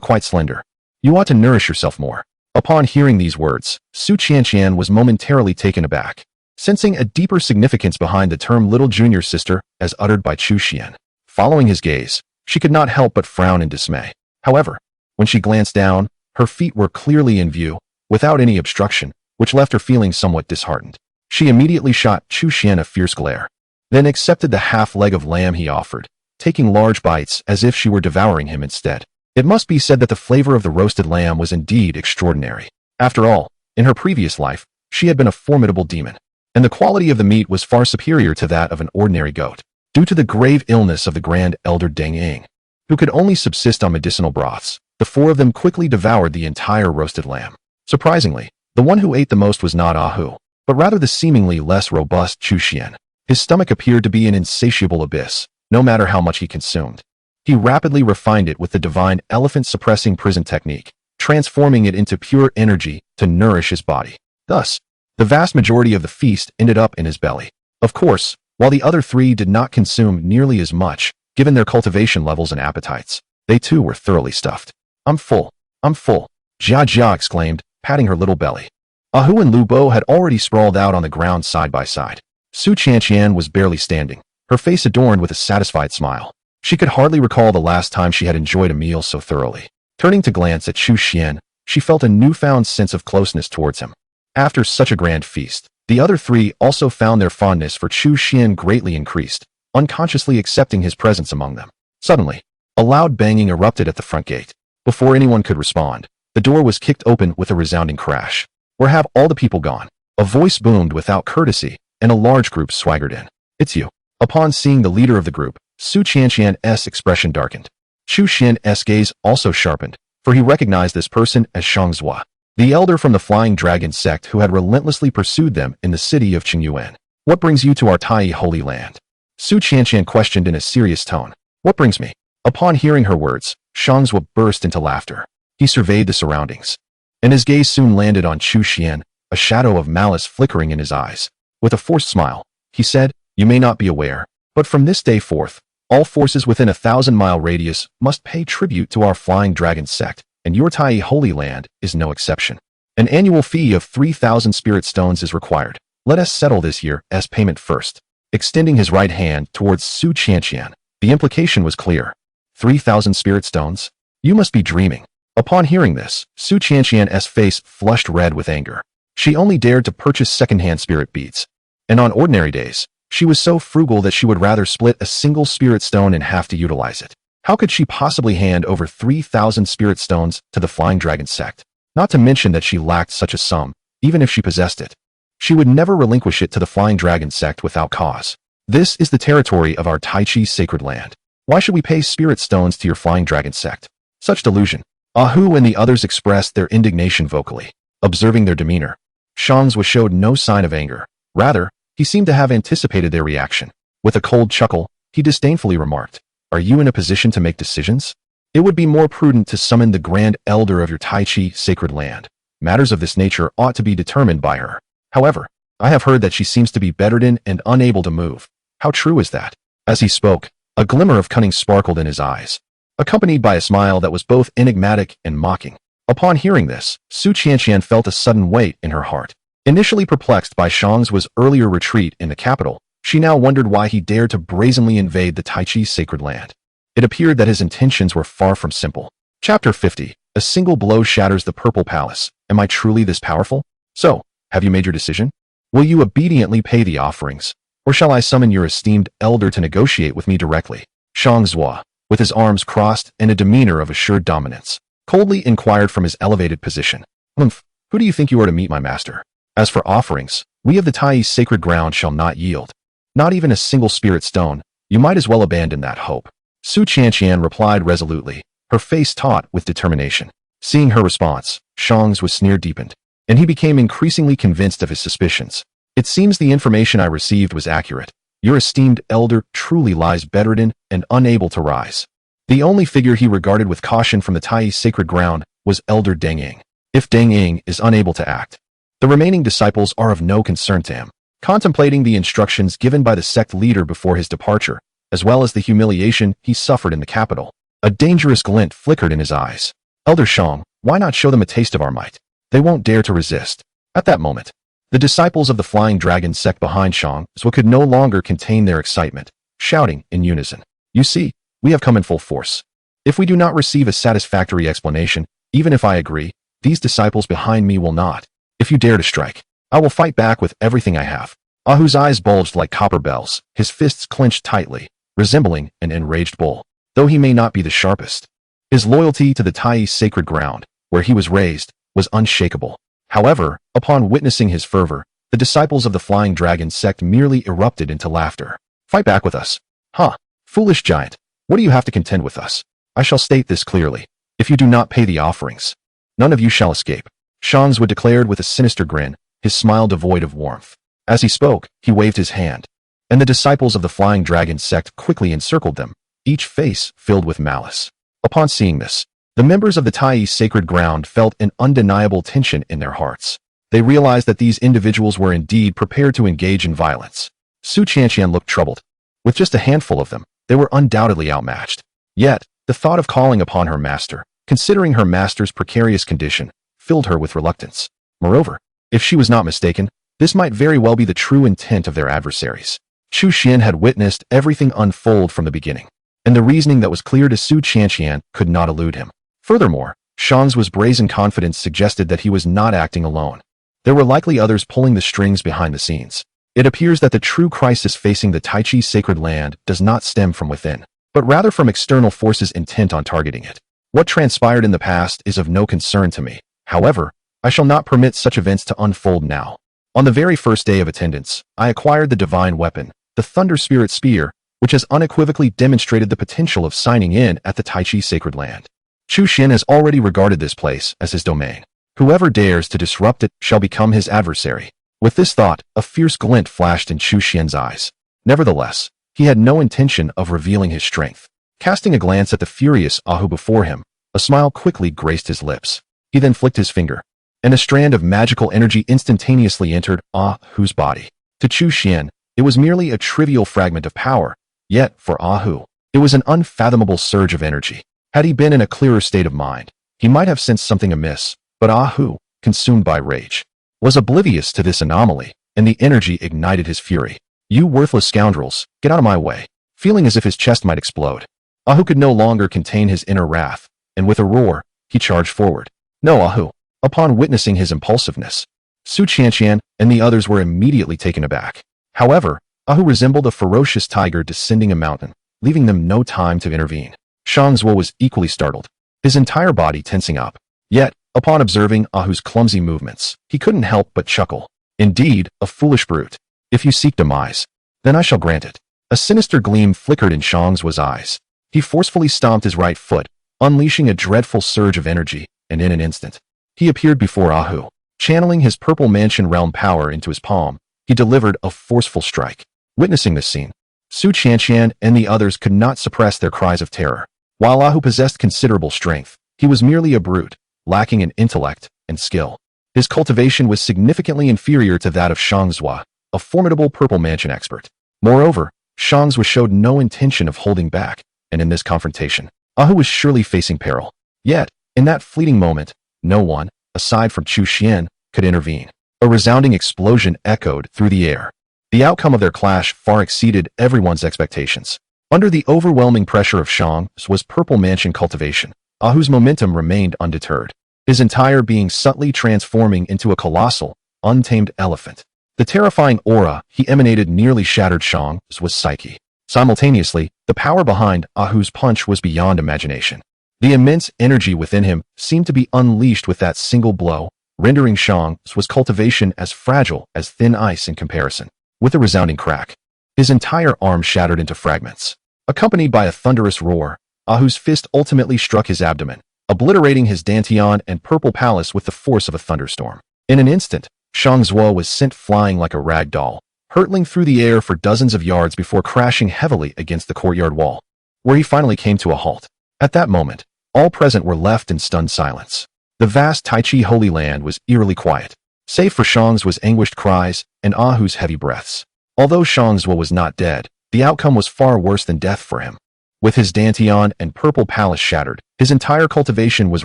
quite slender. You ought to nourish yourself more." Upon hearing these words, Su Qianqian was momentarily taken aback, sensing a deeper significance behind the term little junior sister as uttered by Chu Xian. Following his gaze, she could not help but frown in dismay. However, when she glanced down, her feet were clearly in view, without any obstruction, which left her feeling somewhat disheartened. She immediately shot Chu Xian a fierce glare, then accepted the half leg of lamb he offered, taking large bites as if she were devouring him instead. It must be said that the flavor of the roasted lamb was indeed extraordinary. After all, in her previous life, she had been a formidable demon, and the quality of the meat was far superior to that of an ordinary goat. Due to the grave illness of the Grand Elder Deng Ying, who could only subsist on medicinal broths, the four of them quickly devoured the entire roasted lamb. Surprisingly, the one who ate the most was not Ahu, but rather the seemingly less robust Chu Xian. His stomach appeared to be an insatiable abyss, no matter how much he consumed. He rapidly refined it with the divine elephant-suppressing prison technique, transforming it into pure energy to nourish his body. Thus, the vast majority of the feast ended up in his belly. Of course, while the other three did not consume nearly as much, given their cultivation levels and appetites, they too were thoroughly stuffed. I'm full. I'm full, Jia Jia exclaimed, patting her little belly. Ahu and Lu Bo had already sprawled out on the ground side by side. Su Qianqian was barely standing, her face adorned with a satisfied smile. She could hardly recall the last time she had enjoyed a meal so thoroughly. Turning to glance at Chu Xian, she felt a newfound sense of closeness towards him. After such a grand feast, the other three also found their fondness for Chu Xian greatly increased, unconsciously accepting his presence among them. Suddenly, a loud banging erupted at the front gate. Before anyone could respond, the door was kicked open with a resounding crash. Where have all the people gone? A voice boomed without courtesy, and a large group swaggered in. It's you. Upon seeing the leader of the group, Su Qianqian's expression darkened. Chu Xian's gaze also sharpened, for he recognized this person as Shang Zhua, the elder from the Flying Dragon sect who had relentlessly pursued them in the city of Qingyuan. What brings you to our Tai holy land? Su Qianqian questioned in a serious tone. What brings me? Upon hearing her words, Shang Zhua burst into laughter. He surveyed the surroundings, and his gaze soon landed on Chu Xian, a shadow of malice flickering in his eyes. With a forced smile, he said, You may not be aware, but from this day forth, all forces within a 1,000-mile radius must pay tribute to our Flying Dragon sect, and your Tai Holy Land is no exception. An annual fee of 3,000 spirit stones is required. Let us settle this year as payment first. Extending his right hand towards Su Qianqian, the implication was clear. 3,000 spirit stones? You must be dreaming. Upon hearing this, Su Qianqian's face flushed red with anger. She only dared to purchase second-hand spirit beads. And on ordinary days, she was so frugal that she would rather split a single spirit stone in half to utilize it. How could she possibly hand over 3,000 spirit stones to the Flying Dragon sect? Not to mention that she lacked such a sum, even if she possessed it. She would never relinquish it to the Flying Dragon sect without cause. This is the territory of our Tai Chi sacred land. Why should we pay spirit stones to your Flying Dragon sect? Such delusion. Ahu and the others expressed their indignation vocally. Observing their demeanor, Shang Zhua showed no sign of anger. Rather, he seemed to have anticipated their reaction. With a cold chuckle, he disdainfully remarked, Are you in a position to make decisions? It would be more prudent to summon the Grand Elder of your Tai Chi sacred land. Matters of this nature ought to be determined by her. However, I have heard that she seems to be bedridden and unable to move. How true is that? As he spoke, a glimmer of cunning sparkled in his eyes, accompanied by a smile that was both enigmatic and mocking. Upon hearing this, Su Qianqian felt a sudden weight in her heart. Initially perplexed by Shang Zhua's earlier retreat in the capital, she now wondered why he dared to brazenly invade the Tai Chi sacred land. It appeared that his intentions were far from simple. Chapter 50. A single blow shatters the Purple Palace. Am I truly this powerful? So, have you made your decision? Will you obediently pay the offerings? Or shall I summon your esteemed elder to negotiate with me directly? Shang Zhua, with his arms crossed and a demeanor of assured dominance, coldly inquired from his elevated position. Who do you think you are to meet my master? As for offerings, we of the Tai sacred ground shall not yield. Not even a single spirit stone. You might as well abandon that hope. Su Qianqian replied resolutely, her face taut with determination. Seeing her response, Shang's sneer deepened, and he became increasingly convinced of his suspicions. It seems the information I received was accurate. Your esteemed elder truly lies bedridden and unable to rise. The only figure he regarded with caution from the Tai sacred ground was Elder Deng Ying. If Deng Ying is unable to act, the remaining disciples are of no concern to him. Contemplating the instructions given by the sect leader before his departure, as well as the humiliation he suffered in the capital, a dangerous glint flickered in his eyes. Elder Shang, why not show them a taste of our might? They won't dare to resist. At that moment, the disciples of the Flying Dragon sect behind Shang Zhua could no longer contain their excitement, shouting in unison, You see, we have come in full force. If we do not receive a satisfactory explanation, even if I agree, these disciples behind me will not. If you dare to strike, I will fight back with everything I have. Ahu's eyes bulged like copper bells, his fists clenched tightly, resembling an enraged bull. Though he may not be the sharpest, his loyalty to the Tai sacred ground, where he was raised, was unshakable. However, upon witnessing his fervor, the disciples of the Flying Dragon sect merely erupted into laughter. Fight back with us. Huh? Foolish giant. What do you have to contend with us? I shall state this clearly. If you do not pay the offerings, none of you shall escape. Shang Zhua declared with a sinister grin, his smile devoid of warmth. As he spoke, he waved his hand, and the disciples of the Flying Dragon sect quickly encircled them, each face filled with malice. Upon seeing this, The members of the Tai sacred ground felt an undeniable tension in their hearts. They realized that these individuals were indeed prepared to engage in violence. Chu Xian looked troubled. With just a handful of them, they were undoubtedly outmatched. Yet, the thought of calling upon her master, considering her master's precarious condition, filled her with reluctance. Moreover, if she was not mistaken, this might very well be the true intent of their adversaries. Chu Xian had witnessed everything unfold from the beginning, and the reasoning that was clear to Chu Xian could not elude him. Furthermore, Shang's brazen confidence suggested that he was not acting alone. There were likely others pulling the strings behind the scenes. It appears that the true crisis facing the Taichi sacred land does not stem from within, but rather from external forces intent on targeting it. What transpired in the past is of no concern to me. However, I shall not permit such events to unfold now. On the very first day of attendance, I acquired the divine weapon, the Thunder Spirit Spear, which has unequivocally demonstrated the potential of signing in at the Taichi sacred land. Chu Xian has already regarded this place as his domain. Whoever dares to disrupt it shall become his adversary. With this thought, a fierce glint flashed in Chu Xian's eyes. Nevertheless, he had no intention of revealing his strength. Casting a glance at the furious Ahu before him, a smile quickly graced his lips. He then flicked his finger, and a strand of magical energy instantaneously entered Ahu's body. To Chu Xian, it was merely a trivial fragment of power, yet, for Ahu, it was an unfathomable surge of energy. Had he been in a clearer state of mind, he might have sensed something amiss, but Ahu, consumed by rage, was oblivious to this anomaly, and the energy ignited his fury. "You worthless scoundrels, get out of my way." Feeling as if his chest might explode, Ahu could no longer contain his inner wrath, and with a roar, he charged forward. "No, Ahu." Upon witnessing his impulsiveness, Chu Xian and the others were immediately taken aback. However, Ahu resembled a ferocious tiger descending a mountain, leaving them no time to intervene. Shang Zuo was equally startled, his entire body tensing up. Yet, upon observing Ahu's clumsy movements, he couldn't help but chuckle. Indeed, a foolish brute. If you seek demise, then I shall grant it. A sinister gleam flickered in Shang Zuo's eyes. He forcefully stomped his right foot, unleashing a dreadful surge of energy, and in an instant, he appeared before Ahu. Channeling his purple mansion realm power into his palm, he delivered a forceful strike. Witnessing this scene, Chu Xian and the others could not suppress their cries of terror. While Ahu possessed considerable strength, he was merely a brute, lacking in intellect and skill. His cultivation was significantly inferior to that of Shang Zuo, a formidable purple mansion expert. Moreover, Shang Zuo showed no intention of holding back, and in this confrontation, Ahu was surely facing peril. Yet, in that fleeting moment, no one, aside from Chu Xian, could intervene. A resounding explosion echoed through the air. The outcome of their clash far exceeded everyone's expectations. Under the overwhelming pressure of Shang Zuo's purple mansion cultivation, Ahu's momentum remained undeterred, his entire being subtly transforming into a colossal, untamed elephant. The terrifying aura he emanated nearly shattered Shang Zuo's psyche. Simultaneously, the power behind Ahu's punch was beyond imagination. The immense energy within him seemed to be unleashed with that single blow, rendering Shang Zuo's cultivation as fragile as thin ice in comparison. With a resounding crack, his entire arm shattered into fragments. Accompanied by a thunderous roar, Ahu's fist ultimately struck his abdomen, obliterating his dantian and purple palace with the force of a thunderstorm. In an instant, Shang Zuo was sent flying like a rag doll, hurtling through the air for dozens of yards before crashing heavily against the courtyard wall, where he finally came to a halt. At that moment, all present were left in stunned silence. The vast Taichi Holy Land was eerily quiet, save for Shang Zuo's anguished cries and Ahu's heavy breaths. Although Shang Zuo was not dead, the outcome was far worse than death for him. With his dantian and purple palace shattered, his entire cultivation was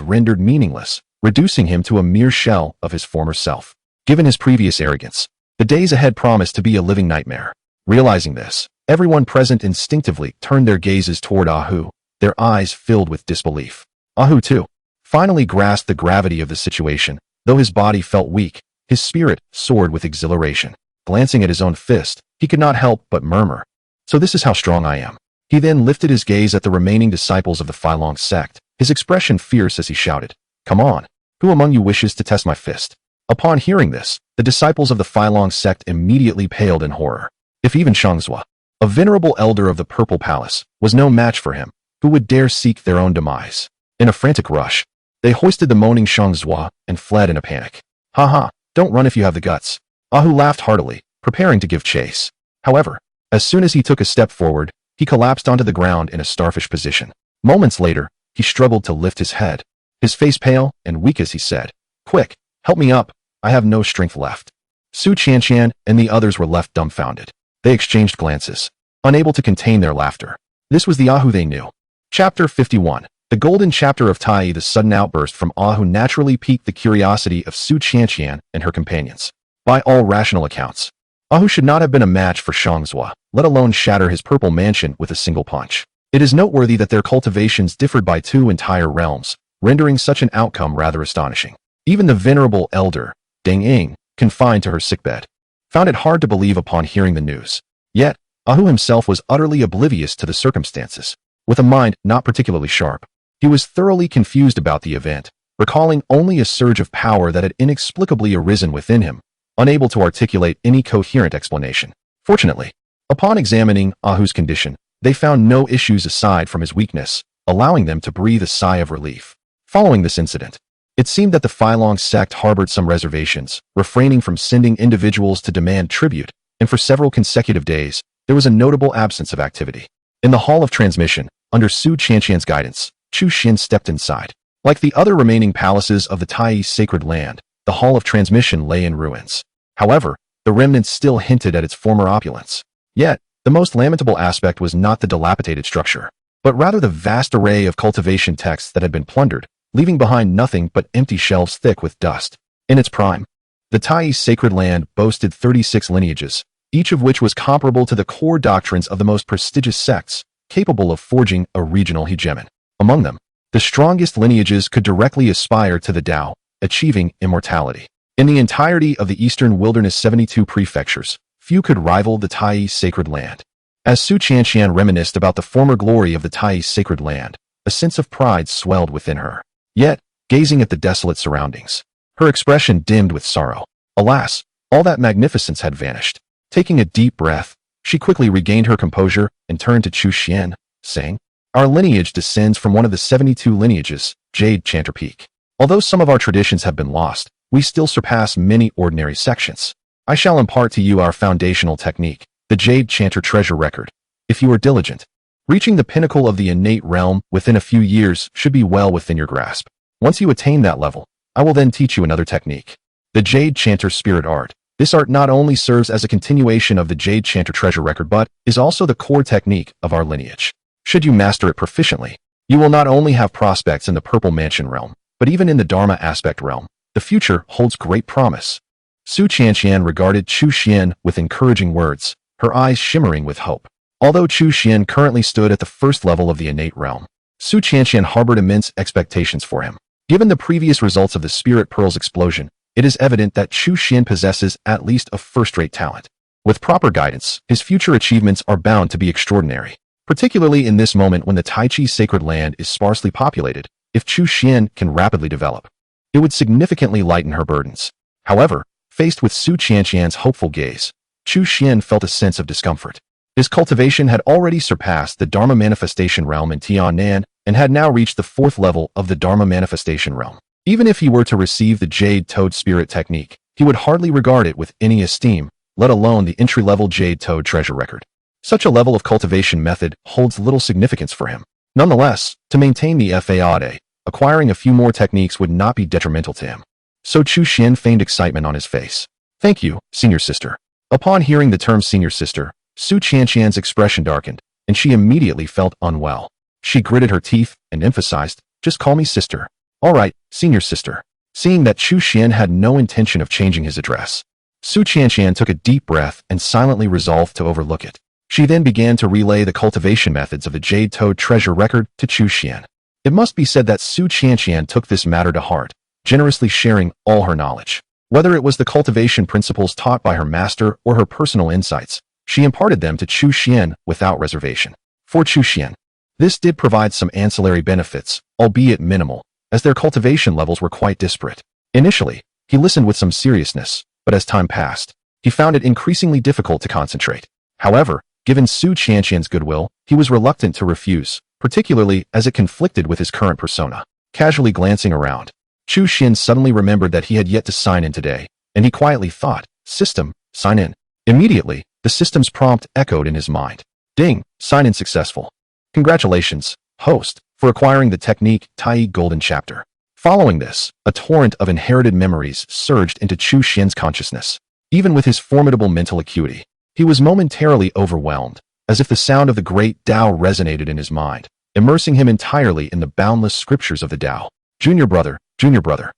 rendered meaningless, reducing him to a mere shell of his former self. Given his previous arrogance, the days ahead promised to be a living nightmare. Realizing this, everyone present instinctively turned their gazes toward Ahu, their eyes filled with disbelief. Ahu, too, finally grasped the gravity of the situation. Though his body felt weak, his spirit soared with exhilaration. Glancing at his own fist, he could not help but murmur, "So this is how strong I am." He then lifted his gaze at the remaining disciples of the Filong sect, his expression fierce as he shouted, "Come on, who among you wishes to test my fist?" Upon hearing this, the disciples of the Filong sect immediately paled in horror. If even Shang Zuo, a venerable elder of the Purple Palace, was no match for him, who would dare seek their own demise? In a frantic rush, they hoisted the moaning Shang Zuo and fled in a panic. "Ha ha, don't run if you have the guts." Ahu laughed heartily, preparing to give chase. However, as soon as he took a step forward, he collapsed onto the ground in a starfish position. Moments later, he struggled to lift his head. His face pale and weak as he said, "Quick, help me up. I have no strength left." Chu Xian and the others were left dumbfounded. They exchanged glances, unable to contain their laughter. This was the Ahu they knew. Chapter 51. The golden chapter of Tai. The sudden outburst from Ahu naturally piqued the curiosity of Chu Xian and her companions. By all rational accounts, Ahu should not have been a match for Shangzhua, let alone shatter his purple mansion with a single punch. It is noteworthy that their cultivations differed by 2 entire realms, rendering such an outcome rather astonishing. Even the venerable elder, Deng Ying, confined to her sickbed, found it hard to believe upon hearing the news. Yet, Ahu himself was utterly oblivious to the circumstances. With a mind not particularly sharp, he was thoroughly confused about the event, recalling only a surge of power that had inexplicably arisen within him, unable to articulate any coherent explanation. Fortunately, upon examining Ahu's condition, they found no issues aside from his weakness, allowing them to breathe a sigh of relief. Following this incident, it seemed that the Filong sect harbored some reservations, refraining from sending individuals to demand tribute, and for several consecutive days, there was a notable absence of activity. In the Hall of Transmission, under Chu Xian's guidance, Chu Xian stepped inside. Like the other remaining palaces of the Tai sacred land, the Hall of Transmission lay in ruins. However, the remnants still hinted at its former opulence. Yet, the most lamentable aspect was not the dilapidated structure, but rather the vast array of cultivation texts that had been plundered, leaving behind nothing but empty shelves thick with dust. In its prime, the Tai sacred land boasted 36 lineages, each of which was comparable to the core doctrines of the most prestigious sects, capable of forging a regional hegemon. Among them, the strongest lineages could directly aspire to the Tao, achieving immortality. In the entirety of the Eastern Wilderness 72 prefectures, few could rival the Tai sacred land. As Chu Xian reminisced about the former glory of the Tai sacred land, a sense of pride swelled within her. Yet, gazing at the desolate surroundings, her expression dimmed with sorrow. Alas, all that magnificence had vanished. Taking a deep breath, she quickly regained her composure and turned to Chu Xian, saying, "Our lineage descends from one of the 72 lineages, Jade Chanter Peak. Although some of our traditions have been lost, we still surpass many ordinary sections. I shall impart to you our foundational technique, the Jade Chanter Treasure Record. If you are diligent, reaching the pinnacle of the innate realm within a few years should be well within your grasp. Once you attain that level, I will then teach you another technique, the Jade Chanter Spirit Art. This art not only serves as a continuation of the Jade Chanter Treasure Record but is also the core technique of our lineage. Should you master it proficiently, you will not only have prospects in the Purple Mansion realm, but even in the Dharma Aspect realm. The future holds great promise." Chu Xian regarded Chu Xian with encouraging words, her eyes shimmering with hope. Although Chu Xian currently stood at the first level of the innate realm, Chu Xian harbored immense expectations for him. Given the previous results of the Spirit Pearl's explosion, it is evident that Chu Xian possesses at least a first-rate talent. With proper guidance, his future achievements are bound to be extraordinary. Particularly in this moment when the Tai Chi sacred land is sparsely populated, if Chu Xian can rapidly develop, it would significantly lighten her burdens. However, faced with Chu Xian's hopeful gaze, Chu Xian felt a sense of discomfort. His cultivation had already surpassed the Dharma Manifestation realm in Tiannan and had now reached the 4th level of the Dharma Manifestation realm. Even if he were to receive the Jade Toad Spirit Technique, he would hardly regard it with any esteem, let alone the entry-level Jade Toad Treasure Record. Such a level of cultivation method holds little significance for him. Nonetheless, to maintain the FAAD, acquiring a few more techniques would not be detrimental to him. So Chu Xian feigned excitement on his face. "Thank you, senior sister." Upon hearing the term senior sister, Chu Xian's expression darkened, and she immediately felt unwell. She gritted her teeth and emphasized, "Just call me sister." "All right, senior sister." Seeing that Chu Xian had no intention of changing his address, Chu Xian took a deep breath and silently resolved to overlook it. She then began to relay the cultivation methods of the Jade Toad Treasure Record to Chu Xian. It must be said that Chu Xian took this matter to heart, generously sharing all her knowledge. Whether it was the cultivation principles taught by her master or her personal insights, she imparted them to Chu Xian without reservation. For Chu Xian, this did provide some ancillary benefits, albeit minimal, as their cultivation levels were quite disparate. Initially, he listened with some seriousness, but as time passed, he found it increasingly difficult to concentrate. However, given Chu Xian's goodwill, he was reluctant to refuse, particularly as it conflicted with his current persona. Casually glancing around, Chu Xian suddenly remembered that he had yet to sign in today, and he quietly thought, "System, sign in." Immediately, the system's prompt echoed in his mind. "Ding, sign in successful. Congratulations, host. for acquiring the technique Tai Golden Chapter. Following this, a torrent of inherited memories surged into Chu Xian's consciousness. Even with his formidable mental acuity, he was momentarily overwhelmed, as if the sound of the great Tao resonated in his mind, immersing him entirely in the boundless scriptures of the Tao. Junior brother, junior brother.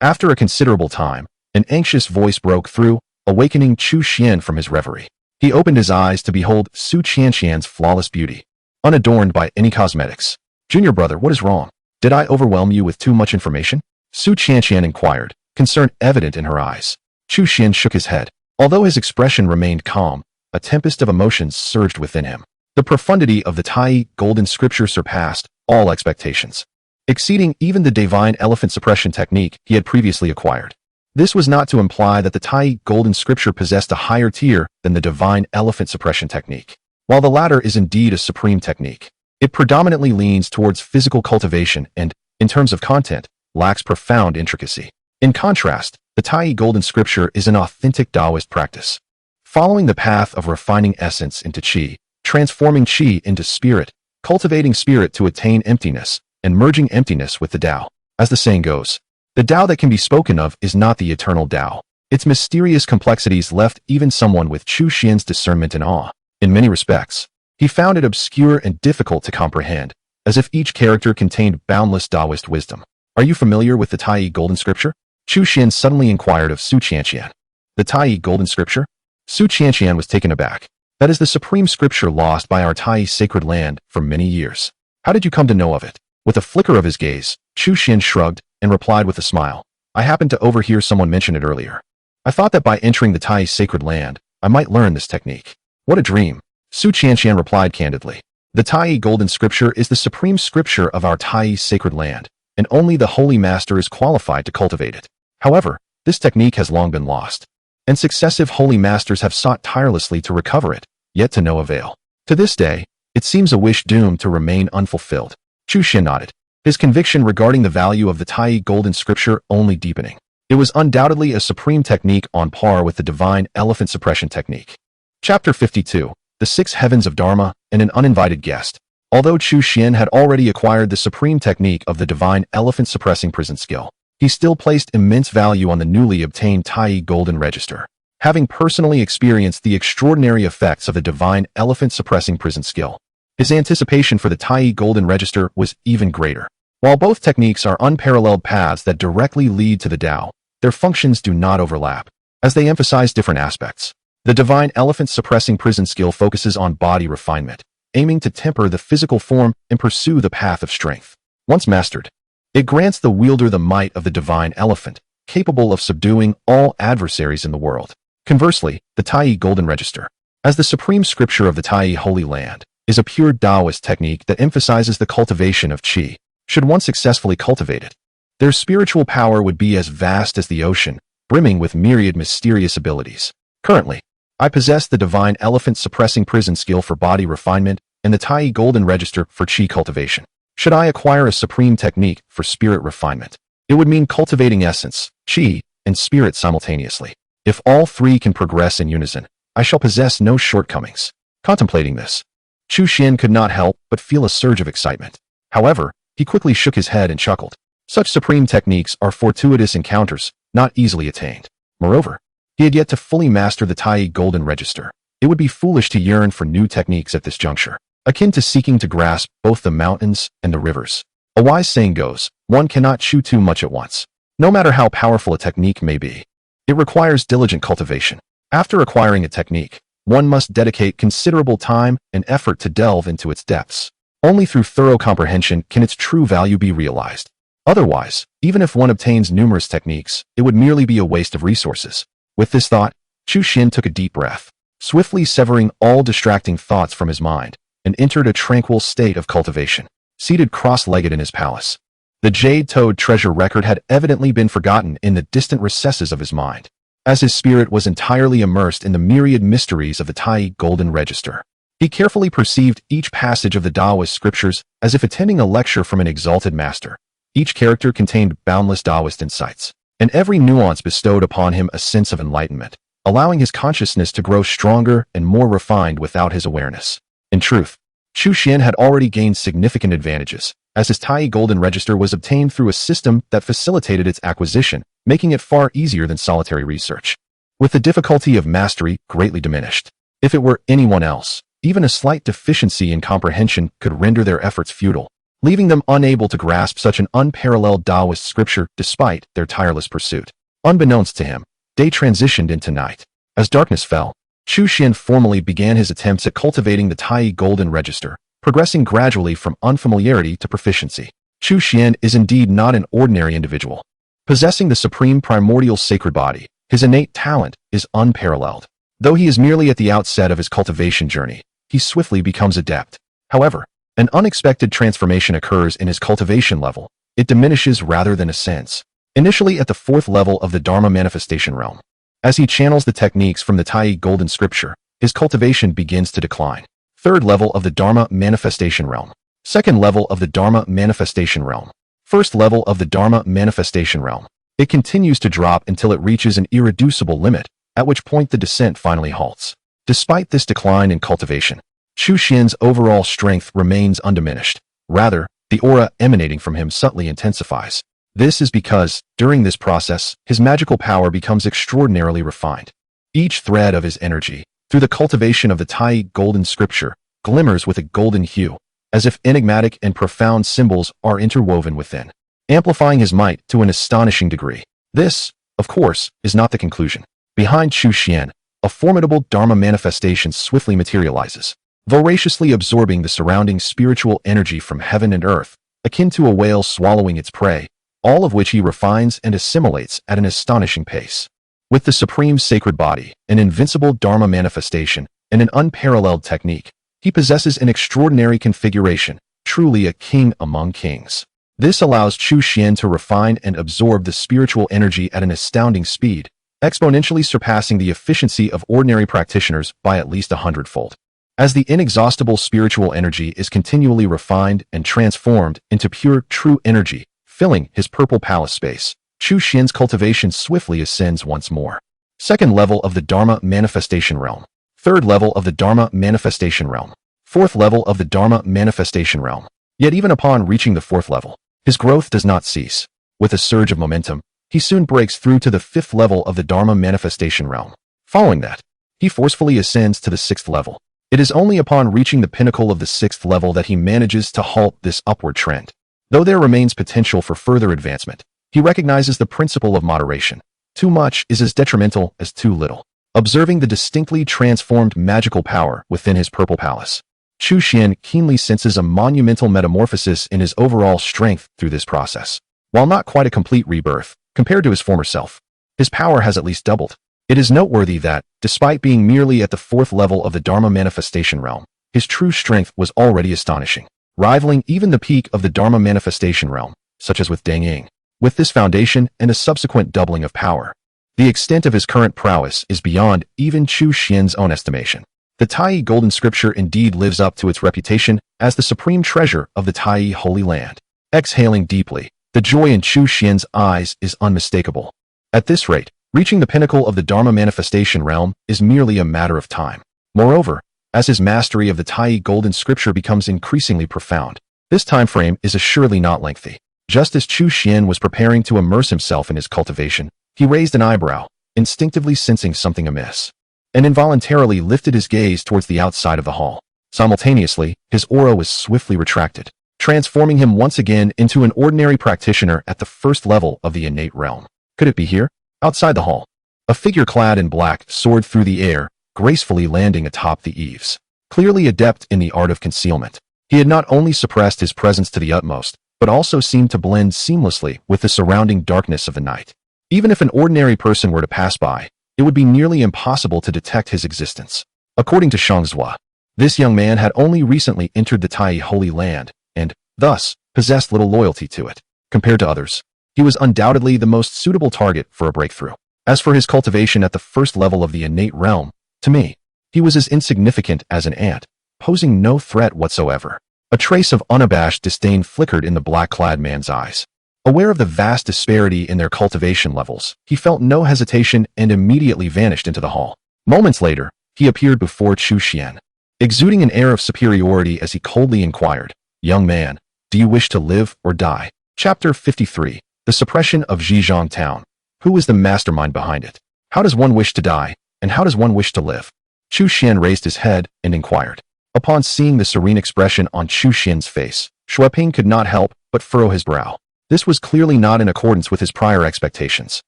After a considerable time, an anxious voice broke through, awakening Chu Xian from his reverie. He opened his eyes to behold Su Qianxian's flawless beauty, unadorned by any cosmetics. Junior brother, what is wrong? Did I overwhelm you with too much information? Su Qianxian inquired, concern evident in her eyes. Chu Xian shook his head. Although his expression remained calm, a tempest of emotions surged within him. The profundity of the Tai Golden Scripture surpassed all expectations, exceeding even the divine elephant suppression technique he had previously acquired. This was not to imply that the Tai Golden Scripture possessed a higher tier than the divine elephant suppression technique. While the latter is indeed a supreme technique, it predominantly leans towards physical cultivation and, in terms of content, lacks profound intricacy. In contrast, the Tai Golden Scripture is an authentic Taoist practice, following the path of refining essence into qi, transforming qi into spirit, cultivating spirit to attain emptiness, and merging emptiness with the Tao. As the saying goes, the Tao that can be spoken of is not the eternal Tao. Its mysterious complexities left even someone with Chu Xian's discernment in awe. In many respects, he found it obscure and difficult to comprehend, as if each character contained boundless Taoist wisdom. Are you familiar with the Tai Golden Scripture? Chu Xian suddenly inquired of Su Qianxian. The Tai Golden Scripture? Su Qianxian was taken aback. That is the supreme scripture lost by our Tai sacred land for many years. How did you come to know of it? With a flicker of his gaze, Chu Xian shrugged and replied with a smile. I happened to overhear someone mention it earlier. I thought that by entering the Tai sacred land, I might learn this technique. What a dream. Su Qianxian replied candidly. The Tai Golden Scripture is the supreme scripture of our Tai sacred land, and only the Holy Master is qualified to cultivate it. However, this technique has long been lost, and successive Holy Masters have sought tirelessly to recover it, yet to no avail. To this day, it seems a wish doomed to remain unfulfilled. Chu Xian nodded, his conviction regarding the value of the Tai Golden Scripture only deepening. It was undoubtedly a supreme technique on par with the divine elephant suppression technique. Chapter 52. The Six Heavens of Dharma and an Uninvited Guest. Although Chu Xian had already acquired the supreme technique of the divine elephant suppressing prison skill, he still placed immense value on the newly obtained Tai Golden Register. Having personally experienced the extraordinary effects of the divine elephant suppressing prison skill, his anticipation for the Tai Golden Register was even greater. While both techniques are unparalleled paths that directly lead to the Tao, their functions do not overlap, as they emphasize different aspects. The divine elephant suppressing prison skill focuses on body refinement, aiming to temper the physical form and pursue the path of strength. Once mastered, it grants the wielder the might of the divine elephant, capable of subduing all adversaries in the world. Conversely, the Tai Golden Register, as the supreme scripture of the Tai Holy Land, is a pure Taoist technique that emphasizes the cultivation of qi. Should one successfully cultivate it, their spiritual power would be as vast as the ocean, brimming with myriad mysterious abilities. Currently, I possess the divine elephant suppressing prison skill for body refinement and the Tai Golden Register for qi cultivation. Should I acquire a supreme technique for spirit refinement, it would mean cultivating essence, qi, and spirit simultaneously. If all three can progress in unison, I shall possess no shortcomings. Contemplating this, Chu Xian could not help but feel a surge of excitement. However, he quickly shook his head and chuckled. Such supreme techniques are fortuitous encounters, not easily attained. Moreover, he had yet to fully master the Tai Golden Register. It would be foolish to yearn for new techniques at this juncture, akin to seeking to grasp both the mountains and the rivers. A wise saying goes, one cannot chew too much at once. No matter how powerful a technique may be, it requires diligent cultivation. After acquiring a technique, one must dedicate considerable time and effort to delve into its depths. Only through thorough comprehension can its true value be realized. Otherwise, even if one obtains numerous techniques, it would merely be a waste of resources. With this thought, Chu Xian took a deep breath, swiftly severing all distracting thoughts from his mind, and entered a tranquil state of cultivation. Seated cross-legged in his palace, the jade-toed treasure record had evidently been forgotten in the distant recesses of his mind, as his spirit was entirely immersed in the myriad mysteries of the Tai Golden Register. He carefully perceived each passage of the Taoist scriptures as if attending a lecture from an exalted master. Each character contained boundless Taoist insights, and every nuance bestowed upon him a sense of enlightenment, allowing his consciousness to grow stronger and more refined without his awareness. In truth, Chu Xian had already gained significant advantages, as his Tai Golden Register was obtained through a system that facilitated its acquisition, making it far easier than solitary research. With the difficulty of mastery greatly diminished. If it were anyone else, even a slight deficiency in comprehension could render their efforts futile, leaving them unable to grasp such an unparalleled Taoist scripture despite their tireless pursuit. Unbeknownst to him, day transitioned into night. As darkness fell, Chu Xian formally began his attempts at cultivating the Tai Golden Register, progressing gradually from unfamiliarity to proficiency. Chu Xian is indeed not an ordinary individual. Possessing the supreme primordial sacred body, his innate talent is unparalleled. Though he is merely at the outset of his cultivation journey, he swiftly becomes adept. However, an unexpected transformation occurs in his cultivation level. It diminishes rather than ascends. Initially at the 4th level of the Dharma manifestation realm. As he channels the techniques from the Tai Golden Scripture, his cultivation begins to decline. 3rd level of the Dharma manifestation realm. 2nd level of the Dharma manifestation realm. 1st level of the Dharma manifestation realm. It continues to drop until it reaches an irreducible limit, at which point the descent finally halts. Despite this decline in cultivation, Chu Xian's overall strength remains undiminished. Rather, the aura emanating from him subtly intensifies. This is because, during this process, his magical power becomes extraordinarily refined. Each thread of his energy, through the cultivation of the Tai Golden Scripture, glimmers with a golden hue, as if enigmatic and profound symbols are interwoven within, amplifying his might to an astonishing degree. This, of course, is not the conclusion. Behind Chu Xian, a formidable Dharma manifestation swiftly materializes, voraciously absorbing the surrounding spiritual energy from heaven and earth, akin to a whale swallowing its prey, all of which he refines and assimilates at an astonishing pace. With the supreme sacred body, an invincible Dharma manifestation, and an unparalleled technique, he possesses an extraordinary configuration, truly a king among kings. This allows Chu Xian to refine and absorb the spiritual energy at an astounding speed, exponentially surpassing the efficiency of ordinary practitioners by at least 100-fold. As the inexhaustible spiritual energy is continually refined and transformed into pure, true energy, filling his purple palace space, Chu Xian's cultivation swiftly ascends once more. 2nd level of the Dharma manifestation realm. 3rd level of the Dharma manifestation realm. 4th level of the Dharma manifestation realm. Yet even upon reaching the 4th level, his growth does not cease. With a surge of momentum, he soon breaks through to the 5th level of the Dharma manifestation realm. Following that, he forcefully ascends to the 6th level. It is only upon reaching the pinnacle of the 6th level that he manages to halt this upward trend. Though there remains potential for further advancement, he recognizes the principle of moderation. Too much is as detrimental as too little. Observing the distinctly transformed magical power within his purple palace, Chu Xian keenly senses a monumental metamorphosis in his overall strength through this process. While not quite a complete rebirth, compared to his former self, his power has at least doubled. It is noteworthy that, despite being merely at the 4th level of the Dharma manifestation realm, his true strength was already astonishing, rivaling even the peak of the Dharma manifestation realm, such as with Deng Ying. With this foundation and a subsequent doubling of power, the extent of his current prowess is beyond even Chu Xian's own estimation. The Tai Golden Scripture indeed lives up to its reputation as the supreme treasure of the Tai Holy Land. Exhaling deeply, the joy in Chu Xian's eyes is unmistakable. At this rate, reaching the pinnacle of the Dharma manifestation realm is merely a matter of time. Moreover, as his mastery of the Tai Golden Scripture becomes increasingly profound, this time frame is assuredly not lengthy. Just as Chu Xian was preparing to immerse himself in his cultivation, he raised an eyebrow, instinctively sensing something amiss, and involuntarily lifted his gaze towards the outside of the hall. Simultaneously, his aura was swiftly retracted, transforming him once again into an ordinary practitioner at the 1st level of the innate realm. Could it be here? Outside the hall, a figure clad in black soared through the air, gracefully landing atop the eaves. Clearly adept in the art of concealment, he had not only suppressed his presence to the utmost, but also seemed to blend seamlessly with the surrounding darkness of the night. Even if an ordinary person were to pass by, it would be nearly impossible to detect his existence. According to Shangzhua, this young man had only recently entered the Tai Holy Land, and, thus, possessed little loyalty to it. Compared to others, he was undoubtedly the most suitable target for a breakthrough. As for his cultivation at the 1st level of the innate realm, to me, he was as insignificant as an ant, posing no threat whatsoever. A trace of unabashed disdain flickered in the black-clad man's eyes. Aware of the vast disparity in their cultivation levels, he felt no hesitation and immediately vanished into the hall. Moments later, he appeared before Chu Xian, exuding an air of superiority as he coldly inquired, "Young man, Do you wish to live or die? Chapter 53. The Suppression of Zhejiang Town. Who is the mastermind behind it? How does one wish to die, and how does one wish to live? Chu Xian raised his head and inquired. Upon seeing the serene expression on Chu Xian's face, Xueping could not help but furrow his brow. This was clearly not in accordance with his prior expectations.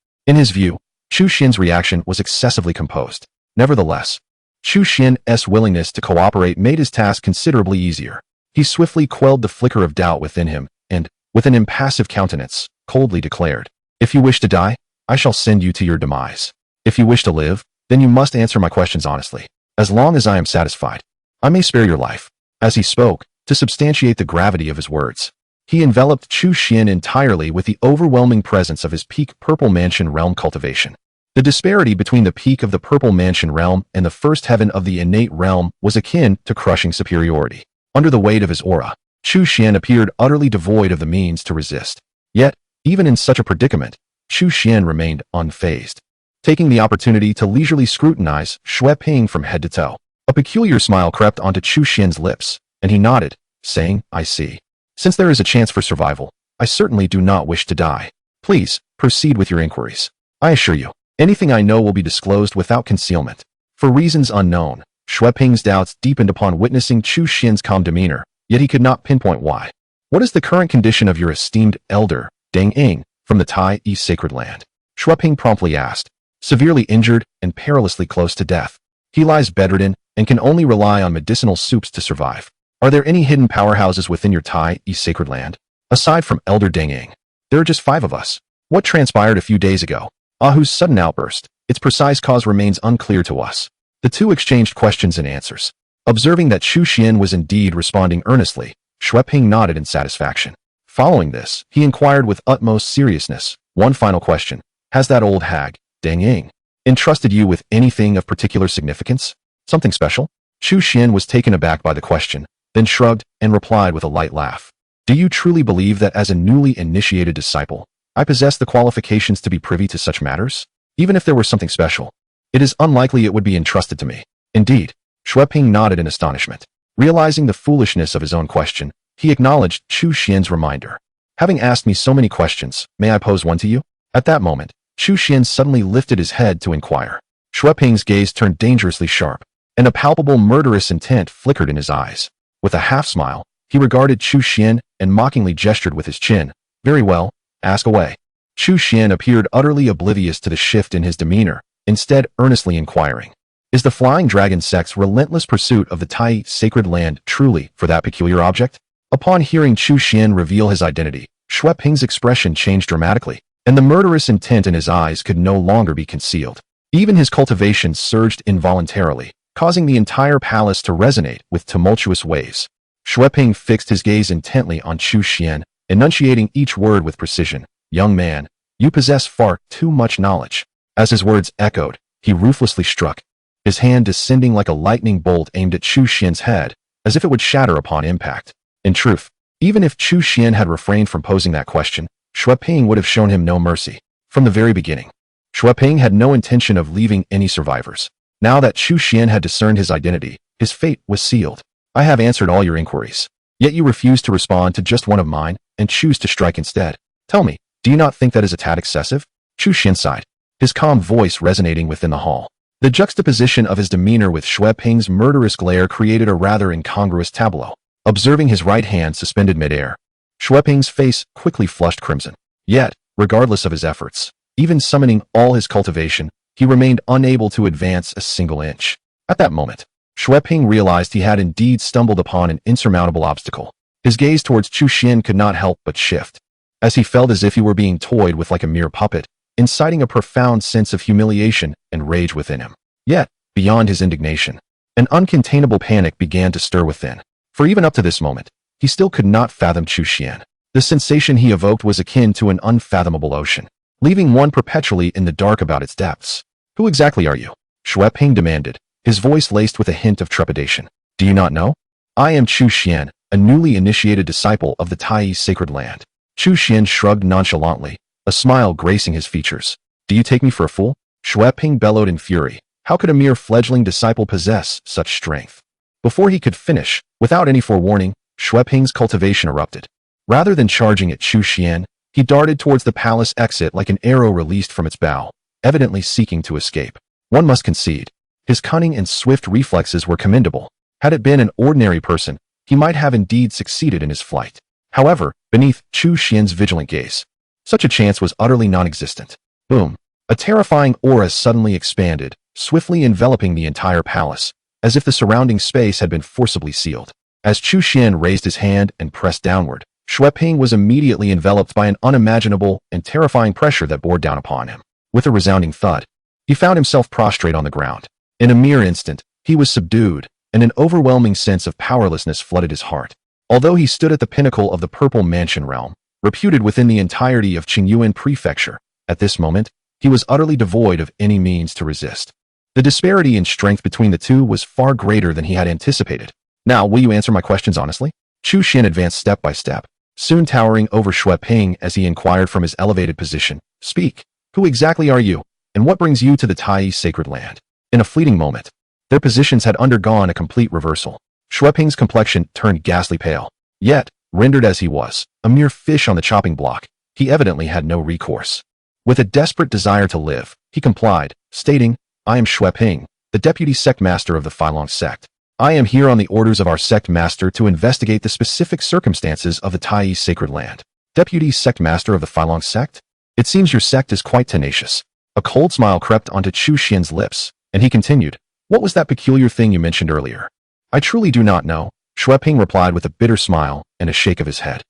In his view, Chu Xian's reaction was excessively composed. Nevertheless, Chu Xian's willingness to cooperate made his task considerably easier. He swiftly quelled the flicker of doubt within him and, with an impassive countenance, coldly declared, "If you wish to die, I shall send you to your demise. If you wish to live, then you must answer my questions honestly. As long as I am satisfied, I may spare your life." As he spoke, to substantiate the gravity of his words, he enveloped Chu Xian entirely with the overwhelming presence of his peak Purple Mansion realm cultivation. The disparity between the peak of the Purple Mansion realm and the first heaven of the innate realm was akin to crushing superiority. Under the weight of his aura, Chu Xian appeared utterly devoid of the means to resist. Yet, even in such a predicament, Chu Xian remained unfazed, taking the opportunity to leisurely scrutinize Xueping from head to toe. A peculiar smile crept onto Chu Xian's lips, and he nodded, saying, "I see. Since there is a chance for survival, I certainly do not wish to die. Please, proceed with your inquiries. I assure you, anything I know will be disclosed without concealment." For reasons unknown, Xueping's doubts deepened upon witnessing Chu Xian's calm demeanor, yet he could not pinpoint why. "What is the current condition of your esteemed elder, Deng Ying, from the Tai Yi Sacred Land?" Xueping promptly asked. "Severely injured and perilously close to death. He lies bedridden and can only rely on medicinal soups to survive." "Are there any hidden powerhouses within your Tai Yi Sacred Land? Aside from Elder Deng Ying, there are just 5 of us. What transpired a few days ago? Ahu's sudden outburst, its precise cause remains unclear to us." The two exchanged questions and answers. Observing that Chu Xian was indeed responding earnestly, Xueping nodded in satisfaction. Following this, he inquired with utmost seriousness, "One final question. Has that old hag, Deng Ying, entrusted you with anything of particular significance? Something special?" Chu Xian was taken aback by the question, then shrugged and replied with a light laugh. "Do you truly believe that as a newly initiated disciple, I possess the qualifications to be privy to such matters? Even if there were something special, it is unlikely it would be entrusted to me." "Indeed." Xueping nodded in astonishment. Realizing the foolishness of his own question, he acknowledged Chu Xian's reminder. "Having asked me so many questions, may I pose one to you?" At that moment, Chu Xian suddenly lifted his head to inquire. Xueping's gaze turned dangerously sharp, and a palpable murderous intent flickered in his eyes. With a half-smile, he regarded Chu Xian and mockingly gestured with his chin. "Very well, ask away." Chu Xian appeared utterly oblivious to the shift in his demeanor, instead earnestly inquiring, "Is the Flying Dragon sect's relentless pursuit of the Tai Sacred Land truly for that peculiar object?" Upon hearing Chu Xian reveal his identity, Xueping's expression changed dramatically, and the murderous intent in his eyes could no longer be concealed. Even his cultivation surged involuntarily, causing the entire palace to resonate with tumultuous waves. Xueping fixed his gaze intently on Chu Xian, enunciating each word with precision. "Young man, you possess far too much knowledge." As his words echoed, he ruthlessly struck, his hand descending like a lightning bolt aimed at Chu Xian's head, as if it would shatter upon impact. In truth, even if Chu Xian had refrained from posing that question, Xueping would have shown him no mercy. From the very beginning, Xueping had no intention of leaving any survivors. Now that Chu Xian had discerned his identity, his fate was sealed. "I have answered all your inquiries. Yet you refuse to respond to just one of mine and choose to strike instead. Tell me, do you not think that is a tad excessive?" Chu Xian sighed, his calm voice resonating within the hall. The juxtaposition of his demeanor with Xueping's murderous glare created a rather incongruous tableau. Observing his right hand suspended midair, Xueping's face quickly flushed crimson. Yet, regardless of his efforts, even summoning all his cultivation, he remained unable to advance a single inch. At that moment, Xueping realized he had indeed stumbled upon an insurmountable obstacle. His gaze towards Chu Xian could not help but shift, as he felt as if he were being toyed with like a mere puppet, inciting a profound sense of humiliation and rage within him. Yet, beyond his indignation, an uncontainable panic began to stir within. For even up to this moment, he still could not fathom Chu Xian. The sensation he evoked was akin to an unfathomable ocean, leaving one perpetually in the dark about its depths. "Who exactly are you?" Xueping demanded, his voice laced with a hint of trepidation. "Do you not know? I am Chu Xian, a newly initiated disciple of the Tai Yi Sacred Land." Chu Xian shrugged nonchalantly, a smile gracing his features. "Do you take me for a fool?" Xueping bellowed in fury. How could a mere fledgling disciple possess such strength? Before he could finish, without any forewarning, Xueping's cultivation erupted. Rather than charging at Chu Xian, he darted towards the palace exit like an arrow released from its bow, evidently seeking to escape. One must concede. His cunning and swift reflexes were commendable. Had it been an ordinary person, he might have indeed succeeded in his flight. However, beneath Chu Xian's vigilant gaze, such a chance was utterly non-existent. Boom! A terrifying aura suddenly expanded, swiftly enveloping the entire palace, as if the surrounding space had been forcibly sealed. As Chu Xian raised his hand and pressed downward, Shui Ping was immediately enveloped by an unimaginable and terrifying pressure that bore down upon him. With a resounding thud, he found himself prostrate on the ground. In a mere instant, he was subdued, and an overwhelming sense of powerlessness flooded his heart. Although he stood at the pinnacle of the Purple Mansion realm, reputed within the entirety of Qingyuan Prefecture, at this moment, he was utterly devoid of any means to resist. The disparity in strength between the two was far greater than he had anticipated. Now, will you answer my questions honestly? Chu Xian advanced step by step, soon towering over Shui Ping as he inquired from his elevated position. Speak. Who exactly are you, and what brings you to the Tai sacred land? In a fleeting moment, their positions had undergone a complete reversal. Shui Ping's complexion turned ghastly pale. Yet, rendered as he was, a mere fish on the chopping block, he evidently had no recourse. With a desperate desire to live, he complied, stating, I am Shui Ping, the deputy sect master of the Filong sect. I am here on the orders of our sect master to investigate the specific circumstances of the Tai sacred land. Deputy sect master of the Filong sect? It seems your sect is quite tenacious. A cold smile crept onto Chu Xian's lips, and he continued, What was that peculiar thing you mentioned earlier? I truly do not know, Shui Ping replied with a bitter smile and a shake of his head.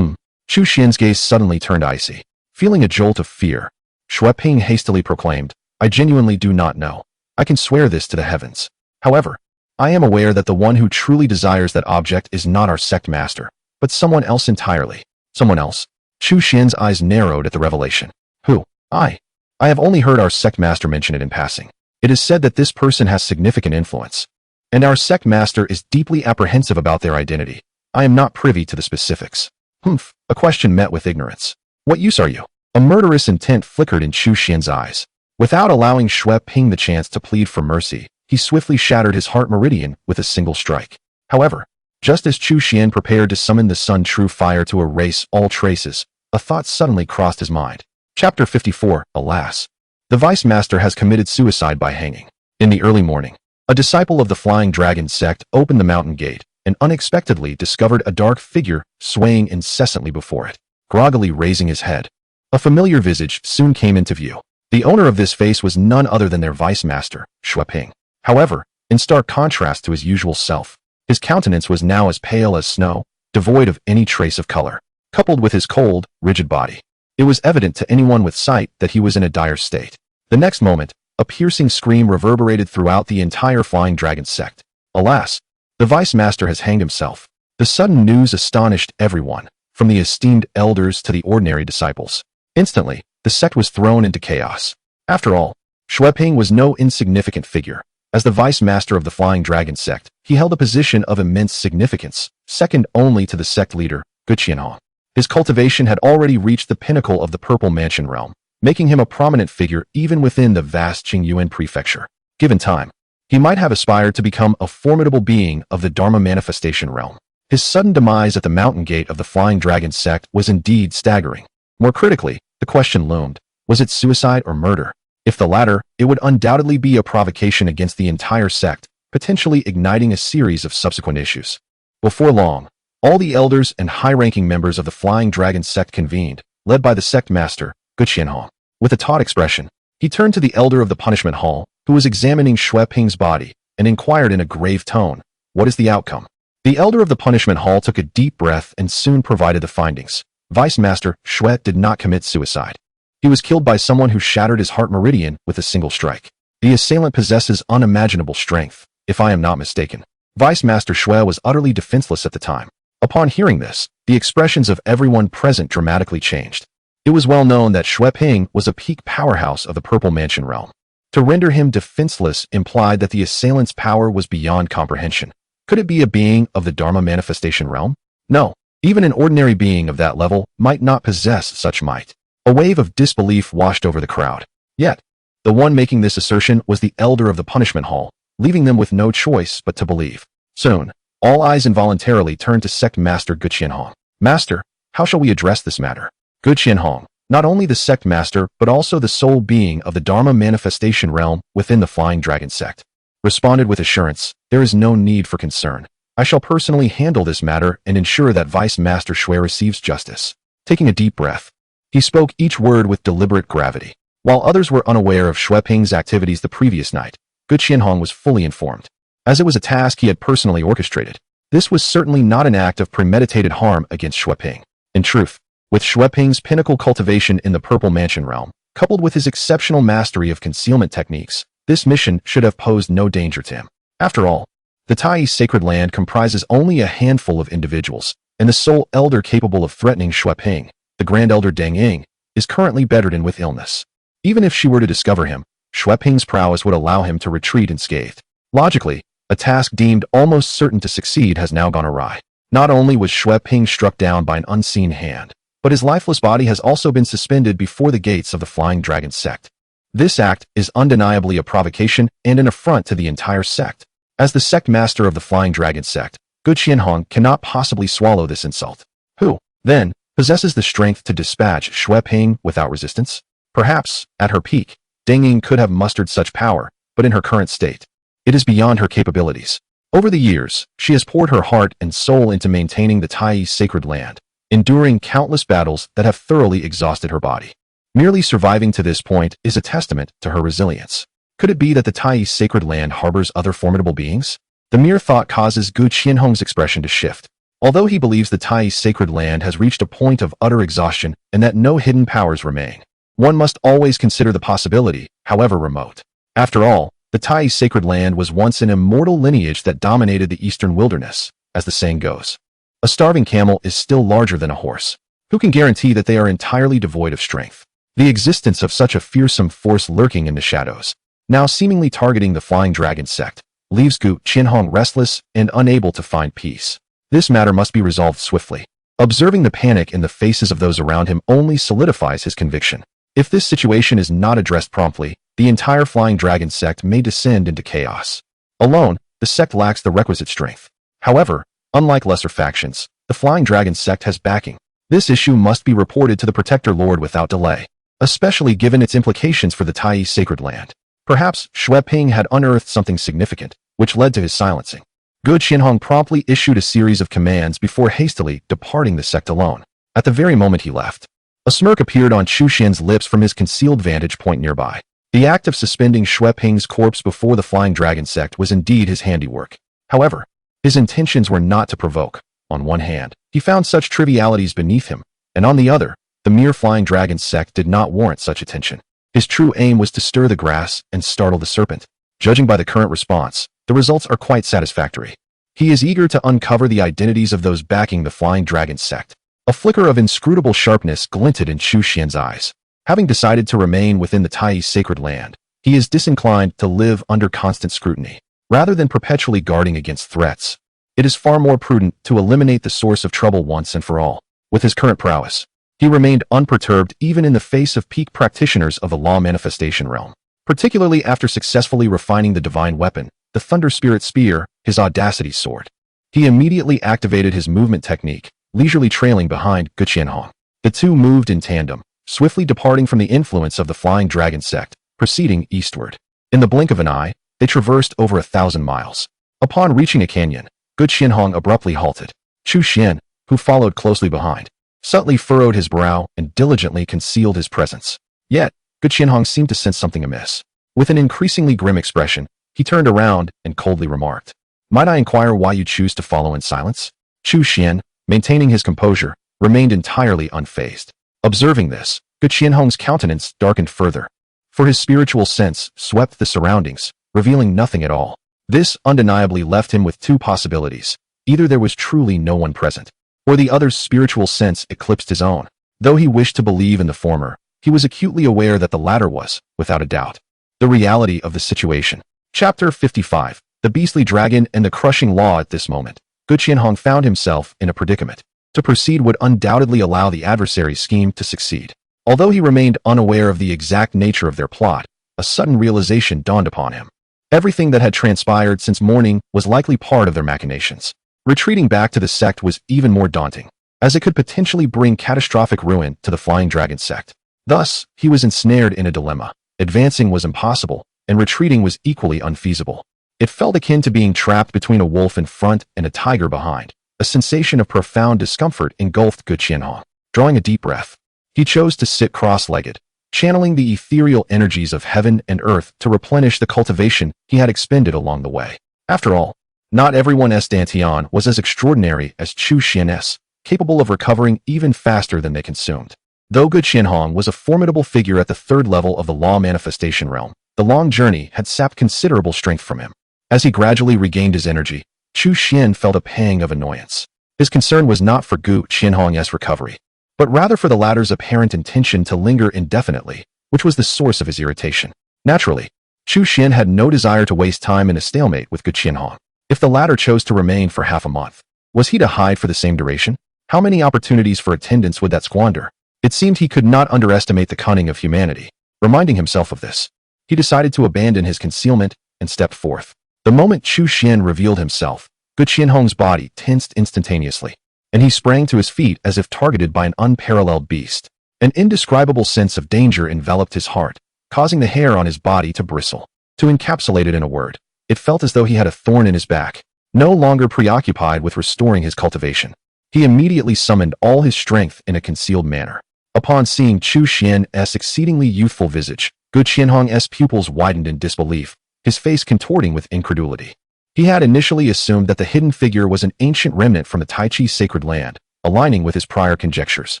Chu Xian's gaze suddenly turned icy. Feeling a jolt of fear, Shui Ping hastily proclaimed, I genuinely do not know. I can swear this to the heavens. However, I am aware that the one who truly desires that object is not our sect master, but someone else entirely. Someone else? Chu Xian's eyes narrowed at the revelation. Who? I have only heard our sect master mention it in passing. It is said that this person has significant influence, and our sect master is deeply apprehensive about their identity. I am not privy to the specifics. A question met with ignorance. What use are you? A murderous intent flickered in Chu Xian's eyes. Without allowing Shui Ping the chance to plead for mercy, he swiftly shattered his heart meridian with a single strike. However, just as Chu Xian prepared to summon the Sun True Fire to erase all traces, a thought suddenly crossed his mind. Chapter 54, Alas. The Vice Master has committed suicide by hanging. In the early morning, a disciple of the Flying Dragon sect opened the mountain gate and unexpectedly discovered a dark figure swaying incessantly before it, groggily raising his head. A familiar visage soon came into view. The owner of this face was none other than their Vice Master, Shui Ping. However, in stark contrast to his usual self, his countenance was now as pale as snow, devoid of any trace of color. Coupled with his cold, rigid body, it was evident to anyone with sight that he was in a dire state. The next moment, a piercing scream reverberated throughout the entire Flying Dragon sect. Alas, the Vice Master has hanged himself. The sudden news astonished everyone, from the esteemed elders to the ordinary disciples. Instantly, the sect was thrown into chaos. After all, Shui Ping was no insignificant figure. As the Vice Master of the Flying Dragon sect, he held a position of immense significance, second only to the sect leader, Qianhong. His cultivation had already reached the pinnacle of the Purple Mansion realm, making him a prominent figure even within the vast Qingyuan Prefecture. Given time, he might have aspired to become a formidable being of the Dharma manifestation realm. His sudden demise at the mountain gate of the Flying Dragon sect was indeed staggering. More critically, the question loomed, was it suicide or murder? If the latter, it would undoubtedly be a provocation against the entire sect, potentially igniting a series of subsequent issues. Before long, all the elders and high-ranking members of the Flying Dragon sect convened, led by the sect master, Qianhong. With a taut expression, he turned to the elder of the punishment hall, who was examining Shui Ping's body, and inquired in a grave tone, What is the outcome? The elder of the punishment hall took a deep breath and soon provided the findings. Vice Master Shui did not commit suicide. He was killed by someone who shattered his heart meridian with a single strike. The assailant possesses unimaginable strength, if I am not mistaken. Vice Master Shui was utterly defenseless at the time. Upon hearing this, the expressions of everyone present dramatically changed. It was well known that Shui Ping was a peak powerhouse of the Purple Mansion realm. To render him defenseless implied that the assailant's power was beyond comprehension. Could it be a being of the Dharma manifestation realm? No, even an ordinary being of that level might not possess such might. A wave of disbelief washed over the crowd. Yet, the one making this assertion was the elder of the punishment hall, leaving them with no choice but to believe. Soon, all eyes involuntarily turned to sect master Qianhong. Master, How shall we address this matter? Gu Qianhong, not only the sect master but also the sole being of the Dharma manifestation realm within the Flying Dragon sect, responded with assurance, "There is no need for concern. I shall personally handle this matter and ensure that Vice Master Shui receives justice." Taking a deep breath, he spoke each word with deliberate gravity. While others were unaware of Shui Ping's activities the previous night, Gu Qianhong was fully informed, as it was a task he had personally orchestrated. This was certainly not an act of premeditated harm against Shui Ping. In truth, with Shui Ping's pinnacle cultivation in the Purple Mansion realm, coupled with his exceptional mastery of concealment techniques, this mission should have posed no danger to him. After all, the Tai sacred land comprises only a handful of individuals, and the sole elder capable of threatening Shui Ping, the Grand Elder Deng Ying, is currently bedridden with illness. Even if she were to discover him, Shui Ping's prowess would allow him to retreat unscathed. Logically, a task deemed almost certain to succeed has now gone awry. Not only was Shui Ping struck down by an unseen hand, but his lifeless body has also been suspended before the gates of the Flying Dragon sect. This act is undeniably a provocation and an affront to the entire sect. As the sect master of the Flying Dragon sect, Gu Qianhong cannot possibly swallow this insult. Who, then, possesses the strength to dispatch Shui Ping without resistance? Perhaps, at her peak, Deng Ying could have mustered such power, but in her current state, it is beyond her capabilities. Over the years, she has poured her heart and soul into maintaining the Tai sacred land, enduring countless battles that have thoroughly exhausted her body. Merely surviving to this point is a testament to her resilience. Could it be that the Tai sacred land harbors other formidable beings? The mere thought causes Gu Qianhong's expression to shift. Although he believes the Tai sacred land has reached a point of utter exhaustion and that no hidden powers remain, one must always consider the possibility, however remote. After all, the Tai sacred land was once an immortal lineage that dominated the eastern wilderness, as the saying goes. A starving camel is still larger than a horse. Who can guarantee that they are entirely devoid of strength? The existence of such a fearsome force lurking in the shadows, now seemingly targeting the Flying Dragon sect, leaves Gu Qianhong restless and unable to find peace. This matter must be resolved swiftly. Observing the panic in the faces of those around him only solidifies his conviction. If this situation is not addressed promptly, the entire Flying Dragon sect may descend into chaos. Alone, the sect lacks the requisite strength. However, unlike lesser factions, the Flying Dragon sect has backing. This issue must be reported to the Protector Lord without delay, especially given its implications for the Tai sacred land. Perhaps Shui Ping had unearthed something significant, which led to his silencing. Gu Qianhong promptly issued a series of commands before hastily departing the sect alone. At the very moment he left, a smirk appeared on Chu Xian's lips from his concealed vantage point nearby. The act of suspending Shui Ping's corpse before the Flying Dragon sect was indeed his handiwork. However, his intentions were not to provoke. On one hand, he found such trivialities beneath him, and on the other, the mere Flying Dragon sect did not warrant such attention. His true aim was to stir the grass and startle the serpent. Judging by the current response, the results are quite satisfactory. He is eager to uncover the identities of those backing the Flying Dragon sect. A flicker of inscrutable sharpness glinted in Chu Xian's eyes. Having decided to remain within the Tai sacred land, he is disinclined to live under constant scrutiny. Rather than perpetually guarding against threats, it is far more prudent to eliminate the source of trouble once and for all. With his current prowess, he remained unperturbed even in the face of peak practitioners of the law manifestation realm. Particularly after successfully refining the divine weapon, the Thunder Spirit Spear, his Audacity sword. He immediately activated his movement technique, leisurely trailing behind Gu Qianhong. The two moved in tandem, swiftly departing from the influence of the Flying Dragon sect, proceeding eastward. In the blink of an eye, they traversed over 1,000 miles. Upon reaching a canyon, Gu Qianhong abruptly halted. Chu Xian, who followed closely behind, subtly furrowed his brow and diligently concealed his presence. Yet, Gu Qianhong seemed to sense something amiss. With an increasingly grim expression, he turned around and coldly remarked, "Might I inquire why you choose to follow in silence?" Chu Xian, maintaining his composure, remained entirely unfazed. Observing this, Gu Qianhong's countenance darkened further, for his spiritual sense swept the surroundings, revealing nothing at all. This undeniably left him with two possibilities. Either there was truly no one present, or the other's spiritual sense eclipsed his own. Though he wished to believe in the former, he was acutely aware that the latter was, without a doubt, the reality of the situation. Chapter 55. The Beastly Dragon and the Crushing Law. At this moment, Gu Qianhong found himself in a predicament. To proceed would undoubtedly allow the adversary's scheme to succeed. Although he remained unaware of the exact nature of their plot, a sudden realization dawned upon him. Everything that had transpired since morning was likely part of their machinations. Retreating back to the sect was even more daunting. as it could potentially bring catastrophic ruin to the Flying Dragon sect. Thus, he was ensnared in a dilemma. Advancing was impossible, and retreating was equally unfeasible. It felt akin to being trapped between a wolf in front and a tiger behind. A sensation of profound discomfort engulfed Gu Qianhong. Drawing a deep breath, he chose to sit cross-legged, channeling the ethereal energies of heaven and earth to replenish the cultivation he had expended along the way. After all, not everyone's Dantian was as extraordinary as Chu Xian's, capable of recovering even faster than they consumed. Though Gu Qianhong was a formidable figure at the third level of the law manifestation realm, the long journey had sapped considerable strength from him. As he gradually regained his energy, Chu Xian felt a pang of annoyance. His concern was not for Gu Qianhong's recovery, but rather for the latter's apparent intention to linger indefinitely, which was the source of his irritation. Naturally, Chu Xian had no desire to waste time in a stalemate with Gu Qianhong. If the latter chose to remain for half a month, was he to hide for the same duration? How many opportunities for attendance would that squander? It seemed he could not underestimate the cunning of humanity. Reminding himself of this, he decided to abandon his concealment and stepped forth. The moment Chu Xian revealed himself, Gu Qianhong's body tensed instantaneously, and he sprang to his feet as if targeted by an unparalleled beast. An indescribable sense of danger enveloped his heart, causing the hair on his body to bristle. To encapsulate it in a word, it felt as though he had a thorn in his back. No longer preoccupied with restoring his cultivation, he immediately summoned all his strength in a concealed manner. Upon seeing Chu Xian's exceedingly youthful visage, Gu Qianhong's pupils widened in disbelief, his face contorting with incredulity. He had initially assumed that the hidden figure was an ancient remnant from the Tai Chi sacred land, aligning with his prior conjectures.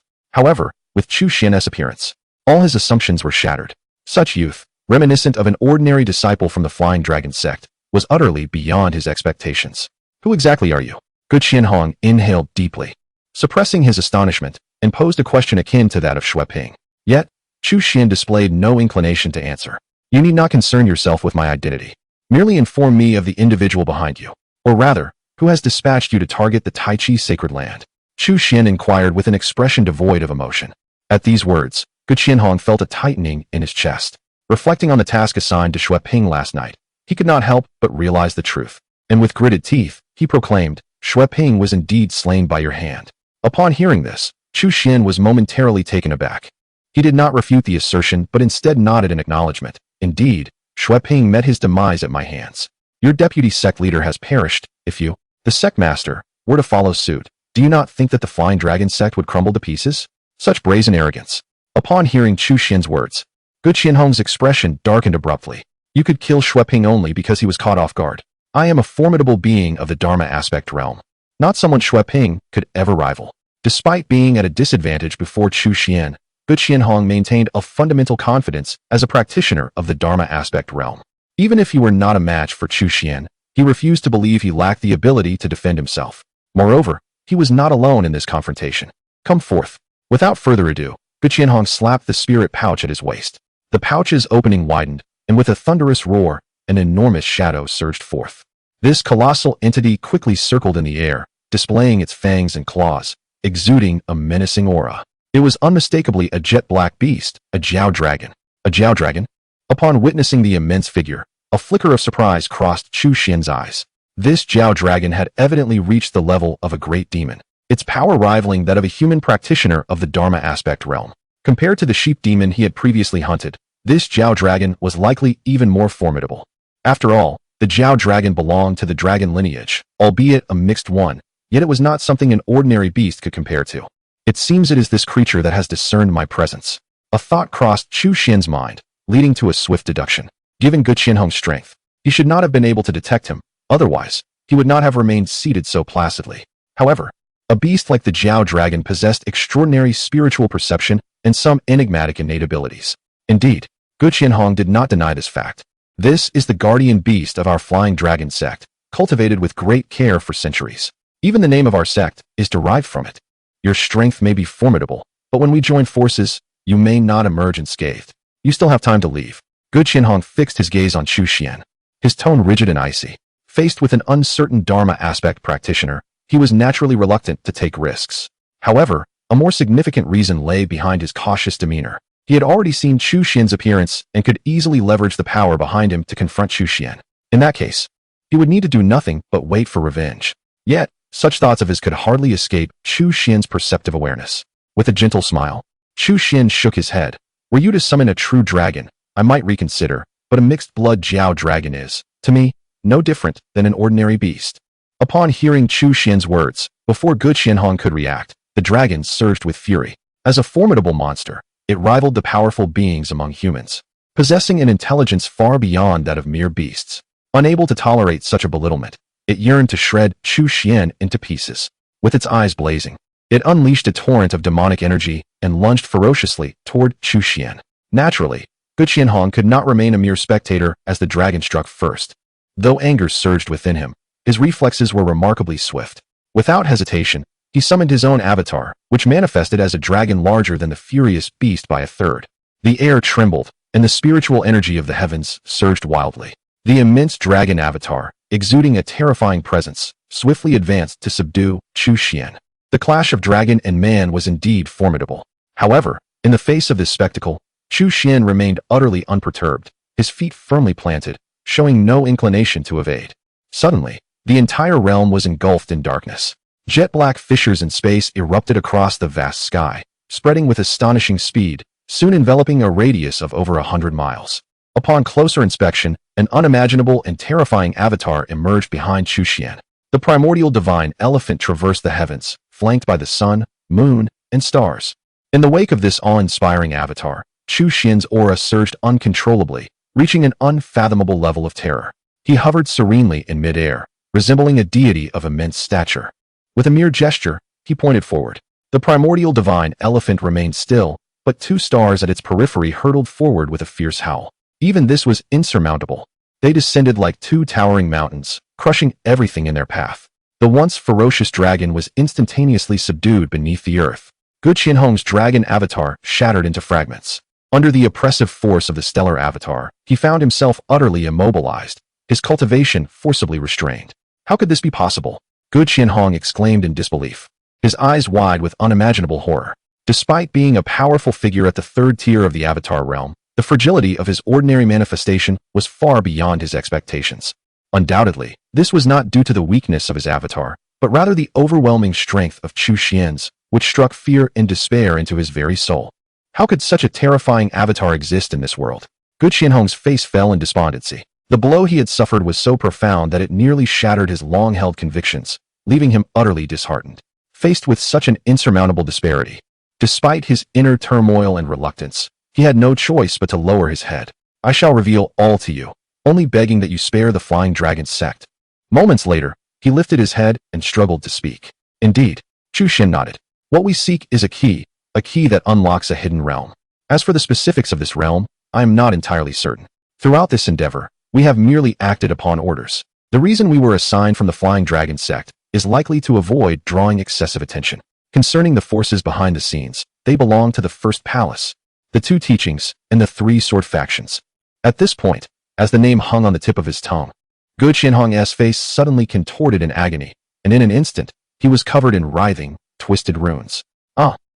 However, with Chu Xian's appearance, all his assumptions were shattered. Such youth, reminiscent of an ordinary disciple from the Flying Dragon sect, was utterly beyond his expectations. Who exactly are you? Gu Qianhong inhaled deeply, suppressing his astonishment, and posed a question akin to that of Shui Ping. Yet, Chu Xian displayed no inclination to answer. You need not concern yourself with my identity. Merely inform me of the individual behind you, or rather, who has dispatched you to target the Tai Chi sacred land. Chu Xian inquired with an expression devoid of emotion. At these words, Gu Qianhong felt a tightening in his chest. Reflecting on the task assigned to Shui Ping last night, he could not help but realize the truth. And with gritted teeth, he proclaimed, Shui Ping was indeed slain by your hand. Upon hearing this, Chu Xian was momentarily taken aback. He did not refute the assertion but instead nodded in acknowledgement. Indeed, Shui Ping met his demise at my hands. Your deputy sect leader has perished. If you, the sect master, were to follow suit, do you not think that the Flying Dragon sect would crumble to pieces? Such brazen arrogance. Upon hearing Chu Xian's words, Gu Qianhong's expression darkened abruptly. You could kill Shui Ping only because he was caught off guard. I am a formidable being of the Dharma aspect realm. Not someone Shui Ping could ever rival. Despite being at a disadvantage before Chu Xian, Gu Qianhong maintained a fundamental confidence as a practitioner of the Dharma aspect realm. Even if he were not a match for Chu Xian, he refused to believe he lacked the ability to defend himself. Moreover, he was not alone in this confrontation. Come forth. Without further ado, Gu Qianhong slapped the spirit pouch at his waist. The pouch's opening widened, and with a thunderous roar, an enormous shadow surged forth. This colossal entity quickly circled in the air, displaying its fangs and claws, exuding a menacing aura. It was unmistakably a jet-black beast, a Jiao dragon. A Jiao dragon? Upon witnessing the immense figure, a flicker of surprise crossed Chu Xian's eyes. This Jiao dragon had evidently reached the level of a great demon, its power rivaling that of a human practitioner of the Dharma aspect realm. Compared to the sheep demon he had previously hunted, this Jiao dragon was likely even more formidable. After all, the Jiao dragon belonged to the dragon lineage, albeit a mixed one, yet it was not something an ordinary beast could compare to. It seems it is this creature that has discerned my presence. A thought crossed Chu Xian's mind, leading to a swift deduction. Given Gu Qianhong's strength, he should not have been able to detect him, otherwise, he would not have remained seated so placidly. However, a beast like the Jiao dragon possessed extraordinary spiritual perception and some enigmatic innate abilities. Indeed, Gu Qianhong did not deny this fact. This is the guardian beast of our Flying Dragon sect, cultivated with great care for centuries. Even the name of our sect is derived from it. Your strength may be formidable, but when we join forces, you may not emerge unscathed. You still have time to leave. Gu Qianhong fixed his gaze on Chu Xian, his tone rigid and icy. Faced with an uncertain Dharma aspect practitioner, he was naturally reluctant to take risks. However, a more significant reason lay behind his cautious demeanor. He had already seen Chu Xian's appearance and could easily leverage the power behind him to confront Chu Xian. In that case, he would need to do nothing but wait for revenge. Yet, Such thoughts of his could hardly escape Chu Xian's perceptive awareness. With a gentle smile, Chu Xian shook his head. Were you to summon a true dragon, I might reconsider, but a mixed-blood Jiao dragon is, to me, no different than an ordinary beast. Upon hearing Chu Xian's words, before Gu Qianhong could react, the dragon surged with fury. As a formidable monster, it rivaled the powerful beings among humans, possessing an intelligence far beyond that of mere beasts. Unable to tolerate such a belittlement, it yearned to shred Chu Xian into pieces. With its eyes blazing, it unleashed a torrent of demonic energy and lunged ferociously toward Chu Xian. Naturally, Gu Qianhong could not remain a mere spectator as the dragon struck first. Though anger surged within him, his reflexes were remarkably swift. Without hesitation, he summoned his own avatar, which manifested as a dragon larger than the furious beast by a third. The air trembled, and the spiritual energy of the heavens surged wildly. The immense dragon avatar, exuding a terrifying presence, swiftly advanced to subdue Chu Xian. The clash of dragon and man was indeed formidable. However, in the face of this spectacle, Chu Xian remained utterly unperturbed, his feet firmly planted, showing no inclination to evade. Suddenly, the entire realm was engulfed in darkness. Jet-black fissures in space erupted across the vast sky, spreading with astonishing speed, soon enveloping a radius of over 100 miles. Upon closer inspection, an unimaginable and terrifying avatar emerged behind Chu Xian. The primordial divine elephant traversed the heavens, flanked by the sun, moon, and stars. In the wake of this awe-inspiring avatar, Chu Xian's aura surged uncontrollably, reaching an unfathomable level of terror. He hovered serenely in mid-air, resembling a deity of immense stature. With a mere gesture, he pointed forward. The primordial divine elephant remained still, but two stars at its periphery hurtled forward with a fierce howl. Even this was insurmountable. They descended like two towering mountains, crushing everything in their path. The once ferocious dragon was instantaneously subdued beneath the earth. Gu Qianhong's dragon avatar shattered into fragments. Under the oppressive force of the stellar avatar, he found himself utterly immobilized, his cultivation forcibly restrained. How could this be possible? Gu Qianhong exclaimed in disbelief, his eyes wide with unimaginable horror. Despite being a powerful figure at the third tier of the avatar realm, the fragility of his ordinary manifestation was far beyond his expectations. Undoubtedly, this was not due to the weakness of his avatar, but rather the overwhelming strength of Chu Xian's, which struck fear and despair into his very soul. How could such a terrifying avatar exist in this world? Gu Qianhong's face fell in despondency. The blow he had suffered was so profound that it nearly shattered his long-held convictions, leaving him utterly disheartened. Faced with such an insurmountable disparity, despite his inner turmoil and reluctance, he had no choice but to lower his head. I shall reveal all to you, only begging that you spare the Flying Dragon sect. Moments later, he lifted his head and struggled to speak. Indeed, Chu Xian nodded. What we seek is a key that unlocks a hidden realm. As for the specifics of this realm, I am not entirely certain. Throughout this endeavor, we have merely acted upon orders. The reason we were assigned from the Flying Dragon sect is likely to avoid drawing excessive attention. Concerning the forces behind the scenes, they belong to the First Palace, the Two Teachings, and the Three Sword Factions. At this point, as the name hung on the tip of his tongue, Gu Qianhong's face suddenly contorted in agony, and in an instant, he was covered in writhing, twisted runes.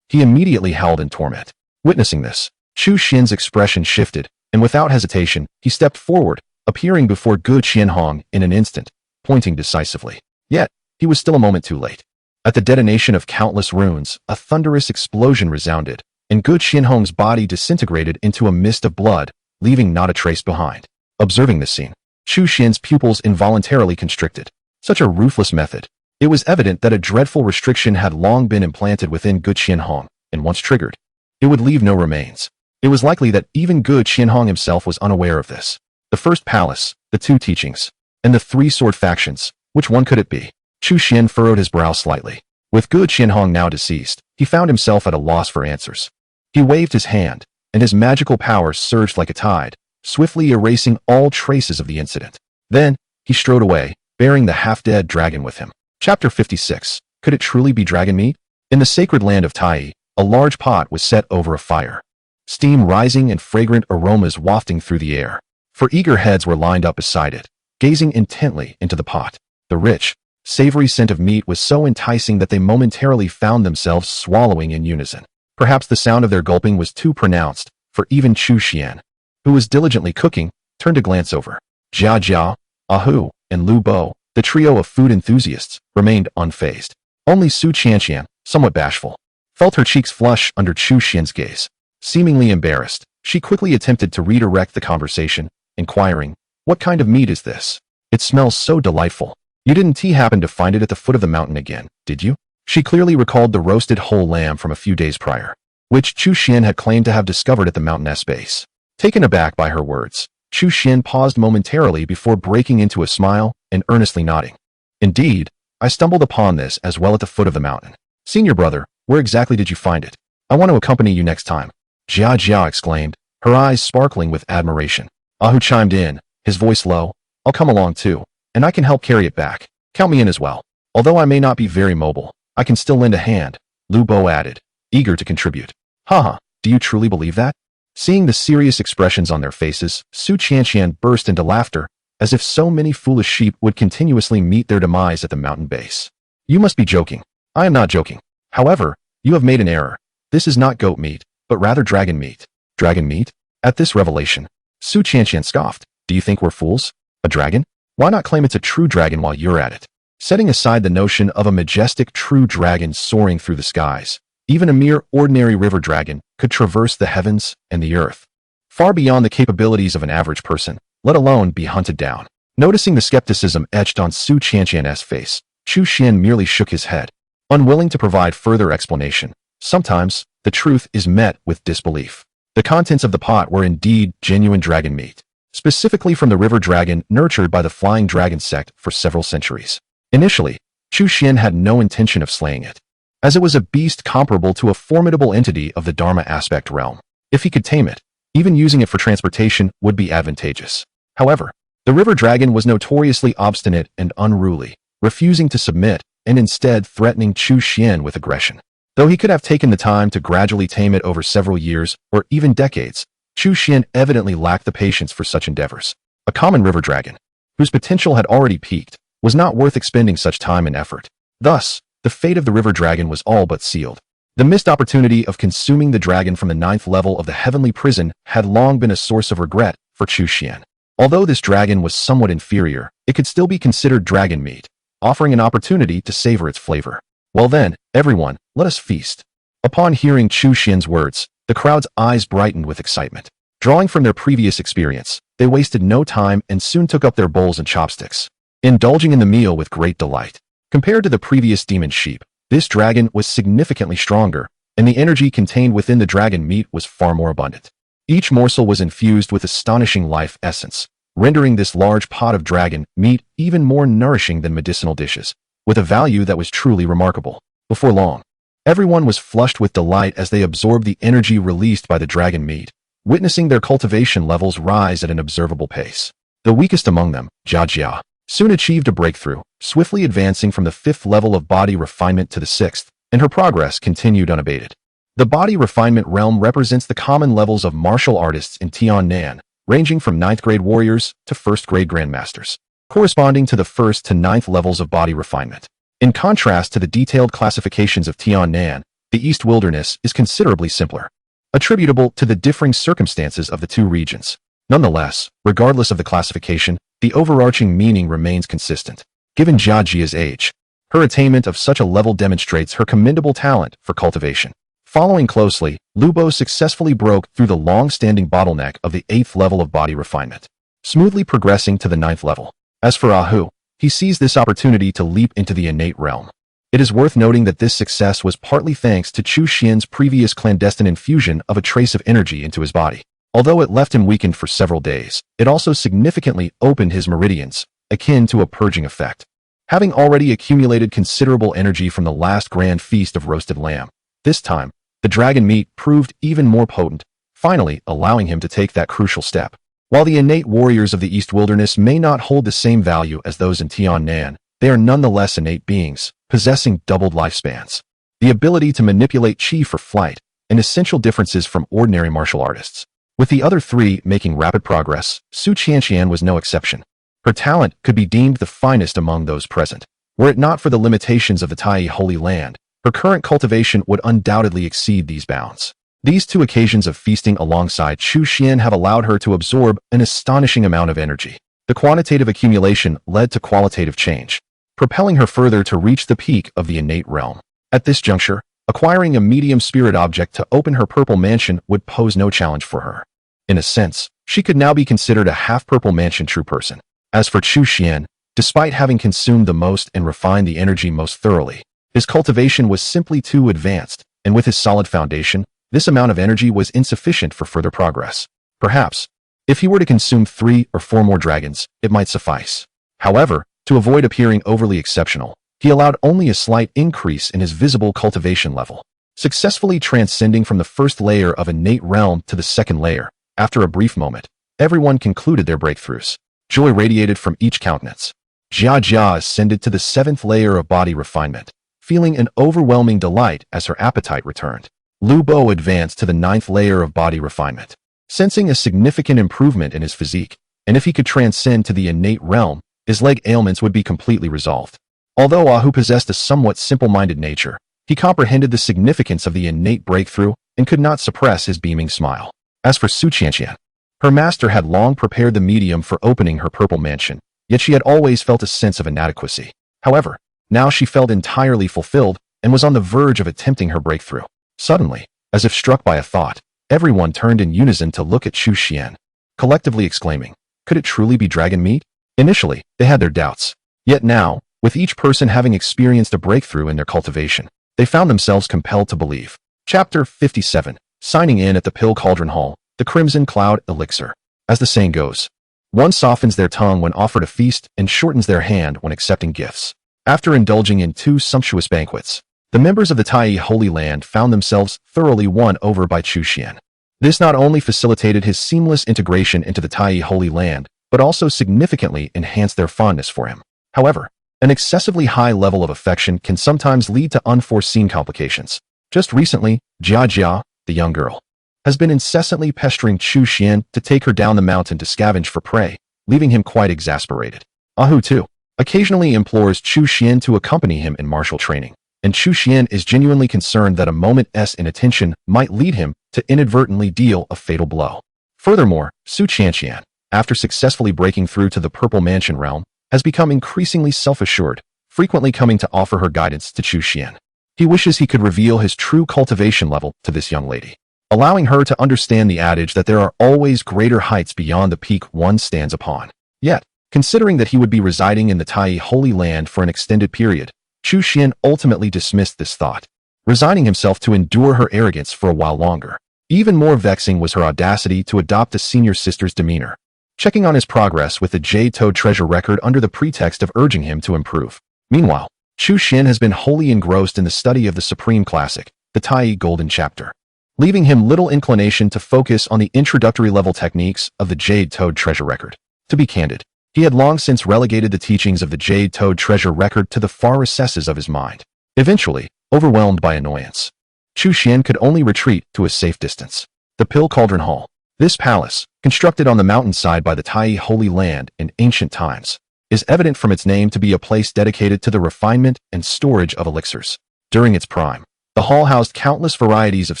He immediately howled in torment. Witnessing this, Chu Xian's expression shifted, and without hesitation, he stepped forward, appearing before Gu Qianhong in an instant, pointing decisively. Yet, he was still a moment too late. At the detonation of countless runes, a thunderous explosion resounded, and Gu Qianhong's body disintegrated into a mist of blood, leaving not a trace behind. Observing this scene, Chu Xian's pupils involuntarily constricted. Such a ruthless method. It was evident that a dreadful restriction had long been implanted within Gu Qianhong, and once triggered, it would leave no remains. It was likely that even Gu Qianhong himself was unaware of this. The First Palace, the Two Teachings, and the Three Sword Factions, which one could it be? Chu Xian furrowed his brow slightly. With Gu Qianhong now deceased, he found himself at a loss for answers. He waved his hand, and his magical power surged like a tide, swiftly erasing all traces of the incident. Then, he strode away, bearing the half-dead dragon with him. Chapter 56. Could it truly be dragon meat? In the sacred land of Tai, a large pot was set over a fire. Steam rising and fragrant aromas wafting through the air. For eager heads were lined up beside it, gazing intently into the pot. The rich, savory scent of meat was so enticing that they momentarily found themselves swallowing in unison. Perhaps the sound of their gulping was too pronounced, for even Chu Xian, who was diligently cooking, turned to glance over. Jia Jia, Ahu, and Lu Bo, The trio of food enthusiasts remained unfazed. Only Chu Xian, somewhat bashful, felt her cheeks flush under Chu Xian's gaze. Seemingly embarrassed, she quickly attempted to redirect the conversation, inquiring, "What kind of meat is this? It smells so delightful. You didn't happen to find it at the foot of the mountain again, did you?" She clearly recalled the roasted whole lamb from a few days prior, which Chu Xian had claimed to have discovered at the mountain's base. Taken aback by her words, Chu Xian paused momentarily before breaking into a smile and earnestly nodding. "Indeed, I stumbled upon this as well at the foot of the mountain. Senior brother, where exactly did you find it? I want to accompany you next time." Jia exclaimed, her eyes sparkling with admiration. Ahu chimed in, his voice low, "I'll come along too, and I can help carry it back. Count me in as well. Although I may not be very mobile, I can still lend a hand," Lu Bo added, eager to contribute. "Haha, do you truly believe that?" Seeing the serious expressions on their faces, Chu Xian burst into laughter, as if so many foolish sheep would continuously meet their demise at the mountain base. "You must be joking." "I am not joking. However, you have made an error. This is not goat meat, but rather dragon meat." "Dragon meat?" At this revelation, Chu Xian scoffed. "Do you think we're fools? A dragon? Why not claim it's a true dragon while you're at it?" Setting aside the notion of a majestic true dragon soaring through the skies, even a mere ordinary river dragon could traverse the heavens and the earth, far beyond the capabilities of an average person, let alone be hunted down. Noticing the skepticism etched on Chu Xian's face, Chu Xian merely shook his head, unwilling to provide further explanation. Sometimes, the truth is met with disbelief. The contents of the pot were indeed genuine dragon meat, specifically from the river dragon nurtured by the flying dragon sect for several centuries. Initially, Chu Xian had no intention of slaying it, as it was a beast comparable to a formidable entity of the Dharma aspect realm. If he could tame it, even using it for transportation would be advantageous. However, the river dragon was notoriously obstinate and unruly, refusing to submit and instead threatening Chu Xian with aggression. Though he could have taken the time to gradually tame it over several years or even decades, Chu Xian evidently lacked the patience for such endeavors. A common river dragon, whose potential had already peaked, was not worth expending such time and effort. Thus, the fate of the river dragon was all but sealed. The missed opportunity of consuming the dragon from the 9th level of the heavenly prison had long been a source of regret for Chu Xian. Although this dragon was somewhat inferior, it could still be considered dragon meat, offering an opportunity to savor its flavor. "Well then, everyone, let us feast." Upon hearing Chu Xian's words, the crowd's eyes brightened with excitement. Drawing from their previous experience, they wasted no time and soon took up their bowls and chopsticks, indulging in the meal with great delight. Compared to the previous demon sheep, this dragon was significantly stronger, and the energy contained within the dragon meat was far more abundant. Each morsel was infused with astonishing life essence, rendering this large pot of dragon meat even more nourishing than medicinal dishes, with a value that was truly remarkable. Before long, everyone was flushed with delight as they absorbed the energy released by the dragon meat, witnessing their cultivation levels rise at an observable pace. The weakest among them, Jia, soon achieved a breakthrough, swiftly advancing from the 5th level of body refinement to the 6th, and her progress continued unabated. The body refinement realm represents the common levels of martial artists in Tiannan, ranging from 9th grade warriors to 1st grade grandmasters, corresponding to the 1st to 9th levels of body refinement. In contrast to the detailed classifications of Tiannan, the East Wilderness is considerably simpler, attributable to the differing circumstances of the two regions. Nonetheless, regardless of the classification, the overarching meaning remains consistent. Given Jia's age, her attainment of such a level demonstrates her commendable talent for cultivation. Following closely, Lu Bo successfully broke through the long-standing bottleneck of the 8th level of body refinement, smoothly progressing to the 9th level. As for Ahu, he seized this opportunity to leap into the innate realm. It is worth noting that this success was partly thanks to Chu Xian's previous clandestine infusion of a trace of energy into his body. Although it left him weakened for several days, it also significantly opened his meridians, akin to a purging effect. Having already accumulated considerable energy from the last grand feast of roasted lamb, this time, the dragon meat proved even more potent, finally allowing him to take that crucial step. While the innate warriors of the East Wilderness may not hold the same value as those in Tiannan, they are nonetheless innate beings, possessing doubled lifespans, the ability to manipulate chi for flight, and essential differences from ordinary martial artists. With the other three making rapid progress, Chu Xian was no exception. Her talent could be deemed the finest among those present. Were it not for the limitations of the Tai Holy Land, her current cultivation would undoubtedly exceed these bounds. These two occasions of feasting alongside Chu Xian have allowed her to absorb an astonishing amount of energy. The quantitative accumulation led to qualitative change, propelling her further to reach the peak of the innate realm. At this juncture, acquiring a medium spirit object to open her purple mansion would pose no challenge for her. In a sense, she could now be considered a half-purple mansion true person. As for Chu Xian, despite having consumed the most and refined the energy most thoroughly, his cultivation was simply too advanced, and with his solid foundation, this amount of energy was insufficient for further progress. Perhaps, if he were to consume 3 or 4 more dragons, it might suffice. However, to avoid appearing overly exceptional, he allowed only a slight increase in his visible cultivation level, successfully transcending from the first layer of innate realm to the second layer. After a brief moment, everyone concluded their breakthroughs. Joy radiated from each countenance. Jia ascended to the 7th layer of body refinement, feeling an overwhelming delight as her appetite returned. Lu Bo advanced to the 9th layer of body refinement, sensing a significant improvement in his physique, and if he could transcend to the innate realm, his leg ailments would be completely resolved. Although Ahu possessed a somewhat simple-minded nature, he comprehended the significance of the innate breakthrough and could not suppress his beaming smile. As for Su Qianqian, her master had long prepared the medium for opening her purple mansion, yet she had always felt a sense of inadequacy. However, now she felt entirely fulfilled and was on the verge of attempting her breakthrough. Suddenly, as if struck by a thought, everyone turned in unison to look at Chu Xian, collectively exclaiming, could it truly be dragon meat? Initially, they had their doubts. Yet now, with each person having experienced a breakthrough in their cultivation, they found themselves compelled to believe. Chapter 57. Signing in at the Pill Cauldron Hall, the Crimson Cloud Elixir. As the saying goes, one softens their tongue when offered a feast and shortens their hand when accepting gifts. After indulging in 2 sumptuous banquets, the members of the Tai Holy Land found themselves thoroughly won over by Chu Xian. This not only facilitated his seamless integration into the Tai Holy Land, but also significantly enhanced their fondness for him. However, an excessively high level of affection can sometimes lead to unforeseen complications. Just recently, Jia, the young girl, has been incessantly pestering Chu Xian to take her down the mountain to scavenge for prey, leaving him quite exasperated. Ahu, too, occasionally implores Chu Xian to accompany him in martial training, and Chu Xian is genuinely concerned that a moment's inattention might lead him to inadvertently deal a fatal blow. Furthermore, Su Qianqian, after successfully breaking through to the Purple Mansion realm, has become increasingly self-assured, frequently coming to offer her guidance to Chu Xian. He wishes he could reveal his true cultivation level to this young lady, allowing her to understand the adage that there are always greater heights beyond the peak one stands upon. Yet, considering that he would be residing in the Tai Holy Land for an extended period, Chu Xian ultimately dismissed this thought, resigning himself to endure her arrogance for a while longer. Even more vexing was her audacity to adopt the senior sister's demeanor, checking on his progress with the Jade Toad treasure record under the pretext of urging him to improve. Meanwhile, Chu Xian has been wholly engrossed in the study of the supreme classic, the Tai Golden Chapter, leaving him little inclination to focus on the introductory level techniques of the Jade Toad treasure record. To be candid, he had long since relegated the teachings of the Jade Toad treasure record to the far recesses of his mind. Eventually, overwhelmed by annoyance, Chu Xian could only retreat to a safe distance. The Pill Cauldron Hall. This palace, constructed on the mountainside by the Tai Holy Land in ancient times, is evident from its name to be a place dedicated to the refinement and storage of elixirs. During its prime, the hall housed countless varieties of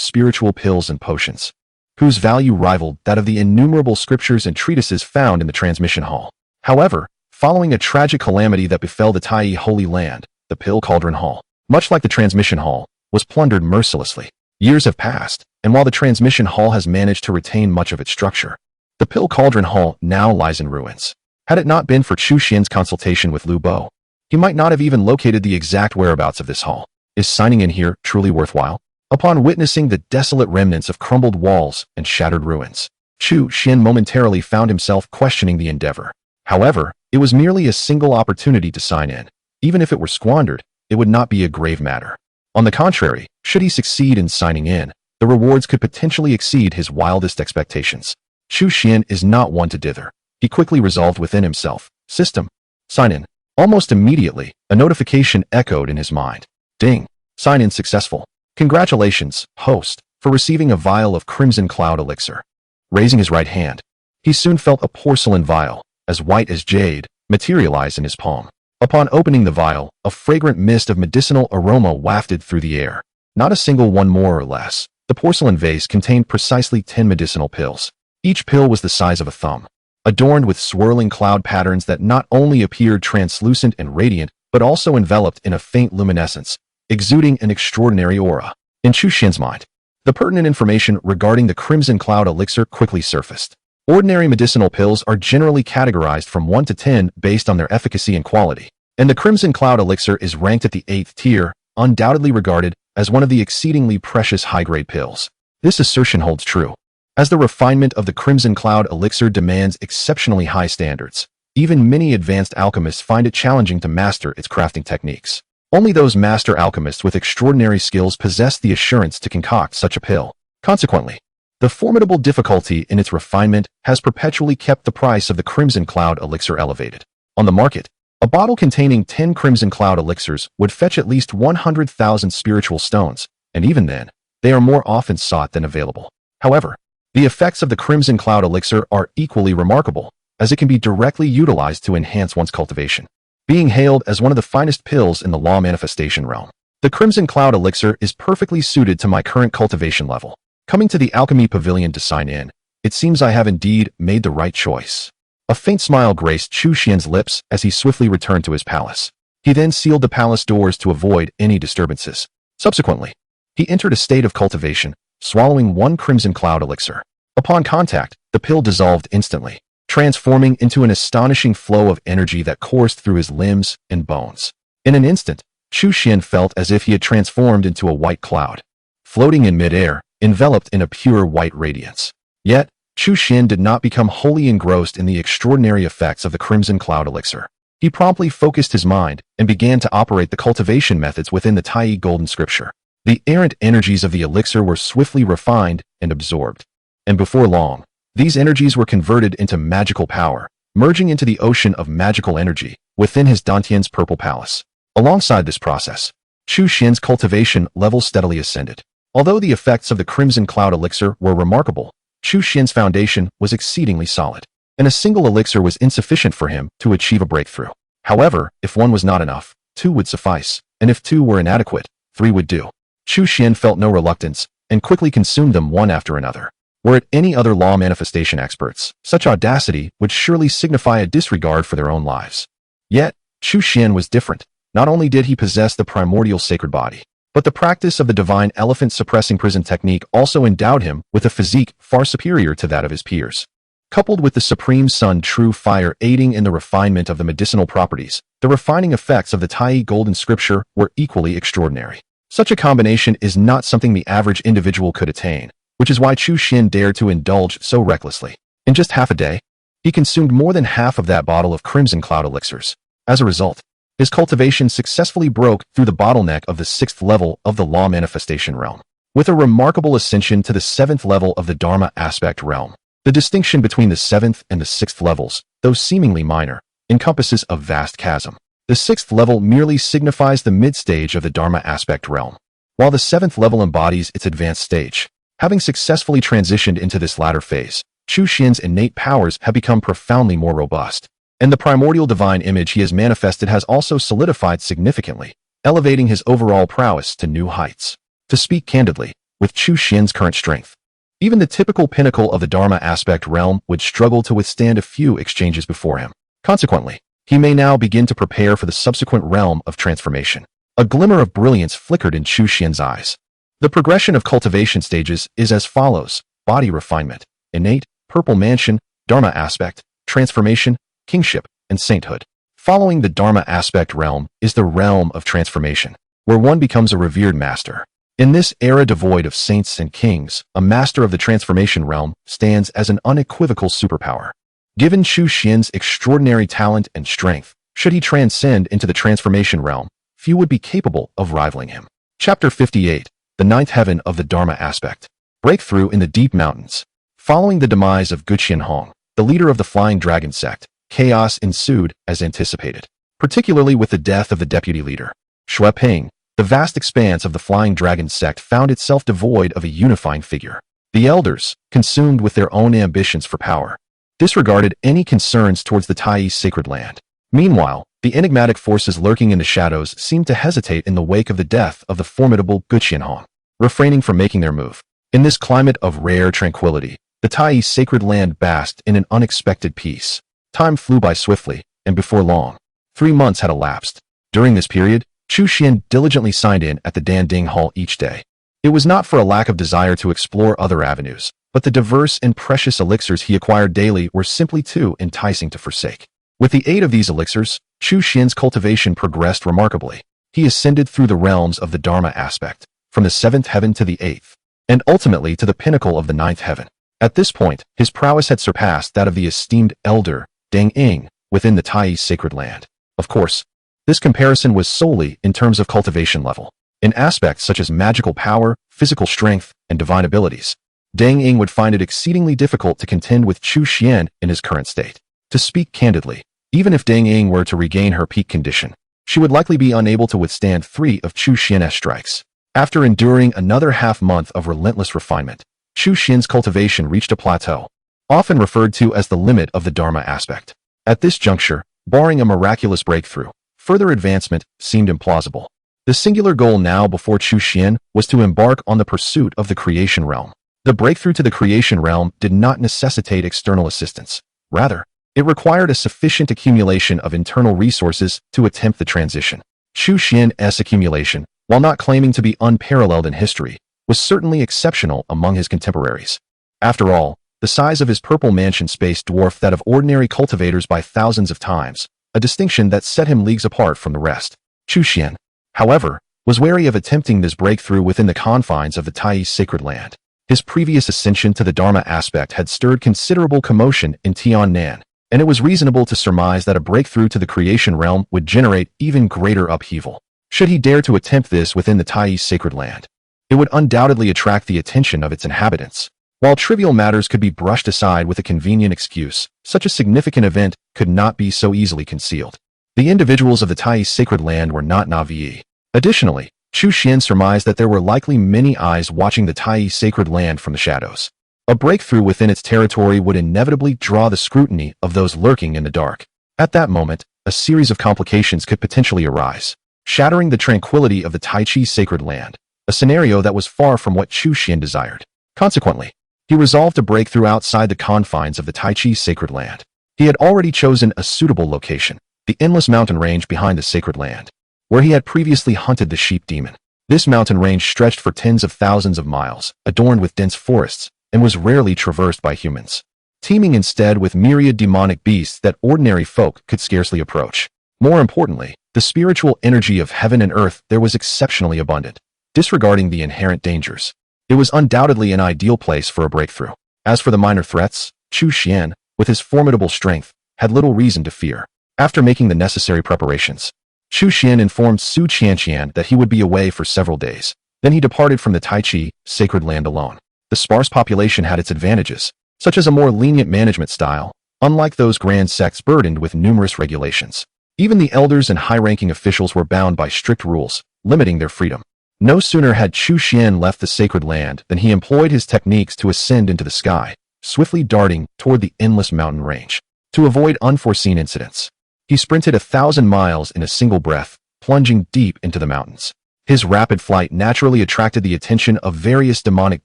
spiritual pills and potions, whose value rivaled that of the innumerable scriptures and treatises found in the transmission hall. However, following a tragic calamity that befell the Tai Holy Land, the Pill Cauldron Hall, much like the transmission hall, was plundered mercilessly. Years have passed, and while the transmission hall has managed to retain much of its structure, the Pill Cauldron Hall now lies in ruins. Had it not been for Chu Xian's consultation with Lu Bo, he might not have even located the exact whereabouts of this hall. Is signing in here truly worthwhile? Upon witnessing the desolate remnants of crumbled walls and shattered ruins, Chu Xian momentarily found himself questioning the endeavor. However, it was merely a single opportunity to sign in. Even if it were squandered, it would not be a grave matter. On the contrary, should he succeed in signing in, the rewards could potentially exceed his wildest expectations. Chu Xian is not one to dither. He quickly resolved within himself, "System. Sign in." Almost immediately, a notification echoed in his mind. Ding. Sign in successful. Congratulations, host, for receiving a vial of Crimson Cloud Elixir. Raising his right hand, he soon felt a porcelain vial, as white as jade, materialize in his palm. Upon opening the vial, a fragrant mist of medicinal aroma wafted through the air. Not a single one more or less. The porcelain vase contained precisely 10 medicinal pills. Each pill was the size of a thumb. adorned with swirling cloud patterns that not only appeared translucent and radiant, but also enveloped in a faint luminescence, exuding an extraordinary aura. In Chu Xian's mind, the pertinent information regarding the Crimson Cloud Elixir quickly surfaced. Ordinary medicinal pills are generally categorized from 1 to 10 based on their efficacy and quality, and the Crimson Cloud Elixir is ranked at the 8th tier, undoubtedly regarded as one of the exceedingly precious high-grade pills. This assertion holds true, as the refinement of the Crimson Cloud Elixir demands exceptionally high standards. Even many advanced alchemists find it challenging to master its crafting techniques. Only those master alchemists with extraordinary skills possess the assurance to concoct such a pill. Consequently, the formidable difficulty in its refinement has perpetually kept the price of the Crimson Cloud Elixir elevated. On the market, a bottle containing 10 Crimson Cloud Elixirs would fetch at least 100,000 spiritual stones, and even then, they are more often sought than available. However, the effects of the Crimson Cloud Elixir are equally remarkable, as it can be directly utilized to enhance one's cultivation. Being hailed as one of the finest pills in the law manifestation realm, the Crimson Cloud Elixir is perfectly suited to my current cultivation level. Coming to the Alchemy Pavilion to sign in, it seems I have indeed made the right choice. A faint smile graced Chu Xian's lips as he swiftly returned to his palace. He then sealed the palace doors to avoid any disturbances. Subsequently, he entered a state of cultivation, swallowing 1 Crimson Cloud Elixir. Upon contact, the pill dissolved instantly, transforming into an astonishing flow of energy that coursed through his limbs and bones. In an instant, Chu Xian felt as if he had transformed into a white cloud, floating in midair, enveloped in a pure white radiance. Yet, Chu Xian did not become wholly engrossed in the extraordinary effects of the Crimson Cloud Elixir. He promptly focused his mind and began to operate the cultivation methods within the Tai Golden Scripture. The errant energies of the elixir were swiftly refined and absorbed. And before long, these energies were converted into magical power, merging into the ocean of magical energy within his Dantian's Purple Palace. Alongside this process, Chu Xian's cultivation level steadily ascended. Although the effects of the Crimson Cloud Elixir were remarkable, Chu Xian's foundation was exceedingly solid, and a single elixir was insufficient for him to achieve a breakthrough. However, if 1 was not enough, 2 would suffice, and if 2 were inadequate, 3 would do. Chu Xian felt no reluctance and quickly consumed them one after another. Were it any other law manifestation experts, such audacity would surely signify a disregard for their own lives. Yet, Chu Xian was different. Not only did he possess the primordial sacred body, but the practice of the divine elephant-suppressing prison technique also endowed him with a physique far superior to that of his peers. Coupled with the Supreme Sun True Fire aiding in the refinement of the medicinal properties, the refining effects of the Tai Golden Scripture were equally extraordinary. Such a combination is not something the average individual could attain, which is why Chu Xian dared to indulge so recklessly. In just half a day, he consumed more than half of that bottle of Crimson Cloud Elixirs. As a result, his cultivation successfully broke through the bottleneck of the 6th level of the law manifestation realm, with a remarkable ascension to the 7th level of the Dharma aspect realm. The distinction between the 7th and the 6th levels, though seemingly minor, encompasses a vast chasm. The 6th level merely signifies the mid-stage of the Dharma aspect realm, while the 7th level embodies its advanced stage. Having successfully transitioned into this latter phase, Chu Xian's innate powers have become profoundly more robust, and the primordial divine image he has manifested has also solidified significantly, elevating his overall prowess to new heights. To speak candidly, with Chu Xian's current strength, even the typical pinnacle of the Dharma aspect realm would struggle to withstand a few exchanges before him. Consequently, he may now begin to prepare for the subsequent realm of transformation. A glimmer of brilliance flickered in Chu Xian's eyes. The progression of cultivation stages is as follows: body refinement, innate, purple mansion, Dharma aspect, transformation, kingship, and sainthood. Following the Dharma aspect realm is the realm of transformation, where one becomes a revered master. In this era devoid of saints and kings, a master of the transformation realm stands as an unequivocal superpower. Given Chu Xian's extraordinary talent and strength, should he transcend into the transformation realm, few would be capable of rivaling him. Chapter 58. The 9th Heaven of the Dharma Aspect. Breakthrough in the Deep Mountains. Following the demise of Guqian Hong, the leader of the Flying Dragon sect, chaos ensued as anticipated, particularly with the death of the deputy leader. Shui Ping, the vast expanse of the Flying Dragon sect found itself devoid of a unifying figure. The elders, consumed with their own ambitions for power, disregarded any concerns towards the Tai sacred land. Meanwhile, the enigmatic forces lurking in the shadows seemed to hesitate in the wake of the death of the formidable Guqian Hong, refraining from making their move. In this climate of rare tranquility, The Tai's sacred land basked in an unexpected peace. Time flew by swiftly, and before long, 3 months had elapsed. During this period, Chu Xian diligently signed in at the Danding Hall each day. It was not for a lack of desire to explore other avenues, but the diverse and precious elixirs he acquired daily were simply too enticing to forsake. With the aid of these elixirs, Chu Xian's cultivation progressed remarkably. He ascended through the realms of the Dharma aspect, from the 7th heaven to the 8th, and ultimately to the pinnacle of the 9th heaven. At this point, his prowess had surpassed that of the esteemed elder, Deng Ying, within the Tai's sacred land. Of course, this comparison was solely in terms of cultivation level. In aspects such as magical power, physical strength, and divine abilities, Deng Ying would find it exceedingly difficult to contend with Chu Xian in his current state. To speak candidly, even if Deng Ying were to regain her peak condition, she would likely be unable to withstand 3 of Chu Xian's strikes. After enduring another half-month of relentless refinement, Chu Xian's cultivation reached a plateau, often referred to as the limit of the Dharma aspect. At this juncture, barring a miraculous breakthrough, further advancement seemed implausible. The singular goal now before Chu Xian was to embark on the pursuit of the creation realm. The breakthrough to the creation realm did not necessitate external assistance. Rather, it required a sufficient accumulation of internal resources to attempt the transition. Chu Xian's accumulation, while not claiming to be unparalleled in history, was certainly exceptional among his contemporaries. After all, the size of his purple mansion space dwarfed that of ordinary cultivators by thousands of times, a distinction that set him leagues apart from the rest. Chu Xian, however, was wary of attempting this breakthrough within the confines of the Tai's sacred land. His previous ascension to the Dharma aspect had stirred considerable commotion in Tiannan, and it was reasonable to surmise that a breakthrough to the creation realm would generate even greater upheaval. Should he dare to attempt this within the Tai's sacred land, it would undoubtedly attract the attention of its inhabitants. While trivial matters could be brushed aside with a convenient excuse, such a significant event could not be so easily concealed. The individuals of the Tai's sacred land were not naive. Additionally, Chu Xian surmised that there were likely many eyes watching the Tai's sacred land from the shadows. A breakthrough within its territory would inevitably draw the scrutiny of those lurking in the dark. At that moment, a series of complications could potentially arise, shattering the tranquility of the Tai's sacred land, a scenario that was far from what Chu Xian desired. Consequently, he resolved to break through outside the confines of the Tai's sacred land. He had already chosen a suitable location, the endless mountain range behind the sacred land, where he had previously hunted the sheep demon. This mountain range stretched for tens of thousands of miles, adorned with dense forests, and was rarely traversed by humans, teeming instead with myriad demonic beasts that ordinary folk could scarcely approach. More importantly, the spiritual energy of heaven and earth there was exceptionally abundant. Disregarding the inherent dangers, it was undoubtedly an ideal place for a breakthrough. As for the minor threats, Chu Xian, with his formidable strength, had little reason to fear. After making the necessary preparations, Chu Xian informed Su Qianqian that he would be away for several days. Then he departed from the Taichi sacred land alone. The sparse population had its advantages, such as a more lenient management style, unlike those grand sects burdened with numerous regulations. Even the elders and high-ranking officials were bound by strict rules, limiting their freedom. No sooner had Chu Xian left the sacred land than he employed his techniques to ascend into the sky, swiftly darting toward the endless mountain range. To avoid unforeseen incidents, he sprinted 1,000 miles in a single breath, plunging deep into the mountains. His rapid flight naturally attracted the attention of various demonic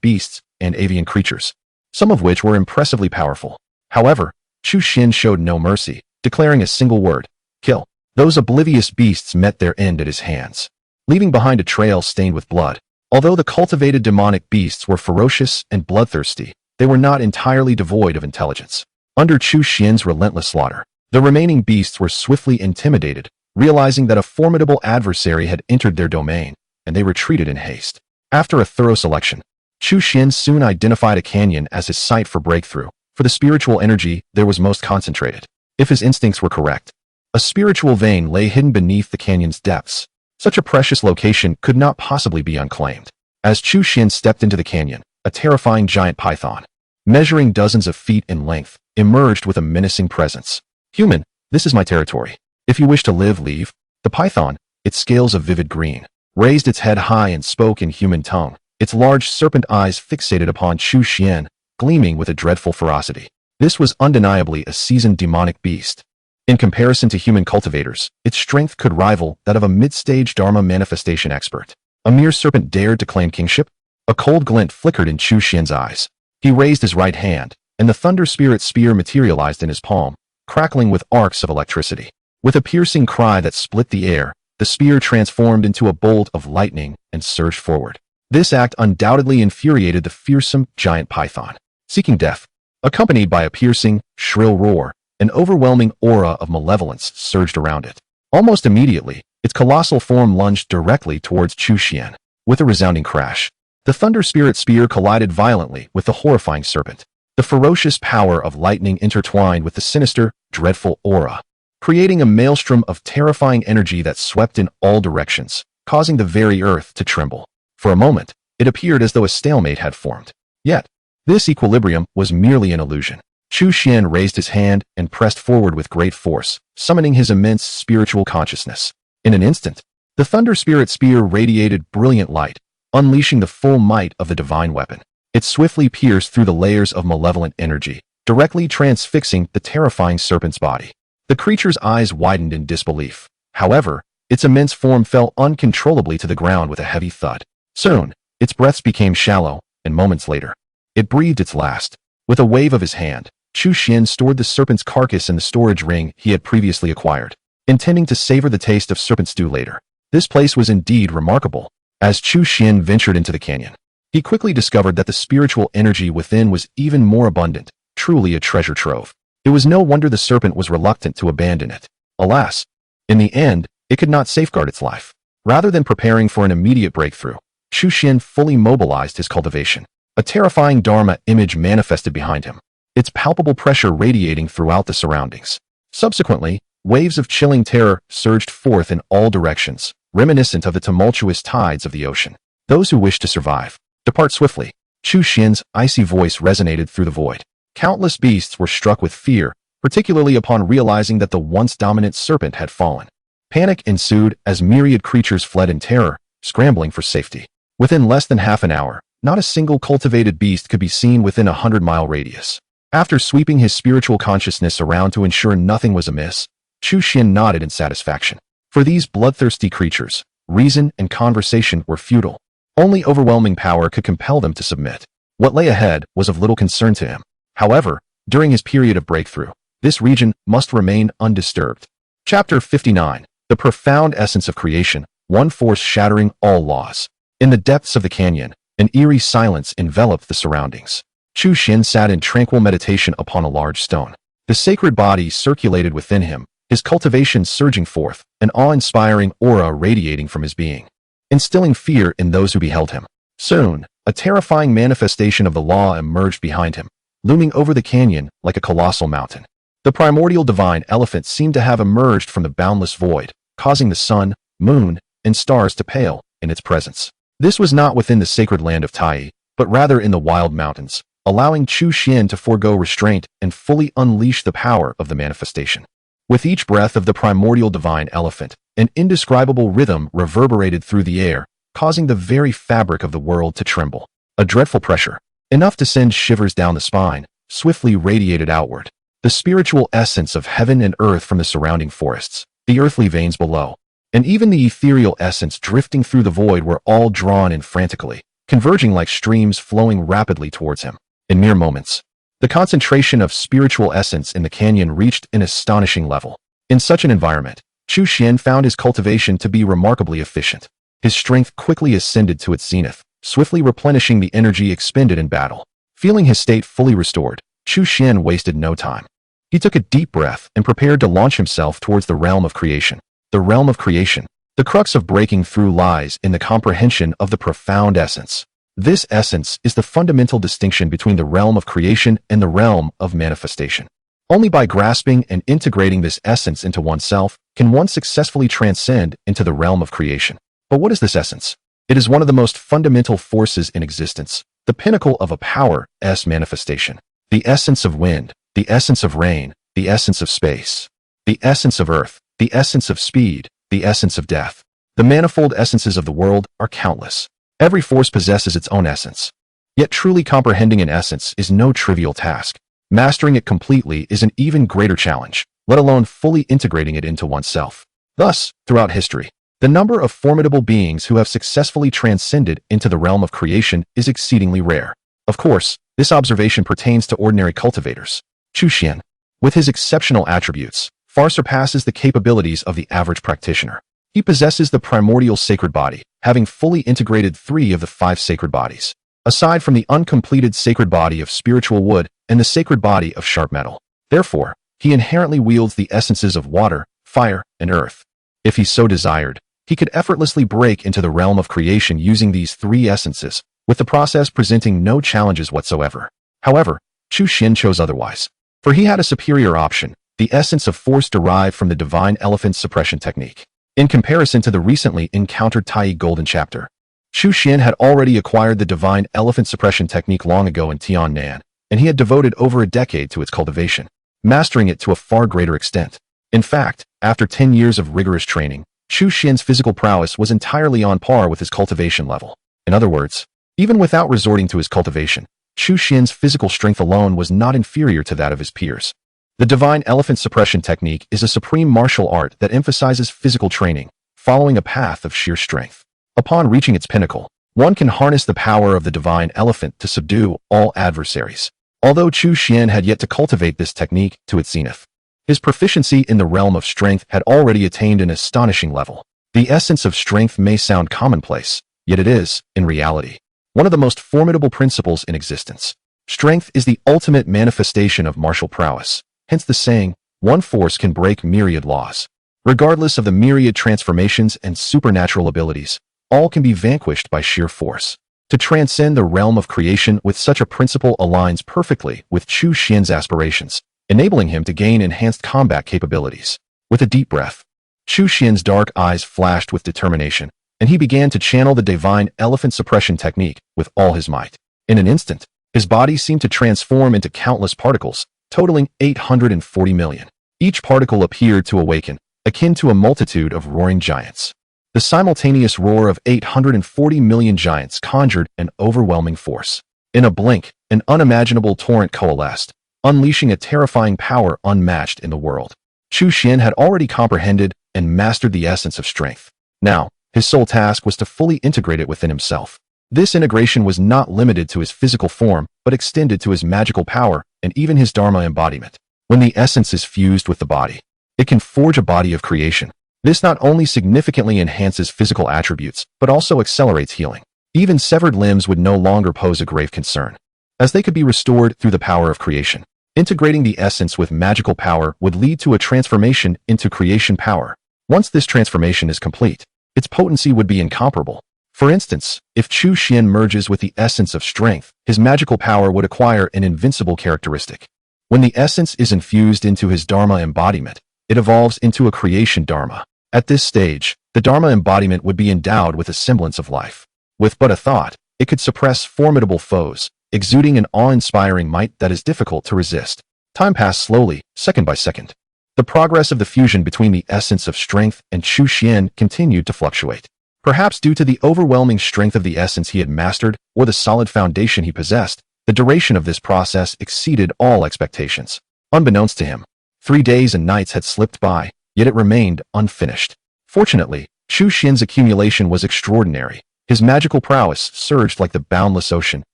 beasts and avian creatures, some of which were impressively powerful. However, Chu Xian showed no mercy, declaring a single word: kill. Those oblivious beasts met their end at his hands, leaving behind a trail stained with blood. Although the cultivated demonic beasts were ferocious and bloodthirsty, they were not entirely devoid of intelligence. Under Chu Xian's relentless slaughter, the remaining beasts were swiftly intimidated, realizing that a formidable adversary had entered their domain, and they retreated in haste. After a thorough selection, Chu Xian soon identified a canyon as his site for breakthrough. For the spiritual energy there was most concentrated. If his instincts were correct, a spiritual vein lay hidden beneath the canyon's depths. Such a precious location could not possibly be unclaimed. As Chu Xian stepped into the canyon, a terrifying giant python, measuring dozens of feet in length, emerged with a menacing presence. "Human, this is my territory. If you wish to live, leave." The python, its scales of vivid green, raised its head high and spoke in human tongue, its large serpent eyes fixated upon Chu Xian, gleaming with a dreadful ferocity. This was undeniably a seasoned demonic beast. In comparison to human cultivators, its strength could rival that of a mid-stage Dharma manifestation expert. A mere serpent dared to claim kingship? A cold glint flickered in Chu Xian's eyes. He raised his right hand, and the Thunder Spirit spear materialized in his palm, crackling with arcs of electricity. With a piercing cry that split the air, the spear transformed into a bolt of lightning and surged forward. This act undoubtedly infuriated the fearsome giant python. Seeking death, accompanied by a piercing, shrill roar, an overwhelming aura of malevolence surged around it. Almost immediately, its colossal form lunged directly towards Chu Xian. With a resounding crash, the Thunder Spirit spear collided violently with the horrifying serpent. The ferocious power of lightning intertwined with the sinister, dreadful aura, creating a maelstrom of terrifying energy that swept in all directions, causing the very earth to tremble. For a moment, it appeared as though a stalemate had formed. Yet, this equilibrium was merely an illusion. Chu Xian raised his hand and pressed forward with great force, summoning his immense spiritual consciousness. In an instant, the Thunder Spirit spear radiated brilliant light, unleashing the full might of the divine weapon. It swiftly pierced through the layers of malevolent energy, directly transfixing the terrifying serpent's body. The creature's eyes widened in disbelief. However, its immense form fell uncontrollably to the ground with a heavy thud. Soon, its breaths became shallow, and moments later, it breathed its last. With a wave of his hand, Chu Xian stored the serpent's carcass in the storage ring he had previously acquired, intending to savor the taste of serpent stew later. This place was indeed remarkable. As Chu Xian ventured into the canyon, he quickly discovered that the spiritual energy within was even more abundant, truly a treasure trove. It was no wonder the serpent was reluctant to abandon it. Alas, in the end, it could not safeguard its life. Rather than preparing for an immediate breakthrough, Chu Xian fully mobilized his cultivation. A terrifying Dharma image manifested behind him, its palpable pressure radiating throughout the surroundings. Subsequently, waves of chilling terror surged forth in all directions, reminiscent of the tumultuous tides of the ocean. Those who wish to survive, depart swiftly. Chu Xian's icy voice resonated through the void. Countless beasts were struck with fear, particularly upon realizing that the once dominant serpent had fallen. Panic ensued as myriad creatures fled in terror, scrambling for safety. Within less than half an hour, not a single cultivated beast could be seen within a 100-mile radius. After sweeping his spiritual consciousness around to ensure nothing was amiss, Chu Xian nodded in satisfaction. For these bloodthirsty creatures, reason and conversation were futile. Only overwhelming power could compel them to submit. What lay ahead was of little concern to him. However, during his period of breakthrough, this region must remain undisturbed. Chapter 59. The Profound Essence of Creation, One Force Shattering All Laws. In the depths of the canyon, an eerie silence enveloped the surroundings. Chu Xian sat in tranquil meditation upon a large stone. The sacred body circulated within him, his cultivation surging forth, an awe-inspiring aura radiating from his being, instilling fear in those who beheld him. Soon, a terrifying manifestation of the law emerged behind him, looming over the canyon like a colossal mountain. The primordial divine elephant seemed to have emerged from the boundless void, causing the sun, moon, and stars to pale in its presence. This was not within the sacred land of Tai, but rather in the wild mountains, allowing Chu Xian to forego restraint and fully unleash the power of the manifestation. With each breath of the primordial divine elephant, an indescribable rhythm reverberated through the air, causing the very fabric of the world to tremble. A dreadful pressure, enough to send shivers down the spine, swiftly radiated outward. The spiritual essence of heaven and earth from the surrounding forests, the earthly veins below, and even the ethereal essence drifting through the void were all drawn in frantically, converging like streams flowing rapidly towards him. In mere moments, the concentration of spiritual essence in the canyon reached an astonishing level. In such an environment, Chu Xian found his cultivation to be remarkably efficient. His strength quickly ascended to its zenith, swiftly replenishing the energy expended in battle. Feeling his state fully restored, Chu Xian wasted no time. He took a deep breath and prepared to launch himself towards the realm of creation. The realm of creation. The crux of breaking through lies in the comprehension of the profound essence. This essence is the fundamental distinction between the realm of creation and the realm of manifestation. Only by grasping and integrating this essence into oneself can one successfully transcend into the realm of creation. But what is this essence? It is one of the most fundamental forces in existence, the pinnacle of a power's manifestation. The essence of wind, the essence of rain, the essence of space, the essence of earth, the essence of speed, the essence of death. The manifold essences of the world are countless. Every force possesses its own essence. Yet truly comprehending an essence is no trivial task. Mastering it completely is an even greater challenge, let alone fully integrating it into oneself. Thus, throughout history, the number of formidable beings who have successfully transcended into the realm of creation is exceedingly rare. Of course, this observation pertains to ordinary cultivators. Chu Xian, with his exceptional attributes, far surpasses the capabilities of the average practitioner. He possesses the primordial sacred body, having fully integrated 3 of the 5 sacred bodies, aside from the uncompleted sacred body of spiritual wood and the sacred body of sharp metal. Therefore, he inherently wields the essences of water, fire, and earth. If he so desired, he could effortlessly break into the realm of creation using these 3 essences, with the process presenting no challenges whatsoever. However, Chu Xian chose otherwise, for he had a superior option, the essence of force derived from the divine elephant suppression technique. In comparison to the recently encountered Tai Golden Chapter, Chu Xian had already acquired the divine elephant suppression technique long ago in Tiannan, and he had devoted over a decade to its cultivation, mastering it to a far greater extent. In fact, after 10 years of rigorous training, Chu Xian's physical prowess was entirely on par with his cultivation level. In other words, even without resorting to his cultivation, Chu Xian's physical strength alone was not inferior to that of his peers. The divine elephant suppression technique is a supreme martial art that emphasizes physical training, following a path of sheer strength. Upon reaching its pinnacle, one can harness the power of the divine elephant to subdue all adversaries. Although Chu Xian had yet to cultivate this technique to its zenith, his proficiency in the realm of strength had already attained an astonishing level. The essence of strength may sound commonplace, yet it is, in reality, one of the most formidable principles in existence. Strength is the ultimate manifestation of martial prowess. Hence the saying, one force can break myriad laws. Regardless of the myriad transformations and supernatural abilities, all can be vanquished by sheer force. To transcend the realm of creation with such a principle aligns perfectly with Chu Xian's aspirations, enabling him to gain enhanced combat capabilities. With a deep breath, Chu Xian's dark eyes flashed with determination, and he began to channel the divine elephant suppression technique with all his might. In an instant, his body seemed to transform into countless particles, totaling 840 million. Each particle appeared to awaken, akin to a multitude of roaring giants. The simultaneous roar of 840 million giants conjured an overwhelming force. In a blink, an unimaginable torrent coalesced, unleashing a terrifying power unmatched in the world. Chu Xian had already comprehended and mastered the essence of strength. Now, his sole task was to fully integrate it within himself. This integration was not limited to his physical form, but extended to his magical power and even his Dharma embodiment. When the essence is fused with the body, it can forge a body of creation. This not only significantly enhances physical attributes, but also accelerates healing. Even severed limbs would no longer pose a grave concern, as they could be restored through the power of creation. Integrating the essence with magical power would lead to a transformation into creation power. Once this transformation is complete, its potency would be incomparable. For instance, if Chu Xian merges with the essence of strength, his magical power would acquire an invincible characteristic. When the essence is infused into his Dharma embodiment, it evolves into a creation Dharma. At this stage, the Dharma embodiment would be endowed with a semblance of life. With but a thought, it could suppress formidable foes, exuding an awe-inspiring might that is difficult to resist. Time passed slowly, second by second. The progress of the fusion between the essence of strength and Chu Xian continued to fluctuate. Perhaps due to the overwhelming strength of the essence he had mastered or the solid foundation he possessed, the duration of this process exceeded all expectations. Unbeknownst to him, 3 days and nights had slipped by, yet it remained unfinished. Fortunately, Chu Xian's accumulation was extraordinary. His magical prowess surged like the boundless ocean,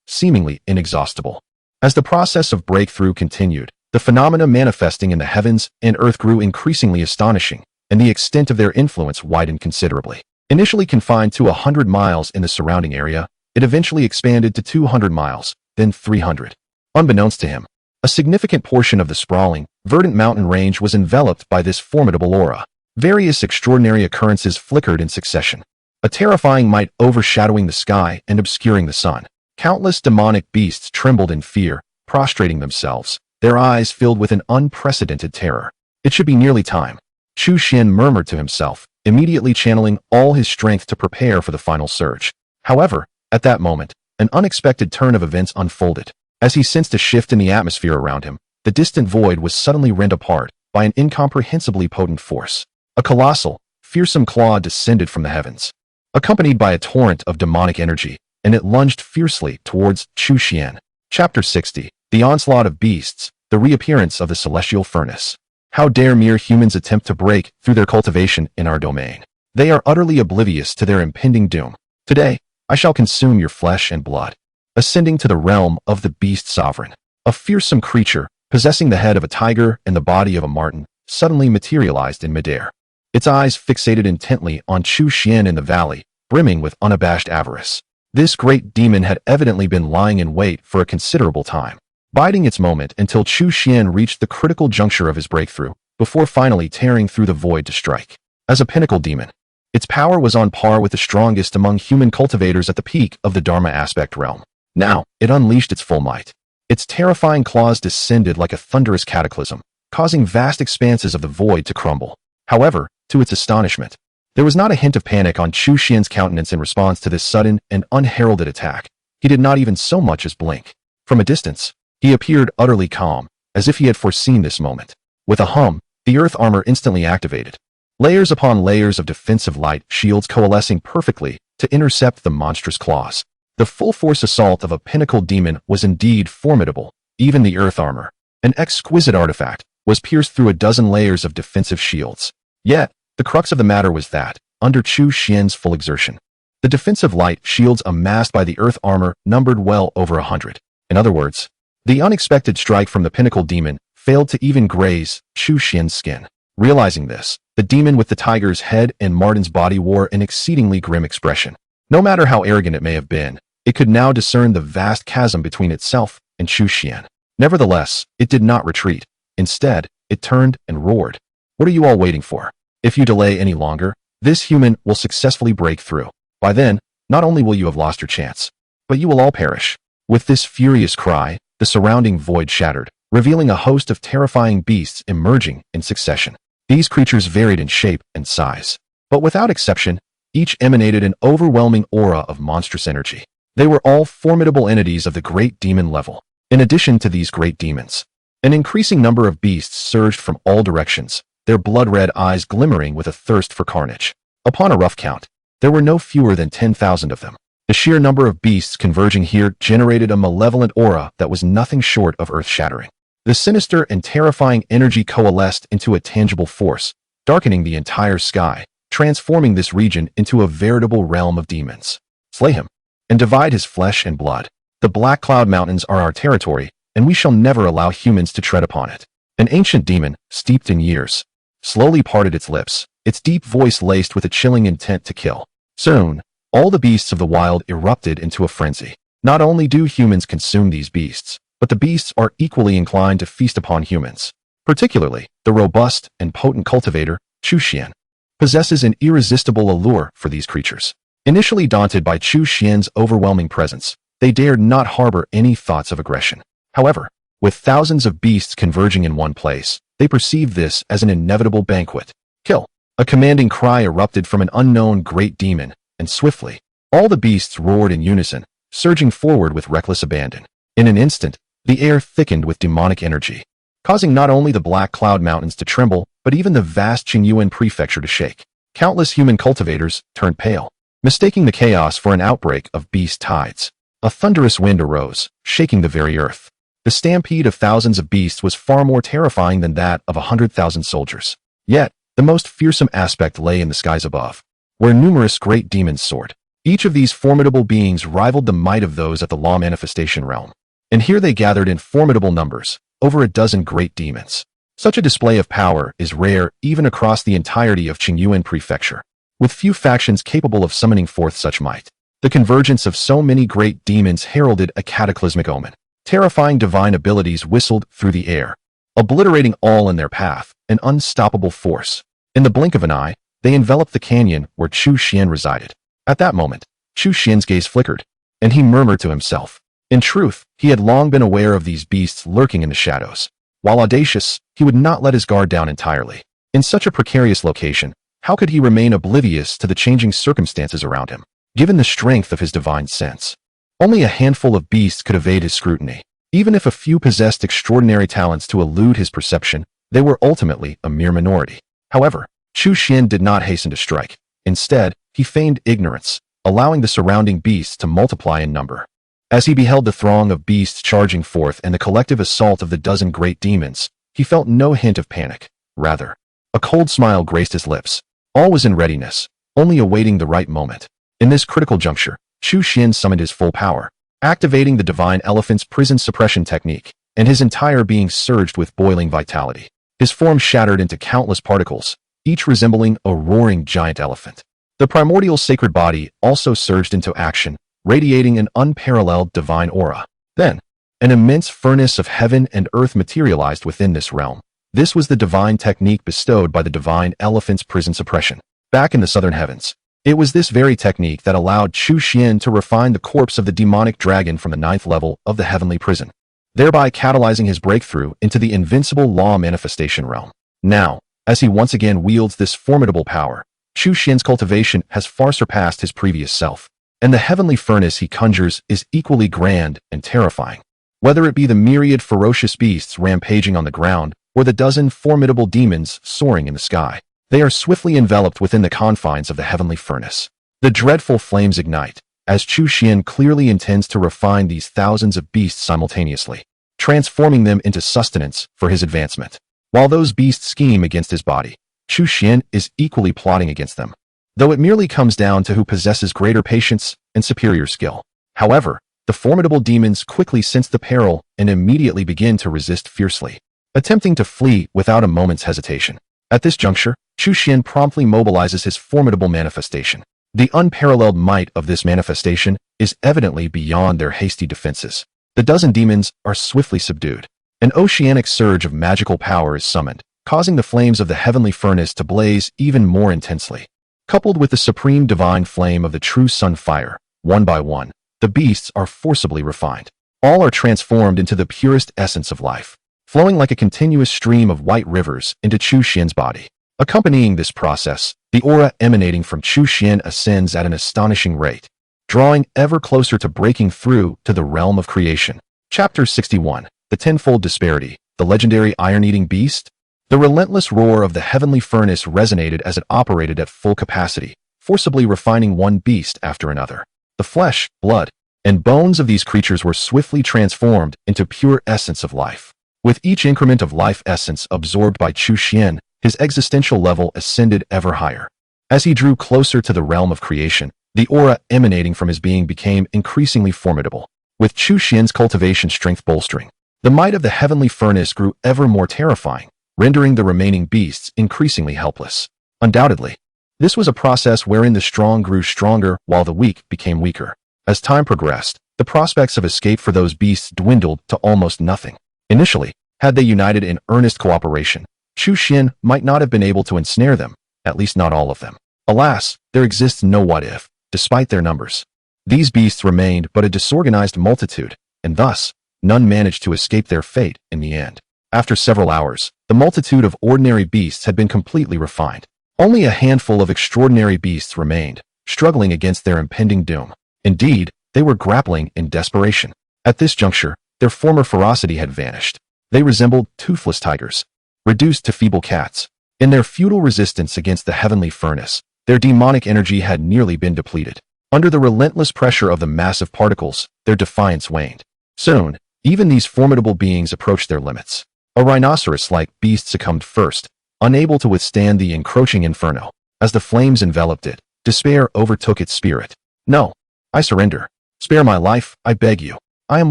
seemingly inexhaustible. As the process of breakthrough continued, the phenomena manifesting in the heavens and earth grew increasingly astonishing, and the extent of their influence widened considerably. Initially confined to 100 miles in the surrounding area, it eventually expanded to 200 miles, then 300. Unbeknownst to him, a significant portion of the sprawling, verdant mountain range was enveloped by this formidable aura. Various extraordinary occurrences flickered in succession, a terrifying might overshadowing the sky and obscuring the sun. Countless demonic beasts trembled in fear, prostrating themselves, their eyes filled with an unprecedented terror. It should be nearly time, Chu Xian murmured to himself, immediately channeling all his strength to prepare for the final surge. However, at that moment, an unexpected turn of events unfolded. As he sensed a shift in the atmosphere around him, the distant void was suddenly rent apart by an incomprehensibly potent force. A colossal, fearsome claw descended from the heavens, accompanied by a torrent of demonic energy, and it lunged fiercely towards Chu Xian. Chapter 60. The Onslaught of Beasts, the Reappearance of the Celestial Furnace. How dare mere humans attempt to break through their cultivation in our domain? They are utterly oblivious to their impending doom. Today, I shall consume your flesh and blood. ascending to the realm of the beast sovereign. A fearsome creature, possessing the head of a tiger and the body of a marten, suddenly materialized in midair. Its eyes fixated intently on Chu Xian in the valley, brimming with unabashed avarice. This great demon had evidently been lying in wait for a considerable time, biding its moment until Chu Xian reached the critical juncture of his breakthrough, before finally tearing through the void to strike. As a pinnacle demon, its power was on par with the strongest among human cultivators at the peak of the Dharma aspect realm. Now, it unleashed its full might. Its terrifying claws descended like a thunderous cataclysm, causing vast expanses of the void to crumble. However, to its astonishment, there was not a hint of panic on Chu Xian's countenance in response to this sudden and unheralded attack. He did not even so much as blink. From a distance, he appeared utterly calm, as if he had foreseen this moment. With a hum, the earth armor instantly activated. Layers upon layers of defensive light shields coalescing perfectly to intercept the monstrous claws. The full-force assault of a pinnacle demon was indeed formidable. Even the earth armor, an exquisite artifact, was pierced through a dozen layers of defensive shields. Yet, the crux of the matter was that, under Chu Xian's full exertion, the defensive light shields amassed by the earth armor numbered well over 100. In other words, the unexpected strike from the pinnacle demon failed to even graze Chu Xian's skin. Realizing this, the demon with the tiger's head and marten's body wore an exceedingly grim expression. No matter how arrogant it may have been, it could now discern the vast chasm between itself and Chu Xian. Nevertheless, it did not retreat. Instead, it turned and roared. "What are you all waiting for? If you delay any longer, this human will successfully break through. By then, not only will you have lost your chance, but you will all perish." With this furious cry, the surrounding void shattered, revealing a host of terrifying beasts emerging in succession. These creatures varied in shape and size, but without exception, each emanated an overwhelming aura of monstrous energy. They were all formidable entities of the great demon level. In addition to these great demons, an increasing number of beasts surged from all directions, their blood-red eyes glimmering with a thirst for carnage. Upon a rough count, there were no fewer than 10,000 of them. The sheer number of beasts converging here generated a malevolent aura that was nothing short of earth-shattering. The sinister and terrifying energy coalesced into a tangible force, darkening the entire sky, transforming this region into a veritable realm of demons. Slay him, and divide his flesh and blood. The Black Cloud Mountains are our territory, and we shall never allow humans to tread upon it. An ancient demon, steeped in years, slowly parted its lips, its deep voice laced with a chilling intent to kill. Soon, all the beasts of the wild erupted into a frenzy. Not only do humans consume these beasts, but the beasts are equally inclined to feast upon humans. Particularly, the robust and potent cultivator, Chu Xian, possesses an irresistible allure for these creatures. Initially daunted by Chu Xian's overwhelming presence, they dared not harbor any thoughts of aggression. However, with thousands of beasts converging in one place, they perceived this as an inevitable banquet. Kill! A commanding cry erupted from an unknown great demon, and swiftly, all the beasts roared in unison, surging forward with reckless abandon. In an instant, the air thickened with demonic energy, causing not only the Black Cloud Mountains to tremble, but even the vast Qingyuan prefecture to shake. Countless human cultivators turned pale, mistaking the chaos for an outbreak of beast tides. A thunderous wind arose, shaking the very earth. The stampede of thousands of beasts was far more terrifying than that of 100,000 soldiers. Yet, the most fearsome aspect lay in the skies above, where numerous great demons soared. Each of these formidable beings rivaled the might of those at the Law Manifestation realm. And here they gathered in formidable numbers, over a dozen great demons. Such a display of power is rare even across the entirety of Qingyuan Prefecture, with few factions capable of summoning forth such might. The convergence of so many great demons heralded a cataclysmic omen. Terrifying divine abilities whistled through the air, obliterating all in their path, an unstoppable force. In the blink of an eye, they enveloped the canyon where Chu Xian resided. At that moment, Chu Xian's gaze flickered, and he murmured to himself. In truth, he had long been aware of these beasts lurking in the shadows. While audacious, he would not let his guard down entirely. In such a precarious location, how could he remain oblivious to the changing circumstances around him? Given the strength of his divine sense, only a handful of beasts could evade his scrutiny. Even if a few possessed extraordinary talents to elude his perception, they were ultimately a mere minority. However, Chu Xian did not hasten to strike. Instead, he feigned ignorance, allowing the surrounding beasts to multiply in number. As he beheld the throng of beasts charging forth and the collective assault of the dozen great demons, he felt no hint of panic. Rather, a cold smile graced his lips. All was in readiness, only awaiting the right moment. In this critical juncture, Chu Xian summoned his full power. activating the divine elephant's prison suppression technique, and his entire being surged with boiling vitality. His form shattered into countless particles, each resembling a roaring giant elephant. The primordial sacred body also surged into action, radiating an unparalleled divine aura. Then, an immense furnace of heaven and earth materialized within this realm. This was the divine technique bestowed by the divine elephant's prison suppression. Back in the southern heavens, it was this very technique that allowed Chu Xian to refine the corpse of the demonic dragon from the 9th level of the heavenly prison, thereby catalyzing his breakthrough into the invincible law manifestation realm. Now, as he once again wields this formidable power, Chu Xian's cultivation has far surpassed his previous self, and the heavenly furnace he conjures is equally grand and terrifying. Whether it be the myriad ferocious beasts rampaging on the ground or the dozen formidable demons soaring in the sky, they are swiftly enveloped within the confines of the heavenly furnace. The dreadful flames ignite, as Chu Xian clearly intends to refine these thousands of beasts simultaneously, transforming them into sustenance for his advancement. While those beasts scheme against his body, Chu Xian is equally plotting against them, though it merely comes down to who possesses greater patience and superior skill. However, the formidable demons quickly sense the peril and immediately begin to resist fiercely, attempting to flee without a moment's hesitation. At this juncture, Chu Xian promptly mobilizes his formidable manifestation. The unparalleled might of this manifestation is evidently beyond their hasty defenses. The dozen demons are swiftly subdued. An oceanic surge of magical power is summoned, causing the flames of the heavenly furnace to blaze even more intensely. Coupled with the supreme divine flame of the true sun fire, one by one, the beasts are forcibly refined. All are transformed into the purest essence of life, flowing like a continuous stream of white rivers into Chu Xian's body. Accompanying this process, the aura emanating from Chu Xian ascends at an astonishing rate, drawing ever closer to breaking through to the realm of creation. Chapter 61. The Tenfold Disparity, the legendary iron-eating beast? The relentless roar of the heavenly furnace resonated as it operated at full capacity, forcibly refining one beast after another. The flesh, blood, and bones of these creatures were swiftly transformed into pure essence of life. With each increment of life essence absorbed by Chu Xian, his existential level ascended ever higher. As he drew closer to the realm of creation, the aura emanating from his being became increasingly formidable. With Chu Xian's cultivation strength bolstering, the might of the heavenly furnace grew ever more terrifying, rendering the remaining beasts increasingly helpless. Undoubtedly, this was a process wherein the strong grew stronger while the weak became weaker. As time progressed, the prospects of escape for those beasts dwindled to almost nothing. Initially, had they united in earnest cooperation, Chu Xian might not have been able to ensnare them, at least not all of them. Alas, there exists no what-if, despite their numbers. These beasts remained but a disorganized multitude, and thus, none managed to escape their fate in the end. After several hours, the multitude of ordinary beasts had been completely refined. Only a handful of extraordinary beasts remained, struggling against their impending doom. Indeed, they were grappling in desperation. At this juncture, their former ferocity had vanished. They resembled toothless tigers, reduced to feeble cats. In their futile resistance against the heavenly furnace, their demonic energy had nearly been depleted. Under the relentless pressure of the massive particles, their defiance waned. Soon, even these formidable beings approached their limits. A rhinoceros-like beast succumbed first, unable to withstand the encroaching inferno. As the flames enveloped it, despair overtook its spirit. "No, I surrender. Spare my life, I beg you. I am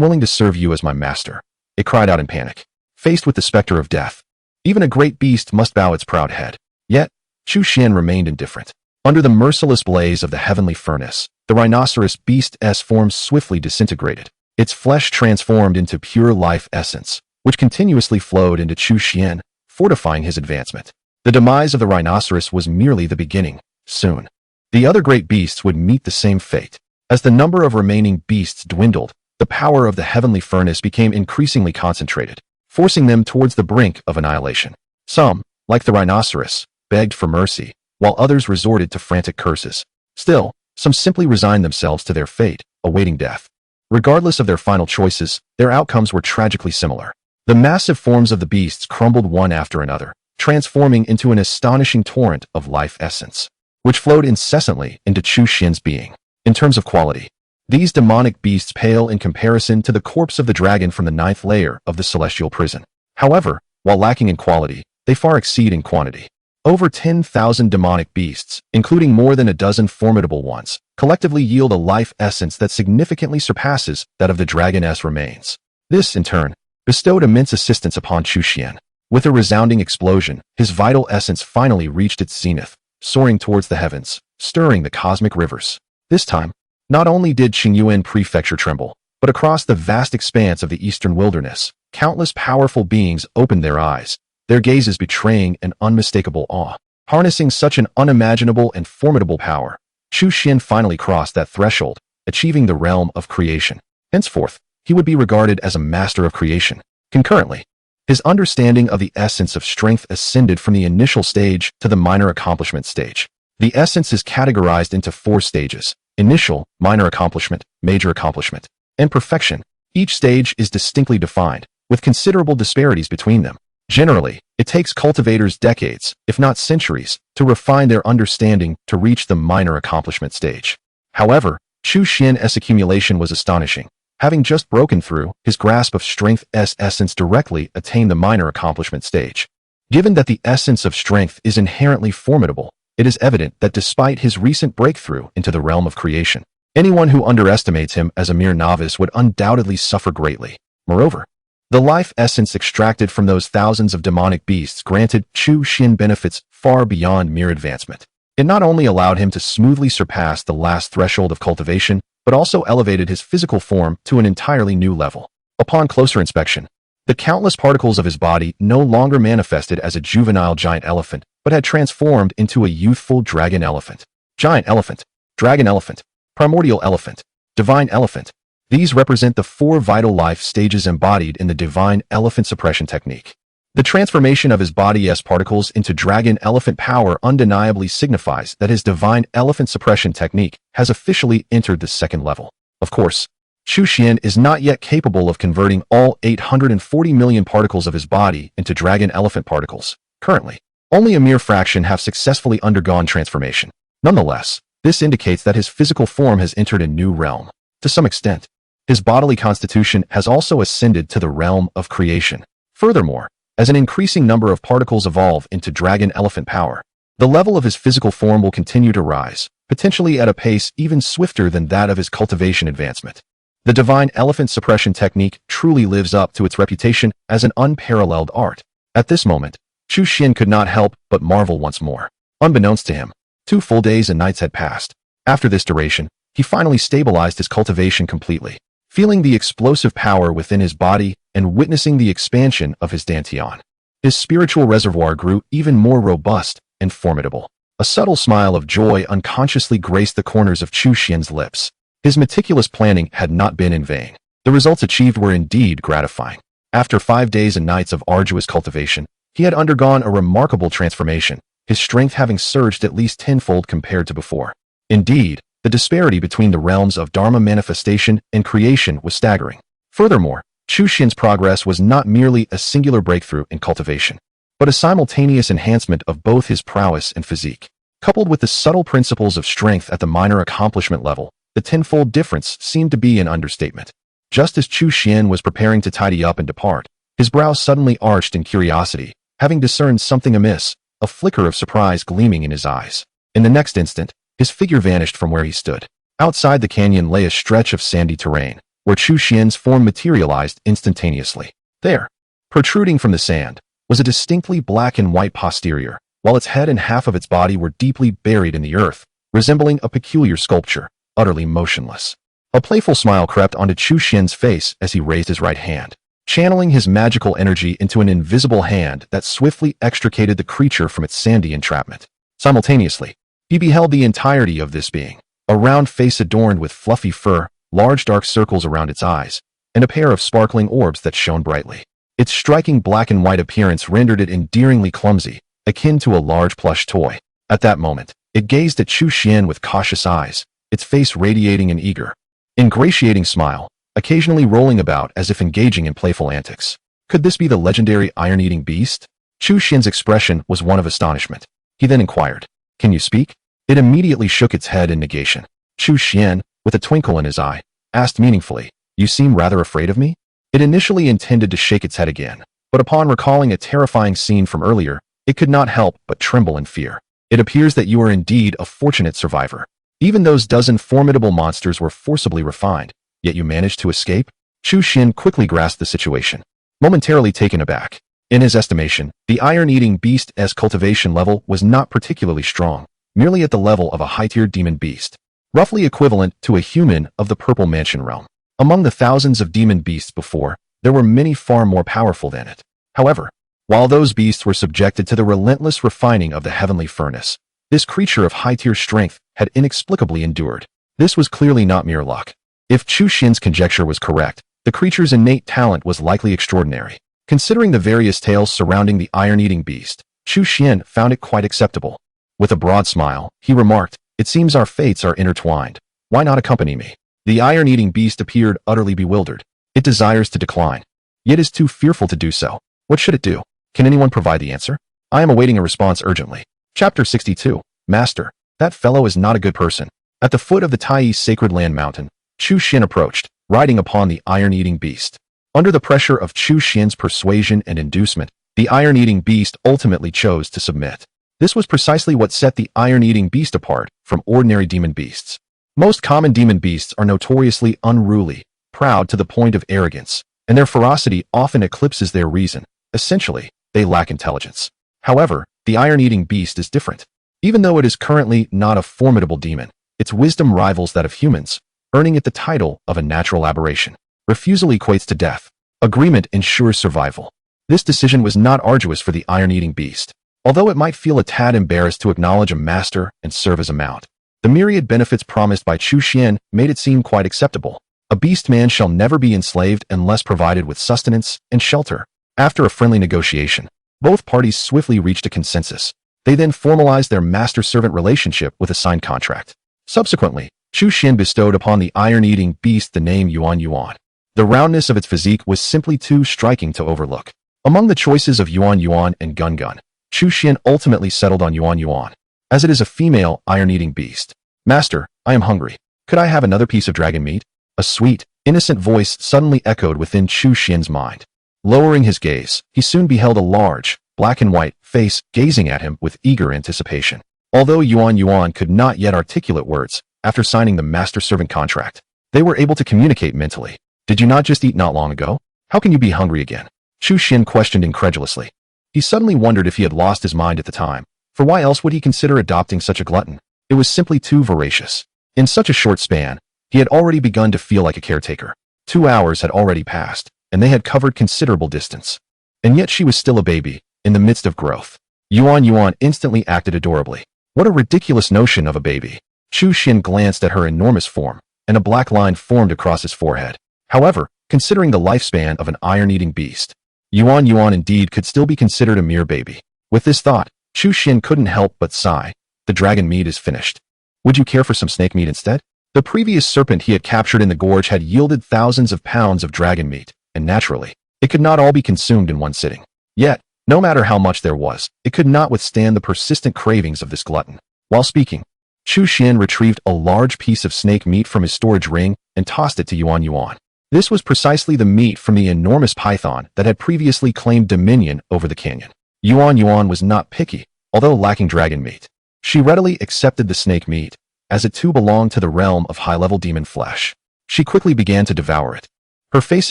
willing to serve you as my master," it cried out in panic. Faced with the specter of death, even a great beast must bow its proud head. Yet, Chu Xian remained indifferent. Under the merciless blaze of the heavenly furnace, the rhinoceros beast's form swiftly disintegrated. Its flesh transformed into pure life essence, which continuously flowed into Chu Xian, fortifying his advancement. The demise of the rhinoceros was merely the beginning. Soon, the other great beasts would meet the same fate. As the number of remaining beasts dwindled, the power of the heavenly furnace became increasingly concentrated, forcing them towards the brink of annihilation. Some, like the rhinoceros, begged for mercy, while others resorted to frantic curses. Still, some simply resigned themselves to their fate, awaiting death. Regardless of their final choices, their outcomes were tragically similar. The massive forms of the beasts crumbled one after another, transforming into an astonishing torrent of life essence, which flowed incessantly into Chu Xian's being. In terms of quality, these demonic beasts pale in comparison to the corpse of the dragon from the 9th layer of the celestial prison. However, while lacking in quality, they far exceed in quantity. Over 10,000 demonic beasts, including more than a dozen formidable ones, collectively yield a life essence that significantly surpasses that of the dragoness remains. This, in turn, bestowed immense assistance upon Chu Xian. With a resounding explosion, his vital essence finally reached its zenith, soaring towards the heavens, stirring the cosmic rivers. This time, not only did Qingyuan Prefecture tremble, but across the vast expanse of the eastern wilderness, countless powerful beings opened their eyes, their gazes betraying an unmistakable awe. Harnessing such an unimaginable and formidable power, Chu Xian finally crossed that threshold, achieving the realm of creation. Henceforth, he would be regarded as a master of creation. Concurrently, his understanding of the essence of strength ascended from the initial stage to the minor accomplishment stage. The essence is categorized into 4 stages: initial, minor accomplishment, major accomplishment, and perfection. Each stage is distinctly defined, with considerable disparities between them. Generally, it takes cultivators decades, if not centuries, to refine their understanding to reach the minor accomplishment stage. However, Chu Xian's accumulation was astonishing. Having just broken through, his grasp of strength's essence directly attained the minor accomplishment stage. Given that the essence of strength is inherently formidable, it is evident that despite his recent breakthrough into the realm of creation, anyone who underestimates him as a mere novice would undoubtedly suffer greatly. Moreover, the life essence extracted from those thousands of demonic beasts granted Chu Xian benefits far beyond mere advancement. It not only allowed him to smoothly surpass the last threshold of cultivation, but also elevated his physical form to an entirely new level. Upon closer inspection, the countless particles of his body no longer manifested as a juvenile giant elephant, but had transformed into a youthful dragon elephant. Giant elephant, dragon elephant, primordial elephant, divine elephant. These represent the 4 vital life stages embodied in the divine elephant suppression technique. The transformation of his body's particles into dragon elephant power undeniably signifies that his divine elephant suppression technique has officially entered the 2nd level. Of course, Chu Xian is not yet capable of converting all 840 million particles of his body into dragon elephant particles. Currently, only a mere fraction have successfully undergone transformation. Nonetheless, this indicates that his physical form has entered a new realm. To some extent, his bodily constitution has also ascended to the realm of creation. Furthermore, as an increasing number of particles evolve into dragon elephant power, the level of his physical form will continue to rise, potentially at a pace even swifter than that of his cultivation advancement. The divine elephant suppression technique truly lives up to its reputation as an unparalleled art. At this moment, Chu Xian could not help but marvel once more. Unbeknownst to him, 2 full days and nights had passed. After this duration, he finally stabilized his cultivation completely. Feeling the explosive power within his body and witnessing the expansion of his dantian, his spiritual reservoir grew even more robust and formidable. A subtle smile of joy unconsciously graced the corners of Chu Xian's lips. His meticulous planning had not been in vain. The results achieved were indeed gratifying. After 5 days and nights of arduous cultivation, he had undergone a remarkable transformation, his strength having surged at least tenfold compared to before. Indeed, the disparity between the realms of Dharma manifestation and creation was staggering. Furthermore, Chu Xian's progress was not merely a singular breakthrough in cultivation, but a simultaneous enhancement of both his prowess and physique. Coupled with the subtle principles of strength at the minor accomplishment level, the tenfold difference seemed to be an understatement. Just as Chu Xian was preparing to tidy up and depart, his brow suddenly arched in curiosity, having discerned something amiss, a flicker of surprise gleaming in his eyes. In the next instant, his figure vanished from where he stood. Outside the canyon lay a stretch of sandy terrain, where Chu Xian's form materialized instantaneously. There, protruding from the sand, was a distinctly black and white posterior, while its head and half of its body were deeply buried in the earth, resembling a peculiar sculpture, utterly motionless. A playful smile crept onto Chu Xian's face as he raised his right hand, channeling his magical energy into an invisible hand that swiftly extricated the creature from its sandy entrapment. Simultaneously, he beheld the entirety of this being, a round face adorned with fluffy fur, large dark circles around its eyes, and a pair of sparkling orbs that shone brightly. Its striking black and white appearance rendered it endearingly clumsy, akin to a large plush toy. At that moment, it gazed at Chu Xian with cautious eyes, its face radiating an eager, ingratiating smile, occasionally rolling about as if engaging in playful antics. Could this be the legendary iron-eating beast? Chu Xian's expression was one of astonishment. He then inquired, "Can you speak?" It immediately shook its head in negation. Chu Xian, with a twinkle in his eye, asked meaningfully, "You seem rather afraid of me?" It initially intended to shake its head again, but upon recalling a terrifying scene from earlier, it could not help but tremble in fear. It appears that you are indeed a fortunate survivor. Even those dozen formidable monsters were forcibly refined, yet you managed to escape? Chu Xian quickly grasped the situation, momentarily taken aback. In his estimation, the iron-eating beast's cultivation level was not particularly strong, merely at the level of a high-tier demon beast, roughly equivalent to a human of the Purple Mansion realm. Among the thousands of demon beasts before, there were many far more powerful than it. However, while those beasts were subjected to the relentless refining of the heavenly furnace, this creature of high-tier strength had inexplicably endured. This was clearly not mere luck. If Chu Xian's conjecture was correct, the creature's innate talent was likely extraordinary. Considering the various tales surrounding the iron-eating beast, Chu Xian found it quite acceptable. With a broad smile, he remarked, "It seems our fates are intertwined. Why not accompany me?" The iron-eating beast appeared utterly bewildered. It desires to decline, yet is too fearful to do so. What should it do? Can anyone provide the answer? I am awaiting a response urgently. Chapter 62. Master, that fellow is not a good person. At the foot of the Tai Sacred Land Mountain, Chu Xian approached, riding upon the iron-eating beast. Under the pressure of Chu Xian's persuasion and inducement, the iron-eating beast ultimately chose to submit. This was precisely what set the iron-eating beast apart from ordinary demon beasts. Most common demon beasts are notoriously unruly, proud to the point of arrogance, and their ferocity often eclipses their reason. Essentially, they lack intelligence. However, the iron-eating beast is different. Even though it is currently not a formidable demon, its wisdom rivals that of humans, earning it the title of a natural aberration. Refusal equates to death. Agreement ensures survival. This decision was not arduous for the iron-eating beast. Although it might feel a tad embarrassed to acknowledge a master and serve as a mount, the myriad benefits promised by Chu Xian made it seem quite acceptable. A beast man shall never be enslaved unless provided with sustenance and shelter. After a friendly negotiation, both parties swiftly reached a consensus. They then formalized their master-servant relationship with a signed contract. Subsequently, Chu Xian bestowed upon the iron-eating beast the name Yuan Yuan. The roundness of its physique was simply too striking to overlook. Among the choices of Yuan Yuan and Gun Gun, Chu Xian ultimately settled on Yuan Yuan, as it is a female iron-eating beast. Master, I am hungry. Could I have another piece of dragon meat? A sweet, innocent voice suddenly echoed within Chu Xian's mind. Lowering his gaze, he soon beheld a large, black and white face gazing at him with eager anticipation. Although Yuan Yuan could not yet articulate words, after signing the master-servant contract, they were able to communicate mentally. Did you not just eat not long ago? How can you be hungry again? Chu Xian questioned incredulously. He suddenly wondered if he had lost his mind at the time, for why else would he consider adopting such a glutton? It was simply too voracious. In such a short span, he had already begun to feel like a caretaker. 2 hours had already passed, and they had covered considerable distance. And yet she was still a baby, in the midst of growth. Yuan Yuan instantly acted adorably. What a ridiculous notion of a baby. Chu Xian glanced at her enormous form, and a black line formed across his forehead. However, considering the lifespan of an iron-eating beast, Yuan Yuan indeed could still be considered a mere baby. With this thought, Chu Xian couldn't help but sigh. The dragon meat is finished. Would you care for some snake meat instead? The previous serpent he had captured in the gorge had yielded thousands of pounds of dragon meat, and naturally, it could not all be consumed in one sitting. Yet, no matter how much there was, it could not withstand the persistent cravings of this glutton. While speaking, Chu Xian retrieved a large piece of snake meat from his storage ring and tossed it to Yuan Yuan. This was precisely the meat from the enormous python that had previously claimed dominion over the canyon. Yuan Yuan was not picky, although lacking dragon meat. She readily accepted the snake meat, as it too belonged to the realm of high-level demon flesh. She quickly began to devour it, her face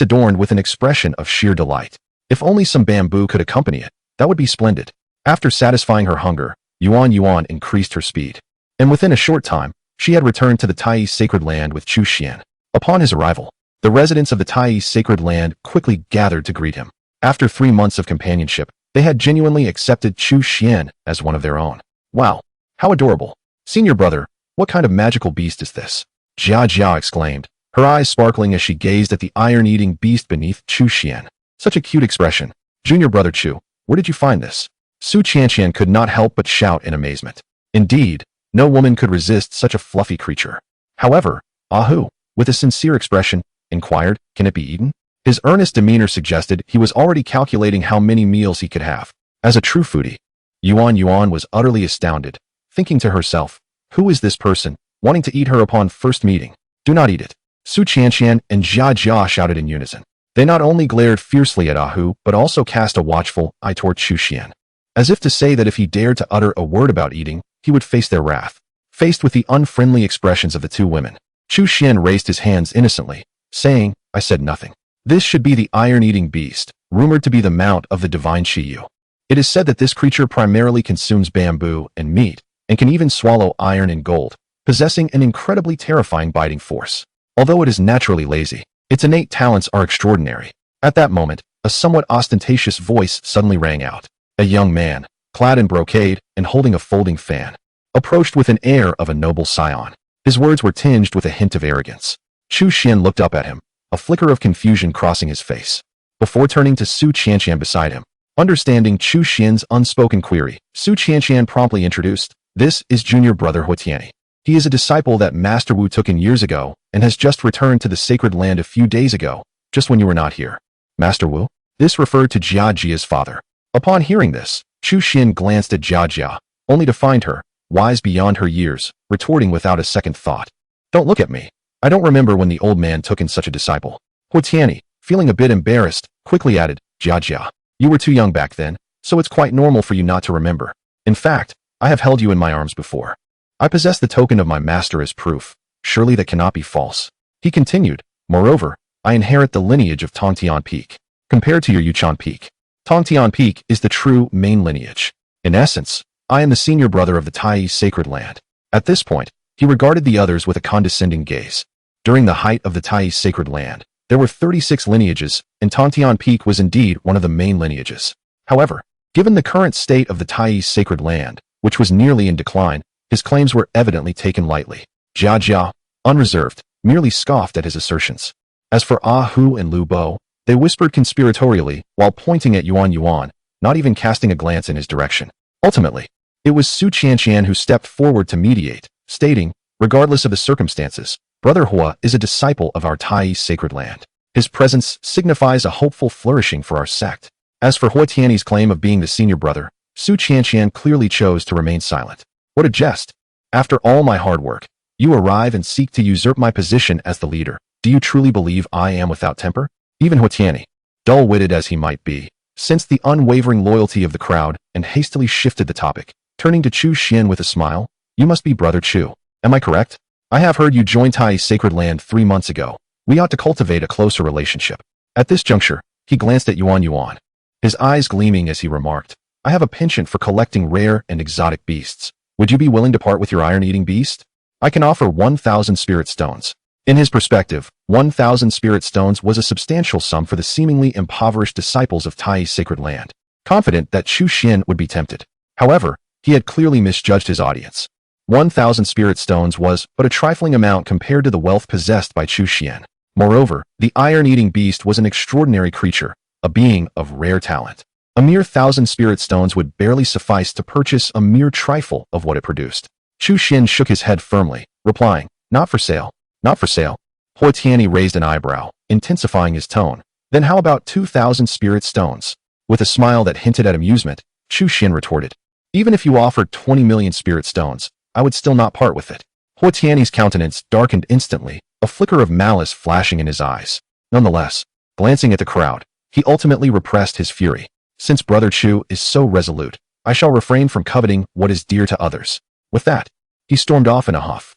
adorned with an expression of sheer delight. If only some bamboo could accompany it, that would be splendid. After satisfying her hunger, Yuan Yuan increased her speed, and within a short time, she had returned to the Tai Sacred Land with Chu Xian. Upon his arrival, the residents of the Tai Sacred Land quickly gathered to greet him. After 3 months of companionship, they had genuinely accepted Chu Xian as one of their own. Wow, how adorable. Senior brother, what kind of magical beast is this? Jia Jia exclaimed, her eyes sparkling as she gazed at the iron-eating beast beneath Chu Xian. Such a cute expression. Junior brother Chu, where did you find this? Su Qianqian could not help but shout in amazement. Indeed, no woman could resist such a fluffy creature. However, Ahu, with a sincere expression, inquired, can it be eaten? His earnest demeanor suggested he was already calculating how many meals he could have. As a true foodie, Yuan Yuan was utterly astounded, thinking to herself, who is this person, wanting to eat her upon first meeting? Do not eat it. Su Qianqian and Jia Jia shouted in unison. They not only glared fiercely at Ahu, but also cast a watchful eye toward Chu Xian. as if to say that if he dared to utter a word about eating, he would face their wrath. Faced with the unfriendly expressions of the two women, Chu Xian raised his hands innocently, saying, "I said nothing. This should be the iron-eating beast, rumored to be the mount of the divine Shiyu. It is said that this creature primarily consumes bamboo and meat, and can even swallow iron and gold, possessing an incredibly terrifying biting force. Although it is naturally lazy, its innate talents are extraordinary." At that moment, a somewhat ostentatious voice suddenly rang out. A young man, clad in brocade and holding a folding fan, approached with an air of a noble scion. His words were tinged with a hint of arrogance. Chu Xian looked up at him, a flicker of confusion crossing his face, before turning to Su Qianqian beside him. Understanding Chu Xian's unspoken query, Su Qianqian promptly introduced, "This is junior brother Huotianyi. He is a disciple that Master Wu took in years ago and has just returned to the sacred land a few days ago, just when you were not here." Master Wu? This referred to Jia Jia's father. Upon hearing this, Chu Xian glanced at Jia Jia, only to find her, wise beyond her years, retorting without a second thought, "Don't look at me. I don't remember when the old man took in such a disciple." Huotianyi, feeling a bit embarrassed, quickly added, "Jia Jia, you were too young back then, so it's quite normal for you not to remember. In fact, I have held you in my arms before. I possess the token of my master as proof. Surely that cannot be false." He continued, "Moreover, I inherit the lineage of Tongtian Peak. Compared to your Yuchan Peak, Tongtian Peak is the true main lineage. In essence, I am the senior brother of the Taiyi sacred land." At this point, he regarded the others with a condescending gaze. During the height of the Taiyi sacred land, there were 36 lineages, and Tongtian Peak was indeed one of the main lineages. However, given the current state of the Taiyi sacred land, which was nearly in decline, his claims were evidently taken lightly. Jia Jia, unreserved, merely scoffed at his assertions. As for Ah Hu and Lu Bo, they whispered conspiratorially while pointing at Yuan Yuan, not even casting a glance in his direction. Ultimately, it was Su Qianqian who stepped forward to mediate, stating, "Regardless of the circumstances, Brother Hua is a disciple of our Taiyi sacred land. His presence signifies a hopeful flourishing for our sect." As for Huotianyi's claim of being the senior brother, Su Qianqian clearly chose to remain silent. What a jest! After all my hard work, you arrive and seek to usurp my position as the leader. Do you truly believe I am without temper? Even Huotianyi, dull-witted as he might be, sensed the unwavering loyalty of the crowd and hastily shifted the topic, turning to Chu Xian with a smile. "You must be Brother Chu. Am I correct? I have heard you joined Taiyi sacred land 3 months ago. We ought to cultivate a closer relationship." At this juncture, he glanced at Yuan Yuan, his eyes gleaming as he remarked, "I have a penchant for collecting rare and exotic beasts. Would you be willing to part with your iron-eating beast? I can offer 1,000 spirit stones." In his perspective, 1,000 spirit stones was a substantial sum for the seemingly impoverished disciples of Taiyi's sacred land. Confident that Chu Xian would be tempted. However, he had clearly misjudged his audience. 1,000 spirit stones was but a trifling amount compared to the wealth possessed by Chu Xian. Moreover, the iron-eating beast was an extraordinary creature, a being of rare talent. A mere 1,000 spirit stones would barely suffice to purchase a mere trifle of what it produced. Chu Xian shook his head firmly, replying, "Not for sale. Not for sale." Huotianyi raised an eyebrow, intensifying his tone. "Then how about 2,000 spirit stones?" With a smile that hinted at amusement, Chu Xian retorted, "Even if you offered 20 million spirit stones, I would still not part with it." Huotianyi's countenance darkened instantly, a flicker of malice flashing in his eyes. Nonetheless, glancing at the crowd, he ultimately repressed his fury. "Since Brother Chu is so resolute, I shall refrain from coveting what is dear to others." With that, he stormed off in a huff.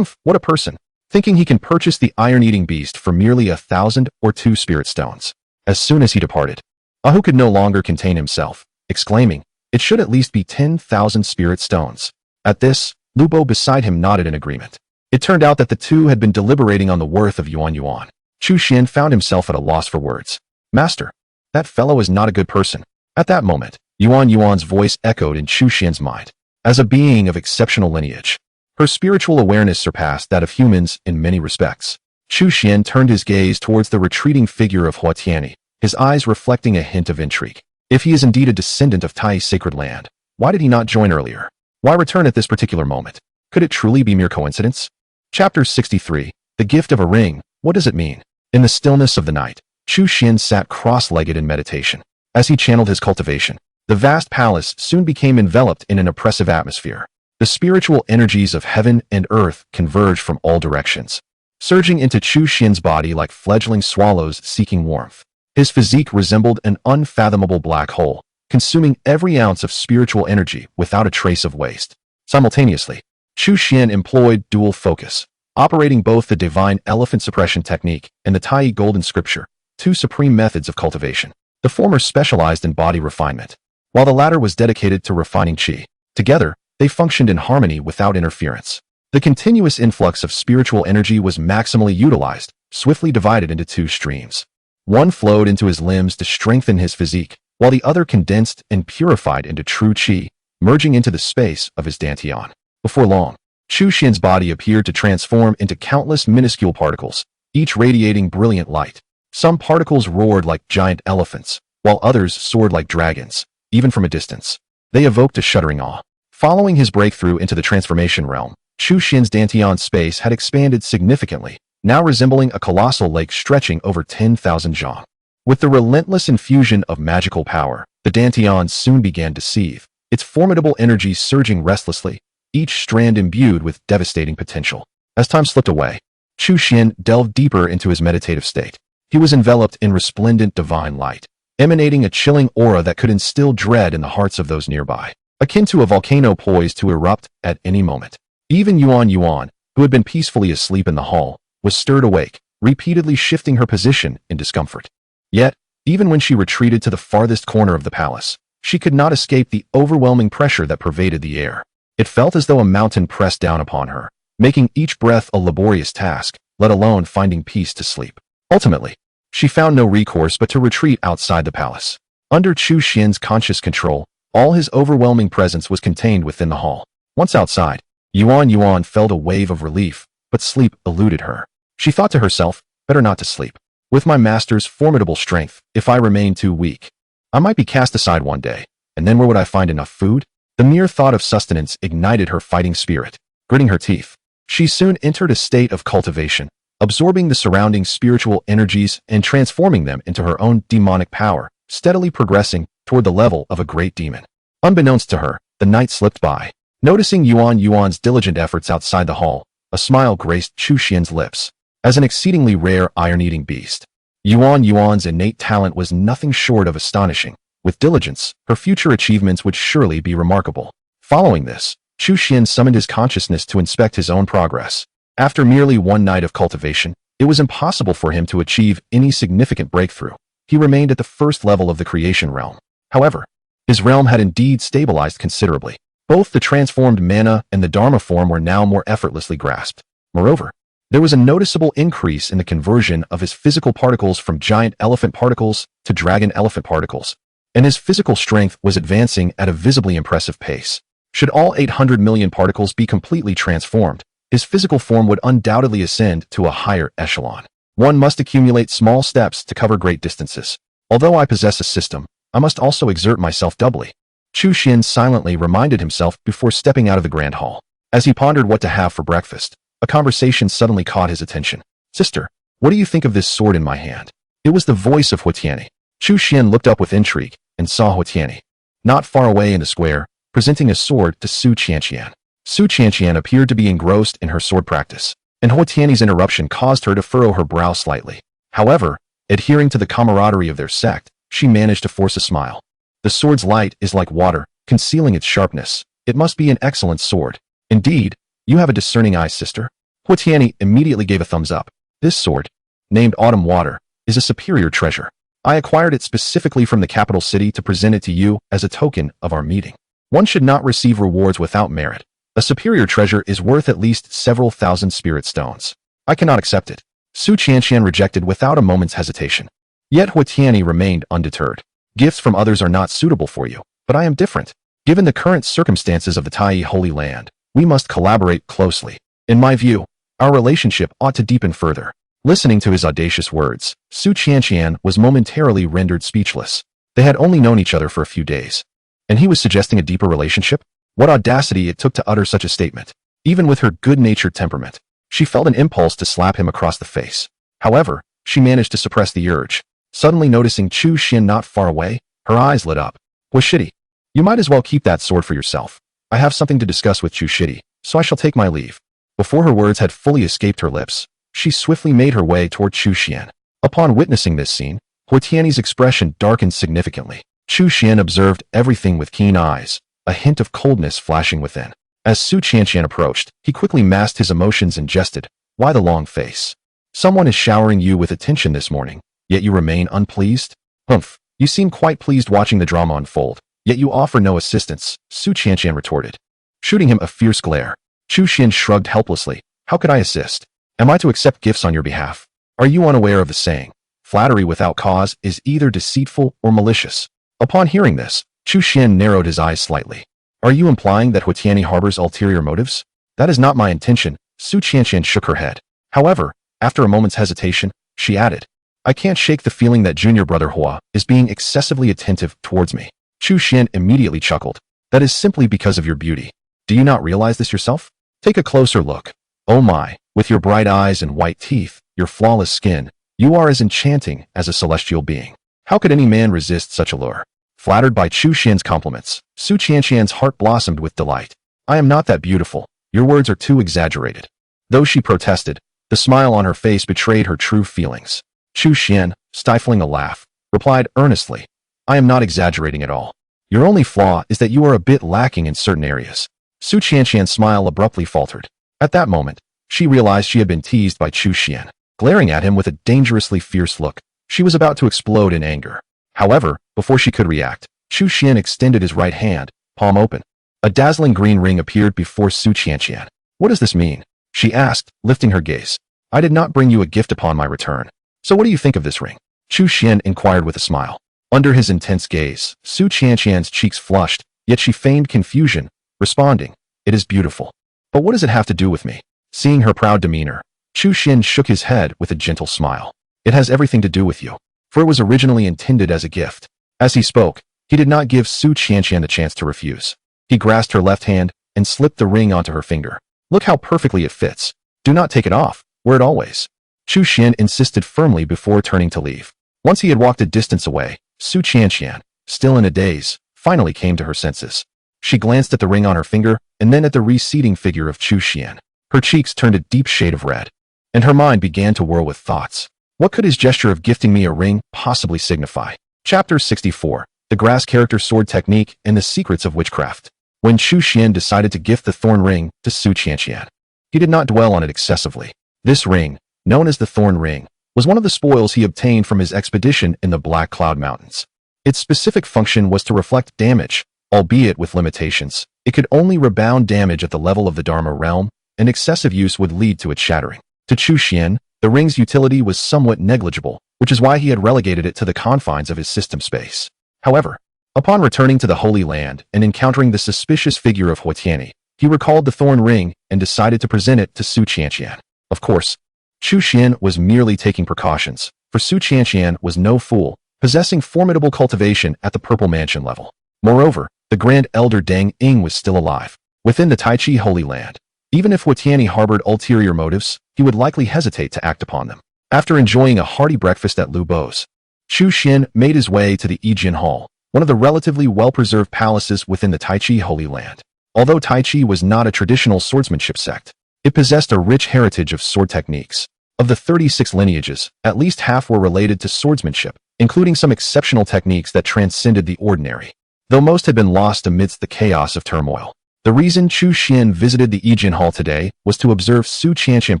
What a person! Thinking he can purchase the iron-eating beast for merely 1,000 or 2 spirit stones. As soon as he departed, Ahu could no longer contain himself, exclaiming, "It should at least be 10,000 spirit stones." At this, Lu Bo beside him nodded in agreement. It turned out that the two had been deliberating on the worth of Yuan Yuan. Chu Xian found himself at a loss for words. "Master, that fellow is not a good person." At that moment, Yuan Yuan's voice echoed in Chu Xian's mind. As a being of exceptional lineage, her spiritual awareness surpassed that of humans in many respects. Chu Xian turned his gaze towards the retreating figure of Huotianyi, his eyes reflecting a hint of intrigue. If he is indeed a descendant of Taiyi's sacred land, why did he not join earlier? Why return at this particular moment? Could it truly be mere coincidence? Chapter 63, The Gift of a Ring. What does it mean? In the stillness of the night, Chu Xian sat cross-legged in meditation. As he channeled his cultivation, the vast palace soon became enveloped in an oppressive atmosphere. The spiritual energies of heaven and earth converged from all directions, surging into Chu Xian's body like fledgling swallows seeking warmth. His physique resembled an unfathomable black hole, consuming every ounce of spiritual energy without a trace of waste. Simultaneously, Chu Xian employed dual focus, operating both the divine elephant suppression technique and the Tai golden scripture, two supreme methods of cultivation. The former specialized in body refinement, while the latter was dedicated to refining qi. Together, they functioned in harmony without interference. The continuous influx of spiritual energy was maximally utilized, swiftly divided into two streams. One flowed into his limbs to strengthen his physique, while the other condensed and purified into true qi, merging into the space of his dantian. Before long, Chu Xian's body appeared to transform into countless minuscule particles, each radiating brilliant light. Some particles roared like giant elephants, while others soared like dragons, even from a distance. They evoked a shuddering awe. Following his breakthrough into the transformation realm, Chu Xian's dantian space had expanded significantly, now resembling a colossal lake stretching over 10,000 zhang. With the relentless infusion of magical power, the dantian soon began to seethe, its formidable energy surging restlessly, each strand imbued with devastating potential. As time slipped away, Chu Xian delved deeper into his meditative state. He was enveloped in resplendent divine light, emanating a chilling aura that could instill dread in the hearts of those nearby, akin to a volcano poised to erupt at any moment. Even Yuan, who had been peacefully asleep in the hall, was stirred awake, repeatedly shifting her position in discomfort. Yet, even when she retreated to the farthest corner of the palace, she could not escape the overwhelming pressure that pervaded the air. It felt as though a mountain pressed down upon her, making each breath a laborious task, let alone finding peace to sleep. Ultimately, she found no recourse but to retreat outside the palace. Under Chu Xian's conscious control, all his overwhelming presence was contained within the hall. Once outside, Yuan felt a wave of relief, but sleep eluded her. She thought to herself, better not to sleep. With my master's formidable strength, if I remain too weak, I might be cast aside one day, and then where would I find enough food? The mere thought of sustenance ignited her fighting spirit. Gritting her teeth, she soon entered a state of cultivation, absorbing the surrounding spiritual energies and transforming them into her own demonic power, steadily progressing toward the level of a great demon. Unbeknownst to her, the night slipped by. Noticing Yuan's diligent efforts outside the hall, a smile graced Chu Xian's lips. As an exceedingly rare iron-eating beast, Yuan's innate talent was nothing short of astonishing. With diligence, her future achievements would surely be remarkable. Following this, Chu Xian summoned his consciousness to inspect his own progress. After merely one night of cultivation, it was impossible for him to achieve any significant breakthrough. He remained at the first level of the creation realm. However, his realm had indeed stabilized considerably. Both the transformed mana and the Dharma form were now more effortlessly grasped. Moreover, there was a noticeable increase in the conversion of his physical particles from giant elephant particles to dragon elephant particles, and his physical strength was advancing at a visibly impressive pace. Should all 800 million particles be completely transformed, his physical form would undoubtedly ascend to a higher echelon. One must accumulate small steps to cover great distances. Although I possess a system, I must also exert myself doubly. Chu Xian silently reminded himself before stepping out of the grand hall. As he pondered what to have for breakfast, a conversation suddenly caught his attention. Sister, what do you think of this sword in my hand? It was the voice of Huatiani. Chu Xian looked up with intrigue and saw Huatiani, not far away in the square, presenting a sword to Su Qianqian. Su Qianqian appeared to be engrossed in her sword practice, and Huatiani's interruption caused her to furrow her brow slightly. However, adhering to the camaraderie of their sect, she managed to force a smile. The sword's light is like water, concealing its sharpness. It must be an excellent sword. Indeed, you have a discerning eye, sister. Huatiani immediately gave a thumbs up. This sword, named Autumn Water, is a superior treasure. I acquired it specifically from the capital city to present it to you as a token of our meeting. One should not receive rewards without merit. A superior treasure is worth at least several thousand spirit stones. I cannot accept it. Su Qianqian rejected without a moment's hesitation. Yet Huatiani remained undeterred. Gifts from others are not suitable for you, but I am different. Given the current circumstances of the Tai Holy Land, we must collaborate closely. In my view, our relationship ought to deepen further. Listening to his audacious words, Su Qianqian was momentarily rendered speechless. They had only known each other for a few days, and he was suggesting a deeper relationship? What audacity it took to utter such a statement. Even with her good-natured temperament, she felt an impulse to slap him across the face. However, she managed to suppress the urge. Suddenly noticing Chu Xian not far away, her eyes lit up. Washidi, you might as well keep that sword for yourself. I have something to discuss with Chu Shidi, so I shall take my leave. Before her words had fully escaped her lips, she swiftly made her way toward Chu Xian. Upon witnessing this scene, Huatiani's expression darkened significantly. Chu Xian observed everything with keen eyes, a hint of coldness flashing within. As Su Qianqian approached, he quickly masked his emotions and jested, "Why the long face? Someone is showering you with attention this morning, yet you remain unpleased? Humph, you seem quite pleased watching the drama unfold, yet you offer no assistance," Su Qianqian retorted. Shooting him a fierce glare, Chu Xian shrugged helplessly. "How could I assist? Am I to accept gifts on your behalf? Are you unaware of the saying, flattery without cause is either deceitful or malicious?" Upon hearing this, Chu Xian narrowed his eyes slightly. "Are you implying that Huatiani harbors ulterior motives?" "That is not my intention," Su Qianqian shook her head. However, after a moment's hesitation, she added, "I can't shake the feeling that junior brother Hua is being excessively attentive towards me." Chu Xian immediately chuckled. "That is simply because of your beauty. Do you not realize this yourself? Take a closer look. Oh my, with your bright eyes and white teeth, your flawless skin, you are as enchanting as a celestial being. How could any man resist such a lure?" Flattered by Chu Xian's compliments, Su Qianqian's heart blossomed with delight. "I am not that beautiful. Your words are too exaggerated." Though she protested, the smile on her face betrayed her true feelings. Chu Xian, stifling a laugh, replied earnestly, "I am not exaggerating at all. Your only flaw is that you are a bit lacking in certain areas." Su Qianqian's smile abruptly faltered. At that moment, she realized she had been teased by Chu Xian. Glaring at him with a dangerously fierce look, she was about to explode in anger. However, before she could react, Chu Xian extended his right hand, palm open. A dazzling green ring appeared before Su Qianqian. "What does this mean?" she asked, lifting her gaze. "I did not bring you a gift upon my return. So what do you think of this ring?" Chu Xian inquired with a smile. Under his intense gaze, Su Qianqian's cheeks flushed, yet she feigned confusion, responding, "It is beautiful. But what does it have to do with me?" Seeing her proud demeanor, Chu Xian shook his head with a gentle smile. "It has everything to do with you, for it was originally intended as a gift." As he spoke, he did not give Su Qianqian the chance to refuse. He grasped her left hand and slipped the ring onto her finger. "Look how perfectly it fits. Do not take it off. Wear it always." Chu Xian insisted firmly before turning to leave. Once he had walked a distance away, Su Qianqian, still in a daze, finally came to her senses. She glanced at the ring on her finger and then at the receding figure of Chu Xian. Her cheeks turned a deep shade of red, and her mind began to whirl with thoughts. What could his gesture of gifting me a ring possibly signify? Chapter 64. The Grass Character Sword Technique and the Secrets of Witchcraft. When Chu Xian decided to gift the thorn ring to Su Qianqian, he did not dwell on it excessively. This ring, known as the Thorn Ring, was one of the spoils he obtained from his expedition in the Black Cloud Mountains. Its specific function was to reflect damage, albeit with limitations. It could only rebound damage at the level of the Dharma realm, and excessive use would lead to its shattering. To Chu Xian, the ring's utility was somewhat negligible, which is why he had relegated it to the confines of his system space. However, upon returning to the Holy Land and encountering the suspicious figure of Huatiani, he recalled the Thorn Ring and decided to present it to Su Qianqian. Of course, Chu Xian was merely taking precautions, for Su Qianqian was no fool, possessing formidable cultivation at the Purple Mansion level. Moreover, the Grand Elder Deng Ying was still alive, within the Tai Chi Holy Land. Even if Huatiani harbored ulterior motives, he would likely hesitate to act upon them. After enjoying a hearty breakfast at Lu Bo's, Chu Xian made his way to the Yijin Hall, one of the relatively well-preserved palaces within the Tai Chi Holy Land. Although Tai Chi was not a traditional swordsmanship sect, it possessed a rich heritage of sword techniques. Of the 36 lineages, at least half were related to swordsmanship, including some exceptional techniques that transcended the ordinary, though most had been lost amidst the chaos of turmoil. The reason Chu Xian visited the Yijin Hall today was to observe Su Qianqian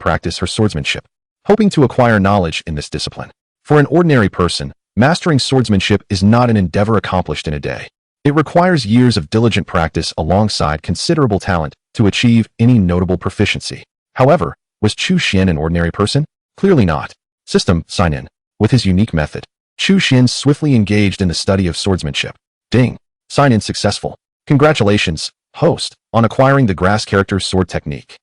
practice her swordsmanship, hoping to acquire knowledge in this discipline. For an ordinary person, mastering swordsmanship is not an endeavor accomplished in a day. It requires years of diligent practice alongside considerable talent to achieve any notable proficiency. However, was Chu Xian an ordinary person? Clearly not. System, sign in. With his unique method, Chu Xian swiftly engaged in the study of swordsmanship. Ding. Sign in successful. Congratulations, host, on acquiring the Grass Character Sword Technique.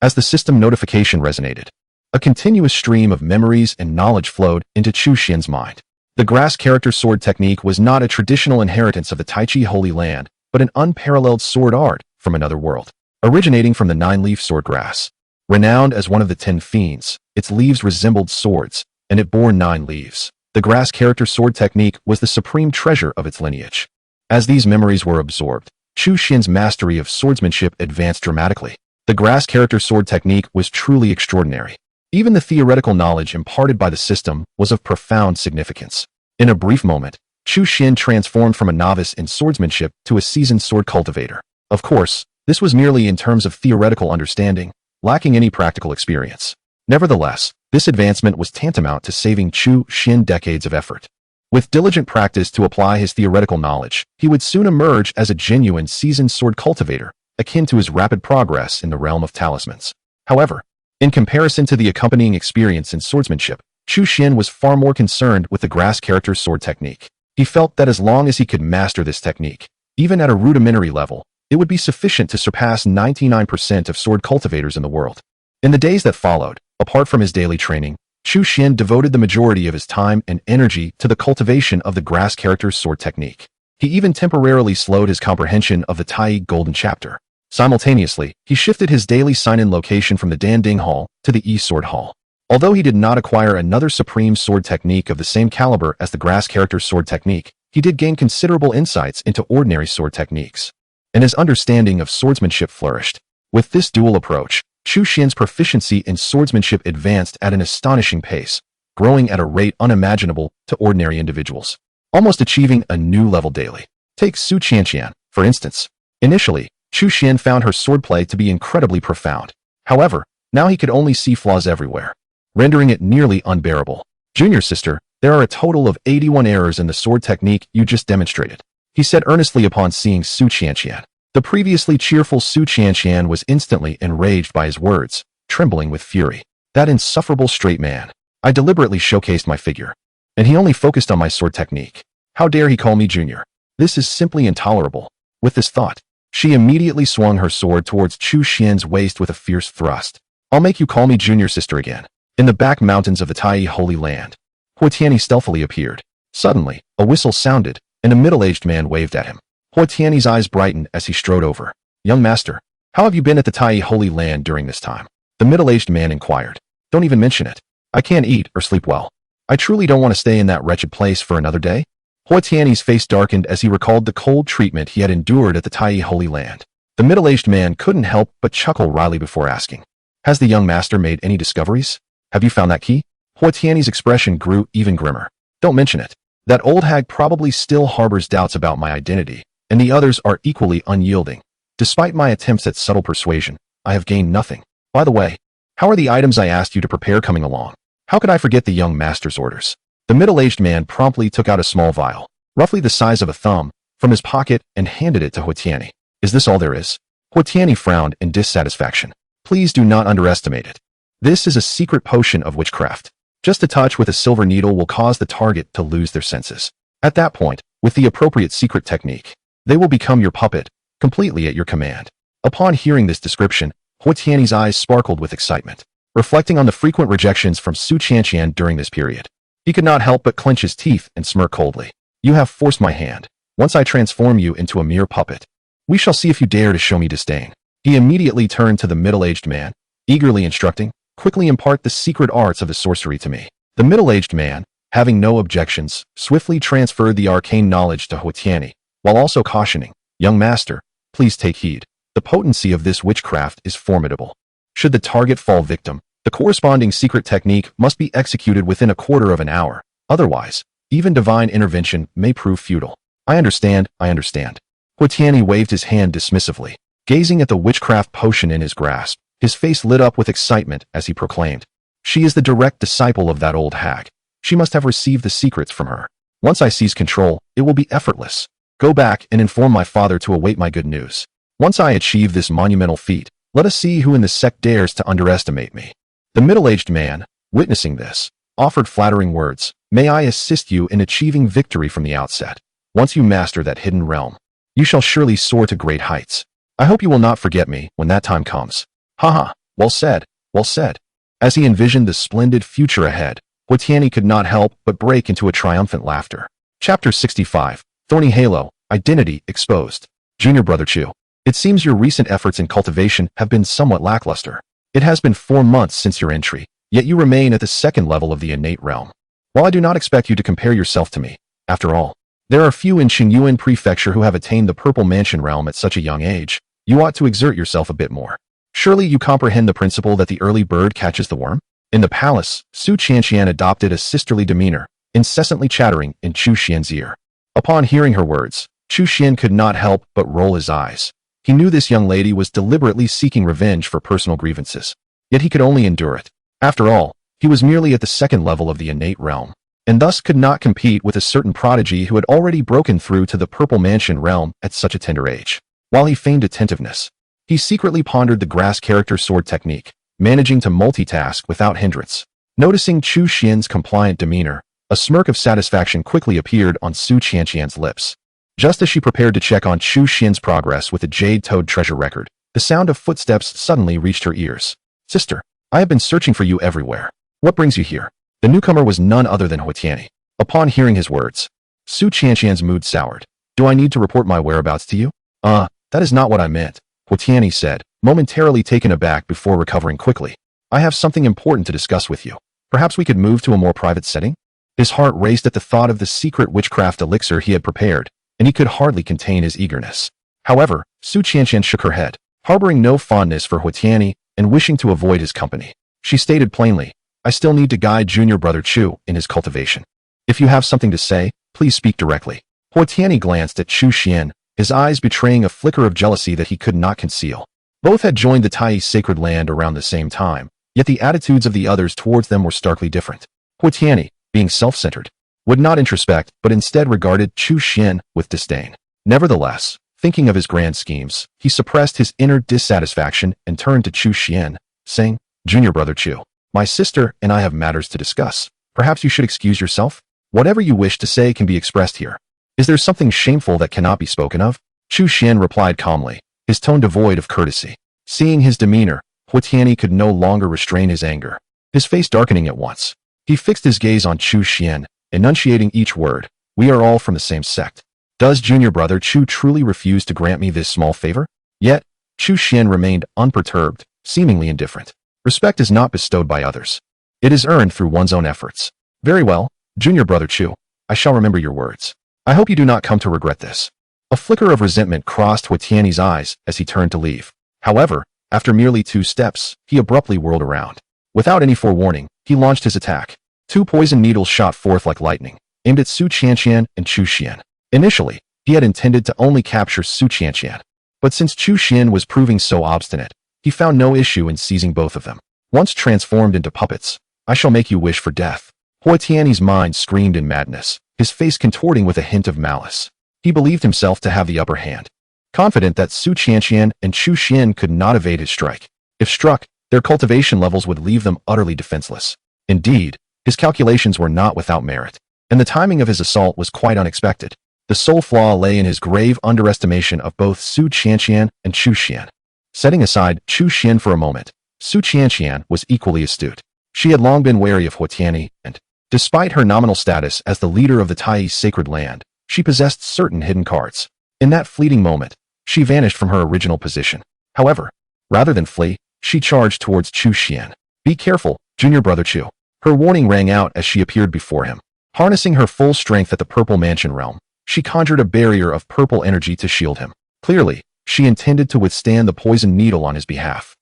As the system notification resonated, a continuous stream of memories and knowledge flowed into Chu Xian's mind. The Grass Character Sword Technique was not a traditional inheritance of the Tai Chi Holy Land, but an unparalleled sword art from another world, originating from the 9-leaf swordgrass. Renowned as one of the 10 fiends, its leaves resembled swords, and it bore 9 leaves. The Grass Character Sword Technique was the supreme treasure of its lineage. As these memories were absorbed, Chu Xian's mastery of swordsmanship advanced dramatically. The Grass Character Sword Technique was truly extraordinary. Even the theoretical knowledge imparted by the system was of profound significance. In a brief moment, Chu Xian transformed from a novice in swordsmanship to a seasoned sword cultivator. Of course, this was merely in terms of theoretical understanding, lacking any practical experience. Nevertheless, this advancement was tantamount to saving Chu Xian decades of effort. With diligent practice to apply his theoretical knowledge, he would soon emerge as a genuine seasoned sword cultivator, akin to his rapid progress in the realm of talismans. However, in comparison to the accompanying experience in swordsmanship, Chu Xian was far more concerned with the grass character's sword technique. He felt that as long as he could master this technique, even at a rudimentary level, it would be sufficient to surpass 99% of sword cultivators in the world. In the days that followed, apart from his daily training, Chu Xian devoted the majority of his time and energy to the cultivation of the grass character's sword technique. He even temporarily slowed his comprehension of the Tai Golden Chapter. Simultaneously, he shifted his daily sign-in location from the Danding Hall to the E-Sword Hall. Although he did not acquire another supreme sword technique of the same caliber as the grass character's sword technique, he did gain considerable insights into ordinary sword techniques. And his understanding of swordsmanship flourished. With this dual approach, Chu Xian's proficiency in swordsmanship advanced at an astonishing pace, growing at a rate unimaginable to ordinary individuals, almost achieving a new level daily. Take Su Qianqian, for instance. Initially, Chu Xian found her swordplay to be incredibly profound. However, now he could only see flaws everywhere, rendering it nearly unbearable. Junior sister, there are a total of 81 errors in the sword technique you just demonstrated, he said earnestly upon seeing Su Qianqian. The previously cheerful Su Qianqian was instantly enraged by his words, trembling with fury. That insufferable straight man. I deliberately showcased my figure, and he only focused on my sword technique. How dare he call me junior? This is simply intolerable. With this thought, she immediately swung her sword towards Chu Xian's waist with a fierce thrust. I'll make you call me junior sister again. In the back mountains of the Tai Holy Land, Huo Tianyi stealthily appeared. Suddenly, a whistle sounded, and a middle-aged man waved at him. Huo Tianyi's eyes brightened as he strode over. Young master, how have you been at the Tai Holy Land during this time? The middle-aged man inquired. Don't even mention it. I can't eat or sleep well. I truly don't want to stay in that wretched place for another day. Huo Tianyi's face darkened as he recalled the cold treatment he had endured at the Tai Holy Land. The middle-aged man couldn't help but chuckle wryly before asking, has the young master made any discoveries? Have you found that key? Huo Tianyi's expression grew even grimmer. Don't mention it. That old hag probably still harbors doubts about my identity, and the others are equally unyielding. Despite my attempts at subtle persuasion, I have gained nothing. By the way, how are the items I asked you to prepare coming along? How could I forget the young master's orders? The middle-aged man promptly took out a small vial, roughly the size of a thumb, from his pocket and handed it to Huo Tianyi. Is this all there is? Huo Tianyi frowned in dissatisfaction. Please do not underestimate it. This is a secret potion of witchcraft. Just a touch with a silver needle will cause the target to lose their senses. At that point, with the appropriate secret technique, they will become your puppet, completely at your command. Upon hearing this description, Huo Tianyi's eyes sparkled with excitement. Reflecting on the frequent rejections from Su Qianqian during this period, he could not help but clench his teeth and smirk coldly. You have forced my hand. Once I transform you into a mere puppet, we shall see if you dare to show me disdain. He immediately turned to the middle-aged man, eagerly instructing, quickly impart the secret arts of the sorcery to me. The middle-aged man, having no objections, swiftly transferred the arcane knowledge to Huo Tianyi, while also cautioning, young master, please take heed. The potency of this witchcraft is formidable. Should the target fall victim, the corresponding secret technique must be executed within a quarter of an hour. Otherwise, even divine intervention may prove futile. I understand. Huo Tianyi waved his hand dismissively, gazing at the witchcraft potion in his grasp. His face lit up with excitement as he proclaimed, she is the direct disciple of that old hag. She must have received the secrets from her. Once I seize control, it will be effortless. Go back and inform my father to await my good news. Once I achieve this monumental feat, let us see who in the sect dares to underestimate me. The middle-aged man, witnessing this, offered flattering words. May I assist you in achieving victory from the outset. Once you master that hidden realm, you shall surely soar to great heights. I hope you will not forget me when that time comes. Haha, well said, well said. As he envisioned the splendid future ahead, Huo Tianyi could not help but break into a triumphant laughter. Chapter 65, Thorny Halo, Identity Exposed. Junior Brother Chu, it seems your recent efforts in cultivation have been somewhat lackluster. It has been 4 months since your entry, yet you remain at the second level of the innate realm. While I do not expect you to compare yourself to me, after all, there are few in Qingyuan Prefecture who have attained the Purple Mansion realm at such a young age. You ought to exert yourself a bit more. Surely you comprehend the principle that the early bird catches the worm? In the palace, Su Qianqian adopted a sisterly demeanor, incessantly chattering in Chu Xian's ear. Upon hearing her words, Chu Xian could not help but roll his eyes. He knew this young lady was deliberately seeking revenge for personal grievances. Yet he could only endure it. After all, he was merely at the second level of the innate realm, and thus could not compete with a certain prodigy who had already broken through to the Purple Mansion realm at such a tender age. While he feigned attentiveness, he secretly pondered the grass character sword technique, managing to multitask without hindrance. Noticing Chu Xian's compliant demeanor, a smirk of satisfaction quickly appeared on Su Qianqian's lips. Just as she prepared to check on Chu Xian's progress with the Jade Toad treasure record, the sound of footsteps suddenly reached her ears. "Sister, I have been searching for you everywhere. What brings you here?" The newcomer was none other than Huitiani. Upon hearing his words, Su Qianqian's mood soured. "Do I need to report my whereabouts to you?" That is not what I meant," Huitiani said, momentarily taken aback before recovering quickly. "I have something important to discuss with you. Perhaps we could move to a more private setting?" His heart raced at the thought of the secret witchcraft elixir he had prepared, and he could hardly contain his eagerness. However, Su Qianqian shook her head, harboring no fondness for Huitiani and wishing to avoid his company. She stated plainly, "I still need to guide junior brother Chu in his cultivation. If you have something to say, please speak directly." Huitiani glanced at Chu Xian, his eyes betraying a flicker of jealousy that he could not conceal. Both had joined the Tai sacred land around the same time, yet the attitudes of the others towards them were starkly different. Huitiani, being self-centered, would not introspect but instead regarded Chu Xian with disdain. Nevertheless, thinking of his grand schemes, he suppressed his inner dissatisfaction and turned to Chu Xian, saying, "Junior brother Chu, my sister and I have matters to discuss. Perhaps you should excuse yourself? Whatever you wish to say can be expressed here. Is there something shameful that cannot be spoken of?" Chu Xian replied calmly, his tone devoid of courtesy. Seeing his demeanor, Huitiani could no longer restrain his anger, his face darkening at once. He fixed his gaze on Chu Xian, enunciating each word. "We are all from the same sect. Does junior brother Chu truly refuse to grant me this small favor?" Yet, Chu Xian remained unperturbed, seemingly indifferent. Respect is not bestowed by others. It is earned through one's own efforts. "Very well, junior brother Chu, I shall remember your words. I hope you do not come to regret this." A flicker of resentment crossed Huitiani's eyes as he turned to leave. However, after merely 2 steps, he abruptly whirled around. Without any forewarning, he launched his attack. 2 poison needles shot forth like lightning, aimed at Su Qianqian and Chu Xian. Initially, he had intended to only capture Su Qianqian, but since Chu Xian was proving so obstinate, he found no issue in seizing both of them. Once transformed into puppets, "I shall make you wish for death." Huitiani's mind screamed in madness, his face contorting with a hint of malice. He believed himself to have the upper hand, confident that Su Qianqian and Chu Xian could not evade his strike. If struck, their cultivation levels would leave them utterly defenseless. Indeed, his calculations were not without merit, and the timing of his assault was quite unexpected. The sole flaw lay in his grave underestimation of both Su Qianqian and Chu Xian. Setting aside Chu Xian for a moment, Su Qianqian was equally astute. She had long been wary of Huitiani, and, despite her nominal status as the leader of the Tai sacred land, she possessed certain hidden cards. In that fleeting moment, she vanished from her original position. However, rather than flee, she charged towards Chu Xian. "Be careful, junior brother Chu." Her warning rang out as she appeared before him. Harnessing her full strength at the Purple Mansion realm, she conjured a barrier of purple energy to shield him. Clearly, she intended to withstand the poisoned needle on his behalf.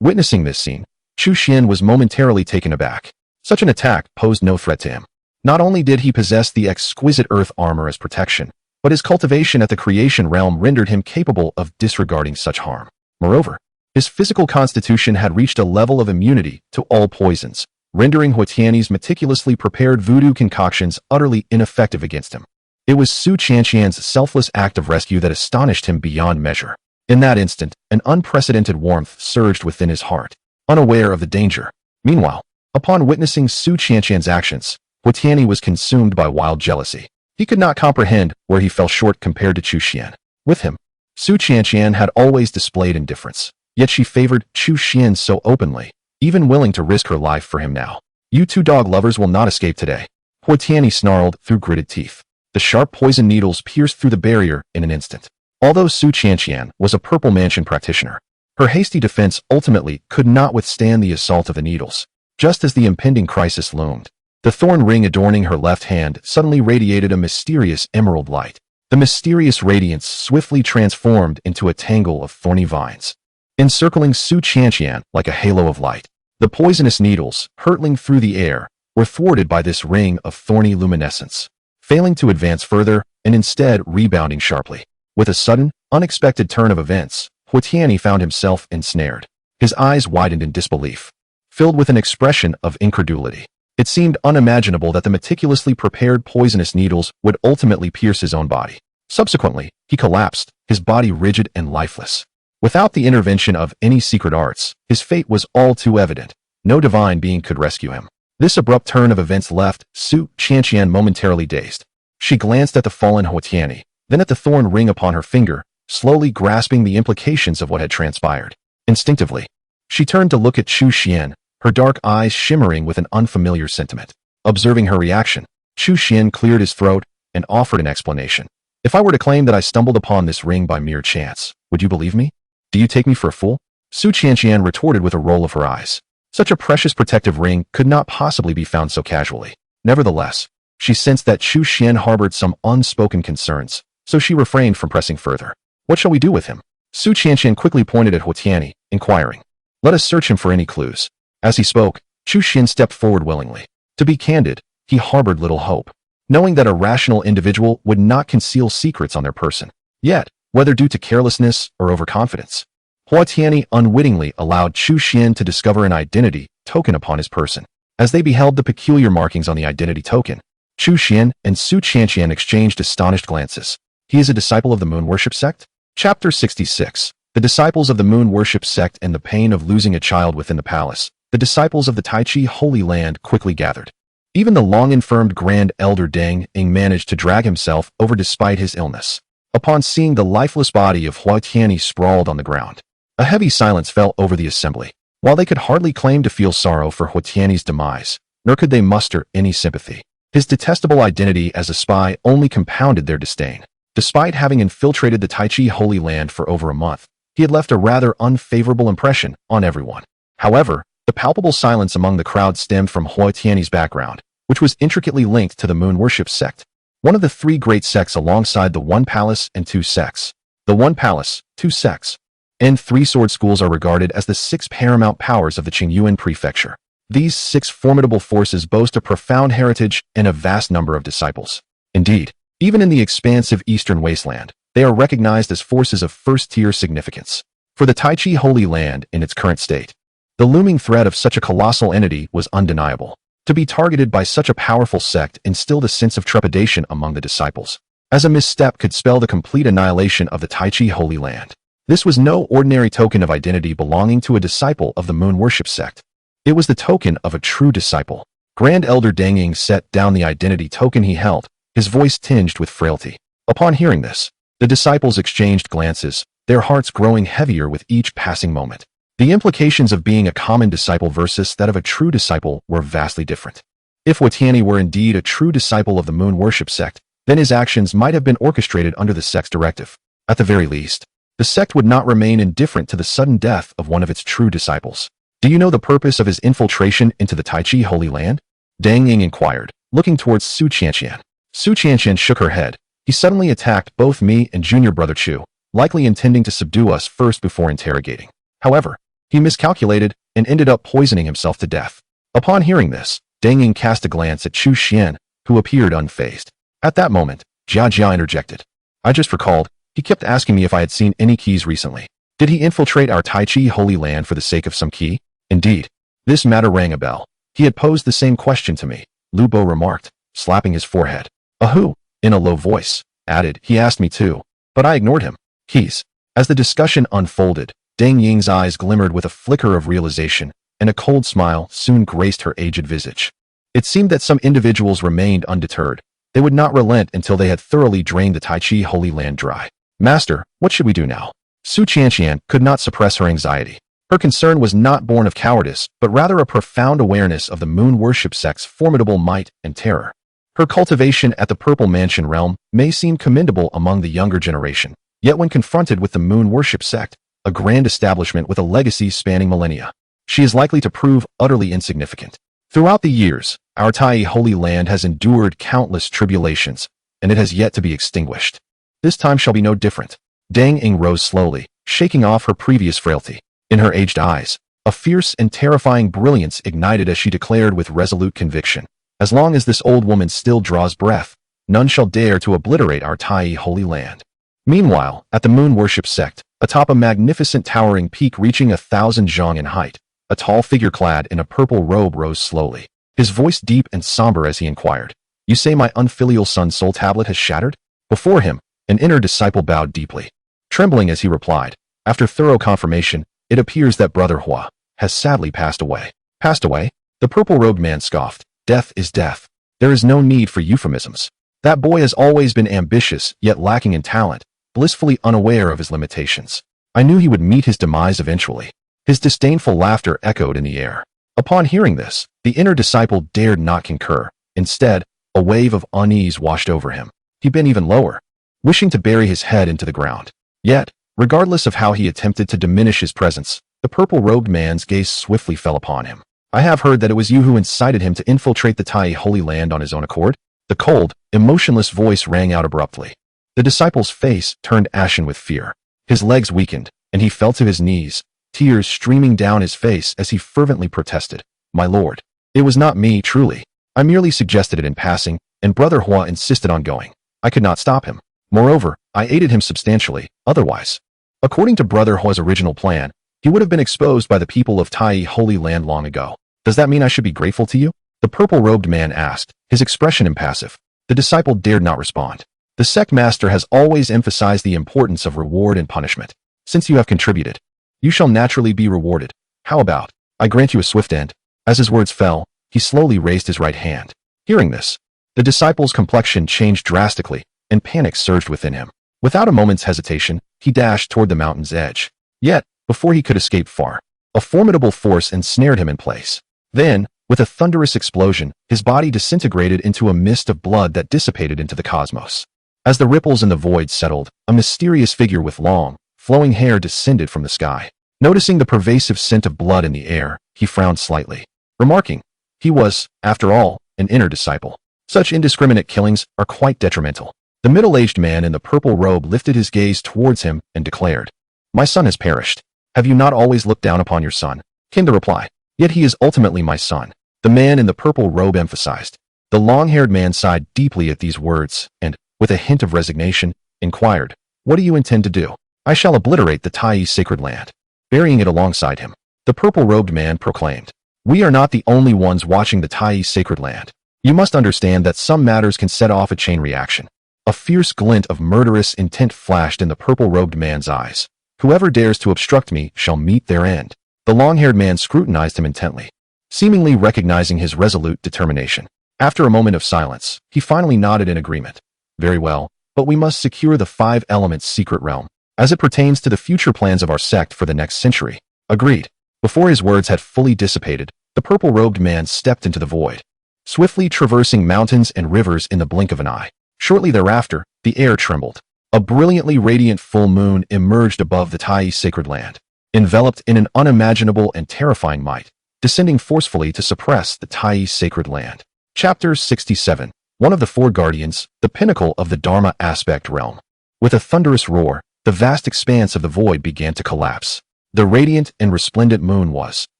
Witnessing this scene, Chu Xian was momentarily taken aback. Such an attack posed no threat to him. Not only did he possess the exquisite earth armor as protection, but his cultivation at the creation realm rendered him capable of disregarding such harm. Moreover, his physical constitution had reached a level of immunity to all poisons, rendering Huitiani's meticulously prepared voodoo concoctions utterly ineffective against him. It was Su Qianqian's selfless act of rescue that astonished him beyond measure. In that instant, an unprecedented warmth surged within his heart, unaware of the danger. Meanwhile, upon witnessing Su Qianqian's actions, Huitiani was consumed by wild jealousy. He could not comprehend where he fell short compared to Chu Xian. With him, Su Qianqian had always displayed indifference, yet she favored Chu Xian so openly, even willing to risk her life for him now. "You 2 dog lovers will not escape today," Huitiani snarled through gritted teeth. The sharp poison needles pierced through the barrier in an instant. Although Su Qianqian was a Purple Mansion practitioner, her hasty defense ultimately could not withstand the assault of the needles. Just as the impending crisis loomed, the thorn ring adorning her left hand suddenly radiated a mysterious emerald light. The mysterious radiance swiftly transformed into a tangle of thorny vines, encircling Su Qianqian like a halo of light. The poisonous needles, hurtling through the air, were thwarted by this ring of thorny luminescence. failing to advance further and instead rebounding sharply. With a sudden, unexpected turn of events, Huatiani found himself ensnared. His eyes widened in disbelief, filled with an expression of incredulity. It seemed unimaginable that the meticulously prepared poisonous needles would ultimately pierce his own body. Subsequently, he collapsed, his body rigid and lifeless. Without the intervention of any secret arts, his fate was all too evident. No divine being could rescue him. This abrupt turn of events left Chu Xian momentarily dazed. She glanced at the fallen Huatiani, then at the thorn ring upon her finger, slowly grasping the implications of what had transpired. Instinctively, she turned to look at Chu Xian, her dark eyes shimmering with an unfamiliar sentiment. Observing her reaction, Chu Xian cleared his throat and offered an explanation. If I were to claim that I stumbled upon this ring by mere chance, would you believe me? Do you take me for a fool? Chu Xian retorted with a roll of her eyes. Such a precious protective ring could not possibly be found so casually. Nevertheless, she sensed that Chu Xian harbored some unspoken concerns, so she refrained from pressing further. What shall we do with him? Chu Xian quickly pointed at Huatiani, inquiring. Let us search him for any clues. As he spoke, Chu Xian stepped forward willingly. To be candid, he harbored little hope, knowing that a rational individual would not conceal secrets on their person. Yet, whether due to carelessness or overconfidence, Huatiani unwittingly allowed Chu Xian to discover an identity token upon his person. As they beheld the peculiar markings on the identity token, Chu Xian and Chu Xian exchanged astonished glances. He is a disciple of the moon worship sect? Chapter 66. The disciples of the moon worship sect and the pain of losing a child within the palace. The disciples of the Tai Chi Holy Land quickly gathered. Even the long-infirmed Grand Elder Deng Ying managed to drag himself over despite his illness. Upon seeing the lifeless body of Huatiani sprawled on the ground, a heavy silence fell over the assembly. While they could hardly claim to feel sorrow for Huatiani's demise, nor could they muster any sympathy. His detestable identity as a spy only compounded their disdain. Despite having infiltrated the Tai Chi Holy Land for over a month, he had left a rather unfavorable impression on everyone. However, the palpable silence among the crowd stemmed from Huatiani's background, which was intricately linked to the moon worship sect, one of the three great sects alongside the One Palace and Two Sects. The One Palace, Two Sects, and Three Sword Schools are regarded as the six paramount powers of the Qingyuan Prefecture. These six formidable forces boast a profound heritage and a vast number of disciples. Indeed, even in the expansive eastern wasteland, they are recognized as forces of first-tier significance. For the Tai Chi Holy Land in its current state, the looming threat of such a colossal entity was undeniable. To be targeted by such a powerful sect instilled a sense of trepidation among the disciples, as a misstep could spell the complete annihilation of the Tai Chi Holy Land. This was no ordinary token of identity belonging to a disciple of the moon worship sect. It was the token of a true disciple. Grand Elder Deng Ying set down the identity token he held, his voice tinged with frailty. Upon hearing this, the disciples exchanged glances, their hearts growing heavier with each passing moment. The implications of being a common disciple versus that of a true disciple were vastly different. If Huatiani were indeed a true disciple of the moon worship sect, then his actions might have been orchestrated under the sect's directive. At the very least, the sect would not remain indifferent to the sudden death of one of its true disciples. Do you know the purpose of his infiltration into the Tai Chi Holy Land? Deng Ying inquired, looking towards Chu Xian. Chu Xian shook her head. He suddenly attacked both me and junior brother Chu, likely intending to subdue us first before interrogating. However, he miscalculated and ended up poisoning himself to death. Upon hearing this, Deng Ying cast a glance at Chu Xian, who appeared unfazed. At that moment, Jia interjected. I just recalled, he kept asking me if I had seen any keys recently. Did he infiltrate our Tai Chi Holy Land for the sake of some key? Indeed. This matter rang a bell. He had posed the same question to me, Lu Bo remarked, slapping his forehead. Who? In a low voice, added, he asked me too, but I ignored him. Keys. As the discussion unfolded, Deng Ying's eyes glimmered with a flicker of realization, and a cold smile soon graced her aged visage. It seemed that some individuals remained undeterred. They would not relent until they had thoroughly drained the Tai Chi Holy Land dry. Master, what should we do now? Chu Xian could not suppress her anxiety. Her concern was not born of cowardice, but rather a profound awareness of the moon worship sect's formidable might and terror. Her cultivation at the Purple Mansion realm may seem commendable among the younger generation, yet when confronted with the moon worship sect, a grand establishment with a legacy spanning millennia, she is likely to prove utterly insignificant. Throughout the years, our Tai Holy Land has endured countless tribulations, and it has yet to be extinguished. This time shall be no different. Deng Ying rose slowly, shaking off her previous frailty. In her aged eyes, a fierce and terrifying brilliance ignited as she declared with resolute conviction, as long as this old woman still draws breath, None shall dare to obliterate our Tai holy land. Meanwhile, at the moon worship sect, atop a magnificent towering peak reaching 1,000 zhang in height, a tall figure clad in a purple robe rose slowly, his voice deep and somber as he inquired, "You say my unfilial son's soul tablet has shattered?" Before him, an inner disciple bowed deeply. Trembling as he replied, "After thorough confirmation, it appears that Brother Hua has sadly passed away." "Passed away?" The purple-robed man scoffed. "Death is death. There is no need for euphemisms. That boy has always been ambitious, yet lacking in talent, blissfully unaware of his limitations. I knew he would meet his demise eventually." His disdainful laughter echoed in the air. Upon hearing this, the inner disciple dared not concur. Instead, a wave of unease washed over him. He bent even lower, wishing to bury his head into the ground. Yet, regardless of how he attempted to diminish his presence, the purple-robed man's gaze swiftly fell upon him. "I have heard that it was you who incited him to infiltrate the Tai Holy Land on his own accord?" The cold, emotionless voice rang out abruptly. The disciple's face turned ashen with fear. His legs weakened, and he fell to his knees, tears streaming down his face as he fervently protested. "My lord, it was not me, truly. I merely suggested it in passing, and Brother Hua insisted on going. I could not stop him. Moreover, I aided him substantially, otherwise. According to Brother Hua's original plan, he would have been exposed by the people of Tai Holy Land long ago. Does that mean I should be grateful to you?" The purple-robed man asked, his expression impassive. The disciple dared not respond. "The sect master has always emphasized the importance of reward and punishment. Since you have contributed, you shall naturally be rewarded. How about, I grant you a swift end?" As his words fell, he slowly raised his right hand. Hearing this, the disciple's complexion changed drastically, and panic surged within him. Without a moment's hesitation, he dashed toward the mountain's edge. Yet, before he could escape far, a formidable force ensnared him in place. Then, with a thunderous explosion, his body disintegrated into a mist of blood that dissipated into the cosmos. As the ripples in the void settled, a mysterious figure with long, flowing hair descended from the sky. Noticing the pervasive scent of blood in the air, he frowned slightly, remarking, he was, after all, an inner disciple. Such indiscriminate killings are quite detrimental. The middle-aged man in the purple robe lifted his gaze towards him and declared, "My son has perished. Have you not always looked down upon your son?" Came the reply. "Yet he is ultimately my son," the man in the purple robe emphasized. The long-haired man sighed deeply at these words and, with a hint of resignation, inquired, "What do you intend to do?" "I shall obliterate the Tai sacred land." Burying it alongside him, the purple-robed man proclaimed, "We are not the only ones watching the Tai sacred land. You must understand that some matters can set off a chain reaction." A fierce glint of murderous intent flashed in the purple-robed man's eyes. "Whoever dares to obstruct me shall meet their end." The long-haired man scrutinized him intently, seemingly recognizing his resolute determination. After a moment of silence, he finally nodded in agreement. "Very well, but we must secure the 5 elements secret realm, as it pertains to the future plans of our sect for the next century." Agreed. Before his words had fully dissipated, the purple-robed man stepped into the void, swiftly traversing mountains and rivers in the blink of an eye. Shortly thereafter, the air trembled. A brilliantly radiant full moon emerged above the Tai sacred land, enveloped in an unimaginable and terrifying might, descending forcefully to suppress the Tai sacred land. Chapter 67. One of the 4 guardians, the pinnacle of the Dharma aspect realm. With a thunderous roar, the vast expanse of the void began to collapse. The radiant and resplendent moon was,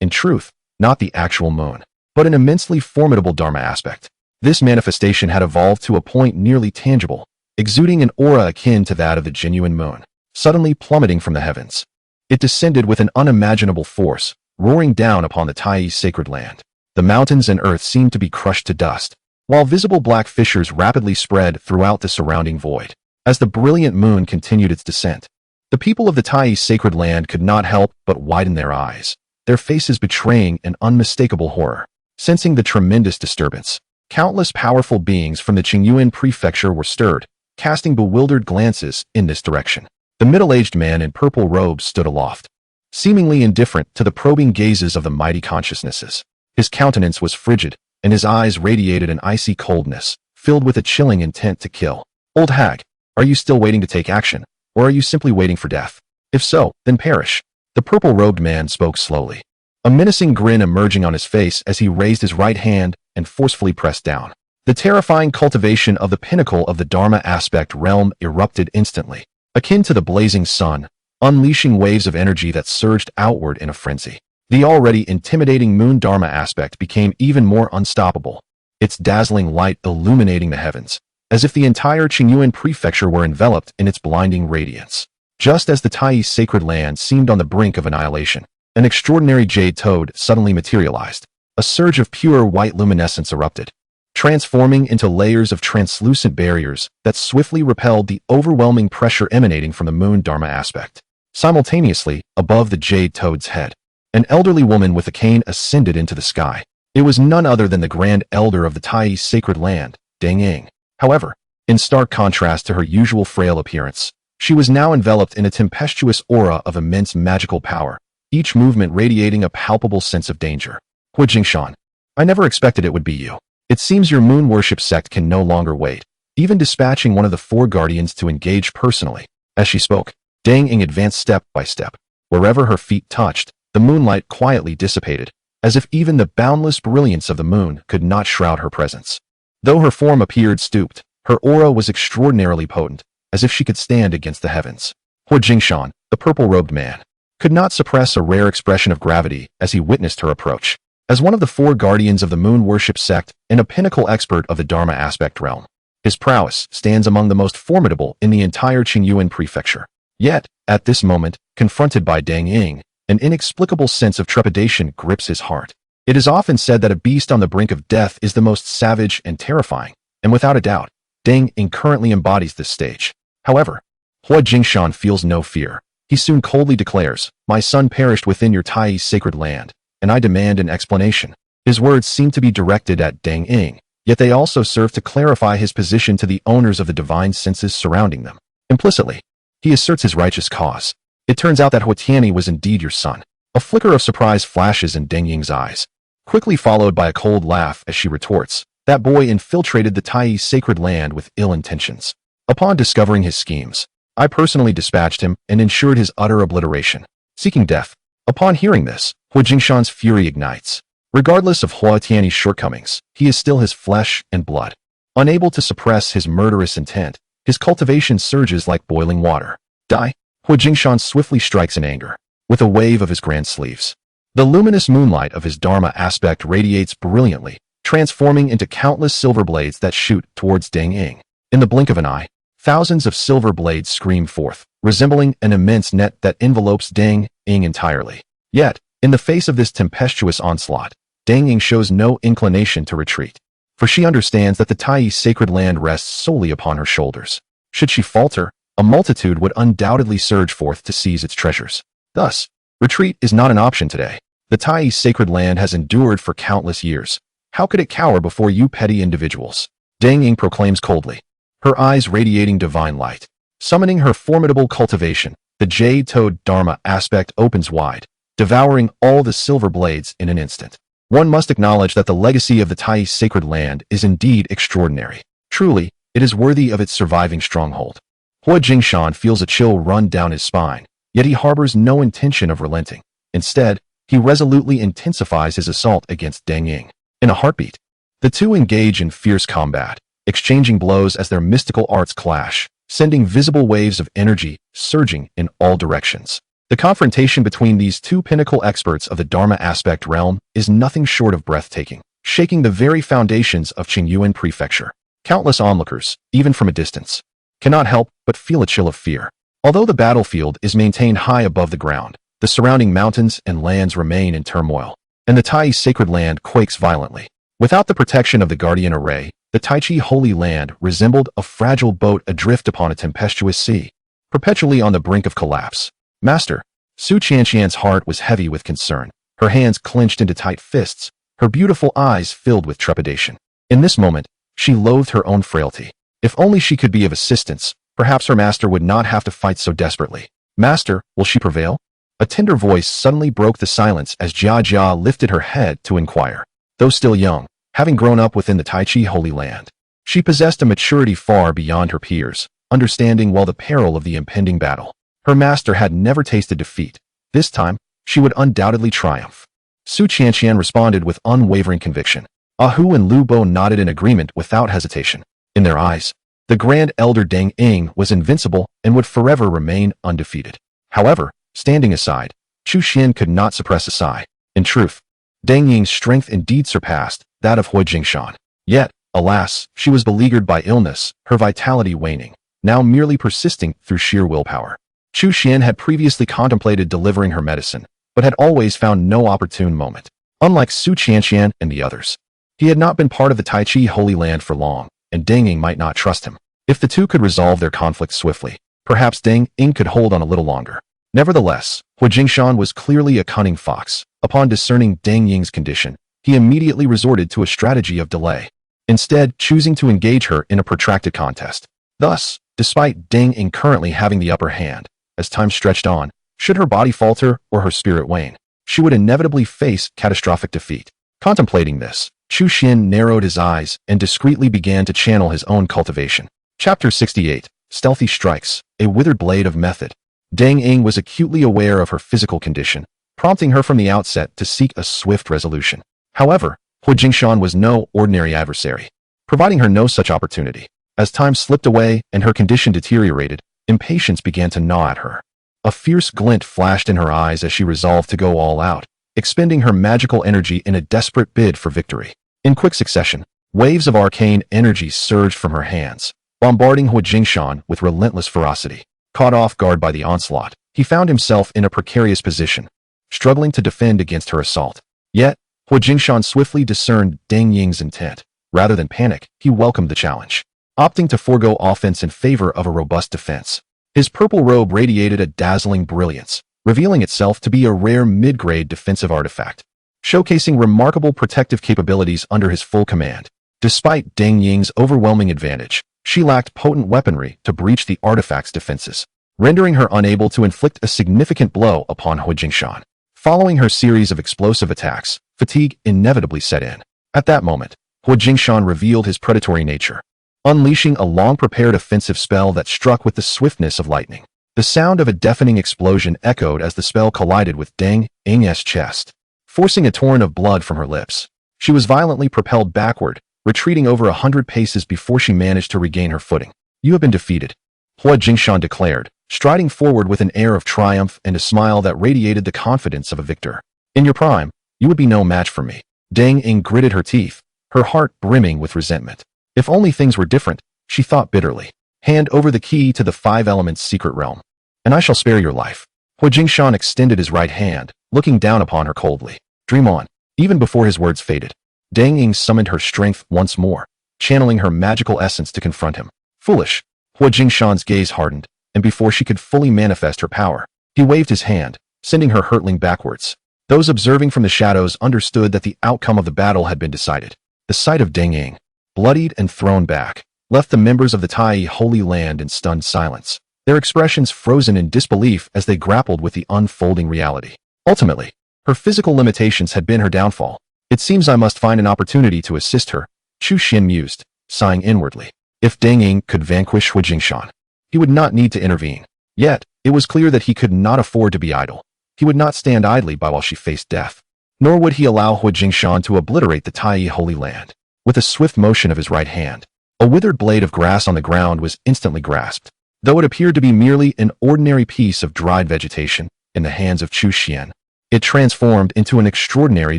in truth, not the actual moon, but an immensely formidable Dharma aspect. This manifestation had evolved to a point nearly tangible, exuding an aura akin to that of the genuine moon, suddenly plummeting from the heavens. It descended with an unimaginable force, roaring down upon the Tai sacred land. The mountains and earth seemed to be crushed to dust, while visible black fissures rapidly spread throughout the surrounding void. As the brilliant moon continued its descent, the people of the Tai sacred land could not help but widen their eyes, their faces betraying an unmistakable horror. Sensing the tremendous disturbance, countless powerful beings from the Qingyuan prefecture were stirred, casting bewildered glances in this direction. The middle-aged man in purple robes stood aloft, seemingly indifferent to the probing gazes of the mighty consciousnesses. His countenance was frigid, and his eyes radiated an icy coldness, filled with a chilling intent to kill. "Old hag, are you still waiting to take action, or are you simply waiting for death? If so, then perish." The purple-robed man spoke slowly, a menacing grin emerging on his face as he raised his right hand and forcefully pressed down. The terrifying cultivation of the pinnacle of the Dharma aspect realm erupted instantly, akin to the blazing sun, unleashing waves of energy that surged outward in a frenzy. The already intimidating moon Dharma aspect became even more unstoppable, its dazzling light illuminating the heavens. as if the entire Qingyuan prefecture were enveloped in its blinding radiance. Just as the Tai sacred land seemed on the brink of annihilation, an extraordinary jade toad suddenly materialized. A surge of pure white luminescence erupted, transforming into layers of translucent barriers that swiftly repelled the overwhelming pressure emanating from the moon Dharma aspect. Simultaneously, above the jade toad's head, an elderly woman with a cane ascended into the sky. It was none other than the grand elder of the Tai sacred land, Deng Ying. However, in stark contrast to her usual frail appearance, she was now enveloped in a tempestuous aura of immense magical power, each movement radiating a palpable sense of danger. Hu Jingshan, I never expected it would be you. It seems your moon worship sect can no longer wait, even dispatching one of the four guardians to engage personally. As she spoke, Deng Ying advanced step by step. Wherever her feet touched, the moonlight quietly dissipated, as if even the boundless brilliance of the moon could not shroud her presence. Though her form appeared stooped, her aura was extraordinarily potent, as if she could stand against the heavens. Hu Jingshan, the purple-robed man, could not suppress a rare expression of gravity as he witnessed her approach. As one of the four guardians of the moon worship sect and a pinnacle expert of the Dharma aspect realm, his prowess stands among the most formidable in the entire Qingyuan prefecture. Yet, at this moment, confronted by Deng Ying, an inexplicable sense of trepidation grips his heart. It is often said that a beast on the brink of death is the most savage and terrifying, and without a doubt, Deng Ying currently embodies this stage. However, Hu Jingshan feels no fear. He soon coldly declares, "My son perished within your Tai sacred land, and I demand an explanation." His words seem to be directed at Deng Ying, yet they also serve to clarify his position to the owners of the divine senses surrounding them. Implicitly, he asserts his righteous cause. It turns out that Hu Tianyi was indeed your son. A flicker of surprise flashes in Deng Ying's eyes, quickly followed by a cold laugh as she retorts, "That boy infiltrated the Tai sacred land with ill intentions. Upon discovering his schemes, I personally dispatched him and ensured his utter obliteration, seeking death." Upon hearing this, Hu Jingshan's fury ignites. Regardless of Hu Tianyi's shortcomings, he is still his flesh and blood. Unable to suppress his murderous intent, his cultivation surges like boiling water. Die! Hu Jingshan swiftly strikes in anger, with a wave of his grand sleeves. The luminous moonlight of his Dharma aspect radiates brilliantly, transforming into countless silver blades that shoot towards Deng Ying. In the blink of an eye, thousands of silver blades scream forth, resembling an immense net that envelopes Deng Ying entirely. Yet, in the face of this tempestuous onslaught, Deng Ying shows no inclination to retreat, for she understands that the Tai sacred land rests solely upon her shoulders. Should she falter, a multitude would undoubtedly surge forth to seize its treasures. Thus, retreat is not an option today. The Tai sacred land has endured for countless years. How could it cower before you petty individuals? Deng Ying proclaims coldly, her eyes radiating divine light. Summoning her formidable cultivation, the jade toad Dharma aspect opens wide, devouring all the silver blades in an instant. One must acknowledge that the legacy of the Tai sacred land is indeed extraordinary. Truly, it is worthy of its surviving stronghold. Hu Jingshan feels a chill run down his spine, yet he harbors no intention of relenting. Instead, he resolutely intensifies his assault against Deng Ying. In a heartbeat, the two engage in fierce combat, exchanging blows as their mystical arts clash, sending visible waves of energy surging in all directions. The confrontation between these two pinnacle experts of the Dharma aspect realm is nothing short of breathtaking, shaking the very foundations of Qingyuan prefecture. Countless onlookers, even from a distance, cannot help but feel a chill of fear. Although the battlefield is maintained high above the ground, the surrounding mountains and lands remain in turmoil, and the Tai sacred land quakes violently. Without the protection of the guardian array, the Taichi Holy Land resembled a fragile boat adrift upon a tempestuous sea, perpetually on the brink of collapse. Master, Su Qianqian's heart was heavy with concern, her hands clenched into tight fists, her beautiful eyes filled with trepidation. In this moment, she loathed her own frailty. If only she could be of assistance, perhaps her master would not have to fight so desperately. Master, will she prevail? A tender voice suddenly broke the silence as Jia Jia lifted her head to inquire. Though still young, having grown up within the Taichi Holy Land, she possessed a maturity far beyond her peers, understanding well the peril of the impending battle. Her master had never tasted defeat. This time, she would undoubtedly triumph. Su Qianqian responded with unwavering conviction. Ahu and Lu Bo nodded in agreement without hesitation. In their eyes, the grand elder Deng Ying was invincible and would forever remain undefeated. However, standing aside, Chu Xian could not suppress a sigh. In truth, Deng Ying's strength indeed surpassed that of Hu Jingshan. Yet, Alas, she was beleaguered by illness, her vitality waning, now merely persisting through sheer willpower. Chu Xian had previously contemplated delivering her medicine, but had always found no opportune moment. Unlike Su Qianqian and the others, he had not been part of the Tai Chi Holy Land for long, and Deng Ying might not trust him. If the two could resolve their conflict swiftly, perhaps Deng Ying could hold on a little longer. Nevertheless, Hu Jingshan was clearly a cunning fox. Upon discerning Deng Ying's condition, he immediately resorted to a strategy of delay, instead choosing to engage her in a protracted contest. Thus, despite Deng Ying currently having the upper hand, as time stretched on, should her body falter or her spirit wane, she would inevitably face catastrophic defeat. Contemplating this, Chu Xian narrowed his eyes and discreetly began to channel his own cultivation. Chapter 68. Stealthy Strikes, a Withered Blade of Method. Deng Ying was acutely aware of her physical condition, prompting her from the outset to seek a swift resolution. However, Hu Jingshan was no ordinary adversary, providing her no such opportunity. As time slipped away and her condition deteriorated, impatience began to gnaw at her. A fierce glint flashed in her eyes as she resolved to go all out, expending her magical energy in a desperate bid for victory. In quick succession, waves of arcane energy surged from her hands, bombarding Hu Jingshan with relentless ferocity. Caught off guard by the onslaught, he found himself in a precarious position, struggling to defend against her assault. Yet, Hu Jingshan swiftly discerned Deng Ying's intent. Rather than panic, he welcomed the challenge, opting to forego offense in favor of a robust defense. His purple robe radiated a dazzling brilliance, revealing itself to be a rare mid-grade defensive artifact, showcasing remarkable protective capabilities under his full command. Despite Deng Ying's overwhelming advantage, she lacked potent weaponry to breach the artifact's defenses, rendering her unable to inflict a significant blow upon Hu Jingshan. Following her series of explosive attacks, fatigue inevitably set in. At that moment, Hu Jingshan revealed his predatory nature, unleashing a long-prepared offensive spell that struck with the swiftness of lightning. The sound of a deafening explosion echoed as the spell collided with Deng Ying's chest, forcing a torrent of blood from her lips. She was violently propelled backward, retreating over 100 paces before she managed to regain her footing. "You have been defeated," Hu Jingshan declared, striding forward with an air of triumph and a smile that radiated the confidence of a victor. "In your prime, you would be no match for me." Deng Ying gritted her teeth, her heart brimming with resentment. If only things were different, she thought bitterly. "Hand over the key to the Five Elements' secret realm, and I shall spare your life." Hu Jingshan extended his right hand, looking down upon her coldly. "Dream on." Even before his words faded, Deng Ying summoned her strength once more, channeling her magical essence to confront him. "Foolish." Hu Jingshan's gaze hardened, and before she could fully manifest her power, he waved his hand, sending her hurtling backwards. Those observing from the shadows understood that the outcome of the battle had been decided. The sight of Deng Ying, bloodied and thrown back, left the members of the Tai Holy Land in stunned silence, their expressions frozen in disbelief as they grappled with the unfolding reality. Ultimately, her physical limitations had been her downfall. "It seems I must find an opportunity to assist her," Chu Xian mused, sighing inwardly. If Deng Ying could vanquish Hu Jingshan, he would not need to intervene. Yet, it was clear that he could not afford to be idle. He would not stand idly by while she faced death, nor would he allow Hu Jingshan to obliterate the Tai Holy Land. With a swift motion of his right hand, a withered blade of grass on the ground was instantly grasped. Though it appeared to be merely an ordinary piece of dried vegetation in the hands of Chu Xian, it transformed into an extraordinary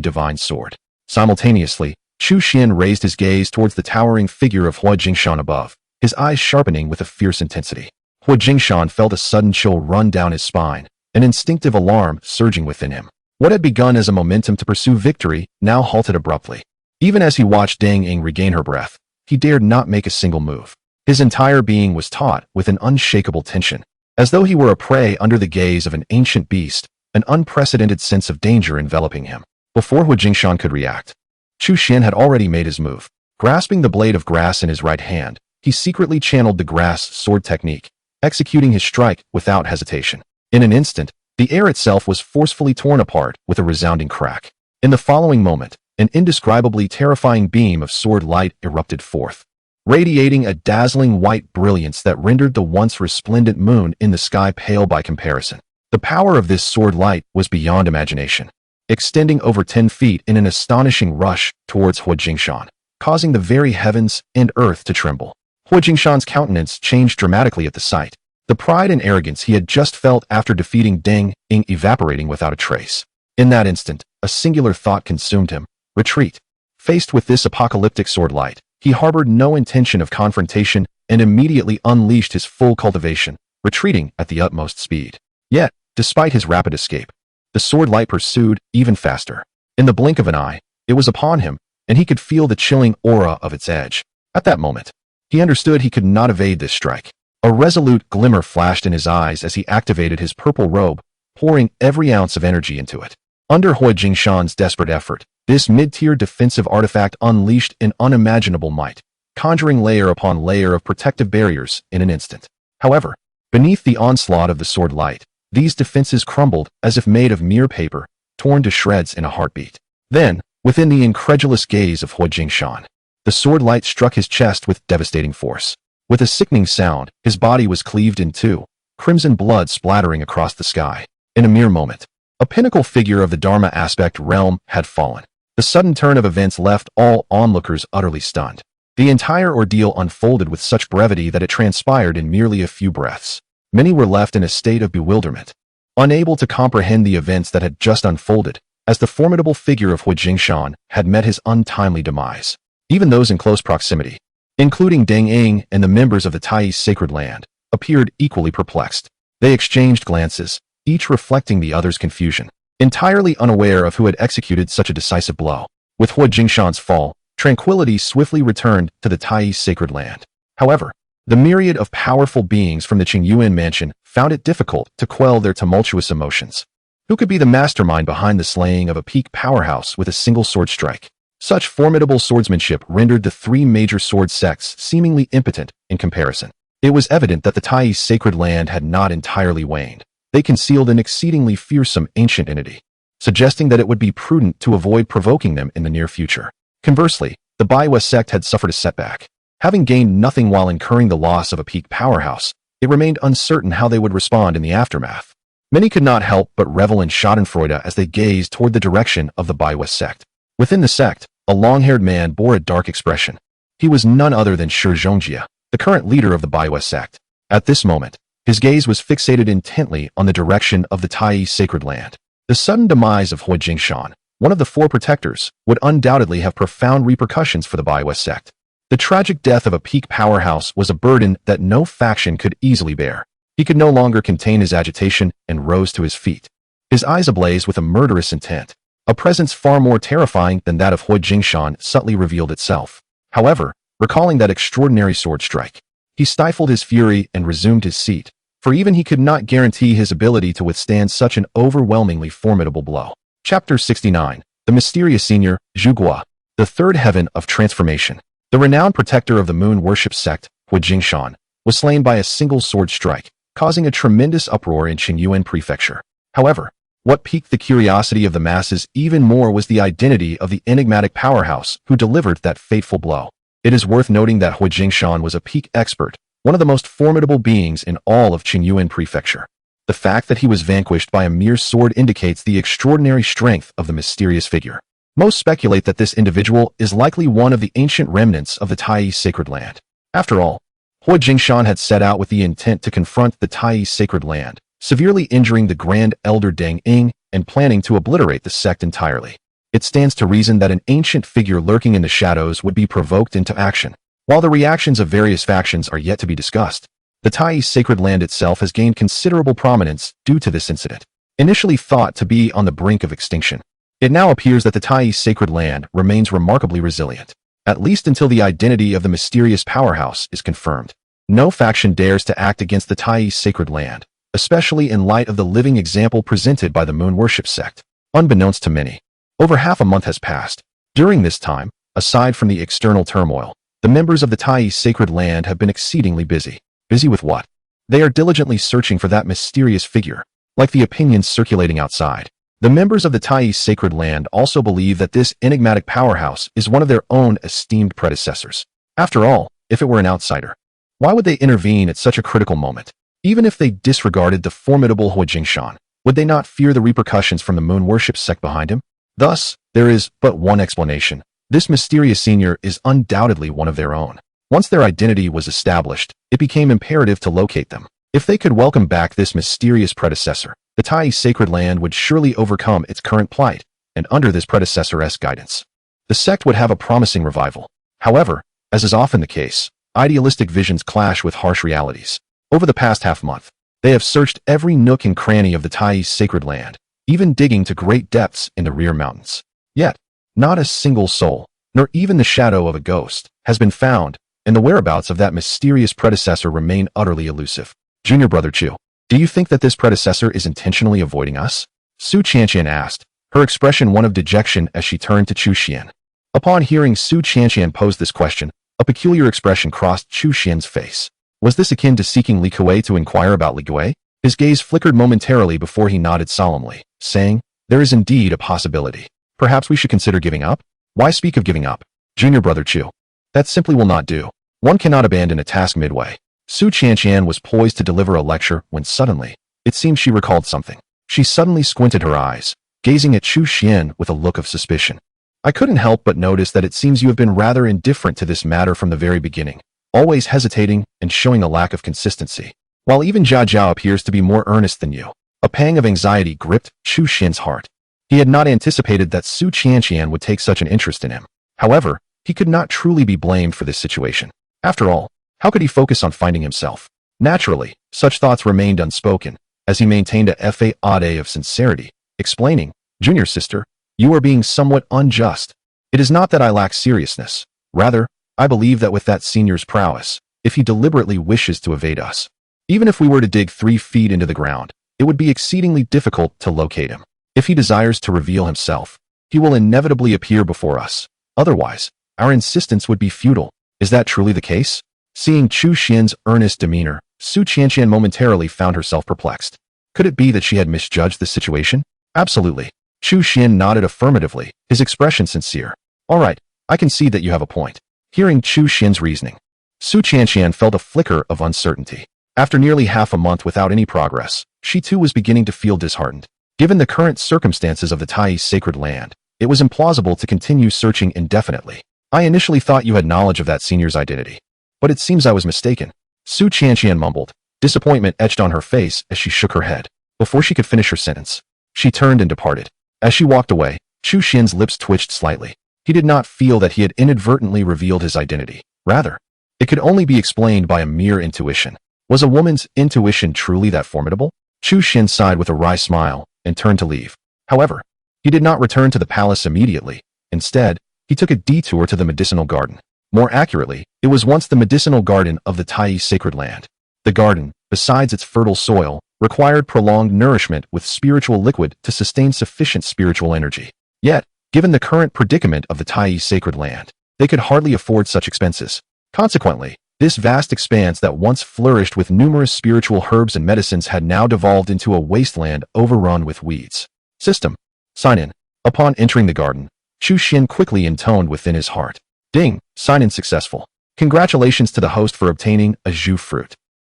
divine sword. Simultaneously, Chu Xian raised his gaze towards the towering figure of Hu Jingshan above, his eyes sharpening with a fierce intensity. Hu Jingshan felt a sudden chill run down his spine, an instinctive alarm surging within him. What had begun as a momentum to pursue victory now halted abruptly. Even as he watched Deng Ying regain her breath, he dared not make a single move. His entire being was taut with an unshakable tension, as though he were a prey under the gaze of an ancient beast, an unprecedented sense of danger enveloping him. Before Hu Jingshan could react, Chu Xian had already made his move. Grasping the blade of grass in his right hand, he secretly channeled the grass sword technique, executing his strike without hesitation. In an instant, the air itself was forcefully torn apart with a resounding crack. In the following moment, an indescribably terrifying beam of sword light erupted forth, radiating a dazzling white brilliance that rendered the once resplendent moon in the sky pale by comparison. The power of this sword light was beyond imagination, extending over 10 feet in an astonishing rush towards Hu Jingshan, causing the very heavens and earth to tremble. Hu Jingshan's countenance changed dramatically at the sight, the pride and arrogance he had just felt after defeating Deng Ying evaporating without a trace. In that instant, a singular thought consumed him: retreat. Faced with this apocalyptic sword light, He harbored no intention of confrontation and immediately unleashed his full cultivation, retreating at the utmost speed. Yet, despite his rapid escape, the sword light pursued even faster. In the blink of an eye, it was upon him, and he could feel the chilling aura of its edge. At that moment, he understood he could not evade this strike. A resolute glimmer flashed in his eyes as he activated his purple robe, pouring every ounce of energy into it. Under Hu Jingshan's desperate effort, this mid-tier defensive artifact unleashed an unimaginable might, conjuring layer upon layer of protective barriers in an instant. However, beneath the onslaught of the sword light, these defenses crumbled as if made of mere paper, torn to shreds in a heartbeat. Then, within the incredulous gaze of Hu Jingshan, the sword light struck his chest with devastating force. With a sickening sound, his body was cleaved in two, crimson blood splattering across the sky. In a mere moment, a pinnacle figure of the Dharma aspect realm had fallen. The sudden turn of events left all onlookers utterly stunned. The entire ordeal unfolded with such brevity that it transpired in merely a few breaths. Many were left in a state of bewilderment, unable to comprehend the events that had just unfolded, as the formidable figure of Hu Jingshan had met his untimely demise. Even those in close proximity, including Deng Ying and the members of the Tai's sacred land, appeared equally perplexed. They exchanged glances, each reflecting the other's confusion, entirely unaware of who had executed such a decisive blow. With Hu Jingshan's fall, tranquility swiftly returned to the Tai's sacred land. However, the myriad of powerful beings from the Qingyuan mansion found it difficult to quell their tumultuous emotions. Who could be the mastermind behind the slaying of a peak powerhouse with a single sword strike? Such formidable swordsmanship rendered the three major sword sects seemingly impotent in comparison. It was evident that the Tai's sacred land had not entirely waned. They concealed an exceedingly fearsome ancient entity, suggesting that it would be prudent to avoid provoking them in the near future. Conversely, the Baiwa sect had suffered a setback. Having gained nothing while incurring the loss of a peak powerhouse, it remained uncertain how they would respond in the aftermath. Many could not help but revel in schadenfreude as they gazed toward the direction of the Baiwa sect. Within the sect, a long-haired man bore a dark expression. He was none other than Shi Zhongjie, the current leader of the Baiwa sect. At this moment, his gaze was fixated intently on the direction of the Tai's sacred land. The sudden demise of Hu Jingshan, one of the four protectors, would undoubtedly have profound repercussions for the Baiwa sect. The tragic death of a peak powerhouse was a burden that no faction could easily bear. He could no longer contain his agitation and rose to his feet, his eyes ablaze with a murderous intent. A presence far more terrifying than that of Hu Jingshan subtly revealed itself. However, recalling that extraordinary sword strike, he stifled his fury and resumed his seat, for even he could not guarantee his ability to withstand such an overwhelmingly formidable blow. Chapter 69. The Mysterious Senior, Zhu Gua, the Third Heaven of Transformation. The renowned protector of the moon worship sect, Hu Jingshan, was slain by a single sword strike, causing a tremendous uproar in Qingyuan Prefecture. However, what piqued the curiosity of the masses even more was the identity of the enigmatic powerhouse who delivered that fateful blow. It is worth noting that Hu Jingshan was a peak expert, one of the most formidable beings in all of Qingyuan Prefecture. The fact that he was vanquished by a mere sword indicates the extraordinary strength of the mysterious figure. Most speculate that this individual is likely one of the ancient remnants of the Tai's sacred land. After all, Hu Jingshan had set out with the intent to confront the Tai's sacred land, severely injuring the Grand Elder Deng Ying and planning to obliterate the sect entirely. It stands to reason that an ancient figure lurking in the shadows would be provoked into action. While the reactions of various factions are yet to be discussed, the Tai's sacred land itself has gained considerable prominence due to this incident. Initially thought to be on the brink of extinction, it now appears that the Tai's sacred land remains remarkably resilient, at least until the identity of the mysterious powerhouse is confirmed. No faction dares to act against the Tai's sacred land, especially in light of the living example presented by the moon worship sect. Unbeknownst to many, over half a month has passed. During this time, aside from the external turmoil, the members of the Tai's sacred land have been exceedingly busy. Busy with what? They are diligently searching for that mysterious figure. Like the opinions circulating outside, the members of the Tai's sacred land also believe that this enigmatic powerhouse is one of their own esteemed predecessors. After all, if it were an outsider, why would they intervene at such a critical moment? Even if they disregarded the formidable Hu Jingshan, would they not fear the repercussions from the moon worship sect behind him? Thus, there is but one explanation. This mysterious senior is undoubtedly one of their own. Once their identity was established, it became imperative to locate them. If they could welcome back this mysterious predecessor, the Tai's sacred land would surely overcome its current plight, and under this predecessor's guidance, the sect would have a promising revival. However, As is often the case, idealistic visions clash with harsh realities. Over the past half-month, they have searched every nook and cranny of the Tai's sacred land, even digging to great depths in the rear mountains. Yet, not a single soul, nor even the shadow of a ghost, has been found, and the whereabouts of that mysterious predecessor remain utterly elusive. Junior brother Chu, do you think that this predecessor is intentionally avoiding us? Su Qianqian asked, her expression one of dejection as she turned to Chu Xian. Upon hearing Su Qianqian pose this question, a peculiar expression crossed Chu Xian's face. Was this akin to seeking Li Kuei to inquire about Li Kuei? His gaze flickered momentarily before he nodded solemnly, saying, "There is indeed a possibility. Perhaps we should consider giving up?" "Why speak of giving up, Junior brother Chu? That simply will not do. One cannot abandon a task midway." Su Qianqian was poised to deliver a lecture when suddenly, it seemed she recalled something. She suddenly squinted her eyes, gazing at Chu Xian with a look of suspicion. "I couldn't help but notice that it seems you have been rather indifferent to this matter from the very beginning, always hesitating and showing a lack of consistency, while even Jia Jiao appears to be more earnest than you." A pang of anxiety gripped Chu Xian's heart. He had not anticipated that Su Qianqian would take such an interest in him. However, he could not truly be blamed for this situation. After all, how could he focus on finding himself? Naturally, such thoughts remained unspoken, as he maintained a facade of sincerity, explaining, "Junior sister, you are being somewhat unjust. It is not that I lack seriousness. Rather, I believe that with that senior's prowess, if he deliberately wishes to evade us, even if we were to dig 3 feet into the ground, it would be exceedingly difficult to locate him. If he desires to reveal himself, he will inevitably appear before us. Otherwise, our insistence would be futile. Is that truly the case?" Seeing Chu Xian's earnest demeanor, Su Qianqian momentarily found herself perplexed. Could it be that she had misjudged the situation? Absolutely. Chu Xian nodded affirmatively, his expression sincere. "All right, I can see that you have a point." Hearing Chu Xian's reasoning, Su Qianqian felt a flicker of uncertainty. After nearly half a month without any progress, she too was beginning to feel disheartened. Given the current circumstances of the Tai's sacred land, it was implausible to continue searching indefinitely. "I initially thought you had knowledge of that senior's identity, but it seems I was mistaken," Su Qianqian mumbled. Disappointment etched on her face as she shook her head. Before she could finish her sentence, she turned and departed. As she walked away, Chu Xian's lips twitched slightly. He did not feel that he had inadvertently revealed his identity. Rather, it could only be explained by a mere intuition. Was a woman's intuition truly that formidable? Chu Xian sighed with a wry smile and turned to leave. However, he did not return to the palace immediately. Instead, he took a detour to the medicinal garden. More accurately, it was once the medicinal garden of the Tai sacred land. The garden, besides its fertile soil, required prolonged nourishment with spiritual liquid to sustain sufficient spiritual energy. Yet, given the current predicament of the Tai sacred land, they could hardly afford such expenses. Consequently, this vast expanse that once flourished with numerous spiritual herbs and medicines had now devolved into a wasteland overrun with weeds. System. Sign in. Upon entering the garden, Chu Xian quickly intoned within his heart. Ding, sign in successful. Congratulations to the host for obtaining a Zhu fruit.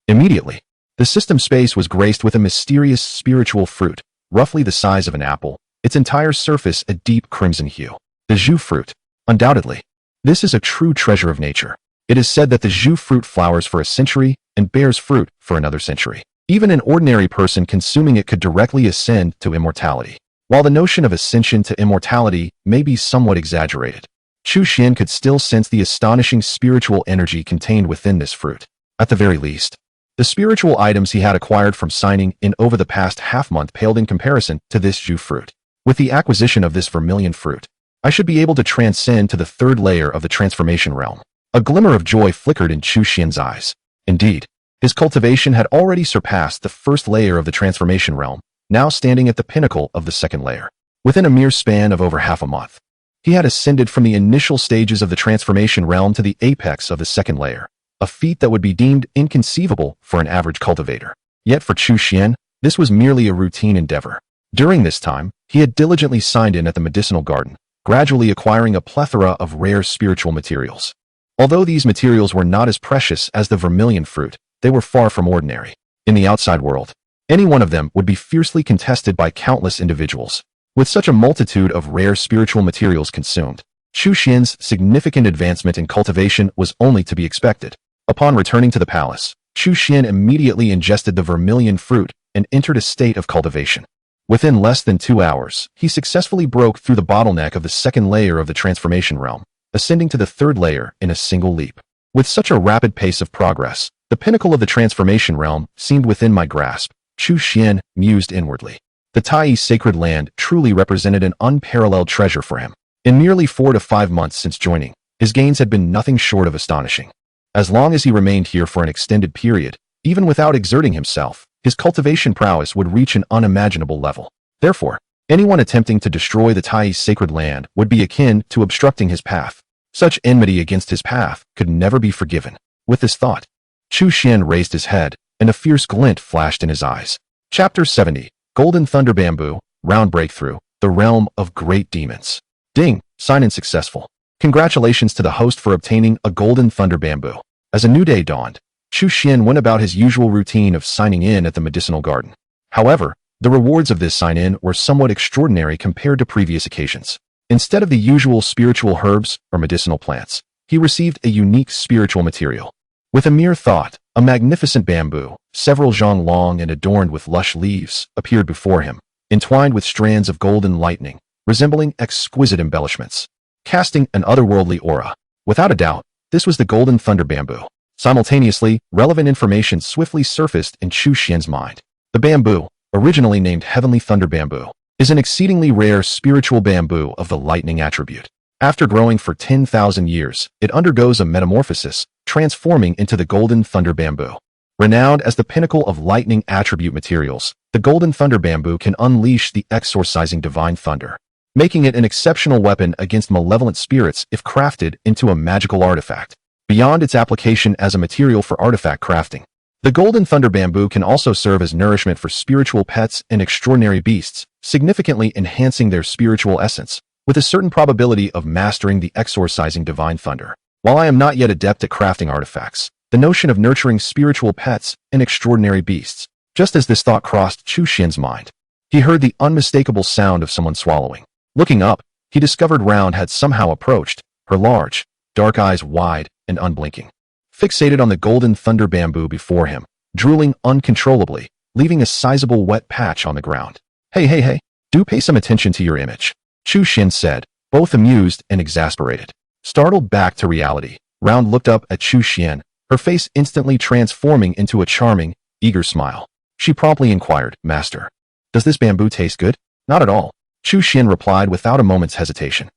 Immediately, the system space was graced with a mysterious spiritual fruit, roughly the size of an apple, its entire surface a deep crimson hue. The Zhu fruit. Undoubtedly, this is a true treasure of nature. It is said that the Zhu fruit flowers for a century and bears fruit for another century. Even an ordinary person consuming it could directly ascend to immortality. While the notion of ascension to immortality may be somewhat exaggerated, Chu Xian could still sense the astonishing spiritual energy contained within this fruit. At the very least, the spiritual items he had acquired from signing in over the past half-month paled in comparison to this Zhu fruit. With the acquisition of this vermilion fruit, I should be able to transcend to the 3rd layer of the transformation realm. A glimmer of joy flickered in Chu Xian's eyes. Indeed, his cultivation had already surpassed the 1st layer of the transformation realm, now standing at the pinnacle of the 2nd layer. Within a mere span of over half a month, he had ascended from the initial stages of the transformation realm to the apex of the 2nd layer, a feat that would be deemed inconceivable for an average cultivator. Yet for Chu Xian, this was merely a routine endeavor. During this time, he had diligently signed in at the medicinal garden, gradually acquiring a plethora of rare spiritual materials. Although these materials were not as precious as the vermilion fruit, they were far from ordinary. In the outside world, any one of them would be fiercely contested by countless individuals. With such a multitude of rare spiritual materials consumed, Chu Xian's significant advancement in cultivation was only to be expected. Upon returning to the palace, Chu Xian immediately ingested the vermilion fruit and entered a state of cultivation. Within less than 2 hours, he successfully broke through the bottleneck of the 2nd layer of the transformation realm. ascending to the third layer in a single leap. With such a rapid pace of progress, the pinnacle of the transformation realm seemed within my grasp. Chu Xian mused inwardly. The Tai sacred land truly represented an unparalleled treasure for him. In nearly 4 to 5 months since joining, his gains had been nothing short of astonishing. As long as he remained here for an extended period, even without exerting himself, his cultivation prowess would reach an unimaginable level. Therefore, anyone attempting to destroy the Tai sacred land would be akin to obstructing his path. Such enmity against his path could never be forgiven. With this thought, Chu Xian raised his head, and a fierce glint flashed in his eyes. Chapter 70, Golden Thunder Bamboo, Round Breakthrough, the Realm of Great Demons. Ding, sign-in successful. Congratulations to the host for obtaining a Golden Thunder Bamboo. As a new day dawned, Chu Xian went about his usual routine of signing in at the medicinal garden. However, the rewards of this sign-in were somewhat extraordinary compared to previous occasions. Instead of the usual spiritual herbs or medicinal plants, he received a unique spiritual material. With a mere thought, a magnificent bamboo, several zhang long and adorned with lush leaves, appeared before him, entwined with strands of golden lightning, resembling exquisite embellishments, casting an otherworldly aura. Without a doubt, this was the Golden Thunder Bamboo. Simultaneously, relevant information swiftly surfaced in Chu Xian's mind. The bamboo, originally named Heavenly Thunder Bamboo, is an exceedingly rare spiritual bamboo of the lightning attribute. After growing for 10,000 years, it undergoes a metamorphosis, transforming into the Golden Thunder Bamboo. Renowned as the pinnacle of lightning attribute materials, the Golden Thunder Bamboo can unleash the exorcising divine thunder, making it an exceptional weapon against malevolent spirits if crafted into a magical artifact. Beyond its application as a material for artifact crafting, the Golden Thunder Bamboo can also serve as nourishment for spiritual pets and extraordinary beasts, significantly enhancing their spiritual essence, with a certain probability of mastering the exorcising divine thunder. While I am not yet adept at crafting artifacts, the notion of nurturing spiritual pets and extraordinary beasts, just as this thought crossed Chu Xian's mind, he heard the unmistakable sound of someone swallowing. Looking up, he discovered Round had somehow approached, her large, dark eyes wide and unblinking, fixated on the Golden Thunder Bamboo before him, drooling uncontrollably, leaving a sizable wet patch on the ground. Hey, do pay some attention to your image, Chu Xian said, both amused and exasperated. Startled back to reality, Round looked up at Chu Xian, her face instantly transforming into a charming, eager smile. She promptly inquired, Master, does this bamboo taste good? Not at all, Chu Xian replied without a moment's hesitation.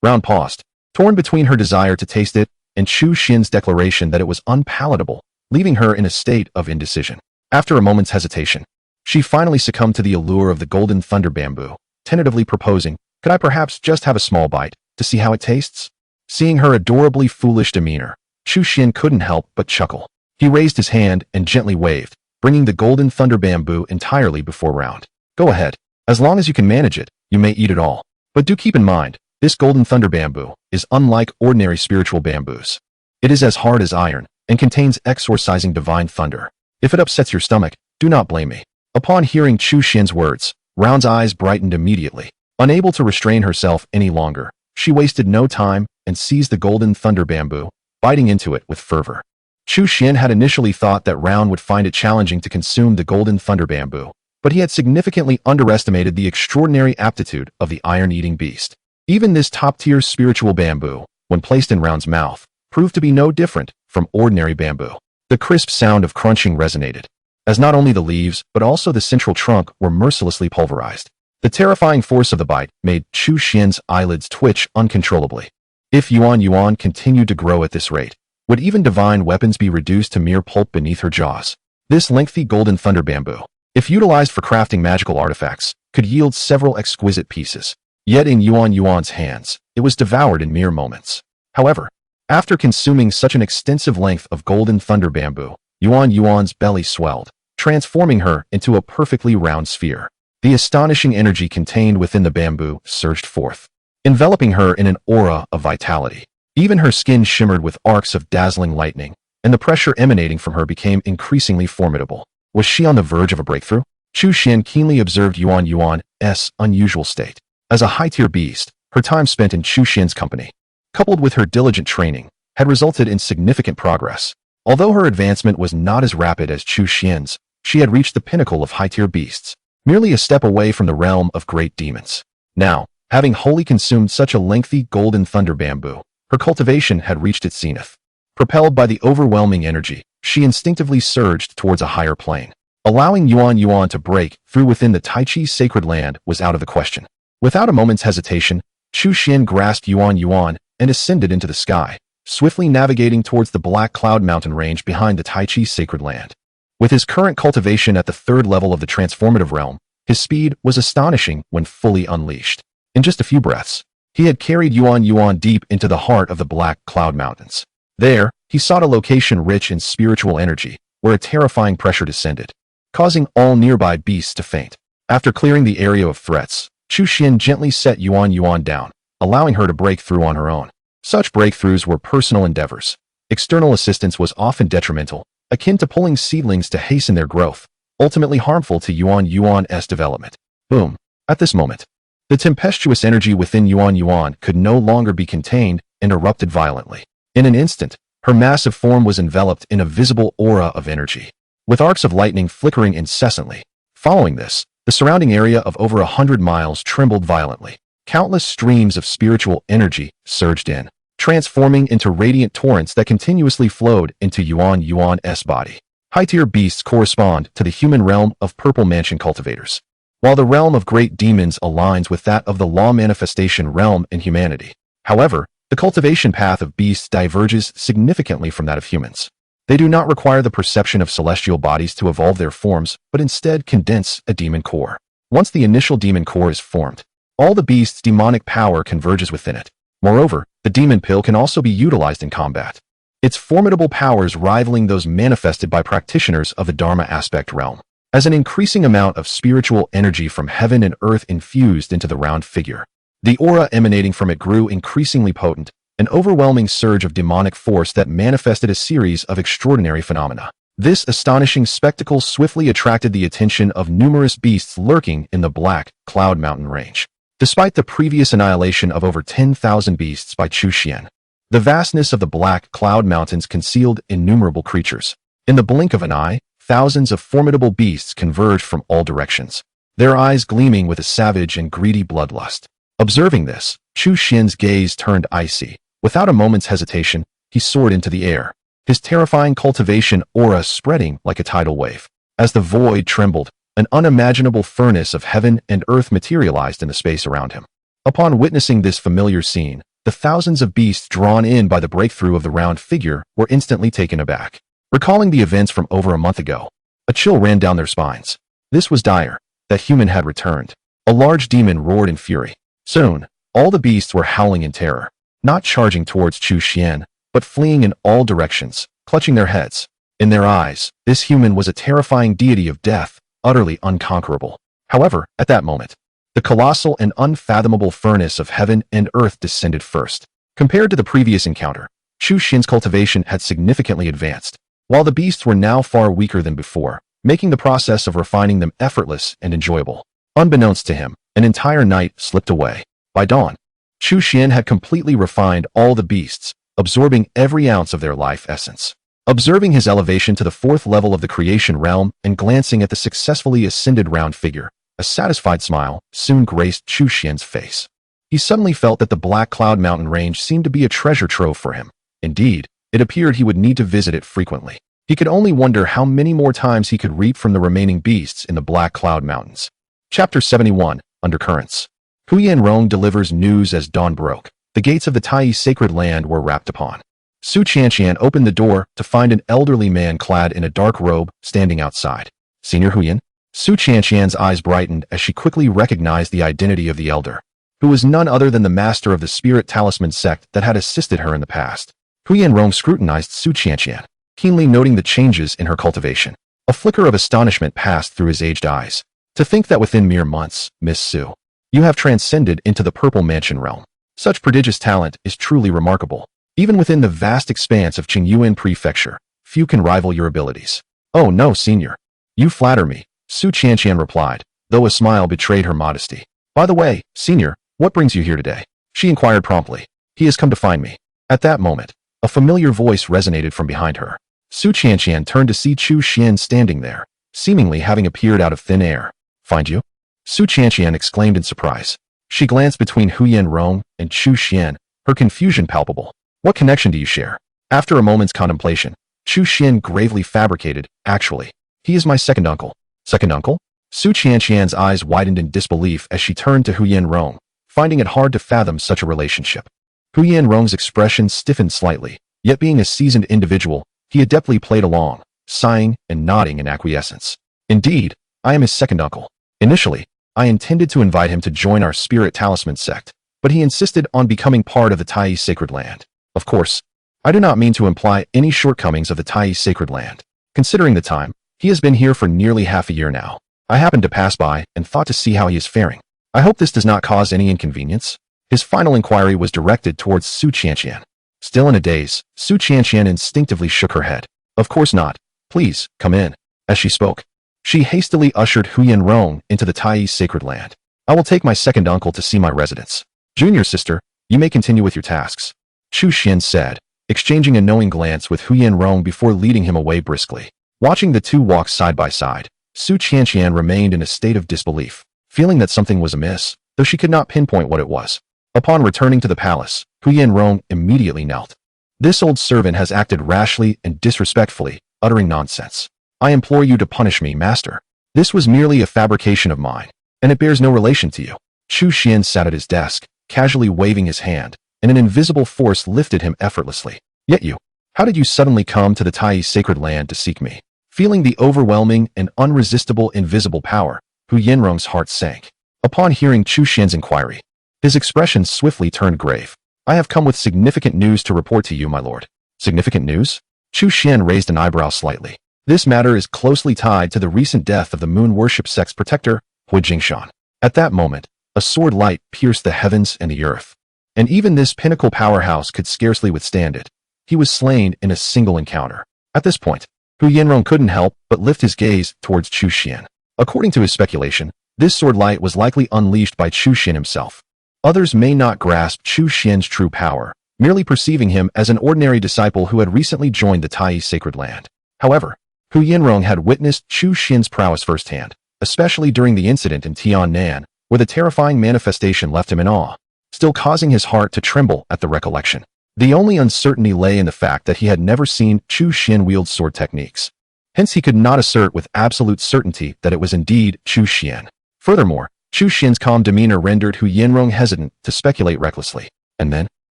Round paused, torn between her desire to taste it and Chu Xian's declaration that it was unpalatable, leaving her in a state of indecision. After a moment's hesitation, she finally succumbed to the allure of the Golden Thunder Bamboo, tentatively proposing, could I perhaps just have a small bite to see how it tastes? Seeing her adorably foolish demeanor, Chu Xian couldn't help but chuckle. He raised his hand and gently waved, bringing the Golden Thunder Bamboo entirely before Round. Go ahead. As long as you can manage it, you may eat it all. But do keep in mind, this Golden Thunder Bamboo is unlike ordinary spiritual bamboos. It is as hard as iron and contains exorcising divine thunder. If it upsets your stomach, do not blame me. Upon hearing Chu Xian's words, Round's eyes brightened immediately. Unable to restrain herself any longer, she wasted no time and seized the Golden Thunder Bamboo, biting into it with fervor. Chu Xian had initially thought that Round would find it challenging to consume the Golden Thunder Bamboo, but he had significantly underestimated the extraordinary aptitude of the iron-eating beast. Even this top-tier spiritual bamboo, when placed in Round's mouth, proved to be no different from ordinary bamboo. The crisp sound of crunching resonated, as not only the leaves but also the central trunk were mercilessly pulverized. The terrifying force of the bite made Chu Xian's eyelids twitch uncontrollably. If yuan continued to grow at this rate, would even divine weapons be reduced to mere pulp beneath her jaws? This lengthy Golden Thunder Bamboo, if utilized for crafting magical artifacts, could yield several exquisite pieces. Yet in Yuan's hands, it was devoured in mere moments. However, after consuming such an extensive length of Golden Thunder Bamboo, Yuan's belly swelled, transforming her into a perfectly round sphere. The astonishing energy contained within the bamboo surged forth, enveloping her in an aura of vitality. Even her skin shimmered with arcs of dazzling lightning, and the pressure emanating from her became increasingly formidable. Was she on the verge of a breakthrough? Chu Xian keenly observed Yuan's unusual state. As a high-tier beast, her time spent in Chu Xian's company, coupled with her diligent training, had resulted in significant progress. Although her advancement was not as rapid as Chu Xian's, she had reached the pinnacle of high-tier beasts, merely a step away from the realm of great demons. Now, having wholly consumed such a lengthy Golden Thunder Bamboo, Her cultivation had reached its zenith. Propelled by the overwhelming energy, she instinctively surged towards a higher plane. Allowing Yuan to break through within the Tai Chi sacred land was out of the question. Without a moment's hesitation, Chu Xian grasped Yuan and ascended into the sky, swiftly navigating towards the Black Cloud Mountain range behind the Tai Chi sacred land. With his current cultivation at the third level of the transformative realm, his speed was astonishing when fully unleashed. In just a few breaths, he had carried Yuan deep into the heart of the Black Cloud Mountains. There, he sought a location rich in spiritual energy, where a terrifying pressure descended, causing all nearby beasts to faint. After clearing the area of threats, Chu Xian gently set Yuan down, allowing her to break through on her own. Such breakthroughs were personal endeavors. External assistance was often detrimental, akin to pulling seedlings to hasten their growth, ultimately harmful to Yuan's development. Boom. At this moment, the tempestuous energy within Yuan could no longer be contained and erupted violently. In an instant, her massive form was enveloped in a visible aura of energy, with arcs of lightning flickering incessantly. Following this, the surrounding area of over 100 miles trembled violently. Countless streams of spiritual energy surged in, transforming into radiant torrents that continuously flowed into Yuan's body. High-tier beasts correspond to the human realm of Purple Mansion cultivators, while the realm of great demons aligns with that of the law manifestation realm in humanity. However, the cultivation path of beasts diverges significantly from that of humans. They do not require the perception of celestial bodies to evolve their forms, but instead condense a demon core. Once the initial demon core is formed, all the beast's demonic power converges within it. Moreover, the demon pill can also be utilized in combat, its formidable powers rivaling those manifested by practitioners of the Dharma aspect realm. As an increasing amount of spiritual energy from heaven and earth infused into the round figure, the aura emanating from it grew increasingly potent, an overwhelming surge of demonic force that manifested a series of extraordinary phenomena. This astonishing spectacle swiftly attracted the attention of numerous beasts lurking in the Black Cloud Mountain range. Despite the previous annihilation of over 10,000 beasts by Chu Xian, the vastness of the Black Cloud Mountains concealed innumerable creatures. In the blink of an eye, thousands of formidable beasts converged from all directions, their eyes gleaming with a savage and greedy bloodlust. Observing this, Chu Xian's gaze turned icy. Without a moment's hesitation, he soared into the air, his terrifying cultivation aura spreading like a tidal wave. As the void trembled, an unimaginable furnace of heaven and earth materialized in the space around him. Upon witnessing this familiar scene, the thousands of beasts drawn in by the breakthrough of the round figure were instantly taken aback. Recalling the events from over a month ago, a chill ran down their spines. This was dire. That human had returned. A large demon roared in fury. Soon, all the beasts were howling in terror, not charging towards Chu Xian, but fleeing in all directions, clutching their heads. In their eyes, this human was a terrifying deity of death, utterly unconquerable. However, at that moment, the colossal and unfathomable furnace of heaven and earth descended first. Compared to the previous encounter, Chu Xian's cultivation had significantly advanced, while the beasts were now far weaker than before, making the process of refining them effortless and enjoyable. Unbeknownst to him, an entire night slipped away. By dawn, Chu Xian had completely refined all the beasts, absorbing every ounce of their life essence. Observing his elevation to the fourth level of the creation realm and glancing at the successfully ascended round figure, a satisfied smile soon graced Chu Xian's face. He suddenly felt that the Black Cloud Mountain range seemed to be a treasure trove for him. Indeed, it appeared he would need to visit it frequently. He could only wonder how many more times he could reap from the remaining beasts in the Black Cloud Mountains. Chapter 71, Undercurrents. Huyan Rong delivers news as dawn broke. The gates of the Tai sacred land were rapped upon. Su Qianqian opened the door to find an elderly man clad in a dark robe standing outside. Senior Huyan? Su Qianqian's eyes brightened as she quickly recognized the identity of the elder, who was none other than the master of the spirit talisman sect that had assisted her in the past. Huyan Rong scrutinized Su Qianqian, keenly noting the changes in her cultivation. A flicker of astonishment passed through his aged eyes. To think that within mere months, Miss Su, you have transcended into the Purple Mansion realm. Such prodigious talent is truly remarkable. Even within the vast expanse of Qingyuan Prefecture, few can rival your abilities. Oh no, senior. You flatter me, Su Qianqian replied, though a smile betrayed her modesty. By the way, senior, what brings you here today? She inquired promptly. He has come to find me. At that moment, a familiar voice resonated from behind her. Su Qianqian turned to see Chu Xian standing there, seemingly having appeared out of thin air. Find you? Su Qianqian exclaimed in surprise. She glanced between Huyan Rong and Chu Xian, her confusion palpable. What connection do you share? After a moment's contemplation, Chu Xian gravely fabricated, actually, he is my second uncle. Second uncle? Su Qianqian's eyes widened in disbelief as she turned to Hu Yanrong, finding it hard to fathom such a relationship. Hu Yanrong's expression stiffened slightly, yet being a seasoned individual, he adeptly played along, sighing and nodding in acquiescence. Indeed, I am his second uncle. Initially, I intended to invite him to join our spirit talisman sect, but he insisted on becoming part of the Tai sacred land. Of course, I do not mean to imply any shortcomings of the Tai sacred land. Considering the time, he has been here for nearly half a year now. I happened to pass by and thought to see how he is faring. I hope this does not cause any inconvenience. His final inquiry was directed towards Su Qianqian. Still in a daze, Su Qianqian instinctively shook her head. Of course not. Please, come in. As she spoke, she hastily ushered Hu Yanrong into the Tai sacred land. I will take my second uncle to see my residence. Junior sister, you may continue with your tasks, Chu Xian said, exchanging a knowing glance with Hu Yanrong before leading him away briskly. Watching the two walk side by side, Su Qianqian remained in a state of disbelief, feeling that something was amiss, though she could not pinpoint what it was. Upon returning to the palace, Hu Yanrong immediately knelt. This old servant has acted rashly and disrespectfully, uttering nonsense. I implore you to punish me, master. This was merely a fabrication of mine, and it bears no relation to you. Chu Xian sat at his desk, casually waving his hand, and an invisible force lifted him effortlessly. Yet you, how did you suddenly come to the Tai sacred land to seek me? Feeling the overwhelming and unresistible invisible power, Hu Yanrong's heart sank. Upon hearing Chu Xian's inquiry, his expression swiftly turned grave. I have come with significant news to report to you, my lord. Significant news? Chu Xian raised an eyebrow slightly. This matter is closely tied to the recent death of the moon worship sect's protector, Hu Jingshan. At that moment, a sword light pierced the heavens and the earth. And even this pinnacle powerhouse could scarcely withstand it. He was slain in a single encounter. At this point, Hu Yanrong couldn't help but lift his gaze towards Chu Xian. According to his speculation, this sword light was likely unleashed by Chu Xian himself. Others may not grasp Chu Xian's true power, merely perceiving him as an ordinary disciple who had recently joined the Tai sacred land. However, Hu Yanrong had witnessed Chu Xian's prowess firsthand, especially during the incident in Tiannan, where the terrifying manifestation left him in awe, still causing his heart to tremble at the recollection. The only uncertainty lay in the fact that he had never seen Chu Xian wield sword techniques. Hence he could not assert with absolute certainty that it was indeed Chu Xian. Furthermore, Chu Xian's calm demeanor rendered Hu Yanrong hesitant to speculate recklessly. And then,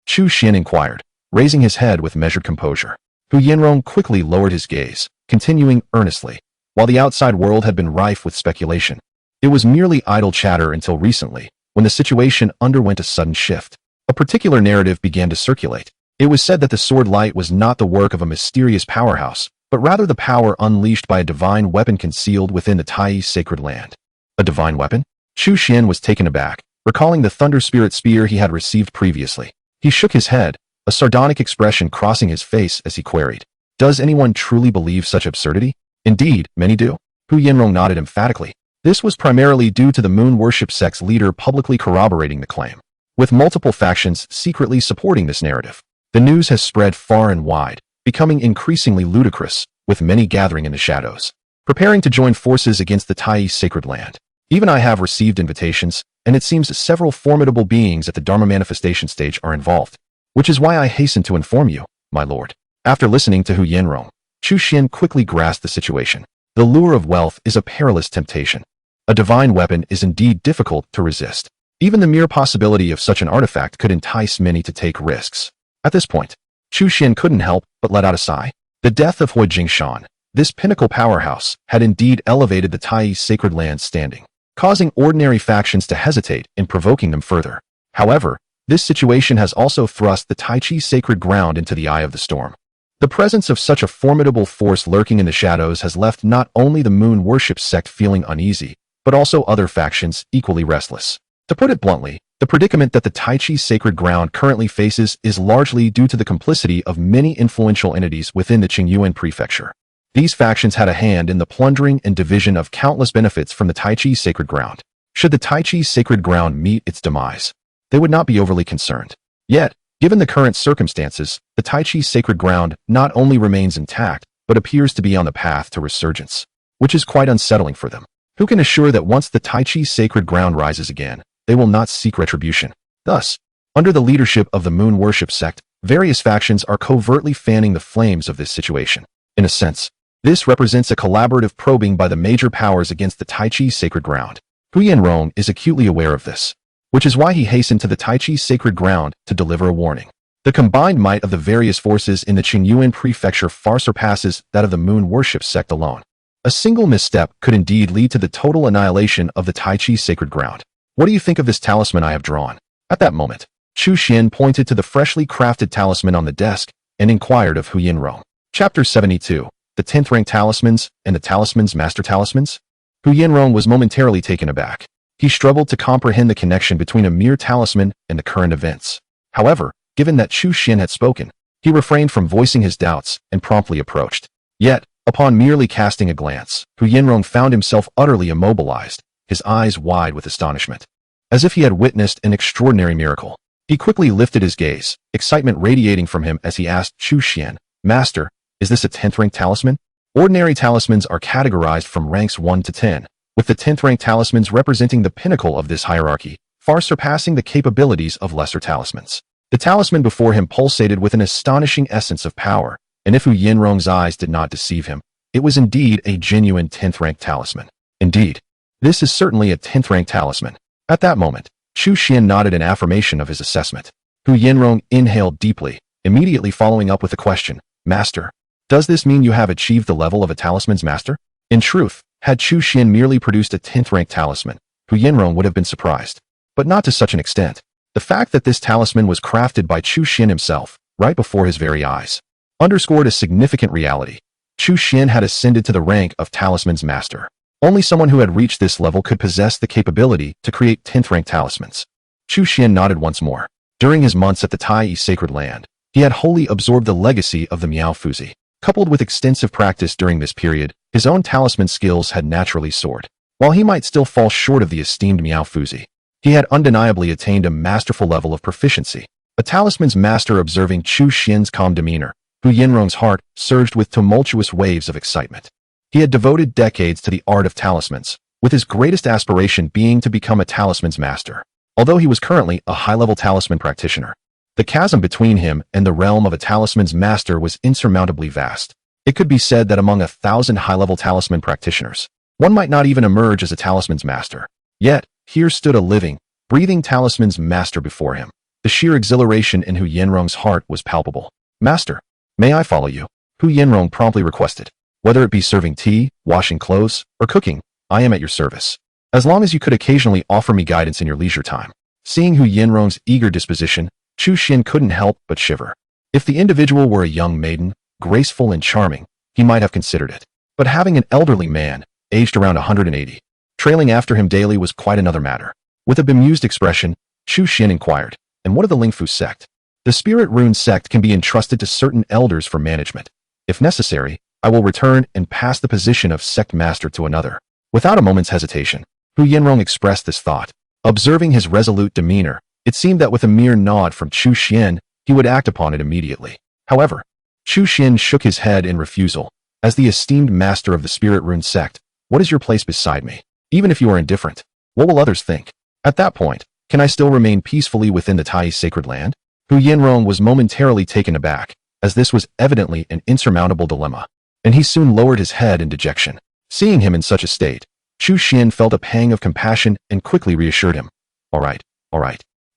Chu Xian inquired, raising his head with measured composure. Hu Yanrong quickly lowered his gaze, continuing earnestly. While the outside world had been rife with speculation, it was merely idle chatter until recently, when the situation underwent a sudden shift. A particular narrative began to circulate. It was said that the sword light was not the work of a mysterious powerhouse, but rather the power unleashed by a divine weapon concealed within the Tai sacred land. A divine weapon? Chu Xian was taken aback, recalling the Thunder Spirit spear he had received previously. He shook his head, a sardonic expression crossing his face as he queried, "Does anyone truly believe such absurdity?" "Indeed, many do." Hu Yanrong nodded emphatically. This was primarily due to the moon worship sect's leader publicly corroborating the claim, with multiple factions secretly supporting this narrative. The news has spread far and wide, becoming increasingly ludicrous, with many gathering in the shadows, preparing to join forces against the Tai sacred land. Even I have received invitations, and it seems several formidable beings at the Dharma manifestation stage are involved, which is why I hasten to inform you, my lord. After listening to Hu Yanrong, Chu Xian quickly grasped the situation. The lure of wealth is a perilous temptation. A divine weapon is indeed difficult to resist. Even the mere possibility of such an artifact could entice many to take risks. At this point, Chu Xian couldn't help but let out a sigh. The death of Hu Jingshan, this pinnacle powerhouse, had indeed elevated the Tai sacred land's standing, causing ordinary factions to hesitate in provoking them further. However, this situation has also thrust the Tai Chi sacred ground into the eye of the storm. The presence of such a formidable force lurking in the shadows has left not only the moon worship sect feeling uneasy, but also other factions equally restless. To put it bluntly, the predicament that the Tai Chi sacred ground currently faces is largely due to the complicity of many influential entities within the Qingyuan prefecture. These factions had a hand in the plundering and division of countless benefits from the Tai Chi sacred ground. Should the Tai Chi sacred ground meet its demise, they would not be overly concerned. Yet, given the current circumstances, the Tai Chi sacred ground not only remains intact, but appears to be on the path to resurgence, which is quite unsettling for them. Who can assure that once the Tai Chi sacred ground rises again, they will not seek retribution? Thus, Under the leadership of the moon worship sect, various factions are covertly fanning the flames of this situation. In a sense, this represents a collaborative probing by the major powers against the Tai Chi's sacred ground. Hu Yanrong is acutely aware of this, which is why he hastened to the Tai Chi's sacred ground to deliver a warning. The combined might of the various forces in the Qingyuan prefecture far surpasses that of the moon worship sect alone. A single misstep could indeed lead to the total annihilation of the Tai Chi's sacred ground. What do you think of this talisman I have drawn? At that moment, Chu Xian pointed to the freshly crafted talisman on the desk and inquired of Hu Yanrong. Chapter 72. The 10th rank talismans and the talisman's master talismans? Hu Yanrong was momentarily taken aback. He struggled to comprehend the connection between a mere talisman and the current events. However, given that Chu Xian had spoken, he refrained from voicing his doubts and promptly approached. Yet, upon merely casting a glance, Hu Yanrong found himself utterly immobilized, his eyes wide with astonishment, as if he had witnessed an extraordinary miracle. He quickly lifted his gaze, excitement radiating from him as he asked Chu Xian, "Master, is this a 10th rank talisman?" Ordinary talismans are categorized from ranks 1 to 10, with the 10th rank talismans representing the pinnacle of this hierarchy, far surpassing the capabilities of lesser talismans. The talisman before him pulsated with an astonishing essence of power, and if Hu Yanrong's eyes did not deceive him, it was indeed a genuine 10th rank talisman. Indeed, this is certainly a 10th rank talisman. At that moment, Chu Xian nodded in affirmation of his assessment. Hu Yanrong inhaled deeply, immediately following up with the question, "Master, does this mean you have achieved the level of a talisman's master?" In truth, had Chu Xian merely produced a 10th rank talisman, Hu Yanrong would have been surprised. But not to such an extent. The fact that this talisman was crafted by Chu Xian himself, right before his very eyes, underscored a significant reality. Chu Xian had ascended to the rank of talisman's master. Only someone who had reached this level could possess the capability to create 10th rank talismans. Chu Xian nodded once more. During his months at the Tai sacred land, he had wholly absorbed the legacy of the Miao Fuzi. Coupled with extensive practice during this period, his own talisman skills had naturally soared. While he might still fall short of the esteemed Miao Fuzi, he had undeniably attained a masterful level of proficiency. A talisman's master observing Chu Xian's calm demeanor, Hu Yanrong's heart surged with tumultuous waves of excitement. He had devoted decades to the art of talismans, with his greatest aspiration being to become a talisman's master. Although he was currently a high-level talisman practitioner, the chasm between him and the realm of a talisman's master was insurmountably vast. It could be said that among 1,000 high-level talisman practitioners, one might not even emerge as a talisman's master. Yet, here stood a living, breathing talisman's master before him. The sheer exhilaration in Hu Yanrong's heart was palpable. "Master, may I follow you?" Hu Yanrong promptly requested. "Whether it be serving tea, washing clothes, or cooking, I am at your service. As long as you could occasionally offer me guidance in your leisure time." Seeing Hu Yanrong's eager disposition, Chu Xian couldn't help but shiver. If the individual were a young maiden, graceful and charming, he might have considered it. But having an elderly man, aged around 180, trailing after him daily was quite another matter. With a bemused expression, Chu Xian inquired, "And what of the Lingfu sect?" "The Spirit Rune sect can be entrusted to certain elders for management. If necessary, I will return and pass the position of sect master to another." Without a moment's hesitation, Hu Yanrong expressed this thought. Observing his resolute demeanor, it seemed that with a mere nod from Chu Xian, he would act upon it immediately. However, Chu Xian shook his head in refusal. "As the esteemed master of the Spirit Rune sect, what is your place beside me? Even if you are indifferent, what will others think? At that point, can I still remain peacefully within the Tai sacred land?" Hu Yanrong was momentarily taken aback, as this was evidently an insurmountable dilemma, and he soon lowered his head in dejection. Seeing him in such a state, Chu Xian felt a pang of compassion and quickly reassured him. All right.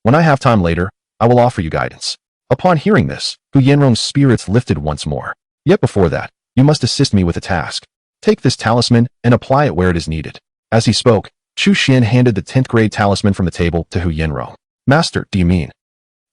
When I have time later, I will offer you guidance." Upon hearing this, Hu Yanrong's spirits lifted once more. "Yet before that, you must assist me with a task. Take this talisman and apply it where it is needed." As he spoke, Chu Xian handed the 10th grade talisman from the table to Hu Yanrong. "Master, do you mean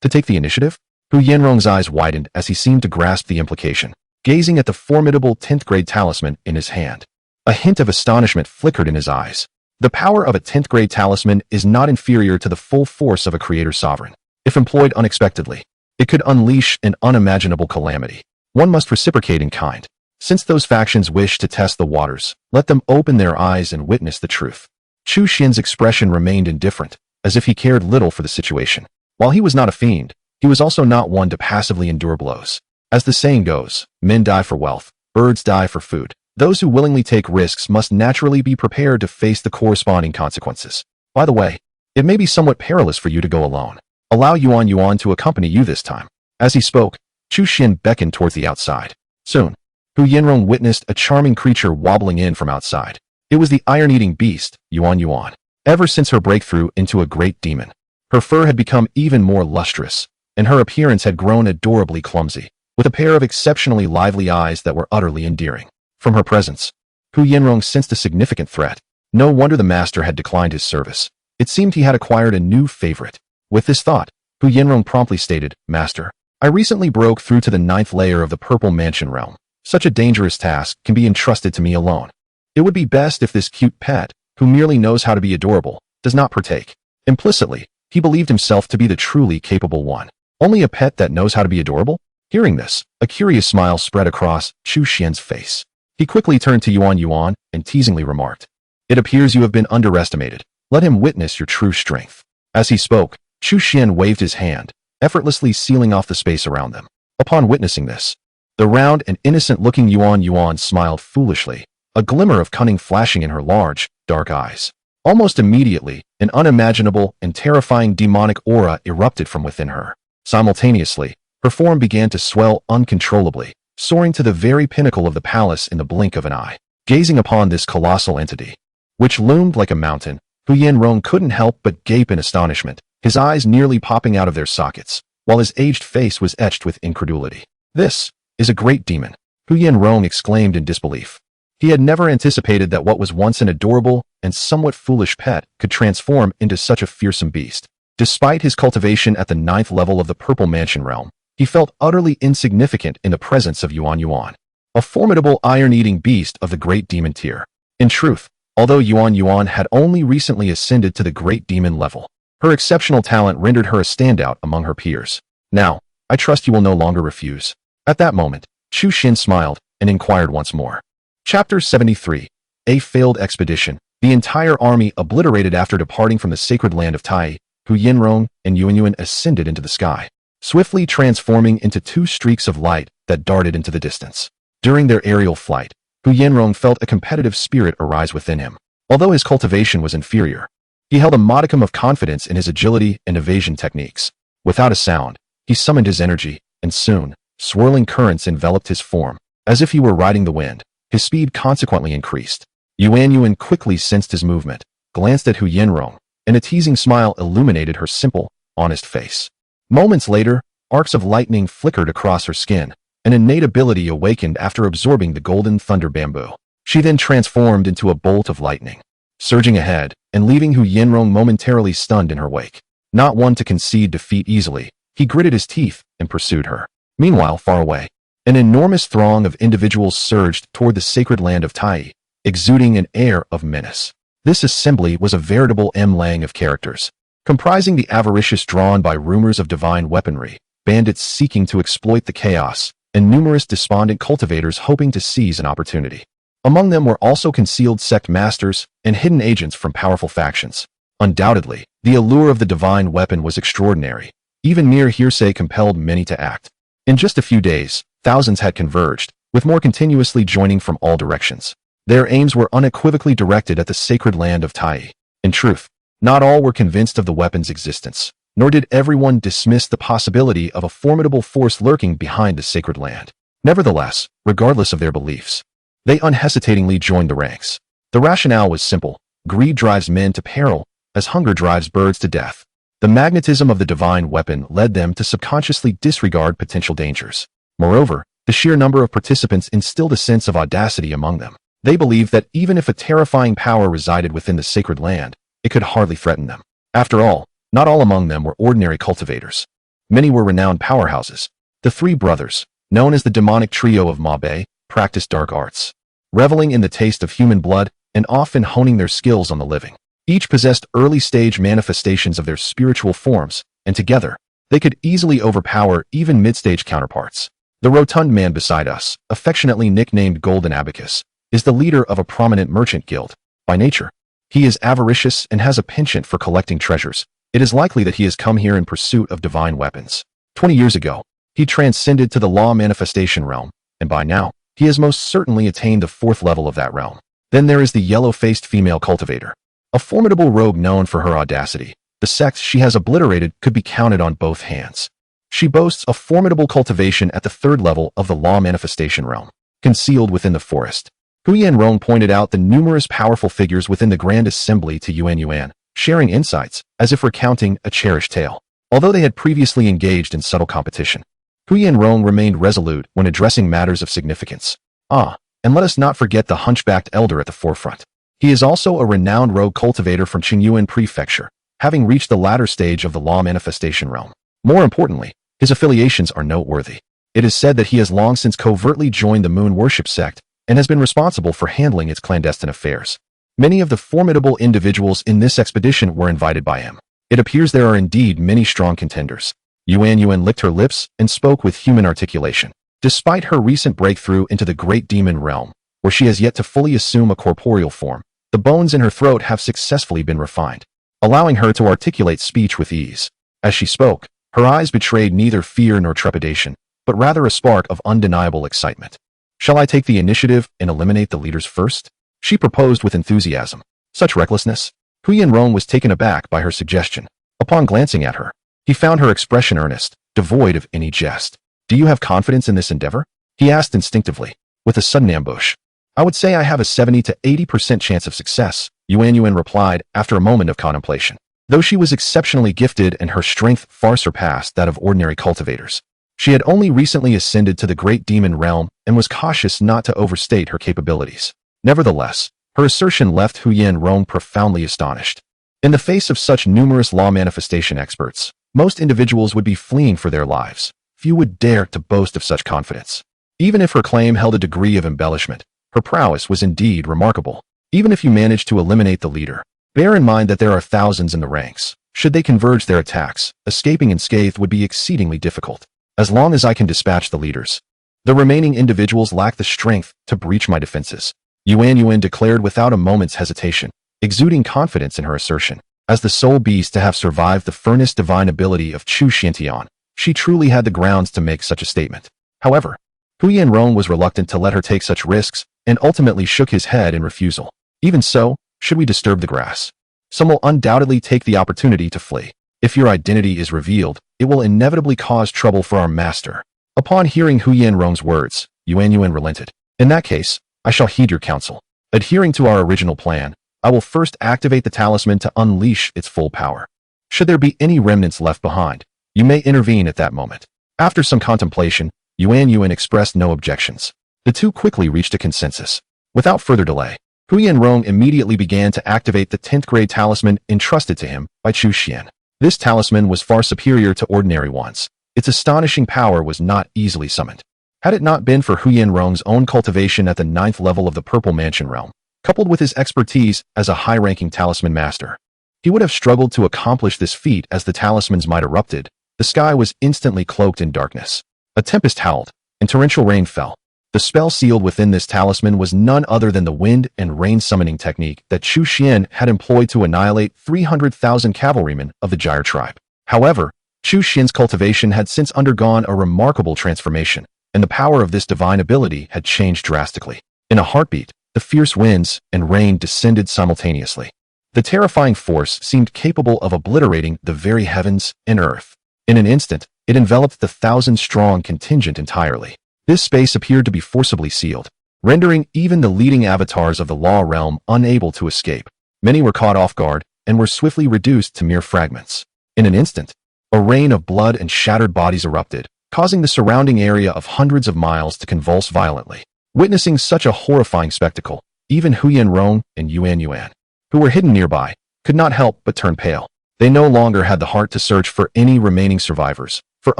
to take the initiative?" Hu Yanrong's eyes widened as he seemed to grasp the implication, gazing at the formidable 10th grade talisman in his hand. A hint of astonishment flickered in his eyes. The power of a 10th grade talisman is not inferior to the full force of a creator sovereign. If employed unexpectedly, it could unleash an unimaginable calamity. One must reciprocate in kind. Since those factions wish to test the waters, let them open their eyes and witness the truth. Chu Xian's expression remained indifferent, as if he cared little for the situation. While he was not a fiend, he was also not one to passively endure blows. As the saying goes, men die for wealth, birds die for food. Those who willingly take risks must naturally be prepared to face the corresponding consequences. By the way, it may be somewhat perilous for you to go alone. Allow Yuan Yuan to accompany you this time. As he spoke, Chu Xian beckoned towards the outside. Soon, Hu Yinrong witnessed a charming creature wobbling in from outside. It was the iron-eating beast, Yuan Yuan. Ever since her breakthrough into a great demon, her fur had become even more lustrous, and her appearance had grown adorably clumsy, with a pair of exceptionally lively eyes that were utterly endearing. From her presence, Hu Yinrong sensed a significant threat. No wonder the master had declined his service. It seemed he had acquired a new favorite. With this thought, Hu Yinrong promptly stated, "Master, I recently broke through to the 9th layer of the Purple Mansion realm. Such a dangerous task can be entrusted to me alone. It would be best if this cute pet, who merely knows how to be adorable, does not partake." Implicitly, he believed himself to be the truly capable one. Only a pet that knows how to be adorable? Hearing this, a curious smile spread across Chu Xian's face. He quickly turned to Yuan Yuan and teasingly remarked, "It appears you have been underestimated. Let him witness your true strength." As he spoke, Chu Xian waved his hand, effortlessly sealing off the space around them. Upon witnessing this, the round and innocent-looking Yuan Yuan smiled foolishly, a glimmer of cunning flashing in her large, dark eyes. Almost immediately, an unimaginable and terrifying demonic aura erupted from within her. Simultaneously, her form began to swell uncontrollably, soaring to the very pinnacle of the palace in the blink of an eye. Gazing upon this colossal entity, which loomed like a mountain, Hu Yinrong couldn't help but gape in astonishment, his eyes nearly popping out of their sockets, while his aged face was etched with incredulity. "This is a great demon," Hu Yinrong exclaimed in disbelief. He had never anticipated that what was once an adorable and somewhat foolish pet could transform into such a fearsome beast. Despite his cultivation at the 9th level of the Purple Mansion realm, he felt utterly insignificant in the presence of Yuan Yuan, a formidable iron-eating beast of the great demon tier. In truth, although Yuan Yuan had only recently ascended to the great demon level, her exceptional talent rendered her a standout among her peers. "Now, I trust you will no longer refuse." At that moment, Chu Xian smiled and inquired once more. Chapter 73. A Failed Expedition. The entire army obliterated after departing from the sacred land of Tai, Hu Yinrong and Yuan Yuan ascended into the sky, swiftly transforming into two streaks of light that darted into the distance. During their aerial flight, Hu Yinrong felt a competitive spirit arise within him. Although his cultivation was inferior, he held a modicum of confidence in his agility and evasion techniques. Without a sound, he summoned his energy, and soon, swirling currents enveloped his form. As if he were riding the wind, his speed consequently increased. Yuan Yuan quickly sensed his movement, glanced at Hu Yinrong, and a teasing smile illuminated her simple, honest face. Moments later, arcs of lightning flickered across her skin, an innate ability awakened after absorbing the golden thunder bamboo. She then transformed into a bolt of lightning, surging ahead and leaving Hu Yinrong momentarily stunned in her wake. Not one to concede defeat easily, he gritted his teeth and pursued her. Meanwhile, far away, an enormous throng of individuals surged toward the sacred land of Tai, exuding an air of menace. This assembly was a veritable M-Lang of characters, comprising the avaricious drawn by rumors of divine weaponry, bandits seeking to exploit the chaos, and numerous despondent cultivators hoping to seize an opportunity. Among them were also concealed sect masters and hidden agents from powerful factions. Undoubtedly, the allure of the divine weapon was extraordinary. Even mere hearsay compelled many to act. In just a few days, thousands had converged, with more continuously joining from all directions. Their aims were unequivocally directed at the sacred land of Tai. In truth, not all were convinced of the weapon's existence, nor did everyone dismiss the possibility of a formidable force lurking behind the sacred land. Nevertheless, regardless of their beliefs, they unhesitatingly joined the ranks. The rationale was simple: greed drives men to peril, as hunger drives birds to death. The magnetism of the divine weapon led them to subconsciously disregard potential dangers. Moreover, the sheer number of participants instilled a sense of audacity among them. They believed that even if a terrifying power resided within the sacred land, it could hardly threaten them. After all, not all among them were ordinary cultivators. Many were renowned powerhouses. The three brothers, known as the demonic trio of Ma Bei, practiced dark arts, reveling in the taste of human blood and often honing their skills on the living. Each possessed early-stage manifestations of their spiritual forms, and together, they could easily overpower even mid-stage counterparts. The rotund man beside us, affectionately nicknamed Golden Abacus, is the leader of a prominent merchant guild. By nature, he is avaricious and has a penchant for collecting treasures. It is likely that he has come here in pursuit of divine weapons. 20 years ago, he transcended to the law manifestation realm, and by now, he has most certainly attained the 4th level of that realm. Then there is the yellow-faced female cultivator, a formidable rogue known for her audacity. The sects she has obliterated could be counted on both hands. She boasts a formidable cultivation at the third level of the law manifestation realm, concealed within the forest. Huyan Rong pointed out the numerous powerful figures within the Grand Assembly to Yuan, sharing insights, as if recounting a cherished tale. Although they had previously engaged in subtle competition, Huyan Rong remained resolute when addressing matters of significance. And let us not forget the hunchbacked elder at the forefront. He is also a renowned rogue cultivator from Qingyuan Prefecture, having reached the latter stage of the law manifestation realm. More importantly, his affiliations are noteworthy. It is said that he has long since covertly joined the Moon Worship sect and has been responsible for handling its clandestine affairs. Many of the formidable individuals in this expedition were invited by him. It appears there are indeed many strong contenders. Yuan licked her lips and spoke with human articulation. Despite her recent breakthrough into the great demon realm, where she has yet to fully assume a corporeal form, the bones in her throat have successfully been refined, allowing her to articulate speech with ease. As she spoke, her eyes betrayed neither fear nor trepidation, but rather a spark of undeniable excitement. Shall I take the initiative and eliminate the leaders first? She proposed with enthusiasm. Such recklessness? Huyan Rong was taken aback by her suggestion. Upon glancing at her, he found her expression earnest, devoid of any jest. Do you have confidence in this endeavor? He asked instinctively, with a sudden ambush. I would say I have a 70 to 80% chance of success, Yuan replied after a moment of contemplation. Though she was exceptionally gifted and her strength far surpassed that of ordinary cultivators, she had only recently ascended to the great demon realm and was cautious not to overstate her capabilities. Nevertheless, her assertion left Huyan Rong profoundly astonished. In the face of such numerous law manifestation experts, most individuals would be fleeing for their lives. Few would dare to boast of such confidence. Even if her claim held a degree of embellishment, her prowess was indeed remarkable. Even if you managed to eliminate the leader, bear in mind that there are thousands in the ranks. Should they converge their attacks, escaping unscathed would be exceedingly difficult. As long as I can dispatch the leaders, the remaining individuals lack the strength to breach my defenses, Yuan declared without a moment's hesitation, exuding confidence in her assertion. As the sole beast to have survived the furnace divine ability of Chu Xian, she truly had the grounds to make such a statement. However, Huyan Rong was reluctant to let her take such risks and ultimately shook his head in refusal. Even so, should we disturb the grass? Some will undoubtedly take the opportunity to flee. If your identity is revealed, it will inevitably cause trouble for our master. Upon hearing Huyan Rong's words, Yuan relented. In that case, I shall heed your counsel. Adhering to our original plan, I will first activate the talisman to unleash its full power. Should there be any remnants left behind, you may intervene at that moment. After some contemplation, Yuan expressed no objections. The two quickly reached a consensus. Without further delay, Huyan Rong immediately began to activate the 10th grade talisman entrusted to him by Chu Xian. This talisman was far superior to ordinary ones. Its astonishing power was not easily summoned. Had it not been for Huyan Rong's own cultivation at the 9th level of the Purple Mansion realm, coupled with his expertise as a high-ranking talisman master, he would have struggled to accomplish this feat. As the talisman's might erupted, the sky was instantly cloaked in darkness. A tempest howled, and torrential rain fell. The spell sealed within this talisman was none other than the wind and rain summoning technique that Chu Xian had employed to annihilate 300,000 cavalrymen of the Gyre tribe. However, Chu Xian's cultivation had since undergone a remarkable transformation, and the power of this divine ability had changed drastically. In a heartbeat, the fierce winds and rain descended simultaneously. The terrifying force seemed capable of obliterating the very heavens and earth. In an instant, it enveloped the 1,000-strong contingent entirely. This space appeared to be forcibly sealed, rendering even the leading avatars of the law realm unable to escape. Many were caught off guard and were swiftly reduced to mere fragments. In an instant, a rain of blood and shattered bodies erupted, causing the surrounding area of hundreds of miles to convulse violently. Witnessing such a horrifying spectacle, even Huyan Rong and Yuan, who were hidden nearby, could not help but turn pale. They no longer had the heart to search for any remaining survivors, for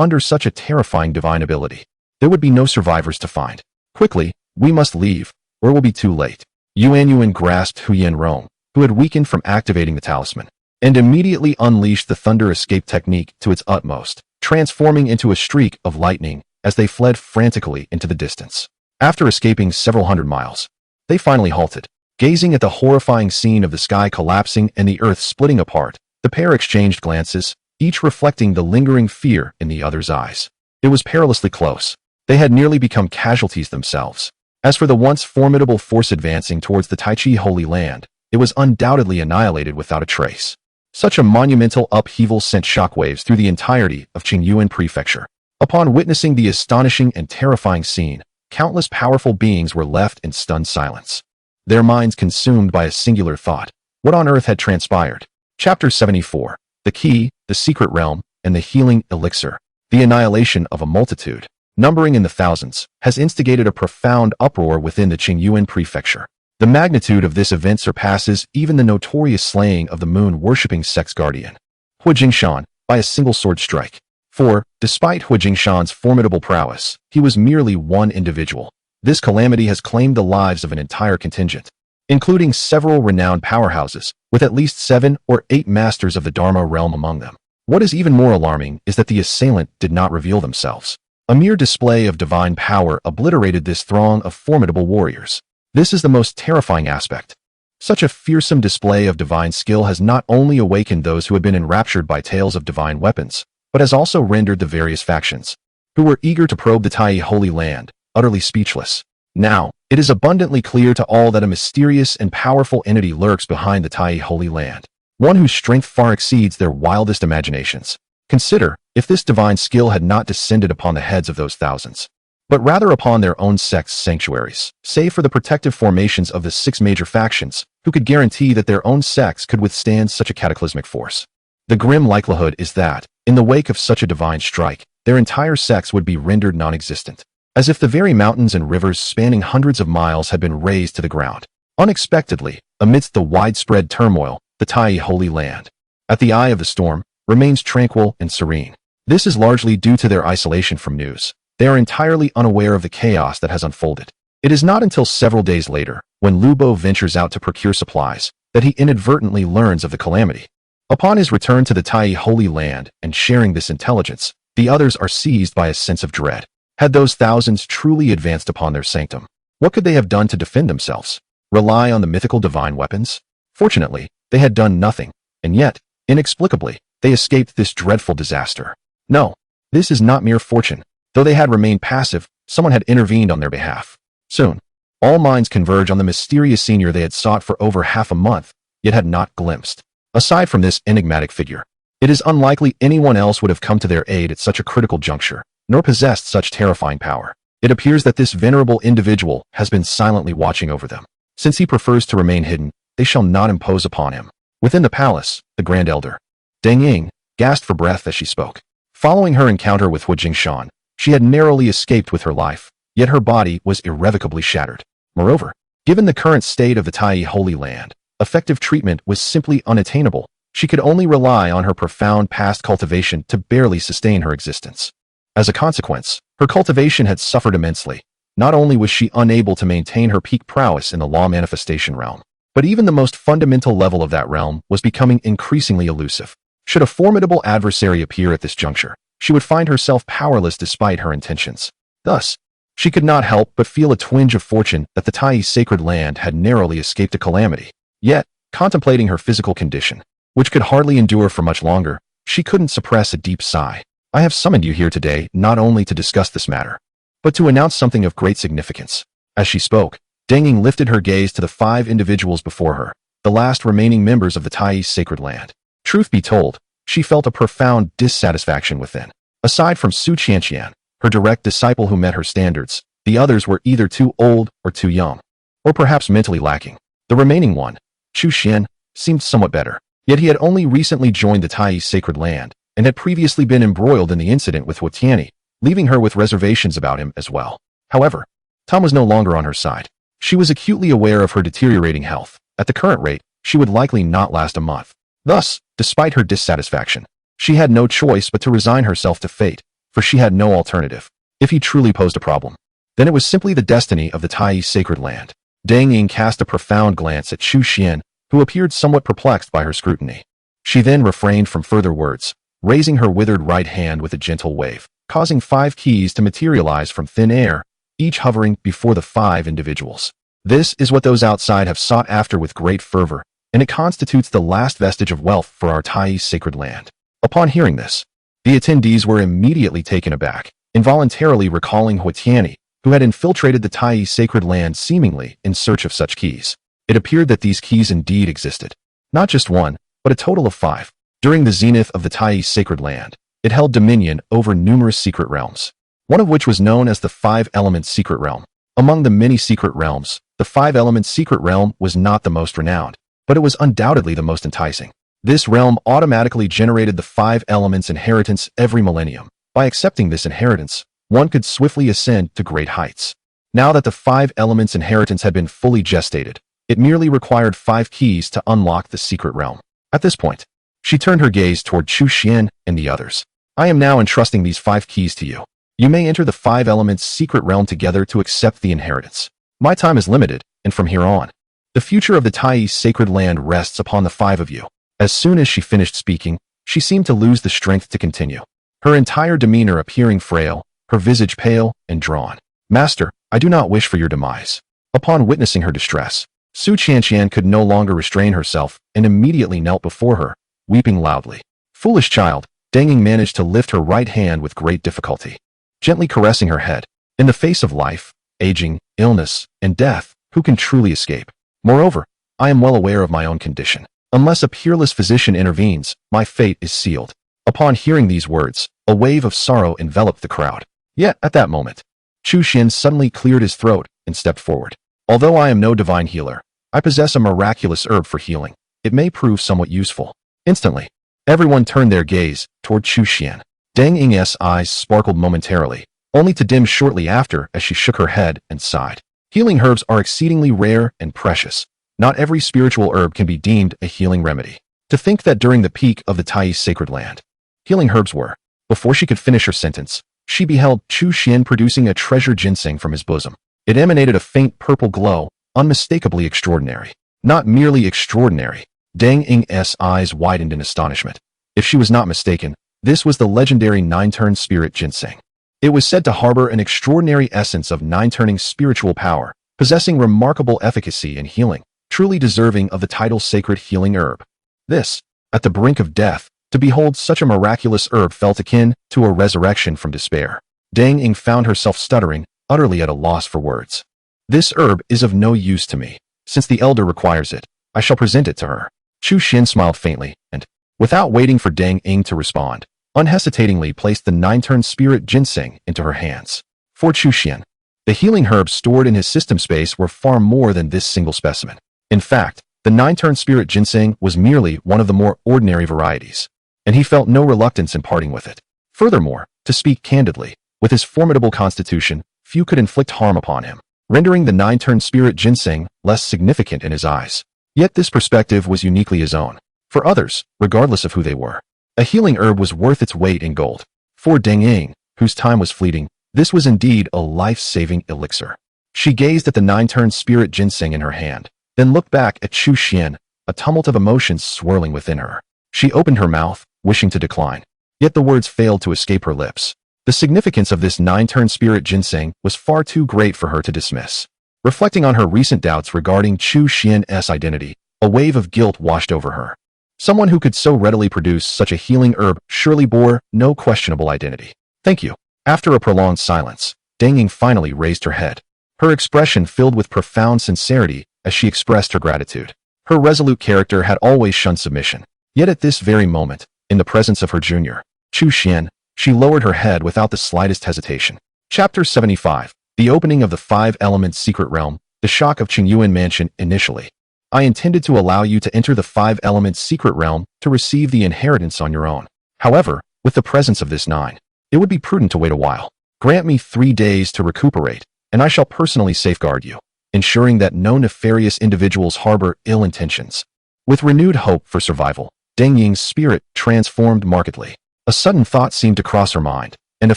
under such a terrifying divine ability, there would be no survivors to find. Quickly, we must leave, or it will be too late. Yuan grasped Huyan Rong, who had weakened from activating the talisman, and immediately unleashed the thunder escape technique to its utmost, transforming into a streak of lightning as they fled frantically into the distance. After escaping several hundred miles, they finally halted. Gazing at the horrifying scene of the sky collapsing and the earth splitting apart, the pair exchanged glances, each reflecting the lingering fear in the other's eyes. It was perilously close. They had nearly become casualties themselves. As for the once formidable force advancing towards the Taichi Holy Land, it was undoubtedly annihilated without a trace. Such a monumental upheaval sent shockwaves through the entirety of Qingyuan Prefecture. Upon witnessing the astonishing and terrifying scene, countless powerful beings were left in stunned silence, their minds consumed by a singular thought: what on earth had transpired? Chapter 74. The Key, the Secret Realm, and the Healing Elixir. The annihilation of a multitude, numbering in the thousands, has instigated a profound uproar within the Qingyuan Prefecture. The magnitude of this event surpasses even the notorious slaying of the moon-worshipping sex guardian, Hu Jingshan, by a single sword strike. For, despite Hu Jingshan's formidable prowess, he was merely one individual. This calamity has claimed the lives of an entire contingent, including several renowned powerhouses, with at least 7 or 8 masters of the Dharma realm among them. What is even more alarming is that the assailant did not reveal themselves. A mere display of divine power obliterated this throng of formidable warriors. This is the most terrifying aspect. Such a fearsome display of divine skill has not only awakened those who had been enraptured by tales of divine weapons, but has also rendered the various factions, who were eager to probe the Tai Holy Land, utterly speechless. Now, it is abundantly clear to all that a mysterious and powerful entity lurks behind the Tai Holy Land, one whose strength far exceeds their wildest imaginations. Consider, if this divine skill had not descended upon the heads of those thousands, but rather upon their own sect's sanctuaries, save for the protective formations of the 6 major factions, who could guarantee that their own sects could withstand such a cataclysmic force. The grim likelihood is that, in the wake of such a divine strike, their entire sects would be rendered non-existent, as if the very mountains and rivers spanning hundreds of miles had been razed to the ground. Unexpectedly, amidst the widespread turmoil, the Tai Holy Land, at the eye of the storm, remains tranquil and serene. This is largely due to their isolation from news. They are entirely unaware of the chaos that has unfolded. It is not until several days later, when Lubo ventures out to procure supplies, that he inadvertently learns of the calamity. Upon his return to the Tai Holy Land and sharing this intelligence, the others are seized by a sense of dread. Had those thousands truly advanced upon their sanctum, what could they have done to defend themselves? Rely on the mythical divine weapons? Fortunately, they had done nothing, and yet, inexplicably, they escaped this dreadful disaster. No, this is not mere fortune. Though they had remained passive, someone had intervened on their behalf. Soon, all minds converge on the mysterious senior they had sought for over half a month, yet had not glimpsed. Aside from this enigmatic figure, it is unlikely anyone else would have come to their aid at such a critical juncture, nor possessed such terrifying power. It appears that this venerable individual has been silently watching over them. Since he prefers to remain hidden, they shall not impose upon him. Within the palace, the Grand Elder, Deng Ying, gasped for breath as she spoke. Following her encounter with Hu Jingshan, she had narrowly escaped with her life, yet her body was irrevocably shattered. Moreover, given the current state of the Tai Holy Land, effective treatment was simply unattainable. She could only rely on her profound past cultivation to barely sustain her existence. As a consequence, her cultivation had suffered immensely. Not only was she unable to maintain her peak prowess in the law manifestation realm, but even the most fundamental level of that realm was becoming increasingly elusive. Should a formidable adversary appear at this juncture, she would find herself powerless despite her intentions. Thus, she could not help but feel a twinge of fortune that the Tai sacred land had narrowly escaped a calamity. Yet, contemplating her physical condition, which could hardly endure for much longer, she couldn't suppress a deep sigh. I have summoned you here today not only to discuss this matter, but to announce something of great significance. As she spoke, Deng Ying lifted her gaze to the 5 individuals before her, the last remaining members of the Tai sacred land. Truth be told, she felt a profound dissatisfaction within. Aside from Chu Xian, her direct disciple who met her standards, the others were either too old or too young, or perhaps mentally lacking. The remaining one, Chu Xian, seemed somewhat better, yet he had only recently joined the Tai sacred land, and had previously been embroiled in the incident with Hu Tianyi, leaving her with reservations about him as well. However, Tom was no longer on her side. She was acutely aware of her deteriorating health. At the current rate, she would likely not last a month. Thus, despite her dissatisfaction, she had no choice but to resign herself to fate, for she had no alternative. If he truly posed a problem, then it was simply the destiny of the Tai sacred land. Deng Ying cast a profound glance at Chu Xian, who appeared somewhat perplexed by her scrutiny. She then refrained from further words, raising her withered right hand with a gentle wave, causing 5 keys to materialize from thin air, each hovering before the 5 individuals. This is what those outside have sought after with great fervor, and it constitutes the last vestige of wealth for our Tai sacred land. Upon hearing this, the attendees were immediately taken aback, involuntarily recalling Hu Tianyi, who had infiltrated the Tai sacred land seemingly in search of such keys. It appeared that these keys indeed existed. Not just one, but a total of 5. During the zenith of the Tai sacred land, it held dominion over numerous secret realms, one of which was known as the 5-element secret realm. Among the many secret realms, the 5-element secret realm was not the most renowned, but it was undoubtedly the most enticing. This realm automatically generated the 5 elements inheritance every millennium. By accepting this inheritance, one could swiftly ascend to great heights. Now that the 5 elements inheritance had been fully gestated, it merely required 5 keys to unlock the secret realm. At this point, she turned her gaze toward Chu Xian and the others. I am now entrusting these 5 keys to you. You may enter the 5 elements secret realm together to accept the inheritance. My time is limited, and from here on, the future of the Tai sacred land rests upon the 5 of you. As soon as she finished speaking, she seemed to lose the strength to continue, her entire demeanor appearing frail, her visage pale and drawn. Master, I do not wish for your demise. Upon witnessing her distress, Chu Xian could no longer restrain herself and immediately knelt before her, weeping loudly. Foolish child, Deng Ying managed to lift her right hand with great difficulty, gently caressing her head. In the face of life, aging, illness, and death, who can truly escape? Moreover, I am well aware of my own condition. Unless a peerless physician intervenes, my fate is sealed. Upon hearing these words, a wave of sorrow enveloped the crowd. Yet, at that moment, Chu Xian suddenly cleared his throat and stepped forward. Although I am no divine healer, I possess a miraculous herb for healing. It may prove somewhat useful. Instantly, everyone turned their gaze toward Chu Xian. Deng Ying's eyes sparkled momentarily, only to dim shortly after as she shook her head and sighed. Healing herbs are exceedingly rare and precious. Not every spiritual herb can be deemed a healing remedy. To think that during the peak of the Tai sacred land, healing herbs were. Before she could finish her sentence, she beheld Chu Xian producing a treasure ginseng from his bosom. It emanated a faint purple glow, unmistakably extraordinary. Not merely extraordinary. Deng Ying's eyes widened in astonishment. If she was not mistaken, this was the legendary 9-turn spirit ginseng. It was said to harbor an extraordinary essence of 9-turning spiritual power, possessing remarkable efficacy and healing, truly deserving of the title sacred healing herb. This, at the brink of death, to behold such a miraculous herb felt akin to a resurrection from despair. Deng Ying found herself stuttering, utterly at a loss for words. This herb is of no use to me. Since the elder requires it, I shall present it to her. Chu Xian smiled faintly and, without waiting for Deng Ying to respond, unhesitatingly placed the 9-turn spirit ginseng into her hands. For Chu Xian, the healing herbs stored in his system space were far more than this single specimen. In fact, the 9-turn spirit ginseng was merely one of the more ordinary varieties, and he felt no reluctance in parting with it. Furthermore, to speak candidly, with his formidable constitution, few could inflict harm upon him, rendering the 9-turn spirit ginseng less significant in his eyes. Yet this perspective was uniquely his own. For others, regardless of who they were, a healing herb was worth its weight in gold. For Deng Ying, whose time was fleeting, this was indeed a life-saving elixir. She gazed at the 9-turn spirit ginseng in her hand, then looked back at Chu Xian, a tumult of emotions swirling within her. She opened her mouth, wishing to decline, yet the words failed to escape her lips. The significance of this 9-turn spirit ginseng was far too great for her to dismiss. Reflecting on her recent doubts regarding Chu Xian's identity, a wave of guilt washed over her. Someone who could so readily produce such a healing herb surely bore no questionable identity. Thank you. After a prolonged silence, Deng Ying finally raised her head. Her expression filled with profound sincerity as she expressed her gratitude. Her resolute character had always shunned submission. Yet at this very moment, in the presence of her junior, Chu Xian, she lowered her head without the slightest hesitation. Chapter 75. The opening of the 5-element secret realm, the shock of Qingyuan Mansion. Initially, I intended to allow you to enter the 5-element secret realm to receive the inheritance on your own. However, with the presence of this 9, it would be prudent to wait a while. Grant me 3 days to recuperate, and I shall personally safeguard you, ensuring that no nefarious individuals harbor ill intentions. With renewed hope for survival, Deng Ying's spirit transformed markedly. A sudden thought seemed to cross her mind, and a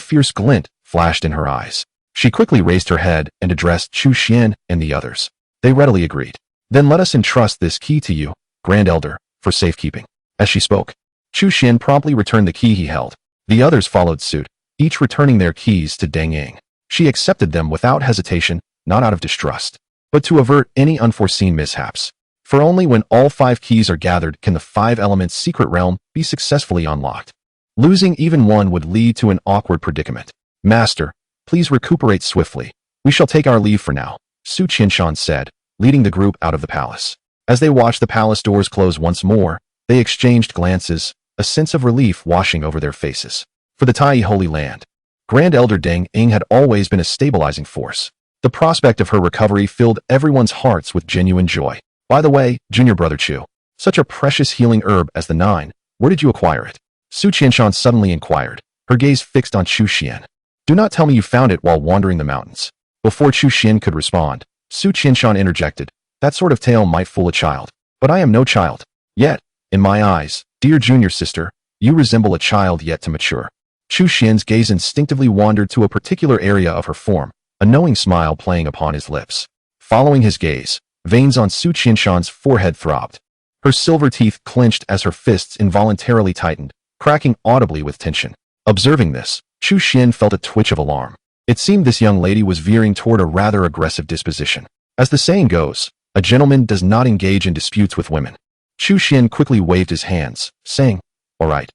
fierce glint flashed in her eyes. She quickly raised her head and addressed Chu Xian and the others. They readily agreed. Then let us entrust this key to you, Grand Elder, for safekeeping. As she spoke, Chu Xian promptly returned the key he held. The others followed suit, each returning their keys to Deng Ying. She accepted them without hesitation, not out of distrust, but to avert any unforeseen mishaps. For only when all 5 keys are gathered can the 5-element secret realm be successfully unlocked. Losing even one would lead to an awkward predicament. Master, please recuperate swiftly. We shall take our leave for now, Su Qianshan said, leading the group out of the palace. As they watched the palace doors close once more, They exchanged glances, a sense of relief washing over their faces. For the Tai Holy Land, Grand Elder Deng Ying had always been a stabilizing force. The prospect of her recovery filled everyone's hearts with genuine joy. By the way, Junior Brother Chu, such a precious healing herb as the Nine, where did you acquire it? Su Qianshan suddenly inquired, her gaze fixed on Chu Xian. Do not tell me you found it while wandering the mountains. Before Chu Xian could respond, Su Qianshan interjected, that sort of tale might fool a child. But I am no child. Yet, in my eyes, dear junior sister, you resemble a child yet to mature. Chu Xian's gaze instinctively wandered to a particular area of her form, a knowing smile playing upon his lips. Following his gaze, veins on Su Qianshan's forehead throbbed. Her silver teeth clenched as her fists involuntarily tightened, cracking audibly with tension. Observing this, Chu Xian felt a twitch of alarm. It seemed this young lady was veering toward a rather aggressive disposition. As the saying goes, a gentleman does not engage in disputes with women. Chu Xian quickly waved his hands, saying, all right,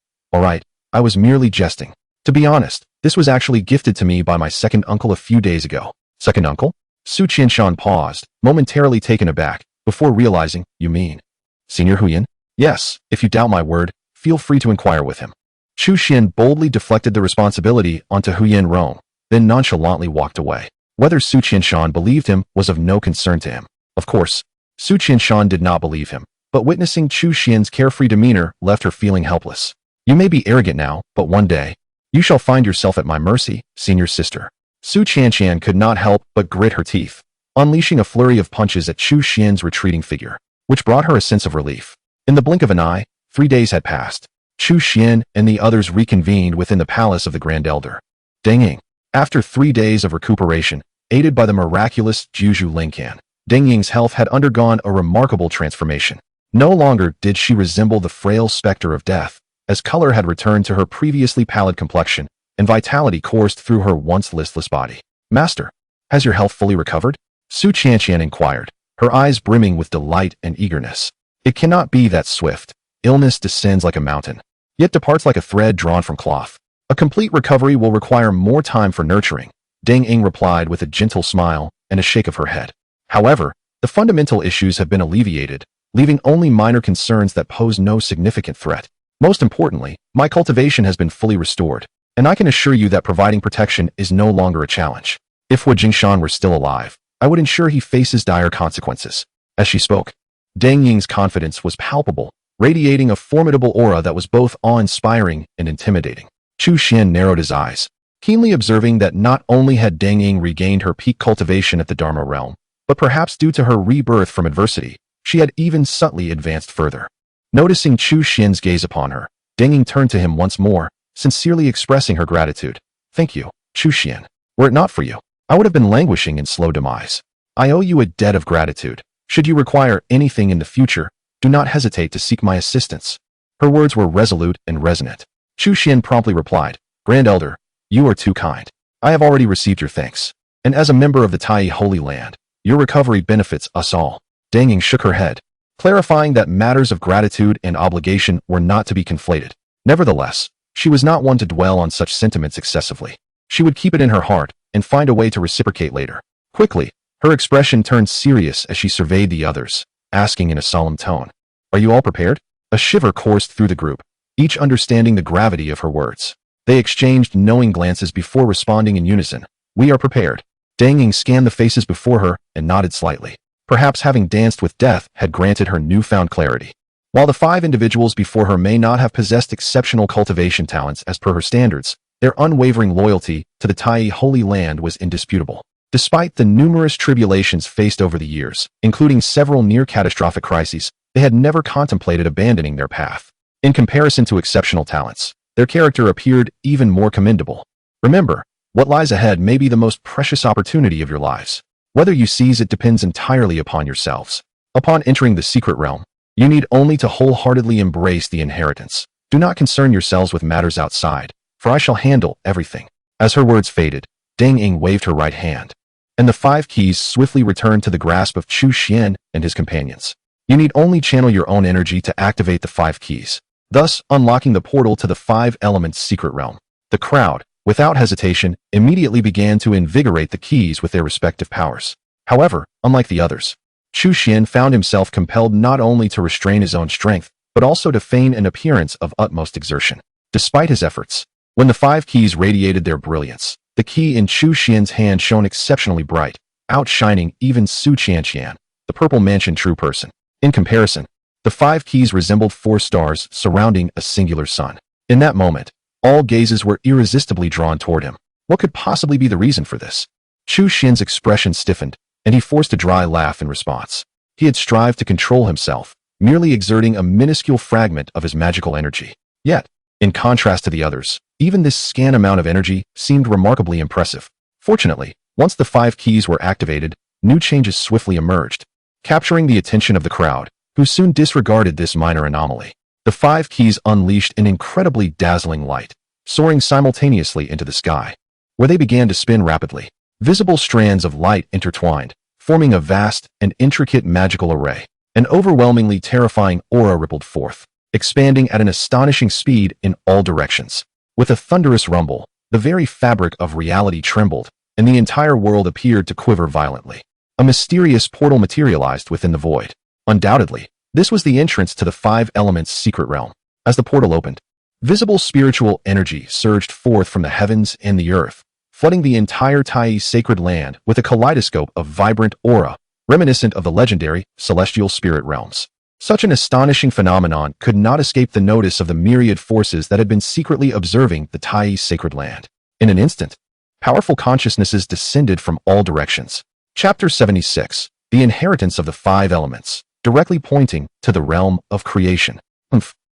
I was merely jesting. To be honest, this was actually gifted to me by my second uncle a few days ago. Second uncle? Su Qianshan paused, momentarily taken aback, before realizing, you mean Senior Huyan? Yes, if you doubt my word, feel free to inquire with him. Chu Xian boldly deflected the responsibility onto Huyan Rong, then nonchalantly walked away. Whether Su Qianshan believed him was of no concern to him. Of course, Su Qianshan did not believe him, but witnessing Chu Xian's carefree demeanor left her feeling helpless. You may be arrogant now, but one day, you shall find yourself at my mercy, senior sister. Su Qianshan could not help but grit her teeth, unleashing a flurry of punches at Chu Xian's retreating figure, which brought her a sense of relief. In the blink of an eye, 3 days had passed. Chu Xian and the others reconvened within the palace of the Grand Elder Deng Ying. After 3 days of recuperation, aided by the miraculous Juju Lingcan, Deng Ying's health had undergone a remarkable transformation. No longer did she resemble the frail specter of death, as color had returned to her previously pallid complexion, and vitality coursed through her once listless body. Master, has your health fully recovered? Su Qianshan inquired, her eyes brimming with delight and eagerness. It cannot be that swift. Illness descends like a mountain, yet departs like a thread drawn from cloth. A complete recovery will require more time for nurturing, Deng Ying replied with a gentle smile and a shake of her head. However, the fundamental issues have been alleviated, leaving only minor concerns that pose no significant threat. Most importantly, my cultivation has been fully restored, and I can assure you that providing protection is no longer a challenge. If Wu Jingshan were still alive, I would ensure he faces dire consequences. As she spoke, Deng Ying's confidence was palpable, radiating a formidable aura that was both awe-inspiring and intimidating. Chu Xian narrowed his eyes, keenly observing that not only had Deng Ying regained her peak cultivation at the Dharma realm, but perhaps due to her rebirth from adversity, she had even subtly advanced further. Noticing Chu Xian's gaze upon her, Deng Ying turned to him once more, sincerely expressing her gratitude. Thank you, Chu Xian. Were it not for you, I would have been languishing in slow demise. I owe you a debt of gratitude. Should you require anything in the future, do not hesitate to seek my assistance. Her words were resolute and resonant. Chu Xian promptly replied, Grand Elder, you are too kind. I have already received your thanks. And as a member of the Tai Holy Land, your recovery benefits us all. Deng Ying shook her head, clarifying that matters of gratitude and obligation were not to be conflated. Nevertheless, she was not one to dwell on such sentiments excessively. She would keep it in her heart and find a way to reciprocate later. Quickly, her expression turned serious as she surveyed the others, asking in a solemn tone, Are you all prepared? A shiver coursed through the group, each understanding the gravity of her words. They exchanged knowing glances before responding in unison. We are prepared. Deng Ying scanned the faces before her and nodded slightly. Perhaps having danced with death had granted her newfound clarity. While the 5 individuals before her may not have possessed exceptional cultivation talents as per her standards, their unwavering loyalty to the Tai Holy Land was indisputable. Despite the numerous tribulations faced over the years, including several near-catastrophic crises, they had never contemplated abandoning their path. In comparison to exceptional talents, their character appeared even more commendable. Remember, what lies ahead may be the most precious opportunity of your lives. Whether you seize it depends entirely upon yourselves. Upon entering the secret realm, you need only to wholeheartedly embrace the inheritance. Do not concern yourselves with matters outside, for I shall handle everything. As her words faded, Deng Ying waved her right hand, and the 5 keys swiftly returned to the grasp of Chu Xian and his companions. You need only channel your own energy to activate the 5 keys, thus unlocking the portal to the 5 elements secret realm. The crowd, without hesitation, immediately began to invigorate the keys with their respective powers. However, unlike the others, Chu Xian found himself compelled not only to restrain his own strength, but also to feign an appearance of utmost exertion. Despite his efforts, when the 5 keys radiated their brilliance, the key in Chu Xian's hand shone exceptionally bright, outshining even Chu Xian, the purple mansion true person. In comparison, the 5 keys resembled 4 stars surrounding a singular sun. In that moment, all gazes were irresistibly drawn toward him. What could possibly be the reason for this? Chu Xian's expression stiffened, and he forced a dry laugh in response. He had strived to control himself, merely exerting a minuscule fragment of his magical energy. Yet, in contrast to the others, even this scant amount of energy seemed remarkably impressive. Fortunately, once the 5 keys were activated, new changes swiftly emerged, capturing the attention of the crowd, who soon disregarded this minor anomaly. The 5 keys unleashed an incredibly dazzling light, soaring simultaneously into the sky, where they began to spin rapidly. Visible strands of light intertwined, forming a vast and intricate magical array. An overwhelmingly terrifying aura rippled forth, expanding at an astonishing speed in all directions. With a thunderous rumble, the very fabric of reality trembled, and the entire world appeared to quiver violently. A mysterious portal materialized within the void. Undoubtedly, this was the entrance to the 5 elements' secret realm. As the portal opened, visible spiritual energy surged forth from the heavens and the earth, flooding the entire Tai sacred land with a kaleidoscope of vibrant aura, reminiscent of the legendary celestial spirit realms. Such an astonishing phenomenon could not escape the notice of the myriad forces that had been secretly observing the Tai sacred land. In an instant, powerful consciousnesses descended from all directions. Chapter 76, The Inheritance of the 5 Elements, directly pointing to the realm of creation.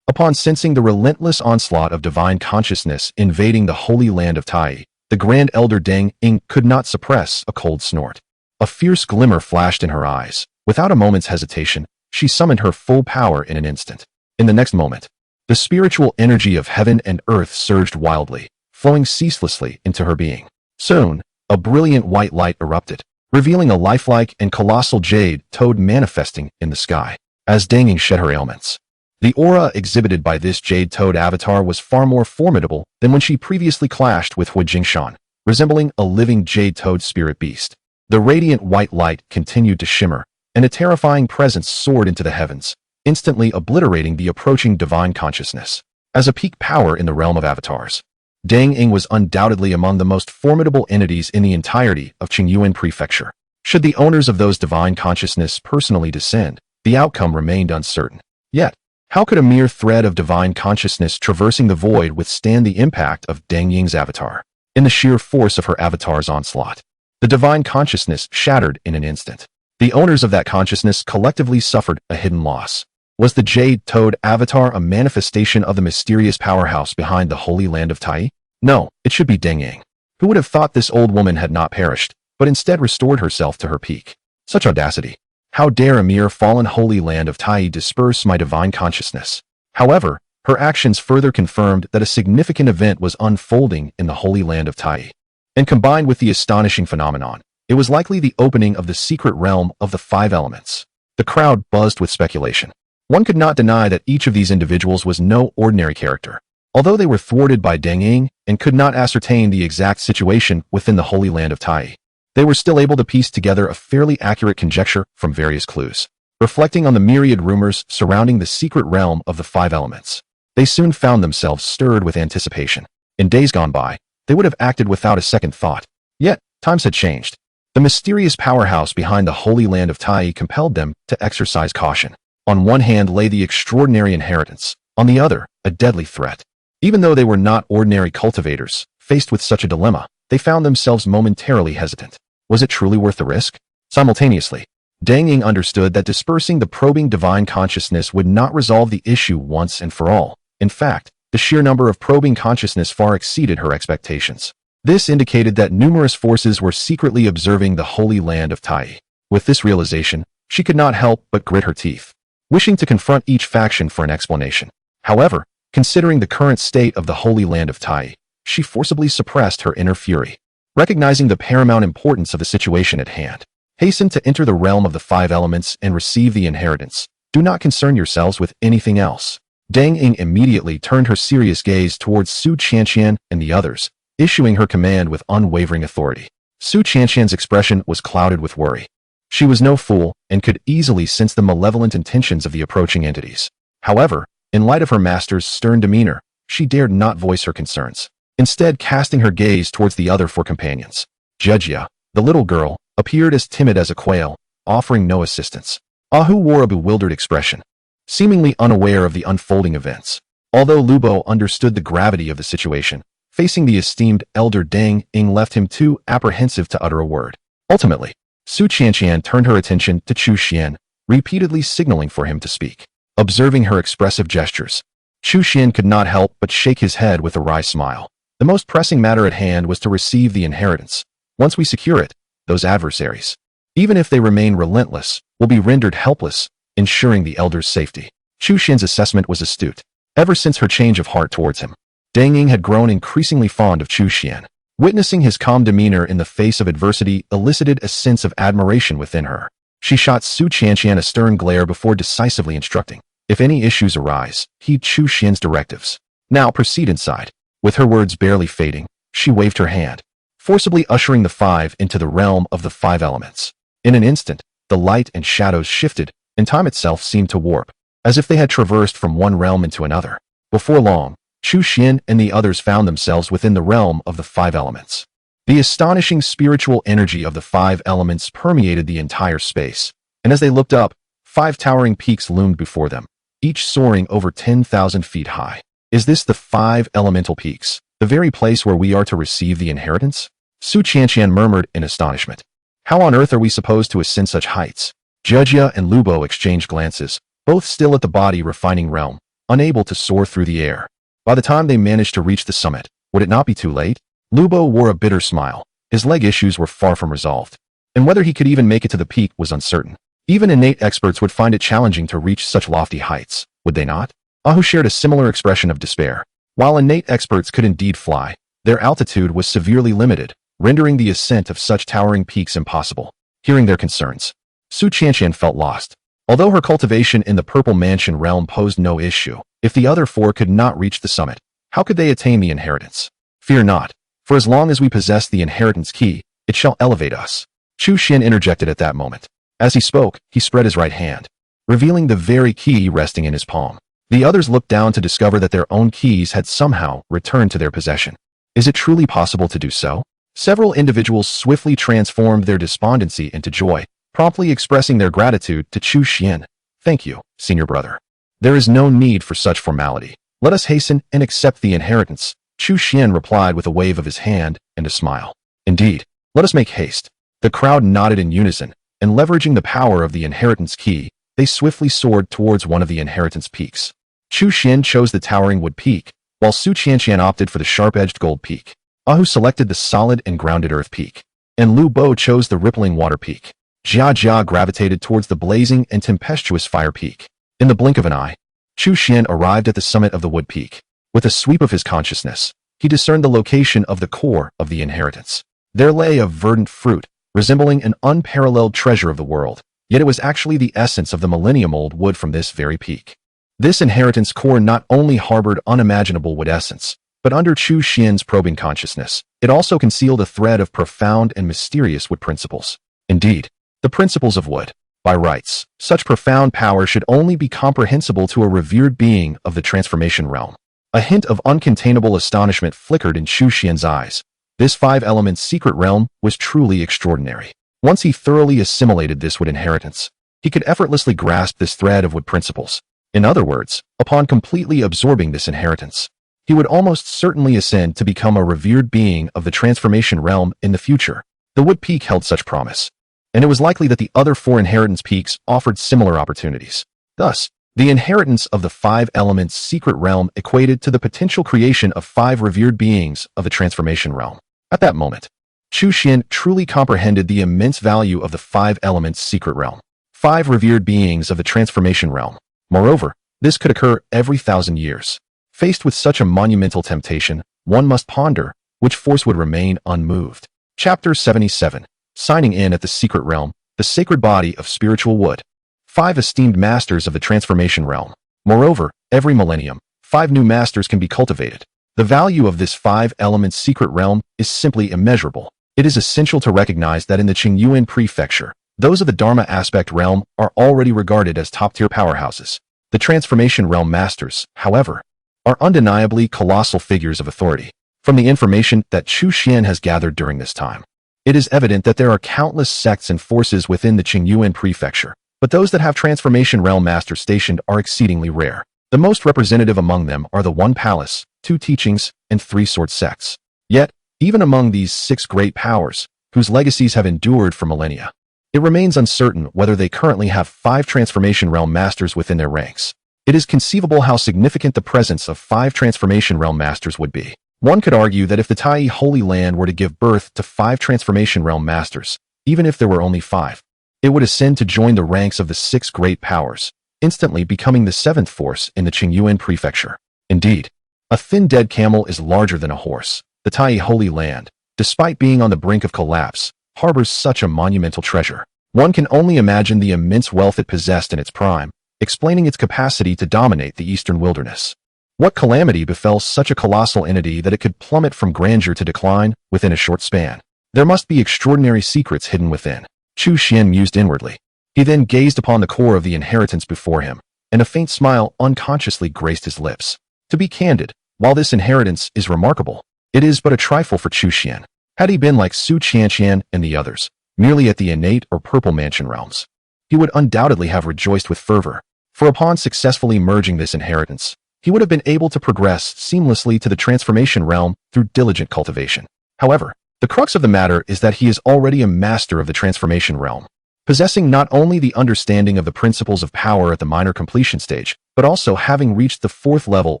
Upon sensing the relentless onslaught of divine consciousness invading the holy land of Tai, the Grand Elder Deng Ying could not suppress a cold snort. A fierce glimmer flashed in her eyes. Without a moment's hesitation, she summoned her full power in an instant. In the next moment, the spiritual energy of heaven and earth surged wildly, flowing ceaselessly into her being. Soon, a brilliant white light erupted, revealing a lifelike and colossal jade toad manifesting in the sky. As Deng Ying shed her ailments, the aura exhibited by this jade toad avatar was far more formidable than when she previously clashed with Hu Jingshan, resembling a living jade toad spirit beast. The radiant white light continued to shimmer, and a terrifying presence soared into the heavens, instantly obliterating the approaching divine consciousness. As a peak power in the realm of avatars, Deng Ying was undoubtedly among the most formidable entities in the entirety of Qingyuan Prefecture. Should the owners of those divine consciousness personally descend, the outcome remained uncertain. Yet, how could a mere thread of divine consciousness traversing the void withstand the impact of Deng Ying's avatar? In the sheer force of her avatar's onslaught, the divine consciousness shattered in an instant. The owners of that consciousness collectively suffered a hidden loss. Was the Jade Toad avatar a manifestation of the mysterious powerhouse behind the holy land of Tai? No, it should be Deng Ying. Who would have thought this old woman had not perished, but instead restored herself to her peak? Such audacity. How dare a mere fallen holy land of Tai disperse my divine consciousness? However, her actions further confirmed that a significant event was unfolding in the holy land of Tai. And combined with the astonishing phenomenon, it was likely the opening of the secret realm of the 5 elements. The crowd buzzed with speculation. One could not deny that each of these individuals was no ordinary character. Although they were thwarted by Deng Ying and could not ascertain the exact situation within the holy land of Tai, they were still able to piece together a fairly accurate conjecture from various clues. Reflecting on the myriad rumors surrounding the secret realm of the 5 elements, they soon found themselves stirred with anticipation. In days gone by, they would have acted without a second thought. Yet, times had changed. The mysterious powerhouse behind the holy land of Tai compelled them to exercise caution. On one hand lay the extraordinary inheritance, on the other, a deadly threat. Even though they were not ordinary cultivators, faced with such a dilemma, they found themselves momentarily hesitant. Was it truly worth the risk? Simultaneously, Deng Ying understood that dispersing the probing divine consciousness would not resolve the issue once and for all. In fact, the sheer number of probing consciousness far exceeded her expectations. This indicated that numerous forces were secretly observing the holy land of Tai. With this realization, she could not help but grit her teeth, wishing to confront each faction for an explanation. However, considering the current state of the holy land of Tai, she forcibly suppressed her inner fury. Recognizing the paramount importance of the situation at hand, hasten to enter the realm of the 5 elements and receive the inheritance. Do not concern yourselves with anything else. Deng Ying immediately turned her serious gaze towards Chu Xian and the others, issuing her command with unwavering authority. Chu Xian's expression was clouded with worry. She was no fool and could easily sense the malevolent intentions of the approaching entities. However, in light of her master's stern demeanor, she dared not voice her concerns, instead casting her gaze towards the other four companions. Jejia, the little girl, appeared as timid as a quail, offering no assistance. Ahu wore a bewildered expression, seemingly unaware of the unfolding events. Although Lubo understood the gravity of the situation, facing the esteemed elder Deng Ying left him too apprehensive to utter a word. Ultimately, Chu Xian turned her attention to Chu Xian, repeatedly signaling for him to speak. Observing her expressive gestures, Chu Xian could not help but shake his head with a wry smile. The most pressing matter at hand was to receive the inheritance. Once we secure it, those adversaries, even if they remain relentless, will be rendered helpless, ensuring the elder's safety. Chu Xian's assessment was astute. Ever since her change of heart towards him, Deng Ying had grown increasingly fond of Chu Xian. Witnessing his calm demeanor in the face of adversity elicited a sense of admiration within her. She shot Chu Xian a stern glare before decisively instructing, if any issues arise, heed Chu Xian's directives. Now proceed inside. With her words barely fading, she waved her hand, forcibly ushering the five into the realm of the five elements. In an instant, the light and shadows shifted, and time itself seemed to warp, as if they had traversed from one realm into another. Before long, Chu Xian and the others found themselves within the realm of the five elements. The astonishing spiritual energy of the five elements permeated the entire space, and as they looked up, five towering peaks loomed before them, each soaring over 10,000 feet high. Is this the five elemental peaks, the very place where we are to receive the inheritance? Chu Xian murmured in astonishment. How on earth are we supposed to ascend such heights? Jejia and Lubo exchanged glances, both still at the body refining realm, unable to soar through the air. By the time they managed to reach the summit, would it not be too late? Lubo wore a bitter smile. His leg issues were far from resolved, and whether he could even make it to the peak was uncertain. Even innate experts would find it challenging to reach such lofty heights, would they not? Ahu shared a similar expression of despair. While innate experts could indeed fly, their altitude was severely limited, rendering the ascent of such towering peaks impossible. Hearing their concerns, Chu Xian felt lost. Although her cultivation in the Purple Mansion realm posed no issue, if the other four could not reach the summit, how could they attain the inheritance? Fear not, for as long as we possess the inheritance key, it shall elevate us. Chu Xian interjected at that moment. As he spoke, he spread his right hand, revealing the very key resting in his palm. The others looked down to discover that their own keys had somehow returned to their possession. Is it truly possible to do so? Several individuals swiftly transformed their despondency into joy, promptly expressing their gratitude to Chu Xian. Thank you, senior brother. There is no need for such formality. Let us hasten and accept the inheritance. Chu Xian replied with a wave of his hand and a smile. Indeed, let us make haste. The crowd nodded in unison, and leveraging the power of the inheritance key, they swiftly soared towards one of the inheritance peaks. Chu Xian chose the towering wood peak, while Chu Xian opted for the sharp-edged gold peak. Ahu selected the solid and grounded earth peak, and Lu Bo chose the rippling water peak. Jia gravitated towards the blazing and tempestuous fire peak. In the blink of an eye, Chu Xian arrived at the summit of the wood peak. With a sweep of his consciousness, he discerned the location of the core of the inheritance. There lay a verdant fruit, resembling an unparalleled treasure of the world, yet it was actually the essence of the millennium-old wood from this very peak. This inheritance core not only harbored unimaginable wood essence, but under Chu Xian's probing consciousness, it also concealed a thread of profound and mysterious wood principles. Indeed, the principles of wood. By rights, such profound power should only be comprehensible to a revered being of the transformation realm. A hint of uncontainable astonishment flickered in Chu Xian's eyes. This five-element secret realm was truly extraordinary. Once he thoroughly assimilated this wood inheritance, he could effortlessly grasp this thread of wood principles. In other words, upon completely absorbing this inheritance, he would almost certainly ascend to become a revered being of the transformation realm in the future. The wood peak held such promise, and it was likely that the other four inheritance peaks offered similar opportunities. Thus, the inheritance of the five elements secret realm equated to the potential creation of five revered beings of the transformation realm. At that moment, Chu Xian truly comprehended the immense value of the five elements secret realm. Five revered beings of the transformation realm. Moreover, this could occur every 1,000 years. Faced with such a monumental temptation, one must ponder which force would remain unmoved. Chapter 77. Signing in at the secret realm, the sacred body of spiritual wood. Five esteemed masters of the transformation realm. Moreover, every millennium, five new masters can be cultivated. The value of this five-element secret realm is simply immeasurable. It is essential to recognize that in the Qingyuan prefecture, those of the Dharma aspect realm are already regarded as top-tier powerhouses. The Transformation Realm Masters, however, are undeniably colossal figures of authority. From the information that Chu Xian has gathered during this time, it is evident that there are countless sects and forces within the Qingyuan prefecture, but those that have Transformation Realm Masters stationed are exceedingly rare. The most representative among them are the One Palace, Two Teachings, and Three Sword sects. Yet, even among these 6 great powers, whose legacies have endured for millennia, it remains uncertain whether they currently have 5 Transformation Realm Masters within their ranks. It is conceivable how significant the presence of 5 Transformation Realm Masters would be. One could argue that if the Tai Holy Land were to give birth to 5 Transformation Realm Masters, even if there were only 5, it would ascend to join the ranks of the 6 great powers, instantly becoming the 7th force in the Qingyuan prefecture. Indeed, a thin dead camel is larger than a horse. The Tai Holy Land, despite being on the brink of collapse, harbors such a monumental treasure. One can only imagine the immense wealth it possessed in its prime, explaining its capacity to dominate the eastern wilderness. What calamity befell such a colossal entity that it could plummet from grandeur to decline within a short span? There must be extraordinary secrets hidden within. Chu Xian mused inwardly. He then gazed upon the core of the inheritance before him, and a faint smile unconsciously graced his lips. To be candid, while this inheritance is remarkable, it is but a trifle for Chu Xian. Had he been like Su Qianqian and the others, merely at the innate or purple mansion realms, he would undoubtedly have rejoiced with fervor, for upon successfully merging this inheritance, he would have been able to progress seamlessly to the transformation realm through diligent cultivation. However, the crux of the matter is that he is already a master of the transformation realm, possessing not only the understanding of the principles of power at the minor completion stage, but also having reached the 4th level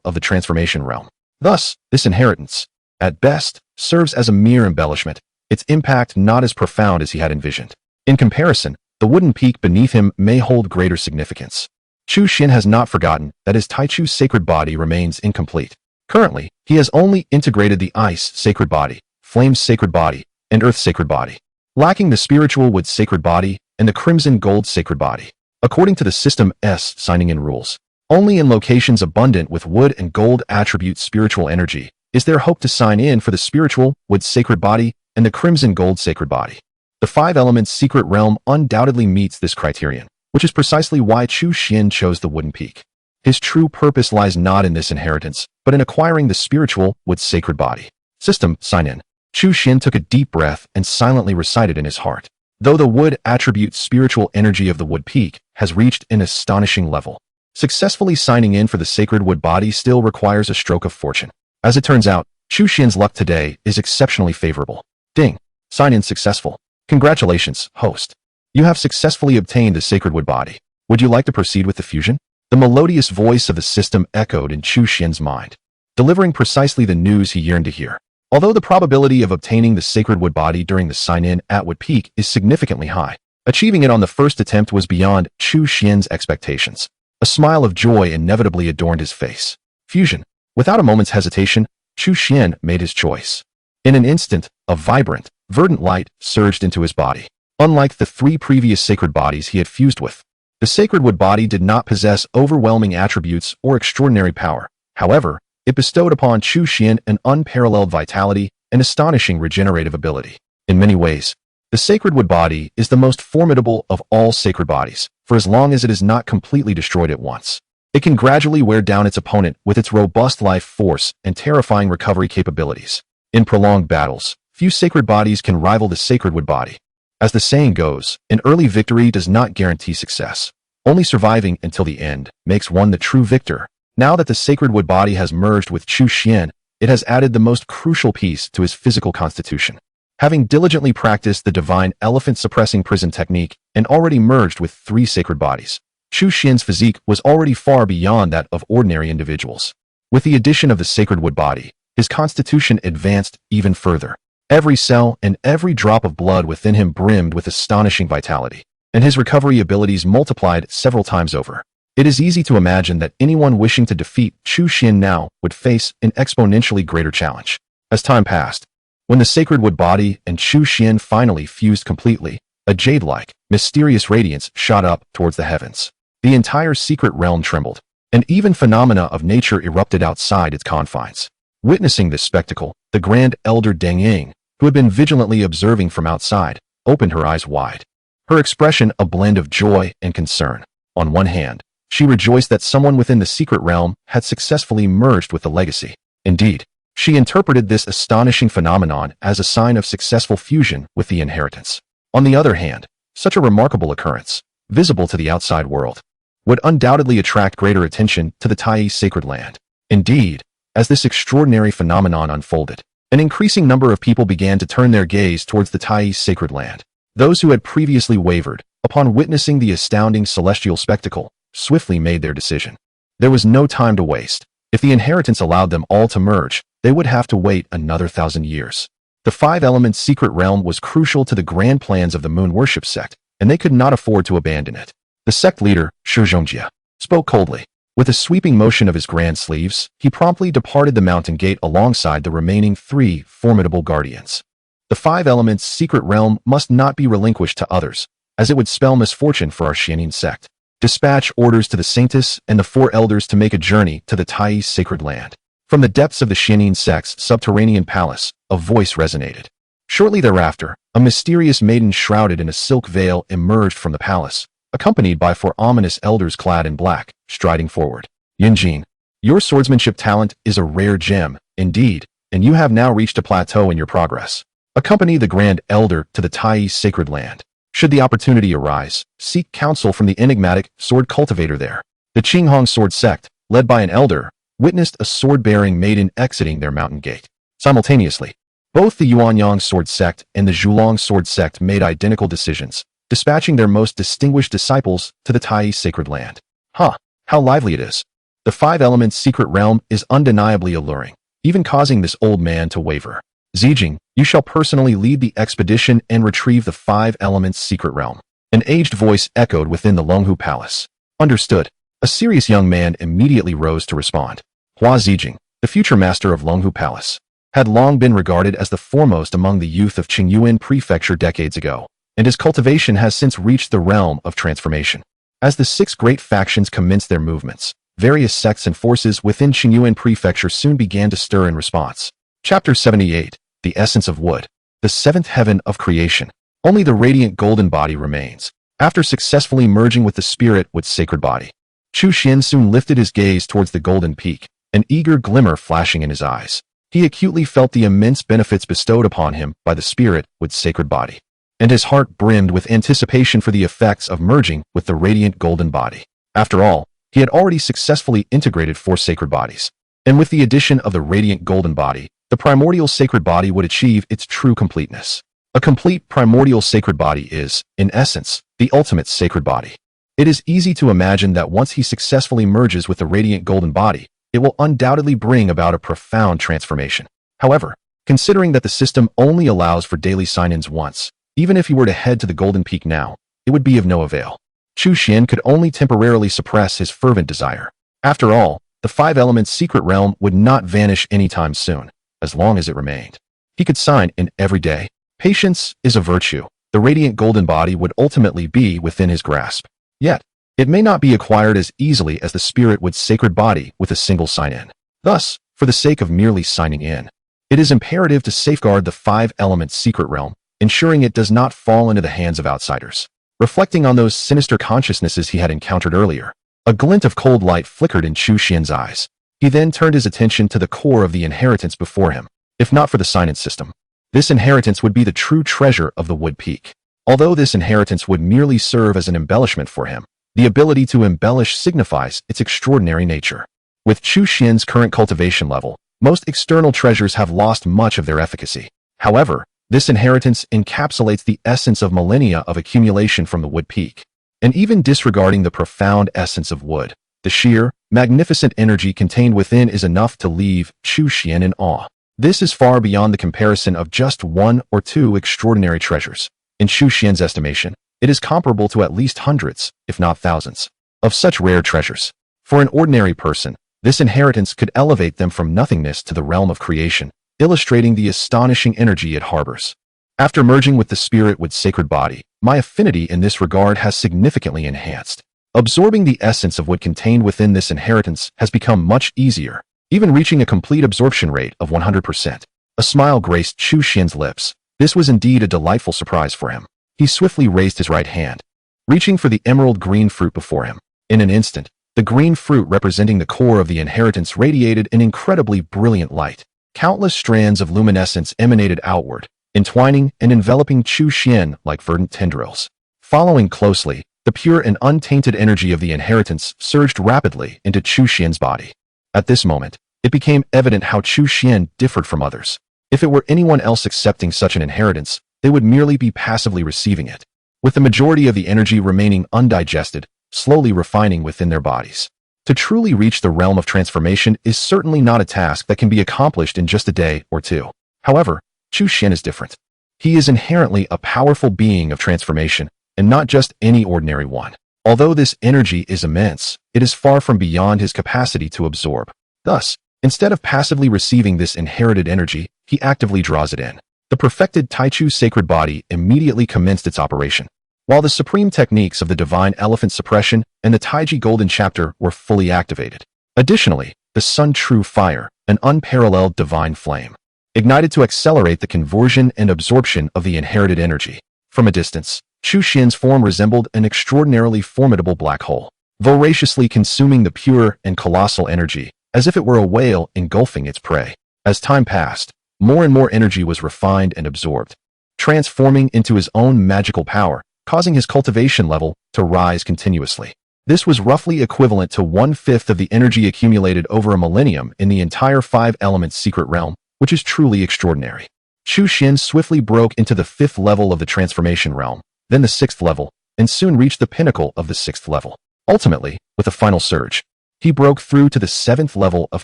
of the transformation realm. Thus, this inheritance, at best, serves as a mere embellishment, its impact not as profound as he had envisioned. In comparison, the wooden peak beneath him may hold greater significance. Chu Xian has not forgotten that his Taichu's sacred body remains incomplete. Currently, he has only integrated the ice sacred body, flame's sacred body, and earth sacred body, lacking the spiritual wood sacred body and the crimson gold sacred body. According to the system's signing in rules, only in locations abundant with wood and gold attribute spiritual energy is there hope to sign in for the spiritual wood sacred body and the crimson gold sacred body. The 5 elements secret realm undoubtedly meets this criterion, which is precisely why Chu Xian chose the wooden peak. His true purpose lies not in this inheritance, but in acquiring the spiritual wood sacred body. System sign in. Chu Xian took a deep breath and silently recited in his heart. Though the wood attribute spiritual energy of the wood peak has reached an astonishing level, successfully signing in for the sacred wood body still requires a stroke of fortune. As it turns out, Chu Xian's luck today is exceptionally favorable. Ding. Sign in successful. Congratulations, host. You have successfully obtained the sacred wood body. Would you like to proceed with the fusion? The melodious voice of the system echoed in Chu Xian's mind, delivering precisely the news he yearned to hear. Although the probability of obtaining the sacred wood body during the sign-in at Wood Peak is significantly high, achieving it on the first attempt was beyond Chu Xian's expectations. A smile of joy inevitably adorned his face. Fusion. Without a moment's hesitation, Chu Xian made his choice. In an instant, a vibrant, verdant light surged into his body. Unlike the 3 previous sacred bodies he had fused with, the sacred wood body did not possess overwhelming attributes or extraordinary power. However, it bestowed upon Chu Xian an unparalleled vitality and astonishing regenerative ability. In many ways, the sacred wood body is the most formidable of all sacred bodies, for as long as it is not completely destroyed at once. It can gradually wear down its opponent with its robust life force and terrifying recovery capabilities. In prolonged battles, few sacred bodies can rival the sacred wood body. As the saying goes, an early victory does not guarantee success. Only surviving until the end makes one the true victor. Now that the sacred wood body has merged with Chu Xian, it has added the most crucial piece to his physical constitution. Having diligently practiced the divine elephant-suppressing prison technique and already merged with 3 sacred bodies, Chu Xian's physique was already far beyond that of ordinary individuals. With the addition of the sacred wood body, his constitution advanced even further. Every cell and every drop of blood within him brimmed with astonishing vitality, and his recovery abilities multiplied several times over. It is easy to imagine that anyone wishing to defeat Chu Xian now would face an exponentially greater challenge. As time passed, when the sacred wood body and Chu Xian finally fused completely, a jade-like, mysterious radiance shot up towards the heavens. The entire secret realm trembled, and even phenomena of nature erupted outside its confines. Witnessing this spectacle, the Grand Elder Deng Ying, who had been vigilantly observing from outside, opened her eyes wide. Her expression a blend of joy and concern. On one hand, She rejoiced that someone within the secret realm had successfully merged with the legacy. Indeed, she interpreted this astonishing phenomenon as a sign of successful fusion with the inheritance. On the other hand, such a remarkable occurrence, visible to the outside world, would undoubtedly attract greater attention to the Tai sacred land. Indeed, as this extraordinary phenomenon unfolded, an increasing number of people began to turn their gaze towards the Tai sacred land. Those who had previously wavered, upon witnessing the astounding celestial spectacle, swiftly made their decision. There was no time to waste. If the inheritance allowed them all to merge, they would have to wait another 1,000 years. The five-element secret realm was crucial to the grand plans of the moon worship sect, and they could not afford to abandon it. The sect leader, Shi Zhongjie, spoke coldly. With a sweeping motion of his grand sleeves, he promptly departed the mountain gate alongside the remaining 3 formidable guardians. The five elements secret realm must not be relinquished to others, as it would spell misfortune for our Xianin sect. Dispatch orders to the Saintess and the 4 elders to make a journey to the Tai sacred land. From the depths of the Xianin sect's subterranean palace, a voice resonated. Shortly thereafter, a mysterious maiden shrouded in a silk veil emerged from the palace, accompanied by 4 ominous elders clad in black, striding forward. Yinjin, your swordsmanship talent is a rare gem, indeed, and you have now reached a plateau in your progress. Accompany the Grand Elder to the Tai sacred land. Should the opportunity arise, seek counsel from the enigmatic sword cultivator there. The Qinghong sword sect, led by an elder, witnessed a sword-bearing maiden exiting their mountain gate. Simultaneously, both the Yuanyang sword sect and the Zhulong sword sect made identical decisions, dispatching their most distinguished disciples to the Tai sacred land. How lively it is. The five-element secret realm is undeniably alluring, even causing this old man to waver. Zijing, you shall personally lead the expedition and retrieve the five-elements secret realm. An aged voice echoed within the Longhu Palace. Understood. A serious young man immediately rose to respond. Hua Zijing, the future master of Longhu Palace, had long been regarded as the foremost among the youth of Qingyuan Prefecture decades ago, and his cultivation has since reached the realm of transformation. As the 6 great factions commenced their movements, various sects and forces within Qingyuan Prefecture soon began to stir in response. Chapter 78. The Essence of Wood. The 7th Heaven of Creation. Only the radiant golden body remains. After successfully merging with the spirit with sacred body, Chu Xian soon lifted his gaze towards the golden peak, an eager glimmer flashing in his eyes. He acutely felt the immense benefits bestowed upon him by the spirit with sacred body, and his heart brimmed with anticipation for the effects of merging with the radiant golden body. After all, he had already successfully integrated 4 sacred bodies, and with the addition of the radiant golden body, the primordial sacred body would achieve its true completeness. A complete primordial sacred body is, in essence, the ultimate sacred body. It is easy to imagine that once he successfully merges with the radiant golden body, it will undoubtedly bring about a profound transformation. However, considering that the system only allows for daily sign-ins once, even if he were to head to the Golden Peak now, it would be of no avail. Chu Xian could only temporarily suppress his fervent desire. After all, the five-element secret realm would not vanish anytime soon, as long as it remained. He could sign in every day. Patience is a virtue. The radiant golden body would ultimately be within his grasp. Yet, it may not be acquired as easily as the spirit with sacred body with a single sign-in. Thus, for the sake of merely signing in, it is imperative to safeguard the five-element secret realm, ensuring it does not fall into the hands of outsiders. Reflecting on those sinister consciousnesses he had encountered earlier, a glint of cold light flickered in Chu Xian's eyes. He then turned his attention to the core of the inheritance before him. If not for the sign-in system, this inheritance would be the true treasure of the Wood Peak. Although this inheritance would merely serve as an embellishment for him, the ability to embellish signifies its extraordinary nature. With Chu Xian's current cultivation level, most external treasures have lost much of their efficacy. However, this inheritance encapsulates the essence of millennia of accumulation from the Wood Peak. And even disregarding the profound essence of wood, the sheer, magnificent energy contained within is enough to leave Chu Xian in awe. This is far beyond the comparison of just 1 or 2 extraordinary treasures. In Chu Xian's estimation, it is comparable to at least hundreds, if not thousands, of such rare treasures. For an ordinary person, this inheritance could elevate them from nothingness to the realm of creation, illustrating the astonishing energy it harbors. After merging with the spirit with sacred body, my affinity in this regard has significantly enhanced. Absorbing the essence of what contained within this inheritance has become much easier, even reaching a complete absorption rate of 100%. A smile graced Chu Xian's lips. This was indeed a delightful surprise for him. He swiftly raised his right hand, reaching for the emerald green fruit before him. In an instant, The green fruit representing the core of the inheritance radiated an incredibly brilliant light. Countless strands of luminescence emanated outward, entwining and enveloping Chu Xian like verdant tendrils. Following closely, the pure and untainted energy of the inheritance surged rapidly into Chu Xian's body. At this moment, it became evident how Chu Xian differed from others. If it were anyone else accepting such an inheritance, they would merely be passively receiving it, with the majority of the energy remaining undigested, slowly refining within their bodies. To truly reach the realm of transformation is certainly not a task that can be accomplished in just a day or two. However, Chu Xian is different. He is inherently a powerful being of transformation, and not just any ordinary one. Although this energy is immense, it is far from beyond his capacity to absorb. Thus, instead of passively receiving this inherited energy, he actively draws it in. The perfected Taichu sacred body immediately commenced its operation. While the supreme techniques of the divine elephant suppression and the Taiji golden chapter were fully activated. Additionally, the Sun True Fire, an unparalleled divine flame, ignited to accelerate the conversion and absorption of the inherited energy. From a distance, Chu Xian's form resembled an extraordinarily formidable black hole, voraciously consuming the pure and colossal energy, as if it were a whale engulfing its prey. As time passed, more and more energy was refined and absorbed, transforming into his own magical power, causing his cultivation level to rise continuously. This was roughly equivalent to 1/5 of the energy accumulated over a millennium in the entire five elements secret realm, which is truly extraordinary. Chu Xian swiftly broke into the 5th level of the transformation realm, then the 6th level, and soon reached the pinnacle of the 6th level. Ultimately, with a final surge, he broke through to the 7th level of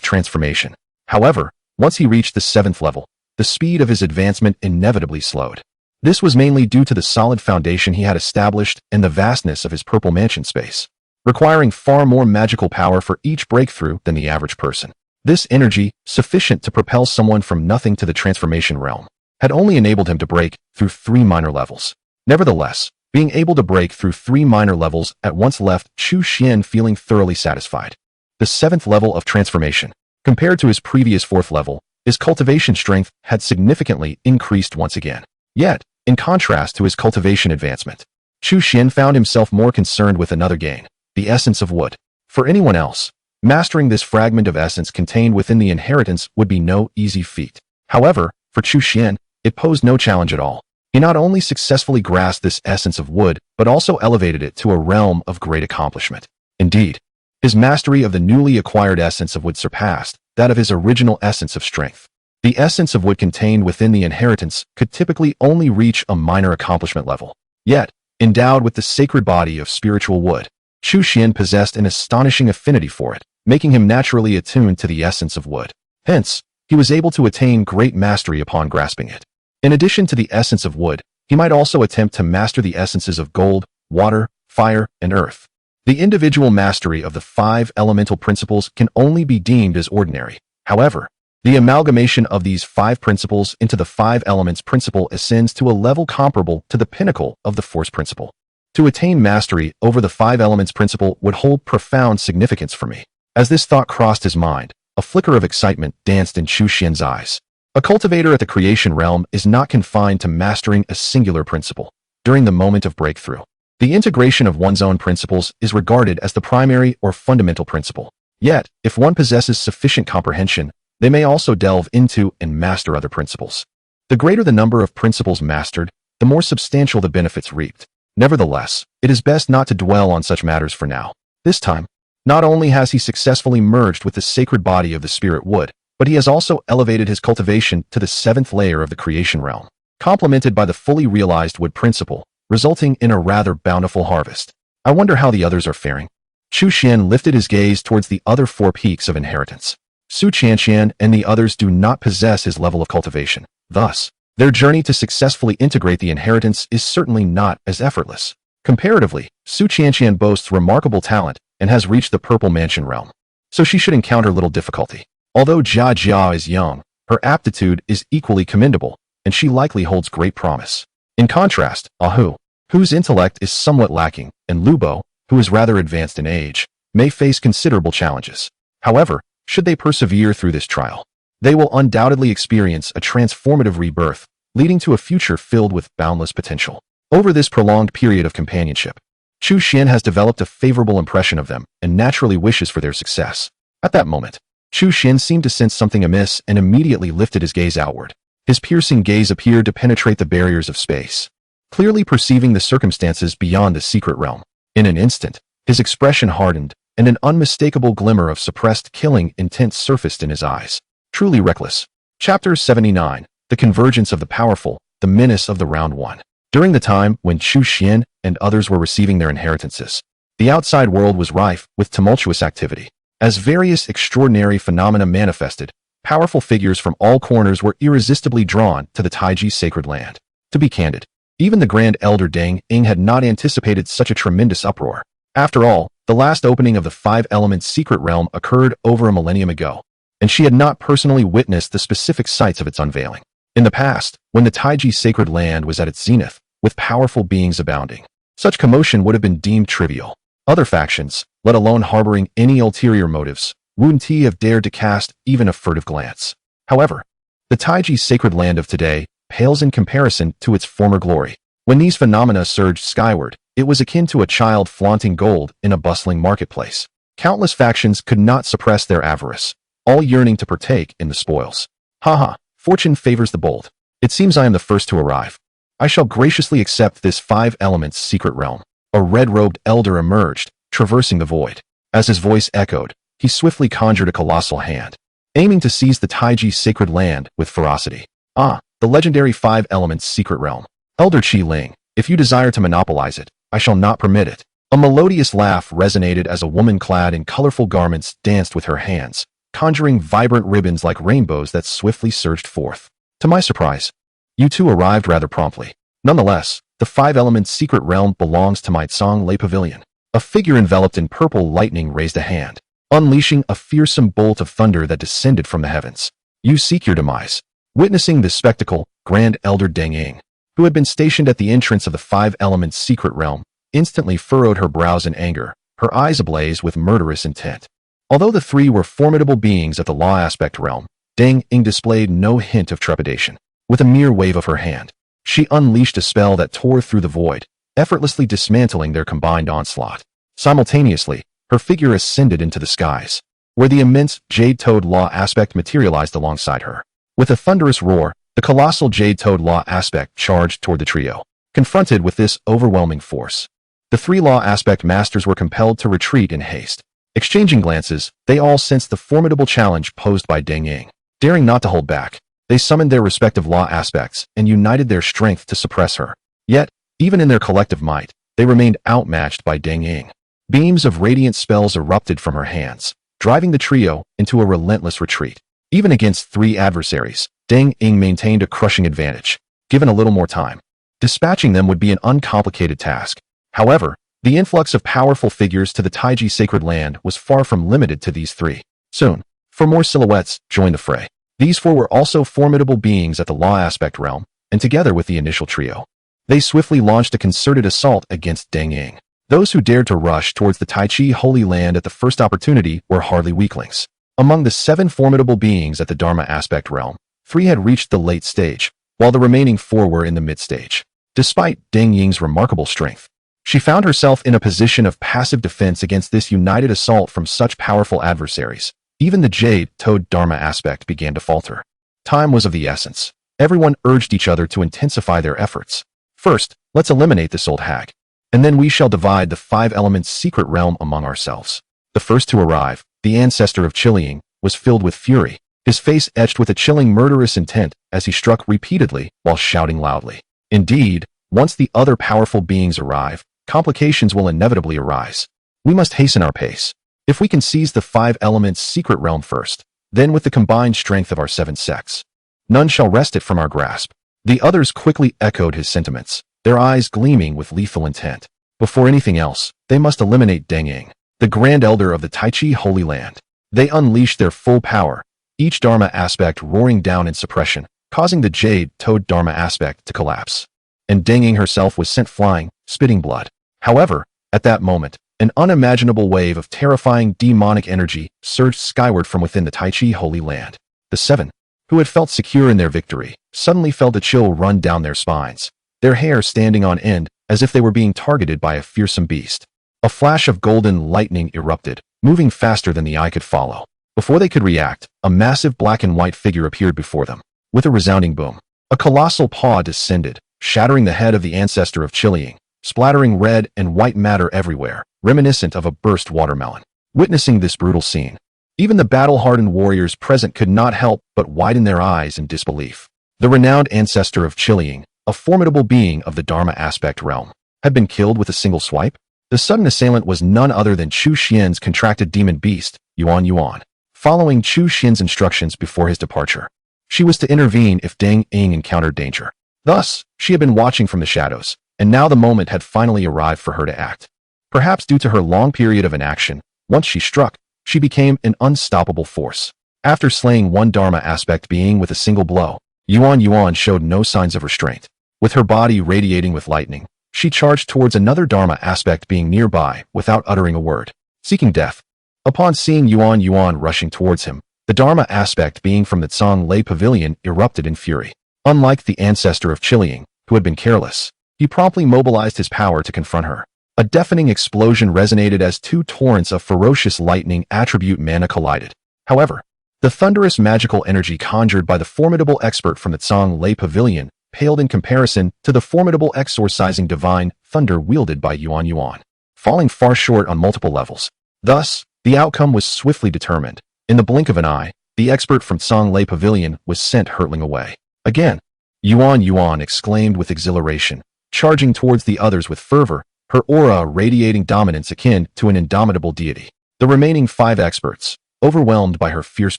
transformation. However, once he reached the 7th level, the speed of his advancement inevitably slowed. This was mainly due to the solid foundation he had established and the vastness of his purple mansion space, requiring far more magical power for each breakthrough than the average person. This energy, sufficient to propel someone from nothing to the transformation realm, had only enabled him to break through 3 minor levels. Nevertheless, being able to break through 3 minor levels at once left Chu Xian feeling thoroughly satisfied. The 7th level of transformation, compared to his previous 4th level, his cultivation strength had significantly increased once again. Yet, in contrast to his cultivation advancement, Chu Xian found himself more concerned with another gain, the essence of wood. For anyone else, mastering this fragment of essence contained within the inheritance would be no easy feat. However, for Chu Xian, it posed no challenge at all. He not only successfully grasped this essence of wood, but also elevated it to a realm of great accomplishment. Indeed, his mastery of the newly acquired essence of wood surpassed that of his original essence of strength. The essence of wood contained within the inheritance could typically only reach a minor accomplishment level. Yet, endowed with the sacred body of spiritual wood, Chu Xian possessed an astonishing affinity for it, making him naturally attuned to the essence of wood. Hence, he was able to attain great mastery upon grasping it. In addition to the essence of wood, he might also attempt to master the essences of gold, water, fire, and earth. The individual mastery of the 5 elemental principles can only be deemed as ordinary. However, the amalgamation of these 5 principles into the 5 elements principle ascends to a level comparable to the pinnacle of the force principle. To attain mastery over the 5 elements principle would hold profound significance for me. As this thought crossed his mind, a flicker of excitement danced in Chu Xian's eyes. A cultivator at the creation realm is not confined to mastering a singular principle. During the moment of breakthrough, the integration of one's own principles is regarded as the primary or fundamental principle. Yet, if one possesses sufficient comprehension, they may also delve into and master other principles. The greater the number of principles mastered, the more substantial the benefits reaped. Nevertheless, it is best not to dwell on such matters for now. This time, not only has he successfully merged with the sacred body of the spirit wood, but he has also elevated his cultivation to the 7th layer of the creation realm, complemented by the fully realized wood principle, resulting in a rather bountiful harvest. I wonder how the others are faring. Chu Xian lifted his gaze towards the other 4 peaks of inheritance. Su Qianqian and the others do not possess his level of cultivation. Thus, their journey to successfully integrate the inheritance is certainly not as effortless. Comparatively, Su Qianqian boasts remarkable talent and has reached the purple mansion realm, so she should encounter little difficulty. Although Jia Jia is young, her aptitude is equally commendable, and she likely holds great promise. In contrast, Ahu, whose intellect is somewhat lacking, and Lubo, who is rather advanced in age, may face considerable challenges. However, should they persevere through this trial, they will undoubtedly experience a transformative rebirth, leading to a future filled with boundless potential. Over this prolonged period of companionship, Chu Xian has developed a favorable impression of them and naturally wishes for their success. At that moment, Chu Xian seemed to sense something amiss and immediately lifted his gaze outward. His piercing gaze appeared to penetrate the barriers of space, clearly perceiving the circumstances beyond the secret realm. In an instant, his expression hardened, and an unmistakable glimmer of suppressed killing intent surfaced in his eyes. Truly reckless. Chapter 79. The Convergence of the Powerful, the Menace of the Round One. During the time when Chu Xian and others were receiving their inheritances, the outside world was rife with tumultuous activity. As various extraordinary phenomena manifested, powerful figures from all corners were irresistibly drawn to the Taiji sacred land. To be candid, even the Grand Elder Deng Ying had not anticipated such a tremendous uproar. After all, the last opening of the Five Elements secret realm occurred over a millennium ago, and she had not personally witnessed the specific sites of its unveiling. In the past, when the Taiji sacred land was at its zenith, with powerful beings abounding, such commotion would have been deemed trivial. Other factions, let alone harboring any ulterior motives, wouldn't have dared to cast even a furtive glance. However, the Taiji sacred land of today pales in comparison to its former glory. When these phenomena surged skyward, it was akin to a child flaunting gold in a bustling marketplace. Countless factions could not suppress their avarice, all yearning to partake in the spoils. Haha, fortune favors the bold. It seems I am the first to arrive. I shall graciously accept this Five Elements secret realm. A red-robed elder emerged, traversing the void. As his voice echoed, he swiftly conjured a colossal hand, aiming to seize the Taiji sacred land with ferocity. Ah, the legendary Five Elements secret realm. Elder Qi Ling, if you desire to monopolize it, I shall not permit it. A melodious laugh resonated as a woman clad in colorful garments danced with her hands, conjuring vibrant ribbons like rainbows that swiftly surged forth. To my surprise, you two arrived rather promptly. Nonetheless, the Five Elements secret realm belongs to my Tsang Lei Pavilion. A figure enveloped in purple lightning raised a hand, unleashing a fearsome bolt of thunder that descended from the heavens. You seek your demise. Witnessing this spectacle, Grand Elder Deng Ying, who had been stationed at the entrance of the Five Elements secret realm, instantly furrowed her brows in anger, her eyes ablaze with murderous intent. Although the three were formidable beings at the law aspect realm, Deng Ying displayed no hint of trepidation. With a mere wave of her hand, she unleashed a spell that tore through the void, effortlessly dismantling their combined onslaught. Simultaneously, her figure ascended into the skies, where the immense Jade Toad Law aspect materialized alongside her. With a thunderous roar, the colossal Jade Toad Law aspect charged toward the trio. Confronted with this overwhelming force, the three Law aspect masters were compelled to retreat in haste. Exchanging glances, they all sensed the formidable challenge posed by Deng Ying. Daring not to hold back, they summoned their respective Law aspects and united their strength to suppress her. Yet, even in their collective might, they remained outmatched by Deng Ying. Beams of radiant spells erupted from her hands, driving the trio into a relentless retreat. Even against three adversaries, Deng Ying maintained a crushing advantage. Given a little more time, dispatching them would be an uncomplicated task. However, the influx of powerful figures to the Taiji sacred land was far from limited to these three. Soon, four more silhouettes joined the fray. These four were also formidable beings at the law aspect realm, and together with the initial trio, they swiftly launched a concerted assault against Deng Ying. Those who dared to rush towards the Taiji Holy Land at the first opportunity were hardly weaklings. Among the seven formidable beings at the Dharma aspect realm, three had reached the late stage, while the remaining four were in the mid-stage. Despite Deng Ying's remarkable strength, she found herself in a position of passive defense against this united assault from such powerful adversaries. Even the Jade Toad Dharma aspect began to falter. Time was of the essence. Everyone urged each other to intensify their efforts. First, let's eliminate this old hag, and then we shall divide the Five Elements secret realm among ourselves. The first to arrive, the ancestor of Qiliying, was filled with fury, his face etched with a chilling murderous intent as he struck repeatedly while shouting loudly. Indeed, once the other powerful beings arrive, complications will inevitably arise. We must hasten our pace. If we can seize the Five Elements secret realm first, then with the combined strength of our seven sects, none shall wrest it from our grasp. The others quickly echoed his sentiments, their eyes gleaming with lethal intent. Before anything else, they must eliminate Deng Ying, the Grand Elder of the Taiji Holy Land. They unleashed their full power, each Dharma aspect roaring down in suppression, causing the Jade Toad Dharma aspect to collapse. And Deng Ying herself was sent flying, spitting blood. However, at that moment, an unimaginable wave of terrifying demonic energy surged skyward from within the Taiji Holy Land. The seven, who had felt secure in their victory, suddenly felt a chill run down their spines, their hair standing on end as if they were being targeted by a fearsome beast. A flash of golden lightning erupted, moving faster than the eye could follow. Before they could react, a massive black and white figure appeared before them. With a resounding boom, a colossal paw descended, shattering the head of the ancestor of Xian, splattering red and white matter everywhere, reminiscent of a burst watermelon. Witnessing this brutal scene, even the battle-hardened warriors present could not help but widen their eyes in disbelief. The renowned ancestor of Xian, a formidable being of the Dharma aspect realm, had been killed with a single swipe? The sudden assailant was none other than Chu Xian's contracted demon beast, Yuan. Following Chu Xian's instructions before his departure, she was to intervene if Deng Ying encountered danger. Thus, she had been watching from the shadows, and now the moment had finally arrived for her to act. Perhaps due to her long period of inaction, once she struck, she became an unstoppable force. After slaying one Dharma aspect being with a single blow, Yuan showed no signs of restraint. With her body radiating with lightning, she charged towards another Dharma aspect being nearby without uttering a word, seeking death. Upon seeing Yuan rushing towards him, the Dharma aspect being from the Tsang Lei Pavilion erupted in fury. Unlike the ancestor of Xian, who had been careless, he promptly mobilized his power to confront her. A deafening explosion resonated as two torrents of ferocious lightning attribute mana collided. However, the thunderous magical energy conjured by the formidable expert from the Tsang Lei Pavilion paled in comparison to the formidable exorcising divine thunder wielded by Yuan, falling far short on multiple levels. Thus, the outcome was swiftly determined. In the blink of an eye, the expert from Tsang Lei Pavilion was sent hurtling away. Again, Yuan exclaimed with exhilaration, charging towards the others with fervor, her aura radiating dominance akin to an indomitable deity. The remaining 5 experts, overwhelmed by her fierce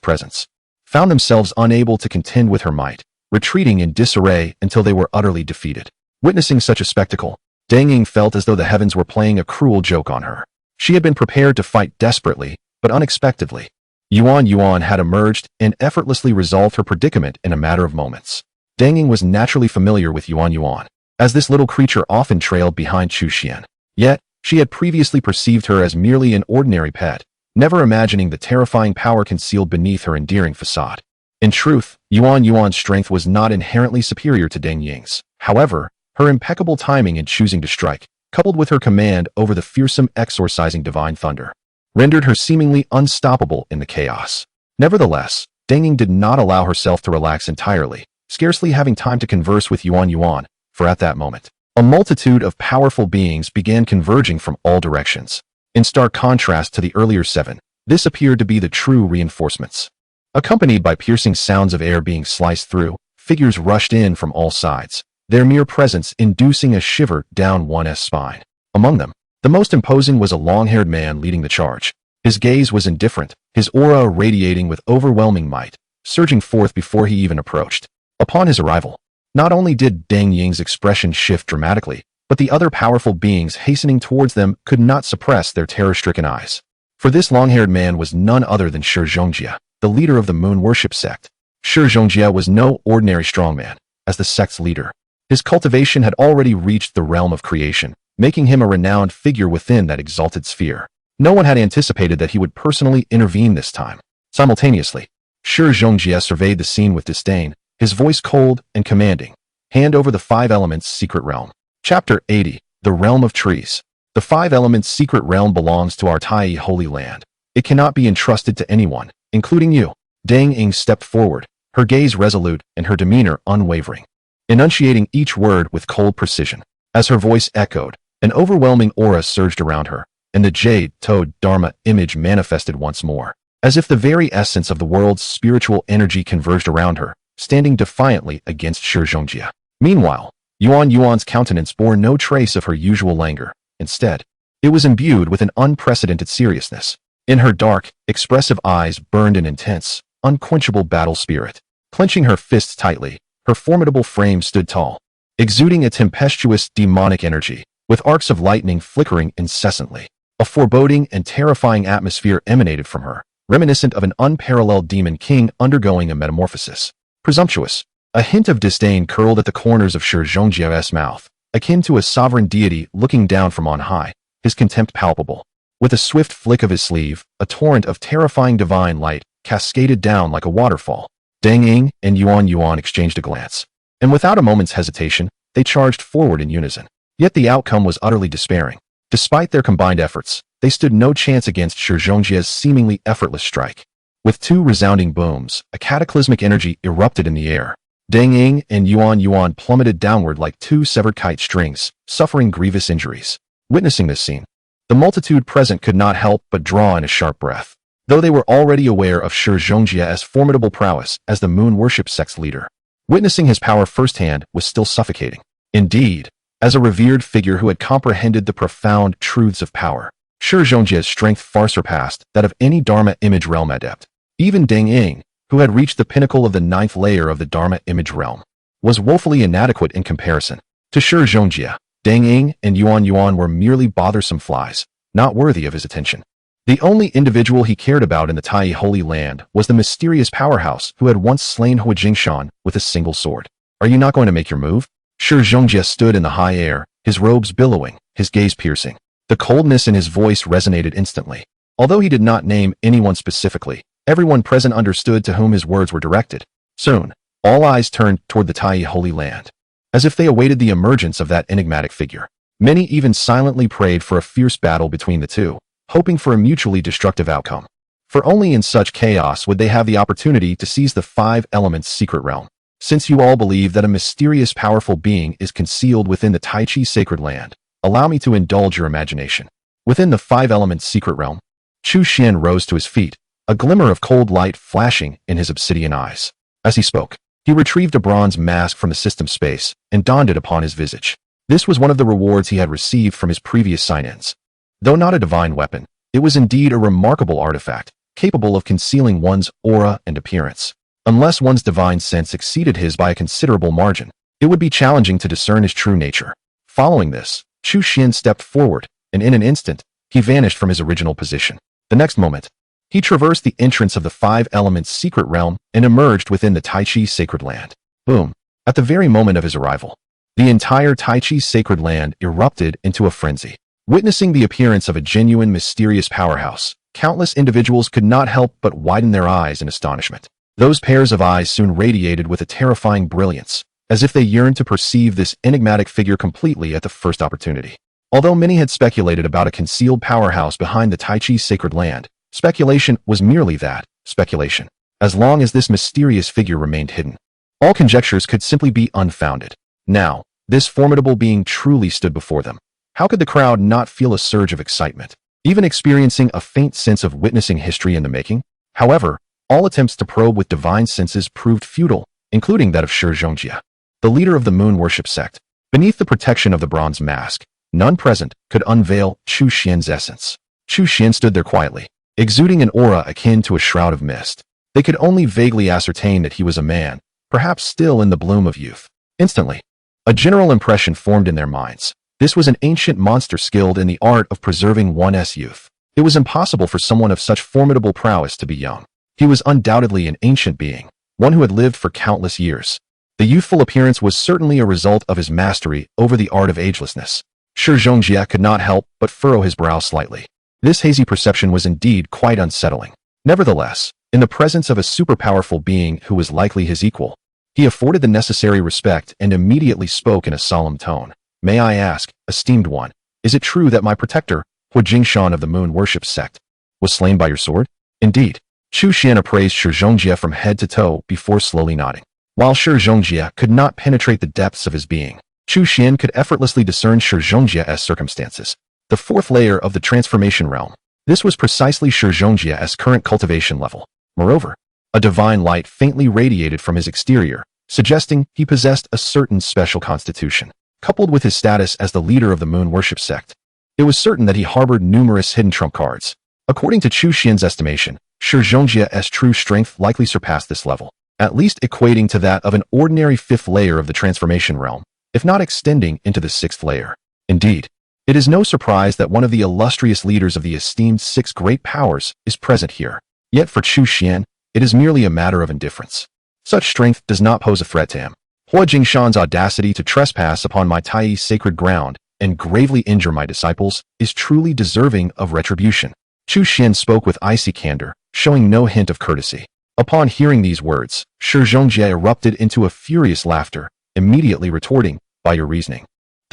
presence, found themselves unable to contend with her might, retreating in disarray until they were utterly defeated. Witnessing such a spectacle, Deng Ying felt as though the heavens were playing a cruel joke on her. She had been prepared to fight desperately, but unexpectedly, Yuan had emerged and effortlessly resolved her predicament in a matter of moments. Deng Ying was naturally familiar with Yuan, as this little creature often trailed behind Chu Xian. Yet, she had previously perceived her as merely an ordinary pet, never imagining the terrifying power concealed beneath her endearing facade. In truth, Yuan's strength was not inherently superior to Deng Ying's. However, her impeccable timing in choosing to strike, coupled with her command over the fearsome exorcising divine thunder, rendered her seemingly unstoppable in the chaos. Nevertheless, Deng Ying did not allow herself to relax entirely, scarcely having time to converse with Yuan, for at that moment, a multitude of powerful beings began converging from all directions. In stark contrast to the earlier 7, this appeared to be the true reinforcements. Accompanied by piercing sounds of air being sliced through, figures rushed in from all sides, their mere presence inducing a shiver down one's spine. Among them, the most imposing was a long-haired man leading the charge. His gaze was indifferent, his aura radiating with overwhelming might, surging forth before he even approached. Upon his arrival, not only did Deng Ying's expression shift dramatically, but the other powerful beings hastening towards them could not suppress their terror-stricken eyes. For this long-haired man was none other than Shi Zhongjie, the leader of the moon worship sect. Shi Zhongjie was no ordinary strongman. As the sect's leader, his cultivation had already reached the realm of creation, making him a renowned figure within that exalted sphere. No one had anticipated that he would personally intervene this time. Simultaneously, Shi Zhongjie surveyed the scene with disdain, his voice cold and commanding. Hand over the 5 elements' secret realm. Chapter 80, The Realm of Trees. The 5 elements' secret realm belongs to our Tai Holy Land. It cannot be entrusted to anyone, including you. Deng Ying stepped forward, her gaze resolute and her demeanor unwavering, enunciating each word with cold precision. As her voice echoed, an overwhelming aura surged around her, and the jade-toed Dharma image manifested once more, as if the very essence of the world's spiritual energy converged around her, standing defiantly against Shi Zhongjie. Meanwhile, Yuan's countenance bore no trace of her usual languor. Instead, it was imbued with an unprecedented seriousness. In her dark, expressive eyes burned an intense, unquenchable battle spirit. Clenching her fists tightly, her formidable frame stood tall, exuding a tempestuous, demonic energy, with arcs of lightning flickering incessantly. A foreboding and terrifying atmosphere emanated from her, reminiscent of an unparalleled demon king undergoing a metamorphosis. Presumptuous, a hint of disdain curled at the corners of Shi Zhongjie's mouth, akin to a sovereign deity looking down from on high, his contempt palpable. With a swift flick of his sleeve, a torrent of terrifying divine light cascaded down like a waterfall. Deng Ying and Yuan exchanged a glance, and without a moment's hesitation, they charged forward in unison. Yet the outcome was utterly despairing. Despite their combined efforts, they stood no chance against Shi Zhongjia's seemingly effortless strike. With two resounding booms, a cataclysmic energy erupted in the air. Deng Ying and Yuan plummeted downward like two severed kite strings, suffering grievous injuries. Witnessing this scene, the multitude present could not help but draw in a sharp breath. Though they were already aware of Shi Zhongjia's formidable prowess as the moon worship sect's leader, witnessing his power firsthand was still suffocating. Indeed, as a revered figure who had comprehended the profound truths of power, Shi Zhongjia's strength far surpassed that of any Dharma image realm adept. Even Deng Ying, who had reached the pinnacle of the 9th layer of the Dharma image realm, was woefully inadequate in comparison. To Shi Zhongjia, Deng Ying and Yuan were merely bothersome flies, not worthy of his attention. The only individual he cared about in the Tai Holy Land was the mysterious powerhouse who had once slain Hu Jingshan with a single sword. Are you not going to make your move? Shi Zhongjia stood in the high air, his robes billowing, his gaze piercing. The coldness in his voice resonated instantly. Although he did not name anyone specifically, everyone present understood to whom his words were directed. Soon, all eyes turned toward the Tai Holy Land, as if they awaited the emergence of that enigmatic figure. Many even silently prayed for a fierce battle between the two, hoping for a mutually destructive outcome. For only in such chaos would they have the opportunity to seize the 5 elements secret realm. Since you all believe that a mysterious powerful being is concealed within the Tai Chi sacred land, allow me to indulge your imagination. Within the 5 elements secret realm, Chu Xian rose to his feet, a glimmer of cold light flashing in his obsidian eyes. As he spoke, he retrieved a bronze mask from the system space and donned it upon his visage. This was one of the rewards he had received from his previous sign-ins. Though not a divine weapon, it was indeed a remarkable artifact, capable of concealing one's aura and appearance. Unless one's divine sense exceeded his by a considerable margin, it would be challenging to discern his true nature. Following this, Chu Xian stepped forward, and in an instant, he vanished from his original position. The next moment, he traversed the entrance of the 5 elements secret realm and emerged within the Tai Chi sacred land. Boom! At the very moment of his arrival, the entire Tai Chi sacred land erupted into a frenzy. Witnessing the appearance of a genuine mysterious powerhouse, countless individuals could not help but widen their eyes in astonishment. Those pairs of eyes soon radiated with a terrifying brilliance, as if they yearned to perceive this enigmatic figure completely at the first opportunity. Although many had speculated about a concealed powerhouse behind the Tai Chi sacred land, speculation was merely that, speculation. As long as this mysterious figure remained hidden, all conjectures could simply be unfounded. Now, this formidable being truly stood before them. How could the crowd not feel a surge of excitement, even experiencing a faint sense of witnessing history in the making? However, all attempts to probe with divine senses proved futile, including that of Shi Zhongjia, the leader of the moon worship sect. Beneath the protection of the bronze mask, none present could unveil Chu Xian's essence. Chu Xian stood there quietly, exuding an aura akin to a shroud of mist. They could only vaguely ascertain that he was a man, perhaps still in the bloom of youth. Instantly, a general impression formed in their minds. This was an ancient monster skilled in the art of preserving one's youth. It was impossible for someone of such formidable prowess to be young. He was undoubtedly an ancient being, one who had lived for countless years. The youthful appearance was certainly a result of his mastery over the art of agelessness. Shi Zhongjia could not help but furrow his brow slightly. This hazy perception was indeed quite unsettling. Nevertheless, in the presence of a super-powerful being who was likely his equal, he afforded the necessary respect and immediately spoke in a solemn tone. May I ask, esteemed one, is it true that my protector, Hu Jingshan of the moon worship sect, was slain by your sword? Indeed. Chu Xian appraised Shi Zhongjia from head to toe before slowly nodding. While Shi Zhongjia could not penetrate the depths of his being, Chu Xian could effortlessly discern Shi Zhongjia's circumstances. The 4th layer of the transformation realm. This was precisely Shi Zhongjia's current cultivation level. Moreover, a divine light faintly radiated from his exterior, suggesting he possessed a certain special constitution. Coupled with his status as the leader of the moon worship sect, it was certain that he harbored numerous hidden trump cards. According to Chu Xian's estimation, Shi Zhongjia's true strength likely surpassed this level, at least equating to that of an ordinary 5th layer of the transformation realm, if not extending into the 6th layer. Indeed, it is no surprise that one of the illustrious leaders of the esteemed 6 great powers is present here. Yet for Chu Xian, it is merely a matter of indifference. Such strength does not pose a threat to him. Hu Jingshan's audacity to trespass upon my Tai sacred ground and gravely injure my disciples is truly deserving of retribution. Chu Xian spoke with icy candor, showing no hint of courtesy. Upon hearing these words, Shi Zhongjia erupted into a furious laughter, immediately retorting, by your reasoning,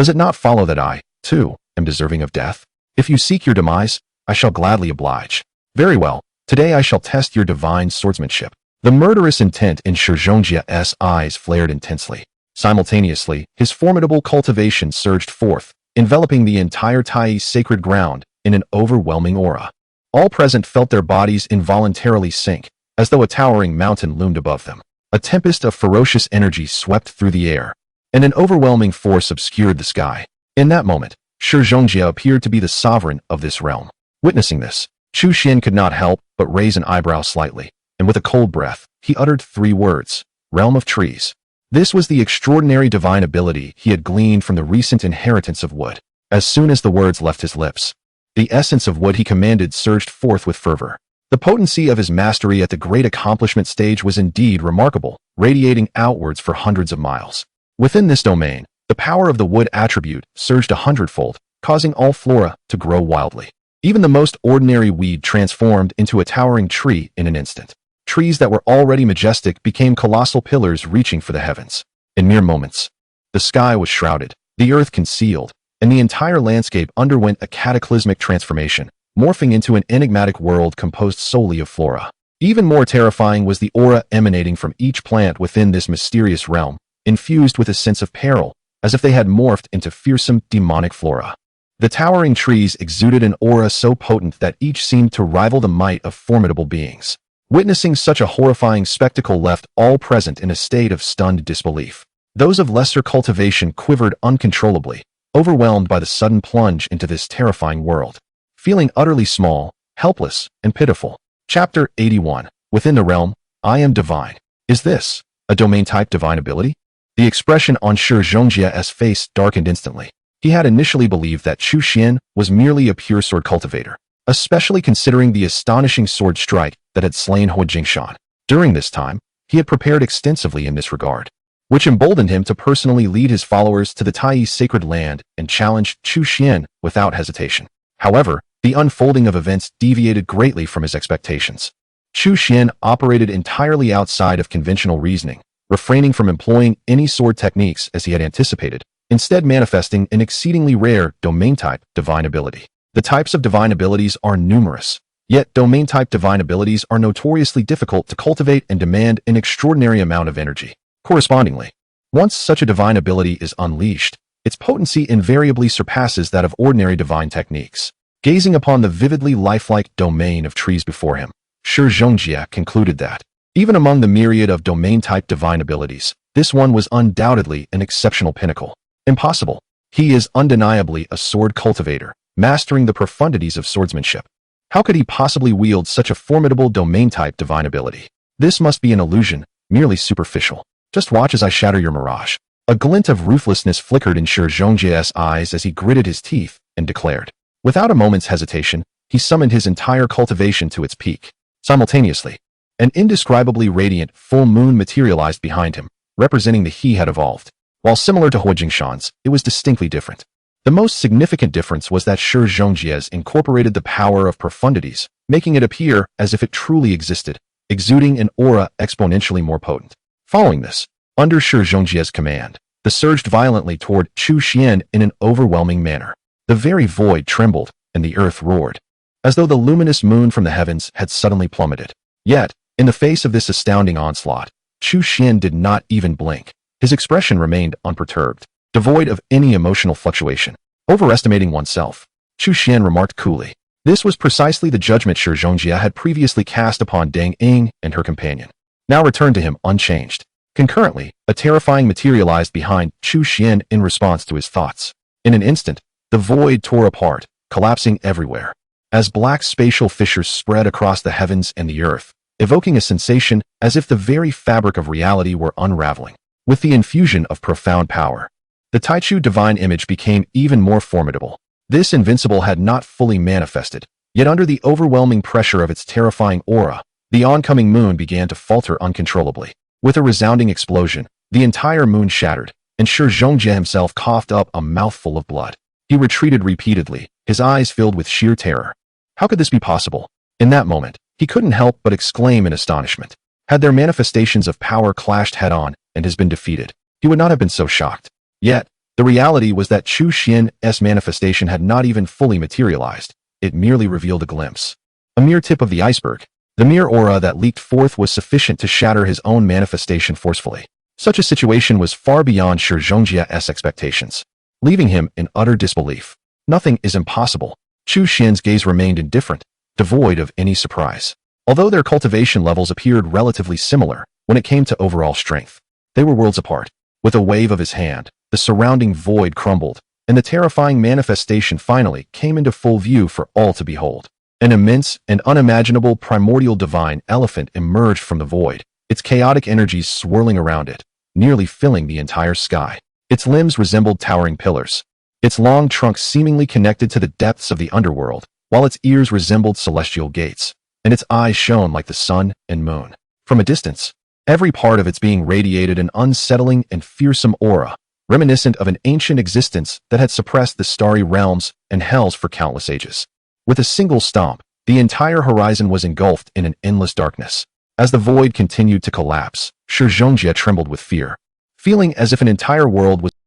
Does it not follow that I, too, am deserving of death? If you seek your demise, I shall gladly oblige. Very well, today I shall test your divine swordsmanship. The murderous intent in Shi Zhongjia's eyes flared intensely. Simultaneously, his formidable cultivation surged forth, enveloping the entire Tai's sacred ground in an overwhelming aura. All present felt their bodies involuntarily sink, as though a towering mountain loomed above them. A tempest of ferocious energy swept through the air, and an overwhelming force obscured the sky. In that moment, Shi Zhongjia appeared to be the sovereign of this realm. Witnessing this, Chu Xian could not help but raise an eyebrow slightly, and with a cold breath, he uttered 3 words: Realm of Trees. This was the extraordinary divine ability he had gleaned from the recent inheritance of wood. As soon as the words left his lips, the essence of wood he commanded surged forth with fervor. The potency of his mastery at the great accomplishment stage was indeed remarkable, radiating outwards for hundreds of miles. Within this domain, the power of the wood attribute surged 100-fold, causing all flora to grow wildly. Even the most ordinary weed transformed into a towering tree in an instant. Trees that were already majestic became colossal pillars reaching for the heavens. In mere moments, the sky was shrouded, the earth concealed, and the entire landscape underwent a cataclysmic transformation, morphing into an enigmatic world composed solely of flora. Even more terrifying was the aura emanating from each plant within this mysterious realm, infused with a sense of peril, as if they had morphed into fearsome demonic flora. The towering trees exuded an aura so potent that each seemed to rival the might of formidable beings. Witnessing such a horrifying spectacle left all present in a state of stunned disbelief. Those of lesser cultivation quivered uncontrollably, overwhelmed by the sudden plunge into this terrifying world, feeling utterly small, helpless, and pitiful. Chapter 81. Within the realm, I am divine. Is this a domain-type divine ability? The expression on Shi Zhongjia's face darkened instantly. He had initially believed that Chu Xian was merely a pure sword cultivator, especially considering the astonishing sword strike that had slain Hu Jingshan. During this time, he had prepared extensively in this regard, which emboldened him to personally lead his followers to the Tai's sacred land and challenge Chu Xian without hesitation. However, the unfolding of events deviated greatly from his expectations. Chu Xian operated entirely outside of conventional reasoning, refraining from employing any sword techniques as he had anticipated, instead manifesting an exceedingly rare domain-type divine ability. The types of divine abilities are numerous, yet domain-type divine abilities are notoriously difficult to cultivate and demand an extraordinary amount of energy. Correspondingly, once such a divine ability is unleashed, its potency invariably surpasses that of ordinary divine techniques. Gazing upon the vividly lifelike domain of trees before him, Shi Zhongjia concluded that, even among the myriad of domain-type divine abilities, this one was undoubtedly an exceptional pinnacle. Impossible. He is undeniably a sword cultivator, mastering the profundities of swordsmanship. How could he possibly wield such a formidable domain-type divine ability? This must be an illusion, merely superficial. Just watch as I shatter your mirage. A glint of ruthlessness flickered in Shi Zhongjia's eyes as he gritted his teeth and declared. Without a moment's hesitation, he summoned his entire cultivation to its peak. Simultaneously, an indescribably radiant full moon materialized behind him, representing the he had evolved. While similar to Hu Jingshan's, it was distinctly different. The most significant difference was that Shi Zhongjia's incorporated the power of profundities, making it appear as if it truly existed, exuding an aura exponentially more potent. Following this, under Shi Zhongjia's command, the surged violently toward Chu Xian in an overwhelming manner. The very void trembled, and the earth roared, as though the luminous moon from the heavens had suddenly plummeted. Yet, in the face of this astounding onslaught, Chu Xian did not even blink. His expression remained unperturbed, devoid of any emotional fluctuation. Overestimating oneself, Chu Xian remarked coolly. This was precisely the judgment Shi Zhongjia had previously cast upon Dang Ying and her companion. Now returned to him unchanged. Concurrently, a terrifying materialized behind Chu Xian in response to his thoughts. In an instant, the void tore apart, collapsing everywhere, as black spatial fissures spread across the heavens and the earth, evoking a sensation as if the very fabric of reality were unraveling. With the infusion of profound power, the Taichu divine image became even more formidable. This invincible had not fully manifested, yet under the overwhelming pressure of its terrifying aura, the oncoming moon began to falter uncontrollably. With a resounding explosion, the entire moon shattered, and Shi Zhongjia himself coughed up a mouthful of blood. He retreated repeatedly, his eyes filled with sheer terror. How could this be possible? In that moment, he couldn't help but exclaim in astonishment. Had their manifestations of power clashed head-on and has been defeated, he would not have been so shocked. Yet, The reality was that Chu Xian's manifestation had not even fully materialized. It merely revealed a glimpse. A mere tip of the iceberg. The mere aura that leaked forth was sufficient to shatter his own manifestation forcefully. Such a situation was far beyond Shi Zhongjia's expectations, leaving him in utter disbelief. Nothing is impossible. Chu Xian's gaze remained indifferent, devoid of any surprise. Although their cultivation levels appeared relatively similar when it came to overall strength, they were worlds apart. With a wave of his hand, the surrounding void crumbled, and the terrifying manifestation finally came into full view for all to behold. An immense and unimaginable primordial divine elephant emerged from the void, its chaotic energies swirling around it, nearly filling the entire sky. Its limbs resembled towering pillars, its long trunk seemingly connected to the depths of the underworld, while its ears resembled celestial gates, and its eyes shone like the sun and moon. From a distance, every part of its being radiated an unsettling and fearsome aura, reminiscent of an ancient existence that had suppressed the starry realms and hells for countless ages. With a single stomp, the entire horizon was engulfed in an endless darkness. As the void continued to collapse, Shi Zhongjie trembled with fear, feeling as if an entire world was